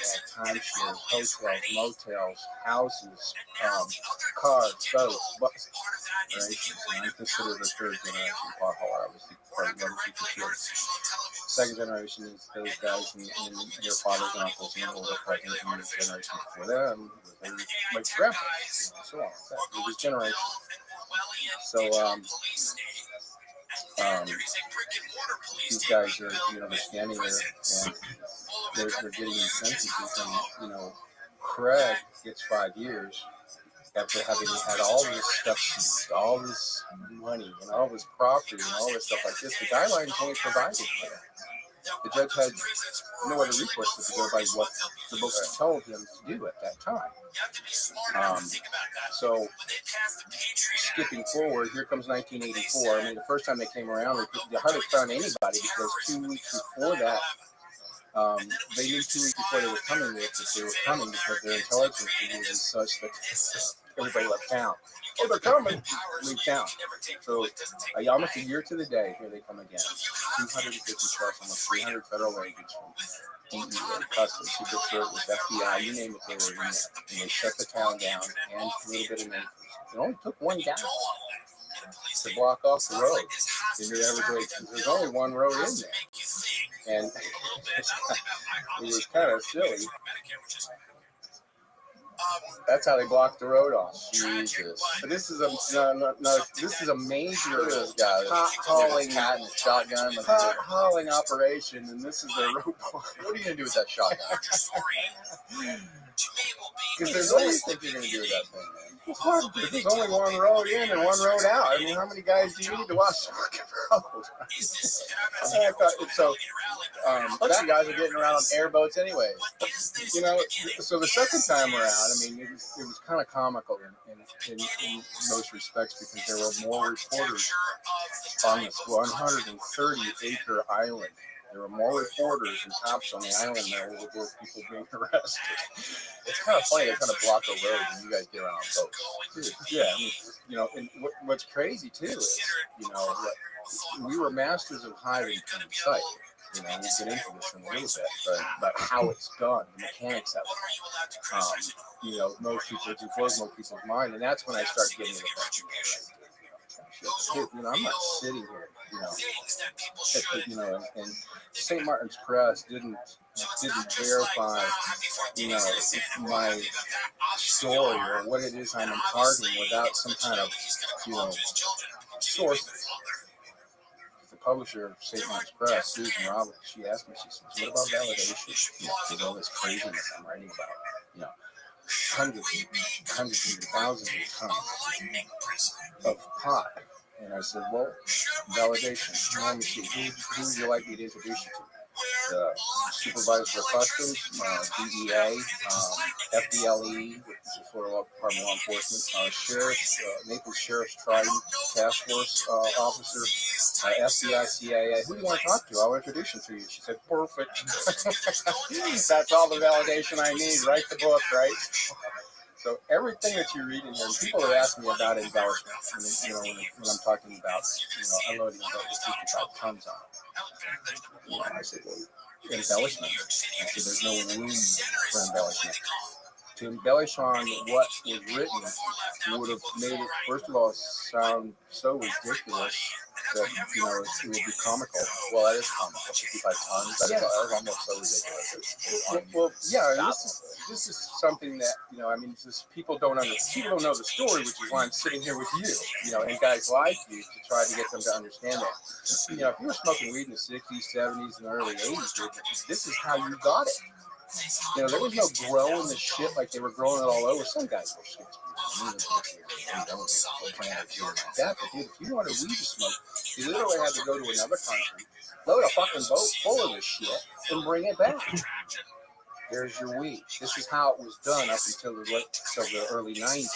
had timeshares, hotels, motels, houses, cars, boats, buses. Right? And I'm considered a third generation pothole. I was part of the second generation is those guys and their fathers and uncles and older cousins and the generation before them. My grandpa, so on. It was generation. So, these guys are, they're standing there and they're getting sentences, and, Craig gets 5 years after having had all this stuff, all this money and all this property and all this stuff like this. The guidelines only provided for that. The judge had no other recourse but to go by what the book told him to do at that time. So, skipping forward, here comes 1984. I mean, the first time they came around, they hardly found anybody because 2 weeks before that, they knew 2 weeks before they were coming with that they were coming because their intelligence was such that everybody left town. Oh, they're coming! Leave town. So, almost a year to the day, here they come again. 250 plus, almost 300 federal agents from DEA, Customs, Secret Service, FBI, you name it, they were in there. And they shut the town down and a little bit of neighbors. It only took one guy to block off the road in the Everglades. There's only one road in there. And it was kind of silly. That's how they blocked the road off. Jesus! But this is this is a major hauling shotgun, hauling operation, and this is their road block. What are you gonna do with that shotgun? Because there's What do you always think you're going to do with that thing, man? It's hard because there's only one road in and one road out. I mean, how many guys do you need to watch the fucking road? I thought, so, A bunch of guys are getting around on airboats anyway. you know, so the second time around, I mean, it was kind of comical in most respects because there were more reporters on this 130-acre island. There were more reporters and cops on the island than there were people being arrested. It's kind of funny. They kind of block the road and you guys get around on boats. Yeah, I mean, you know, and what's crazy too is, you know, we were masters of hiding from sight. You know, we'll get into this in a little bit, but how it's done, the mechanics of it. You know, most people, it blows most people's mind, and that's when I start getting to the point. You know, I'm not sitting here, you know, and St. Martin's Press didn't verify, you know, my story or what it is I'm imparting without some kind of, you know, source. The publisher of St. Martin's Press, Susan Roberts, she asked me, she says, what about validation? With all this craziness I'm writing about, you know, hundreds and thousands of tons of pot. And I said, well, validation. Let me see, who would you like me to introduce you to? The Supervisor of Customs, DEA, FDLE, which is the Florida Department of Law Enforcement, Sheriff, Naples Sheriff's Trident Task Force Officer, FBI, CIA. Who do you want to talk to? I'll introduce you to you. She said, perfect. That's all the validation I need. Write the book, right? So everything that you read in here, people are asking me about embellishment. You know, when I'm talking about, you know, unloading about 55 tons on it. You know, I said, well, embellishment. I said, there's no room for embellishment. To embellish on what was written would have made it, first of all, sound so ridiculous that, you know, it would be comical. Well, that is comical. 55 tons. That is almost so ridiculous. Well, yeah, this is something that, you know, I mean, just people don't know the story, which is why I'm sitting here with you know, and guys like you to try to get them to understand that. You know, if you were smoking weed in the 60s, 70s, and early 80s, this is how you got it. You know, there was no growing the shit like they were growing it all over. Some guys were shit. That, but dude, if you wanted weed to smoke, you literally had to go to another country, load a fucking boat full of this shit, and bring it back. There's your weed. This is how it was done up until the early 90s.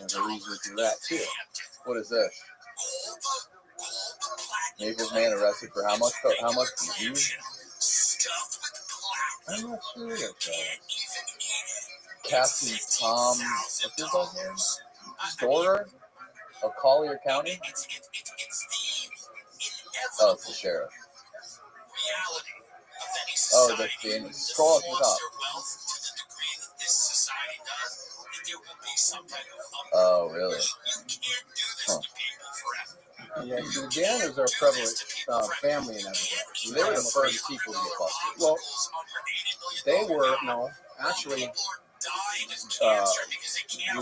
And the reason for that too. What is this? Naples man arrested for how much? How much? I'm not sure what that is. Captain Tom, what's his last name? Storer of Collier County? Oh, it's the sheriff. Oh, the scroll up to the top. Oh, really? Huh. Yeah, so the Danners are a prevalent family in everything. They were the first people to get busted. Well, they were, no, actually, the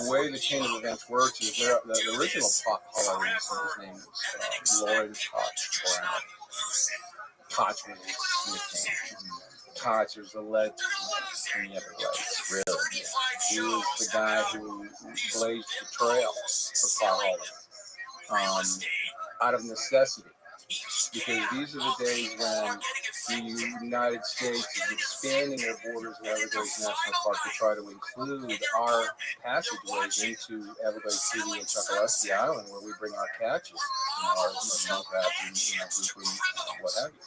way the chain of events works is the original pot caller, his name is Lloyd Koch. Koch was his nickname. Koch was a legend in the Everglades. Really? Yeah. He was the guy who blazed the trail for pot hauling, out of necessity. Because these are the days when the United States is expanding their borders of Everglades National Park to try to include our passageways into Everglades City and Chokoloskee Island, where we bring our catches, our snow crabs and grouper, what have you.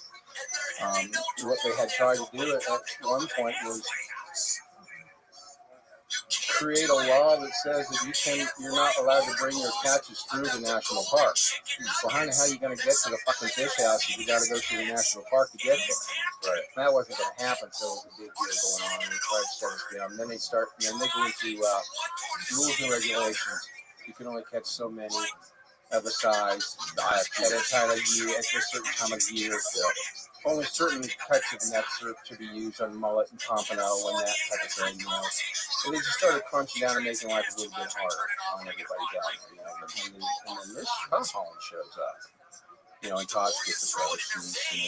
What they had tried to do at one point was create a law that says that you're not allowed to bring your catches through the national park. So how are you going to get to the fucking fish house if you got to go through the national park to get there? Right. That wasn't going to happen, so it was a big deal going on. And they tried to shut us down. Then they go into rules and regulations. You can only catch so many of a size at a time of year, at a certain time of year. Only certain types of nets are to be used on mullet and pompano and that type of thing, you know. And they just started crunching down and making life a little bit harder on everybody down there, you know. And then this pot hauling shows up, you know, and Todd gets the brothers and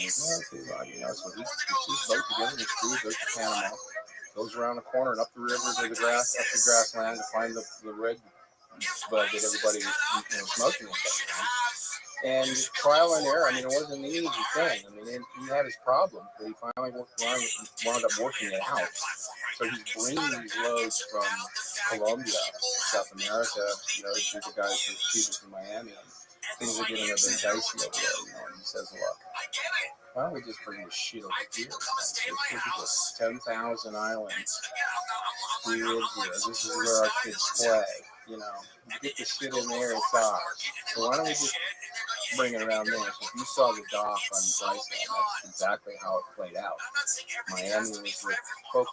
you know, so he puts his boat together and his crew goes to Panama, goes around the corner and up the river to the grassland to find the red bud that everybody was smoking and stuff around. And trial and error. I mean, it wasn't an easy thing. I mean, he had his problems, but he finally wound up working it out. So he's bringing these loads from Colombia, South America, to the guys who shoot in Miami. Things are getting a bit dicey over there, and he says, look, why don't we just bring this shit over here? This is 10,000 islands. We live here. This is where our kids play. You get the shit in there, it's ours. So why don't we just bring it around there? So if you saw the doc on Bryceland, that's exactly how it played out. Miami was with Coke.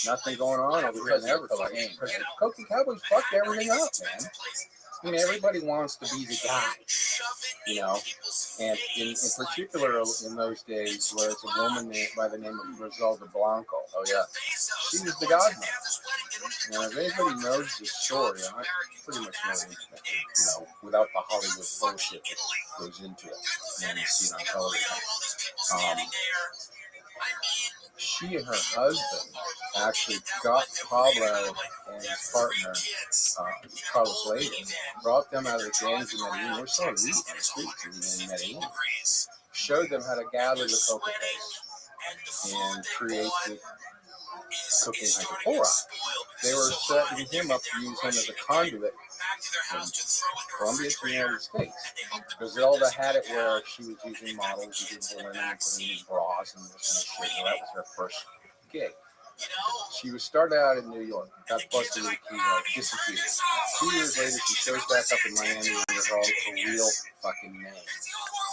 Nothing going on over here in Everglades. Because the Coke Cowboys fucked everything up, man. I mean, everybody wants to be the guy, and in particular in those days where it's a woman by the name of Rothschild Blanco. Oh, yeah. She was the godmother. If anybody knows the story, I pretty much know it, without the Hollywood bullshit that goes into it and you see it on television. She and her husband actually got Pablo and his partner, Carlos Lady, brought them out of the gangs in Medellin. We're still reading on the streets in Medellin. Showed them how to gather the coca base and create the cooking hydrochloride. They were setting him up to use him as a conduit from Colombia to the United States. Because Zelda had it where she was using models, using women, and putting in bras and this kind of shit. Well, that was her first gig. She was started out in New York, got busted with disappeared. 2 years later, she shows back up in Miami with all the real fucking name.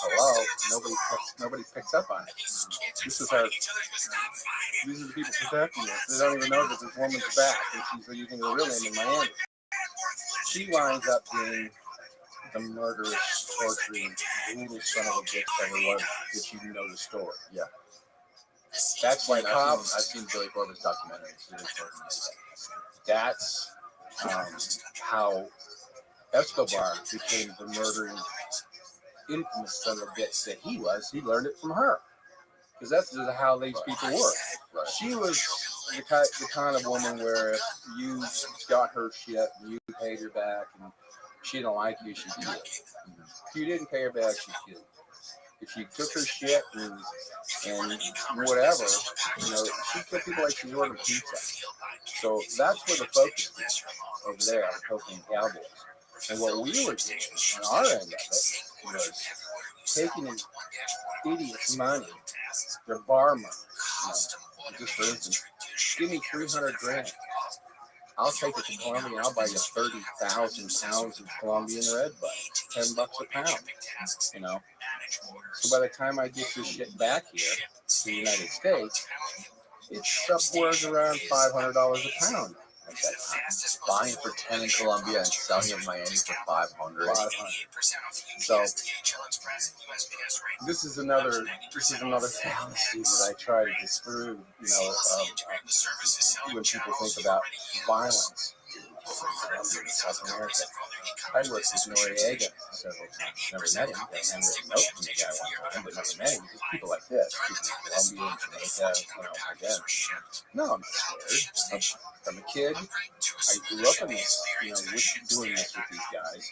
Hello, nobody picks up on it. These are the people protecting us. They don't even know that this woman's back, and she's using her real name in Miami. She winds up being the murderous, torturing, brutal son of a bitch that was that you know the story. Yeah. That's why I've seen Billy Corbin's documentaries. That's how Escobar became the murdering, infamous son of a bitch that he was. He learned it from her. Because that's just how these people work. Right. She was the kind of woman where if you got her shit and you paid her back and she didn't like you, she'd kill you. If you didn't pay her back, she'd kill you. If she took her shit and whatever, she'd kill people like she's ordering pizza. So that's where the focus is over there on Cocaine Cowboys. And what we were doing on our end of it was taking an idiot's money, their bar money, just for instance, give me 300 grand. I'll take it to Colombia and I'll buy you 30,000 pounds of Colombian red bud, $10 a pound, So by the time I get this shit back here to the United States, it's upwards around $500 a pound. Buying for 10 in Colombia and selling in Miami for 500. So this is another fallacy that I try to disprove. When people think about violence in South America. I worked with Noriega several times. Never met him. Got a handwritten note from the guy one time, but never met him. Just people like this, people in Colombia and Jamaica, again. No, I'm not scared. I'm a kid. I grew up in this, doing this with these guys.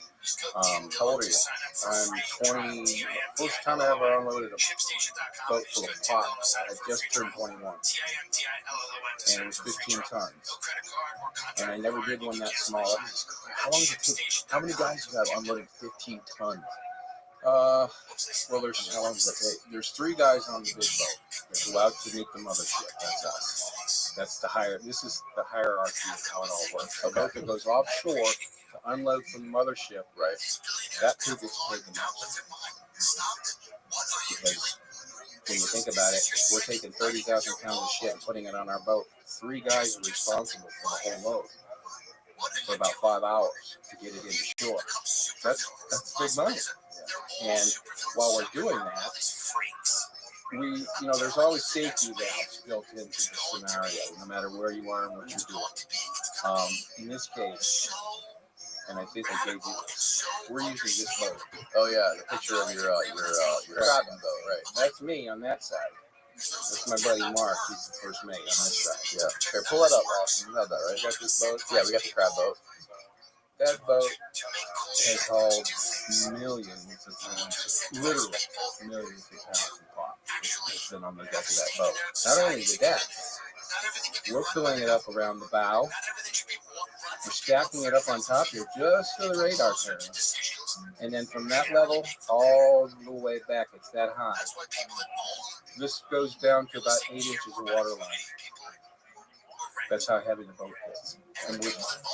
How old are you? I'm 20. First time I ever unloaded a boat full of pot, I just turned 21. And it was 15 tons. And I never did one that small. How long does it take? How many guys do you have unloading 15 tons? Well, there's how long does that take? There's 3 guys on the big boat that go out to meet the mothership. That's us. That's this is the hierarchy of how it all works. A boat that goes offshore to unload from the mothership, right? That pig gets paid the most. Because when you think about it, if we're taking 30,000 pounds of shit and putting it on our boat, 3 guys are responsible for the whole load for about 5 hours to get it into shore. That's big money. And while we're doing that, there's always safety valves built into the scenario, no matter where you are and what you're doing. In this case, and I think I gave you this, we're using this boat. Oh yeah, the picture of your trapping boat, right? That's me on that side. That's my buddy Mark. He's the first mate on this side. Yeah. Here, pull that up, Austin. You have that, right? You got this boat? Yeah, we got the crab boat. That boat has hauled millions of pounds, literally millions of pounds of pop. It's been on the deck of that boat. Not only the deck, we're filling it up around the bow. We're stacking it up on top here just for the radar turn. And then from that level all the way back, it's that high. This goes down to about 8 inches of water line. That's how heavy the boat is. And we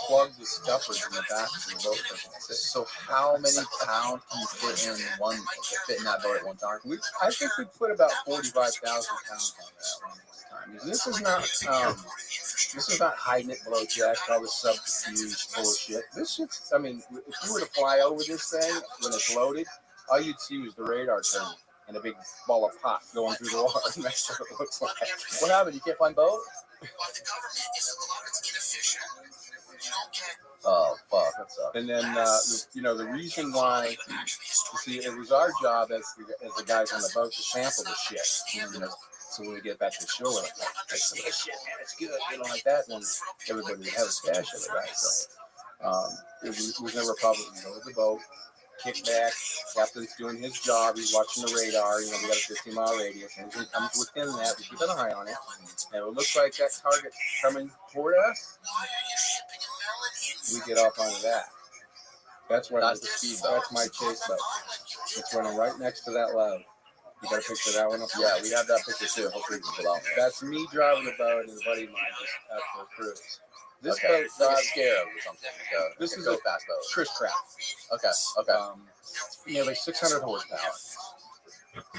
plug the stuffers in the back of the boat. So how many pounds can you fit in that boat at one time? I think we put about 45,000 pounds on that one time. This is not hiding it below jack, all the subterfuge bullshit. This shit's, I mean, if you were to fly over this thing when it's loaded, all you'd see was the radar turn and a big ball of pop going through the water. And that's what it looks like. What happened? You can't find boat? Oh, fuck. That's up. And then, the reason why, see, it was our job as the guys on the boat to sample the shit. So when we get back to the shore, we're like, take some of this shit, man, it's good. Like that. And everybody would have a stash of it, right? So it was never a problem. We load the boat, kick back, captain's doing his job, he's watching the radar, we got a 15-mile radius, and anything comes within that, we keep an eye on it. And it looks like that target coming toward us, we get off onto that. That's the speed boat. That's my chase boat. It's running right next to that load. You got a picture of that one up? Yeah, we have that picture too. Hopefully we can pull out. That's me driving the boat and a buddy of mine just out for a cruise. This boat drives Scarab or something. This is a fast boat. Chris Craft. Okay. Nearly 600 horsepower.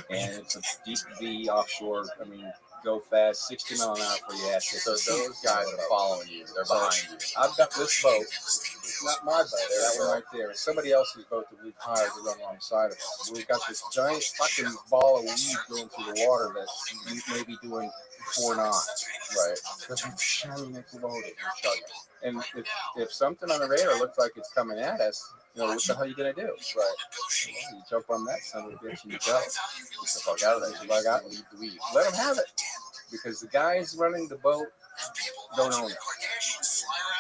And it's a deep V offshore. I mean, go fast, 60 mile an hour for you. So those guys are following you. They're behind you. I've got this boat. It's not my boat. That one right there. It's somebody else's boat that we've hired to run alongside of us. We've got this giant fucking ball of weed going through the water that's maybe doing 4 knots. Right. Because we're shining it loaded. And if something on the radar looks like it's coming at us, what the hell are you going to do? Right. Well, you jump on that son of a bitch and you go. Get the fuck out of there. You bug out and leave the weed. Let them have it. Because the guys running the boat don't own it.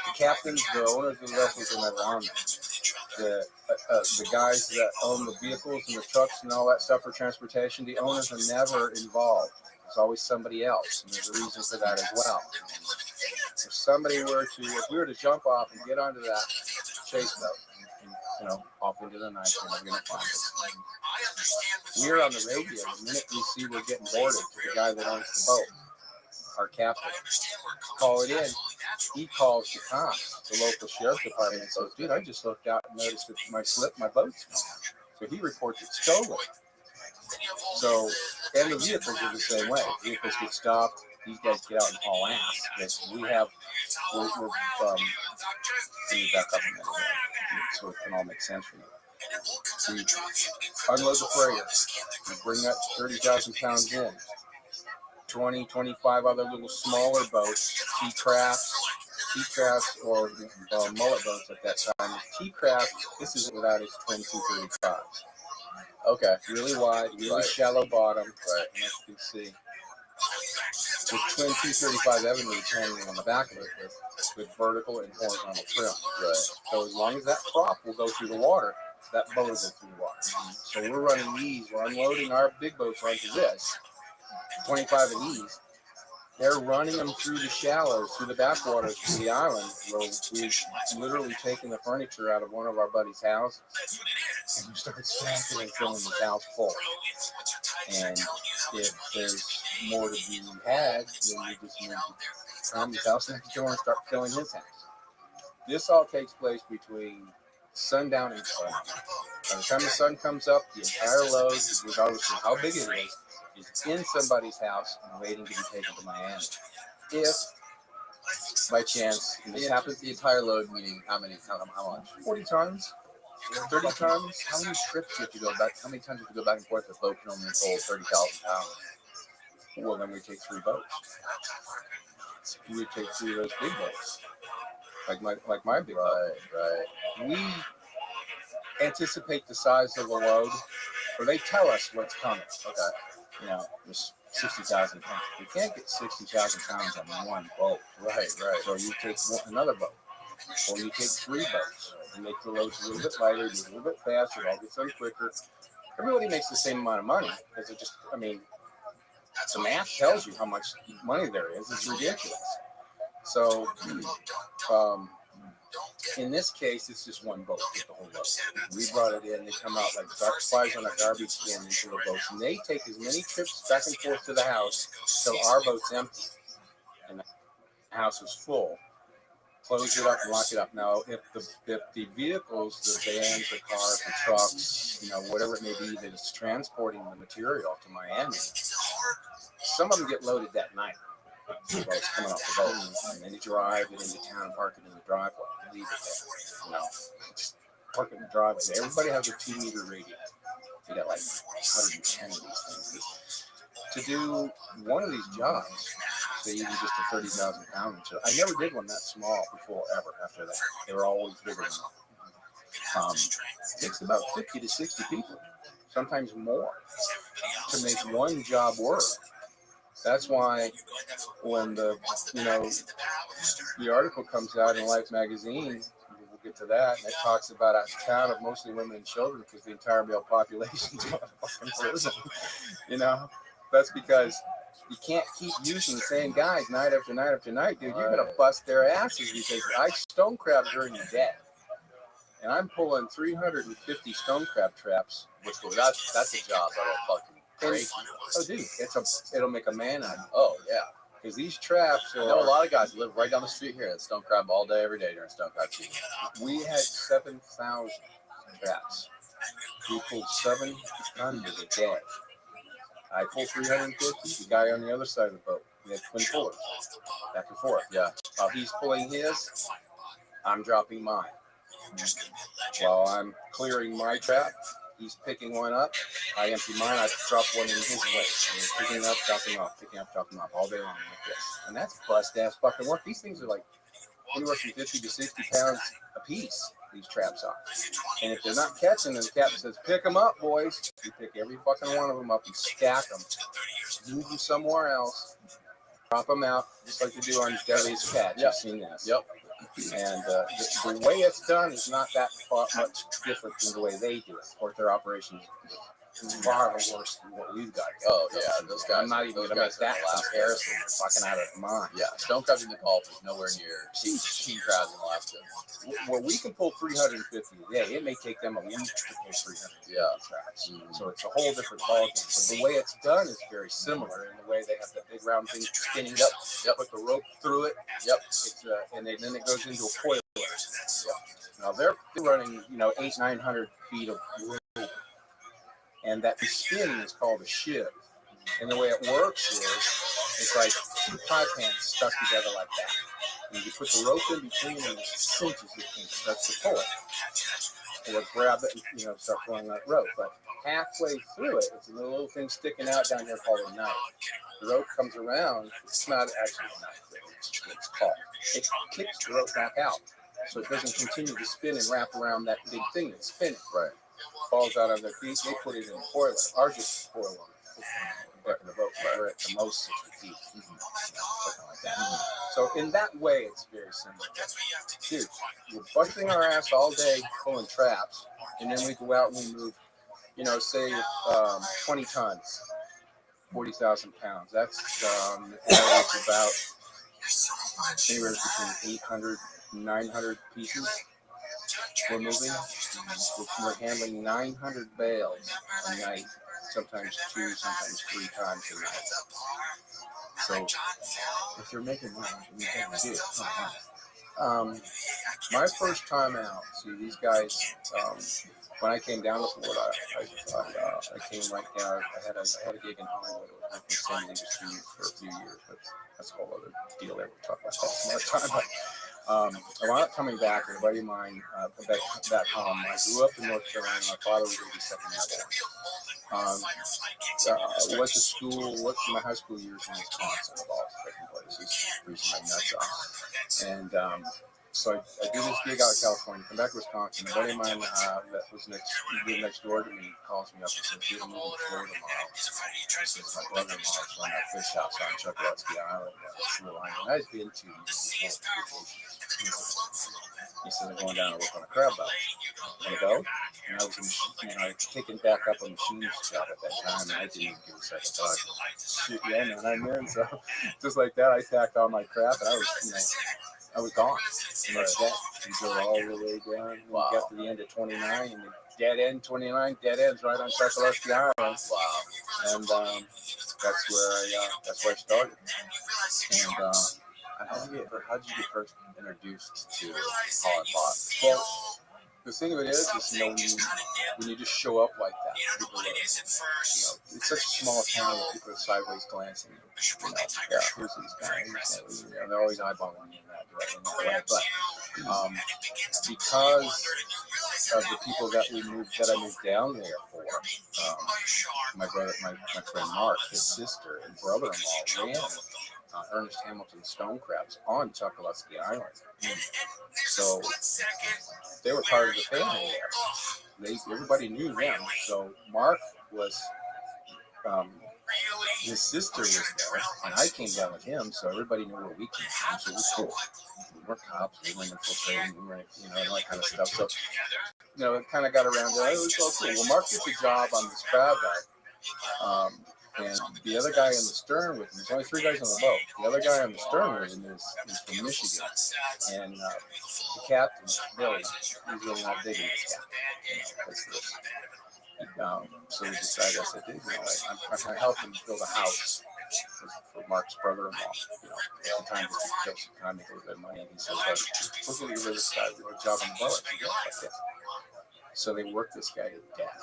The captains, the owners of the vessels are never on it. The guys that own the vehicles and the trucks and all that stuff for transportation, the owners are never involved. There's always somebody else. And there's a reason for that as well. If we were to jump off and get onto that chase boat, off into the night, we're never going to find it. We're on the radio. The minute we see we're getting boarded to the guy that owns the boat, our captain, call it in. He calls the cops, the local sheriff department, and says, dude, I just looked out and noticed that my boat's gone. So he reports it stolen. So, and the vehicles are the same way. Vehicles get stopped. These guys get out and haul ass. We're back up a minute so it can all make sense for you. We unload the freighter. We bring that 30,000 pounds in. 20, 25 other little smaller boats, T-crafts or mullet boats at that time. T-craft, this is without its twin 235s. Okay, really wide, really shallow bottom, right, and as you can see. The twin 235 Evan hanging on the back of it with vertical and horizontal trim. Right. So as long as that prop will go through the water, that boat will go through the water. So we're running these, we're unloading our big boats onto this, 25 of these. They're running them through the shallows, through the backwaters, to the island, where we've literally taken the furniture out of one of our buddies' houses and we started stacking and filling his house full. And if there's more to be had, then we just need to come to his house next door and start filling his house. This all takes place between sundown and sundown. By the time the sun comes up, the entire load, regardless of how big it is in somebody's house and waiting to be taken to Miami. If, by chance, and this happens, the entire load, meaning how much? 40 tons, 30 tons. How many trips do you have to go back? How many times do you have to go back and forth? The boat can only hold 30,000 pounds. Well, then we take 3 boats. We would take 3 of those big boats, like my big boat. Right. We anticipate the size of the load, or they tell us what's coming. Okay. There's 60,000 pounds. You can't get 60,000 pounds on one boat. Right. So you take another boat, or you take 3 boats. You make the loads a little bit lighter, do it a little bit faster, it all gets done quicker. Everybody makes the same amount of money because it just, I mean, the math tells you how much money there is. It's ridiculous. So, in this case, it's just one boat with the whole load. We brought it in. They come out like flies on a garbage can into the boats, and they take as many trips back and forth to the house till our boat's empty and the house is full. Close it up and lock it up. Now, if the vehicles, the vans, the cars, the trucks, you know, whatever it may be that is transporting the material to Miami, some of them get loaded that night. The boat's coming off the boat, and then you drive it into town, park it in the driveway, leave it there. You know, just park it in the driveway. Everybody has a 2-meter radius. You got like 110 of these things. To do one of these jobs, say even just a 30,000 pound. I never did one that small before, ever, after that. They were always bigger than that. It takes about 50 to 60 people, sometimes more, to make one job work. That's why when the article comes out in Life magazine, we'll get to that, and it talks about a town of mostly women and children because the entire male population is fucking prison. You know, that's because you can't keep using the same guys night after night after night, dude. You're gonna bust their asses because I stone crab during the day, and I'm pulling 350 stone crab traps, which that's a job that'll fucking break. Oh, dude, it'll make a man out of you. Oh yeah, because these traps. I know a lot of guys live right down the street here at stone crab all day, every day during stone crab season. We had 7,000 traps. We pulled 700 a day. I pull 350. The guy on the other side of the boat. We had twin pullers, back and forth. Yeah. While he's pulling his, I'm dropping mine. While I'm clearing my trap, he's picking one up. I empty mine. I drop one in his place. And he's picking up, dropping off, picking up, dropping off, all day long like this. And that's bust-ass fucking work. These things are like anywhere from 50 to 60 pounds a piece. These traps are. And if they're not catching them, the captain says, pick them up, boys. You pick every fucking one of them up and stack them. Move them somewhere else. Drop them out, just like you do on Deadliest Catch. You've seen this. Yep. And the way it's done is not that much different than the way they do it. Of course, their operation is far worse than what we've got. Oh, yeah. Those guys. I'm not even going to make that comparison. They're fucking out of mind. Yeah. Stone crabs in the Gulf is nowhere near king crabs in Alaska. Well, we can pull 350 a day. It may take them a week to pull 300 traps. So it's a whole different ballgame. But the way it's done is very similar in the way they have that big round thing spinning up. Yep. Put the rope through it. Yep. It's and then it goes into a coil. Yep. Now they're running 800-900 feet of rope, and that spin is called a shiv. And the way it works is it's like 2 pie pans stuck together like that. And you put the rope in between and it cinches the thing, starts to pull it. Or grab it and start pulling that rope. But halfway through it, it's a little thing sticking out down here called a knife. The rope comes around. It's not actually a knife. It's called. It kicks the rope back out, so it doesn't continue to spin and wrap around that big thing that's spinning. Right. Falls out on their feet. They put it in a coiler. Ours just a coil on the deck of the boat. We're at the most 60 feet. Something like that. So in that way, it's very similar. Dude, we're busting our ass all day pulling traps, and then we go out and we move, say 20 tons, 40,000 pounds. That's about anywhere between 800 and 900 pieces. We're moving. We're handling 900 bales a night, sometimes 2, sometimes 3 times a night. So if you're making money, you can do it. My first time out, see these guys. When I came down to Florida, I came right down. I had a gig in Hollywood. I was working in the same industry for a few years, but that's a whole other deal. We'll talk about that some other time. But I wound up coming back, and a buddy of mine back home. I grew up in North Carolina. My father was 82nd Airborne. Went to school, worked in my high school years in Wisconsin, of all freaking places. Reason my nuts off. And So I do this gig out in California, come back to Wisconsin. A buddy of mine that was next door to me calls me up and says, "Dude, I'm moving to Florida tomorrow." This is my brother-in-law's on that fish house on Chuckwatsky Island. And I've been to before. He said, "I'm going down to work on a crab boat." Want to go? And I was taking back up a machinist job at that time, and I didn't even give a second thought. Shoot, yeah, man, I'm in. So just like that, I packed all my crap, and I was gone. The next day, we drove all the way down. We got to the end of 29, and the dead end 29, dead ends right on Chuckwatsky Island. Wow! And that's where I started. And how did you get first introduced to Holland Bot? Well, the thing of it is when you just show up like that, people are, it's such a small town that people are sideways glancing. Yeah, who's these guys? They're always eyeballing me in that way. But because of the people that I moved down there for, my friend Mark, his sister and brother-in-law ran Ernest Hamilton Stone Crabs on Chuckwatsky Island. So they were part of the family there. Everybody knew them. So Mark was, his sister was there, and I came down with him, so everybody knew where we came from. So it was cool. We were cops, we were infiltrating, and all that kind of stuff. So, it kind of got around there. It was so cool. Well, Mark gets a job on this crab boat. And the other guy in the stern with him, there's only 3 guys on the boat. The other guy on the stern with him is from Michigan. And the captain, Billy, he's really not digging this guy. So we decided, I said, dude, I'm going to help him build a house for Mark's brother-in-law. At the time, he kind of make a little bit of money. And he said, look at you, this guy doing a job on the boat. So they worked this guy to death.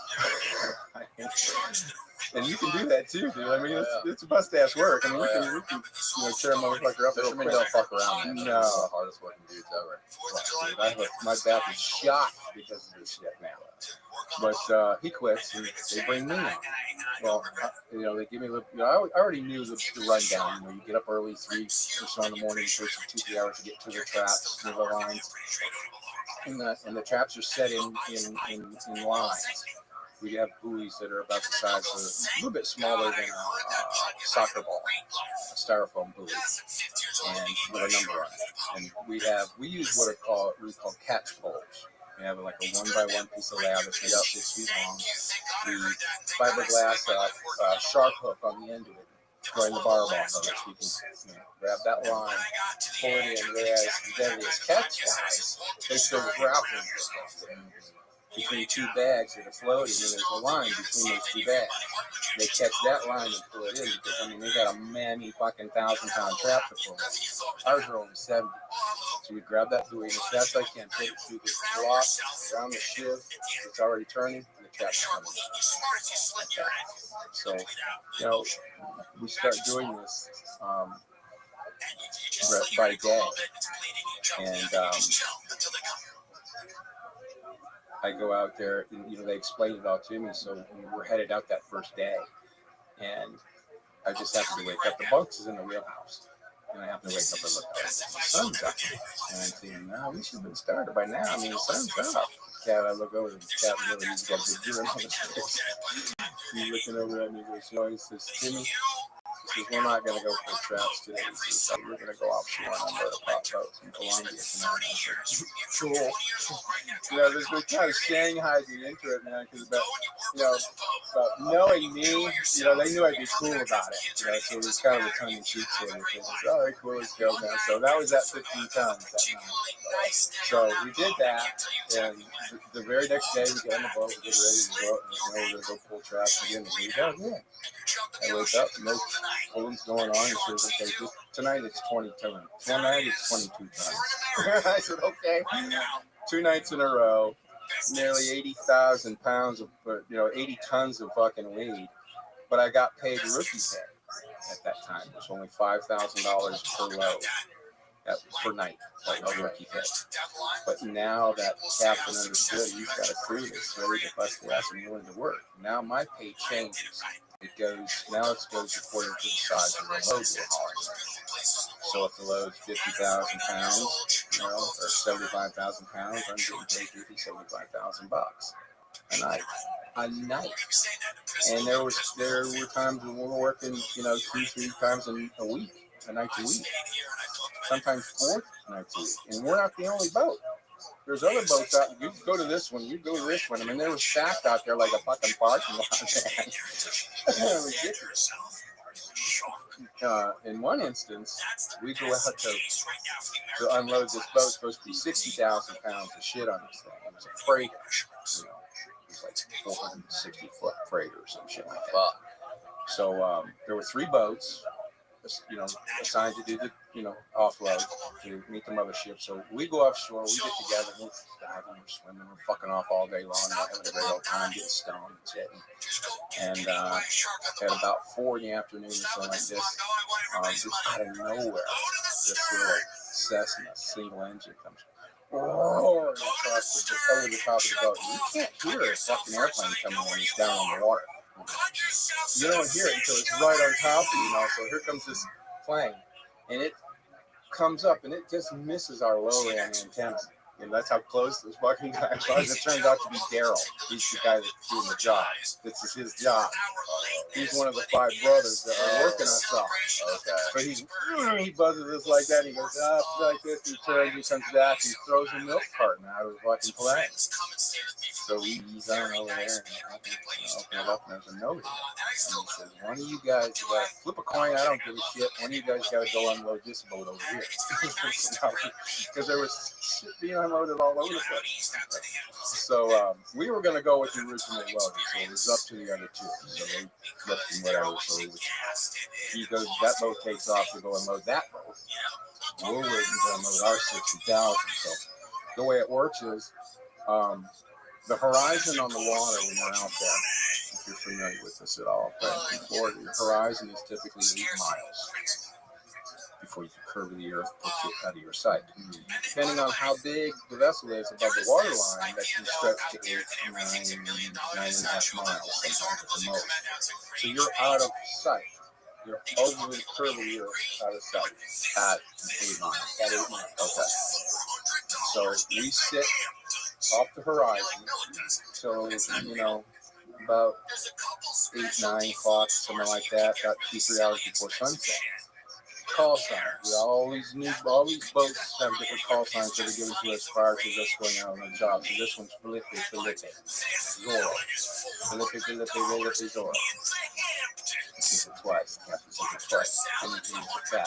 And you can do that too, dude. I mean, it's bust-ass work. I mean, we can tear a motherfucker up. Fishermen don't fuck around, man. No. It's the hardest working dudes ever. My back is shot because of this shit now. But he quits, and they bring me on. Well, they give me a little. I already knew the rundown. You get up early, 3 or so in the morning, it takes you 2-3 hours to get to the traps, to the lines, and the traps are set in lines. We have buoys that are about the size of a little bit smaller than a soccer ball, a styrofoam buoy, and with a number on it. And we use what we call catch poles. We have like a 1x1 piece of lab that's made out 6 feet long. We fiberglass shark hook on the end of it, throwing the barb off of it, so you can grab that line, pull it in. Whereas the deadliest catch guys, they still grappling between 2 bags that are floating, and there's a line between those 2 bags. They catch that line and pull it in because they got a many fucking 1,000-pound trap to pull in. Ours are only 70. So we grab that buoy as fast as I can, put it through this block around the shiv. It's already turning, and the trap's coming. So, we start doing this by day, and I go out there, and they explained it all to me. So we were headed out that first day, and I just happened to wake up. The bunks is in the wheelhouse, and I happened to wake up and look up. The sun's up, and I'm thinking, no, we should have been started by now. I mean, the sun's up. Cat, I look over, and the cat really needs to get a big deer on his face. He's looking over at me, he says, Timmy, we're not going to go for traps today. We're going to go offshore on the pop boats in Colombia tonight. Cool. There's been kind of Shanghai into it, man, because about knowing me, they knew I'd be cool about it. So it was kind of a tongue-in-cheek sort of thing. All right, cool, let's go, man. So that was at 15 tons that night. So we did that, and the very next day we get on the boat, we get ready to go, we're going to go pull traps again. And we go, yeah. I wake up, no pulling's going on. He says, okay, tonight it's 20 tons. Tonight it's 22 tons. I said, okay. 2 nights in a row, nearly 80,000 pounds of, 80 tons of fucking weed. But I got paid rookie pay at that time. It was only $5,000 per load. That was per night, like a rookie pay. But now that captain understood, he's got a crew that's ready to bust the ass and willing to work. Now my pay changes. It goes according to the size of the load you're hauling. So if the load's 50,000 pounds, you know, or 75,000 pounds. I'm getting paid $75,000 a night. And there were times when we were working, you know, 2-3 times a week, a night a week, sometimes 4 nights a week. And we're not the only boat. There's other boats out. You go to this one. You go to this one. I mean, they were stacked out there like a fucking parking lot. Ridiculous. In one instance, we go out to unload this boat. It's supposed to be 60,000 pounds of shit on this thing. It was a freighter. You know, it was like 460-foot freighter or some shit like that. So there were 3 boats, you know, assigned to do the, you know, offload to meet the mothership. So we go offshore, we get together, we're diving, we're swimming, we're fucking off all day long, we're having a great old time, getting stoned and shit. And at about 4 in the afternoon or something like this, just out of nowhere, this little Cessna single engine comes roaring across over the top of the boat. You can't hear a fucking airplane coming when it's down on the water. You don't hear it until it's right on top of you, you know. So here comes this plane, and it comes up, and it just misses our low-end antenna. And that's how close this fucking guy was. It turns out to be Daryl. He's the guy that's doing the job. This is his job. He's one of the 5 brothers that are working us off. Okay. So he buzzes us like that. He goes up like this. He turns. He comes back. And he throws a milk carton out of the fucking plane. So he's on over there and open it up, and there's a note. And he says, "One of you guys got to flip a coin. I don't give a shit. One of you guys got to go unload this boat over here." Because there was shit being unloaded all over the place. So we were going to go with the original load, so it was up to the other 2. So they flipped and whatever. So he goes, that boat takes off to go unload that boat. We're waiting to unload our 60,000. So the way it works is the horizon on the water when you're out there, if you're familiar with this at all, but in Florida, your horizon is typically 8 miles before you curve the earth, puts it out of your sight. Depending on how big the vessel is above the water line, that can stretch to 8, 9.5 miles, sometimes at the most. So you're out of sight. You're over the curve of the earth, out of sight at 8 miles. At 8 miles. Okay. So we sit off the horizon. So, you know, about 8, 9 o'clock, something like that, about 2-3 hours before sunset. Call signs. All these boats have different call signs that are given to us prior to us going out on the job. So this one's Felipe, Zoro. Felipe, Zoro. He says it twice. Captain says it twice. And he says it back.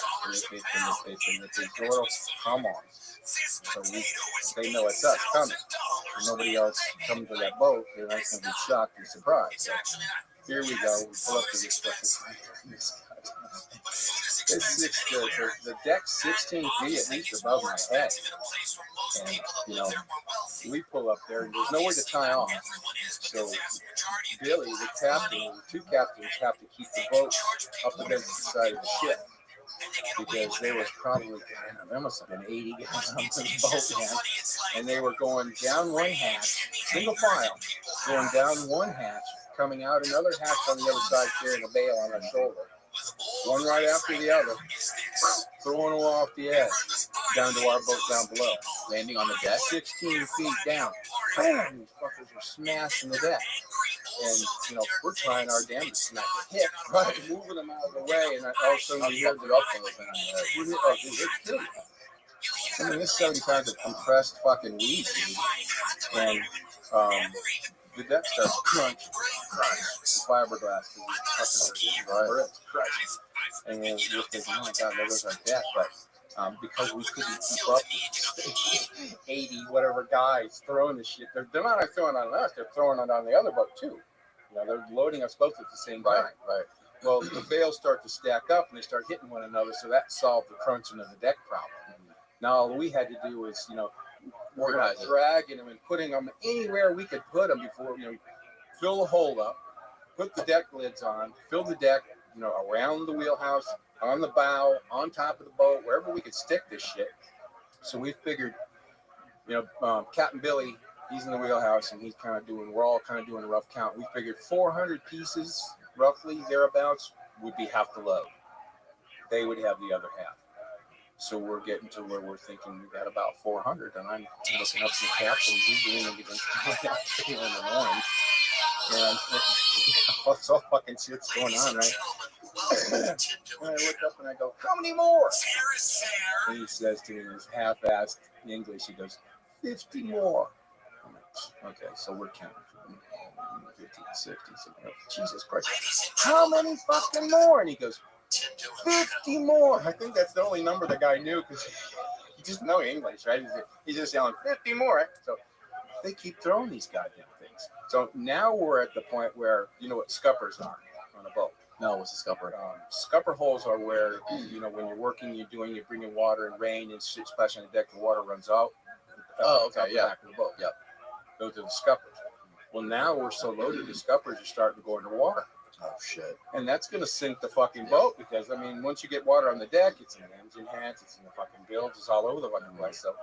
Felipe, Zoro. Come on. So they know it's us coming. So nobody else comes to that boat. They're not going to be shocked and surprised. So here we go. We pull up to this fucking. The deck's 16 feet at least above my head. And, you know, we pull up there and there's nowhere to tie off. So Billy, the captain, the 2 captains have to keep the boat up against the side of the ship. Because there was probably, there must have been 80 guys on the boat, man. And they were going down one hatch, single file, going down one hatch, coming out another hatch on the other side, carrying a bale on their shoulder. One right after the other, throwing them off the edge, down to our boat down below. Landing on the deck, 16 feet down. Bam! These fuckers are smashing the deck. And, you know, we're trying our damnedest to not get hit, right? Moving them out of the way, and all of a sudden we hear the I mean, this 70 pounds of compressed fucking weed, dude. And the deck starts crunch, the fiberglass, crunch. And then we're thinking, oh my God, there goes our deck. But because we couldn't keep up with 80 whatever guys throwing the shit, they're not throwing on us, they're throwing it on the other boat too. You know, they're loading us both at the same time. Right. Well, the bales start to stack up and they start hitting one another, so that solved the crunching of the deck problem. Now all we had to do was, you know, we're dragging them and putting them anywhere we could put them before, you know, fill the hole up, put the deck lids on, fill the deck, you know, around the wheelhouse, on the bow, on top of the boat, wherever we could stick this shit. So we figured, you know, Captain Billy, he's in the wheelhouse and we're all kind of doing a rough count. We figured 400 pieces, roughly thereabouts, would be half the load. They would have the other half. So we're getting to where we're thinking we got about 400, and I'm looking up the captain. He's leaning against me in the morning, and what's all fucking shit's going on, right? And I look up and I go, "How many more?" And he says to me in his half-assed English, he goes, 50 more. I'm like, okay, so we're counting from 50 to 60. So, Jesus Christ, how many fucking more? And he goes, 50 more. I think that's the only number the guy knew because he doesn't know English, right? He's just yelling 50 more. Right? So they keep throwing these goddamn things. So now we're at the point where you know what scuppers are on a boat. No, what's a scupper? Scupper holes are where you know when you're working, you're bringing water and rain and shit splashing on the deck. The water runs out. Oh, okay, yeah. Back of the boat. Yep. Those are the scuppers. Well, now we're so loaded, the scuppers are starting to go into water. Oh shit! And that's going to sink the fucking boat because I mean, once you get water on the deck, it's in the engine hats, it's in the fucking bilge, it's all over the fucking place. So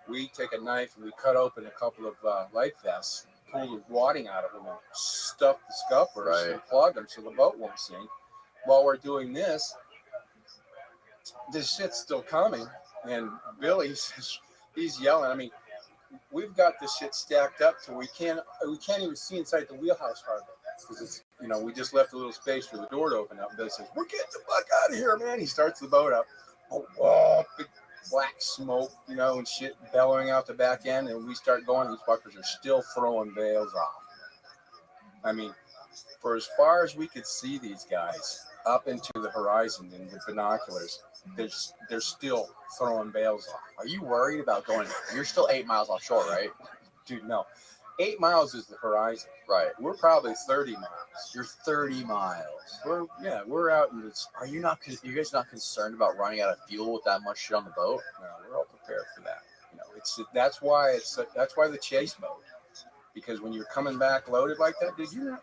we take a knife and we cut open a couple of life vests, pull the wadding out of them, and stuff the scuppers and plug them so the boat won't sink. While we're doing this shit's still coming, and Billy's he's yelling. I mean, we've got this shit stacked up to we can't even see inside the wheelhouse hardly because it's you know we just left a little space for the door to open up. And Billy says, "We're getting the fuck out of here, man!" He starts the boat up. Oh, big black smoke, you know, and shit bellowing out the back end, and we start going. These fuckers are still throwing bales off. I mean, for as far as we could see these guys up into the horizon in the binoculars, they're still throwing bales off. Are you worried about going? You're still 8 miles offshore, right? Dude, no. 8 miles is the horizon. Right. We're probably 30 miles. You're 30 miles. We're out in this. Are you guys not concerned about running out of fuel with that much shit on the boat? No, we're all prepared for that. You know, that's why the chase mode. Because when you're coming back loaded like that, dude, you're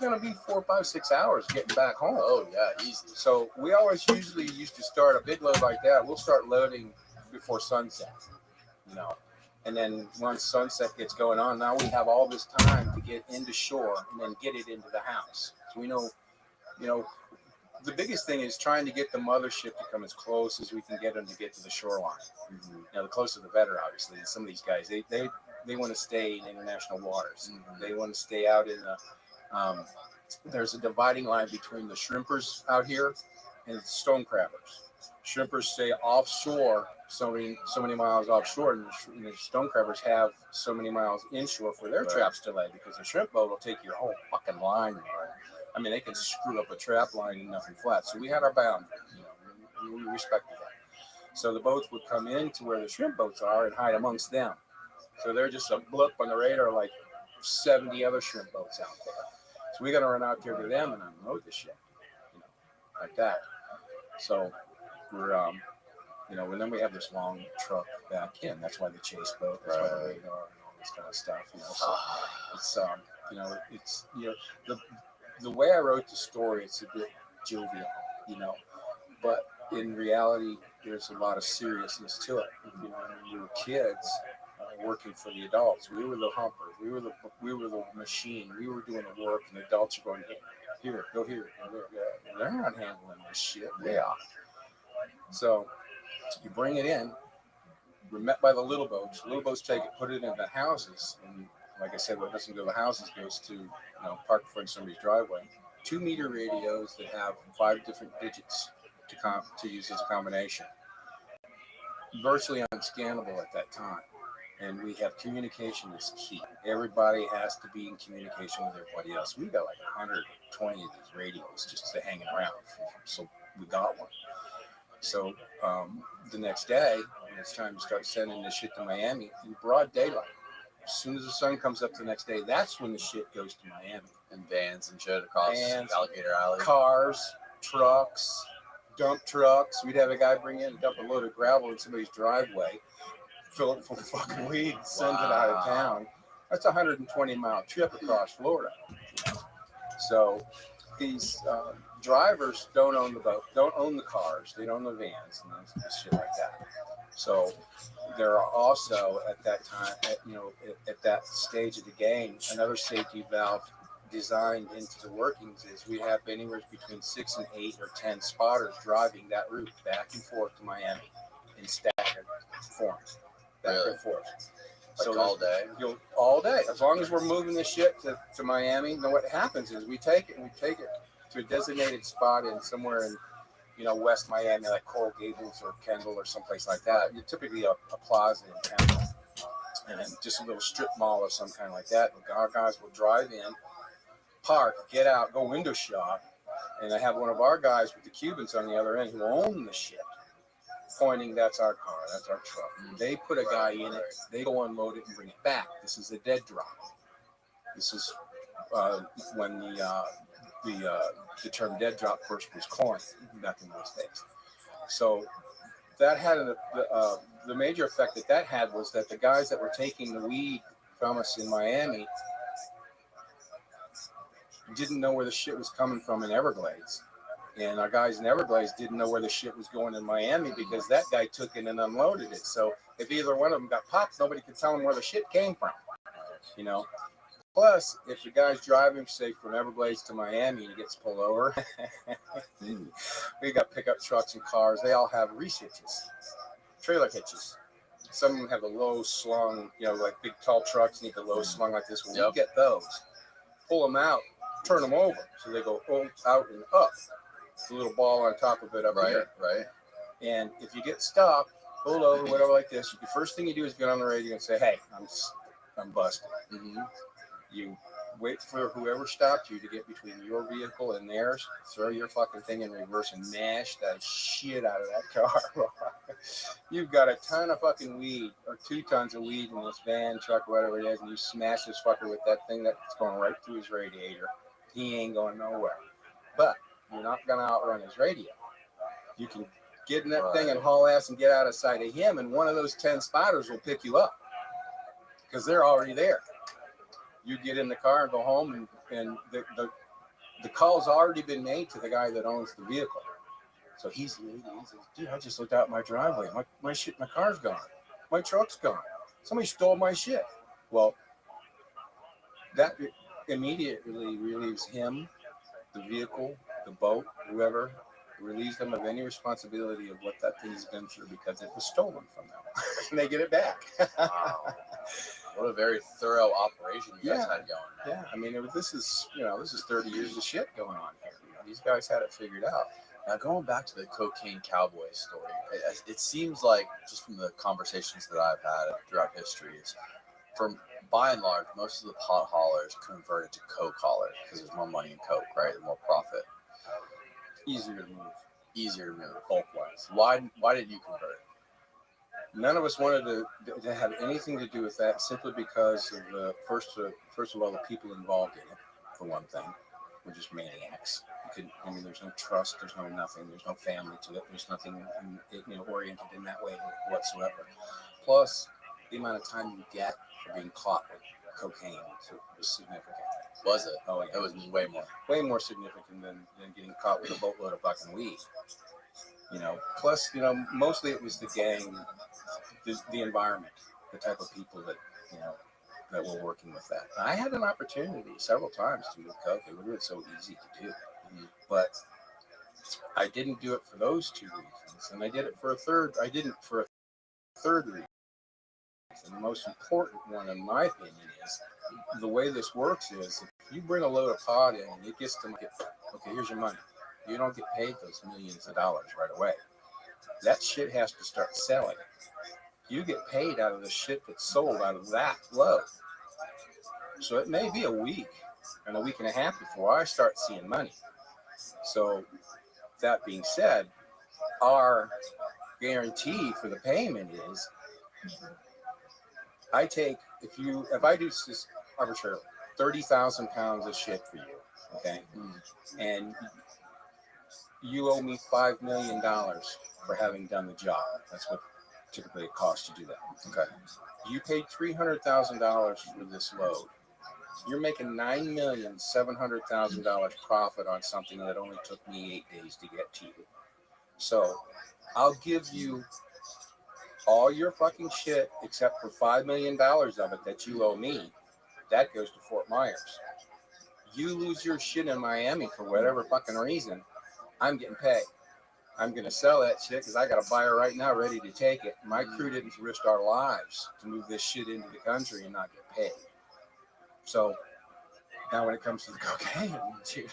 gonna be 4, 5, 6 hours getting back home. Oh yeah, easy. So we usually used to start a big load like that. We'll start loading before sunset, you know, and then once sunset gets going on, now we have all this time to get into shore and then get it into the house. So we know, you know, the biggest thing is trying to get the mothership to come as close as we can get them to get to the shoreline. Mm-hmm. Now, the closer the better, obviously. And some of these guys, they want to stay in international waters. Mm-hmm. They want to stay out in the. There's a dividing line between the shrimpers out here and the stone crabbers. Shrimpers stay offshore, so many miles offshore, and the stone crabbers have so many miles inshore for their traps to lay because the shrimp boat will take your whole fucking line. Right? I mean, they can screw up a trap line and nothing flat. So we had our boundaries, you know, we respected that. So the boats would come in to where the shrimp boats are and hide amongst them. So they're just a blip on the radar like 70 other shrimp boats out there. So we got to run out there to them and unload the shit, you know, like that. So we're, you know, and then we have this long truck back in. That's why the chase boat, that's why the radar and all this kind of stuff, you know. So it's, you know, it's, you know, the way I wrote the story, it's a bit jovial, you know, but in reality, there's a lot of seriousness to it. You know, when we were kids working for the adults, we were the humpers, we were the machine, we were doing the work, and the adults are going, here, go here, go there. And they're not handling this shit. They are. So you bring it in. We're met by the little boats. Little boats take it, put it in the houses, and like I said, what doesn't go to the houses goes to, you know, park in front of somebody's driveway. 2-meter radios that have 5 different digits to use as a combination. Virtually unscannable at that time. And we have communication is key. Everybody has to be in communication with everybody else. We've got like 120 of these radios just hanging around. So we got one. So the next day, when it's time to start sending this shit to Miami, in broad daylight. As soon as the sun comes up the next day, that's when the shit goes to Miami. And vans and shit across Alligator Alley. Cars, trucks, dump trucks. We'd have a guy bring in and dump a load of gravel in somebody's driveway, fill it full of fucking weed, send it out of town. That's a 120-mile trip across Florida. So these drivers don't own the boat, don't own the cars, they don't own the vans and shit like that. So there are also at that time, at that stage of the game, another safety valve designed into the workings is we have anywhere between 6 and 8 or 10 spotters driving that route back and forth to Miami in staggered form. Back and forth. Like all day? All day. As long as we're moving the shit to Miami, then what happens is we take it to a designated spot in somewhere in, West Miami, like Coral Gables or Kendall or someplace like that. Typically a plaza in Kendall. And just a little strip mall or some kind like that. Our guys will drive in, park, get out, go window shop, and I have one of our guys with the Cubans on the other end who own the shit, pointing, that's our car, that's our truck. And they put a guy in it, they go unload it and bring it back. This is a dead drop. This is when the term dead drop first was coined back in those days. So that had the major effect that had was that the guys that were taking the weed from us in Miami didn't know where the shit was coming from in Everglades. And our guys in Everglades didn't know where the shit was going in Miami because that guy took it and unloaded it. So if either one of them got popped, nobody could tell them where the shit came from. Plus, if the guy's driving, say, from Everglades to Miami and he gets pulled over, we got pickup trucks and cars. They all have reach hitches, trailer hitches. Some of them have the low slung, like big tall trucks need the low slung like this. When we get those, pull them out, turn them over. So they go out and up. The little ball on top of it up here. Right. And if you get stopped, pulled over, whatever like this, the first thing you do is get on the radio and say, hey, I'm busted. Mm-hmm. You wait for whoever stopped you to get between your vehicle and theirs, throw your fucking thing in reverse and mash that shit out of that car. You've got a ton of fucking weed or 2 tons of weed in this van, truck, whatever it is, and you smash this fucker with that thing that's going right through his radiator. He ain't going nowhere. But you're not going to outrun his radio. You can get in that thing and haul ass and get out of sight of him, and one of those 10 spotters will pick you up because they're already there. You get in the car and go home, and the call's already been made to the guy that owns the vehicle. So he says, dude, I just looked out my driveway. My shit, my car's gone. My truck's gone. Somebody stole my shit. Well, that immediately relieves him, the vehicle, the boat, whoever, relieves them of any responsibility of what that thing's been through because it was stolen from them. And they get it back. Wow. What a very thorough operation you guys had going. Yeah, I mean, this is 30 years of shit going on here. These guys had it figured out. Now, going back to the cocaine cowboy story, it seems like, just from the conversations that I've had throughout history, by and large, most of the pot haulers converted to coke haulers because there's more money in coke, right? And more profit. Easier to move, bulk-wise. Why did you convert? None of us wanted to have anything to do with that, simply because of first of all, the people involved in it. For one thing, were just maniacs. There's no trust, there's no nothing, there's no family to it, there's nothing oriented in that way whatsoever. Plus, the amount of time you get for being caught with cocaine was significant. Was it? Oh, yeah. It was way more significant than getting caught with a boatload of fucking weed. Plus, mostly it was the gang, the environment, the type of people that were working with that. I had an opportunity several times to move coke. It was so easy to do. But I didn't do it for those 2 reasons. And I did it for a third. I didn't for a third reason. And the most important one, in my opinion, is the way this works is if you bring a load of pot in and it gets to market, okay, here's your money. You don't get paid those millions of dollars right away. That shit has to start selling. You get paid out of the shit that's sold out of that load. So it may be a week and a week and a half before I start seeing money. So that being said, our guarantee for the payment is if I do this arbitrarily, 30,000 pounds of shit for you, okay? And you owe me $5 million for having done the job. That's what typically it costs to do that. Okay. You paid $300,000 for this load. You're making $9,700,000 profit on something that only took me 8 days to get to you. So I'll give you all your fucking shit except for $5 million of it that you owe me. That goes to Fort Myers. You lose your shit in Miami for whatever fucking reason, I'm getting paid. I'm going to sell that shit because I got a buyer right now ready to take it. My crew didn't risk our lives to move this shit into the country and not get paid. So now when it comes to the cocaine, dude,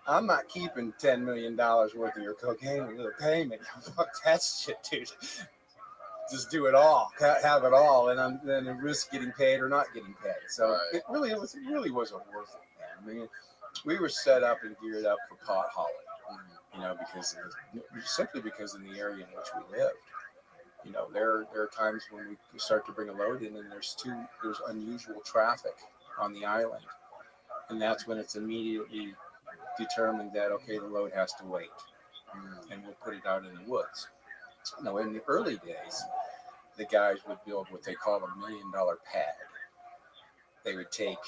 I'm not keeping $10 million worth of your cocaine with a payment. Fuck that shit, dude. Just do it all, have it all, and then risk getting paid or not getting paid. So it really wasn't worth it, man. I mean, we were set up and geared up for pot hauling, you know, because simply because in the area in which we lived, you know, there are times when we start to bring a load in, and there's unusual traffic on the island, and that's when it's immediately determined that okay, the load has to wait, and we'll put it out in the woods. Now, in the early days, the guys would build what they call $1 million pad. They would take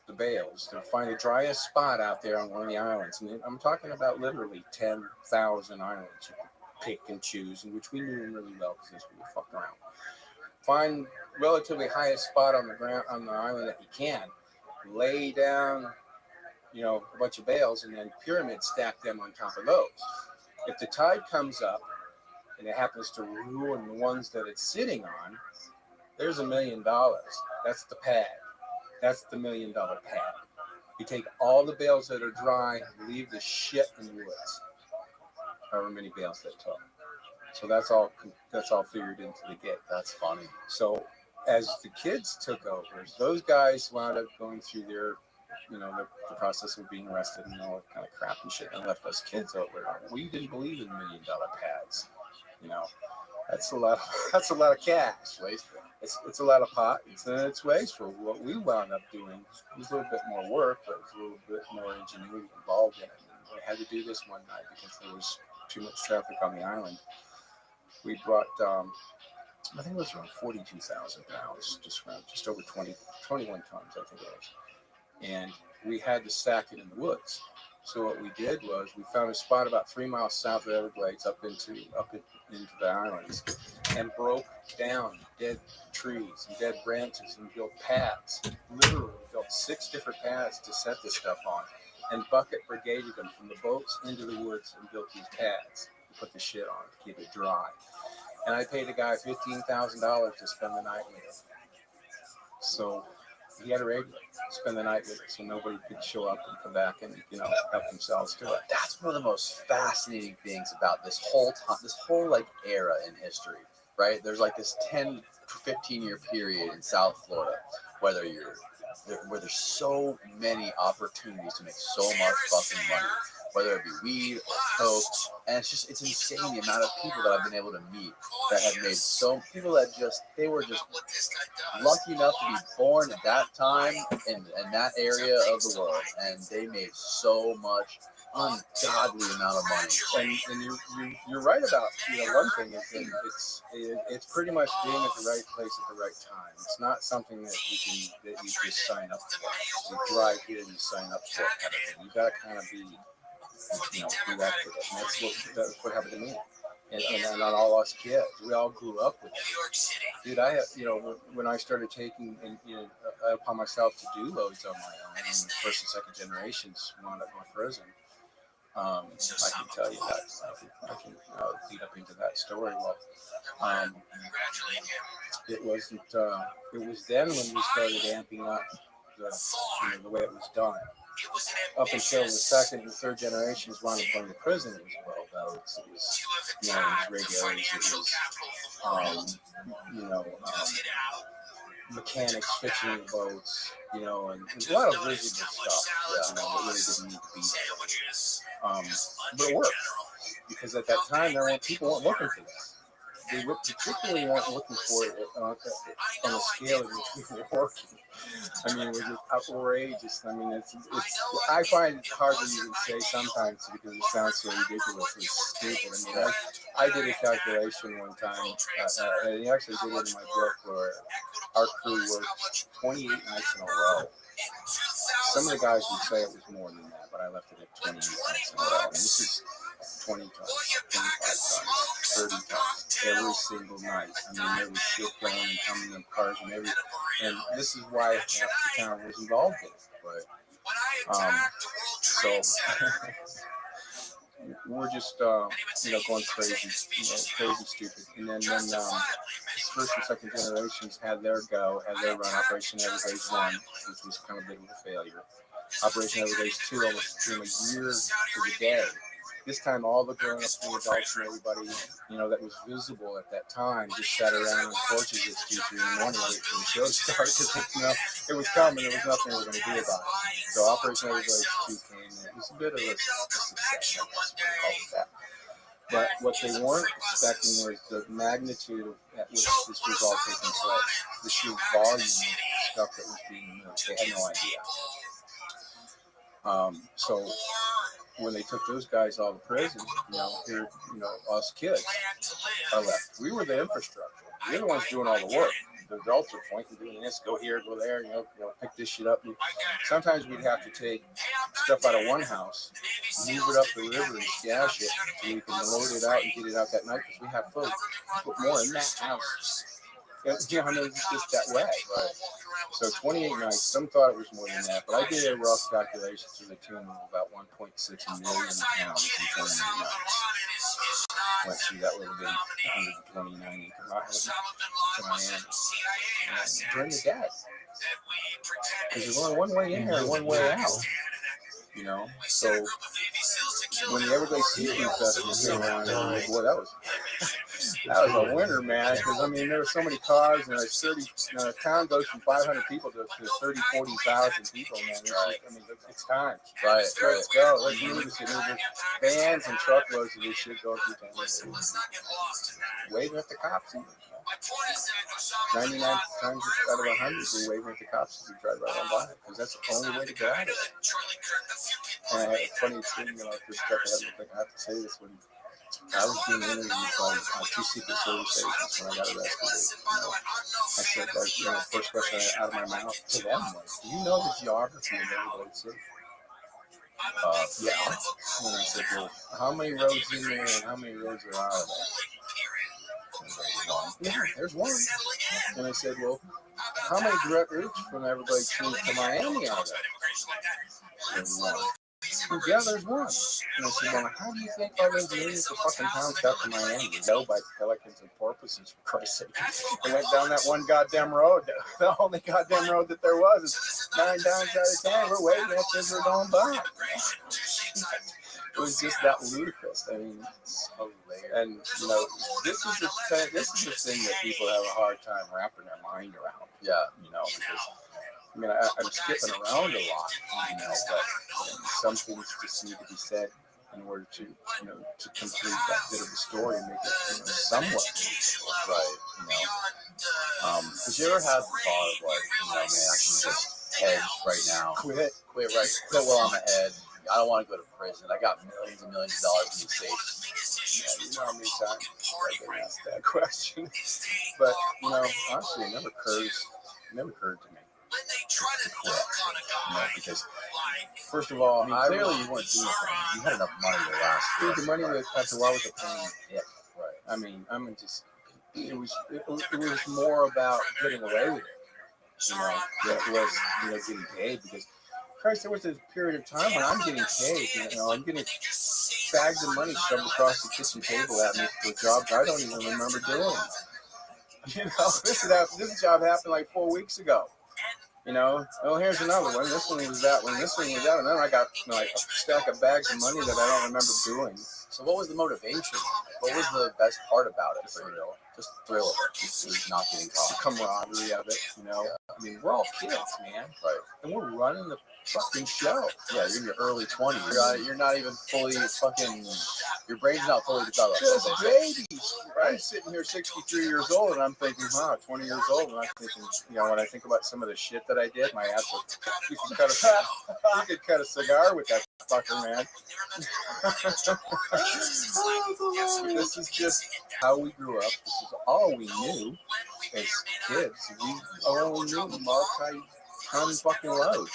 the bales to find the driest spot out there on one of the islands. And I'm talking about literally 10,000 islands you could pick and choose, in which we knew them really well because we were fucking around. Find relatively highest spot on the ground on the island that you can. Lay down, you know, a bunch of bales and then pyramid stack them on top of those. If the tide comes up, and it happens to ruin the ones that it's sitting on, there's $1 million. That's the pad. That's the $1 million pad. You take all the bales that are dry, leave the shit in the woods. However many bales they took. So that's all figured into the gig. That's funny. So as the kids took over, those guys wound up going through their, you know, the process of being arrested and all that kind of crap and shit, and left us kids over. We didn't believe in $1 million pads. You know, that's a lot of cash. Wasteful. It's a lot of pot. It's wasteful. What we wound up doing was a little bit more work, but it was a little bit more ingenuity involved in it. And we had to do this one night because there was too much traffic on the island. We brought, I think it was around 42,000 pounds, just over 21 tons, I think it was. And we had to stack it in the woods. So what we did was we found a spot about 3 miles south of Everglades up into the islands, and broke down dead trees and dead branches and built pads. Literally built 6 different pads to set this stuff on, and bucket brigaded them from the boats into the woods and built these pads to put the shit on to keep it dry. And I paid a guy $15,000 to spend the night with him. So he had a radio, spend the night with us, so nobody could show up and come back and, you know, help themselves to it. That's one of the most fascinating things about this whole like era in history, right? There's like this 10 to 15 year period in South Florida, where there's so many opportunities to make so much fucking money, whether it be weed or coke, and it's insane the amount of people that I've been able to meet that have made people that they were just lucky enough to be born at that time in that area of the world, and they made so much ungodly amount of money. And you're right about, you know, one thing is that it's pretty much being at the right place at the right time. It's not something that you just sign up for. You drive here and you sign up for it. You got to kind of be, you know, do that for it. And that's what happened to me. And on all us kids, we all grew up with it. Dude, I have, you know, when I started taking upon myself to do loads on my own, and first and second generations wound up in prison. I can tell you that. I can lead up into that story. Well, it wasn't. It was then when we started amping up the way it was done. Up until the second and third generations wound up going to prison, it was well belts. It was, you know, radios. It was, mechanics fixing the boats, you know, and a lot of rigid stuff. You know, that really didn't need to be there. But it worked, because at that time people weren't looking for this. They particularly weren't looking for it on a scale in which we were working. I mean, it was just outrageous. I mean, I find it hard to even say sometimes because it sounds so ridiculously stupid. I mean, I did a calculation one time, and he actually did it in my book, where our crew worked 28 nights in a row. Some of the guys would say it was more than that, but I left it at 28 nights in a row. And this is 20 tons, 25 tons, 30 tons, every single night. I mean, there was shit going and coming in cars and everything. And this is why half the town was involved in it. Right. So we're just going crazy, crazy stupid. And then when first and second generations had their run, Operation Everglades 1, which was kind of a bit of a failure. Operation Everglades 2 almost became a year to the day. This time, all the grown-ups and adults and everybody, that was visible at that time just sat around on porches at 2, 3 in the morning waiting for the show to start because, it was coming. There was nothing we were going to do about it. So Operation Everglades 2 came in. It was a bit of a success, I guess, call it that. But what they weren't expecting was the magnitude at which this was all taking place, the sheer volume of stuff that was being moved. They had no idea. So when they took those guys all to prison, us kids are left. We were the infrastructure. We're the ones doing all the work. The adults are pointing, doing this, go here, go there, pick this shit up. And sometimes we'd have to take stuff out of one house, move it up the river and stash it so we can load it out and get it out that night because we have food. Put more in that house. It's just that way. Right. So 28 nights, some thought it was more than that, but I did a rough calculation to the tune of about 1.6 million pounds in 28 nights. Let's see, that would have been 129 acre island to Miami. During the day. Because there's only one way in there and one way out. So when the Everglades Seafood Festival came around, boy, that was a winner, man. Because there were so many cars, and the town goes from 500 people to 30, 40,000 people, man. It's time. Right. Let's go. Let's move this shit. There's vans and truckloads of this shit going through town. Waving at the cops. 99 times out of 100, we're waving at the cops as we drive right on by, because that's the only way to get out of it. And I had a funny thing, this stuff I have to say this when I was being interviewed by 2 Secret Service agents when I got arrested. I said, first question out of my mouth to them was, do you know the geography of Everglades City? Yeah. And I said, well, how many roads in there and how many roads are out of there? Yeah, there's one. And I said, well, how many direct routes from Everglades to Miami are there? There's one. Yeah, there's one. And I said, well, how do you think all those millions of fucking pounds got to Miami? No, by pelicans and porpoises, for Christ's sake. They went down that one goddamn road. The only goddamn road that there was is 9 times out of 10. We're waiting at this, we're going by. It was just that ludicrous. It's hilarious. And this is the thing that people have a hard time wrapping their mind around. Yeah, because I'm skipping around a lot, but some things just need to be said in order to complete that bit of the story and make it somewhat meaningful. Right. Because you ever had the thought of man, I can just hedge right now. Quit while I'm ahead. I don't want to go to prison. I got millions and millions of dollars in the safe. Yeah, you know how many times I've been asked that question. But, honestly, it never occurred to me to quit. Because, first of all, clearly you weren't doing anything. You had enough money to last. The money that after a while was a pain. Yeah, right. It was more about getting away with it. Than it was, getting paid because. Christ, there was a period of time when I'm getting paid. I'm getting bags of money shoved across the kitchen table at me for jobs I don't even remember doing. This job happened like 4 weeks ago. Here's another one. This one was that one. This one was that one. Then I got a stack of bags of money that I don't remember doing. So what was the motivation? What was the best part about it for you? Just the thrill of it. Just not getting caught. The camaraderie of it, we're all kids, man. Right. And we're running the fucking show. Yeah, you're in your early 20s. You're not even fully your brain's not fully developed. Just babies. Right. I'm sitting here 63 years old and I'm thinking, 20 years old. And I'm thinking, when I think about some of the shit that I did, my ass was, you could cut a cigar with that fucker, man. This is just how we grew up. This is all we knew as kids. We only knew multi-ton fucking loads.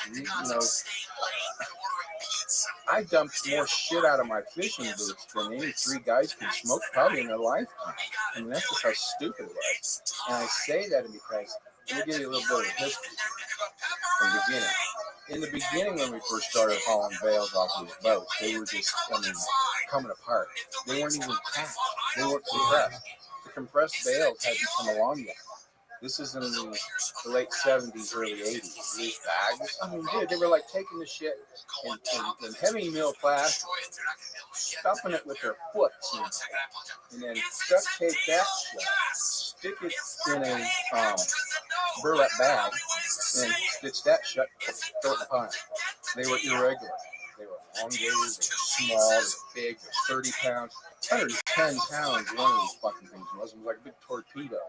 I dumped more shit out of my fishing boots than any 3 guys can smoke probably in their lifetime. That's just how stupid it was. And I say that because, let me give you a little bit of history from the beginning. in the beginning when we first started hauling bales off these boats, they were just, coming apart. They weren't even packed. They weren't compressed. The compressed bales hadn't come along yet. This is in the late 70s, early 80s. These bags, dude, they were like taking the shit in heavy mill plastic, stuffing it with their foot, and then duct tape that shit, stick it in a burlap bag, and stitch that shut, throw it in the pile. They were irregular. They were elongated, they were small, they were big, they were 30 pounds. 110 pounds, one of these fucking things was. It was like a big torpedo.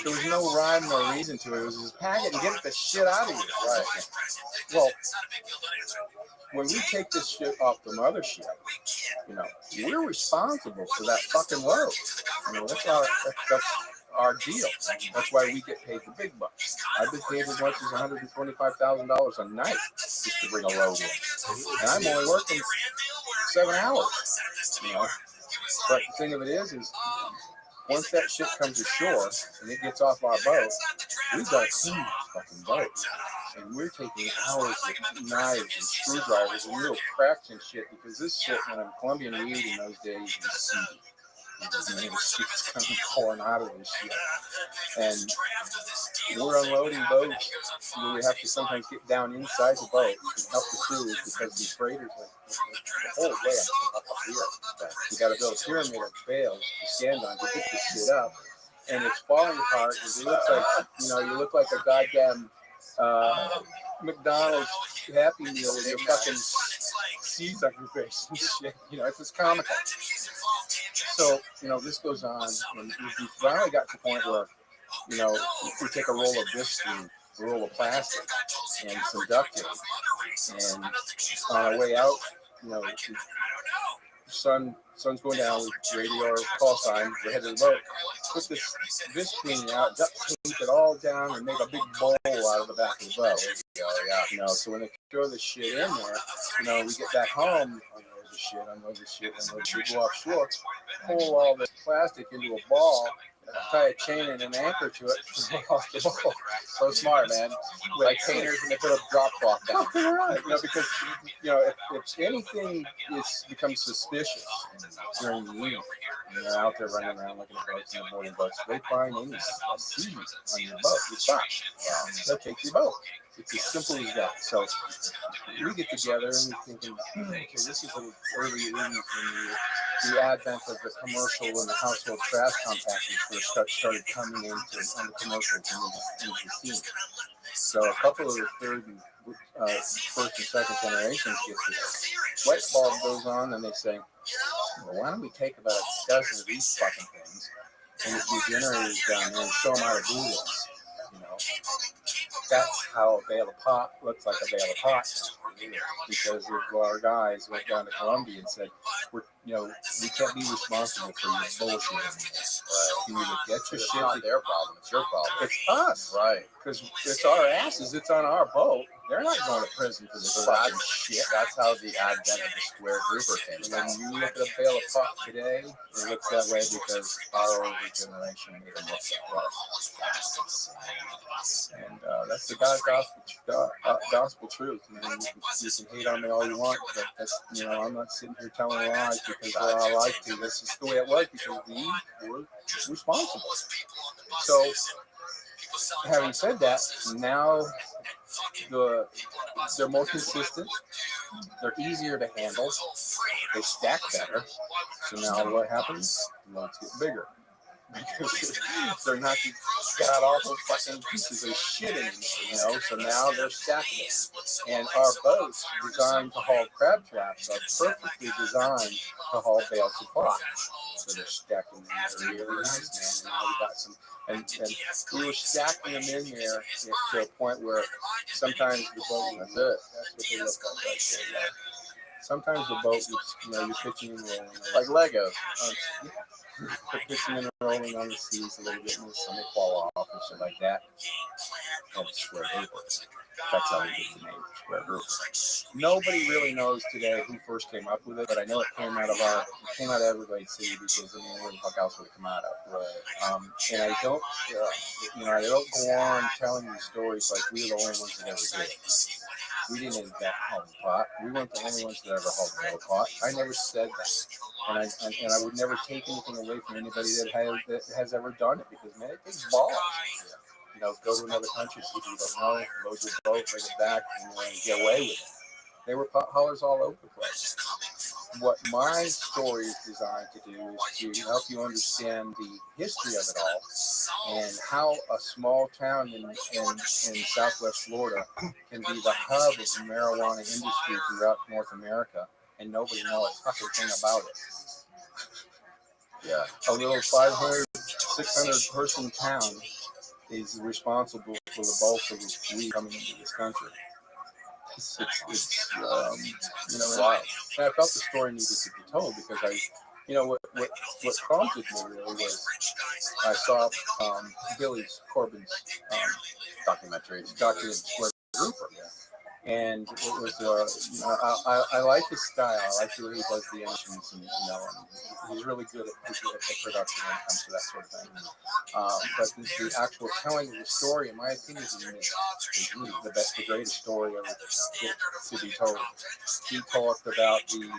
There was no rhyme, no reason to it. It was just pack it and get the shit out of here. Right. Well, when we take this shit off the mothership, we're responsible for that fucking load. That's our deal. That's why we get paid the big bucks. I've been paid as much as $125,000 a night just to bring a load in. And I'm only working 7 hours, But the thing of it is once that shit comes ashore and it gets off our boat, we've got a clean fucking boat. And we're taking hours with knives and screwdrivers and little cracks and shit because this shit, Colombian weed in those days was seedy. The shit's coming pouring out of this shit. And we're unloading boats where we have to sometimes get down inside the boat and help the crew because these freighters the whole way up here. You got to build a pyramid of bales to stand on to get this shit up. And it's falling apart. It looks like, you look like a goddamn McDonald's Happy Meal with your fucking seeds on your face and shit. It's just comical. So, this goes on, and we finally got to the point where, we take a roll of viscine, a roll of plastic, and some duct tape, and on our way out, the sun's going down, radio or call sign, we're headed to the boat, put this viscine out, duct tape it all down, and make a big bowl out of the back of the boat. So when they throw this shit in there, we get back home, unload the shit, go offshore, pull all this plastic into a ball, tie a chain and an anchor to it, off the ball. So smart, man. Like painters when they put a drop cloth down. Because if anything becomes suspicious during the week, they're out there running around looking at boats and boarding boats, they find any seed on your boat, you stop. They'll take your boat. It's as simple as that. So we get together and we're thinking, okay, this is the early 80s when the advent of the commercial and the household trash compactors first started coming on the commercials into the scene. So a couple of the third and first and second generations get this light bulb goes on and they say, well, why don't we take about a dozen of these fucking things and get these generators down there and show them how to do this, That's how a bale of pot looks like a bale of pot now. Because of our guys went down to Colombia and said, we can't be responsible for your bullshit. You either get your shit. It's not their problem. It's your problem. It's us. Right. Because it's our asses. It's on our boat. They're not going to prison for this fucking shit. That's how the advent of the square grouper came. And when you look at a bale of pot today, it looks that way because our older generation made them look that way. And that's the gospel truth. You can hate on me all you want, but that's, I'm not sitting here telling lies because I like to. This is the way it was because we were responsible. So, having said that, now they're more consistent, they're easier to handle, they stack better. So now what happens? Loads get bigger. Because they're not these god awful fucking pieces of shit anymore, So now they're stackable. And our boats designed to haul crab traps are perfectly designed to haul bales of pot. So they're stacking them there really nice, man. And now we got some, and we were stacking them in there to a point where sometimes the boat, that's it. That's what they look like right there. Sometimes the boat, you're pitching and rolling. Like Legos. You're pitching and rolling on the seas a little bit and some fall off and shit like that. That's square grouper. That's how we get the name square grouper. Nobody really knows today who first came up with it, but I know it came out of Everglades City because where the fuck else would it come out of? Right. And I don't go on telling you stories like we're the only ones that ever did it. We didn't invent home pot. We weren't the only ones that ever held no pot. I never said that. And I would never take anything away from anybody that has ever done it, because, man, it takes balls. You know, go to another country, see if you don't know, load your boat, bring it back, and get away with it. They were pot haulers all over the place. What my story is designed to do is to help you understand the history of it all, and how a small town in Southwest Florida can be the hub of the marijuana industry throughout North America, and nobody knows a fucking thing about it. Yeah. A little 500, 600 person town is responsible for the bulk of the weed coming into this country. It's you know, Wow. And I felt the story needed to be told, because what prompted me really was I saw Billy Corbin's Documentary. Where Rupert. And it was, I like his style. I like the way he does the animations, and he's really good at the production when it comes to that sort of thing. But the actual telling of the story, in my opinion, is the greatest story ever to be told. He talked about the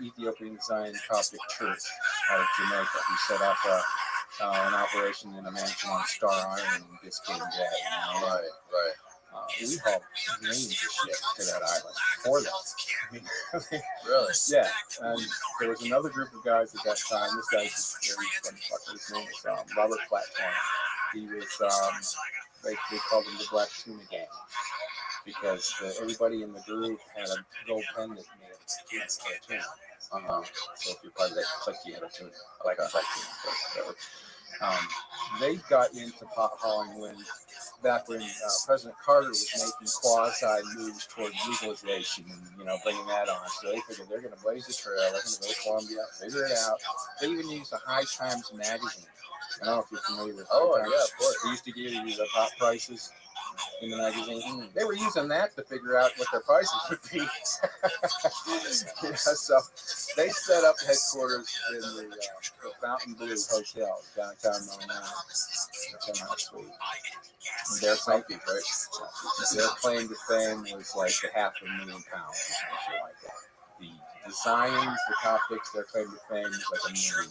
Ethiopian Zion Coptic Church out of Jamaica. He set up an operation in a mansion on Star Island in Biscayne Bay. Right. We hauled millions of shit to that island for them. I mean, really? Yeah. And there was another group of guys at that time. This guy's very funny. His name was Robert Flatcorn. He was, they called him the Black Tuna Gang, because everybody in the group had a gold pen that made a tuna. So if you're part of that clique, you had a tuna. I like a black tuna. They got into pot hauling back when President Carter was making quasi moves toward legalization and bringing that on. So they figured they're going to blaze the trail. They're going to go to Columbia, figure it out. They even used the High Times magazine. I don't know if you're familiar with High Times. Yeah, of course. They used to give you the pot prices in the magazine. They were using that to figure out what their prices would be. So they set up headquarters in the Fountain Blue Hotel downtown Montana. Their claim, their claim to fame was like £500,000 or something like that. The Zions, the Coptics, their claim to fame was like £1 million.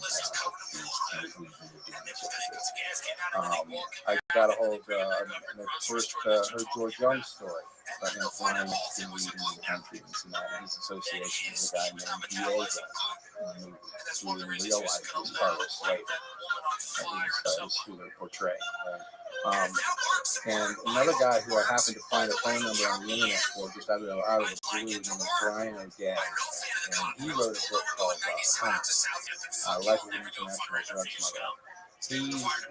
I got a hold of the first heard George Young's story about him flying the weed into the country and that. His association with a guy named Diego, who in real life was Carlos Slater. That was who they portray. And another guy who I happened to find a phone number on the internet for, just out of the blue, named Brian O'Day. And he wrote a book called Life of an International Drug Smuggler.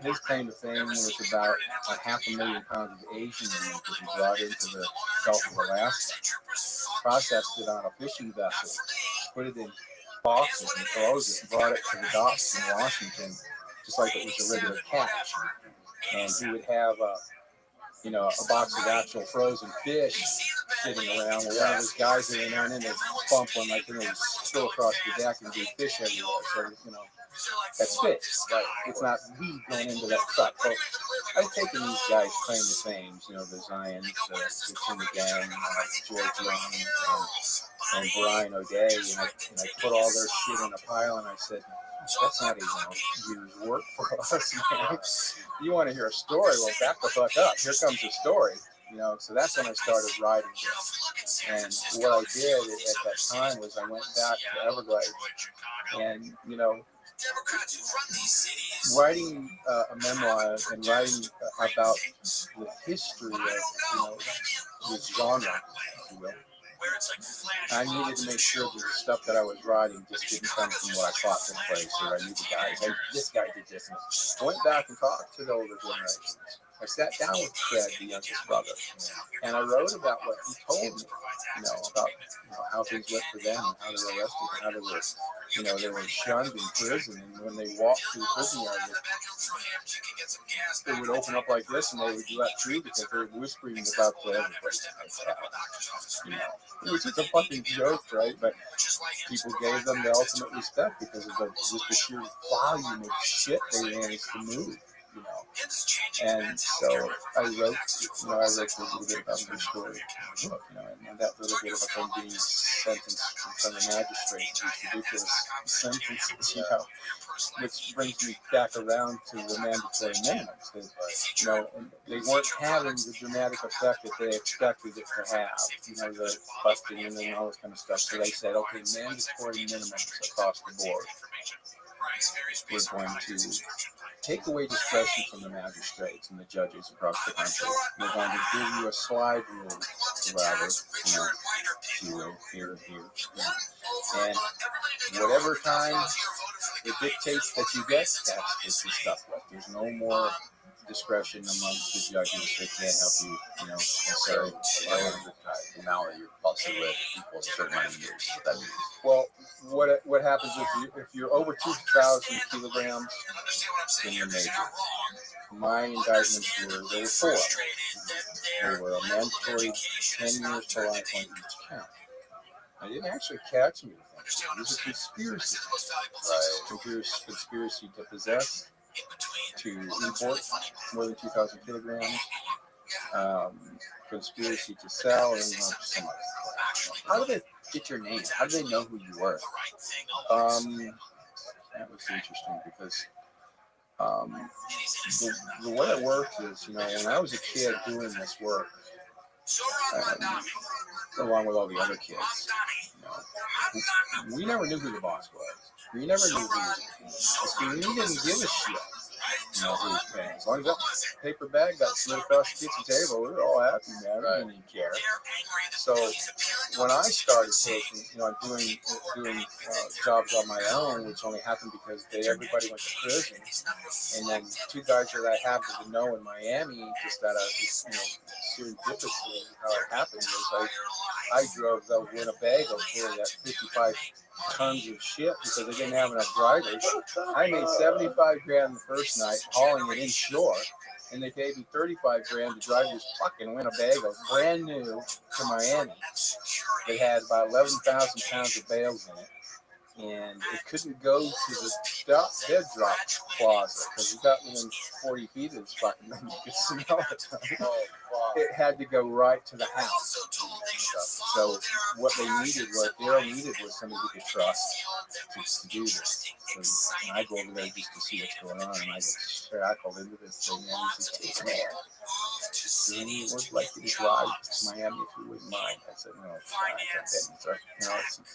His claim to fame was about 500,000 pounds of Asian weed that he brought into the Gulf of Alaska, processed it on a fishing vessel, put it in boxes and closed it, and brought it to the docks in Washington, just like it was a regular catch. And he would have a box of actual frozen fish sitting around with one of those guys that went in there bump one like spill across the deck and do fish everywhere. So that's fish. Right. It's not weed going into that stuff. So I've taken these guys' claim to fame, the Zions, the Tuna Gang, George Young, and Brian O'Day, and I put all their shit in a pile, and I said, that's not even years work for us, man. You want to hear a story? Well, back the fuck up. Here comes the story. So that's when I started writing this. And what I did at that time was I went back to Everglades and, writing a memoir and writing about the history of, this genre, if you will. I needed to make sure that the stuff that I was writing just didn't come from what I thought took place, or I knew the guys. Hey, this guy did this. And I went back and talked to the older generations. I sat down with Fred, the youngest brother, and I wrote about what he told me, about how things went for them, and how they were arrested, and how they were shunned in prison, and when they walked through the prison yard, they would open up like this, and they would let through because they were whispering about everybody. It was just a fucking joke, right? But people gave them the ultimate respect because of just the sheer volume of shit they managed to move. you know. And so I wrote a little bit about the story in the book, you know, and that little bit about them being sentenced in front of the magistrate, these ridiculous sentences, you know, which brings me back around to the mandatory minimums. You know, and they weren't having the dramatic effect that they expected it to have, you know, the busting and all this kind of stuff. So they said, okay, mandatory minimums across the board. We're going to take away discretion from the magistrates and the judges across the country. We're going to give you a slide rule, rather, you know, here and here. And whatever time it dictates that you get, that's what you're stuck with. There's no more discretion amongst the judges. They can't help you, you know, necessarily the amount that you're busted with equals a certain amount of years. What that means. Well, what happens if you're over 2,000 kilograms, then you're major. My indictments there were 4. They were a mandatory 10 years to life on each count. I didn't actually catch me with anything. It was a conspiracy. Conspiracy to possess, to import more than 2,000 kilograms, conspiracy to sell, and some other. How did they get your name? How did they know who you were? That was interesting because the way it worked is, you know, when I was a kid doing this work, along with all the other kids, you know, we never knew who the boss was. We never knew who was. We didn't give a shit. You know, who was paying. As long as that paper bag got slid across the kitchen table, we were all happy, man. We didn't even care. So when I started taking, you know, doing jobs on my own, which only happened because everybody went to prison, and then 2 guys that I happened to know in Miami, just out of, you know, serendipitously, how it happened was I drove those Winnebago full of that 55 tons of shit because they didn't have enough drivers. I made 75 grand the first night hauling it inshore, and they paid me 35 grand to drive this fucking Winnebago brand new to Miami. They had about 11,000 pounds of bales in it, and it couldn't go to the dead drop closet because we got within 40 feet of this fucking thing. You could smell it. It had to go right to the house. So what Daryl needed was somebody who could trust to do this. So I go over there just to see what's going on, and I get shackled into this thing, and he says, "Man, we would like you to drive to Miami if you wouldn't mind." I said, "No, it's fine.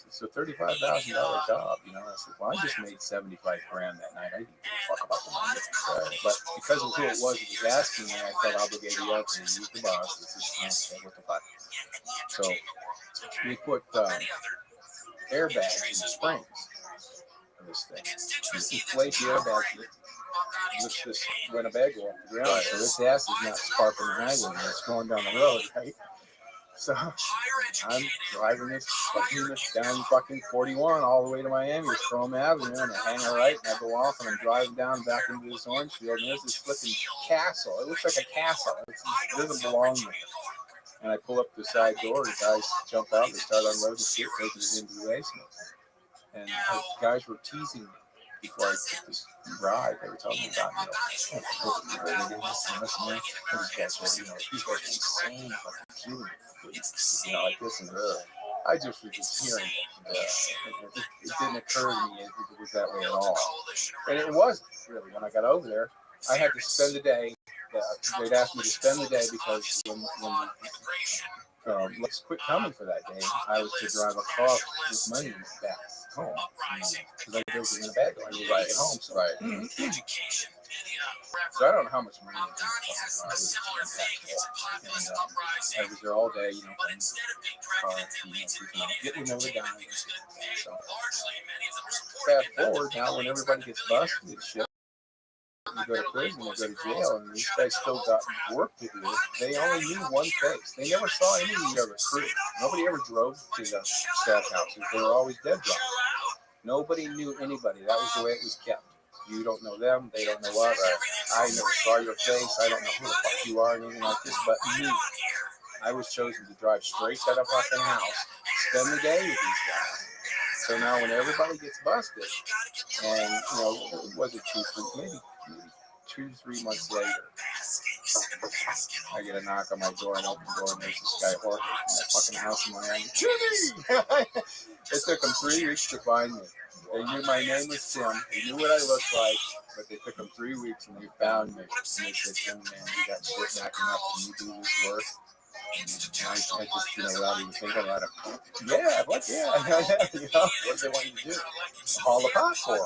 It's a $35,000 job, you know." I said, "Well, I just made 75 grand that night. I didn't give a fuck about the money." But because of who it was that was asking me, I felt obligated to use the boss. This is what the fuck. So we put airbags in the springs of this thing. You inflate the airbags, lifts this Winnebago off the ground, so its ass is not sparking the highway when it's going down the road, right? So I'm driving this down fucking 41 all the way to Miami, Strom Avenue, and I hang a right, and I go off, and I'm driving down back into this orange field, and there's this flipping castle. It looks like a castle. It doesn't belong there. And I pull up the side door, the guys jump out, they start unloading shit, taking it into the basement. And the guys were teasing me before I took this ride. They were telling me about, you know, like this and that. I just was just hearing it. It didn't occur to me it was that way at all. And it wasn't really. When I got over there, I had to spend the day. They'd asked me to spend the day because when let's quit coming for that day, I was to drive across with money back home. Because I drove in the bag, I was right at home. So, so I don't know how much money I was I was there all day, you know, playing car, getting to know the guys. So fast forward now, when everybody gets busted and shit, you go to prison, you go to jail, and these guys still got work to do. They only knew one face. They never saw any of their recruit. Nobody ever drove to the stash houses. They were always dead drunk. Nobody knew anybody. That was the way it was kept. You don't know them, they don't know us. I never saw your face. I don't know who the fuck you are, anything like this, but me. I was chosen to drive straight to the fucking house, spend the day with these guys. So now when everybody gets busted, and, you know, it wasn't 2, 3, maybe 2 to 3 months later, I get a knock on my door, and open the door, and there's this guy Jorge from that fucking house in Miami. Jimmy! It took them 3 weeks to find me. They knew my name was Tim. They knew what I looked like, but they took them 3 weeks, and they found me. And they said, Tim, man, you got shit backing up. Can you do this work? And I just, without even thinking about it, yeah, what, yeah. You know, what do they want you to do? Haul the pot for them.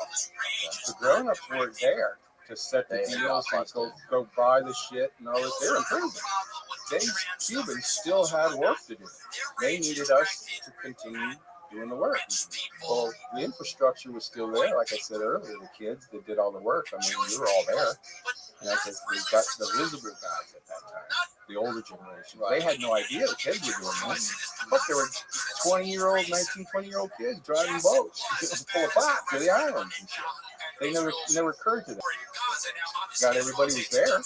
The grown-ups weren't there to set the deals and go buy the shit and all this. They were in prison. Cubans still had work to do. They needed us to continue doing the work. Well, the infrastructure was still there, like I said earlier. The kids that did all the work, I mean, we were all there. And I said, we got the visible guys at that time, the older generation. They had no idea the kids were doing this. But there were 20-year-old, 19, 20-year-old kids driving boats full of pot to the islands and shit. They never occurred to them. God, everybody was there.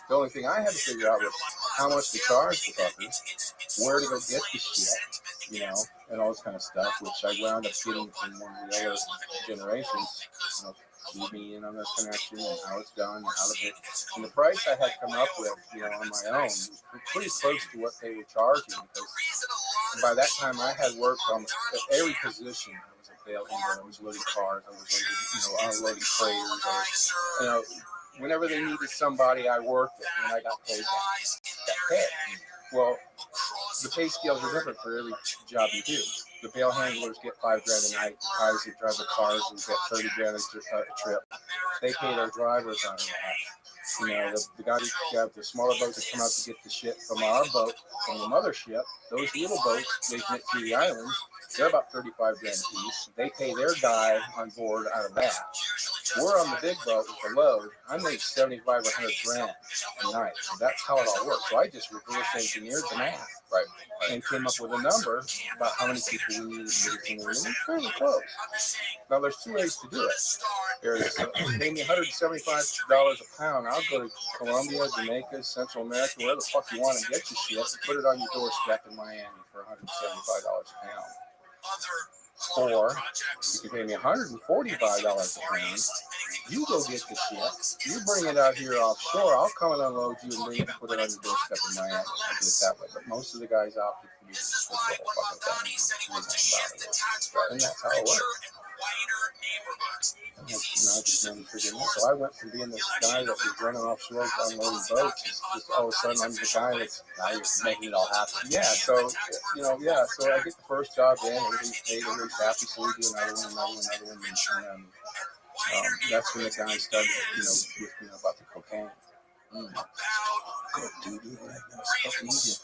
The only thing I had to figure out was how much to charge the fuckers, where to go get the shit, you know, and all this kind of stuff, which I wound up getting from one of the other generations, you know, lead me in on this connection and how it's done and how to pay. And the price I had come up with, you know, on my own was pretty close to what they were charging, because by that time I had worked on every position. I was a bail handler, I was loading cars, I was loading, unloading trailers, you know, whenever they needed somebody, I worked it, and I got paid. Well, the pay scales are different for every job you do. The bail handlers get $5,000 a night. The guys that drive the cars will get $30,000 a trip. They pay their drivers out of that. You know, the guys who have the smaller boats that come out to get the shit from our boat, from the mothership, those little boats making it through the islands, they're about $35,000 a piece. They pay their guy on board out of that. We're on the big boat with the load. I make $75,000 or $100,000 a night. So that's how it all works. So I just reverse engineered the math, right, and came up with a number about how many people we needed to get it. And we're fairly close. Now there's 2 ways to do it. There's pay me $175 a pound. I'll go to Colombia, Jamaica, Central America, wherever the fuck you want to get your shit, and put it on your doorstep in Miami for $175 a pound. Or you can pay me $145 a pound. You go get the shit. You bring it out here offshore. I'll come and unload you and bring it and put it on your doorstep in Miami. I do it that way. But most of the guys opted for me to just put the whole fucking thing. And that's how it works. And that's, so I went from being this guy that was running offshore unloading boats, just all of a sudden I'm the guy that's now you're making it all happen. Yeah, so so I get the first job in, everybody's paid, everybody's happy, so we do another one, and that's when the guy started, with me about the cocaine. Good dude, that's fucking easy.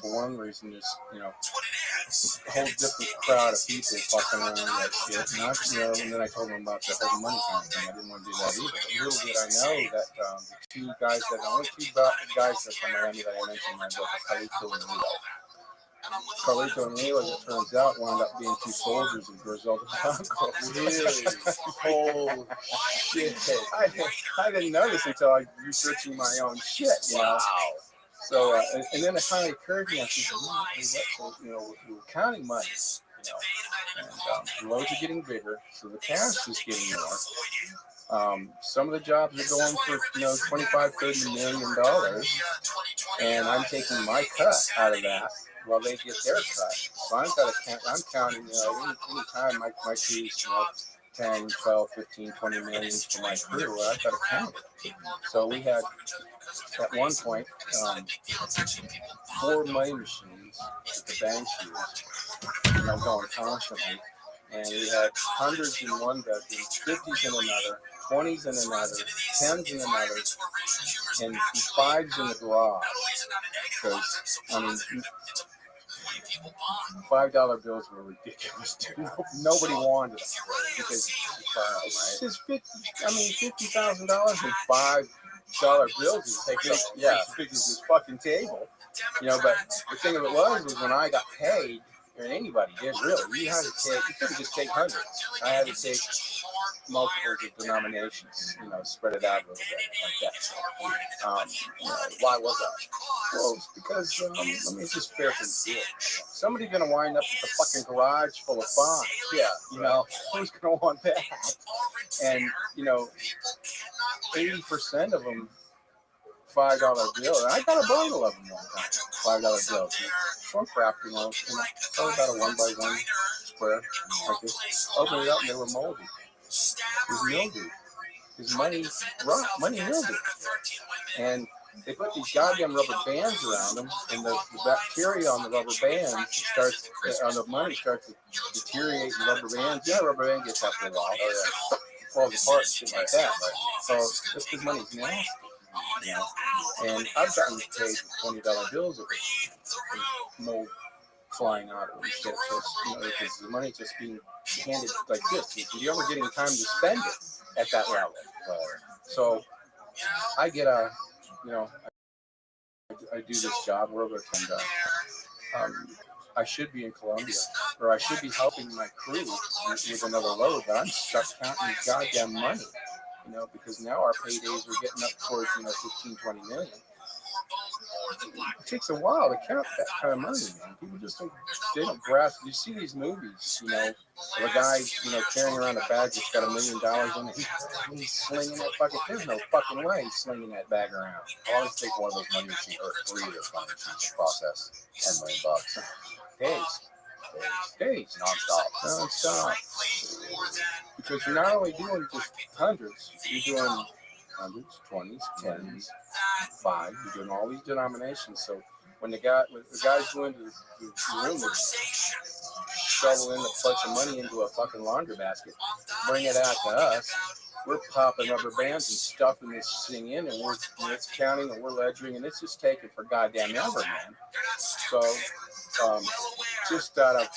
For one reason, there's a whole different crowd of people fucking around with that shit. And then I told them about the whole money kind of thing. I didn't want to do that either. But little did I know that the only two guys that are from Miami that I mentioned in my book are Carlito and Leo. Carlito and Leo, as it turns out, wound up being 2 soldiers in Brazil. Really? Oh, shit. I didn't know this until I was researching my own shit, Wow. So, and then it finally occurred to me, I said, we're counting money, and the loads are getting bigger, so the cash is getting more. Some of the jobs are going for, $25-30 million, and I'm taking my cut out of that while they get their cut. So I'm counting, any time my crew's, 10, 12, 15, 20 million for my crew, I've got to count it. So we had, at one point, 4 money machines that the banks used, going constantly. And we had hundreds in one bedroom, 50s in another, 20s in another, 10s in another, and 5s in the garage. Because, $5 bills were ridiculous. Nobody wanted them because it's just $50,000 in $5 bills is taking up as big as this fucking table. But the thing of it was when I got paid, or anybody did really, you couldn't just take hundreds. I had to take multiples of denominations, spread it out a little bit like that. Why was that? Well, because it's just fair for the deal. Somebody's gonna wind up with a fucking garage full of bonds. Yeah, who's gonna want that? And 80% of them $5 bill. And I got a bundle of them one time, $5 bills. Shrunk wrapped, probably about a 1x1 square. Like this. Opened it up and they were moldy. It was mildew. His money mildew. And they put these goddamn rubber bands around them, and the bacteria on the rubber bands on the money starts to deteriorate the rubber bands. Yeah, rubber band gets after a while. It falls apart and shit like that. So this because money's nasty. And I've gotten paid $20 bills of mold flying out of them. Shit, because the money's just being handed like this. You're never getting time to spend it at that level. So I get I do this job. We're over at 10. I should be in Colombia, or I should be helping my crew with another load, but I'm stuck counting goddamn money. Because now our paydays are getting up towards 15, 20 million. It takes a while to count that kind of money, man. People just don't grasp. You see these movies, of a guy, carrying around a bag that's got $1 million in it. He's slinging that fucking. There's no fucking way he's slinging that bag around. I'll always take one of those money machines, or 3 of those money machines to process $10 million. Days, non-stop. Because you're not only doing just hundreds, you're doing hundreds, 20s, 10s, 5. You're doing all these denominations. So when the guys go into the room and shovel in a bunch of money into a fucking laundry basket, bring it out to us, we're popping rubber bands and stuffing this thing in, and it's counting and we're ledgering, and it's just taking for goddamn ever, man. So just out of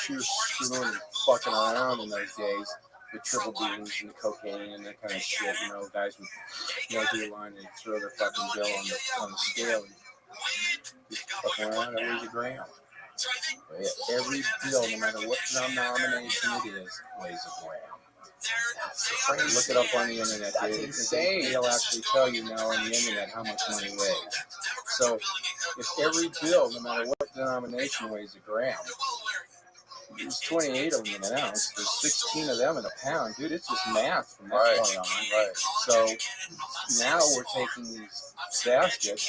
sheer screwing and fucking around in those days with triple beans and cocaine and that kind of shit, guys would do a line and throw their fucking bill on the scale and just fucking around. That weighs a gram. Every bill, no matter what denomination it is, weighs a gram. Look it up on the internet. That's insane. They'll actually tell you now on the internet how much money weighs. So if every bill, no matter what denomination, weighs a gram, there's 28 of them in an ounce. There's 16 of them in a pound. Dude, it's just math from that point on. Right. So now we're taking these baskets,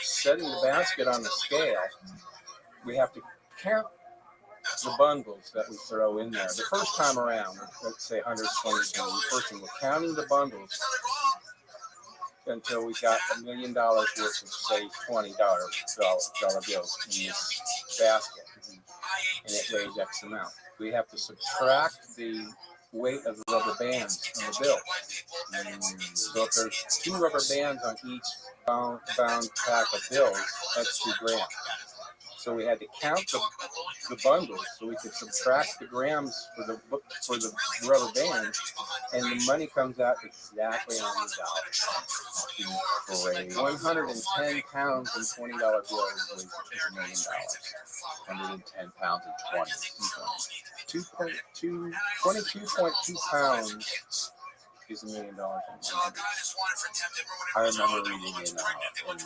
setting the basket on the scale. We have to count the bundles that we throw in there. The first time around, let's say 120, the first thing, we're counting the bundles until we got $1 million worth of, say, $20 bills in this basket. And it weighs X amount. We have to subtract the weight of the rubber bands on the bill. So if there's 2 rubber bands on each bound pack of bills, that's 2 grams. So we had to count the bundles so we could subtract the grams for the rubber band, and the money comes out exactly on the dollar. 110 pounds and $20 bills is $1 million. 110 pounds and 20. 22.2 pounds is $1 million. I remember reading in the book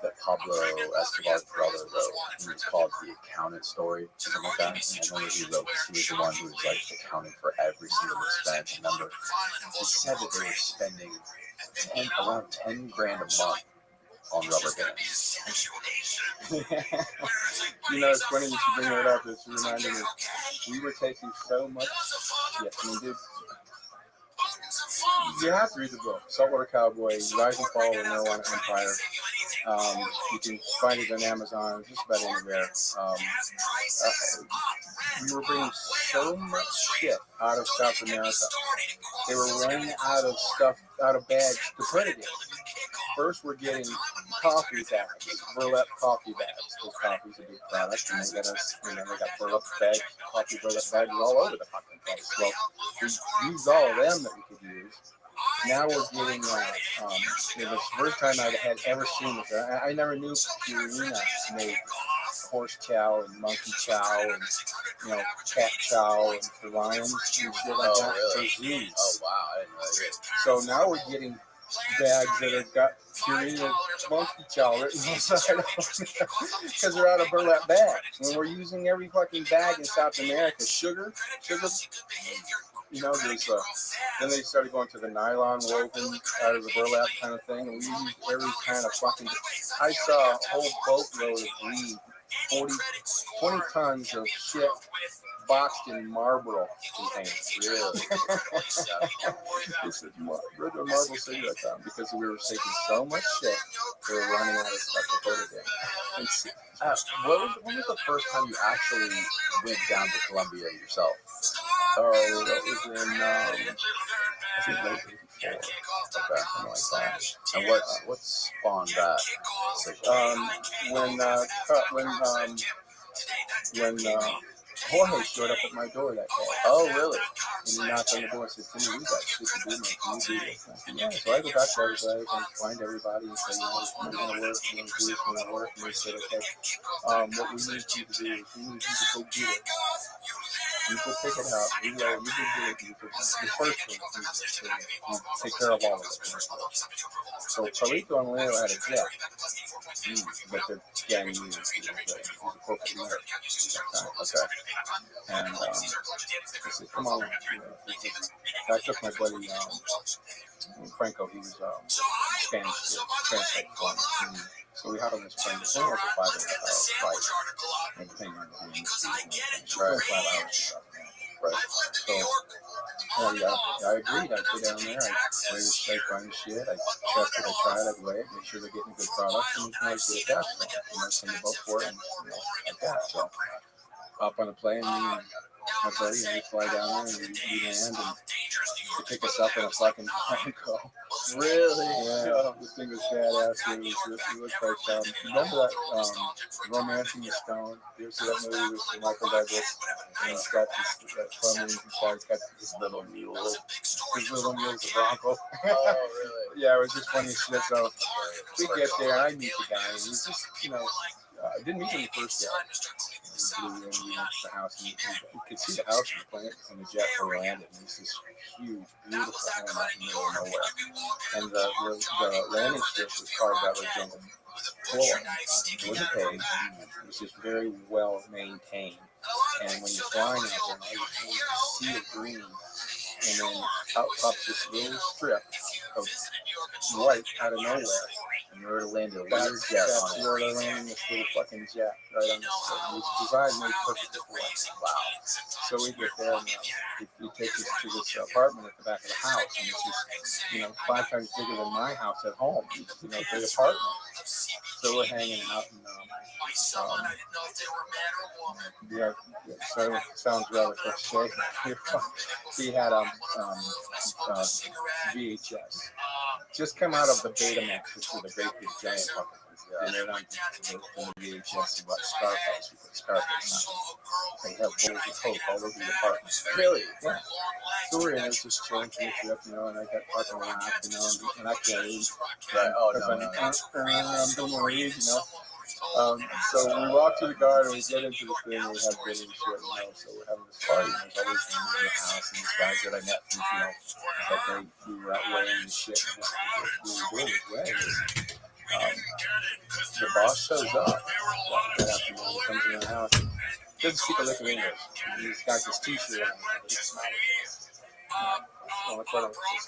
that Pablo Escobar's brother wrote. It was called The Accountant Story, something like that. And I remember he wrote this. He was the one who was like accounting for every single expense. I remember he said that they were spending around 10 grand a month on rubber bands. It's funny you should bring that up. It's reminding me. We were taking so much shit. Dude, you have to read the book, Saltwater Cowboy, Rise and Fall of the Marijuana Empire. You can find it on Amazon, just about anywhere. We were bringing so much shit out of South America. They were running out of stuff, out of bags to put it in. First, we're getting coffee bags, burlap coffee bags. Those coffee's a big product, and they got us, they got burlap bags, coffee burlap bags all over the fucking place. Well, we used all of them that we could use. Now we're getting, it was the first time I had ever seen it. I never knew Purina made horse chow and monkey chow and, cat chow and for lions and shit like that. Really? For zoos. Oh, wow. I didn't know that. So now we're getting bags that have got Purina monkey chow written inside of them because they're out of burlap bags. When we're using every fucking bag in South America, sugar, you know, there's then they started going to the nylon woven out of the burlap kind of thing, and we used every kind of fucking. I saw a whole boatload of weed, 20 tons of shit boxed in Marlboro containers. Really? This is regular Marlboro cigarette time because we were taking so much shit, we were running out of stuff to put it in. When was the first time you actually went down to Colombia yourself? Oh, that was in, I think late 84. Okay, something like that. And what spawned that? When Jorge showed up at my door that day. Oh, really? And he knocked on the door and said, "Can you do that shit to do, man? Can you do this?" And I said, "Yeah." So I go back to everybody and find everybody and say, "You know, I'm going to work, I'm going to do this, I'm going to work." And they said, "Okay, what we need you to do is we need you to go get it. You go pick it up. You go get it. The first one is to take care of all of it." So Carlito and Leo had a jet, but the gang used a corporate letter. Okay. And I said, "Come on." I took my buddy Franco. He was Spanish translate for me. So we had on this plane. The plane was a 5.5 hour flight. And the thing on the right. 5 hours. Right. So I agreed. I'd go down there. I'd weigh the steak on the shit. I'd test it. I'd try it. I'd weigh it. Make sure they're getting a good product. And I'd get a test. And I'd send the boat for it. And like that. So up on the plane, me and my buddy, and we fly down there and we land and they pick us up in a fucking Bronco. Really? Yeah, this thing was badass. It was like, remember that Romancing the Stone? You ever see that movie with Michael Douglas? And he's got this, that plumbing, he's got this little mule. His little mule's a Bronco. Oh, really? Yeah, it was just funny shit. So we get there and I meet the guy and he's just, you know, I didn't meet him the first day. We went to the house and you could see the house from the plane from the jet before we landed. And it's this huge, beautiful home out in the middle of nowhere. And the landing strip was carved out of the jungle floor. It wasn't paved. It was just very well maintained. And when you're flying out there, now you see a green. And then out pops this little strip of white out of nowhere. And you were to land a little That's jet on it. where they're landing this little fucking jet right on the strip. It was designed made perfect for us. Wow. So we get there and he takes us to this apartment at the back of the house. And it's just, you know, 5 times bigger than my house at home. You know, big apartment. So we're hanging out and yeah, so it sounds rather cliche. He had VHS just come out of the Betamax, which was a great big giant fucking. And then on the VHS about Scarface, we put Scarface on. They have bowls of Coke all over the apartment. Really? Yeah. So we're in there just chilling, finishing up, you know, and I got fucking laugh, you know, and I can't eat. Right. Oh, no, I'm don't want to eat, you know. So we walk to the garden, we get into the thing, and we have dinner and shit, you know. So we're having this party, and there's always in the house, and these guys that I met from, you know, like we were out weighing and shit, and what we were doing was weighing. The boss shows up that afternoon. He comes in the house. He doesn't speak a lick of English. He's got this T-shirt on.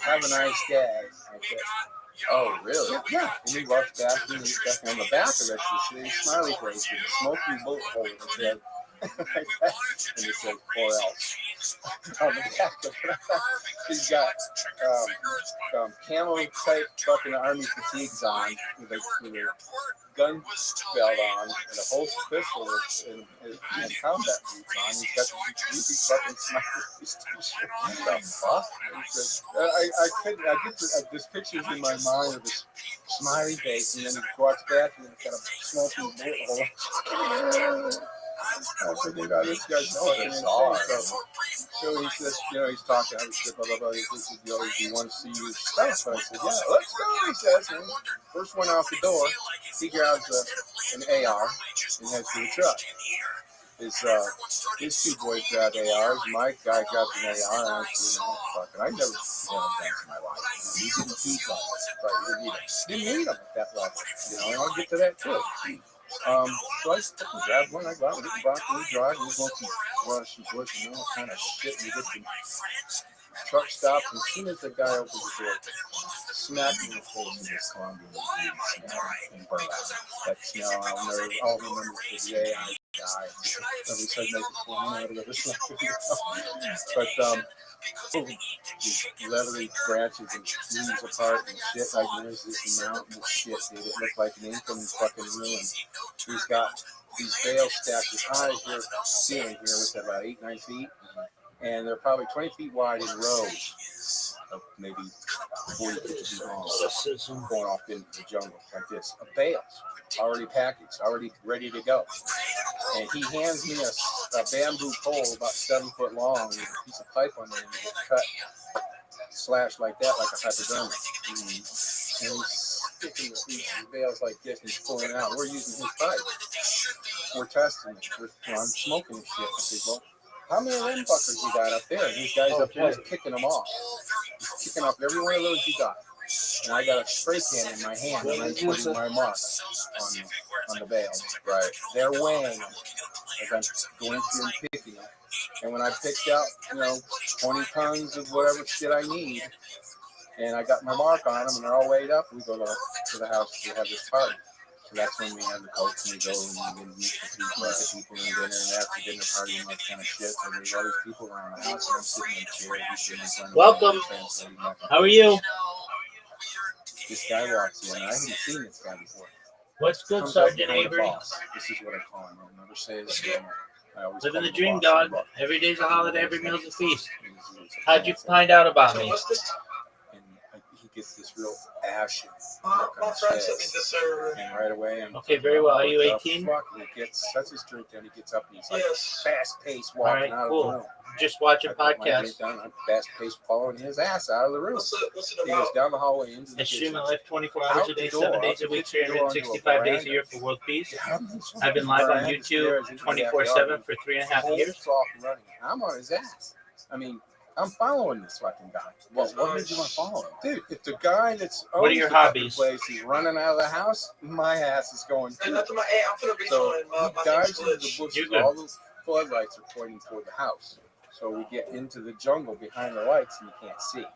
Have a nice day. Oh, really? Yeah. And he walks back and he's got on the back of it. He's smiley face with a smoky bullet hole in his head. And it says 4L on the back of it. He's got camo type fucking army fatigues on with a gun belt on and a whole pistol and combat boots on. He's got these fucking smiley face. I get this picture's in my mind of this smiley face, and then he walks back and he's got a smoking bullet hole. I was thinking about this guy's so he says, you know, he's talking, I said, blah, blah, blah, he says, you want to see your stuff? And I said, yeah, let's go, he says. And first one out the door, he grabs an AR and heads to the truck. His two boys grabbed ARs, my guy grabbed an AR, and I said, fucking, I've never done guns in my life. You didn't need them. Right, you didn't need them at that level. You know, and I'll get to that too. So I fucking grabbed one. I got it. We brought we drive. We go to brush and bush and all kind of shit. We get the truck stopped. And as soon as the guy opens the door, smacked me in the face with his Colombian smell and burned out. That smell, I'll remember the day I died. Every time I make it for me, I gotta go this way. But these leathery branches and leaves apart and shit. Like there's this mountain of shit, dude. It looked like an Incan fucking ruin. He's got these bales stacked as high as your ceiling here, which is about 8-9 feet, and they're probably 20 feet wide in rows of maybe 40 feet long, going off into the jungle like this. Of bales, already packaged, already ready to go. And he hands me a bamboo pole about 7 foot long with a piece of pipe on there, and it's cut, slashed like that, like a hypodermic. And he's sticking these bales like this and he's pulling it out. We're using his pipe. We're testing it. I'm smoking and shit. I said, well, how many of them fuckers you got up there? And these guys up here is kicking them off. He's kicking off every one of those you got. And I got a spray can in my hand and I'm putting my mark on the bales. Right. They're weighing them as I'm going through and picking them. And when I picked out, 20 tons of whatever shit I need, and I got my mark on them and they're all weighed up, we go to the house to have this party. So that's when we have the coach and we go and we meet the people in dinner, and after dinner party and all that kind of shit. So there's all these people around the house and I'm sitting in the chair. He's sitting in front of me. Welcome. How are you? This guy walks in. I haven't seen this guy before. What's good, Sergeant Avery? This is what I call him. I'll never say his name. Living the dream, dog. Every day's a holiday, every meal's a feast. How'd you find out about me? And he gets this real ashen look on his face. And right away, I'm okay, very well. Are you 18? He sets his drink down. He gets up and he's like fast-paced walking out of the room. Just watching podcasts. I'm fast-paced following his ass out of the room. He goes down the hallway into the I stream my kitchen. life 24 hours a day, 7 days a week, 365 days a year for world peace. I've been live on YouTube 24/7 for 3.5 years. I'm on his ass. I mean, I'm following this fucking guy. What made you want to follow him? Dude, if the guy that's what are your hobbies? Place is running out of the house, my ass is going too. So he dives into the bushes. All those floodlights are pointing toward the house. So we get into the jungle behind the lights and you can't see.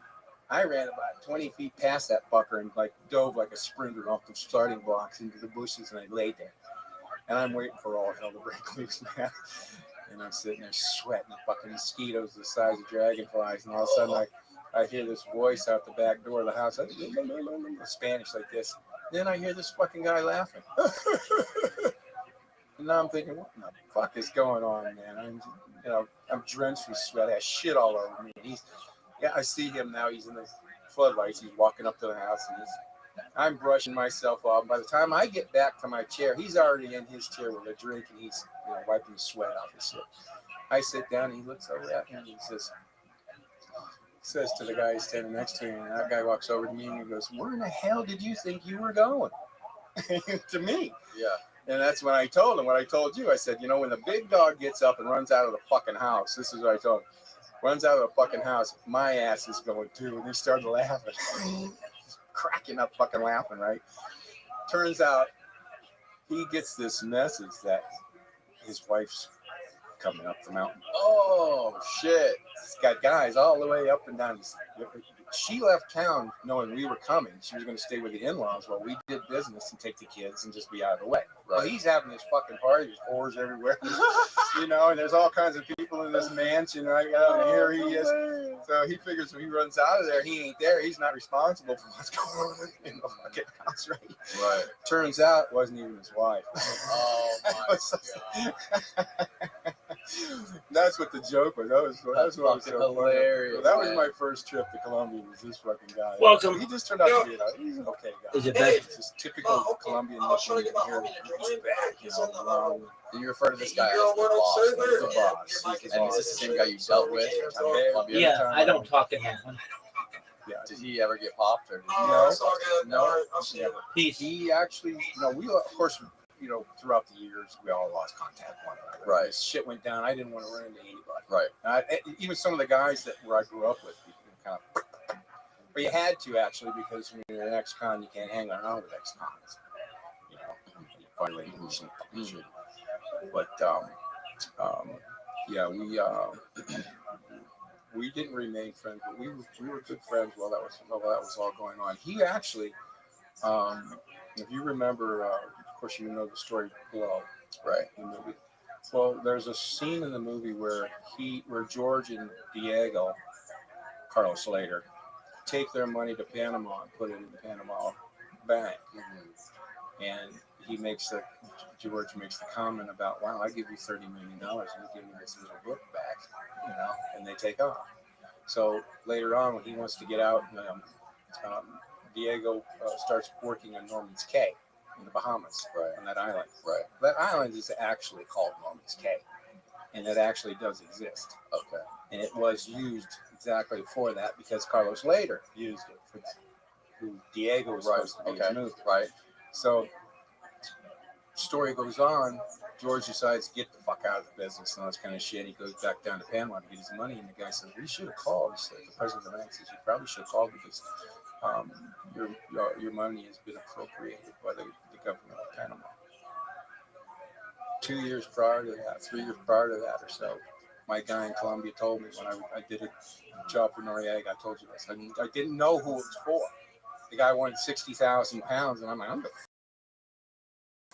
I ran about 20 feet past that fucker and dove like a sprinter off the starting blocks into the bushes, and I laid there. And I'm waiting for all hell to break loose, man. And I'm sitting there sweating, fucking mosquitoes the size of dragonflies, and all of a sudden I hear this voice out the back door of the house, Spanish like this. Then I hear this fucking guy laughing. And now I'm thinking, what the fuck is going on, man? I'm drenched with sweat. I have shit all over me. I see him now. He's in the floodlights. He's walking up to the house, and I'm brushing myself off. By the time I get back to my chair, he's already in his chair with a drink, and he's wiping the sweat off his lip. I sit down, and he looks over at me, and he says to the guy standing next to me, and that guy walks over to me, and he goes, "Where in the hell did you think you were going?" To me. Yeah. And that's when I told him what I told you. I said, when the big dog gets up and runs out of the fucking house, this is what I told him. Runs out of the fucking house, my ass is going too. And he started laughing. Cracking up fucking laughing, right? Turns out he gets this message that his wife's coming up the mountain. Oh, shit. It's got guys all the way up and down. She left town knowing we were coming. She was going to stay with the in-laws while we did business and take the kids and just be out of the way. Right. Well, he's having this fucking party. There's whores everywhere. And there's all kinds of people in this mansion, right? And here he is. So he figures when he runs out of there, he ain't there. He's not responsible for what's going on in the fucking house, right? Right. Turns out it wasn't even his wife. Oh, my God. That's what the joke was. That was what was so hilarious. So that was my first trip to Colombia. Was this fucking guy? Welcome. He just turned out to be he's an okay guy. Is it better? It's just typical Colombian mission here. He's back, You refer to this guy as the boss. And is this the same guy you dealt with? Yeah, I don't talk in that one. Yeah. Did he ever get popped or? No. He actually, we of course. Throughout the years, we all lost contact with one another. Right. This shit went down. I didn't want to run into anybody. Right. Even some of the guys where I grew up with, but you had to actually, because when you're an ex-con, you can't hang around with ex-cons. You violating some fucking shit. But yeah, we didn't remain friends, but we were good friends while that was all going on. He actually, if you remember, of course you know the story below, right? The movie. Well, there's a scene in the movie where George and Diego, Carlos later, take their money to Panama and put it in the Panama Bank, and George makes the comment about, "Wow, I give you $30 million, and you give me this little book back, and they take off." So later on, when he wants to get out, Diego starts working on Norman's Cay in the Bahamas, on that island. Right. That island is actually called Norman's Cay, and it actually does exist. Okay. And it was used exactly for that because Carlos later used it for that. Who Diego was supposed to be in the movie. Right. So, story goes on. George decides to get the fuck out of the business and all this kind of shit. He goes back down to Panama to get his money, and the guy says, "We should have called." He said, the president of the bank says, "You probably should have called because your money has been appropriated by the government of Panama." 2 years prior to that, 3 years prior to that or so, my guy in Colombia told me when I did a job for Noriega, I told you this. I didn't know who it was for. The guy wanted 60,000 pounds, and I'm like, I'm the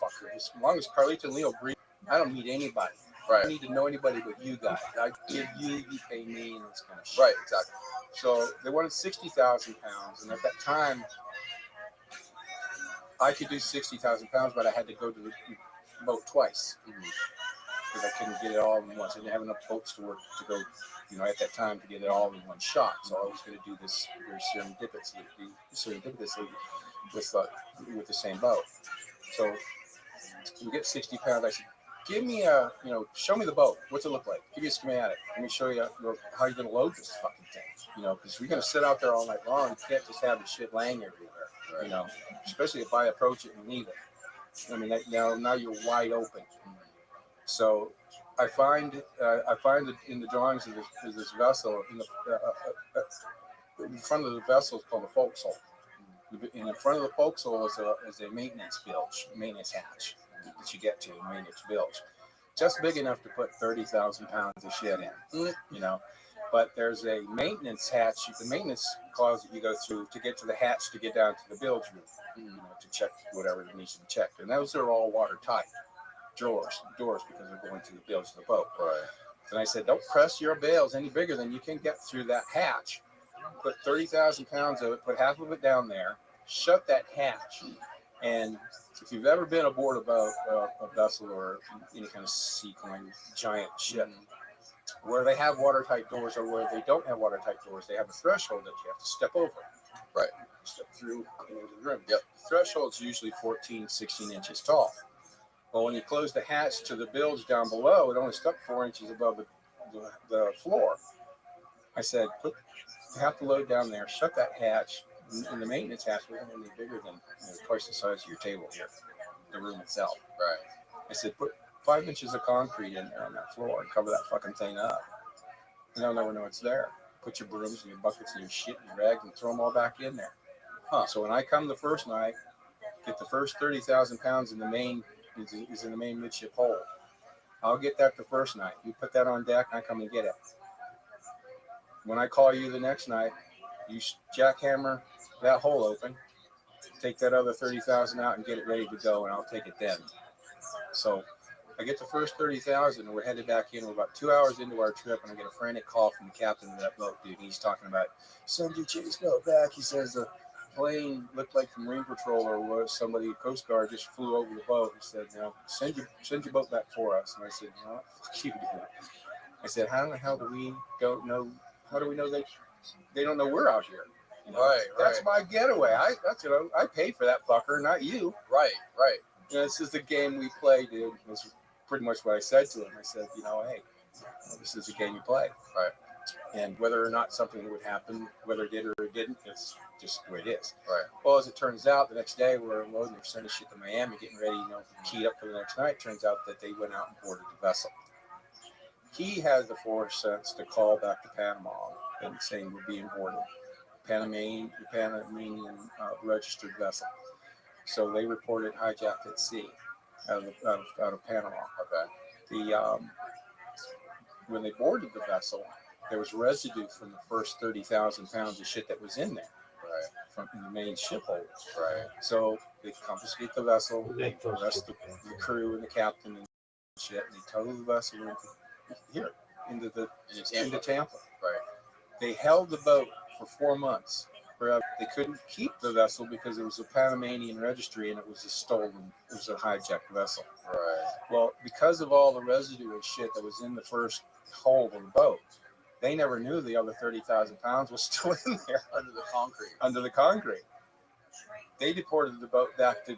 fucker. As long as Carlito and Leo breathe, I don't need anybody. Right. I don't need to know anybody but you guys. I give you pay me, and this kind of shit. Right, exactly. So they wanted 60,000 pounds, and at that time, I could do 60,000 pounds, but I had to go to the boat twice because I couldn't get it all in once. I didn't have enough boats to go, at that time to get it all in one shot. So I was going to do this very serendipitously with the same boat. So we get 60 pounds. I said, give me show me the boat. What's it look like? Give me a schematic. Let me show you how you're going to load this fucking thing. Because we're going to sit out there all night long. You can't just have the shit laying everywhere. Right. Especially if I approach it and leave it. I mean, now you're wide open. So I find that in the drawings of this vessel, in front of the vessel is called a forecastle. And in front of the forecastle is a maintenance hatch that you get to, maintenance bilge. Just big enough to put 30,000 pounds of shit in, But there's a maintenance hatch, the maintenance closet you go through to get to the hatch to get down to the bilge room, to check whatever needs to be checked. And those are all watertight doors because they're going to the bilge of the boat. Right. And I said, don't press your bales any bigger than you can get through that hatch. Put 30,000 pounds of it, put half of it down there, shut that hatch. And if you've ever been aboard a vessel or any kind of seagoing giant ship, where they have watertight doors or where they don't have watertight doors, they have a threshold that you have to step over. Right. Step through into the room. Yep. The threshold's usually 14, 16 inches tall. Well, when you close the hatch to the bilge down below, it only stuck 4 inches above the floor. I said, you have to load down there, shut that hatch, and the maintenance hatch wasn't any bigger than twice the size of your table here, the room itself. Right. I said, put 5 inches of concrete in there on that floor and cover that fucking thing up. And they'll never know it's there. Put your brooms and your buckets and your shit and your rags and throw them all back in there. So when I come the first night, get the first 30,000 pounds in the main is in the main midship hold. I'll get that the first night. You put that on deck, I come and get it. When I call you the next night, you jackhammer that hole open, take that other 30,000 out and get it ready to go, and I'll take it then. So I get the first 30,000, and we're headed back in. We're about 2 hours into our trip, and I get a frantic call from the captain of that boat, dude. He's talking about, send your chase boat back. He says the plane looked like the Marine Patrol or was somebody, Coast Guard, just flew over the boat. He said, send your boat back for us. And I said, fuck you, dude. I said, how the hell do we know? How do we know they don't know we're out here? Right. That's my getaway. I paid for that fucker, not you. Right. This is the game we play, dude. That's pretty much what I said to him. I said, hey, this is the game you play. Right. And whether or not something would happen, whether it did or it didn't, it's just the way it is. Right. Well, as it turns out, the next day we're loading the sending shit to Miami, getting ready, keyed up for the next night. Turns out that they went out and boarded the vessel. He has the foresight to call back to Panama and saying we're being boarded. Panamanian registered vessel. So they reported hijacked at sea. out of Panama. Okay. The when they boarded the vessel, there was residue from the first 30,000 pounds of shit that was in there, Right. from the main ship hold. Right. So they confiscate the vessel, they arrest the crew and the captain and shit, and they tow the vessel into Tampa. Right. They held the boat for 4 months. They couldn't keep the vessel because it was a Panamanian registry and it was a hijacked vessel. Right. Well, because of all the residue and shit that was in the first hold of the boat, they never knew the other 30,000 pounds was still in there Under the concrete. They deported the boat back to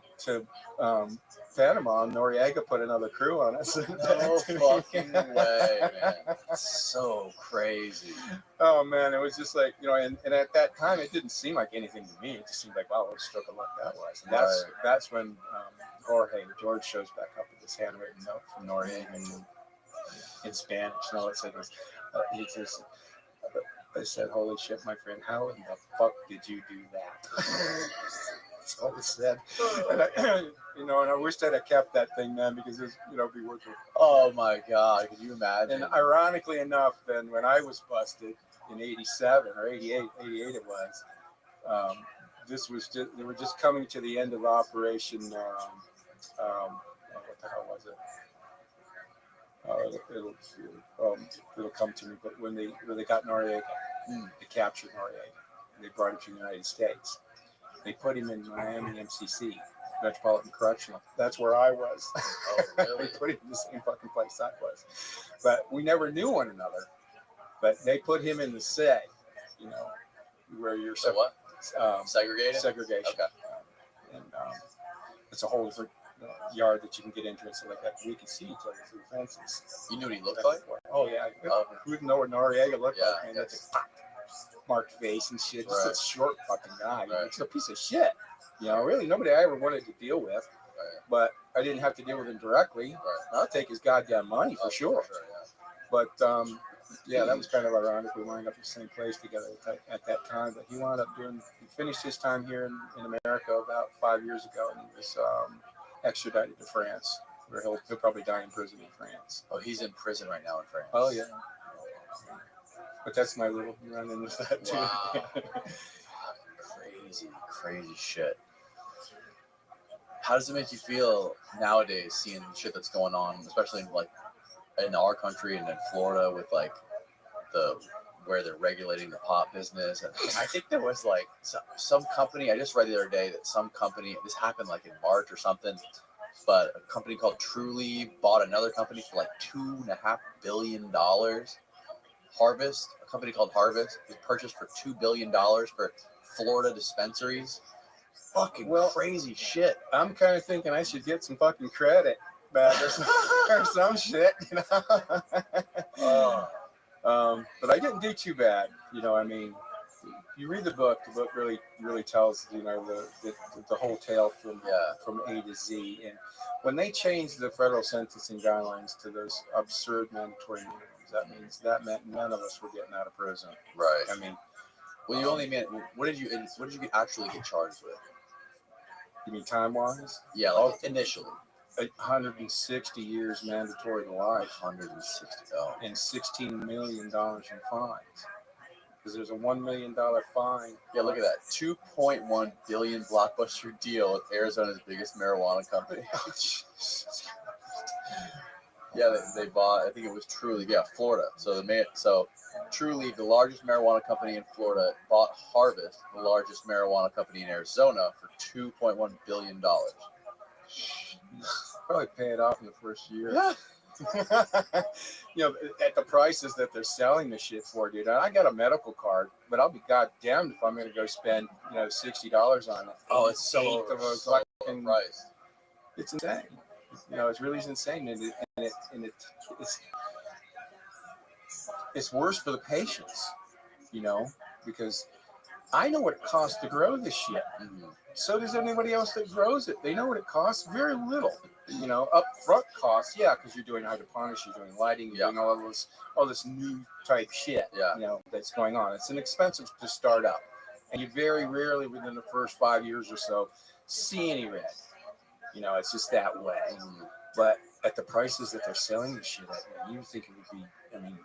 Panama, and Noriega put another crew on it. No fucking way, man. So crazy. Oh, man, it was just like, and at that time, it didn't seem like anything to me. It just seemed like, wow, what a stroke of luck that was. And that's when George shows back up with this handwritten note from Noriega in Spanish. And all it said was, I said, holy shit, my friend, how in the fuck did you do that? That's all it said. And I wish that I kept that thing, man, because it was, be worth it. Oh my God, could you imagine? And ironically enough, then when I was busted in 87 or 88 it was, they were just coming to the end of Operation, what the hell was it? It'll come to me. But when they got Noriega, they captured Noriega, and they brought him to the United States. They put him in Miami MCC, Metropolitan Correctional. That's where I was. Oh, really? They put him in the same fucking place I was. But we never knew one another. But they put him in the SEG, where you're segregated. Segregation. Okay. And it's a whole different yard that you can get into and stuff like that. We could see each other through fences. You knew what he looked like? Oh yeah. Who didn't know what Noriega looked like? And that's a marked face and shit. Just a short fucking guy. Right. He's a piece of shit. Really nobody I ever wanted to deal with. Right. But I didn't have to deal with him directly. Right. I'll take his goddamn money for sure. But that was kind of ironic. We wound up in the same place together at that time. But he wound up he finished his time here in America about 5 years ago, and he was extradited to France, where he'll probably die in prison in France. Oh, he's in prison right now in France. Oh yeah. But that's my little run-in with that too. Wow. Crazy shit. How does it make you feel nowadays seeing shit that's going on, especially in our country and in Florida with where they're regulating the pot business? And I think there was some company, I just read the other day that some company, this happened in March or something, but a company called Truly bought another company for $2.5 billion. Harvest, a company called Harvest, was purchased for $2 billion for Florida dispensaries. Fucking crazy shit. I'm kind of thinking I should get some fucking credit back or some shit, But I didn't do too bad, You read the book really tells the whole tale from A to Z. And when they changed the federal sentencing guidelines to those absurd mandatory minimums, that meant none of us were getting out of prison. Right. Well, you only meant what did you actually get charged with? You mean time wise? Yeah, initially. 160 years mandatory to life. 160. And $16 million in fines. Because there's a $1 million fine. Yeah, look at that. $2.1 billion blockbuster deal with Arizona's biggest marijuana company. Yeah, they bought, I think it was Truly, Florida. So Truly, the largest marijuana company in Florida, bought Harvest, the largest marijuana company in Arizona, for $2.1 billion. Probably pay it off in the first year. Yeah. At the prices that they're selling the shit for, dude. I got a medical card, but I'll be goddamned if I'm going to go spend, $60 on it. Oh, it's so price. It's insane. It's really insane, and it's worse for the patients, because I know what it costs to grow this shit. Mm-hmm. So does anybody else that grows it. They know what it costs. Very little, upfront costs. Yeah, because you're doing hydroponics, you're doing lighting, you're doing all this new type shit. Yeah. That's going on. It's inexpensive to start up, and you very rarely within the first 5 years or so see any red. You know, it's just that way. But at the prices that they're selling the shit at, you think it would be, I mean,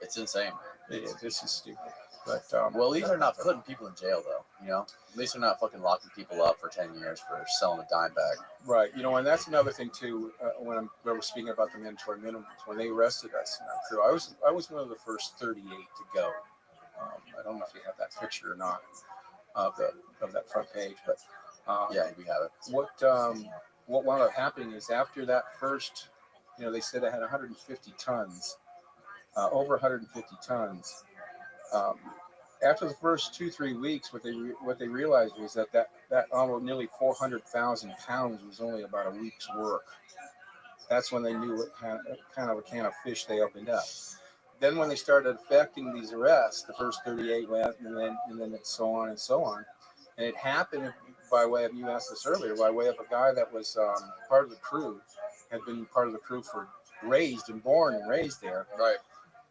It's insane. This is stupid. But well, at least they're not putting people in jail, though. You know, at least they're not fucking locking people up for 10 years for selling a dime bag. Right. You know, and that's another thing too. When we're speaking about the mandatory minimums, when they arrested us in our crew, I was one of the first 38 to go. I don't know if you have that picture or not of that front page, but yeah, we have it. What wound up happening is after that first, you know, they said I had 150 tons, over 150 tons. After the first 2-3 weeks, what they realized was that almost nearly 400,000 pounds was only about a week's work. That's when they knew what kind of a can of fish they opened up. Then when they started effecting these arrests, the first 38 went, and then so on and so on. And it happened by way of, you asked this earlier, by way of a guy that was part of the crew, had been part of the crew born and raised there. Right.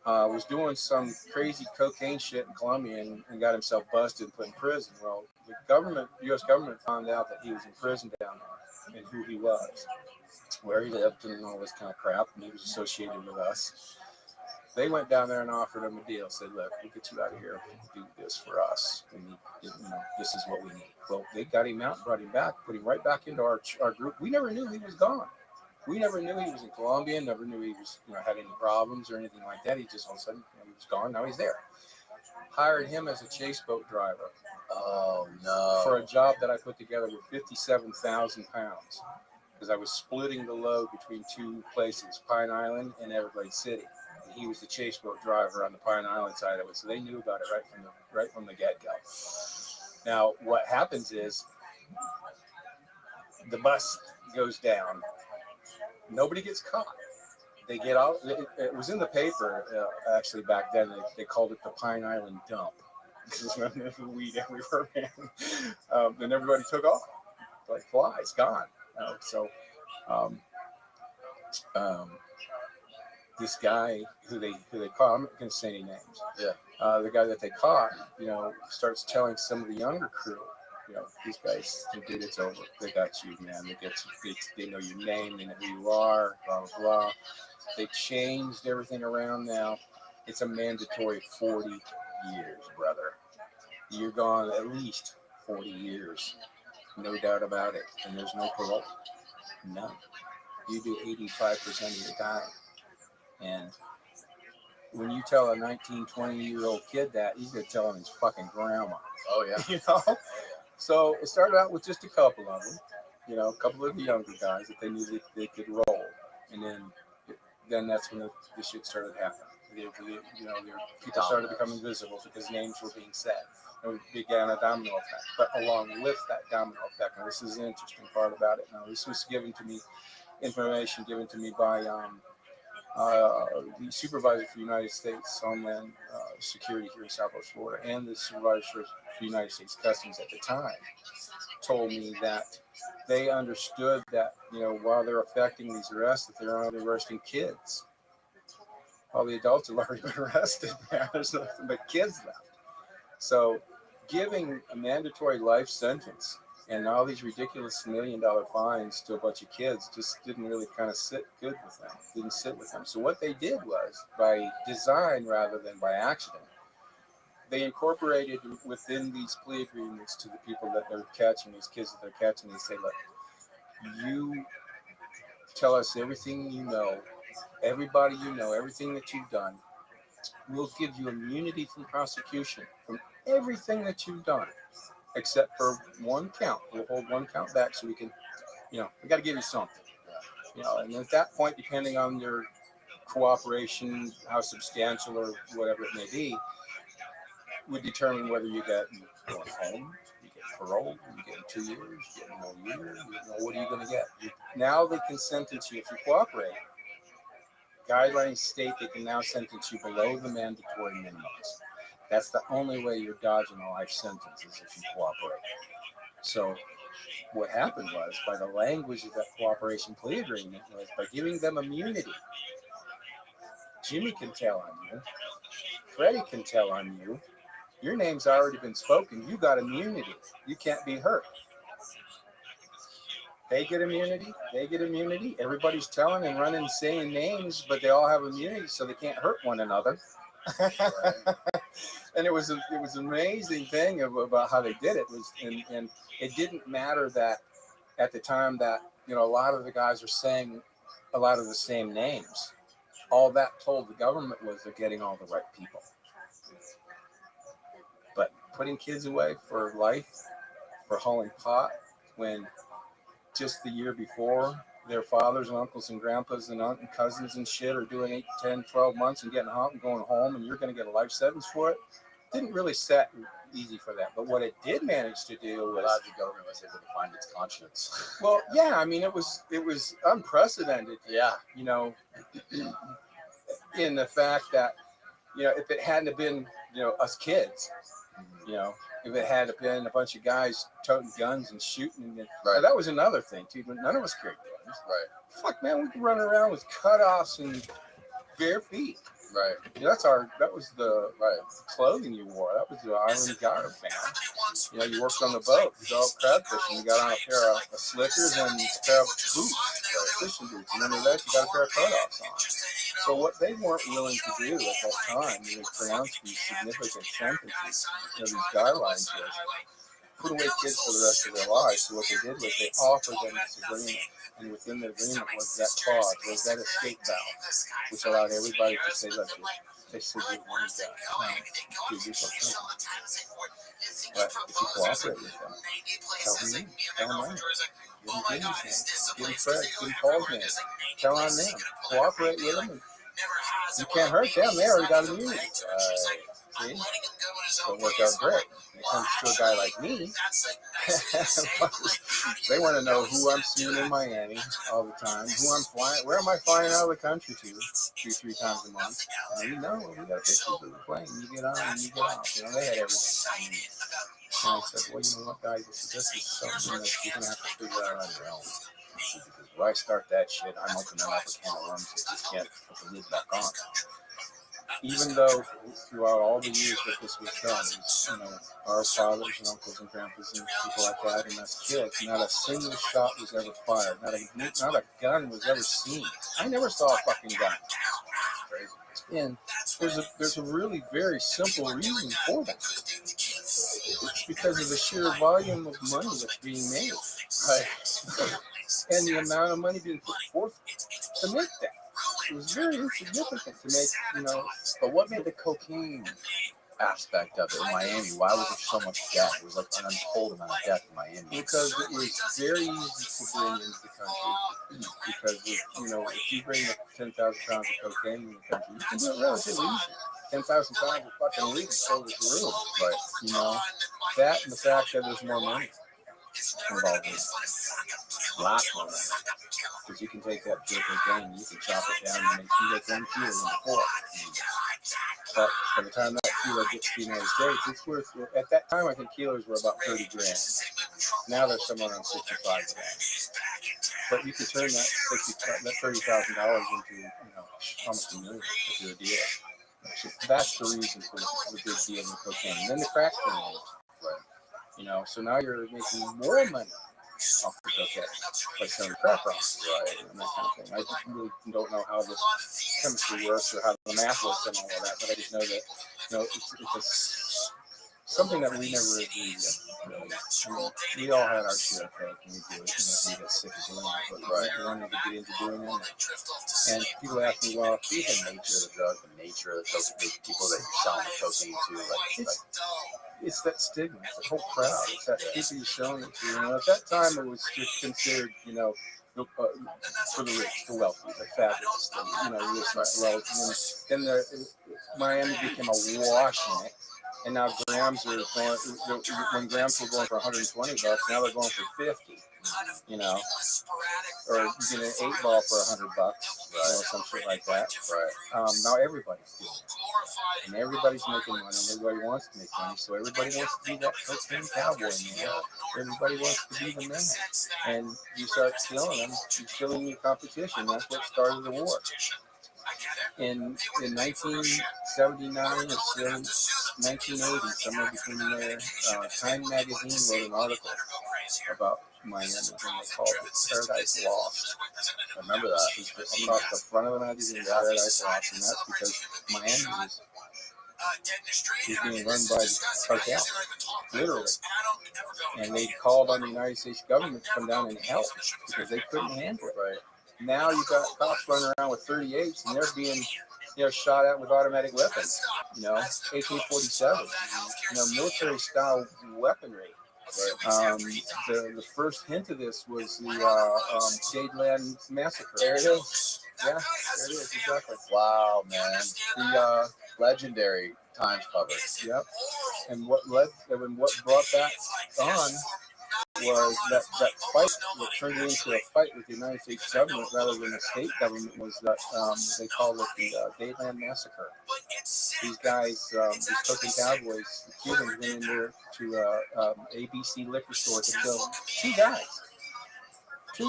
Was doing some crazy cocaine shit in Colombia and got himself busted and put in prison. Well, the U.S. government found out that he was in prison down there and who he was, where he lived and all this kind of crap, and he was associated with us. They went down there and offered him a deal, said, look, we'll get you out of here if you do this for us. We need, this is what we need. Well, they got him out, brought him back, put him right back into our group. We never knew he was gone. We never knew he was in Colombia, never knew he was, had any problems or anything like that. He just all of a sudden, he was gone. Now he's there. Hired him as a chase boat driver. Oh, no. For a job that I put together with 57,000 pounds. Because I was splitting the load between two places, Pine Island and Everglades City. And he was the chase boat driver on the Pine Island side of it. So they knew about it right from the get-go. Now, what happens is the bus goes down. Nobody gets caught. They get out. It was in the paper, actually, back then. They called it the Pine Island Dump. This is when the weed everywhere, man. And everybody took off like flies, gone. This guy who they caught, I'm not going to say any names. Yeah. The guy that they caught, starts telling some of the younger crew, these guys, dude, it's over. They got you, man. They know your name. They know who you are. Blah blah blah. They changed everything around now. It's a mandatory 40 years, brother. You're gone at least 40 years, no doubt about it. And there's no parole. None. You do 85% of your time. And when you tell a 19, 20-year-old kid that, he's gonna tell him his fucking grandma. Oh yeah. So it started out with just a couple of them, a couple of the younger guys that they knew they could roll, and then that's when the shit started happening. People started becoming visible because names were being said. And it began a domino effect. But along with that domino effect, and this is an interesting part about it. Now, this was information given to me by the supervisor for the United States Homeland Security here in Southwest Florida, and the supervisor for the United States Customs at the time, told me that they understood that, while they're effecting these arrests, that they're only arresting kids. All the adults have already been arrested. There's nothing but kids left. So giving a mandatory life sentence and all these ridiculous $1 million fines to a bunch of kids just didn't really kind of sit good with them. Didn't sit with them. So what they did was, by design rather than by accident, they incorporated within these plea agreements to the people that they're catching, these kids that they're catching, they say, look, you tell us everything you know, everybody you know, everything that you've done. We'll give you immunity from prosecution from everything that you've done, except for one count. We'll hold one count back so we can, we got to give you something. And at that point, depending on your cooperation, how substantial or whatever it may be, would determine whether you get going home, you get parole, you get 2 years, you get no year, what are you going to get? Now they can sentence you if you cooperate. Guidelines state they can now sentence you below the mandatory minimums. That's the only way you're dodging a life sentence is if you cooperate. So what happened was, by the language of that cooperation plea agreement, was by giving them immunity. Jimmy can tell on you. Freddie can tell on you. Your name's already been spoken. You got immunity. You can't be hurt. They get immunity. They get immunity. Everybody's telling and running, saying names, but they all have immunity, so they can't hurt one another. And it was an amazing thing about how they did it. And it didn't matter that at the time that a lot of the guys are saying a lot of the same names. All that told the government was they're getting all the right people. But putting kids away for life for hauling pot when just the year before their fathers and uncles and grandpas and aunt and cousins and shit are doing 8, 10, 12 months and getting out and going home, and you're going to get a life sentence for it, didn't really set easy for that. But what it did manage to do was the government was able to find its conscience. Well, yeah, I mean, it was unprecedented. Yeah, In the fact that if it hadn't been us kids, if it had been a bunch of guys toting guns and shooting, that was another thing too. But none of us carried guns. Right. Fuck, man, we could run around with cutoffs and bare feet. Right. That was the clothing you wore. That was the island garb, man. You worked on the boat. You go crab fishing. You got on a pair of slickers and a pair of boots, fishing boots, and under that you got a pair of cutoffs on. So what they weren't willing to do at that time, they pronounced these significant sentences, these guidelines, was put away kids for the rest of their lives. So what they did was they offered them this agreement, and within the agreement was that clause, was that escape valve, which allowed everybody to say, look, they said you want that. But if you cooperate with them, tell them me, tell them mine. Give them Fred, give them Paul's name. Tell on them. Cooperate with them. You can't hurt them. They already got immunity. See? Don't work out great. When it comes to a guy like me, they want to know who I'm seeing in Miami all the time, who I'm flying, where am I flying out of the country to 2-3 times a month. And we got pictures of the plane. You get on and you get off. They had everything. And I said, well, you know what, guys, this is something that you're going to have to figure out on your own. Because when I start that shit, I'm opening up a can of worms that you can't put the lid back on. Even though throughout all the years that this was done, our fathers and uncles and grandpas and people like that, and us kids, not a single shot was ever fired. Not a gun was ever seen. I never saw a fucking gun. And there's a really very simple reason for that. It's because of the sheer volume of money that's being made, right? And the amount of money being put forth to make that. It was very insignificant to make, but what made the cocaine aspect of it in Miami? Why was there so much debt? It was like an untold amount of debt in Miami. Because it was very easy to bring into the country. Because, if you bring 10,000 pounds of cocaine in the country, you can do it relatively easy. 10,000 pounds of fucking weed sold at the room. But, that and the fact that there's more money involved in it. Black money. Because you can take that pure cocaine and you can chop it down and make 1 kilo in the pork. But by the time that kilo gets to the United States, it's worth, at that time, I think kilos were about 30 grand. Now they're somewhere around 65 grand. But you could turn that $30,000 into, almost $1 million if you're a dealer. So that's the reason for the big deal with cocaine. And then the crack came in. So now you're making more money off the cocaine by selling crack rocks, right? And that kind of thing. I just really don't know how the chemistry works or how the math works and all of that, but I just know that it's something that we never agreed with. Really. We all had our share of coke and we do it. We got sick of doing it, but we wanted to get into doing it. And people ask me, well, see the nature of the drug, the nature of the cocaine, the people that you're selling the cocaine to, it's that stigma, it's the whole crowd, it's that people you're selling it to. At that time, it was just considered, for the rich, the wealthy, the fabulous, then Miami became awash in it. And now grams are going, when grams were going for $120, now they're going for $50, or you get an 8 ball for $100, some shit like that. Right. Now everybody's doing it. And everybody's making money, and everybody wants to make money, so everybody wants to be that cocaine cowboy, Everybody wants to be the man. And you start killing them, you're killing your competition. That's what started the war. In 1979 or 1980, somewhere between there, Time magazine wrote an article about Miami, and they called it Paradise Lost. I remember that. It's just across the front of the magazine, Paradise Lost, and that's because Miami is being run by the cartel, literally. And they called on the United States government to come down and help because they couldn't handle it. Right now, you've got cops running around with 38s, and they're being, shot at with automatic weapons. AK-47, military-style weaponry. Right. The first hint of this was the Dadeland massacre. There it is. Yeah, there it is, exactly. Wow, man. The legendary Times cover. Yep. And what brought that on was that fight that turned into a fight with the United States government rather than the state government was that they called it the Dadeland Massacre. These guys, these token cowboys, the Cubans, went in there to ABC liquor store to kill two guys. They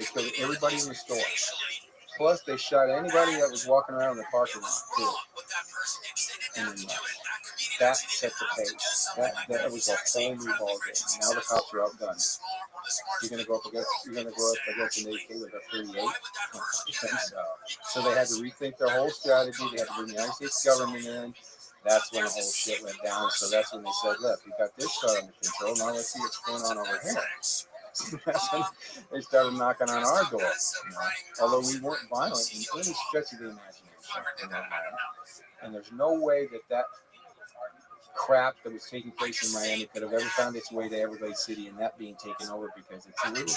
killed everybody in the store. Plus, they shot anybody that was walking around the parking lot, too. And that set the pace. That was a whole new ballgame. Now the cops are outgunned. You're going to go up against an AK with a 38? So they had to rethink their whole strategy. They had to bring the United States government in. That's when the whole shit went down. So that's when they said, look, we got this shot under control. Now let's see what's going on over here. That's when they started knocking on our door. Although we weren't violent in any stretch of the imagination. And there's no way that crap that was taking place in Miami could have ever found its way to Everglades City and that being taken over because it's a little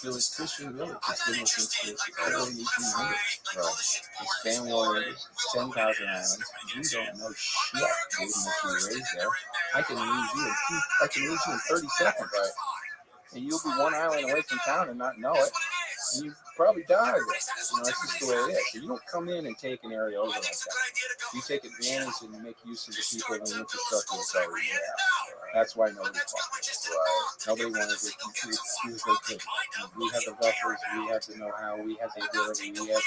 village, Christian village. It's been with since the early 1800s. It's family oriented. It's 10,000 islands. You don't know shit, dude, unless you were raised there. I can lose you in 30 seconds, right? And you'll be one island away from town and not know it. And you probably die there. That's just the way it is. So you don't come in and take an area over like that. You take advantage and make use of the people and the infrastructure that's already there. That's why nobody fought. Nobody wanted to use they could. We have the vessels, we have the know-how, we have the ability, we have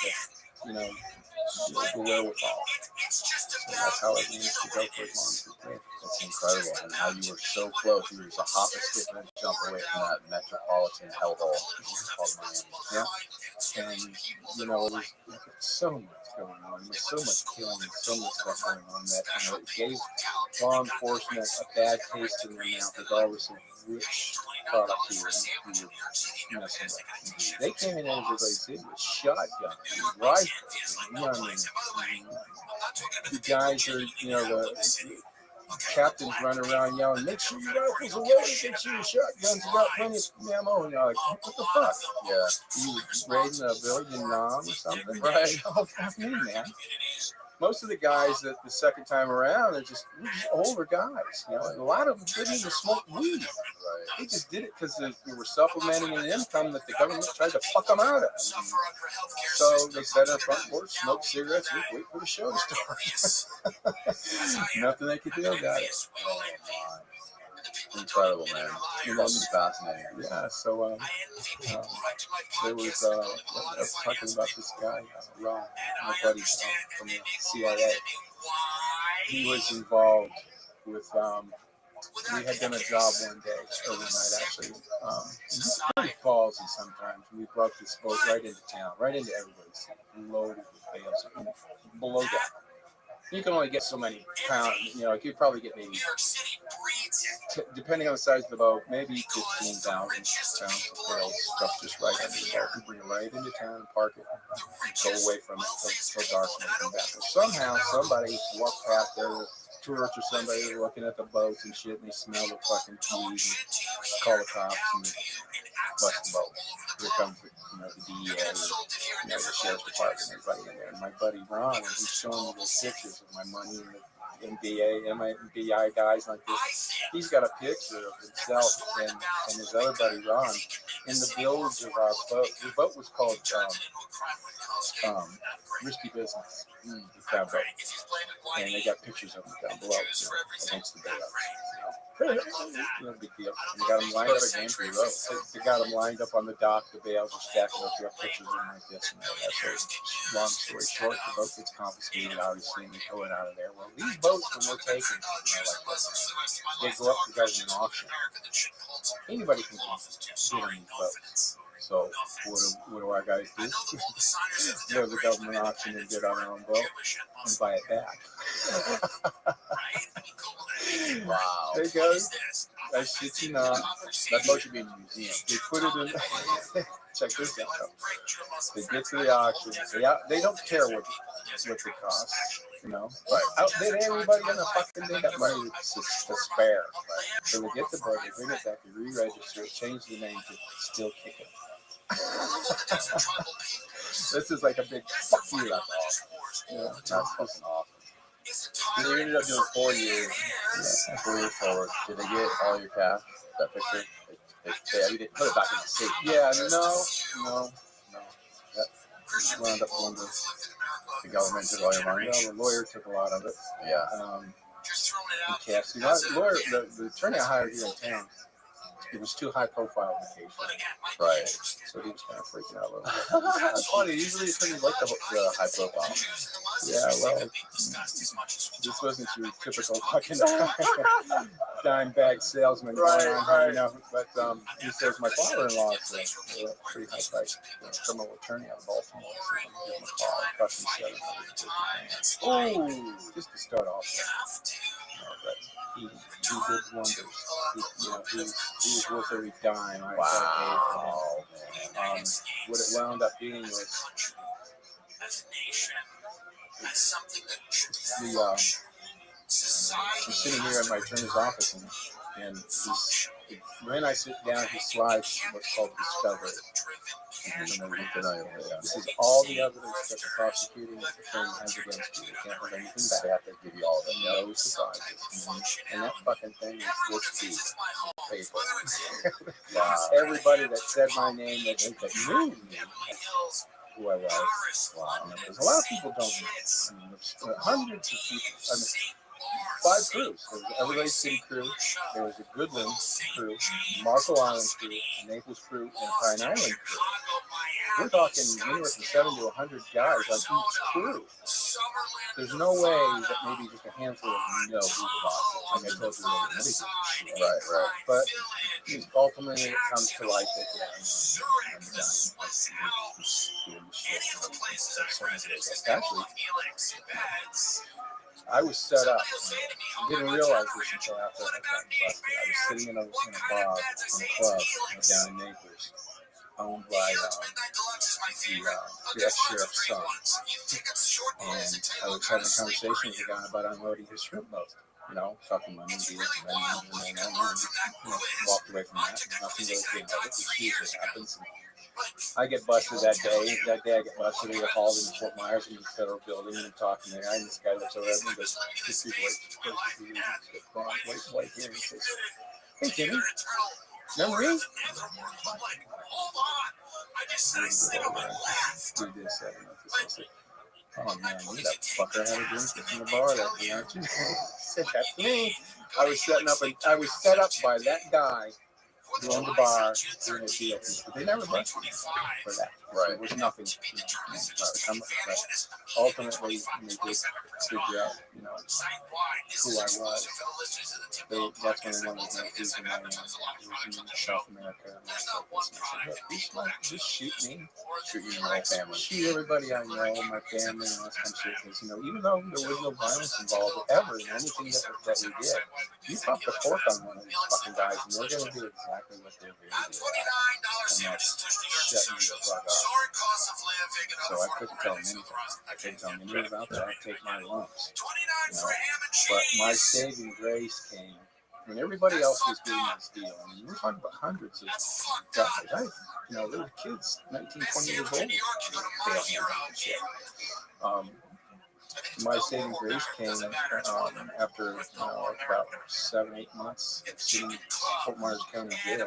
the wherewithal. So that's how it managed to go for as long as it did. It's incredible, and how you were so close. You were just a hop, a skip, and a jump away from that metropolitan hellhole called Miami. Yeah, and there's so much going on. There's so much killing and so much stuff going on that it gave law enforcement a bad taste in their mouth, regardless of which product you were messing with. They came in Everglades City with shotguns, rifles, the guys are, the captains run around yelling, make sure your rifles are loaded, make sure your shotguns got plenty of ammo. And you're like, what the fuck? Yeah. You raiding a village in Nam or something? Right. Oh, fuck me, man. Most of the guys that the second time around are just older guys. A lot of them didn't even smoke weed. Right. They just did it because they were supplementing an income that the government tried to fuck them out of. So they sat on the front porch, smoked cigarettes, and wait for the show to start. Nothing they could do about it. Incredible, man. That's fascinating. Yeah, so there was, I was talking about this guy, Ron, my buddy from the CIA. He was involved with, we had done a job one day, early night actually. It's pretty ballsy sometimes. We brought this boat right into town, right into Everglades City, loaded with bales, below deck. You can only get so many pounds, you could probably get maybe, depending on the size of the boat, maybe 15,000 pounds of bales stuffed just right under the boat. You bring it right into town and park it, and go away from it till dark and come back. But somehow somebody walked past there, tourists or somebody looking at the boats and shit, and they smell the fucking feed and call the cops and bust the boat. Here comes the DEA, the sheriff's department, everybody in there. And my buddy Ron, and he's showing me those pictures of my money and the MBI guys like this. He's got a picture of himself and his other buddy Ron in the bilge of our boat. The boat was called Risky Business, the crab boat. And they got pictures of them down below, against the bales. No big deal. They got them lined up against the road. They got them lined up on the dock. The bales are stacking up. You got pictures of them like this and that. So, long story short, the boat gets confiscated, obviously, and they throw it out of there. Well, these boats, when they're taken, like this, they go up to government auction. anybody can get on these boats. So what do our guys do? Go to the government auction and get on our own boat and buy it back. Wow. They go. I shit you not. That boat should be in a museum. They put it in. Check this out. They get to the auction. They don't care what it costs. You know, but everybody gonna fucking make that money to spare. So they get the boat, they bring it back, they re-register it, change the name to Still Kicking. This is like a big fuck you. That's awesome. Yeah, that's fucking awesome. So you ended up doing 4 years. Yeah, 4 years forward. Did they get all your cash? That picture? You didn't put it back in the safe. Yeah, no. That wound up going to the government took all your money. Well, the lawyer took a lot of it. Yeah. He cashed it. The attorney I hired here in town, it was too high profile in the case. Right. So he was kind of freaking out a little bit. That's funny. Usually attorneys like the high profile. Yeah, well, this wasn't your typical fucking dime bag salesman going on, you know. But he says my father-in-law is a pretty high-priced criminal attorney out of Baltimore. So I'm gonna give him a call. It cost me $750. Oh, just to start off with. But he did wonders. He was worth every dime. Wow. What it wound up being was I'm sitting here in my attorney's office, and when I sit down, he slides what's called discovery. This is all the evidence that the prosecuting attorney has against you. They can't have anything back. They have to give you all of it. No surprises. And that fucking thing is this deep paper. Wow. Everybody that said my name, that knew me, who I was. Wow. Because a lot of people don't know. I mean, there's hundreds of people. I mean, 5 crews. There was the Everglades City crew, there was the Goodland crew, Marco Island crew, Naples crew, and Pine Island crew. We're talking anywhere from 7 to 100 guys on each crew. There's no way that maybe just a handful of them know who the boss is. Like I told you earlier, right. But ultimately, it comes to light that I'm done. Actually, I was set up. I didn't realize this until after I got busted. I was sitting in a bar, in a club down in Naples, owned by the ex-sheriff's son. And I was having a conversation with the guy about unloading his shrimp boat. You know, talking money deals and walked away from that. Nothing really came of it. It usually happens. I get busted that day. That day I get busted. We get hauled into Fort Myers in the federal building, and I'm talking there. And this guy looks over at me and goes, "This is white here." And he says, "Hey, Jimmy, remember me?" Do this, that, and this. Oh man, you that fucker had a drink in the bar that day, aren't you? Said that's me. I was set up by that guy who owned the bar doing a deal. But they never busted me for that. Right. So it was nothing. But ultimately, when they did figure out, who I was, that's when they wanted to make these in South America. And I said, just shoot me. Shoot you and my family. Shoot everybody I know, my family, and all that kind of shit. Because, even though there was no violence involved ever in anything that we did, you pop the cork on one of these fucking guys, and they're going to do exactly what they're going to do. And that's shutting you the fuck up. So I couldn't tell them anything. I couldn't tell them anything about that. I'd take my lumps. But my saving grace came when everybody else was doing this deal. I mean, we're talking about hundreds of guys. There were kids, 19, 20 years old. My saving grace came after about 7, 8 months of sitting in Fort Myers County Jail.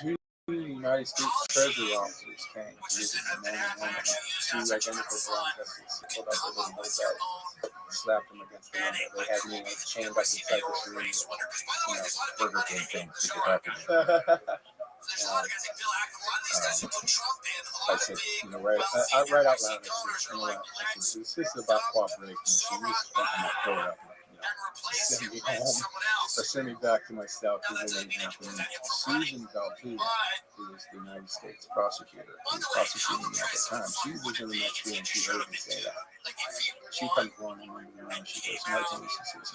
2 United States Treasury officers came. Two identical brown pistols. Pulled up a little bag, slapped them against the window. They had me chained up inside the room. Burger King thing. I said, right out loud, I said, this is about cooperation. So we just open that door up, send me home. sent me back to my cell because it didn't happen. Susan Beltune, who was the United States prosecutor, who was prosecuting me at the time, she was in the next room. She heard me say that. She comes along in the room. She goes, Martin, she says,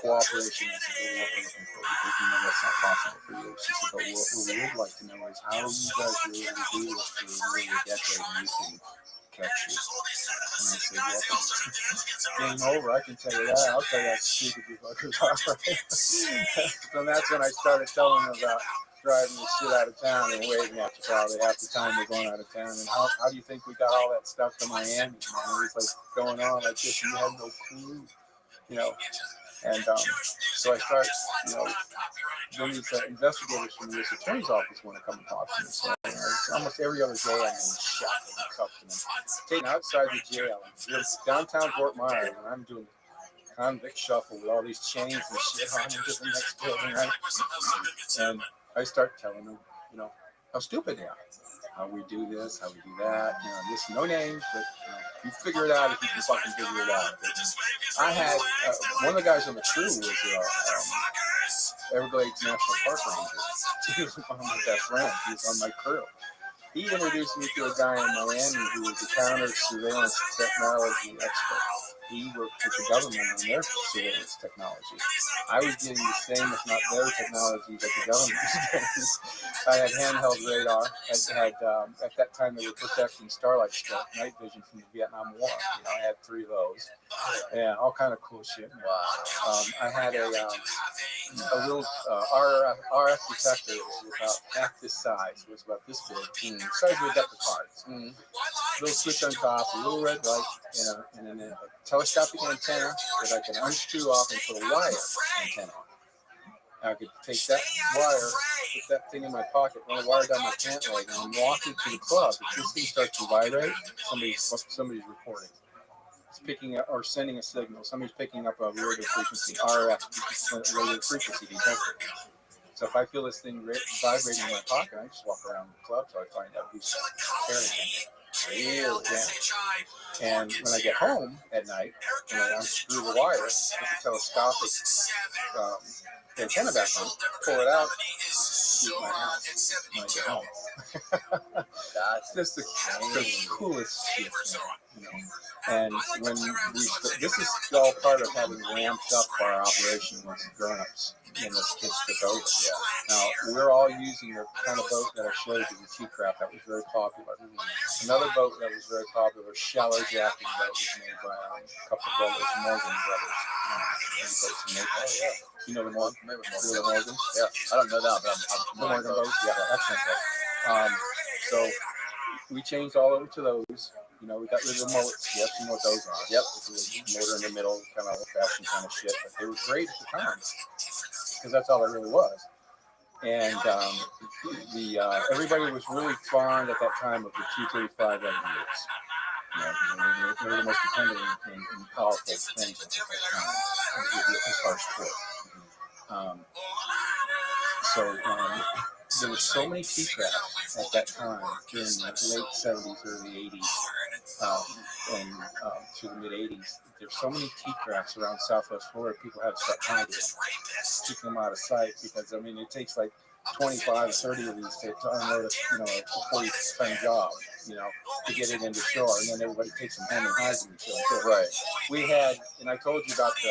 cooperation is what we're looking for because we know that's not possible for you. She said, but what we would like to know is how you guys were able to do this for nearly a decade and we couldn't catch you. And I said, well, game over, I can tell you that. I'll tell you how stupid you fuckers are. So that's when I started telling them about driving the shit out of town and waving at you probably half the time we're going out of town. And how do you think we got all that stuff to Miami? Man, it was like going on like this. You had no clue, And so I start, then these investigators from the U.S. Attorney's Office want to come and talk to me. So almost every other day I'm being shot and cuffed and taken outside the jail. We're downtown Fort Myers, and I'm doing convict shuffle with all these chains and shit on into the next building, right? And I start telling them, how stupid they are. How we do this, how we do that. This no names, but you figure it out if you can fucking figure it out. I had one of the guys on the crew was Everglades National Park Ranger. He was one of my best friends. He was on my crew. He introduced me to a guy in Miami who was a counter surveillance technology expert. He worked with the government on their surveillance technology. I was getting the same, if not better, technology that the government was getting. I had handheld radar. At that time, they were protecting starlight scope, night vision from the Vietnam War. I had 3 of those. Yeah, all kind of cool shit. Wow. I had a little RF detector that was about half this size. It was about this big. The size of a deck of cards. Little switch on top, a little red light, and then a telescopic antenna that I can unscrew off and put a wire antenna on. I could take that wire, put that thing in my pocket, run a wire down my pant leg, and I'm walking to the club. If this thing starts to vibrate, somebody's recording. It's picking up or sending a signal. Somebody's picking up a radio frequency, RF radio frequency detector. So if I feel this thing vibrating in my pocket, I just walk around the club till I find out who's carrying it. Real damage. And when I get home at night, and I unscrew the wire, put the telescopic antenna back on, pull it out, shoot my house when I get home. That's just the coolest shit, And when this is all part of having ramped up our operation with grown-ups. And the kids took over. Now, we're all using the kind of boat that I showed you, the T-Craft, that was very popular. Another boat that was very popular, shallow jacking boat, was made by a couple of brothers, Morgan brothers. You know the Morgan? The Morgans? Yeah. I don't know that, but the Morgan boats, excellent boat. So we changed all over to those. We got rid of the mullets. Yes, you know what those are. Yep. It's a motor in the middle, kind of old-fashioned kind of shit. But they were great at the time because that's all it really was. And everybody was really fond at that time of the 235 engines. They were the most dependent and powerful engines at that time as far as torque. So there were so many T-Crafts at that time during the late 70s, early 80s, and to the mid 80s. There's so many T-Crafts around Southwest Florida. People have to start hiding them, keep them out of sight because it takes like 25 or 30 of these to unload a 40-ton job, to get it into shore, and then everybody takes them home and hides them in shore. Right. We had, and I told you about the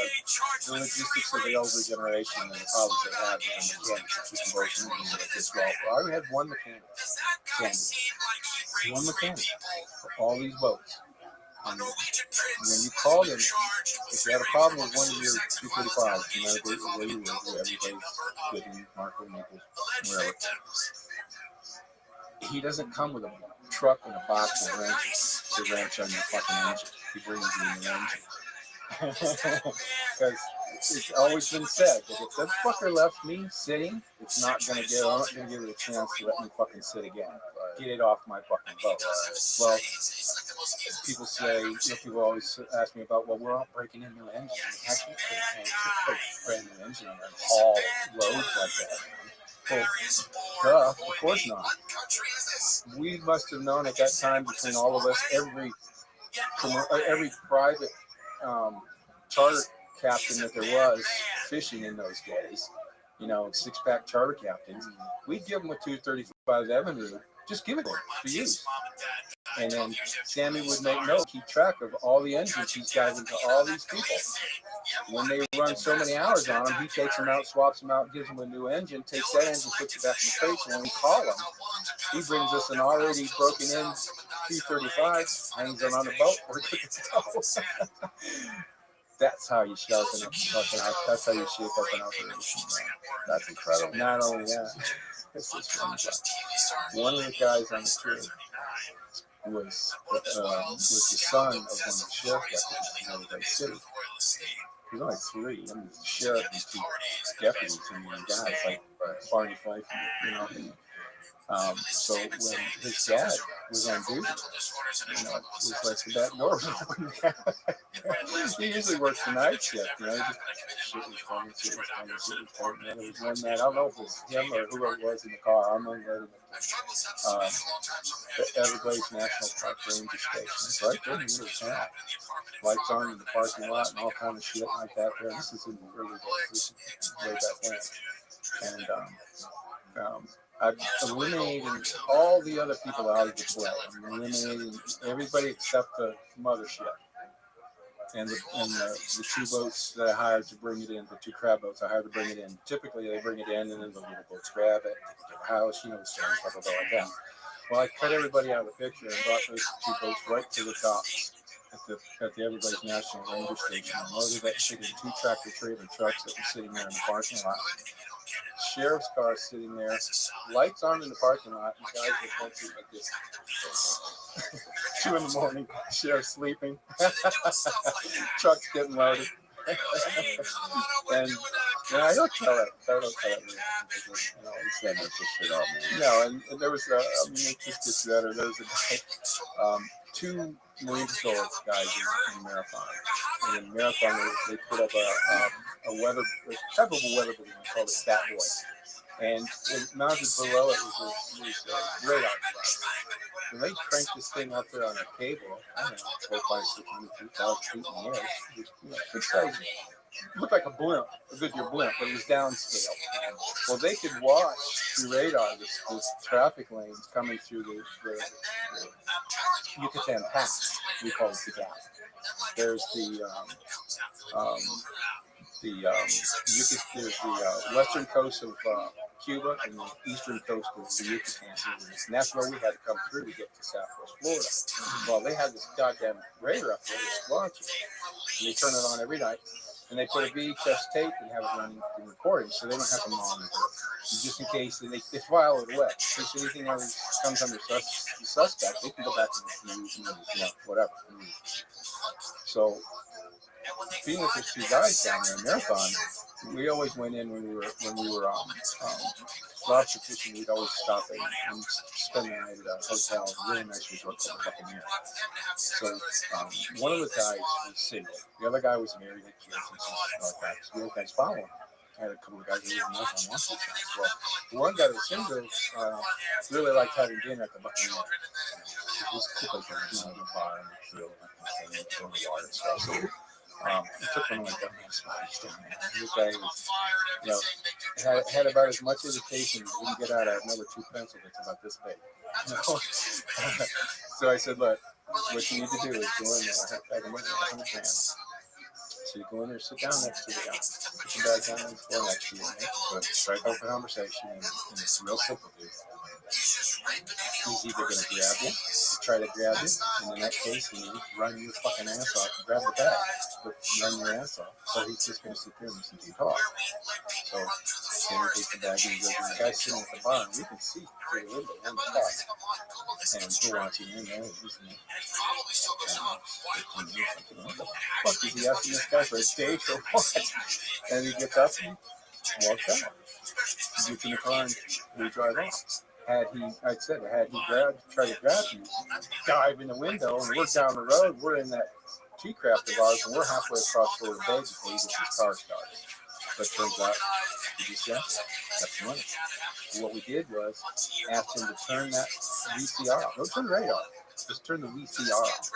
logistics of the older generation and the problems they had with the conversion as well. Well, I had one mechanic, Sandy. One mechanic for all these boats. And when you called him, if you had a problem with one of your 235s, no matter where you live, everybody's good in Marco, Naples, wherever. He doesn't come with a truck and a box of wrenches to wrench on your fucking engine. He brings you in the engine. Because it's always been said that if that fucker left me sitting, I'm not going to give it a chance to let me fucking sit again. Get it off my fucking boat. Well, people say, people always ask me about, we're all breaking into an engine. Actually, put a brand new engine in there and haul loads like that. Well, duh, of course not. We must have known at that time between all of us, every private charter captain that there was fishing in those days, you know, 6-pack charter captains, we'd give them a 235 Evinrude, just give it to them for use. And then Sammy would make note, keep track of all the engines he's gotten to all these people. When they run so many hours on them, he takes them out, swaps them out, gives them a new engine, takes that engine, puts it back in the crates, and when we call him, he brings us an already broken in 235, hangs it on the boat, we're good to go. That's how you sharpen up fucking out. That's how you shape up an operation. That's incredible. Not only that, it's this one of the guys on the crew was the son of one of the sheriff deputies in Elevate City. There's only three. I mean, the sheriff and two deputies and one guy, like Barney Fife, you know. So when his dad was on duty, you know, it was like the back door was open. He usually works the night shift, you know. Just shit was coming, shit was coming, shit was coming. And there was one night, I don't know if it was him or whoever it was in the car. I'm unloading the Everglades National Park Ranger Station. It's right there in the middle of town. Lights on in the parking lot and all kind of shit like that there. This is in the early days. This is way back then. And I've eliminated all the other people out of the play. I'm eliminating everybody except the mothership. And the two boats that I hired to bring it in, the two crab boats I hired to bring it in. Typically, they bring it in, and then the little boats grab it, take it to their house, you know, stuff like that. Well, I cut everybody out of the picture and brought those two boats right to the docks at the Everglades National Ranger Station and loaded that shit in 2 tractor-trailer trucks that were sitting there in the parking lot. Sheriff's car sitting there, lights on in the parking lot, and guys with phones like this. 2 in the morning, sheriff's sleeping, trucks getting loaded. And I don't tell it. Really, because, you know, it's that much shit out, man. No, and there was it just gets better. There was a guy, 2 Marine Patrol guys in Marathon. And in Marathon, they put up a type of a weather balloon called a Fat Boy. And it mounted below it was a radar device. When they cranked this thing up there on a cable, I don't know, 4, 5, 6, 2,000 feet in the air, good size. It looked like a blimp, a Goodyear blimp, but it was downscale. Well, they could watch through radar this traffic lanes coming through the Yucatan Pass. We call it the Gap. There's the western coast of Cuba and the eastern coast of the Yucatan. And that's where we had to come through to get to Southwest Florida. Well, they had this goddamn radar up there that's launching. And they turn it on every night. And they put a VHS tape and have it running in recording, so they don't have to monitor it. Just in case they file it away. In case anything ever comes under suspect, they can go back and use whatever. So, being with those 2 guys down there in Marathon, we always went in when we were lobster fishing. We'd always stop and spend the night at a hotel, a really nice resort called the Buccaneer. So one of the guys was single. The other guy was married, had kids, and stuff like that. So the other guys following. I had a couple of guys who lived in Marathon once. Well, the one guy that was single really liked having dinner at the Buccaneer. It was cool place, the bar and the grill and the water and stuff. So, he took one of my dumbass bodies down there. This guy was, had about as much education as we can get out of another 2 pencils that's about this big. So I said, look, what you need to do is go in there. I have $100 grand. So you go in there, sit down next to the guy, put your bag down on the floor next to you, and strike up a conversation, and it's real simple, dude. He's either going to grab you, try to grab you, and in that case, you run your fucking ass off and grab the bag, but run your ass off. So he's just going to sit there and listen to you talk. So then he takes the bag and he goes, and the guy's sitting at the bar, and we can see through the window on the car. And we're watching him there, and he's in what the fuck is he asking this guy for a date or what? And he gets up and walks out. He gets in the car and we drive off. Had he tried to grab you, dive in the window, and we're down the road, we're in that T-craft of ours, and we're halfway across Florida Bay before he gets his car started. But it turns out, he just kept running. What we did was ask him to turn that VCR off. Don't turn the radar off. Just turn the VCR off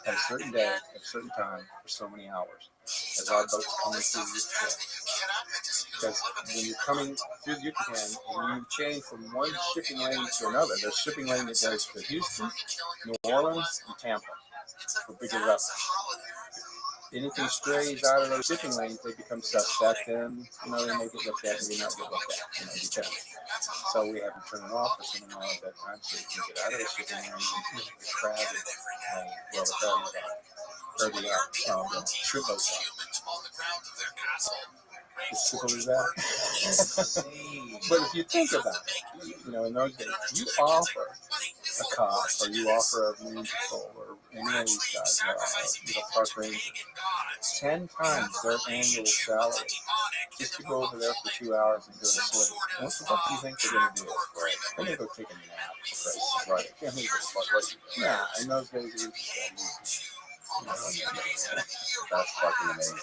at a certain day, at a certain time, for so many hours. as our boats coming through Yucatan. Because when you're coming through the Yucatan and you change from one shipping lane to another, there's shipping lane that goes to Houston, New Orleans, and Tampa for bigger vessels. Anything strays out of those shipping lanes, they become suspect, and they may get looked at, maybe not get looked at, depends. So we have to turn it off for some amount at that time so we can get out of the shipping lanes and the crab and the shrimp boats are. As simple as that. But if you think about it, in those days, you offer a cop or you offer a marine patrol or any of these guys, park ranger, 10 times their annual salary just to go over there for 2 hours and do a slate. What the fuck do you think they're going to do? Right. They're going to go take a nap. Right. Yeah, in those days it was just that's fucking amazing.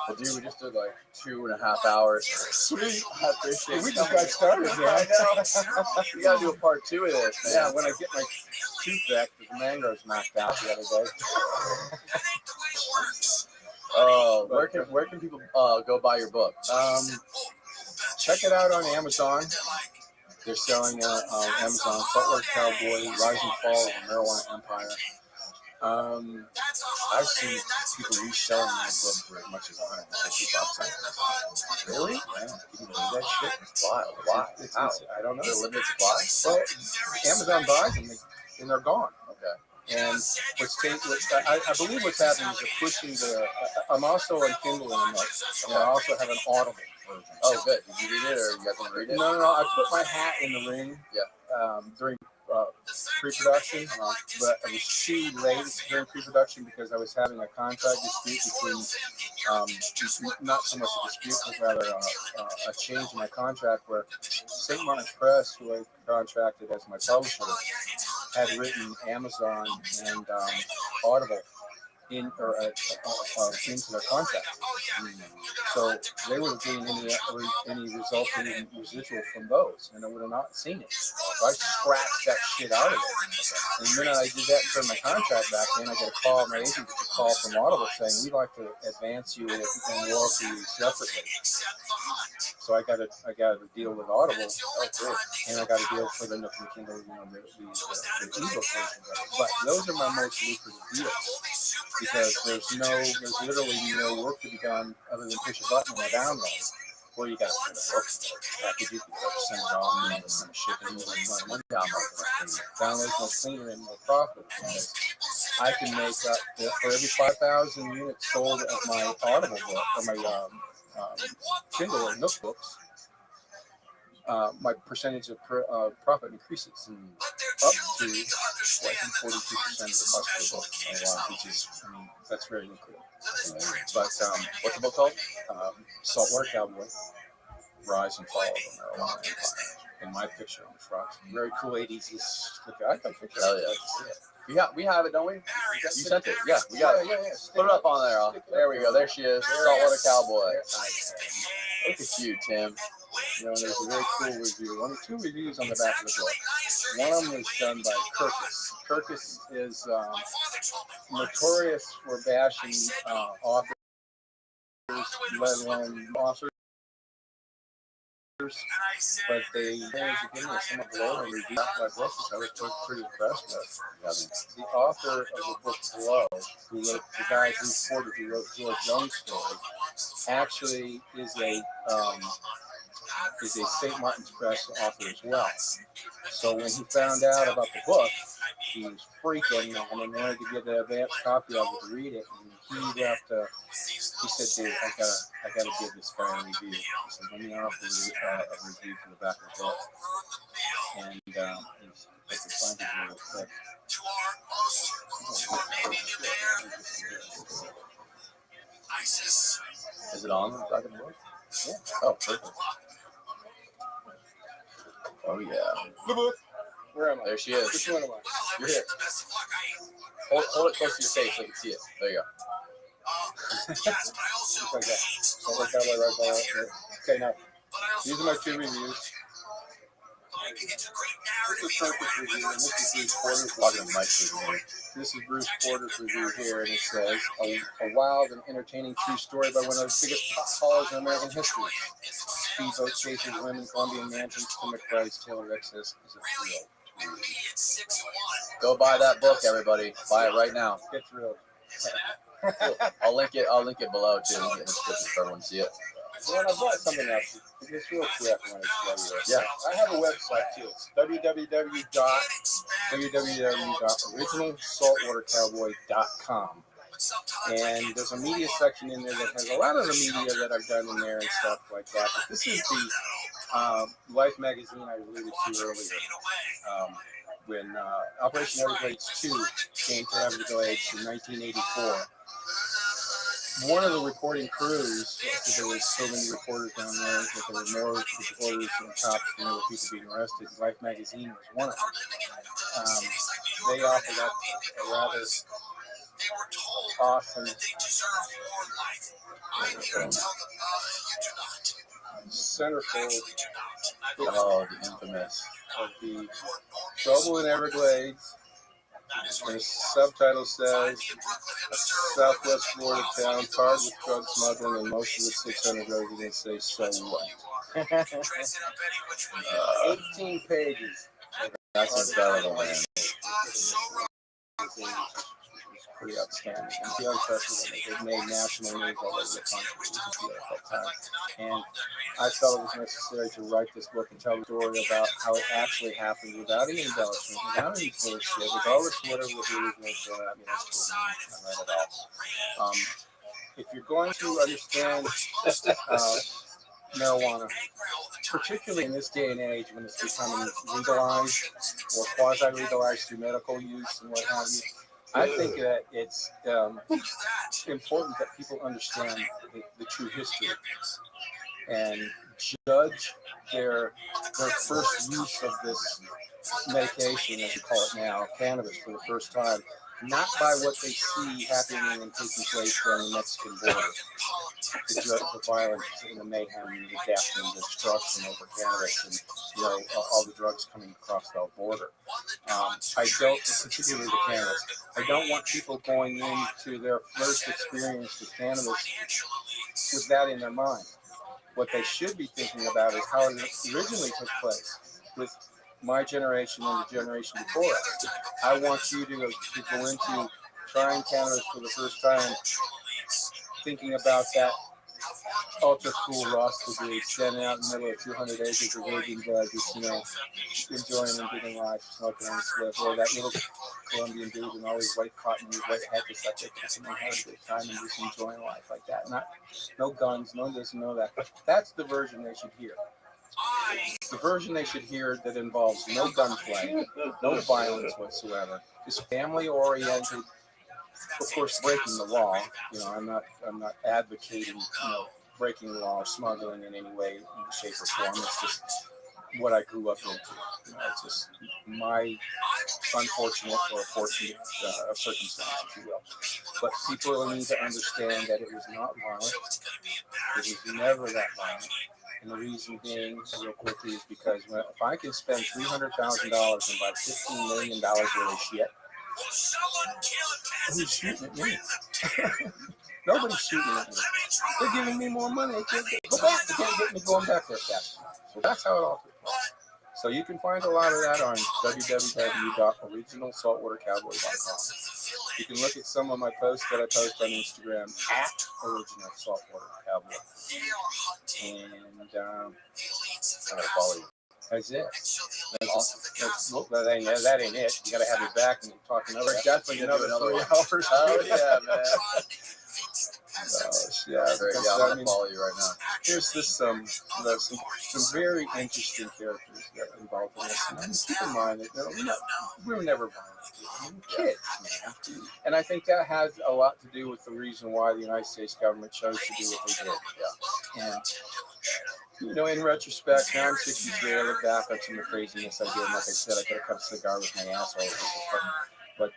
Well, dude, we just did like 2.5 hours. Sweet. I appreciate it. We just got started, man. We gotta do a part 2 of this, man. Yeah, when I get my tooth back, the mangroves knocked out the other day. Oh, where can people go buy your book? Check it out on Amazon. They're selling Amazon Saltwater Cowboy, Rise and Fall of the Marijuana Empire. I've seen people reselling my book for as much as $150. Really? Yeah. Can you believe that shit? It's wild. Why? How? I don't know. They're limited supply? Well, Amazon buys them and they're gone. Okay. And I believe what's happening is they're pushing the. I'm also on Kindle and I also have an Audible version. Oh, good. Did you read it or you got to read it? No. I put my hat in the ring. Yeah. During pre-production, but I was too late during pre-production because I was having a contract dispute between, not so much a dispute, but rather a change in my contract where St. Martin's Press, who I contracted as my publisher, had written Amazon and Audible into their contract. So they would have gained any resulting residual from those, and I would have not seen it. So I scratched that shit out of it. And the minute I did that and turned my contract back in, I got a call, my agent gets a call from Audible saying, we'd like to advance you and royalty you separately. So I got a deal with Audible, and I got a deal for the Nook and Kindle, the ebook version of it. But those are my most lucrative deals because there's literally no work to be done other than push a button and download. Or you got to put a book package, you can send it off and some shipping and one download more cleaner and more profitable. I can make up for every 5,000 units sold of my Audible book or my Kindle or Nook books, my percentage of profit increases up to 42% of the cost of the book, which is, that's very lucrative. But what's the book called? Saltwater Cowboy, Rise and Fall of the Marijuana Empire. And my picture on the front. Very cool 80s. I got a picture. Oh, yeah. We have it, don't we? You sent it. Yeah, we got it. Yeah. Put it up on there. There we go. There she is. Saltwater Cowboy. Look at you, Tim. There's a very cool review. 2 reviews on the back of the book. One of them was done by Kirkus. Kirkus is notorious for bashing authors, let alone authors. But they managed to give me a somewhat glowing review of my book, which I was pretty impressed with. The author of the book Glow, who wrote the guy who wrote George Young's story, actually is a St. Martin's Press author as well. So when he found out about the book, he was freaking and wanted to get an advance copy of it to read it. And he left. He said, "Dude, I gotta give this guy a review." He said, "Let me offer a review for the back of the book." And he's find it real quick. Is it on the back of the book? Yeah. Oh, perfect. Oh yeah. The book. Where am I? There she is. Which one am I? You're here. Hold it close to your face so I can see it. There you go. Okay, now these are my 2 reviews. This is Bruce Porter's review here, and it says, a wild and entertaining true story by one of the biggest pot haulers in American history. Speedboat chasers, women, Colombian mansions, to McBride's Taylor excess is a thrill. Go buy that book, everybody. Buy it right now. Get thrilled. I'll link it below too. In the description for everyone to see it. Well, I bought something else. It's real quick when it's ready. Yeah. I have a website too. It's www.originalsaltwatercowboy.com. And there's a media section in there that has a lot of the media that I've done in there and stuff like that. But this is the Life magazine I alluded to earlier. When Operation Everglades 2 came to Everglades in 1984. One of the reporting crews, because there were so many reporters down there, that there were more reporters and cops than there were people being arrested. Life magazine was one of them. They offered up a rather awesome centerfold Oh, the infamous. of the trouble in Everglades. The subtitle says, Southwest Florida town tarred with drug smuggling, and most of the 600 residents say, so what? 18 pages. That's incredible, man. It's pretty outstanding. And it's unprecedented. It made national news all over the country at that time. And I felt it was necessary to write this book and tell the story about how it actually happened without any embellishment, without any bullshit, regardless of whatever the original was. I mean, that's cool. I read it all. If you're going to understand marijuana, particularly in this day and age when it's becoming legalized or quasi-legalized through medical use and what have you, I think that it's important that people understand the true history and judge their first use of this medication, as we call it now, cannabis, for the first time, not by what they see happening and taking place on the Mexican border. The violence and the mayhem and the death and the destruction over cannabis and, all the drugs coming across the border. I don't, particularly the cannabis, I don't want people going into their first experience with cannabis with that in their mind. What they should be thinking about is how it originally took place with my generation and the generation before us. I want you to go into trying cannabis for the first time, thinking about that ultra cool Rothschild dude standing out in the middle of 200 acres of virgin just enjoying and getting life, smoking on the slip, or that little Colombian dude in all his white cotton, white hat, just like they're having a good time and just enjoying life like that. No guns, no this, no that. That's the version they should hear. The version they should hear that involves no gunplay, no violence whatsoever, just family-oriented. Of course, breaking the law. I'm not advocating breaking the law or smuggling in any way, shape, or form. It's just what I grew up into. It's just my unfortunate or fortunate circumstance, if you will. But people need to understand that it was not violent. It was never that violent. And the reason being, real quickly, is because if I can spend $300,000 and buy $15 million worth of shit, who's shooting at me? Nobody's shooting at me. They're giving me more money. They can't go back. They can't get me going back there fast. So that's how it all took place. So you can find a lot of that on www.originalsaltwatercowboy.com. You can look at some of my posts that I post on Instagram at Original Saltwater Cowboy. And I'm going to follow you. That's it. That ain't it. You got to have me back and talk another. Definitely another 3 hours. Oh yeah, man. Yeah, I'm gonna follow you right now. Here's this some very interesting characters that are involved in this. And keep in mind that we were never violent. We were kids, man. And I think that has a lot to do with the reason why the United States government chose to do what they did. Yeah. And in retrospect, now I'm 63. I look back on some of the craziness I did. And like I said, I could have cut a cigar with my asshole. But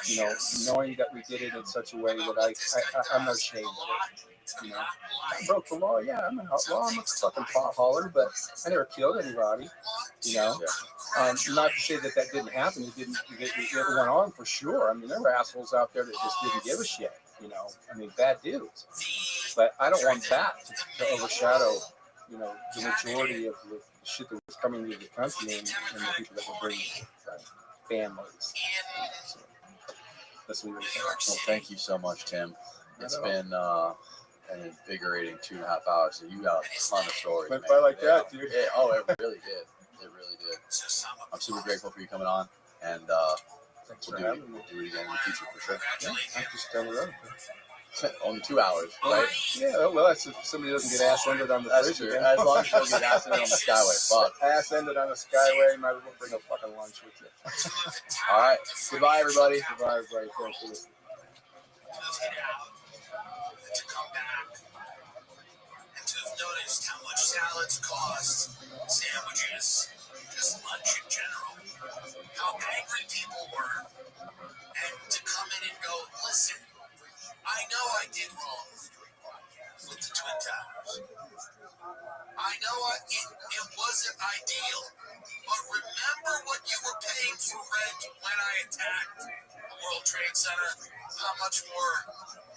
you know, knowing that we did it in such a way that I'm not ashamed of it. You know, I broke the law. Yeah, I'm an outlaw. I'm a fucking potholer, but I never killed anybody. You know, not to say that didn't happen. It didn't. It went on for sure. I mean, there were assholes out there that just didn't give a shit. You know, I mean, bad dudes. But I don't want that to overshadow, you know, the majority of the shit that was coming to the country and the people that were bringing families. So, that's what well, thank you so much, Tim. It's been an invigorating 2.5 hours. So you got a ton of stories. Went by like that, dude. Yeah, oh, it really did. It really did. I'm super grateful for you coming on, and we'll do it again in the future for sure. Yeah, I'm just down the road. Only 2 hours, right? Yeah, well, that's if somebody doesn't get ass-ended on the bridge again. As long as you don't get ass-ended on the Skyway. Fuck. Ass-ended on the Skyway, might as well bring a fucking lunch with you. All right. Goodbye, everybody. Goodbye, everybody. Thanks for listening. To come back and to have noticed how much salads cost, sandwiches, just lunch in general, how angry people were, and to come in and go, listen, I know I did wrong with the Twin Towers. I know it wasn't ideal, but remember what you were paying for rent when I attacked the World Trade Center, how much more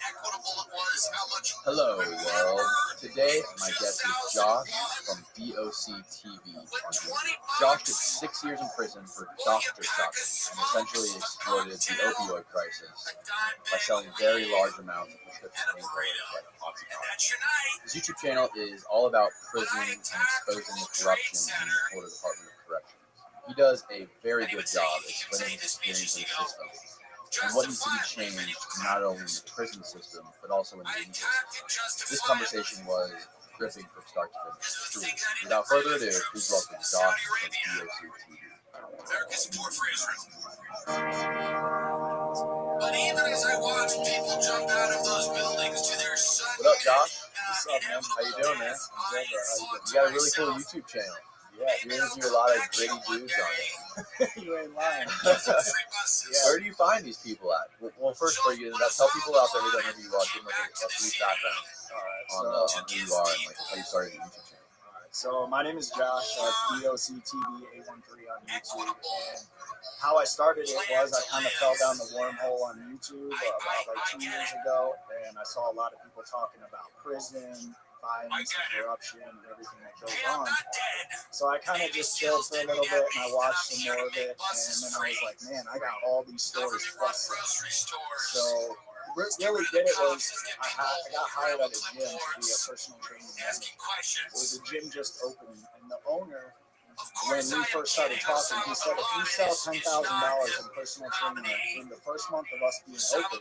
equitable it was, how much... Hello, world. Today, my guest is Josh from DOC TV. Josh did 6 years in prison for doctor sucking and essentially exploited the opioid crisis by selling very large amounts of prescription painkillers like Oxycontin. His YouTube channel is all about prison and exposing the corruption in the Florida Department of Corrections. He does a very good job explaining his experience in the system and what needs to be changed not only in the prison system, but also in the legal system. This conversation was gripping from start to finish. Without further ado, please welcome Josh from DOC TV. America's support for Israel. But even as I watch people jump out of those buildings to their sudden... What up, Josh? What's up, man? How you doing, man? You got a really cool YouTube channel. Yeah, you interview a lot of gritty dudes on it. You ain't lying. Where do you find these people at? Well, first for you, tell people out there who don't know who you are, give them a brief background on who you are and like how you started your YouTube channel. So my name is Josh, DOC TV 813 on YouTube, and how I started it was I kind of fell down the wormhole on YouTube about like 2 years ago, and I saw a lot of people talking about prison, violence, and corruption, and everything that goes on. So I kind of just chilled for a little bit, and I watched some more of it, and then I was like, man, I got all these stories plus some. So really did it was I got hired at a gym to be a personal training manager. It was a gym just opening, and the owner, when we first started talking, he said, if you sell $10,000 in personal training in the first month of us being open,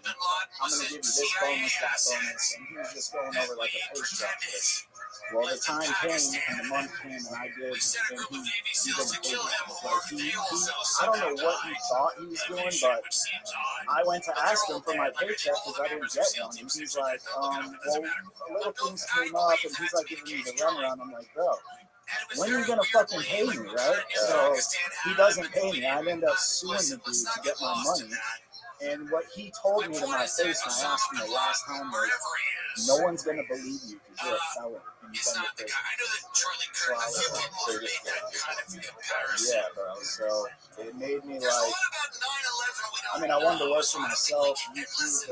I'm going to give you this bonus, that bonus, and he was just going over like a pay structure. Well, the time came, and the month came, and I did, and he didn't pay me. Like I don't know what he thought he was doing, but I went to ask him for my paycheck because I didn't get one, and he's like, well, little things came up, and he's like giving me the runaround. I'm like, bro, when are you gonna fucking pay me, right? So he doesn't pay me. I end up suing the dude to get my money. And what he told me to my face, and I asked him the last time, was, no one's gonna believe you because you're a felon and you've been to prison. So I was like, yeah, bro. So it made me like, I mean, I wanted to work for myself. YouTube was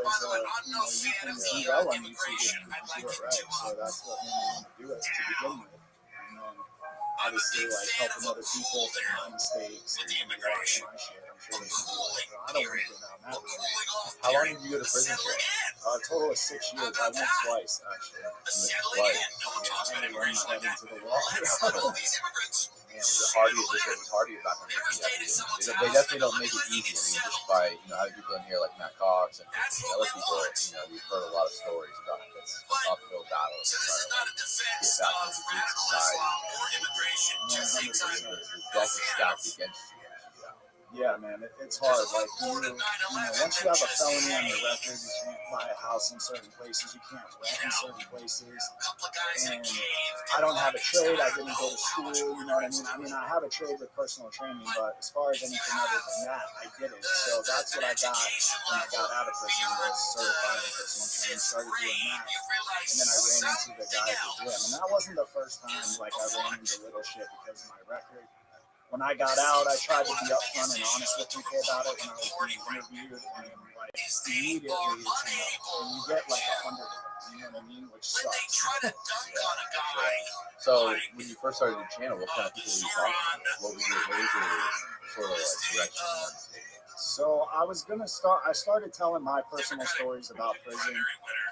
you can do well on YouTube if you do it right. So that's what made me want to do it to begin with. Obviously, like helping other people from my mistakes and watching my shit. I'm sure they can do it. So I don't want to go down that road. How long did you go to prison for? A total of 6 years. I went twice, actually. Twice. Yeah, I ran my head into the wall. Man, was it hard to get this? It was hard to get back on your feet. They definitely don't make it easy. I mean, just by having people in here like Matt Cox and other people, we've heard a lot of stories about it. It's an uphill battle to try to get back into good society. The deck is stacked against you. Yeah, man, it's hard. Like, once you have a felony on your record, you can't buy a house in certain places, you can't rent in certain places. And I don't have a trade, I didn't go to school, you know what I mean? I mean, I have a trade with personal training, but as far as anything other than that, I didn't. So that's what I got when I got out of prison, was certified in personal training, started doing that. And then I ran into the guy at the gym. And that wasn't the first time, like, I ran into little shit because of my record. When I got out, I tried to be upfront and honest with people about it when I was being interviewed, and like immediately it's enough. And you get like 100 of them, you know what I mean? Which sucks. So when you first started the channel, what kind of people were you talking to? What was your sort of like direction? So I started telling my personal stories about prison,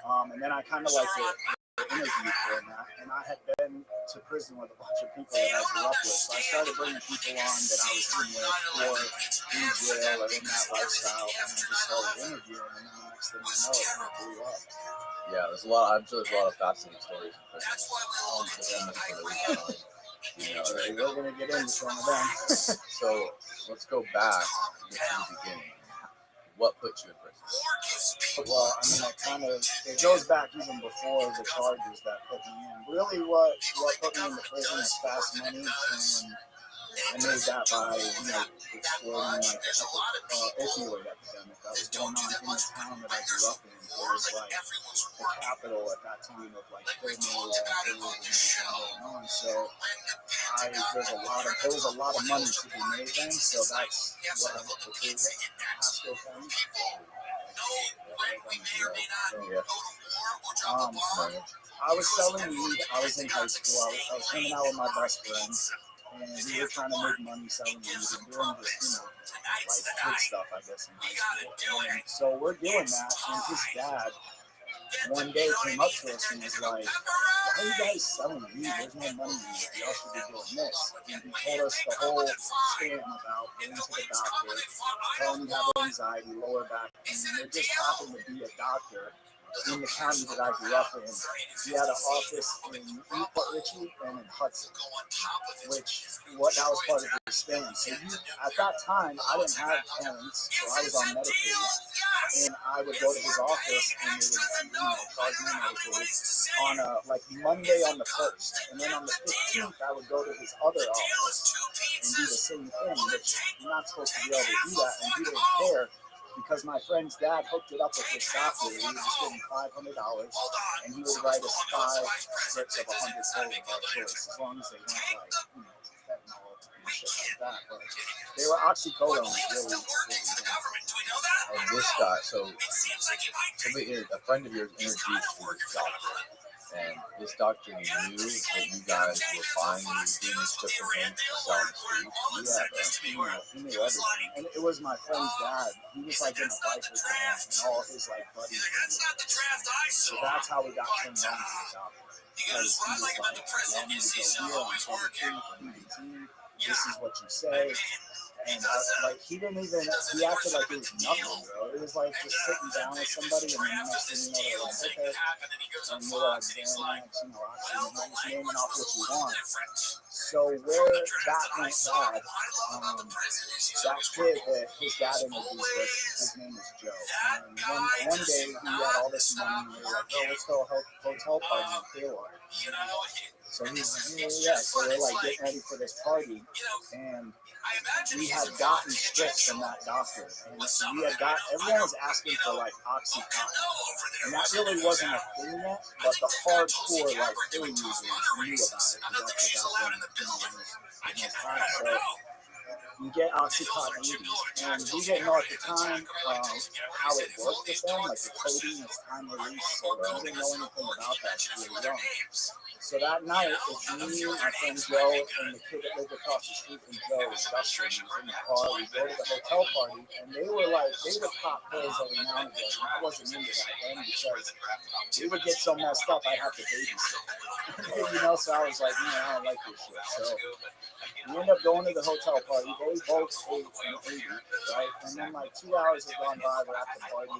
and then I kind of like the interview format, and I had been to prison with a bunch of people that I grew up with, so I started bringing people on that I was in with or in jail or in that lifestyle, and I just started interviewing, and then the next thing I know, it kind of blew up. Yeah, I'm sure there's a lot of fascinating stories in prison. We're gonna get into some of them. So let's go back to the beginning. What put you in prison? Well, I mean, it goes back even before the charges that put me in. Really, what put me into prison is fast money, and I made that by, exploiting like the opioid epidemic that was going on in the town that I grew up in. It was like the capital at that time of like fentanyl and everything going on. So there was a lot of money to be made then. So that's what I looked for. Pasco County. I was selling weed. I was in high school. I was hanging out with my best friend, and we were trying to make money selling weed and doing just, like kid stuff, I guess, in high school. And so we're doing that, and his dad one day came up to us and was like, "Why are you guys selling weed? There's no money in it. Y'all should be doing this." And he told us the whole scam about going to the doctor, telling you have anxiety, lower back pain. There just happened to be a doctor in the county that I grew up in. He had an office in Newport Richie and in Hudson, that was part of the scam. So at that time, I didn't have parents, so I was on Medicaid, and I would go to his office and they would, charge me Medicaid on like Monday on the 1st, and then on the 15th, I would go to his other office and do the same thing, which you're not supposed to be able to do that, and he didn't care. Because my friend's dad hooked it up with this doctor. We would just give him $500, and he would write us 5 strips of 100 pills of our choice, as long as they weren't like, fentanyl and shit like that. But they were oxycodone, really. And this guy, so a friend of yours introduced you to this doctor, and this doctor knew that you guys were buying and doing this stuff for him to sell on the street. He knew everything. And it was my friend's dad. He was like in a biker gang, and all his like buddies were doing it. So that's how we got turned on to the doctor. Because he was like, "Y'all need to go here on the this is what you say." And he didn't even, he acted like it was nothing, bro. It was like just sitting down with somebody, and then the next thing you know, they're like, "Okay." And you're like, Xanax, just naming off what you want. So where that went bad, that kid that his dad introduced us, his name is Joe. And one day he had all this money, and we were like, "Oh, let's go hotel party in Clearwater." So he's like, "Yeah." So we're like getting ready for this party, and we had gotten strips from that doctor, and everyone was asking for like Oxycontin, and that really wasn't a thing yet, but the hardcore like pill users knew about it, because that's what got them in his time. So you get Oxycontin 80s, and we didn't know at the time how it worked with them, like the codeine is time release, so we didn't know anything about that because we were young. So that night, it's me, my friend Joe, and the kid that lived across the street from Joe, Dustin. He was in the car. We go to the hotel party, and they would pop pills every now and again. And I wasn't into that then because they would get so messed up, I'd have to babysit. So I was like, I don't like this shit. So we end up going to the hotel party. They both ate an 80, right? And then like 2 hours had gone by, we're at the party,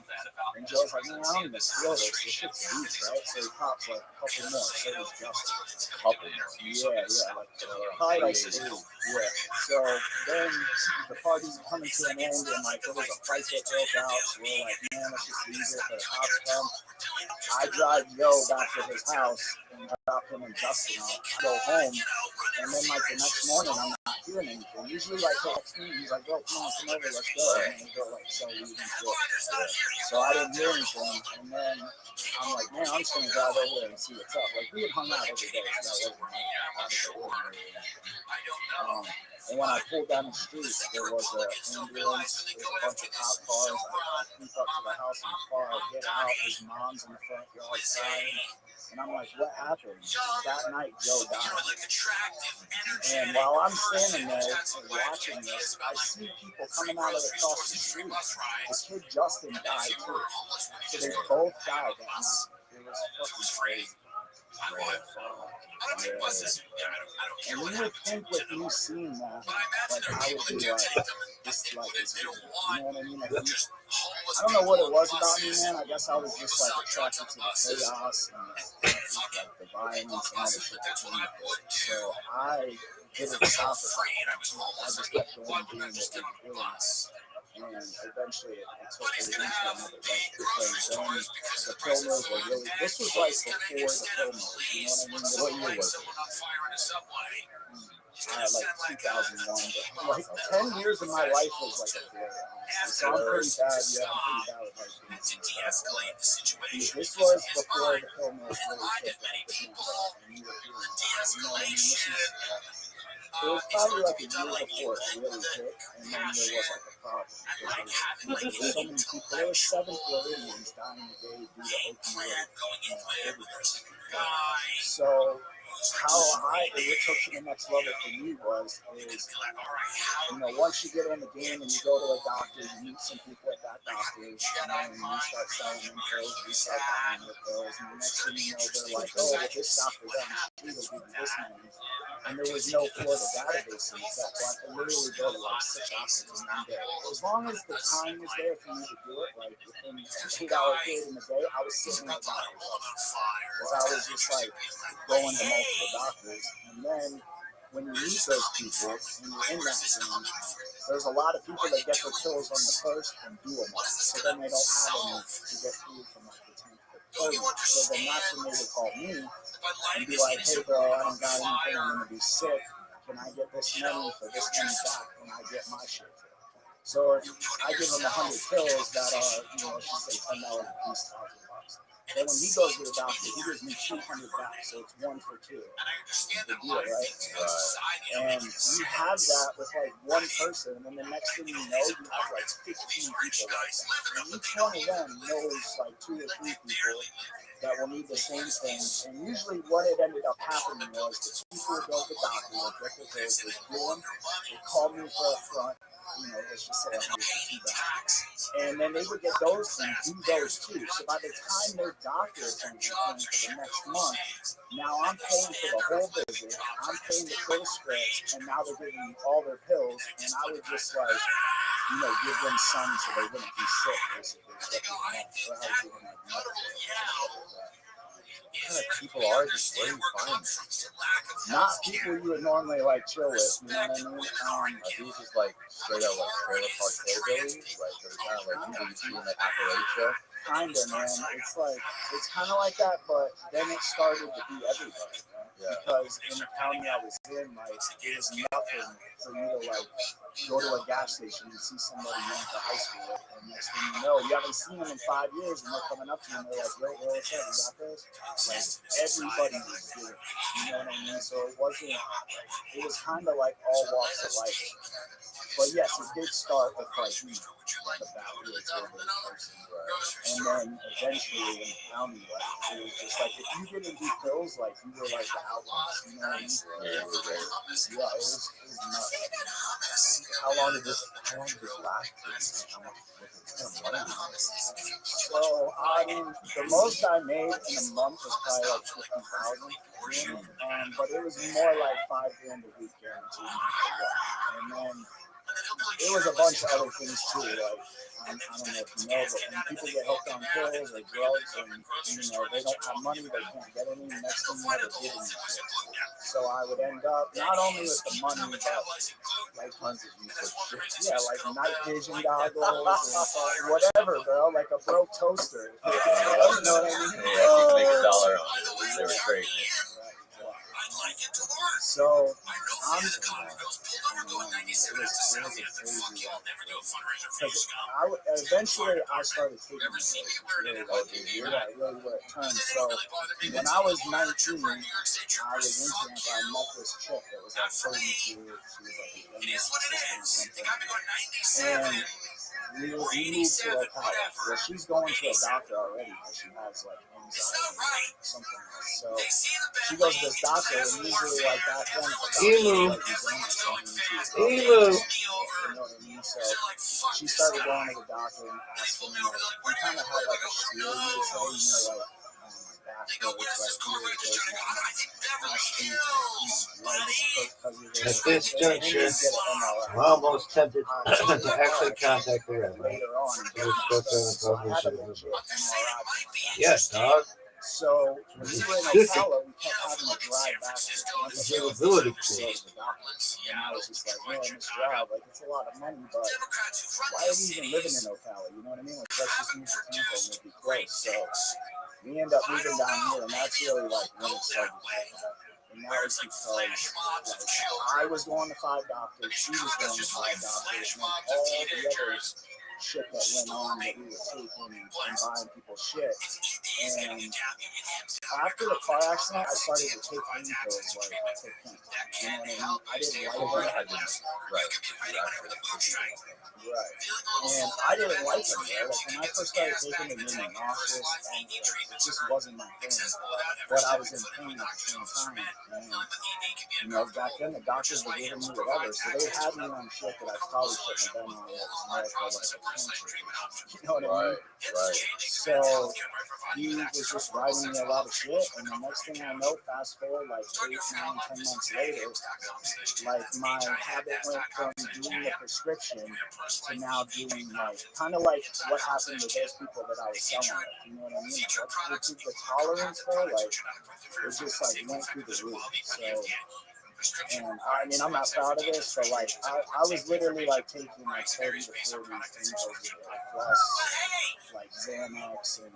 and Joe's like, "I don't even feel this. This shit's deep, right?" So he pops like a couple more. So he's just a couple more. Yeah, like probably like 8. Yeah. So then the party's coming to an end, and like there was a fight that broke out. So we're like, man, let's just leave it for the cops come. I drive Joe back to his house and drop him and Justin off. I go home, and then like the next morning, I'm not hearing anything. Usually, like he'll text me, he's like, "Bro, come on, come over, let's go." And we go like, "So we even shit." So I didn't hear anything, and then I'm like, "Man, I'm just gonna drive over there and see what's up." Like we had hung out every day, so that wasn't like out of the ordinary. And when I pulled down the street, there was an ambulance, there was a bunch of cop cars. I creep up to the house in the car, I get out, his mom's in the front yard crying. And I'm like, what happened? That night, Joe died. And while I'm standing there and watching this, I see people coming out of across the street. The kid Justin died too. So they both died that night. It was fucking crazy. And you would think with me seeing that, like I would be like, this like is good. You know what I mean? Like, I don't know what it was about me, man. I guess I was just like attracted to the chaos and like the violence and all the shit that came with it. So I didn't stop it. I just kept going and doing what we were doing. And eventually it took it into another level because then the pill mills were really, this was like before the pill mills, you know what I mean? What year was it? Like 2001, but like 10 years of my life was like a blur, honestly. So I'm pretty bad, yeah, I'm pretty bad with like this was before the pill mills really took off, and you were hearing that, you know what I mean? It was probably like a year before it really hit, and then there was like a problem. There were so many people. There were 7 Floridians dying a day due to opioid overdose. So it took to the next level for me is, you know, once you get in the game and you go to a doctor, you meet some people at that doctor's, and then you start selling them pills, you start buying their pills, and the next thing you know, they're like, oh, well, this doctor doesn't treat, will give you this money. And there was no Florida database in effect, so I could literally go to like 6 doctors in one day. As long as the time was there for me to do it, like within an 8-hour period in the day, I was sitting in the doctor's office. Because I was just like going to multiple doctors. And then when you meet those people and you're in that zone, there's a lot of people that get their pills on the first and do them all. So then they don't have any to get food from like the 10th to 30th. So then that's when they would call me and be like, hey bro, I don't got anything, I'm gonna be sick. Can I get this money for this money back when I get my shit filled? So I give him 100 pills that are, you know, let's just say $10 a piece, $1,000. Then when he goes to the doctor, he gives me 200 back, so it's 1 for 2. The deal, right? And you have that with like one person, and then the next thing you know, you have like 15 people like that. And each one of them knows like 2 or 3 people that will need the same thing. And usually what it ended up happening was the people would go to the doctor, would get their pills, they'd do them, they'd call me for a front, you know, let's just say 150 bags. And then they would get those and do those too. So by the time their doctor appointment came for the next month, now I'm paying for the whole visit, I'm paying the full script, and now they're giving me all their pills, and I would just like, you know, give them some so they wouldn't be sick, basically. So I would give them like nothing. What kind of people are these? Where do you find them? Not people you would normally like chill with, you know what I mean? Are these just like straight up like trailer park hillbillies? Like they're kind of like people you see in like Appalachia? Kinda, man. It's kind of like that, but then it started to be everybody. Yeah. Because in the county I was in, like, it was nothing for you to like go to a gas station and see somebody you went to high school with, and next thing you know, you haven't seen them in 5 years, and they're coming up to you and they're like, yo, what's up? You got this? Like everybody was doing it. You know what I mean? So it was kind of like all walks of life. But yes, it did start with like me, the backwoods person, and then eventually in the county, like it was just like if you didn't do pills, like you were like the outlaws, you know what I mean? Yeah, it was nuts. How long did this last? How much money? So I mean, the most I made in a month was probably like 50,000, but it was more like $5 grand a week guaranteed. And then it was a bunch of other things too. Like I don't know if you know, but when people get hooked on pills or drugs and they don't have money, they can't get any. Next thing you know, they're giving you shit. So I would end up not only with the money, but like tons of useless shit. Yeah, like night vision goggles and whatever, bro. Like a broke toaster. You know what I mean? Yeah, you can make $1 on it. They were crazy. So I'm eventually I started taking it. Really what it turned. So when I was 19, I was in camp. I met this chick that was like 32. She was like a something. And we moved to Ocala. Well, she's going to a doctor already because she has like anxiety or something else. So she goes to this doctor, and usually like back then, Emu. You know what I mean? So she started going to the doctor and asking, like, we kind of had like a spiel, you would say, like, at this juncture, I'm almost tempted to actually contact the Rabbi. Yes, dog. So when we were in Ocala, we kept having to drive back to the availability course. And I was just like, man, this job, like, it's a lot of money, but why are we even living in Ocala? You know what I mean? Like, let's just move to Tampa and we'll be close. So we end up moving down here, and that's really like when it started. And that was because like, I was going to 5 doctors, she was going to 5 doctors, and all the others shit that went on that we were taking and buying people's shit. And after the car accident, I started to take painkillers like to think. You know what I mean? I didn't like them. Right. And I didn't like them, bro. Like when I first started taking them, they made me nauseous, and it just wasn't my thing. But I was in pain at the same time. And back then the doctors were giving me whatever, so they had me on shit that I probably shouldn't have been on. That was more for like a cancer. You know what I mean? Right. So he was just writing me a lot of shit, and the next thing I know, fast forward like 8, 9, 10 months later, like my habit went from doing the prescription to now doing like kind of like what happened with those people that I was selling with. You know what I mean? Like, what the tolerance for, like, it just like went through the roof. So. And I mean, I'm not proud of this, but like, I was literally like taking like 30 to 40 things a day, plus like Xanax and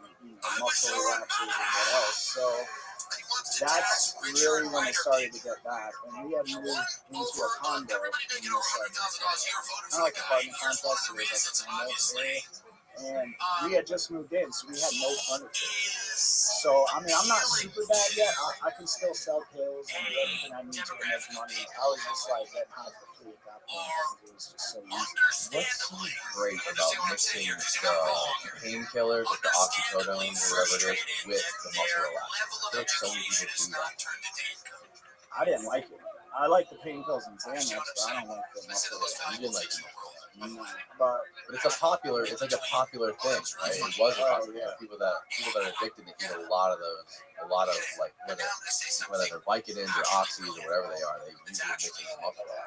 muscle relaxers and what else. So that's really when it started to get bad. And we had moved into a condo in this like, kind of like apartment complex. It was like a condo area. And we had just moved in, so we had no furniture. So, I mean, I'm not super bad yet. I can still sell pills and do everything I need to make money. I was just like getting high for free at that point. It was just so easy. What's so great about mixing the painkillers, like the oxycodone or whatever it is, with the muscle relaxers? I feel like so many people do that. I didn't like it. I like the pain pills and Xanax, but I don't like the muscle relaxers. You didn't like them. No, but it's like a popular thing, right? It was people that are addicted to eat a lot of like whether they're Vicodins or oxys or whatever they are, they usually mix them up a lot.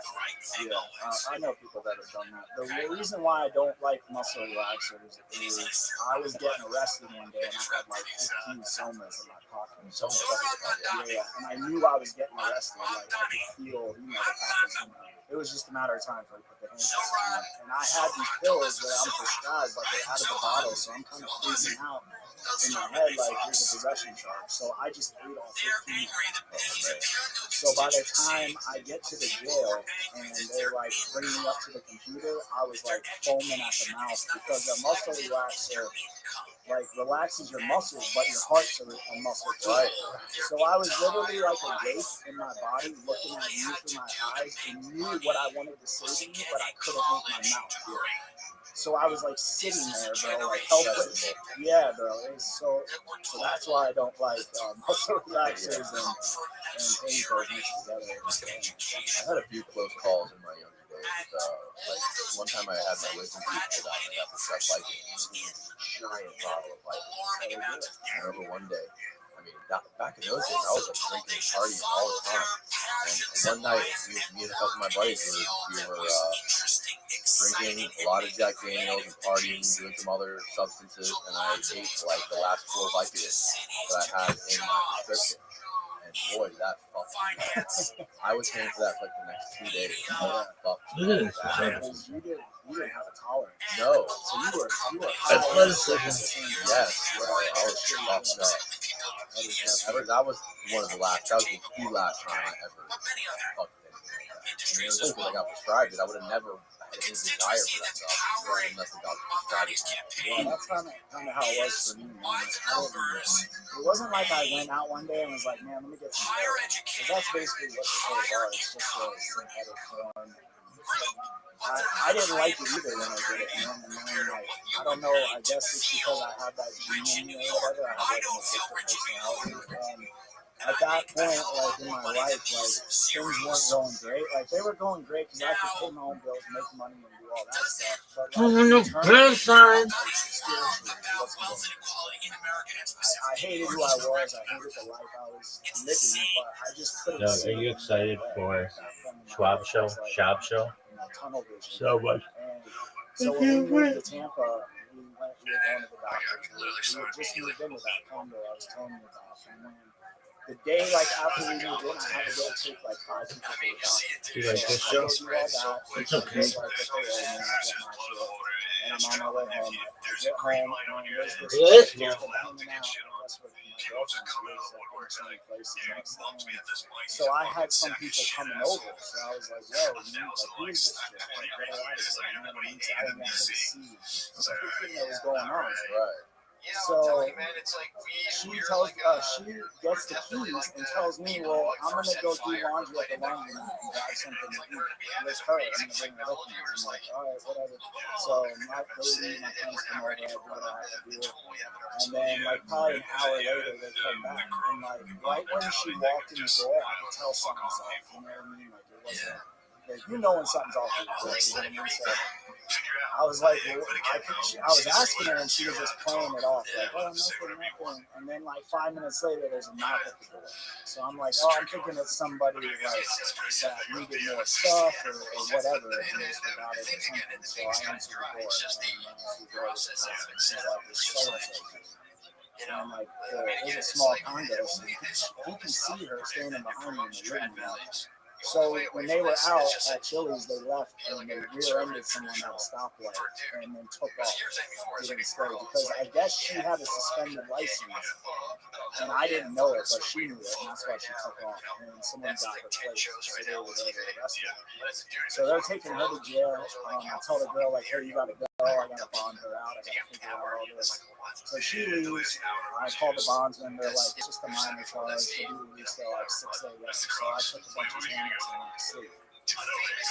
Yeah, I know people that have done that. The reason why I don't like muscle relaxers is I was getting arrested one day and I had like 15 somas in my pocket. And I knew I was getting arrested. Like I could feel, the cops. It was just a matter of time for the handcuffs on. And I had these pills that I'm prescribed, but they're out of the bottle, so I'm kind of freaking out in my head, like there's a possession charge. So I just ate all 15. So by the time I get to the jail and they're like bringing me up to the computer, I was like foaming at the mouth because the muscle relaxer like relaxes your muscles, but your heart's a muscle too. Right. So I was literally like a wraith in my body, looking at you through my eyes, and knew what I wanted to say to you, but I couldn't make my mouth hear. So I was like sitting there, bro, like helpless. Yeah, bro. So that's why I don't like muscle relaxers and painkillers mixed together. I had a few close calls in my younger days. Like one time I had my wisdom teeth pulled out and I got prescribed Vicodin. Giant bottle of Vicodin. I remember one day. I mean, back in those days, I was like drinking and partying all the time. And one night, me and a couple of my buddies, we were drinking a lot of Jack Daniels and partying, doing some other substances, and I ate like the last 4 Vicodins that I had in my prescription. And boy, that fucked me up. I was paying for that for like the next 2 days. That fucked me up. You didn't have a tolerance. No. So you were Yes, I was fucked up. That was one of the last. That was the last time I ever fucked anything like that. And just because I got prescribed it, I would have never had any desire for that stuff unless the doctor prescribed it. Yeah, that's kind of how it was for me, man. It wasn't like I went out one day and was like, man, let me get some heroin. Because that's basically what the pills are. It's just a synthetic form. I didn't like it either when I did it, man. And then, like, I don't know, I guess it's because I have that gene in me or whatever. I have like an addictive personality. And at that point, like, in my life, like, things weren't going great. Like, they were going great because I could pay my own bills, make money, and do all that stuff. But, like, I hated who I was. I hated the life I was living, but I just couldn't see. Are you excited for Schwab Show? Tunnel vision. So much. So when we moved to Tampa, we were going to the doctor. We had just moved into that condo I was telling you about. And when the day, like, after we moved in, I had to go take, like, 5 people to the doctor. Do you like this show? It's okay. And I'm on my way home. I get home, and there's this Yes. kid that's been hanging out. That's what my girlfriend lives, like, in so many places. So I had some people coming over. So I was like, yo, who is this kid? Like, get her out of here. You know what I mean? So I didn't want her to see everything that was going on. Right. So she gets the keys and tells me, well, I'm going to go do laundry at the laundry mat and grab something to eat. With her, I'm going to bring her with me. I'm like, all right, whatever. So my lady, my friends come over, I do what I have to do. And then, like, probably an hour later, they come back. And, like, right when she walked in the door, I could tell something's off. You know what I mean? Like, it wasn't, like, you know when something's off in the door. You know what I mean? So I was like, well, I was asking her, and she was just playing it off, like, oh, nothing. And then, like, 5 minutes later, there's a knock at the door. So I'm like, oh, I'm thinking it's somebody, like, that needed more stuff or whatever, and just forgot it or something. So I answered the door, and the door was like, it's so-and-so. And I'm like, there's a small condo, so you can see her standing behind me in the living room. So when they were out at Chili's, they left and they rear-ended someone at a stoplight and then took off. Didn't stay because I guess she had a suspended license, and I didn't know it, but she knew it, and that's why she took off. And someone got her place, so they were there to arrest her. So they're taking her to jail. I tell the girl, like, hey, you gotta go. I gotta bond her out. I gotta figure out all this. So she leaves. I call the bondsman. They're like, it's just a minor charge. She'll be released at like 6 a.m. So I took a bunch of Xanax and went to sleep.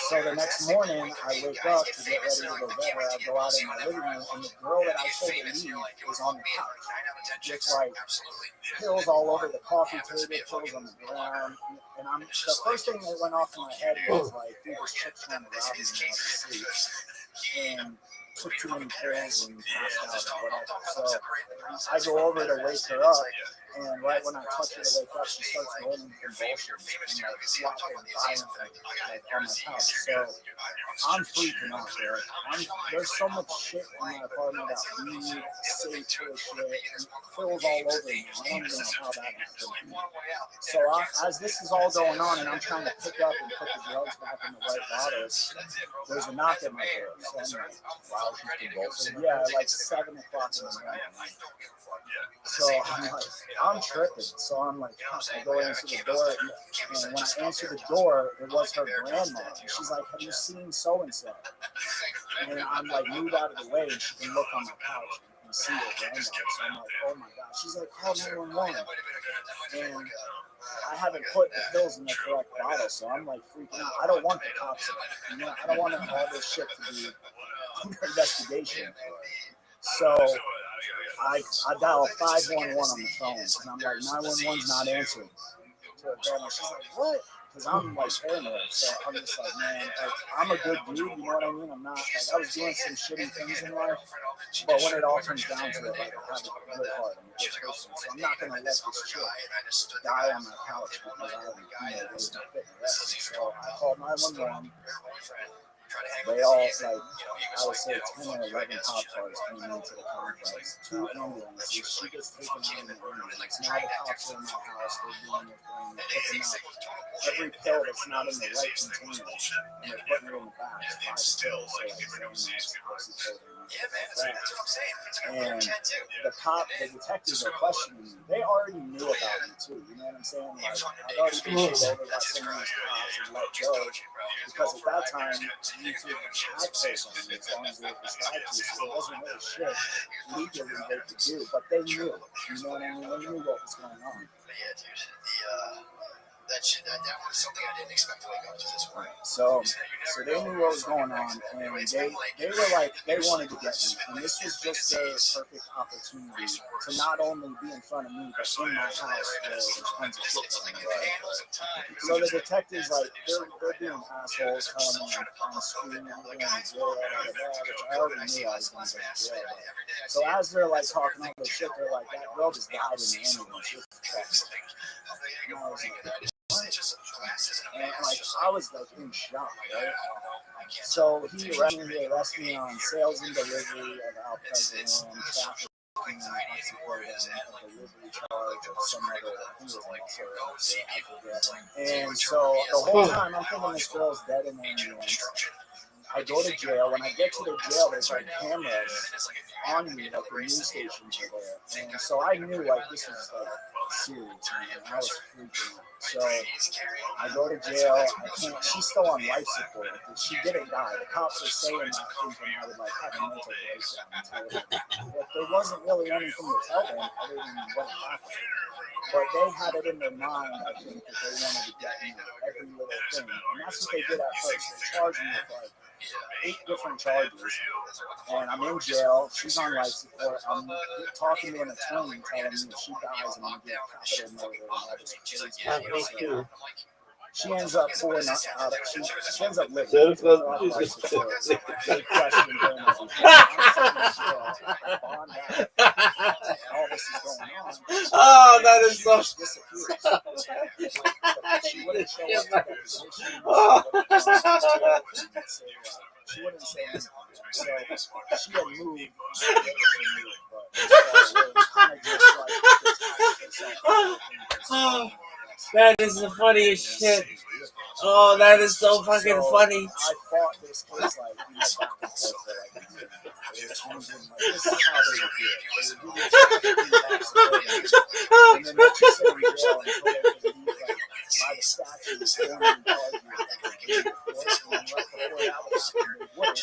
So the next morning, I wake up to get ready to go get her. I go out in my living room, and the girl that I told to leave is on the couch. It's like pills all over the coffee table, pills on the ground. And the first thing that went off in my head was like, dude, this chick's trying to rob me while I sleep. And took too many pills and passed out or whatever. So I go over to wake her up, and right when I touch her to wake up, she starts rolling convulsions and like flopping violently like on my couch. So I'm freaking out there. There's so much shit in my apartment about weed, safe shit, and pills all over me. I don't even know how that happened. So as this is all going on, and I'm trying to pick up and put the drugs back in the right bottles, there's a knock at my door. So I'm like, wow. Yeah, like 7 o'clock in the morning. So I'm tripping. So I'm like, I go answer the door, and when I answer the door, it was her grandma. And she's like, have you seen so and so? And I'm like, move out of the way, and she can look on my couch and see her grandma. So I'm like, oh my god. She's like, call 911. And I haven't put the pills in the correct bottle, so I'm like freaking out. I don't want the cops. You know, I don't want all this shit to be investigation. So I dial 511 on the phone, and I'm like, 911's not answering. To her grandma, she's like, what? Because I'm like paranoid. So I'm just like, man, like, I'm a good dude, you know what I mean? I'm not, like, I was doing some shitty things in life, but when it all comes down to it, like, I have a good heart. I'm a good person. So I'm not going to let this chick die on my couch because I haven't, was fit and rested. So I called 911. They all, like, I would say 10 or 11 cop cars came into the complex, 2 ambulances. She gets taken out in the ambulance. Now the cops are in my house, they're doing their thing, they're picking out every pill that's not in the right container, and they're putting it in the back. 5 pills, so like Xanax, oxycodone, and the detectives are questioning me. They already knew about me too. You know what I'm saying? Like, I've already been pulled over by some of these cops and let go because at that time you could have pills on me as long as they were prescribed to you. So it wasn't really shit legally they could do, but they knew. You know what I mean? They knew what was going on. Yeah, dude. That was something I didn't expect to wake up to this morning. So they knew what was going on, and they were like, they wanted to get me, and this was just a perfect opportunity to not only be in front of me, but in my house where there's tons of shit going on. So the detectives, like, they're being assholes, telling me I'm screwing, I'm going to jail, which I already knew I was going to go to jail. So as they're like talking all this shit, they're like, that girl just died in the ambulance. And like, I was like in shock, right? So he arrested me on sales and delivery of alprazolam, trafficking, oxycodone, a delivery charge of some other, I think it was I forget. And so the whole time I'm thinking this girl's dead in the ambulance. I go to jail. When I get to the jail, there's like cameras on me, like the news stations are there. And so I knew like this was like serious, man. I was freaking out. So I go to jail. She's still on life support. She didn't die. The cops are saying that thinking I would like have a mental breakdown. But there wasn't really anything to tell them other than what happened. But they had it in their mind, I think, that they wanted to get me every little thing. And that's what they did at first. They charged me with like 8 different charges. And I'm in jail. She's on life support. I'm talking to an attorney telling me if she dies, I'm going to get capital murder and all this crazy. She ends up pulling out. She ends up living. All this is going on. Oh, that is so. She wouldn't show up to that position. She wouldn't say anything. So she had moved. Oh, that is the funniest shit. Oh, that is so fucking funny. I fought this case like, back and forth for like a year. This is how they would do it. And then they just sit in jail until they could leave, like, by the statutes, and then right before that would happen, they wouldn't.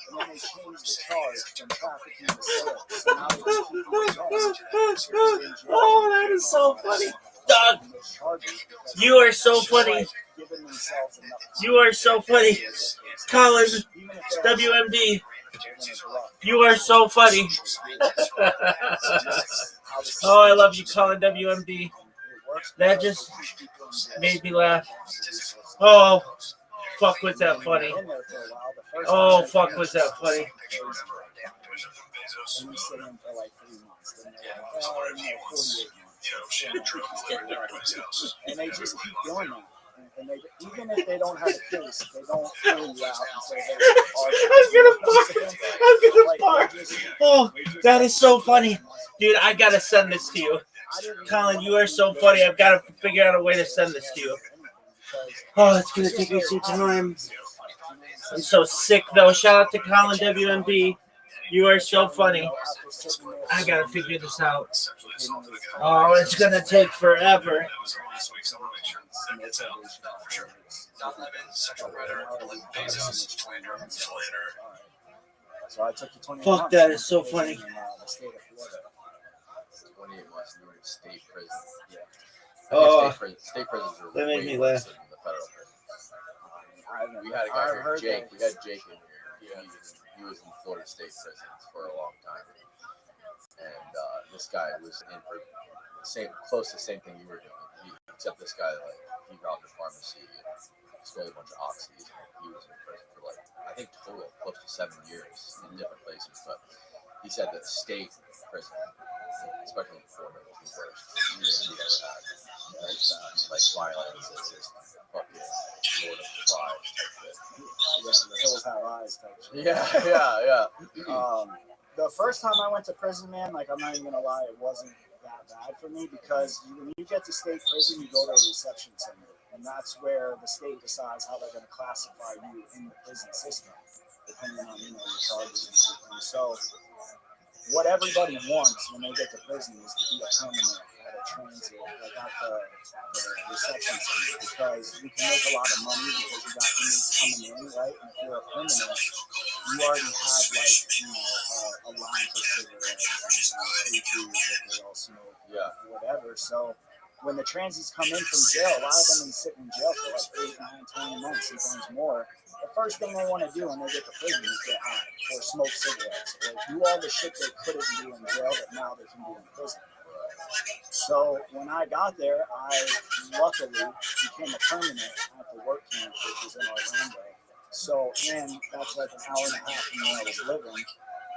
And then they changed the charge from trafficking to sales. So now they keep doing that. Oh, that is so funny. Dog, you are so funny. You are so funny. Colin, WMD, you are so funny. Oh, I love you, Colin, WMD. That just made me laugh. Oh, fuck, was that funny? Oh, fuck, was that funny? And they just keep doing that. And they, even if they don't have a case, they don't pull you out and say, hey, I'm gonna bark. Oh, that is so funny. Dude, I gotta send this to you. Colin, you are so funny. I've got to figure out a way to send this to you. Oh, it's gonna take me some time. I'm so sick, though. Shout out to Colin, WMD. You are so funny. I gotta figure this out. Oh, it's gonna take forever. Fuck, that is so funny. 28 months in state prison. Oh, state prisons are that made way me worse laugh. than the federal prison. We had a guy here, Jake. We had Jake in here. He was in Florida State prisons for a long time, and this guy was in for close to the same thing you were doing. Except this guy, like, he robbed a pharmacy and stole a bunch of oxys. He was in prison for like, I think total close to 7 years in different places. But he said that state prison, especially in Florida, was the worst he'd ever had. Like violence, it's just fucking Lord of the Flies type shit. the hills have eyes type shit. Yeah. The first time I went to prison, man, like I'm not even gonna lie, it wasn't that bad for me because when you get to state prison, you go to a reception center, and that's where the state decides how they're gonna classify you in the prison system, depending on your charges and everything. So what everybody wants when they get to prison is to be a permanent at a transit, like at the reception center, because you can make a lot of money because you got inmates coming in, right? And if you're a permanent, you already have like a line for cigarettes and papers that they all smoke, whatever. So when the transies come in from jail, a lot of them been sitting in jail for like 8, 9, 10 months, sometimes more. The first thing they want to do when they get to prison is get high or smoke cigarettes or do all the shit they couldn't do in jail that now they can do in prison. So when I got there, I luckily became a permanent at the work camp, which is in Orlando. So, and that's like an hour and a half from where I was living.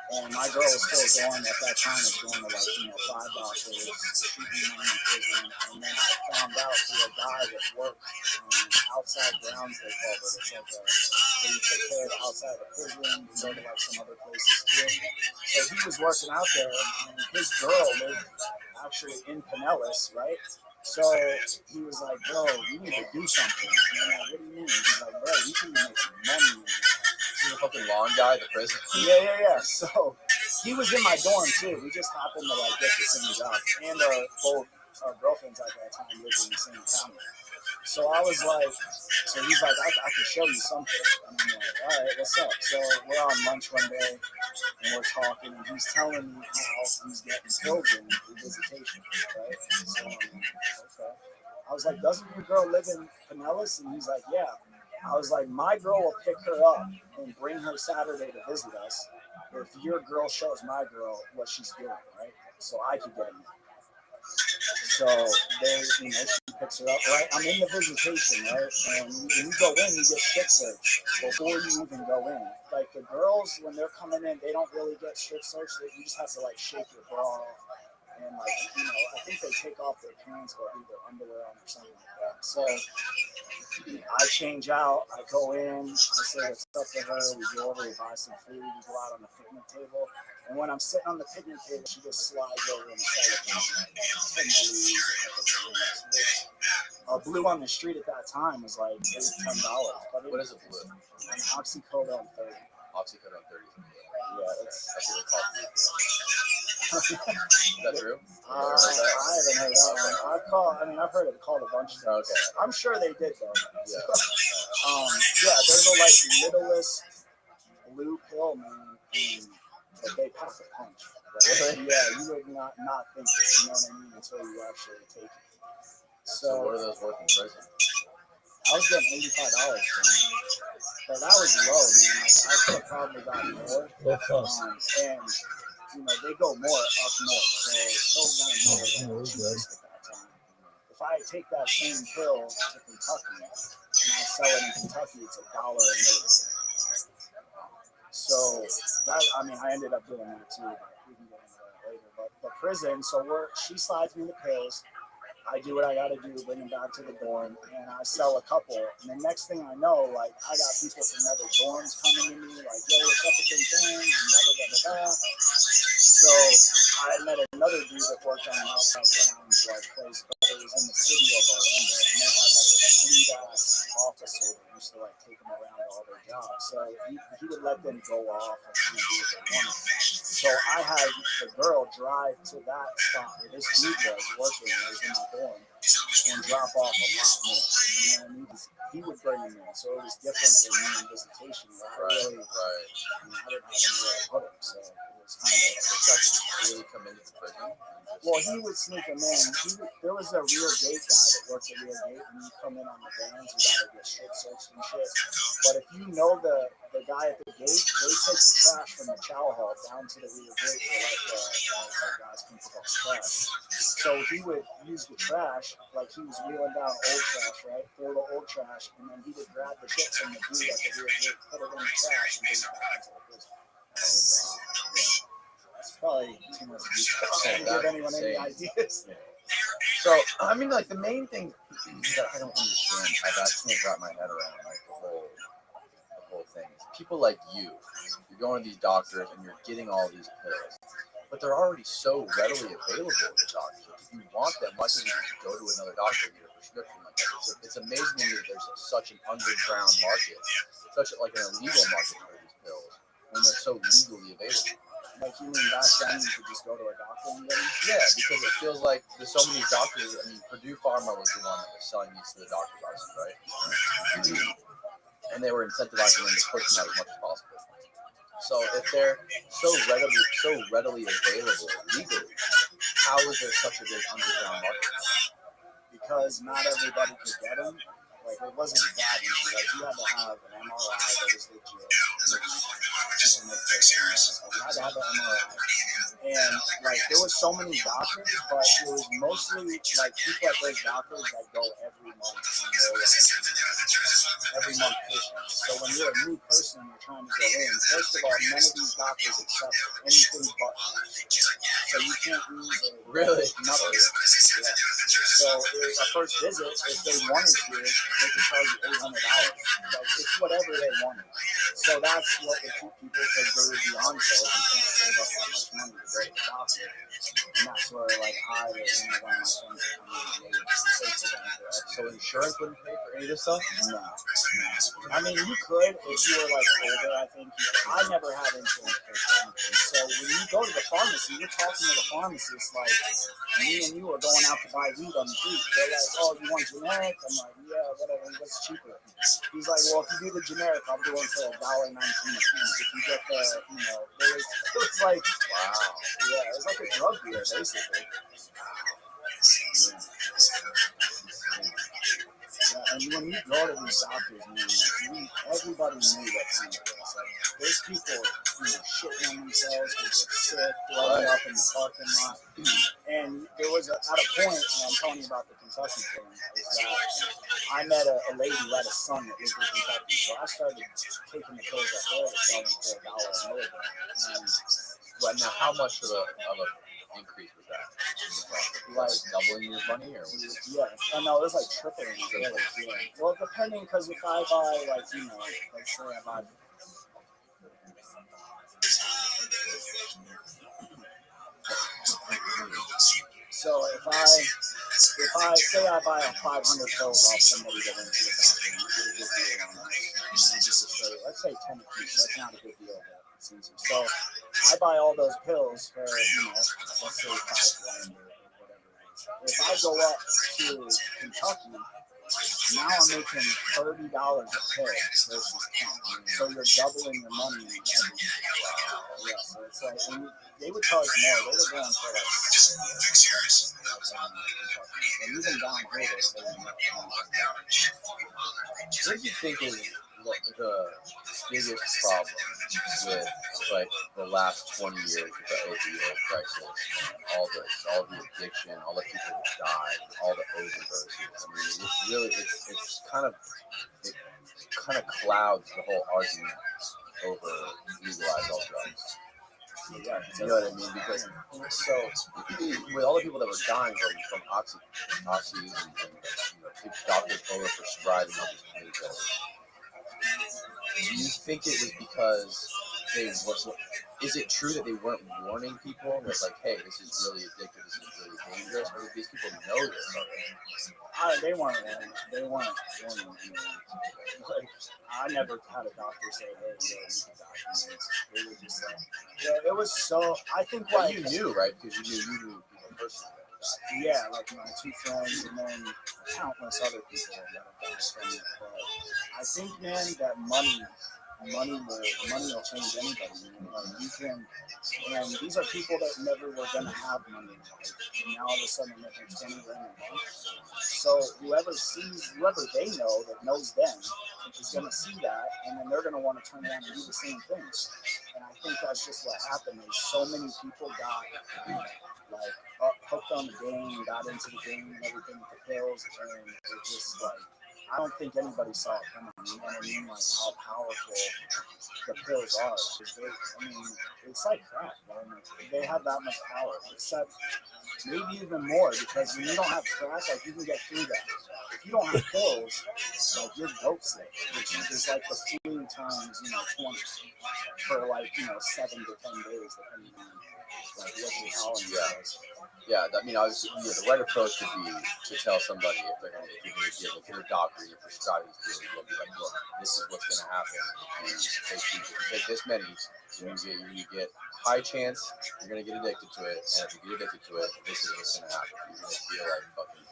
And my girl was still going at that time, was going to like, 5 doctors, shooting money in prison. And then I found out through a guy that worked outside grounds, they call it. It's like where you take care of the outside of the prison, you go to like some other places too. So he was working out there, and his girl lived actually in Pinellas, right? So he was like, bro, you need to do something. And I'm like, what do you mean? He's like, bro, you can make some money in here. He's a fucking lawn guy at the prison. Yeah. So he was in my dorm too. We just happened to like get the same job, and both our girlfriends at that time lived in the same county. So I was like, so he's like, I could show you something. And I'm like, all right, what's up? So we're on lunch one day, and we're talking, and he's telling me how he's getting children through visitation, right? So I'm like, okay. I was like, doesn't your girl live in Pinellas? And he's like, yeah. I was like, my girl will pick her up and bring her Saturday to visit us if your girl shows my girl what she's doing, right? So I could get in. So they, she picks her up, right? I'm in the visitation, right? And when you go in, you get strip searched before you even go in. Like the girls, when they're coming in, they don't really get strip searched. You just have to like shake your bra off. And like, I think they take off their pants or leave their underwear on or something like that. So I change out, I go in, I say what's up to her, we go over, we buy some food, we go out on the picnic table. And when I'm sitting on the picnic table, she just slides over in a cellophane. Blue on the street at that time was like $10. But what is a blue? An oxycodone 30. Oxycodone 30. Yeah, that's what they call it. Is that true? I haven't heard that one. I've heard it called a bunch of times. Okay. I'm sure they did though. Yeah. They're the like littlest blue pill, man. But they pack a punch. Really? Yeah, you would not think it, you know what I mean, until you actually take it. So what are those worth in prison? I was getting $85 for them. But that was low, man. Like, I could have probably gotten more. And they go more up north. So pills down north are cheapest at that time. If I take that same pill to Kentucky and I sell it in Kentucky, it's $1 a milligram. So that, I ended up doing that too. But we can get into that later. But the prison, so she slides me the pills. I do what I got to do, bring them back to the dorm, and I sell a couple. And the next thing I know, like, I got people from other dorms coming to me, like, yo, what's up with them things, and blah, blah, blah, blah. So I met another dude that worked on an outside grounds, like, place, but it was in the city of Orlando, and they had, like, a sweet-ass officer that used to, like, take them around to all their jobs. So he would let them go off and kind of do what they wanted. So I had the girl drive to that spot where this dude was working, and was in my dorm, and drop off a lot more. You know what I mean? He would bring them in, so it was different than me in visitation, where I really, I didn't have anywhere to put him, so it was kind of. Really come into the prison? Well, he would sneak him in. There was a real gate guy that worked at real gate, and you come in on the vans, you gotta get strip searched and shit. But if you know the guy at the gate, they take the trash from the chow hall down to the rear gate for like guys can pick up trash. So he would use the trash, like he was wheeling down old trash, right? Throw the old trash, and then he would grab the shit from the dude at the rear gate, put it in the trash, and bring it back into the prison. That's probably too much detail. I don't give anyone any ideas. So, like the main thing that I don't understand, I can't wrap my head around, like the whole thing people like you're going to these doctors and you're getting all these pills, but they're already so readily available to doctors. If you want them, why can't you just go to another doctor and get a prescription like that? It's amazing to me that there's such an underground market, like an illegal market for these pills, when they're so legally available. Like you mean back then you could just go to a doctor and get them? Yeah, because it feels like there's so many doctors. I mean, Purdue Pharma was the one that was selling these to the doctor's office, right? And they were incentivizing them to push them out as much as possible. So if they're so readily available legally, how is there such a big underground market? Because not everybody could get them. Like it wasn't that easy. Like you had to have an MRI that was legit. You had to have an MRI. And like there was so many doctors, but it was mostly like people at those doctors that go every month and they're like every month patients. So when you're a new person and you're trying to go in, first of all, none of these doctors accept anything but so you can't use really nothing. Yeah. So a first visit, if they wanted to, they could charge you $800. Like it's whatever they wanted. So that's what would keep people, because they would be on sale and can't save up that much money to go to the doctor. And that's where like I and one of my friends would come in and they would pay for them forever. So insurance wouldn't pay for any of this stuff? No. I mean, you could if you were like older. I think I never had insurance for anything. So when you go to the pharmacy, you're talking to the pharmacist like me and you are going out to buy weed on the street. They're like, "Oh, you want generic?" I'm like, "Yeah, whatever. What's cheaper?" He's like, "Well, if you do the generic, I'll do it for $1.19 a piece. If you get the, it was like, wow, yeah, it was like a drug dealer basically." Yeah, and when you go to these doctors, man, everybody knew that kind of was. Like, there's people, shitting on themselves because they're sick, throwing up in the parking lot. And there was at a point, and I'm telling you about the Kentucky thing, is that I met a lady who had a son that lived in Kentucky. So I started taking the pills at her to sell them for $1 a milligram. But now, how much of an increase was that? Like doubling your money, or was it? Yeah, no, it was like tripling. Yeah. Well, depending, because if I buy, like, let's say I buy. So if I say I buy 500 pills off somebody that went to the doctor, and you get a good deal on that. Let's say 10 a piece. That's not a good deal. It's easy. So I buy all those pills for, let's say $5,000 or whatever it is. If I go up to Kentucky, now I'm making $30 a pill versus 10. So you're doubling your money in everything. Yeah, so it's like, and they would charge more. They were going for like and even down here, what do you think is the biggest problem with like the last 20 years with the opioid crisis, all the addiction, all the people who died, all the overdoses? I mean, it's really it kind of clouds the whole argument over legalized all drugs. Yeah, you know what I mean? Because with all the people that were dying from oxys and doctors over prescribing all these painkillers, do you think it was because is it true that they weren't warning people that, like, hey, this is really addictive, this is really dangerous, or did these people know this already? They weren't warning. They weren't warning anyone. Like, I never had a doctor say, hey, you can document. They were just like, yeah, it was so, I think like. You knew, right? Because you knew people personally. Yeah, like my 2 friends and then countless other people that have died from it. But I think, man, that money will change anybody. Like you can, and these are people that never were gonna have money in life, and now all of a sudden they're making $20,000 a month. So whoever they know that knows them is gonna see that, and then they're gonna want to turn around and do the same things. And I think that's just what happened. Is so many people got like hooked on the game, got into the game and everything with the pills, and it just like. I don't think anybody saw it coming. You know what I mean? Like how powerful the pills are. It's like crack, man. They have that much power, except maybe even more, because when you don't have crack, like you can get through that. If you don't have pills, like you're dope sick, which is like the flu times, 20 for like, 7 to 10 days, depending on like what your tolerance is. Yeah, I mean, obviously, the right approach would be to tell somebody if you're going to give, if you're a doctor, you're prescribing this deal, you'll be like, look, this is what's going to happen. If you take this many, you get high chance you're going to get addicted to it, and if you get addicted to it, this is what's going to happen. You're going to feel like fucking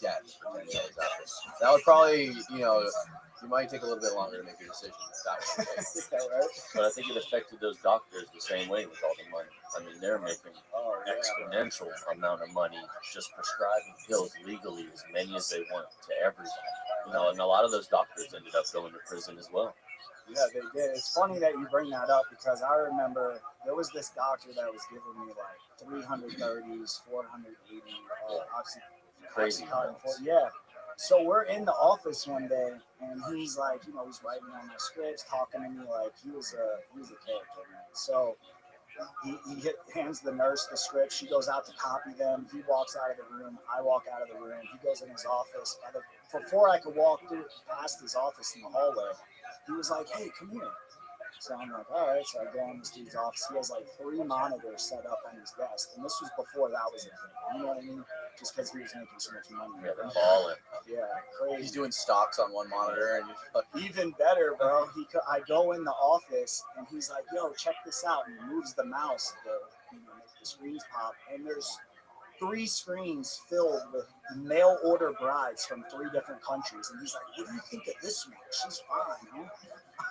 dead for 10 days after. That would probably, you might take a little bit longer to make your decision if that was the case. Right? But I think it affected those doctors the same way with all the money. I mean, they're making exponential amount of money just prescribing pills legally, as many as they want to everybody. And a lot of those doctors ended up going to prison as well. Yeah, they did. It's funny that you bring that up because I remember there was this doctor that was giving me like 330s, 480, crazy. Yeah. So we're in the office one day, and he's like, he's writing on my scripts, talking to me like he was a character, man. So he hands the nurse the script. She goes out to copy them. He walks out of the room. I walk out of the room. He goes in his office. Before I could walk through past his office in the hallway, he was like, "Hey, come here." So I'm like, all right. So I go in this dude's office. He has like 3 monitors set up on his desk. And this was before that was a thing. You know what I mean? Just because he was making so much money. Yeah, they're balling. Yeah, crazy. He's doing stocks on one monitor. And even better, bro. I go in the office and he's like, yo, check this out. And he moves the mouse to make the screens pop. And there's 3 screens filled with mail order brides from 3 different countries. And he's like, what do you think of this one? She's fine, huh?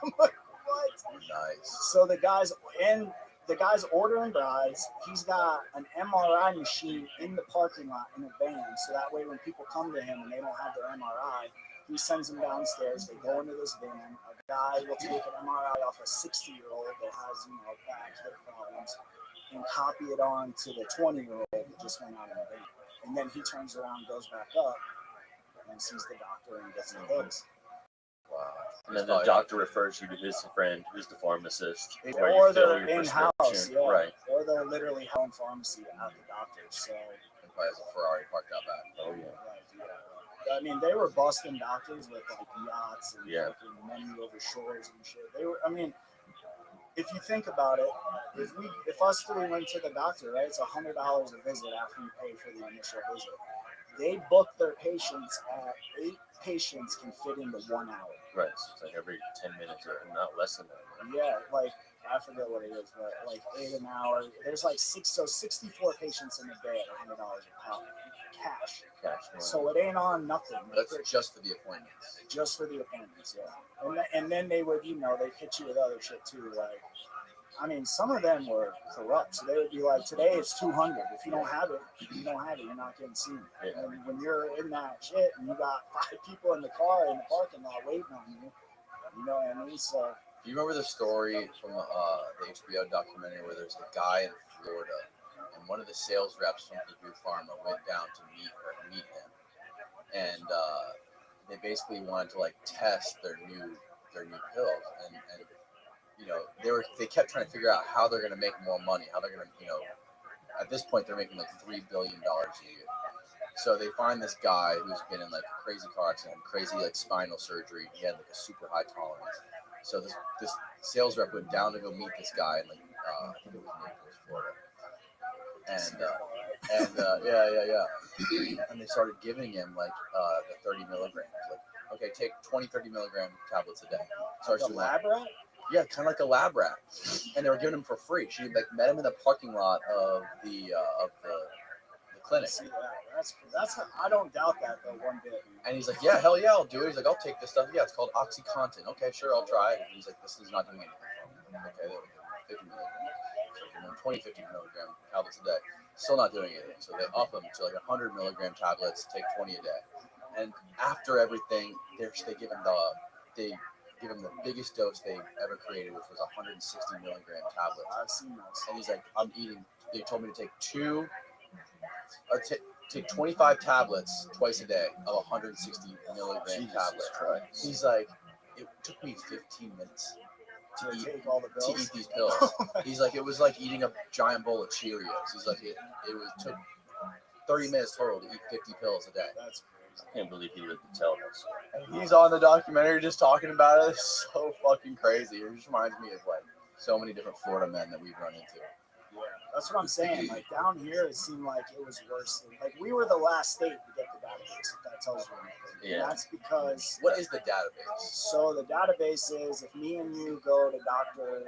I'm like, what? Nice. So the guy's ordering brides. He's got an MRI machine in the parking lot in a van, so that way when people come to him and they don't have their MRI, he sends them downstairs. They go into this van. A guy will take an MRI off a 60-year-old that has back hip problems and copy it on to the 20-year-old that just went out in the van. And then he turns around, goes back up, and sees the doctor and gets the pills. Wow. And then the doctor refers you to his friend, who's the pharmacist. Or they're in-house, yeah. Right. Or they're literally home pharmacy at the doctor. So he probably has a Ferrari parked out back. Oh, yeah. I mean, they were busting doctors with like yachts and money over shores and shit. They were. I mean, if you think about it, if us 3 went to the doctor, right, it's $100 a visit after you pay for the initial visit. They book their patients at 8 patients can fit into 1 hour. Right. So it's like every 10 minutes or not less than that. Yeah, like I forget what it is, but like 8 an hour. There's like 64 patients in a day at $100 a pop. Cash. So it ain't on nothing. That's just for the appointments. Just for the appointments, yeah. And then they would, they'd hit you with other shit too. Like, I mean, some of them were corrupt. So they would be like, today it's 200. If you don't have it, you don't have it. You're not getting seen. Yeah. And when you're in that shit and you got 5 people in the car in the parking lot waiting on you, you know what I mean? So. Do you remember the story from the HBO documentary where there's a guy in Florida and one of the sales reps from Purdue Pharma went down to meet him, and they basically wanted to like test their new pills, and they kept trying to figure out how they're going to make more money, how they're going to at this point they're making like $3 billion a year. So they find this guy who's been in like a crazy car accident, crazy like spinal surgery. He had like a super high tolerance. So this sales rep went down to go meet this guy in like I think it was Naples, Florida. And they started giving him like the 30 milligrams. Like, okay, take 30 milligram tablets a day. Like a lab rat? Yeah, kind of like a lab rat. And they were giving him for free. She like met him in the parking lot of the clinic. That's I don't doubt that though one bit. And he's like, yeah, hell yeah, I'll do it. He's like, I'll take this stuff. Yeah, it's called OxyContin. Okay, sure, I'll try it. And he's like, this is not doing anything for me. Okay, 50 milligrams. So 50 milligram tablets a day. Still not doing anything. So they up them to like 100 milligram tablets, take 20 a day. And after everything, they give him the biggest dose they ever created, which was 160 milligram tablets. I've seen those. And he's like, they told me to take take 25 tablets twice a day of 160 milligram tablets. He's like, it took me 15 minutes to eat these pills. He's like, it was like eating a giant bowl of Cheerios. He's like, it took 30 minutes total to eat 50 pills a day. That's crazy. I can't believe he lived to tell this. And he's on the documentary just talking about it. It's so fucking crazy. It just reminds me of like so many different Florida men that we've run into. Yeah, that's what I'm saying. Like down here, it seemed like it was worse. Like we were the last state to get the database. If that tells you anything. Yeah. And that's because. What is the database? So the database is if me and you go to Dr.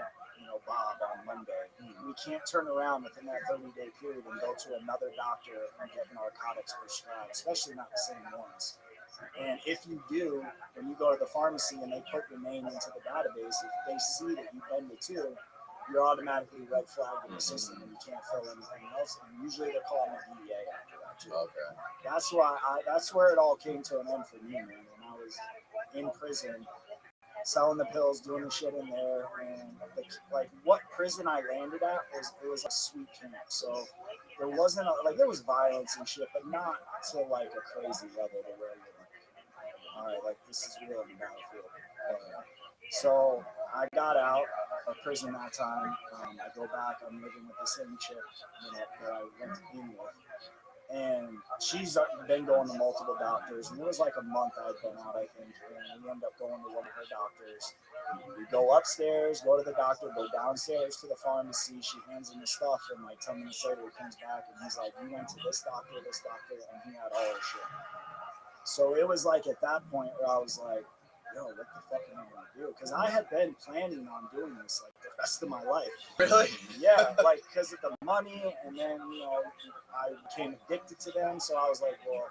Bob on Monday, we can't turn around within that 30-day period and go to another doctor and get narcotics prescribed, especially not the same ones. And if you do, when you go to the pharmacy and they put your name into the database, if they see that you've been to two, you're automatically red flagged in the system and you can't fill anything else. And usually they're calling a DEA after that too. Okay. That's where it all came to an end for me, man. When I was in prison, selling the pills, doing the shit in there, and like what prison I landed at was a sweet camp. So there wasn't there was violence and shit, but not to like a crazy level to where you're like, all right, like this is real in the battlefield. So I got out of prison that time. I go back. I'm living with the same chick that I went to be with. And she's been going to multiple doctors, and it was like a month I'd been out, I think, and we end up going to one of her doctors. We go upstairs, go to the doctor, go downstairs to the pharmacy, she hands him the stuff, and like 10 minutes later he comes back and he's like, you went to this doctor, and he had all her shit. So it was like at that point where I was like, yo, what the fuck am I gonna do? Because I had been planning on doing this like the rest of my life. Really? Yeah, like because of the money, and then I became addicted to them. So I was like, well,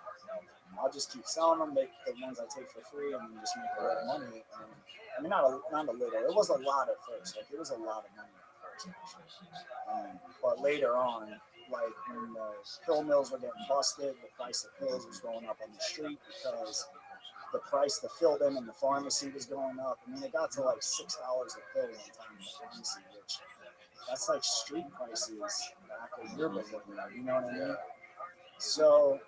I'll just keep selling them, make the ones I take for free, and then just make a lot of money. And, I mean, not a little. It was a lot at first. Like it was a lot of money at first, actually. But later on, like when the pill mills were getting busted, the price of pills was going up on the street because the price to fill them in the pharmacy was going up. I mean, it got to like $6 a pill one time in the pharmacy, which that's like street prices back a year before that, you know what I mean? So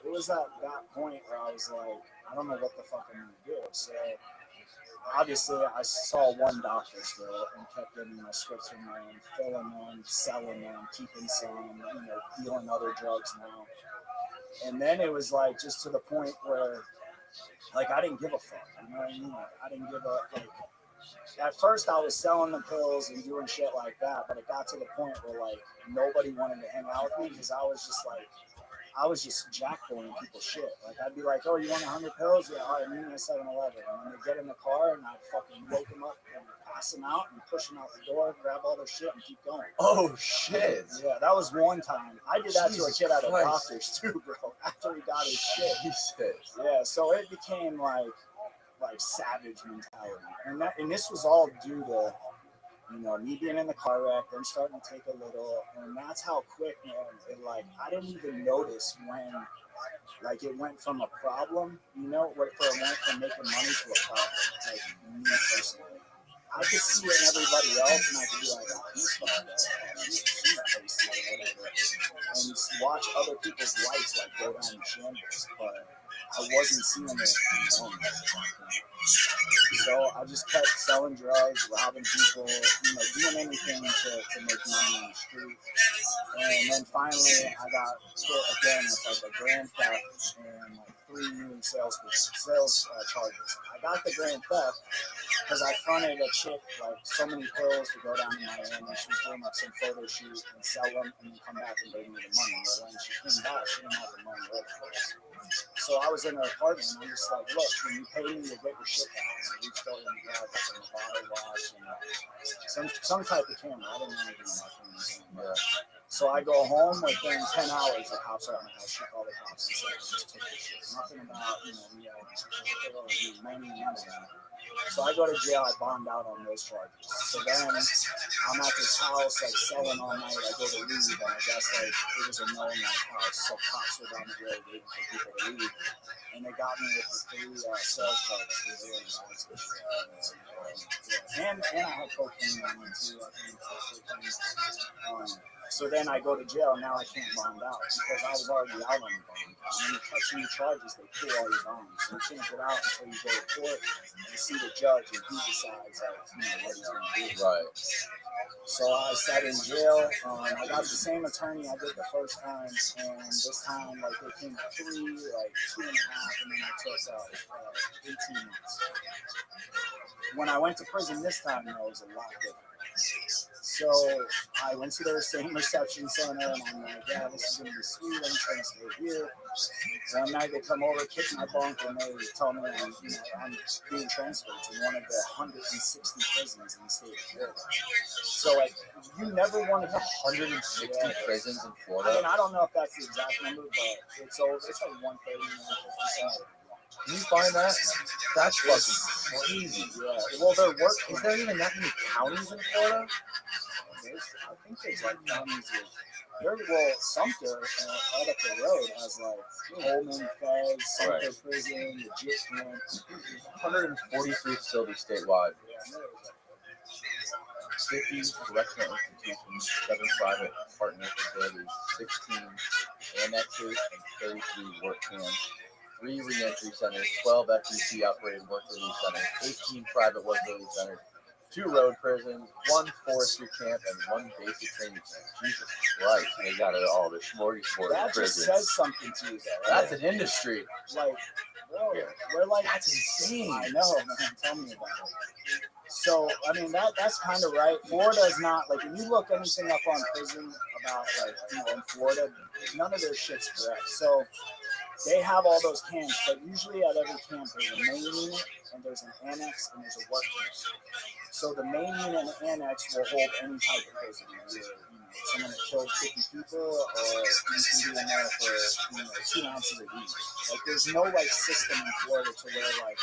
it was at that point where I was like, I don't know what the fuck I'm gonna do. So obviously I saw one doctor still and kept getting my scripts from them, filling them, selling them, keeping some, dealing other drugs now. And then it was like just to the point where like I didn't give a fuck, you know what I mean? Like, I didn't give a like. At first, I was selling the pills and doing shit like that, but it got to the point where like nobody wanted to hang out with me because I was just jackpulling people's shit. Like I'd be like, "Oh, you want 100 pills? Yeah, all right, meet me at 7-Eleven." And then they get in the car and I'd fucking wake them up and pass them out and push them out the door, grab all their shit and keep going. Oh shit! Yeah, that was one time. I did that to a kid at a doctor's too, bro. After he got his shit. Jesus. Yeah, so it became like savage mentality, and this was all due to me being in the car wreck, then starting to take a little, and that's how quick, man. It I didn't even notice when it went from a problem, it went from making money to a problem. Like me personally, I could see it in everybody else, and I could be like, oh, he's fucked up, he's crazy or whatever, and watch other people's lives go down the shambles, but I wasn't seeing it in my own life. So I just kept selling drugs, robbing people, doing anything to make money on the street. And then finally, I got hit again with a grand theft and 3 new sales charges. I got the grand theft because I fronted a chick so many pills to go down to Miami. She was doing some photo shoot and sell them and then come back and bring me the money. Well, when she came back, she didn't have the money ready for us. So I was in her apartment and I'm just like, look, when you pay me to get your shit back, and we reached over and grabbed a bottle watch and some type of camera. I didn't know anything about cameras. So I go home within 10 hours, the cops are at my house. She called the cops and said, I just took this shit. Nothing about, me, money, none of that. So I go to jail, I bond out on those charges. So then I'm at this house, selling all night. I go to leave, and I guess, it was a no-knock house. So cops were down the road waiting for people to leave. And they got me with the 3 sales charges. And I had cocaine on me, too. I think So then I go to jail. Now I can't bond out because I was already out on the bond. When you catch any charges, they pull all your bonds. So you can't get out until you go to court and see the judge, and he decides what he's going to do. Right. So I sat in jail. I got the same attorney I did the first time, and this time like they came at 3, like 2.5, and then I took 18 months. When I went to prison this time, it was a lot different. So I went to their same reception center, and I'm like, yeah, this is gonna be sweet. I'm just gonna stay here. One night they come over, kick my bunk, and they tell me I'm being transferred to one of the 160 prisons in the state of Florida. So like, you never want to get 160 prisons in Florida. I mean, I don't know if that's the exact number, but it's over. It's like 130, 150. Can you find that? That's fucking crazy. Yeah. Well, their work. Is there even that many counties in Florida? I think there's like counties of. Well, Sumter, right up the road, has like Coleman, Fed, Sumter Prison, legit camp. 143 facilities statewide. 50 correctional institutions, 7 private partner facilities, 16 annexes, and 33 work camps, 3 reentry centers, 12 FTC operated work release centers, 18 private work release centers, 2 road prisons, 1 forestry camp, and 1 basic training camp. Jesus Christ, they got it all. The smorgasbord that of prisons. Just says something to you, though. That's an industry. Like, bro, we're like, that's insane. I know, man. Tell me about it. So, I mean, that's kind of right. Florida is not, like, when you look anything up on prison about, like, in Florida, none of their shit's correct. So, they have all those camps, but usually at every camp there's a main unit, and there's an annex, and there's a work camp. So the main unit and the annex will hold any type of prisoner. Someone that killed 50 people, or you can be in there for 2 ounces of weed. Like, there's no like system in Florida to where like,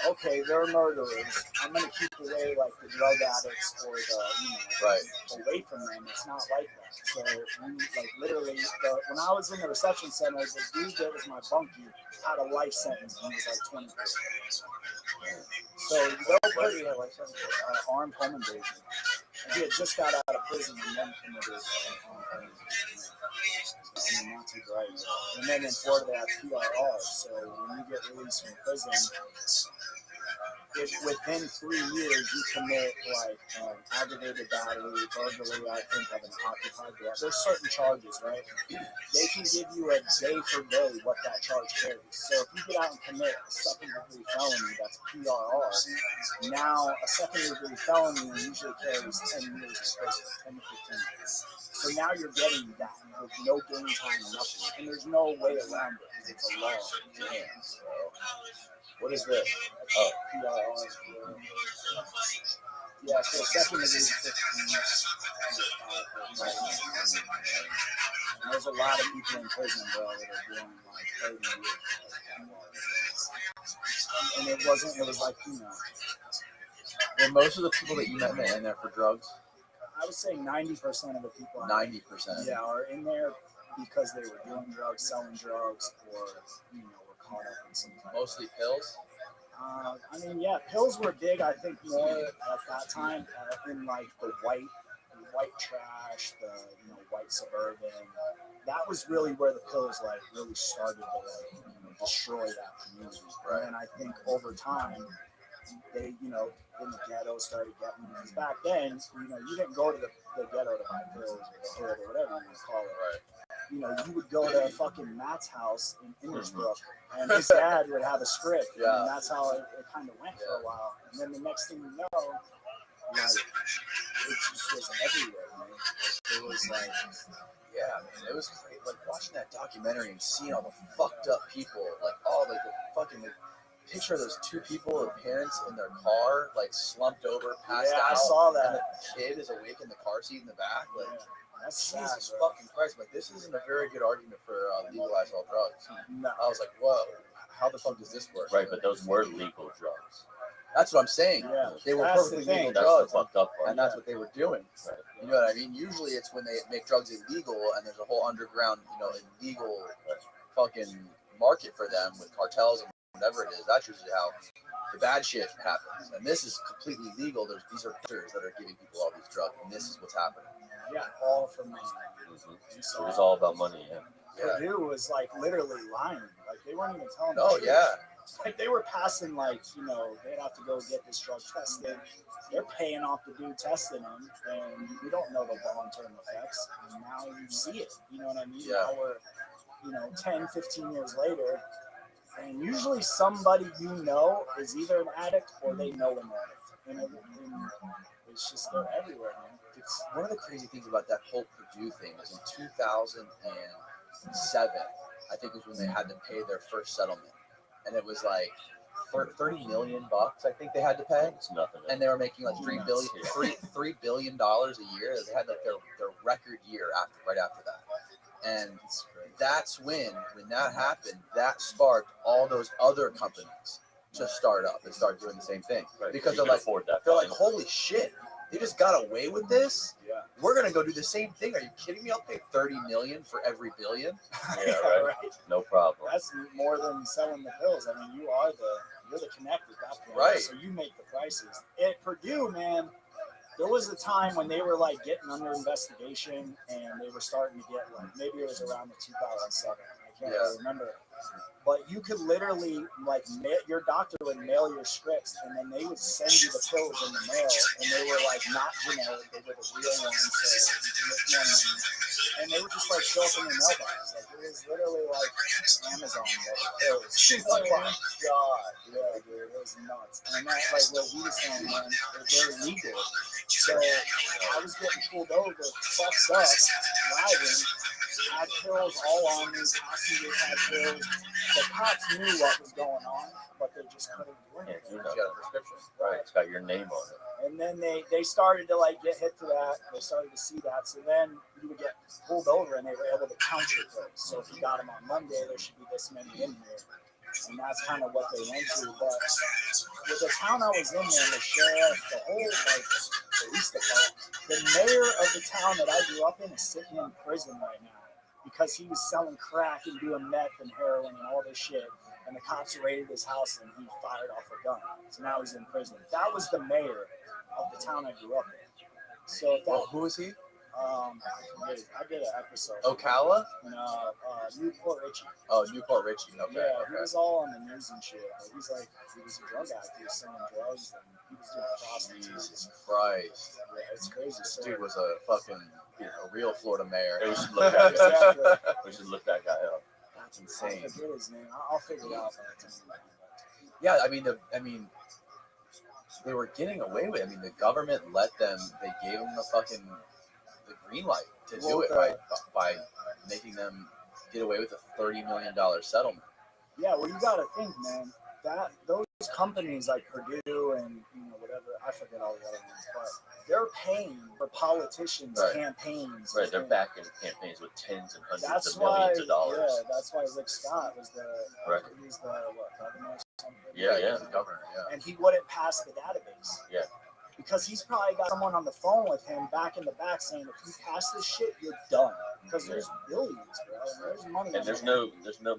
okay, they're murderers, I'm gonna keep away like the drug addicts or the away from them. It's not like that. So like literally, when I was in the reception center, the dude that was my bunkie had a life sentence, and he was like 20 years. So they'll put armed home invasion. He had just got out of prison and then committed armed home invasion. Not too bright. And then in Florida they have PRR. So when you get released from prison, if within 3 years you commit like aggravated battery, burglary, I think of an occupied garage. There's certain charges, right? They can give you a day for day what that charge carries. So if you get out and commit a second-degree felony, that's PRR. Now a second-degree felony usually carries 10 years in prison, 10 to 15 years. So now you're getting that with no game time, nothing, and there's no way around it because it's a law. Damn. So. What is this? Oh, PRR. Yeah, so second degree 15. There's a lot of people in prison, bro, that are doing like 30 years. And it was like, Were most of the people that you met in there for drugs? I would say 90% of the people. 90%. Yeah, are in there because they were doing drugs, selling drugs, or were caught up in some type. Mostly pills. I mean, yeah, pills were big. I think more at that time in like the white trash, the white suburban. That was really where the pills like really started to like destroy that community. Right. And I think over time they in the ghetto started getting, because back then you didn't go to the ghetto to buy pills or the hood or whatever you want to call it. Right. You would go to fucking Matt's house in Innisbrook, and his dad would have a script, and that's how it kind of went for a while. And then the next thing you know, like, it just was everywhere, man. It was like, man, it was great. Like watching that documentary and seeing all the fucked up people, like all the fucking picture of those 2 people, their parents in their car, like slumped over, passed out. I saw that. And the kid is awake in the car seat in the back, like. That's Jesus sad, fucking Christ! Like, this isn't a very good argument for legalize all drugs. No. I was like, whoa, how the fuck does this work? Right, but those were legal drugs. That's what I'm saying. Yeah. They were perfectly legal drugs, and that's what they were doing. Right. You know what I mean? Usually, it's when they make drugs illegal, and there's a whole underground, illegal fucking market for them with cartels and whatever it is. That's usually how the bad shit happens. And this is completely legal. These are doctors that are giving people all these drugs, and this is what's happening. Yeah, all for money. It was all about money. Yeah. Purdue was like literally lying. Like they weren't even telling. Oh the truth. yeah. Like they were passing like they'd have to go get this drug tested. They're paying off the dude testing them, and we don't know the long-term effects. And now you see it. You know what I mean? Yeah. Now we're 10, 15 years later, and usually somebody is either an addict or they know an addict, and it's just they're everywhere, man. It's one of the crazy things about that whole Purdue thing was in 2007, I think was when they had to pay their first settlement, and it was like $30 million. I think they had to pay. It's nothing. And they were making like $3 billion a year. They had like their record year right after that, and that's when that happened. That sparked all those other companies to start up and start doing the same thing because they're like, holy shit. They just got away with this. Yeah. We're gonna go do the same thing. Are you kidding me? I'll pay $30 million for every billion. Yeah, right. No problem. That's more than selling the pills. I mean, you're the connector at that point. Right. So you make the prices. At Purdue, man, there was a time when they were like getting under investigation, and they were starting to get like maybe it was around the 2007. I can't really remember. But you could literally your doctor would mail your scripts, and then they would send you the pills in the mail, and they were like not generic, they were the real ones, so you can make more money. And they would just like show up in your mailbox. Like it was literally like Amazon but with pills. Oh my god, yeah, dude, it was nuts. And that's like what we were saying, man, they're illegal. So I was getting pulled over, fucked up, driving. Had pills all on me, passengers had pills. The cops knew what was going on, but they just couldn't do anything. You got a prescription. Right. It's got your name on it. And then they started to like get hit to that. They started to see that. So then you would get pulled over, and they were able to count your pills. So if you got them on Monday, there should be this many in here. And that's kind of what they went to. But with the town I was in there, the sheriff, the whole police department, the mayor of the town that I grew up in is sitting in prison right now because he was selling crack and doing meth and heroin and all this shit. And the cops raided his house, and he fired off a gun. So now he's in prison. That was the mayor of the town I grew up in. So who was he? I did an episode. Ocala? No, Newport Richie. Oh, Newport Richie. Okay. Yeah, he was all on the news and shit. But he was a drug addict. He was selling drugs, and he was doing prostitutes. Jesus Christ. Yeah, it's crazy. This dude was a fucking real Florida mayor. We should look that guy. Exactly. We should look that guy up. That's insane. I forget his name. I'll figure it out. Yeah, I mean, they were getting away with it. I mean, the government let them. They gave them the green light to do it by making them get away with a $30 million settlement. Yeah, well, you got to think, man. Those companies like Purdue and whatever, I forget all the other ones, but they're paying for politicians' campaigns. Right, they're backing campaigns with tens and hundreds of millions of dollars. Yeah, that's why Rick Scott was he's the governor or something? Yeah, the governor, yeah. And he wouldn't pass the database. Yeah. Because he's probably got someone on the phone with him back in the back saying, if you pass this shit, you're done. Because there's billions, bro. There's money. And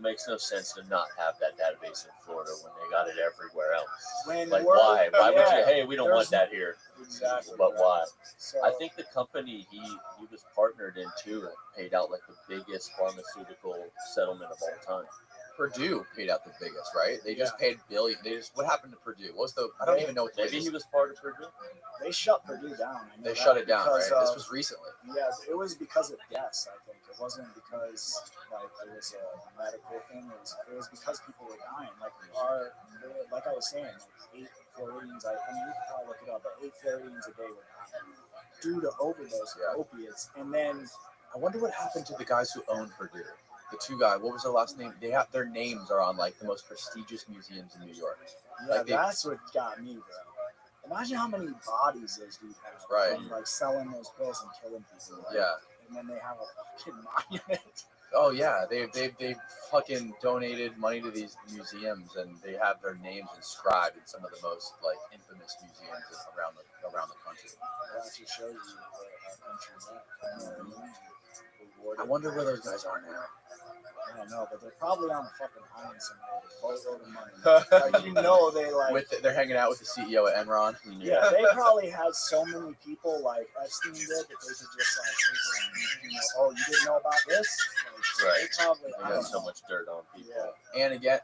makes no sense to not have that database in Florida when they got it everywhere else. Why? Why would you? Hey, we don't want that here. Exactly. But why? So, I think the company he was partnered into paid out like the biggest pharmaceutical settlement of all time. Purdue paid out the biggest, right? They just paid billion. What happened to Purdue? I don't even know what maybe he was part of Purdue. They shut Purdue down. They shut it down, right? This was recently. Yeah, it was because of deaths, I think. It wasn't because it was a medical thing. It was because people were dying. Like I was saying, 8 Floridians. I mean, you can probably look it up, but 8 Floridians a day were dying due to overdose of opiates. And then I wonder what happened to the guys who owned Purdue. The two guys, what was their last name? Their names are on like the most prestigious museums in New York. Yeah, that's what got me, bro. Imagine how many bodies those dudes have. Right. From, selling those pills and killing people. Right? Yeah. And then they have a fucking monument. Oh yeah, they fucking donated money to these museums, and they have their names inscribed in some of the most infamous museums around the country. That just shows you where our country's at. I wonder where those guys are now. I don't know, but they're probably on a fucking island somewhere with a boatload of money. Like, you know, they like they're hanging out with the CEO at Enron. yeah, they probably had so many people like Epstein did that they could just like, you know, oh, you didn't know about this? Like, Right. They probably, They I got don't so know. much dirt on people. Yeah. And again,